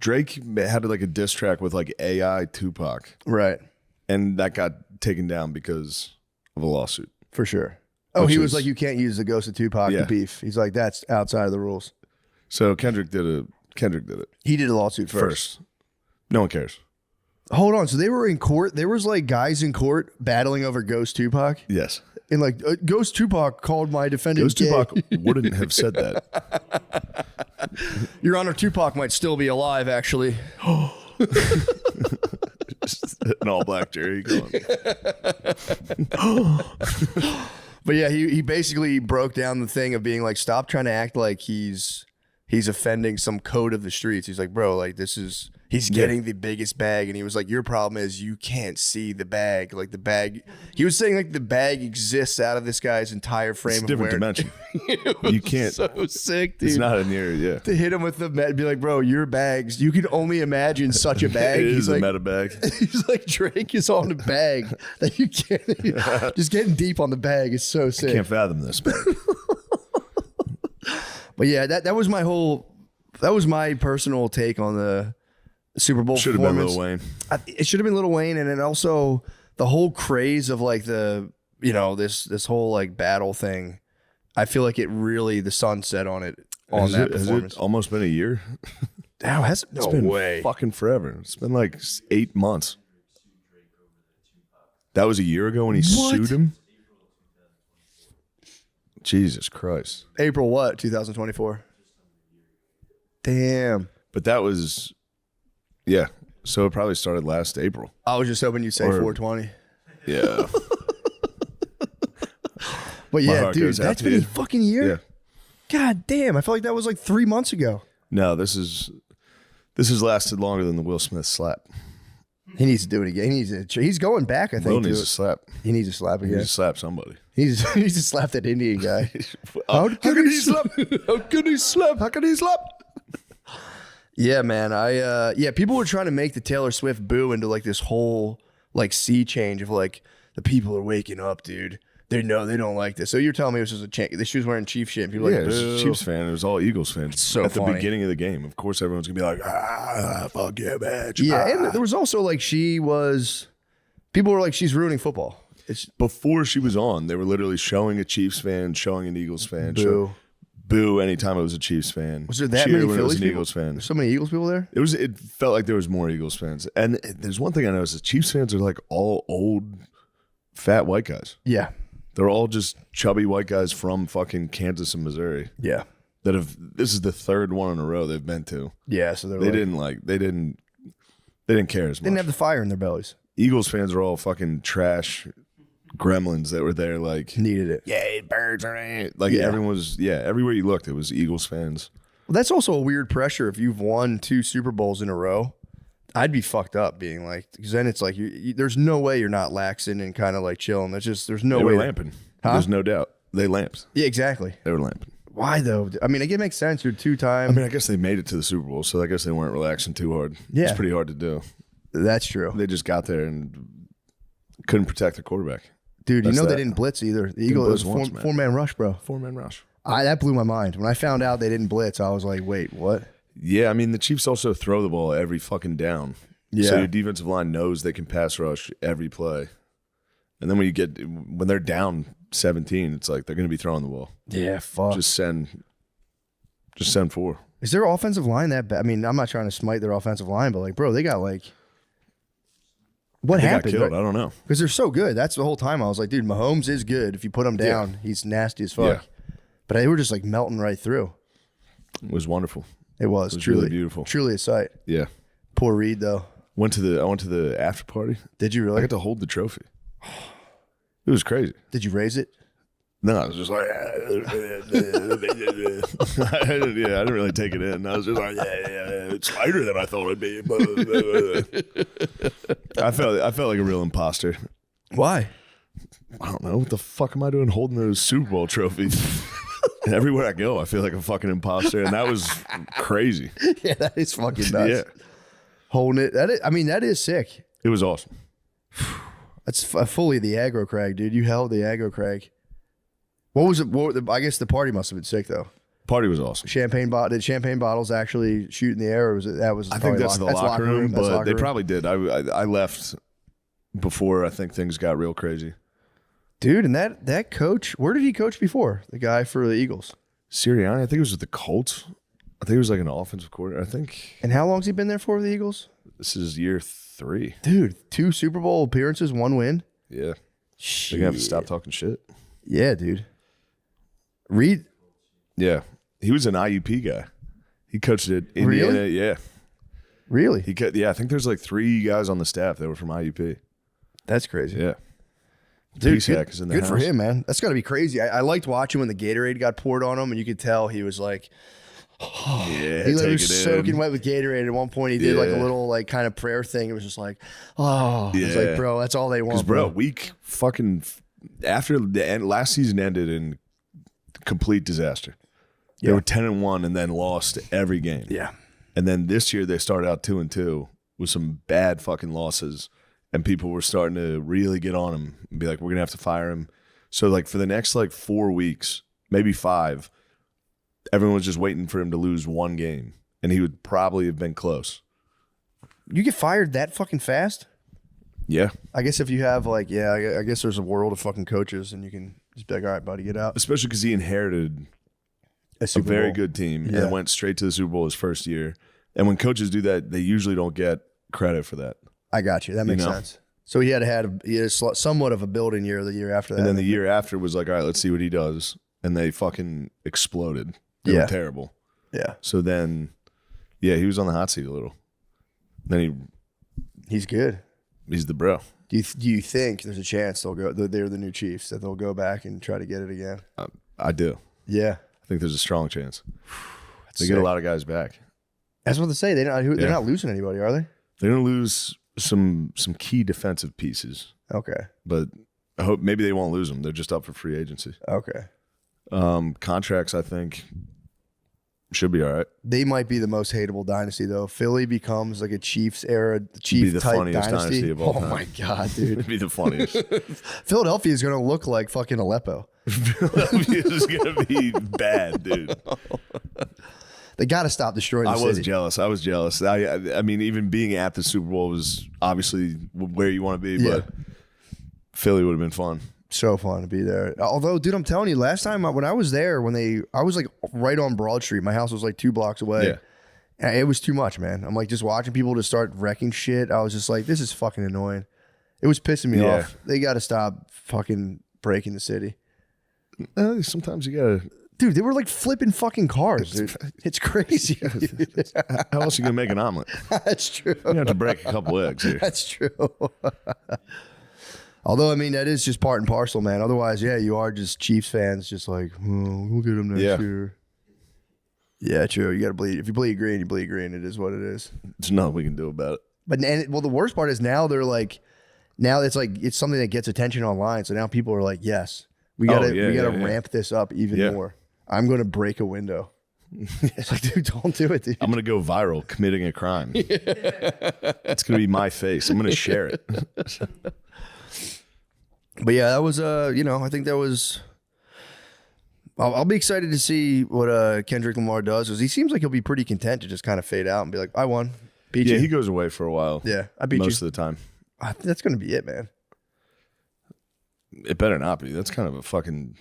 Drake had like a diss track with like AI Tupac, right? And that got taken down because of a lawsuit. For sure. Oh, he was like, you can't use the ghost of Tupac to beef. He's like, that's outside of the rules. So Kendrick did it. He did a lawsuit first. No one cares. Hold on. So they were in court. There was like guys in court battling over Ghost Tupac. Yes. And like Ghost Tupac called my defendant Ghost gay. Tupac wouldn't have said that. Your Honor, Tupac might still be alive, actually. An all black jury going. But yeah, he basically broke down the thing of being like, stop trying to act like he's he's offending some code of the streets. He's like, bro, like he's getting the biggest bag. And he was like, your problem is you can't see the bag. Like the bag, he was saying like the bag exists out of this guy's entire frame. It's a of different dimension. You can't. So sick, dude. It's not in here, yeah. To hit him with the be like, bro, your bags, you can only imagine such a bag. It is He's a like, meta bag. He's like, Drake is on the bag that you can't. Just getting deep on the bag is so sick. I can't fathom this, man. But yeah, that was my personal take on the Super Bowl. Should have been Lil Wayne. It should have been Lil Wayne, and then also the whole craze of like this whole like battle thing. I feel like it really the sun set on it on that performance. Has it almost been a year? Now has it? It's No been way. fucking forever. It's been like 8 months. That was a year ago when he sued him. Jesus Christ. April what? 2024. Damn. But that was, yeah. So it probably started last April. I was just hoping you'd say 420. Yeah. But My yeah, heart dude, goes out that's to been you. a fucking year. Yeah. God damn, I felt like that was like 3 months ago. No, this has lasted longer than the Will Smith slap. He needs to do it again. He's going back, I think. Will to needs it. to slap. He needs to slap He again. needs to slap somebody. He needs to slap that Indian guy. How can he slap? How can he slap? How can he slap? Yeah, man. People were trying to make the Taylor Swift boo into like this whole like sea change of like the people are waking up, dude. They know they don't like this. So you're telling me it was just a change. She was wearing Chiefs shit. People were Yeah, like, it was a boo. Chiefs fan. It was all Eagles fans. It's so At the funny. beginning of the game, of course, everyone's gonna be like, fuck yeah, bitch. Yeah, and there was also like people were like, she's ruining football. Before she was on, they were literally showing a Chiefs fan, showing an Eagles fan, Boo. boo anytime it was a Chiefs fan. Was there that Cheer many when it was Phillies an people? Eagles fan? There's so many Eagles people there? It felt like there was more Eagles fans. And there's one thing I noticed: the Chiefs fans are like all old, fat white guys. Yeah. They're all just chubby white guys from fucking Kansas and Missouri. Yeah. This is the third one in a row they've been to. Yeah, so they didn't care as much. Didn't have the fire in their bellies. Eagles fans are all fucking trash gremlins that were there like needed it. Yeah, birds are like Yeah. everyone was everywhere you looked it was Eagles fans. Well, that's also a weird pressure if you've won 2 Super Bowls in a row. I'd be fucked up being like, because then it's like there's no way you're not laxing and kind of like chilling. There's no They way. were lamping. Huh? There's no doubt. They lamped. Yeah, exactly. They were lamping. Why though? I mean, it makes sense. You're 2-time. I mean, I guess they made it to the Super Bowl, so I guess they weren't relaxing too hard. Yeah. It's pretty hard to do. That's true. They just got there and couldn't protect their quarterback. Dude, That's you know that. they didn't blitz either. The Didn't Eagles, blitz it was once, man. four-man rush, bro. 4-man rush. That blew my mind. When I found out they didn't blitz, I was like, wait, what? Yeah, I mean, the Chiefs also throw the ball every fucking down. Yeah. So your defensive line knows they can pass rush every play. And then when they're down 17, it's like they're going to be throwing the ball. Yeah, fuck. Just send 4. Is their offensive line that bad? I mean, I'm not trying to smite their offensive line, but like, bro, they got like, what They got happened? killed. I don't know. Because they're so good. That's the whole time I was like, dude, Mahomes is good. If you put him down, he's nasty as fuck. Yeah. But they were just like melting right through. It was wonderful. It was truly really beautiful. Truly a sight. Yeah. Poor Reed though. I went to the after party. Did you really? I got to hold the trophy. It was crazy. Did you raise it? No, I was just like, I didn't really take it in. I was just like, it's lighter than I thought it'd be. I felt like a real imposter. Why? I don't know. What the fuck am I doing holding those Super Bowl trophies? And everywhere I go, I feel like a fucking imposter, and that was crazy. Yeah, that is fucking nuts. Yeah, holding it. That is sick. it was awesome. That's fully the aggro crag, dude. You held the aggro crag. What was it? I guess the party must have been sick though. Party was awesome. Did champagne bottles actually shoot in the air, or was it that was? I think that's the locker room, That's but locker they room. probably did. I left before I think things got real crazy. Dude, and that coach, where did he coach before? The guy for the Eagles. Sirianni, I think it was with the Colts. I think it was like an offensive coordinator. I think. And how long's he been there for the Eagles? This is year 3. Dude, 2 Super Bowl appearances, 1 win. Yeah. They're gonna have to stop talking shit. Yeah, dude. Reed. Yeah. He was an IUP guy. He coached at Indiana. Really? Yeah. Really? I think there's like 3 guys on the staff that were from IUP. That's crazy. Yeah. Dude, PSAC is in the good for house. him, man. That's got to be crazy. I liked watching when the Gatorade got poured on him, and you could tell he was like, He like, was soaking wet with Gatorade. At one point, he did like a little like kind of prayer thing. It was just like, oh, it's like, bro, that's all they want. Bro, week fucking after the end, last season ended in complete disaster. They were 10-1 and then lost every game. Yeah, and then this year they started out 2-2 with some bad fucking losses, and people were starting to really get on him and be like, we're gonna have to fire him. So like for the next like 4 weeks, maybe 5. Everyone was just waiting for him to lose one game, and he would probably have been close. You get fired that fucking fast? Yeah. I guess if you have like, I guess there's a world of fucking coaches, and you can just be like, all right, buddy, get out. Especially because he inherited a Super very Bowl. good team and went straight to the Super Bowl his first year. And when coaches do that, they usually don't get credit for that. I got you. That makes sense. So he had somewhat of a building year the year after that. And then the year after was like, all right, let's see what he does. And they fucking exploded. They were terrible. Yeah. So then, he was on the hot seat a little. Then he's good. He's the bro. Do you think there's a chance they're the new Chiefs, that they'll go back and try to get it again? I do. Yeah. I think there's a strong chance. They sick. get a lot of guys back. That's what they say. They're not losing anybody, are they? They're going to lose some key defensive pieces. Okay. But I hope maybe they won't lose them. They're just up for free agency. Okay. Contracts, I think, should be all right. They might be the most hateable dynasty, though. Philly becomes like a Chiefs era, Chief the type funniest dynasty of all time. Oh my god, dude! It'd be the funniest. Philadelphia is going to look like fucking Aleppo. Philadelphia is going to be bad, dude. They got to stop destroying the I city. was jealous. I mean, even being at the Super Bowl was obviously where you want to be, but Philly would have been fun. So fun to be there. Although, dude, I'm telling you, last time when I was there, I was like right on Broad Street. My house was like 2 blocks away. Yeah. And it was too much, man. I'm like just watching people just start wrecking shit. I was just like, this is fucking annoying. It was pissing me off. They got to stop fucking breaking the city. Sometimes you gotta. Dude, they were like flipping fucking cars. Dude. It's crazy. How else are you gonna make an omelet? That's true. You have to break a couple eggs here. That's true. Although, I mean, that is just part and parcel, man. Otherwise, you are just Chiefs fans, just like, we'll get them next year. Yeah, true. You got to bleed. If you bleed green, you bleed green. It is what it is. There's nothing we can do about it. But the worst part is now they're like, it's something that gets attention online. So now people are like, yes, we gotta ramp this up even more. I'm going to break a window. It's like, dude, don't do it, dude. I'm going to go viral committing a crime. It's going to be my face. I'm going to share it. But yeah, that was I think that was. I'll be excited to see what Kendrick Lamar does, because he seems like he'll be pretty content to just kind of fade out and be like, I won, beat you. Yeah, he goes away for a while. Yeah, I beat you most of the time. That's going to be it, man. It better not be. That's kind of a fucking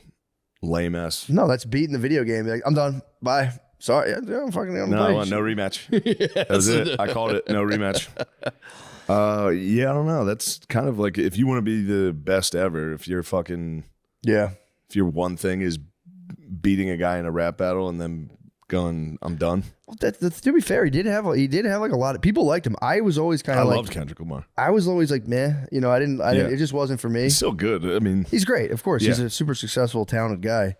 lame ass. No, that's beating the video game. Be like, I'm done. Bye. Sorry, I'm fucking. No rematch. That was it. I called it. No rematch. I don't know. That's kind of like, if you want to be the best ever, if you're fucking if your one thing is beating a guy in a rap battle and then going, I'm done. Well, to be fair, he did have like a lot of people liked him. I was always kind of I loved Kendrick Lamar. I was always like, meh. I didn't. It just wasn't for me. He's still good. I mean, he's great. Of course, he's a super successful, talented guy.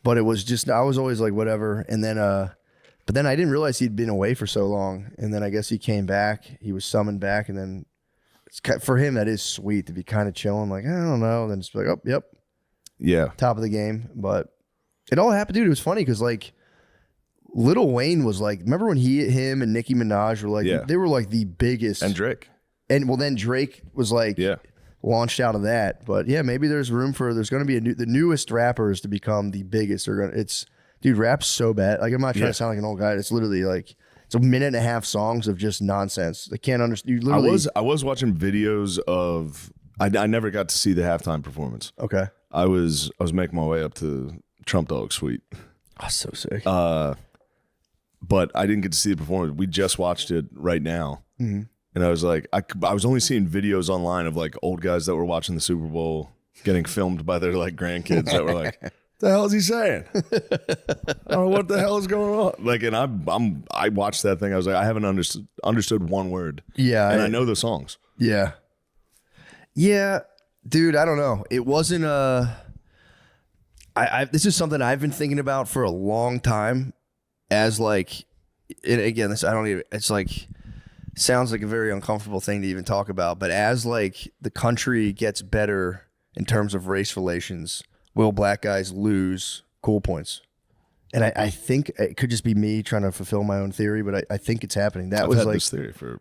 But it was just, I was always like, whatever. And then, but then I didn't realize he'd been away for so long. And then I guess he came back. He was summoned back, and then for him, that is sweet to be kind of chilling. Like, I don't know. And then just be like, oh, yep. Yeah. Top of the game. But it all happened, dude. It was funny because like Lil Wayne was like, remember when him and Nicki Minaj were like, they were like the biggest. And Drake. And well, then Drake was like, launched out of that. But yeah, maybe there's room for, there's going to be the newest rappers to become the biggest. Dude, rap's so bad. Like, I'm not trying to sound like an old guy. It's literally like, it's a minute and a half songs of just nonsense. They can't understand. You literally. I was watching videos of. I never got to see the halftime performance. Okay. I was making my way up to Trump Dawg Suite. Oh, so sick. But I didn't get to see the performance. We just watched it right now, mm-hmm. and I was like, I was only seeing videos online of like old guys that were watching the Super Bowl getting filmed by their like grandkids that were like, the hell is he saying? I don't know what the hell is going on. Like, and I watched that thing. I was like, I haven't understood one word. Yeah, and I know the songs. Yeah, yeah, dude. I don't know. It wasn't this is something I've been thinking about for a long time, as like, and again, this I don't even. It's like sounds like a very uncomfortable thing to even talk about. But as like the country gets better in terms of race relations, will black guys lose cool points? And I think it could just be me trying to fulfill my own theory, but I think it's happening. That I've was had like this theory for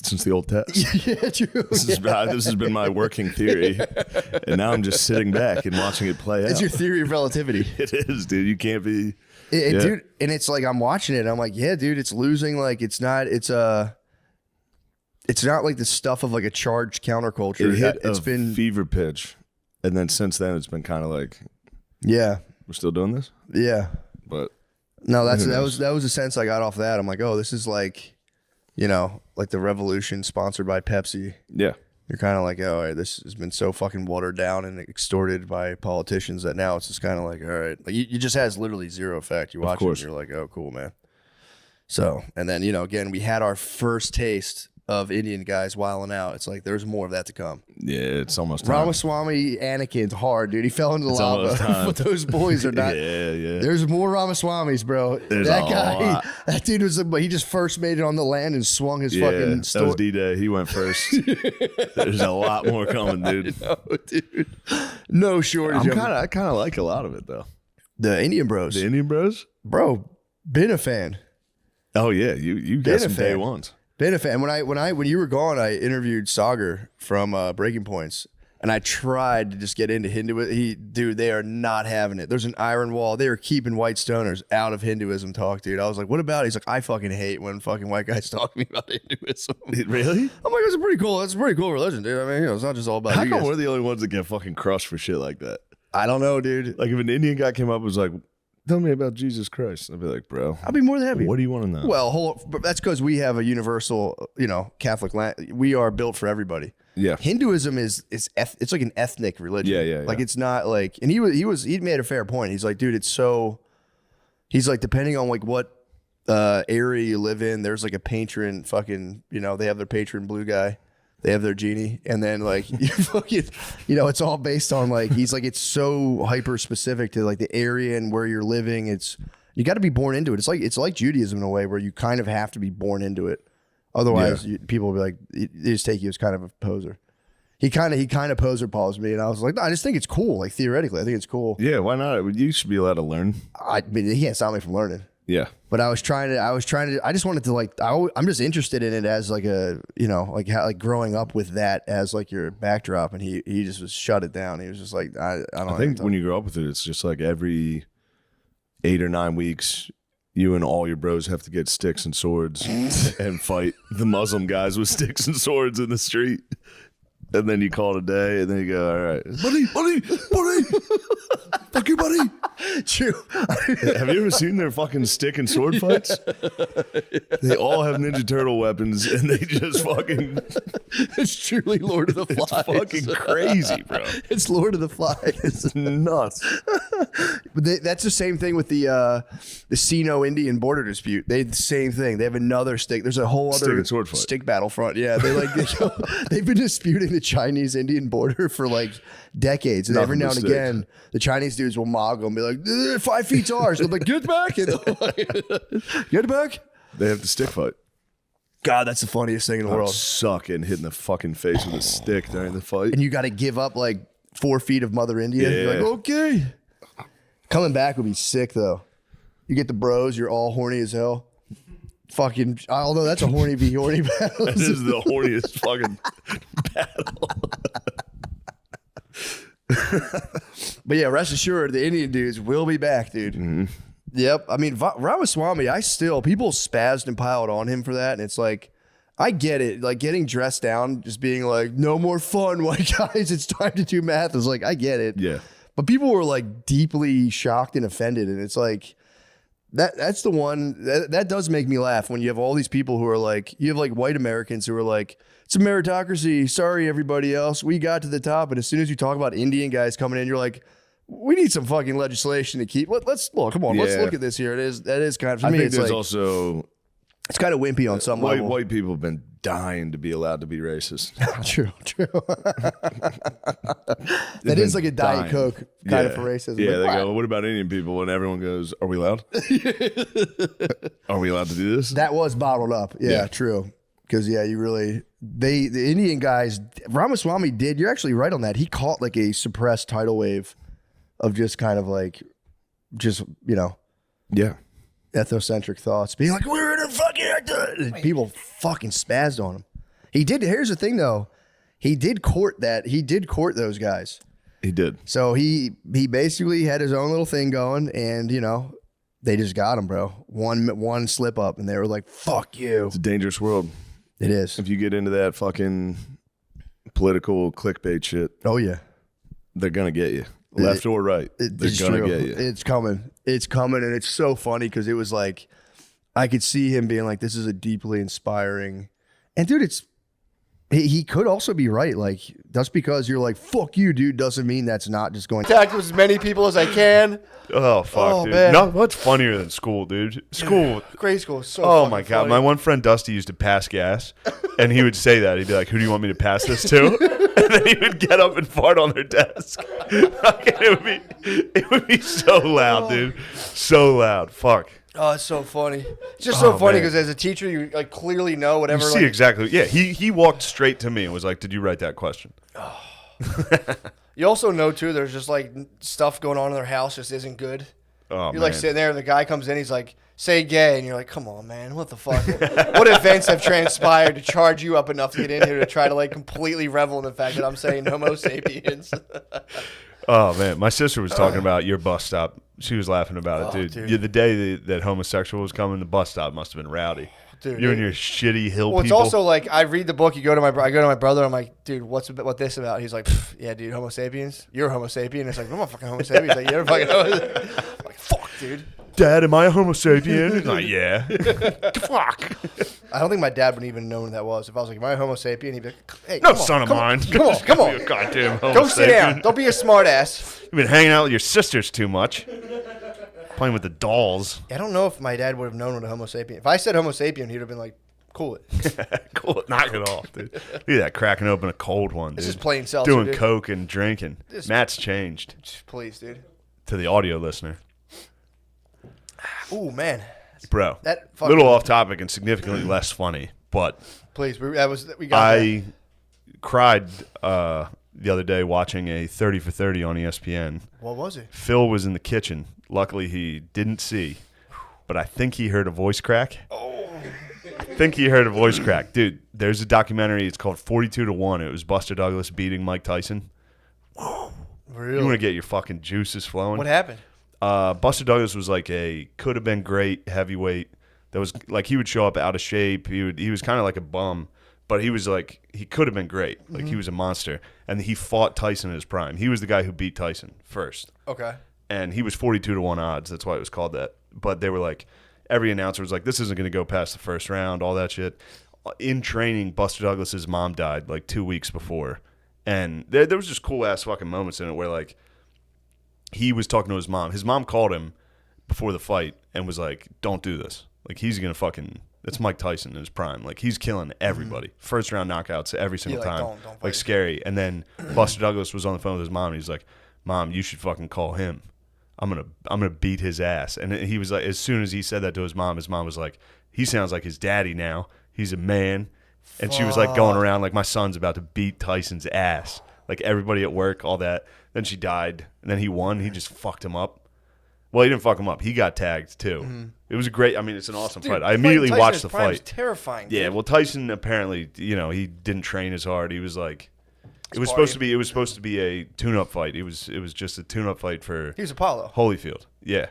since the old test. Yeah, true. This has been my working theory, and now I'm just sitting back and watching it play out. It's your theory of relativity. It is, dude. You can't be, dude. And it's like I'm watching it. And I'm like, yeah, dude, it's losing. Like it's not like the stuff of like a charged counterculture. It hit It's been fever pitch, and then since then it's been kind of like, yeah, we're still doing this. Yeah, but no, that was the sense I got off that. I'm like, oh, this is like, like the revolution sponsored by Pepsi. Yeah. You're kind of like, oh, all right, this has been so fucking watered down and extorted by politicians that now it's just kind of like, all right, like you just has literally zero effect. You watch it and you're like, oh, cool, man. So, and then, again, we had our first taste of Indian guys wilding out. It's like there's more of that to come. Yeah, it's almost time. Ramaswamy Anakin's hard, dude. He fell into the It's almost lava. time. But those boys are not. Yeah. There's more Ramaswamys, bro. There's that a guy, lot. that dude he just first made it on the land and swung his fucking that was D-Day. He went first. There's a lot more coming, dude. No, dude. No shortage. I kind of like a lot of it though. The Indian Bros. The Indian Bros, bro. Been a fan. Oh yeah, you got some day ones. Been a fan. When you were gone, I interviewed Sagar from Breaking Points, and I tried to just get into Hinduism. Dude, they are not having it. There's an iron wall. They are keeping white stoners out of Hinduism talk, dude. I was like, what about it? He's like, I fucking hate when fucking white guys talk to me about Hinduism. Really? I'm like, that's a pretty cool religion, dude. I mean, it's not just all about How you come guys. we're the only ones that get fucking crushed for shit like that? I don't know, dude. Like if an Indian guy came up and was like, tell me about Jesus Christ, I'd be like, bro, I'd be more than happy. What do you want to know? Well, but that's because we have a universal, Catholic land. We are built for everybody. Yeah. Hinduism it's like an ethnic religion. Yeah. Like it's not like, and he made a fair point. He's like, dude, he's like, depending on like what area you live in, there's like a patron fucking, they have their patron blue guy. They have their genie, and then like you fucking, it's all based on like he's like it's so hyper specific to like the area and where you're living. You got to be born into it. It's like Judaism in a way where you kind of have to be born into it, otherwise people will be like they just take you as kind of a poser. He kind of poser paused me, and I was like, no, I just think it's cool. Like theoretically, I think it's cool. Yeah, why not? You should be allowed to learn. I mean, he can't stop me from learning. Yeah. But I just wanted to like, I'm just interested in it as like a, like how, like growing up with that as like your backdrop. And he just was shut it down. He was just like, I think when you grow up with it, it's just like every 8 or 9 weeks, you and all your bros have to get sticks and swords and fight the Muslim guys with sticks and swords in the street. And then you call it a day, and then you go, all right, buddy, fuck you, buddy. True. Have you ever seen their fucking stick and sword fights? They all have Ninja Turtle weapons, and they just fucking. It's truly Lord of the Flies. It's fucking crazy, bro. It's Lord of the Flies. It's nuts. But that's the same thing with the Sino-Indian border dispute. They the same thing. They have another stick. There's a whole Stick other and sword fight. stick battlefront. Yeah, they've been disputing the Chinese-Indian border for like decades, and every now and again, the Chinese dudes will mock them and be like, 5 feet's ours. They're like, get back. And get back. They have the stick fight. God, that's the funniest thing in the I world. suck and hitting the fucking face with a stick during the fight. And you got to give up like 4 feet of Mother India. Yeah. You're like, okay. Coming back would be sick though. You get the bros, you're all horny as hell. Fucking, although that's a horny v horny battle. This is the horniest fucking battle. But yeah, rest assured, the Indian dudes will be back, dude. Mm-hmm. Yep. I mean, Ramaswamy, people spazzed and piled on him for that. And it's like, I get it. Like getting dressed down, just being like, no more fun, white guys. It's time to do math. It's like, I get it. Yeah. But people were like deeply shocked and offended. And it's like, that's the one that does make me laugh when you have all these people who are like, you have like white Americans who are like, it's a meritocracy. Sorry, everybody else. We got to the top. And as soon as you talk about Indian guys coming in, you're like, we need some fucking legislation to keep. Let's look. Come on, let's look at this here. That is kind of. For I me, think it's there's like, also It's kind of wimpy on some level. White people have been dying to be allowed to be racist. True. That is like a Diet Coke kind of for racism. Yeah, Like, they go, what about Indian people? And everyone goes, are we allowed? Are we allowed to do this? that was bottled up. Yeah. True. Because you really the Indian guys, Ramaswamy did. You're actually right on that. He caught like a suppressed tidal wave of just kind of like, ethnocentric thoughts, being like, we're in a fucking people fucking spazzed on him. He did. Here's the thing, though. He did court those guys. He did. So he basically had his own little thing going, and they just got him, bro. One slip up, and they were like, "Fuck you." It's a dangerous world. It is. If you get into that fucking political clickbait shit, oh yeah, they're gonna get you, left or right. They're gonna get you. It's coming. It's coming, and it's so funny because it was like I could see him being like, "This is a deeply inspiring," and dude, he could also be right. Like, just because you're like, fuck you, dude, doesn't mean that's not just going to attack as many people as I can. Oh, fuck, dude. Man. No, what's funnier than school, dude? School. Grade school is so Oh, my God. funny. My one friend, Dusty, used to pass gas, and he would say that. He'd be like, who do you want me to pass this to? And then he would get up and fart on their desk. It would be so loud, dude. So loud. Fuck. Oh, it's so funny. It's just so funny man. because as a teacher, you like clearly know whatever. You see exactly. Yeah, he walked straight to me and was like, did you write that question? You also know, too, there's just like stuff going on in their house just isn't good. Oh, you're like sitting there and the guy comes in, he's like, say gay. And you're like, come on, man. What the fuck? What events have transpired to charge you up enough to get in here to try to like completely revel in the fact that I'm saying homo sapiens? Oh, man. My sister was talking about your bus stop. She was laughing about it, dude. The day that homosexual was coming, the bus stop must have been rowdy. Dude, you and your shitty hill well, people. it's also like I read the book. I go to my brother. I'm like, dude, what this about? He's like, yeah, dude, Homo sapiens. You're a Homo sapien. It's like, I'm not fucking Homo sapien. He's like, you're a fucking Homo. I'm like, fuck, dude. Dad, am I a Homo sapien? He's like, yeah. Fuck. I don't think my dad would even know what that was. If I was like, am I a Homo sapien? He'd be like, hey, No come on, son of come on, mine. Come on. You're a goddamn Homo Go sit sapien. down. Don't be a smart ass. You've been hanging out with your sisters too much. Playing with the dolls. I don't know if my dad would have known what a Homo sapien. If I said Homo sapien, he would have been like, cool it. Cool it. Knock it off, dude. Look at that, cracking open a cold one, dude. This is plain seltzer, Doing dude. coke and drinking. Matt's changed. Please, dude. To the audio listener. Ooh, man. Bro, That fucking- little off topic and significantly less funny, but Please, we got I cried the other day watching a 30 for 30 on ESPN. What was it? Phil was in the kitchen. Luckily, he didn't see, but I think he heard a voice crack. Dude, there's a documentary. It's called 42-1. It was Buster Douglas beating Mike Tyson. Really? You want to get your fucking juices flowing? What happened? Buster Douglas was like a could have been great heavyweight. That was like he would show up out of shape. He was kind of like a bum, but he was like he could have been great. Like he was a monster, and he fought Tyson in his prime. He was the guy who beat Tyson first. Okay. And he was 42-1 odds. That's why it was called that. But they were like, every announcer was like, this isn't going to go past the first round, all that shit. In training, Buster Douglas's mom died like 2 weeks before. And there was just cool ass fucking moments in it where like he was talking to his mom. His mom called him before the fight and was like, don't do this. Like he's going to fucking, it's Mike Tyson in his prime. Like he's killing everybody. First round knockouts every single like, time. don't Like scary. And then Buster Douglas was on the phone with his mom and he's like, Mom, you should fucking call him. I'm gonna beat his ass. And he was like, as soon as he said that to his mom was like, he sounds like his daddy now. He's a man. And she was like going around like, my son's about to beat Tyson's ass. Like everybody at work, all that. Then she died. And then he won. He just fucked him up. Well, he didn't fuck him up. He got tagged too. It was a great. I mean, it's an awesome fight. I immediately watched the fight. Terrifying. Yeah. Dude. Well, Tyson apparently, he didn't train as hard. He was like, it was supposed to be a tune-up fight. It was just a tune-up fight for. He was Apollo. Holyfield. Yeah.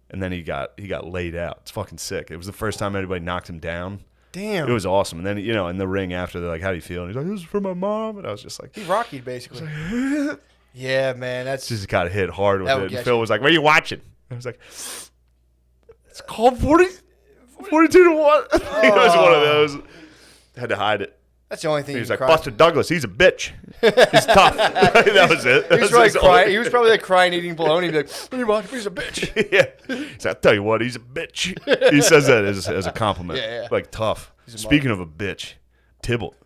And then he got laid out. It's fucking sick. It was the first time anybody knocked him down. Damn. It was awesome. And then in the ring after, they're like, "How do you feel?" And he's like, "This is for my mom." And I was just like, He Rockied basically. Yeah, man. That's just got hit hard with That would it. And get Phil you. was like, "What are you watching?" I was like, "It's called 42-1." It was one of those. Had to hide it. That's the only thing. He you was like, cry. Buster Douglas, he's a bitch. He's tough. That was it. He was probably crying. He was probably like crying, eating bologna. He'd be like, "What do you want? He's a bitch." Yeah. He's like, I'll tell you what, he's a bitch. He says that as a compliment. Yeah. Like tough. He's a Speaking of a bitch, Tybalt.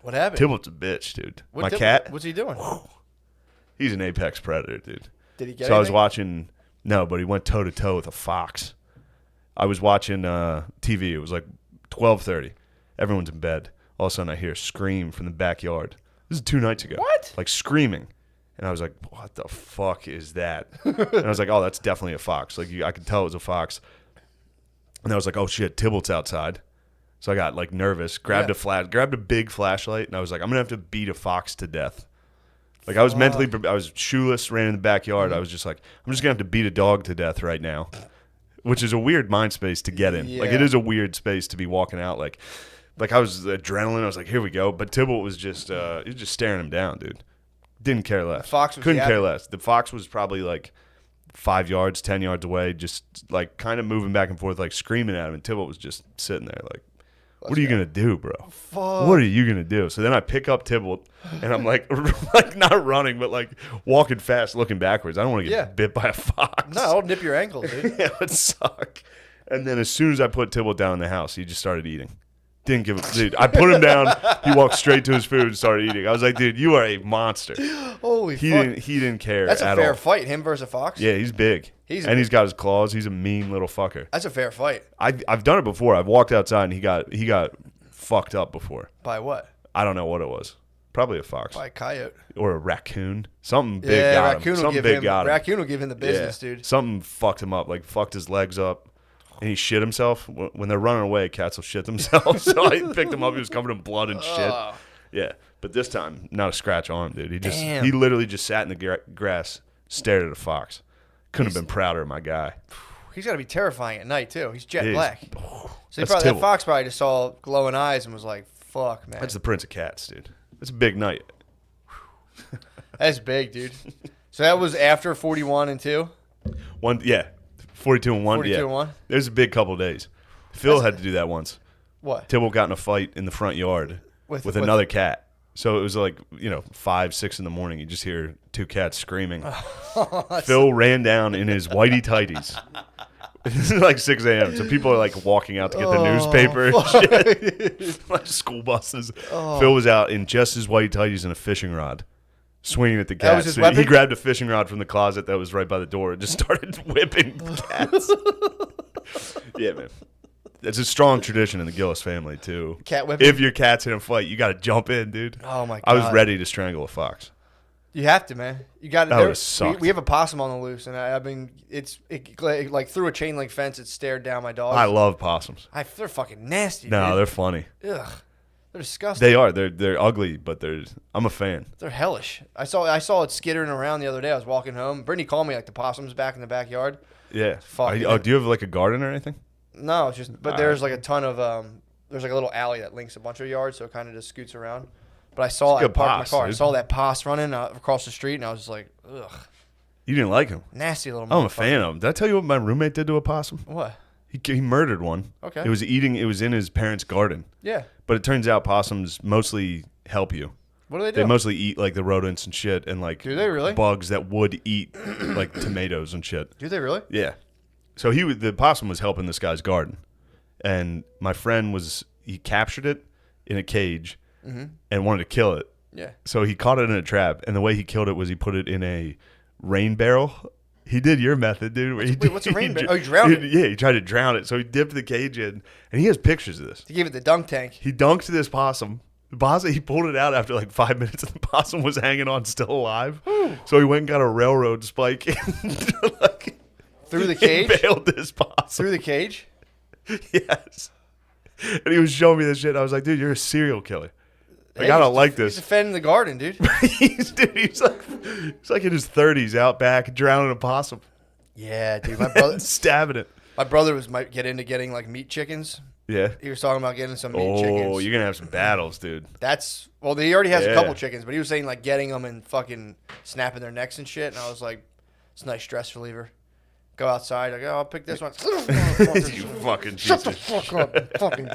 What happened? Tybalt's a bitch, dude. What My Tybalt? cat. What's he doing? He's an apex predator, dude. Did he get So I was anything? watching. No, but he went toe to toe with a fox. I was watching TV. It was like 12:30. Everyone's in bed. All of a sudden, I hear a scream from the backyard. This is 2 nights ago. What? Like screaming. And I was like, what the fuck is that? And I was like, oh, that's definitely a fox. Like, I could tell it was a fox. And I was like, oh, shit, Tybalt's outside. So I got, like, nervous, grabbed a big flashlight, and I was like, I'm going to have to beat a fox to death. Like, I was I was shoeless, ran in the backyard. I was just like, I'm just going to have to beat a dog to death right now, which is a weird mind space to get in. Yeah. Like, it is a weird space to be walking out. Like I was adrenaline. I was like, here we go. But Tybalt was just, he was just staring him down, dude. Didn't care less. The fox was Couldn't care yapping. less. The fox was probably like 5 yards, 10 yards away, just like kind of moving back and forth, like screaming at him. And Tybalt was just sitting there like, what are you going to do, bro? Fuck. What are you going to do? So then I pick up Tybalt and I'm like, like not running, but like walking fast, looking backwards. I don't want to get bit by a fox. No, I'll nip your ankle, dude. Yeah, it would suck. And then as soon as I put Tybalt down in the house, he just started eating. Didn't give a dude. I put him down. He walked straight to his food and started eating. I was like, dude, you are a monster. Holy He fuck. He didn't care. That's a at fair all. fight, him versus a fox? Yeah, he's big. He's got his claws. He's a mean little fucker. That's a fair fight. I've done it before. I've walked outside and he got fucked up before. By what? I don't know what it was. Probably a fox. By a coyote. Or a raccoon. Something big Yeah, got him. raccoon will Something give big him. got him. Raccoon will give him the business, Yeah. dude. Something fucked him up. Like fucked his legs up. And he shit himself. When they're running away, cats will shit themselves. So I picked him up. He was covered in blood and shit. Oh. Yeah. But this time, not a scratch on him, dude. Damn. He literally just sat in the grass, stared at a fox. Couldn't have been prouder of my guy. He's got to be terrifying at night, too. He's jet He is. black. So That's that Tybalt. fox probably just saw glowing eyes and was like, fuck, man. That's the Prince of Cats, dude. It's a big night. That's big, dude. So that was after 41 and 2? 42 and 1. 42 yeah. and 1? There's a big couple days. Phil had to do that once. What? Tybalt got in a fight in the front yard with another cat. So it was like, 5, 6 in the morning. You just hear 2 cats screaming. Phil ran down in his whitey tighties. It's like 6 a.m. So people are like walking out to get the newspaper and shit. Like school buses. Oh. Phil was out in just his whitey tighties and a fishing rod, swinging at the That was cats. his So weapon? he grabbed a fishing rod from the closet that was right by the door and just started whipping cats. Yeah, man. It's a strong tradition in the Gillis family, too. Cat whipping? If your cat's in a fight, you got to jump in, dude. Oh, my I was God. ready to strangle a fox. You have to, man. You got to. That would've sucked. We have a possum on the loose, and I mean, it like through a chain link fence. It stared down my dog. I love possums. They're fucking nasty. No, dude. they're funny. Ugh, they're disgusting. They are. They're ugly, but I'm a fan. They're hellish. I saw it skittering around the other day. I was walking home. Brittany called me like the possum's back in the backyard. Yeah. Fuck, Do man. you have like a garden or anything? No, it's just. But All there's right. like a ton of there's like a little alley that links a bunch of yards, so it kind of just scoots around. But I saw It's a I good parked my poss, car. I dude. saw that poss running across the street, and I was just like, ugh, You didn't like him? nasty little. I'm a motherfucker. fan of him. Did I tell you what my roommate did to a possum? What? He murdered one. Okay. It was in his parents' garden. Yeah. But it turns out possums mostly help you. What do they do? They mostly eat like the rodents and shit and like Do they really? bugs that would eat like tomatoes and shit. Do they really? Yeah. So the possum was helping this guy's garden. And my friend he captured it in a cage Mhm. and wanted to kill it. Yeah. So he caught it in a trap, and the way he killed it was he put it in a rain barrel. He did your method, dude. Where What's a rain barrel? Oh, you drowned it? Yeah, he tried to drown it. So he dipped the cage in, and he has pictures of this. He gave it the dunk tank. He dunked this possum. The possum, he pulled it out after like 5 minutes, and the possum was hanging on still alive. So he went and got a railroad spike Through the cage? Bailed this possum. Through the cage? Yes. And he was showing me this shit. I was like, dude, you're a serial killer. Like, I don't like this. He's defending the garden, dude. he's like in his 30s out back drowning a possum. Yeah, dude. My brother stabbing it. My brother might get into getting like meat chickens. Yeah. He was talking about getting some meat chickens. Oh, you're gonna have some battles, dude. He already has a Yeah. couple chickens, but he was saying like getting them and fucking snapping their necks and shit. And I was like, it's a nice stress reliever. Go outside. Like, I'll pick this one. You fucking shut the Jesus. fuck up, fucking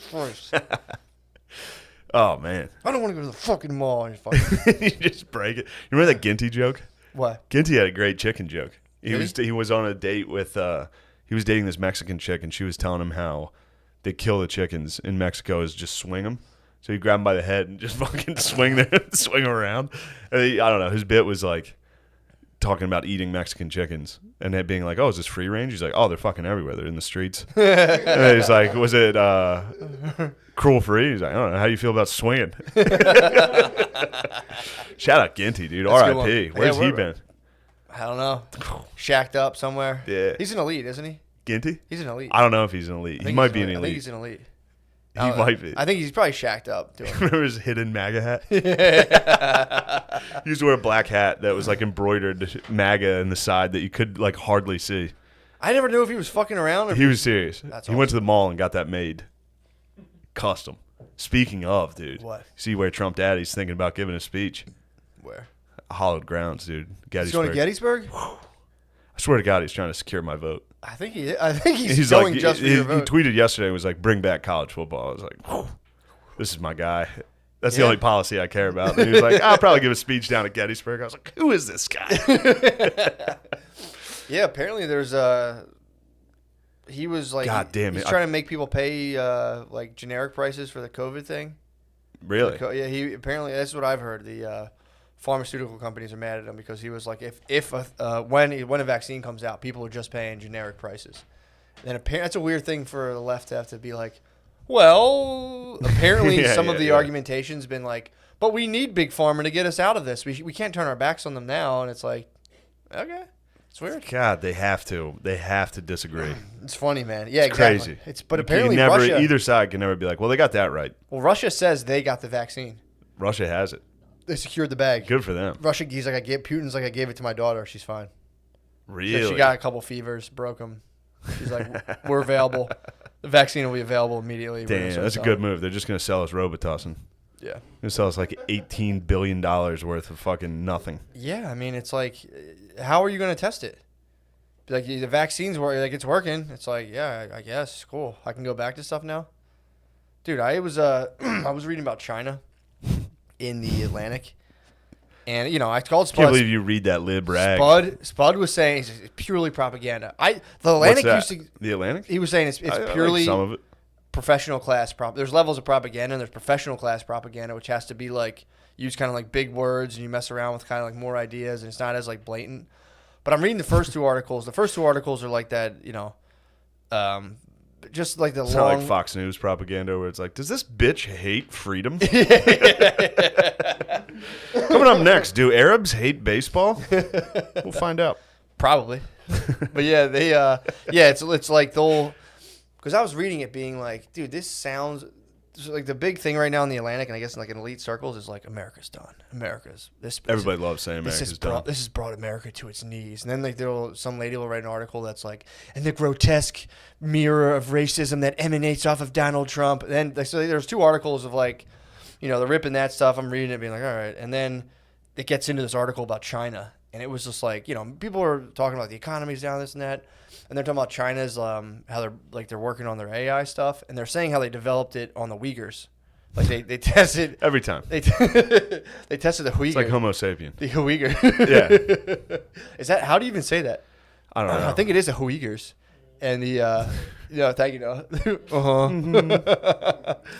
Christ. Oh man, I don't want to go to the fucking mall. And fucking you just break it. You remember that Ginty joke? What? Ginty had a great chicken joke. Did He was on a date with he was dating this Mexican chick, and she was telling him how they kill the chickens in Mexico is just swing them. So you grab them by the head and just fucking swing them around. And I don't know. His bit was like talking about eating Mexican chickens and it being like, "Oh, is this free range?" He's like, "Oh, they're fucking everywhere. They're in the streets." And he's like, "Was it cruel free?" He's like, "I don't know. How do you feel about swinging?" Shout out Ginty, dude. That's a good R.I.P. one. Where's Yeah, he been? I don't know. Shacked up somewhere. Yeah. He's an elite, isn't he? Ginty? He's an elite. I don't know if he's an elite. He might be an elite. I think he's an elite. He might be. I think he's probably shacked up. Remember his hidden MAGA hat? He used to wear a black hat that was like embroidered MAGA in the side that you could like hardly see. I never knew if he was fucking around. Or He was serious. That's He went to the mall and got that made. Custom. Speaking of, dude. What? See where Trump Daddy's thinking about giving a speech. Where? Hollowed grounds, dude. Gettysburg. He's going to Gettysburg? I swear to God, he's trying to secure my vote. I think he's going like, just for your vote. He tweeted yesterday and was like, "Bring back college football." I was like, "Whew, this is my guy. That's the Yeah. only policy I care about." And he was like, "I'll probably give a speech down at Gettysburg." I was like, "Who is this guy?" Yeah, apparently there's he was like, God damn it. he's trying to make people pay like generic prices for the COVID thing. Really? Yeah, he apparently that's what I've heard. The pharmaceutical companies are mad at him because he was like, when a vaccine comes out, people are just paying generic prices. And apparently that's a weird thing for the left to have to be like, well, apparently some of the argumentation's been like, but we need Big Pharma to get us out of this. We can't turn our backs on them now. And it's like, okay, it's weird. God, they have to. They have to disagree. It's funny, man. Yeah, it's exactly. Crazy. But You apparently can never, Russia, either side can never be like, well, they got that right. well, Russia says they got the vaccine. Russia has it. They secured the bag. Good for them. Russia, he's like, Putin's like, I gave it to my daughter. She's fine. Really? She got a couple fevers, broke them. She's like, we're available. The vaccine will be available immediately. Damn, that's a good move. They're just going to sell us Robitussin. Yeah. They're going to sell us like $18 billion worth of fucking nothing. Yeah, I mean, it's like, how are you going to test it? Be like, the vaccine's like, it's working. It's like, yeah, I guess, cool. I can go back to stuff now. Dude, I was I was reading about China in the Atlantic, and I called Spud. Can't believe you read that lib rag. Spud was saying it's purely propaganda. The Atlantic What's that? used to. The Atlantic? He was saying it's I purely like some of it. professional class There's levels of propaganda, and there's professional class propaganda, which has to be like use kind of like big words, and you mess around with kind of like more ideas, and it's not as like blatant. But I'm reading the first two articles. The first two articles are like that, just like the It's long. not like Fox News propaganda where it's like, does this bitch hate freedom? Coming up next, do Arabs hate baseball? We'll find out. Probably. But yeah, they it's like they'll, because I was reading it being like, dude, this sounds like the big thing right now in the Atlantic, and I guess like in elite circles, is like America's done. America's this. Everybody loves saying America's done. This has brought America to its knees. And then like some lady will write an article that's like, and the grotesque mirror of racism that emanates off of Donald Trump. And then so there's two articles of like, they're ripping that stuff. I'm reading it, being like, all right. And then it gets into this article about China, and it was just like, people are talking about the economy's down, this and that. And they're talking about China's how they're working on their AI stuff, and they're saying how they developed it on the Uyghurs. Like they tested every time. They tested the Uyghur. It's like Homo sapien. The Uyghur. Yeah. Is that, how do you even say that? I don't know. I think it is the Uyghurs. And the thank you.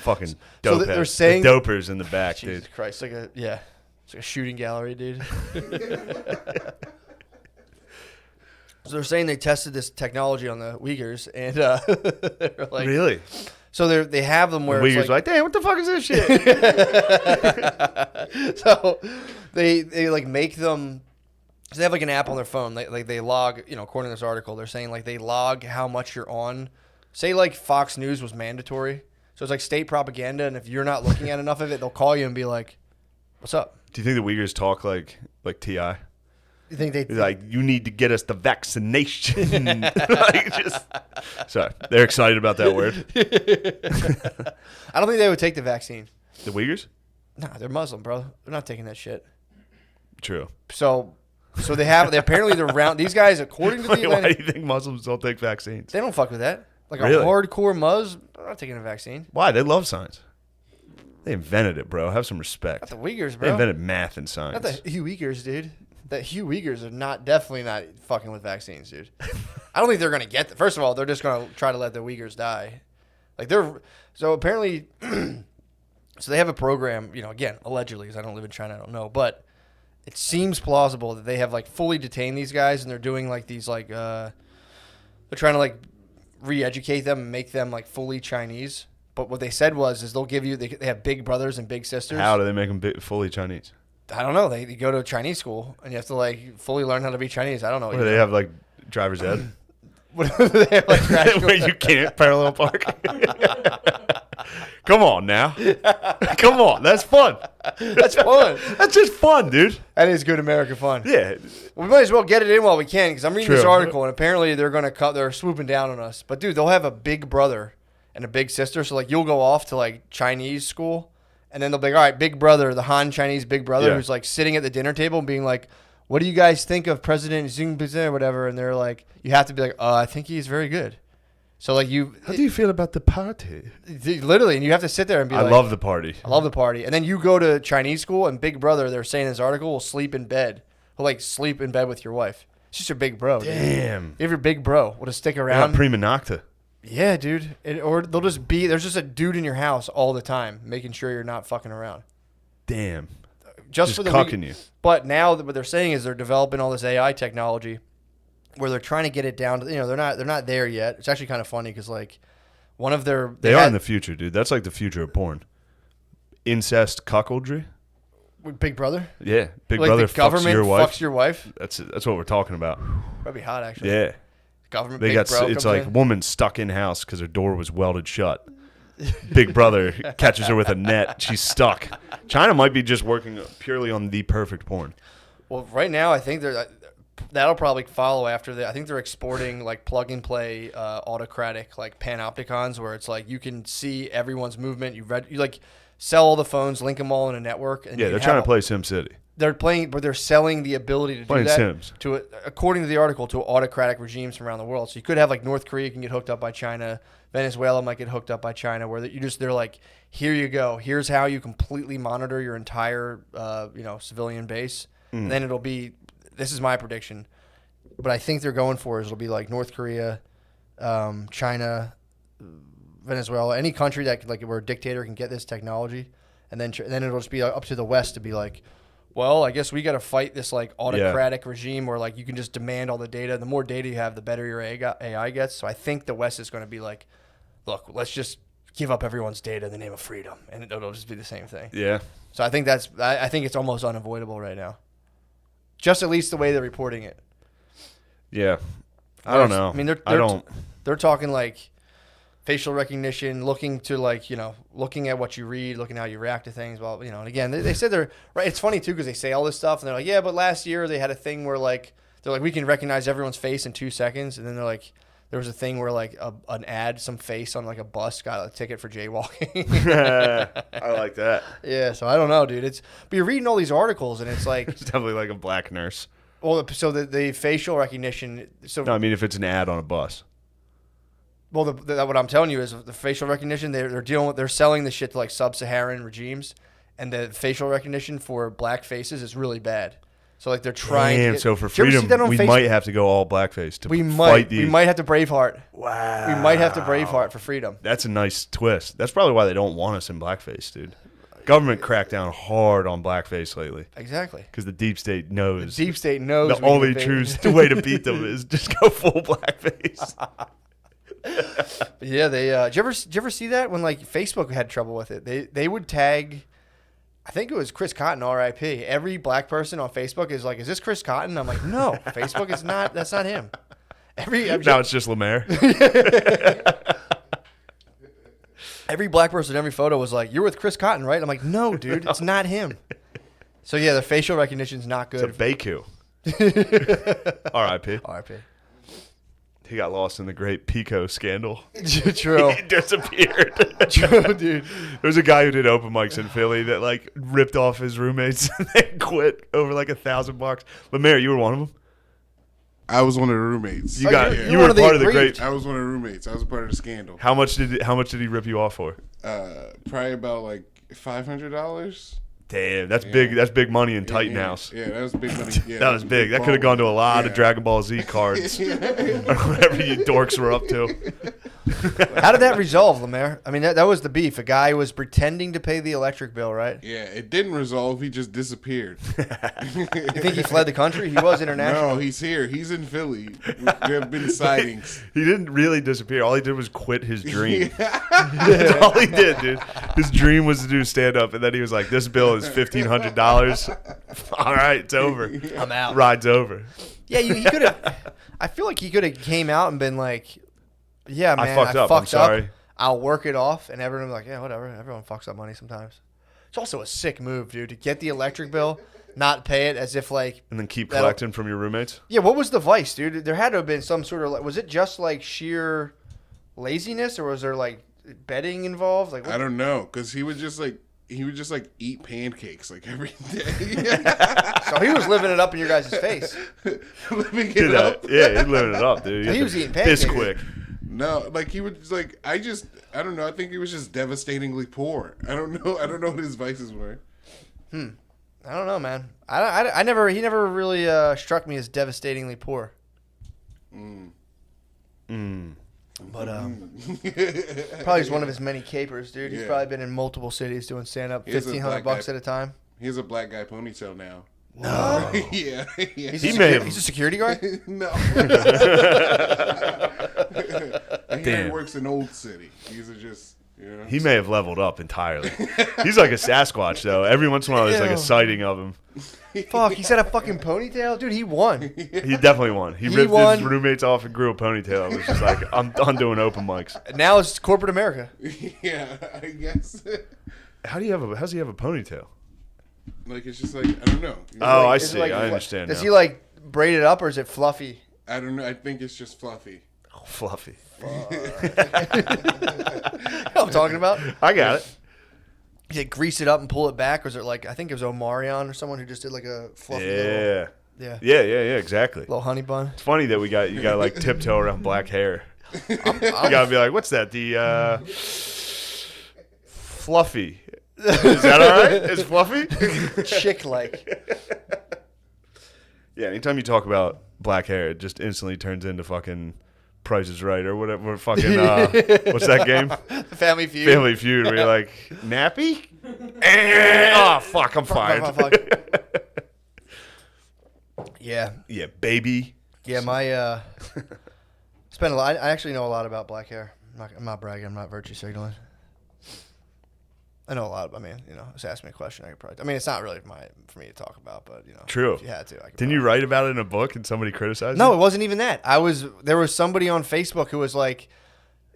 Fucking So dope. they're saying the dopers in the back, Jesus dude. Christ, it's like a shooting gallery, dude. So they're saying they tested this technology on the Uyghurs, and they're like, really? So they have them where The Uyghurs it's are like, damn, what the fuck is this shit? So they like make them. So they have like an app on their phone. They log, according to this article, they're saying like they log how much you're on. Say like Fox News was mandatory, so it's like state propaganda, and if you're not looking at enough of it, they'll call you and be like, "What's up?" Do you think the Uyghurs talk like T.I.? You think they like, you need to get us the vaccination? Sorry, they're excited about that word. I don't think they would take the vaccine. The Uyghurs? No, they're Muslim, bro. They're not taking that shit. True. So apparently they're round. These guys, according to the Why do Atlantic, you think Muslims don't take vaccines? they don't fuck with that. Like Really? a hardcore Muz, they're not taking a vaccine. Why? They love science. They invented it, bro. Have some respect. Not the Uyghurs, They bro. invented math and science. Not the Hugh Uyghurs, dude. That Hugh Uyghurs are definitely not fucking with vaccines, dude. I don't think they're gonna get that. First of all, they're just gonna try to let the Uyghurs die. So apparently, so they have a program. Again, allegedly, because I don't live in China, I don't know, but it seems plausible that they have fully detained these guys, and they're doing these they're trying to re-educate them and make them fully Chinese. But what they said is they'll give you they have big brothers and big sisters. How do they make them fully Chinese? I don't know. They go to Chinese school and you have to fully learn how to be Chinese. I don't know. What, do they have driver's ed? What do they have crash Where you can't parallel park? Come on now. Come on. That's fun. That's fun. That's just fun, dude. That is good American fun. Yeah. We might as well get it in while we can because I'm reading this True. article and apparently they're swooping down on us. But dude, they'll have a big brother and a big sister. So you'll go off to Chinese school and then they'll be like, all right, big brother, the Han Chinese big brother who's sitting at the dinner table and being like, what do you guys think of President Xi Jinping or whatever? And they're like, you have to be like, I think he's very good. So how do you feel about the party? Literally, and you have to sit there and be I love the party. I love the party. And then you go to Chinese school and big brother, they're saying in this article, will sleep in bed. He'll sleep in bed with your wife. It's just your big bro. Damn. Dude. You have your big bro. Will just stick They're around. not prima nocta. Yeah, dude. Or they'll just there's just a dude in your house all the time, making sure you're not fucking around. Damn. Just for the cucking you. But now what they're saying is they're developing all this AI technology where they're trying to get it down to, they're not there yet. It's actually kind of funny because one of their They are in the future, dude. That's the future of porn. Incest cuckoldry. Big Brother? Yeah. Big Brother the government fucks your wife. fucks your wife? That's what we're talking about. That'd be hot, actually. Yeah. Government They big got bro it's comes a in. woman stuck in house because her door was welded shut. Big Brother catches her with a net. She's stuck. China might be just working purely on the perfect porn. Well, right now I think that'll probably follow after that. I think they're exporting plug and play autocratic panopticons where it's you can see everyone's movement. You sell all the phones, link them all in a network. And Yeah, they're trying to play SimCity. They're playing, but they're selling the ability to Playing do that Sims. according to the article, to autocratic regimes from around the world. So you could have North Korea can get hooked up by China, Venezuela might get hooked up by China, where they're like, here you go, here's how you completely monitor your entire civilian base. And then it'll be, this is my prediction, but I think they're going for is it'll be North Korea, China, Venezuela, any country that where a dictator can get this technology, and then it'll just be up to the West to be like, well, I guess we got to fight this autocratic regime where you can just demand all the data. The more data you have, the better your AI gets. So I think the West is going to be like, look, let's just give up everyone's data in the name of freedom, and it'll just be the same thing. Yeah. So I think I think it's almost unavoidable right now. Just at least the way they're reporting it. Yeah. I don't know. I mean, they're talking facial recognition, looking to looking at what you read, looking at how you react to things. Well, and again, they said they're right. It's funny too because they say all this stuff and they're like, yeah, but last year they had a thing where they're like, we can recognize everyone's face in 2 seconds, and then they're like, there was a thing where an ad, some face on a bus got a ticket for jaywalking. I like that. Yeah, so I don't know, dude. But you're reading all these articles and it's It's definitely a black nurse. Well, so the facial recognition. So No, I mean if it's an ad on a bus. Well, what I'm telling you is the facial recognition they're selling the shit to sub-Saharan regimes, and the facial recognition for black faces is really bad. So they're trying. Damn, so for freedom, we might have to go all blackface to fight these. We might have to Braveheart. Wow. We might have to Braveheart for freedom. That's a nice twist. That's probably why they don't want us in blackface, dude. Government cracked down hard on blackface lately. Exactly. Because the deep state knows. The deep state knows. The only true way to beat them is just go full blackface. Yeah, did you ever see that when Facebook had trouble with it? They would tag, I think it was Chris Cotton, R.I.P. Every black person on Facebook is is this Chris Cotton? I'm like, no, Facebook is not. That's not him. Now it's just Lemaire. Every black person, every photo was like, you're with Chris Cotton, right? I'm like, no, dude, it's not him. So yeah, the facial recognition's not good. It's a Baku. R.I.P. R.I.P. He got lost in the great Pico scandal. True. He disappeared. True, dude. There's a guy who did open mics in Philly that ripped off his roommates and then quit over $1,000. Lemaire, you were one of them? I was one of the roommates. You were part of the great. I was one of the roommates. I was a part of the scandal. How much did he rip you off for? Probably about like $500. Damn, that's big. That's big money in Titan House. Yeah, that was big money. Yeah, that was big. That could have gone to a lot of Dragon Ball Z cards, or whatever you dorks were up to. How did that resolve, Lemaire? I mean, that was the beef. A guy was pretending to pay the electric bill, right? Yeah, it didn't resolve. He just disappeared. You think he fled the country? He was international. No, he's here. He's in Philly. There have been sightings. He didn't really disappear. All he did was quit his dream. That's all he did, dude. His dream was to do stand up, and then he was like, "This bill is $1,500. All right, it's over. I'm out. Ride's over." Yeah, he could have. I feel like he could have came out and been like, "Yeah, man, I fucked up. I'm sorry. I'll work it off," and everyone would be like, "Yeah, whatever. Everyone fucks up money sometimes." It's also a sick move, dude, to get the electric bill, not pay it, as if like, and then keep collecting from your roommates. Yeah, what was the vice, dude? There had to have been some sort of. Was it just like sheer laziness, or was there like betting involved? Like, I don't know, because he would just like eat pancakes like every day. So he was living it up in your guys' face. Living it up. Yeah, he's living it up, dude. He was eating pancakes. This quick. No, like he would like I don't know. I think he was just devastatingly poor. I don't know what his vices were. I don't know, man. He never really struck me as devastatingly poor. But probably just one of his many capers, dude. He's probably been in multiple cities doing stand up, $1,500 at a time. He has a black guy ponytail now. No. Yeah. He's a security guard? No. He works in Old City. These are just, you know. He may have leveled up entirely. He's like a Sasquatch, though. Every once in a while, there's like a sighting of him. Fuck, he's had a fucking ponytail? Dude, he won. He definitely won. He ripped his roommates off and grew a ponytail. It was just like, I'm done doing open mics. Now it's corporate America. Yeah, I guess. How's he have a ponytail? Like, it's just like, I don't know. Oh, I see. I understand Does now. he like braid it up, or is it fluffy? I don't know. I think it's just fluffy. Oh, fluffy. You know what I'm talking about? I got it. You grease it up and pull it back, or is it like, I think it was Omarion or someone who just did like a fluffy little... Yeah, exactly. Little honey bun. It's funny that you got to like tiptoe around black hair. You got to be like, what's that? The fluffy. Is that all right? Is fluffy? Chick-like. Yeah, anytime you talk about black hair, it just instantly turns into fucking Price is Right or whatever. Fucking, what's that game? Family Feud. Family Feud, where you're like, nappy? Oh, fuck, I'm fired. Yeah. Yeah, baby. Yeah, my spend a lot. I actually know a lot about black hair. I'm not bragging. I'm not virtue signaling. I know a lot. I mean, just ask me a question. I could probably. I mean, it's not really for me to talk about, but True. If you had to, I could. Didn't you write about it in a book and somebody criticized No, it? it wasn't even that. There was somebody on Facebook who was like,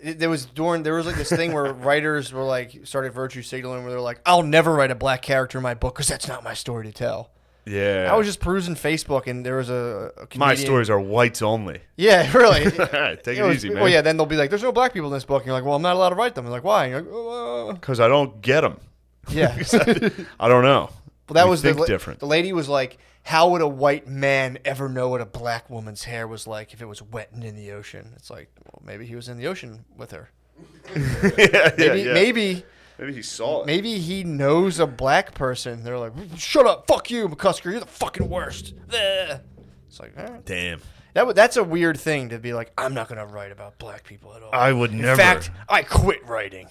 there was like this thing where writers were like started virtue signaling where they're like, I'll never write a black character in my book because that's not my story to tell. Yeah. I was just perusing Facebook and there was a comedian. My stories are whites only. Yeah, really. All right, take it easy, man. Well, yeah, then they'll be like, there's no black people in this book. And you're like, well, I'm not allowed to write them. I'm like, why? And you're like, because I don't get them. Yeah. I don't know. Well, that We was think different. The lady was like, how would a white man ever know what a black woman's hair was like if it was wet and in the ocean? It's like, well, maybe he was in the ocean with her. Maybe he saw it. Maybe he knows a black person. They're like, shut up, fuck you, McCusker, you're the fucking worst. It's like, all right. Damn. That's a weird thing to be like, I'm not going to write about black people at all. I would never. In fact, I quit writing.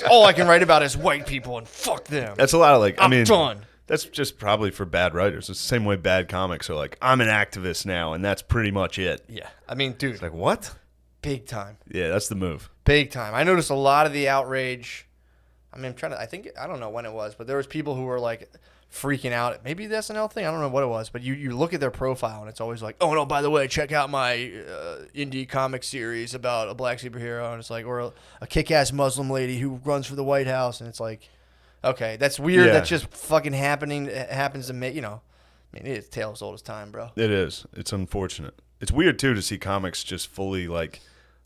All I can write about is white people and fuck them. That's a lot of I'm done. That's just probably for bad writers. It's the same way bad comics are like, I'm an activist now, and that's pretty much it. Yeah. I mean, dude. It's like, what? Big time. Yeah, that's the move. Big time. I noticed a lot of the outrage. I mean, I don't know when it was, but there was people who were like freaking out. Maybe the SNL thing. I don't know what it was, but you look at their profile and it's always like, oh no, by the way, check out my indie comic series about a black superhero, and it's like, or a kick-ass Muslim lady who runs for the White House, and it's like, okay, that's weird. Yeah. That's just fucking happening. It happens to me, I mean, it's tale as old as time, bro. It is. It's unfortunate. It's weird too to see comics just fully like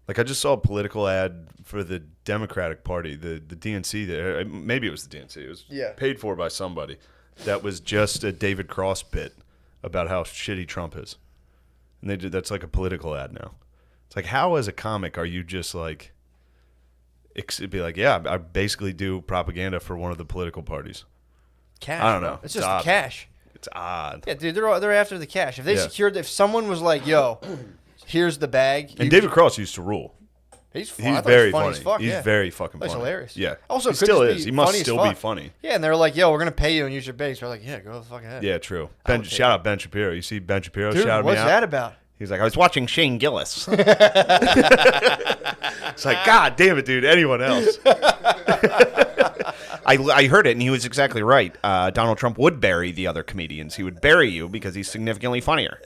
I just saw a political ad for the Democratic Party, the DNC there. Maybe it was the DNC. It was paid for by somebody. That was just a David Cross bit about how shitty Trump is. and that's like a political ad now. It's like, how as a comic are you just like, it'd be like, yeah, I basically do propaganda for one of the political parties. Cash. I don't know. It's just odd. cash. It's odd. Yeah, dude, they're after the cash. If they secured, if someone was like, "Yo, here's the bag," and David Cross used to rule. He's very funny. As fuck, he's very fucking funny. He's hilarious. Yeah. Also, he still is. He must still be funny. Yeah, and they're like, "Yo, we're gonna pay you and use your base." We're like, "Yeah, go the fuck ahead." Yeah, true. Shout out Ben Shapiro. You see Ben Shapiro Dude, shouted me out. what's that about? He's like, I was watching Shane Gillis. It's like, God damn it, dude. Anyone else? I heard it, and he was exactly right. Donald Trump would bury the other comedians. He would bury you because he's significantly funnier.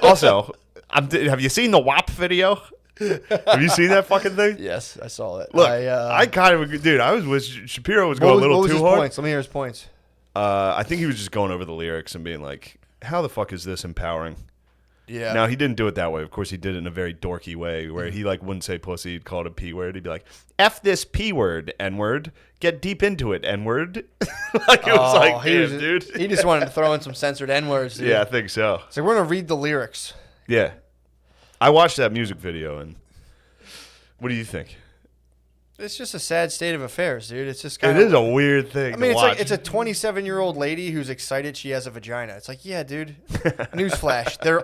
Also, have you seen the WAP video? Have you seen that fucking thing? Yes, I saw it. Look, I kind of, dude, I was with Shapiro was going a little too hard. Points? Let me hear his points. I think he was just going over the lyrics and being like, how the fuck is this empowering? Yeah. Now, he didn't do it that way. Of course, he did it in a very dorky way where he like wouldn't say pussy. He'd call it a P word. He'd be like, F this P word, N word. Get deep into it, N word. Like, it was like, damn, dude. He just wanted to throw in some censored N words. Yeah, I think so. So we're going to read the lyrics. Yeah. I watched that music video, and what do you think? It's just a sad state of affairs, dude. It's just kind It is a weird thing. I mean, to watch. like it's a 27-year-old lady who's excited she has a vagina. It's like, yeah, dude. Newsflash: they are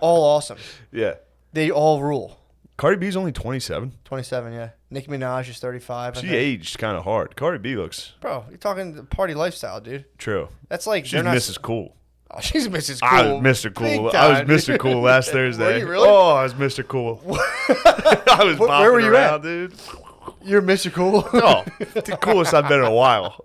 all awesome. Yeah, they all rule. Cardi B's only 27. 27, yeah. Nicki Minaj is 35. She aged kind of hard. Cardi B looks. Bro, you're talking the party lifestyle, dude. True. That's like she's Mrs. Cool. Oh, she's Mrs. Cool. I was Mr. Cool. I was Mr. Cool last Thursday. Were you really? Oh, I was Mr. Cool. I was bopping where were you around, at? Dude. You're Mr. Cool. No, the coolest I've been in a while.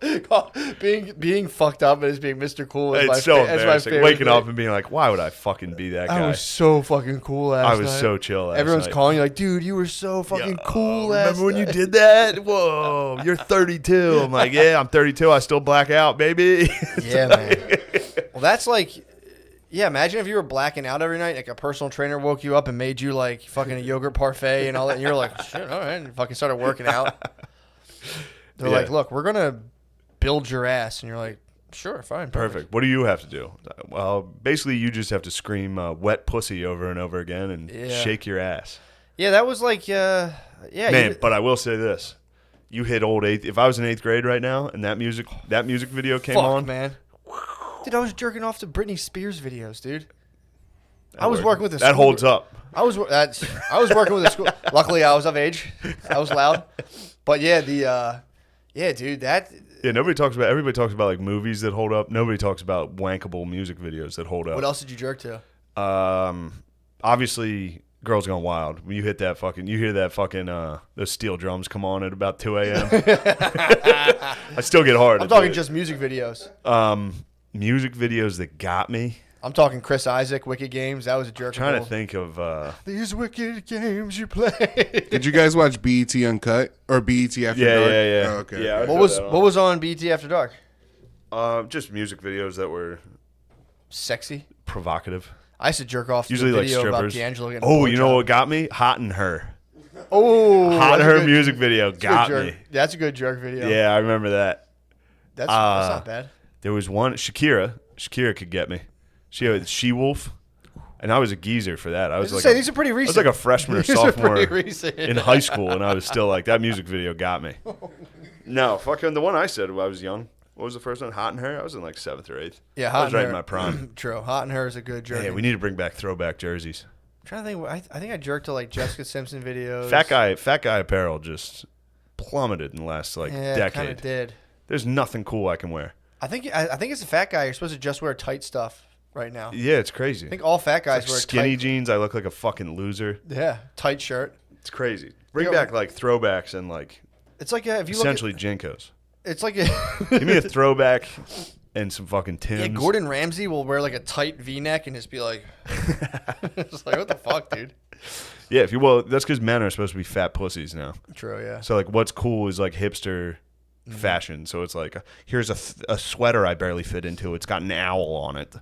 being fucked up as being Mr. Cool is It's so embarrassing. favorite Waking thing. up and being like, why would I fucking be that guy? I was so fucking cool last night. I was so chill last Everyone's night. calling you like, dude, you were so fucking cool last Remember when you did that? Whoa, you're 32. I'm like, yeah, I'm 32. I still black out, baby. Yeah, man. Well, that's like, yeah, imagine if you were blacking out every night, like a personal trainer woke you up and made you like fucking a yogurt parfait and all that, and you're like, shit, all right, and fucking started working out. They're like, look, we're going to build your ass. And you're like, sure, fine. Perfect. What do you have to do? Well, basically, you just have to scream wet pussy over and over again and shake your ass. Yeah, that was like, yeah. Man, but I will say this. You hit old eighth. If I was in 8th grade right now and that music video came on. Man. Dude, I was jerking off to Britney Spears videos, dude. I was working with a That school. holds up. I was working with a school. Luckily, I was of age. I was loud. But yeah, dude, that. Yeah, everybody talks about like movies that hold up. Nobody talks about wankable music videos that hold up. What else did you jerk to? Obviously, Girls Gone Wild. When you hear that fucking those steel drums come on at about 2 a.m. I still get hard. I'm talking just music videos. Music videos that got me. I'm talking Chris Isaac, Wicked Games. That was a jerk. Trying to think of these wicked games you play. Did you guys watch BET Uncut or BET After Dark? Yeah. Oh, okay. Yeah, what was on BET After Dark? Just music videos that were sexy, provocative. I used to jerk off to usually the like video about strippers. D'Angelo getting Oh, you know what got me? Hot in Her. Oh, Hot in Her music video got me. That's a good jerk video. Yeah, I remember that. That's not bad. There was one Shakira could get me. She had She-Wolf, and I was a geezer for that. I was like, these are pretty recent. I was like a freshman or These are sophomore pretty recent. in high school, and I was still like, that music video got me. No, fucking the one I said when I was young. What was the first one? Hot in Her? I was in like 7th or 8th. Yeah, I Hot was in right Her. in my prime. True. Hot in Her is a good jerk. Yeah, we need to bring back throwback jerseys. I'm trying to think. I think I jerked to like Jessica Simpson videos. Fat guy apparel just plummeted in the last decade. Kind of did. There's nothing cool I can wear. I think as a fat guy, you're supposed to just wear tight stuff right now. Yeah, it's crazy. I think all fat guys wear skinny tight. jeans. I look like a fucking loser. Yeah, tight shirt. It's crazy. Bring back like throwbacks and like. It's like if you essentially look at, Jinkos. It's like give me a throwback and some fucking Timbs. Yeah, Gordon Ramsay will wear like a tight V-neck and just be like, it's like what the fuck, dude. Yeah, that's because men are supposed to be fat pussies now. True, yeah. So like, what's cool is like hipster fashion. So it's like, here's a sweater I barely fit into. It's got an owl on it.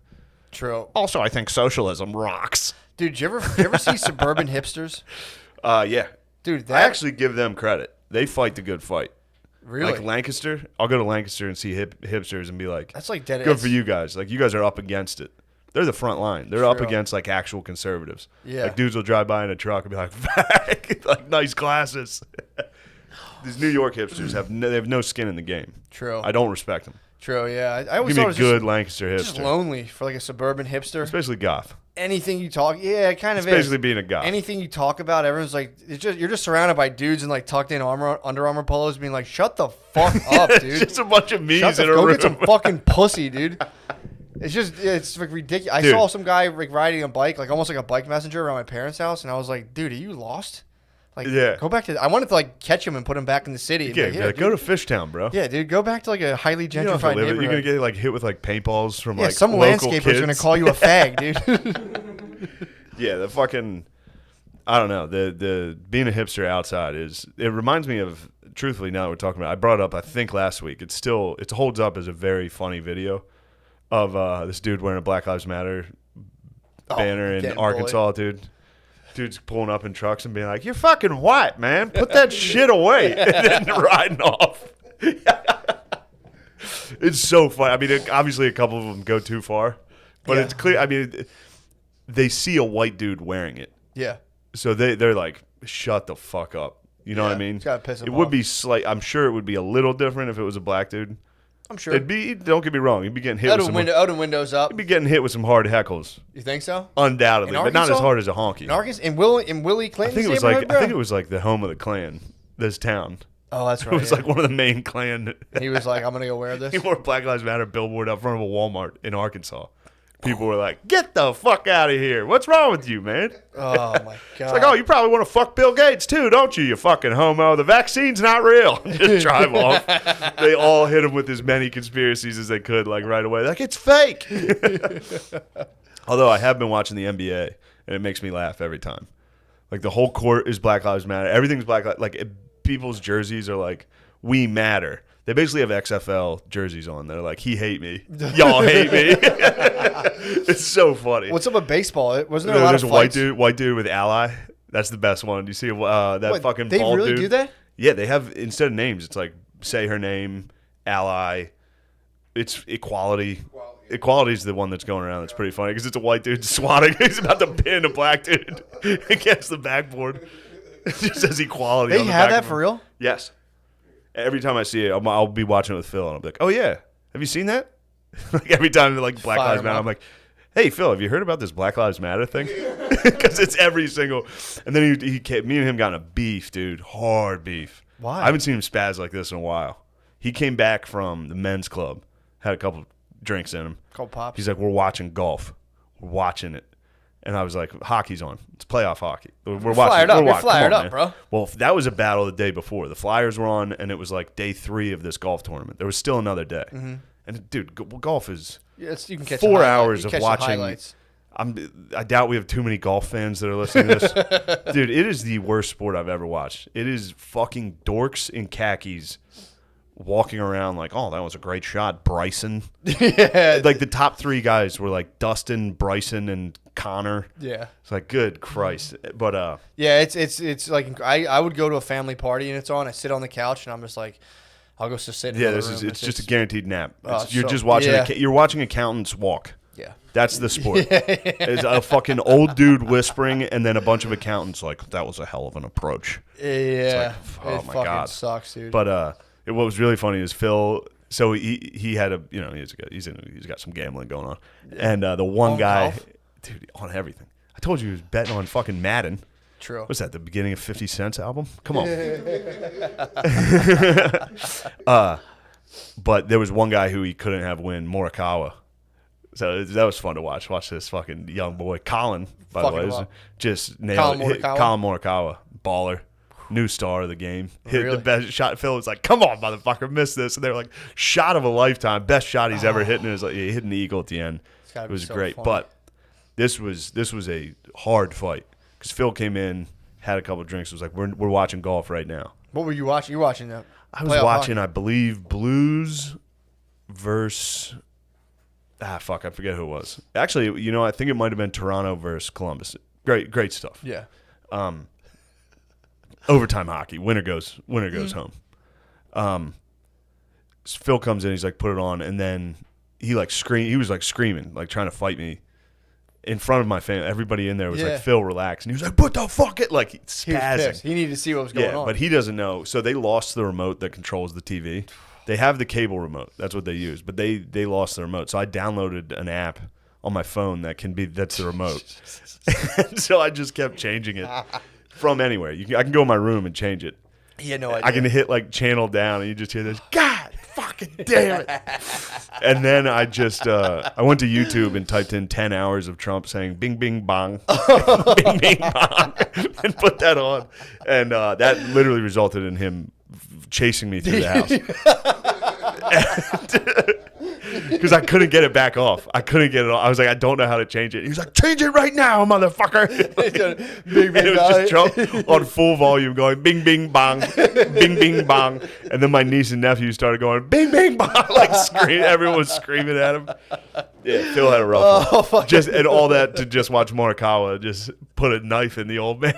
True. Also, I think socialism rocks. Dude, did you ever see suburban hipsters? Yeah. Dude, I actually give them credit. They fight the good fight. Really? Like Lancaster, I'll go to Lancaster and see hipsters and be like, that's like dead. Good for you guys. Like you guys are up against it. they're the front line. They're up True. against like actual conservatives. Yeah. Like dudes will drive by in a truck and be like, like nice glasses. These New York hipsters they have no skin in the game. True. I don't respect them. True, yeah. I always Give me thought it a was good just, Lancaster hipster. just lonely for like a suburban hipster. Especially goth. Anything you talk, yeah, it kind of It's is. basically being a goth. Anything you talk about, everyone's like, you're just surrounded by dudes in like tucked in Under Armour polos, being like, "Shut the fuck up, dude." Just a bunch of me's in a Go room. get some fucking pussy, dude. It's like ridiculous. I Dude. saw some guy like riding a bike, like almost like a bike messenger around my parents' house, and I was like, "Dude, are you lost?" Like, Yeah. go back to. I wanted to like catch him and put him back in the city. and be Yeah, like, go to Fishtown, bro. Yeah, dude, go back to like a highly You don't have to gentrified live it. neighborhood. You're gonna get like hit with like paintballs from Yeah, like some local landscaper's kids. gonna call you a fag, dude. Yeah, the fucking, I don't know. The being a hipster outside it reminds me of, truthfully, now that we're talking about it, I brought it up I think last week. It holds up as a very funny video of this dude wearing a Black Lives Matter banner in getting Arkansas, dude. Dude's pulling up in trucks and being like, "You're fucking white, man. Put that shit away," and then riding off. It's so funny. I mean, obviously a couple of them go too far, but it's clear. I mean, they see a white dude wearing it. Yeah. So they're like, "Shut the fuck up." You know what I mean? it's gotta piss 'em It would off. be I'm sure it would be a little different if it was a black dude. I'm sure. It'd be. Don't get me wrong. You'd be getting hit with some. Out of windows up. You'd be getting hit with some hard heckles. You think so? Undoubtedly, In but not as Arkansas? hard as a honky. In Arkansas, in Willie I Clinton's think it was neighborhood, like bro? I think it was like the home of the Klan. This town. Oh, that's right. It was yeah. like one of the main Klan. He was like, "I'm gonna go wear this." He wore a Black Lives Matter billboard out front of a Walmart in Arkansas. People were like, "Get the fuck out of here! What's wrong with you, man?" Oh my god! It's like, "Oh, you probably want to fuck Bill Gates too, don't you? You fucking homo. The vaccine's not real." Just drive off. They all hit him with as many conspiracies as they could, like right away. Like, it's fake. Although I have been watching the NBA, and it makes me laugh every time. Like the whole court is Black Lives Matter. Everything's Black Lives. Like people's jerseys are like, "We matter." They basically have XFL jerseys on. They're like, "He hate me. Y'all hate me." It's so funny. What's up with baseball? Wasn't there a lot There's of a white fights? white dude with ally. That's the best one. Do you see that What, fucking they bald really dude? do that? Yeah, they have, instead of names, it's like, say her name, ally. It's equality. Equality is the one that's going around. That's pretty funny because it's a white dude swatting. He's about to pin a black dude against the backboard. It just says equality. They on the have back that of for them. real? Yes. Every time I see it, I'll be watching it with Phil, and I'll be like, "Oh yeah, have you seen that?" Like every time, like Black Fire Lives 'em Matter, up. I'm like, "Hey Phil, have you heard about this Black Lives Matter thing?" Because it's every single. And then me and him got in a beef, dude, hard beef. Why? I haven't seen him spaz like this in a while. He came back from the men's club, had a couple drinks in him. Couple pops. He's like, "We're watching golf. We're watching it." And I was like, "Hockey's on. It's playoff hockey. We're watching. fired up. We're You're watching. fired Come on, up, man." bro. Well, that was a battle the day before. The Flyers were on, and it was like day 3 of this golf tournament. There was still another day. Mhm. And dude, golf is Yeah, you can catch some 4 highlights. hours You of catch some watching. highlights. I doubt we have too many golf fans that are listening to this. Dude, it is the worst sport I've ever watched. It is fucking dorks in khakis walking around like, "Oh, that was a great shot, Bryson." Yeah. Like the top 3 guys were like Dustin, Bryson, and Connor. Yeah. It's like, good Christ. But Yeah, it's like I would go to a family party and it's on. I sit on the couch and I'm just like, I'll go sit in yeah, another room. it's just a guaranteed nap. Oh, You're so- just watching. yeah. You're watching accountants walk. Yeah. That's the sport. It's a fucking old dude whispering, and then a bunch of accountants like, "That was a hell of an approach." Yeah. It's like, oh It my fucking god, sucks, dude. But what was really funny is Phil. So he had a he's got some gambling going on, and the one On guy, golf? dude, on everything. I told you he was betting on fucking Madden. True. What's that? The beginning of 50 Cent's album? Come on. But there was one guy who he couldn't have win, Morikawa. So that was fun to watch. Watch this fucking young boy, Colin, by Fucking the him way, up. just nailed Colin it. Morikawa? Colin Morikawa, baller, new star of the game. Hit Really? the best shot. Phil was like, "Come on, motherfucker, miss this!" And they were like, "Shot of a lifetime, best shot he's ever hit." And it was like he hit an eagle at the end. It's gotta It be was so great, funny. but this was a hard fight because Phil came in, had a couple drinks, was like, "We're watching golf right now." What were you watching? You watching that? I was playoff watching, hockey? I believe, Blues versus I forget who it was. Actually, I think it might have been Toronto versus Columbus. Great stuff. Yeah. Overtime hockey. Winner goes Mm-hmm. home. Phil comes in, he's like, "Put it on," and then he was like screaming, like trying to fight me. in front of my family. Everybody in there was Yeah. like, Phil, relax. And he was like, what the fuck? Like, He was spazzing. pissed. He needed to see what was going on. But he doesn't know. So they lost the remote that controls the TV. They have the cable remote. That's what they use. But they lost the remote. So I downloaded an app on my phone that's the remote. And so I just kept changing it from anywhere. I can go in my room and change it. He had no idea. I can hit like channel down and you just hear this, God fucking damn it. And then I just, I went to YouTube and typed in 10 hours of Trump saying bing, bing, bong, bing, bing, bong, and put that on. And that literally resulted in him chasing me through the house. Because I couldn't get it back off. I couldn't get it off. I was like, I don't know how to change it. He was like, change it right now, motherfucker. Bing, And it was just Trump on full volume going bing, bing, bong, bing, bing, bong. And then my niece and nephew started going bing, bing, bong, like screaming. Everyone was screaming at him. Yeah, Phil had a rough one. And all that to just watch Morikawa just put a knife in the old man.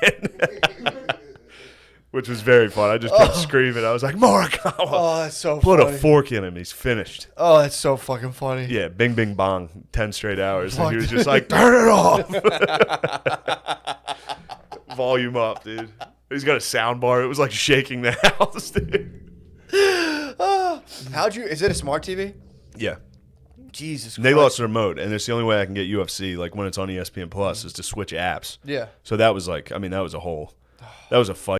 Which was very fun. I just kept screaming. I was like, Morikawa. Oh, that's so Put funny. a fork in him. He's finished. Oh, that's so fucking funny. Yeah, bing, bing, bong, 10 straight hours. And he was Fuck. just like, turn it off. Volume up, dude. He's got a sound bar. It was like shaking the house, dude. Is it a smart TV? Yeah. Jesus And they Christ. lost the remote, and it's the only way I can get UFC, like when it's on ESPN Plus, is to switch apps. Yeah. So that was like, I mean, that was a fight.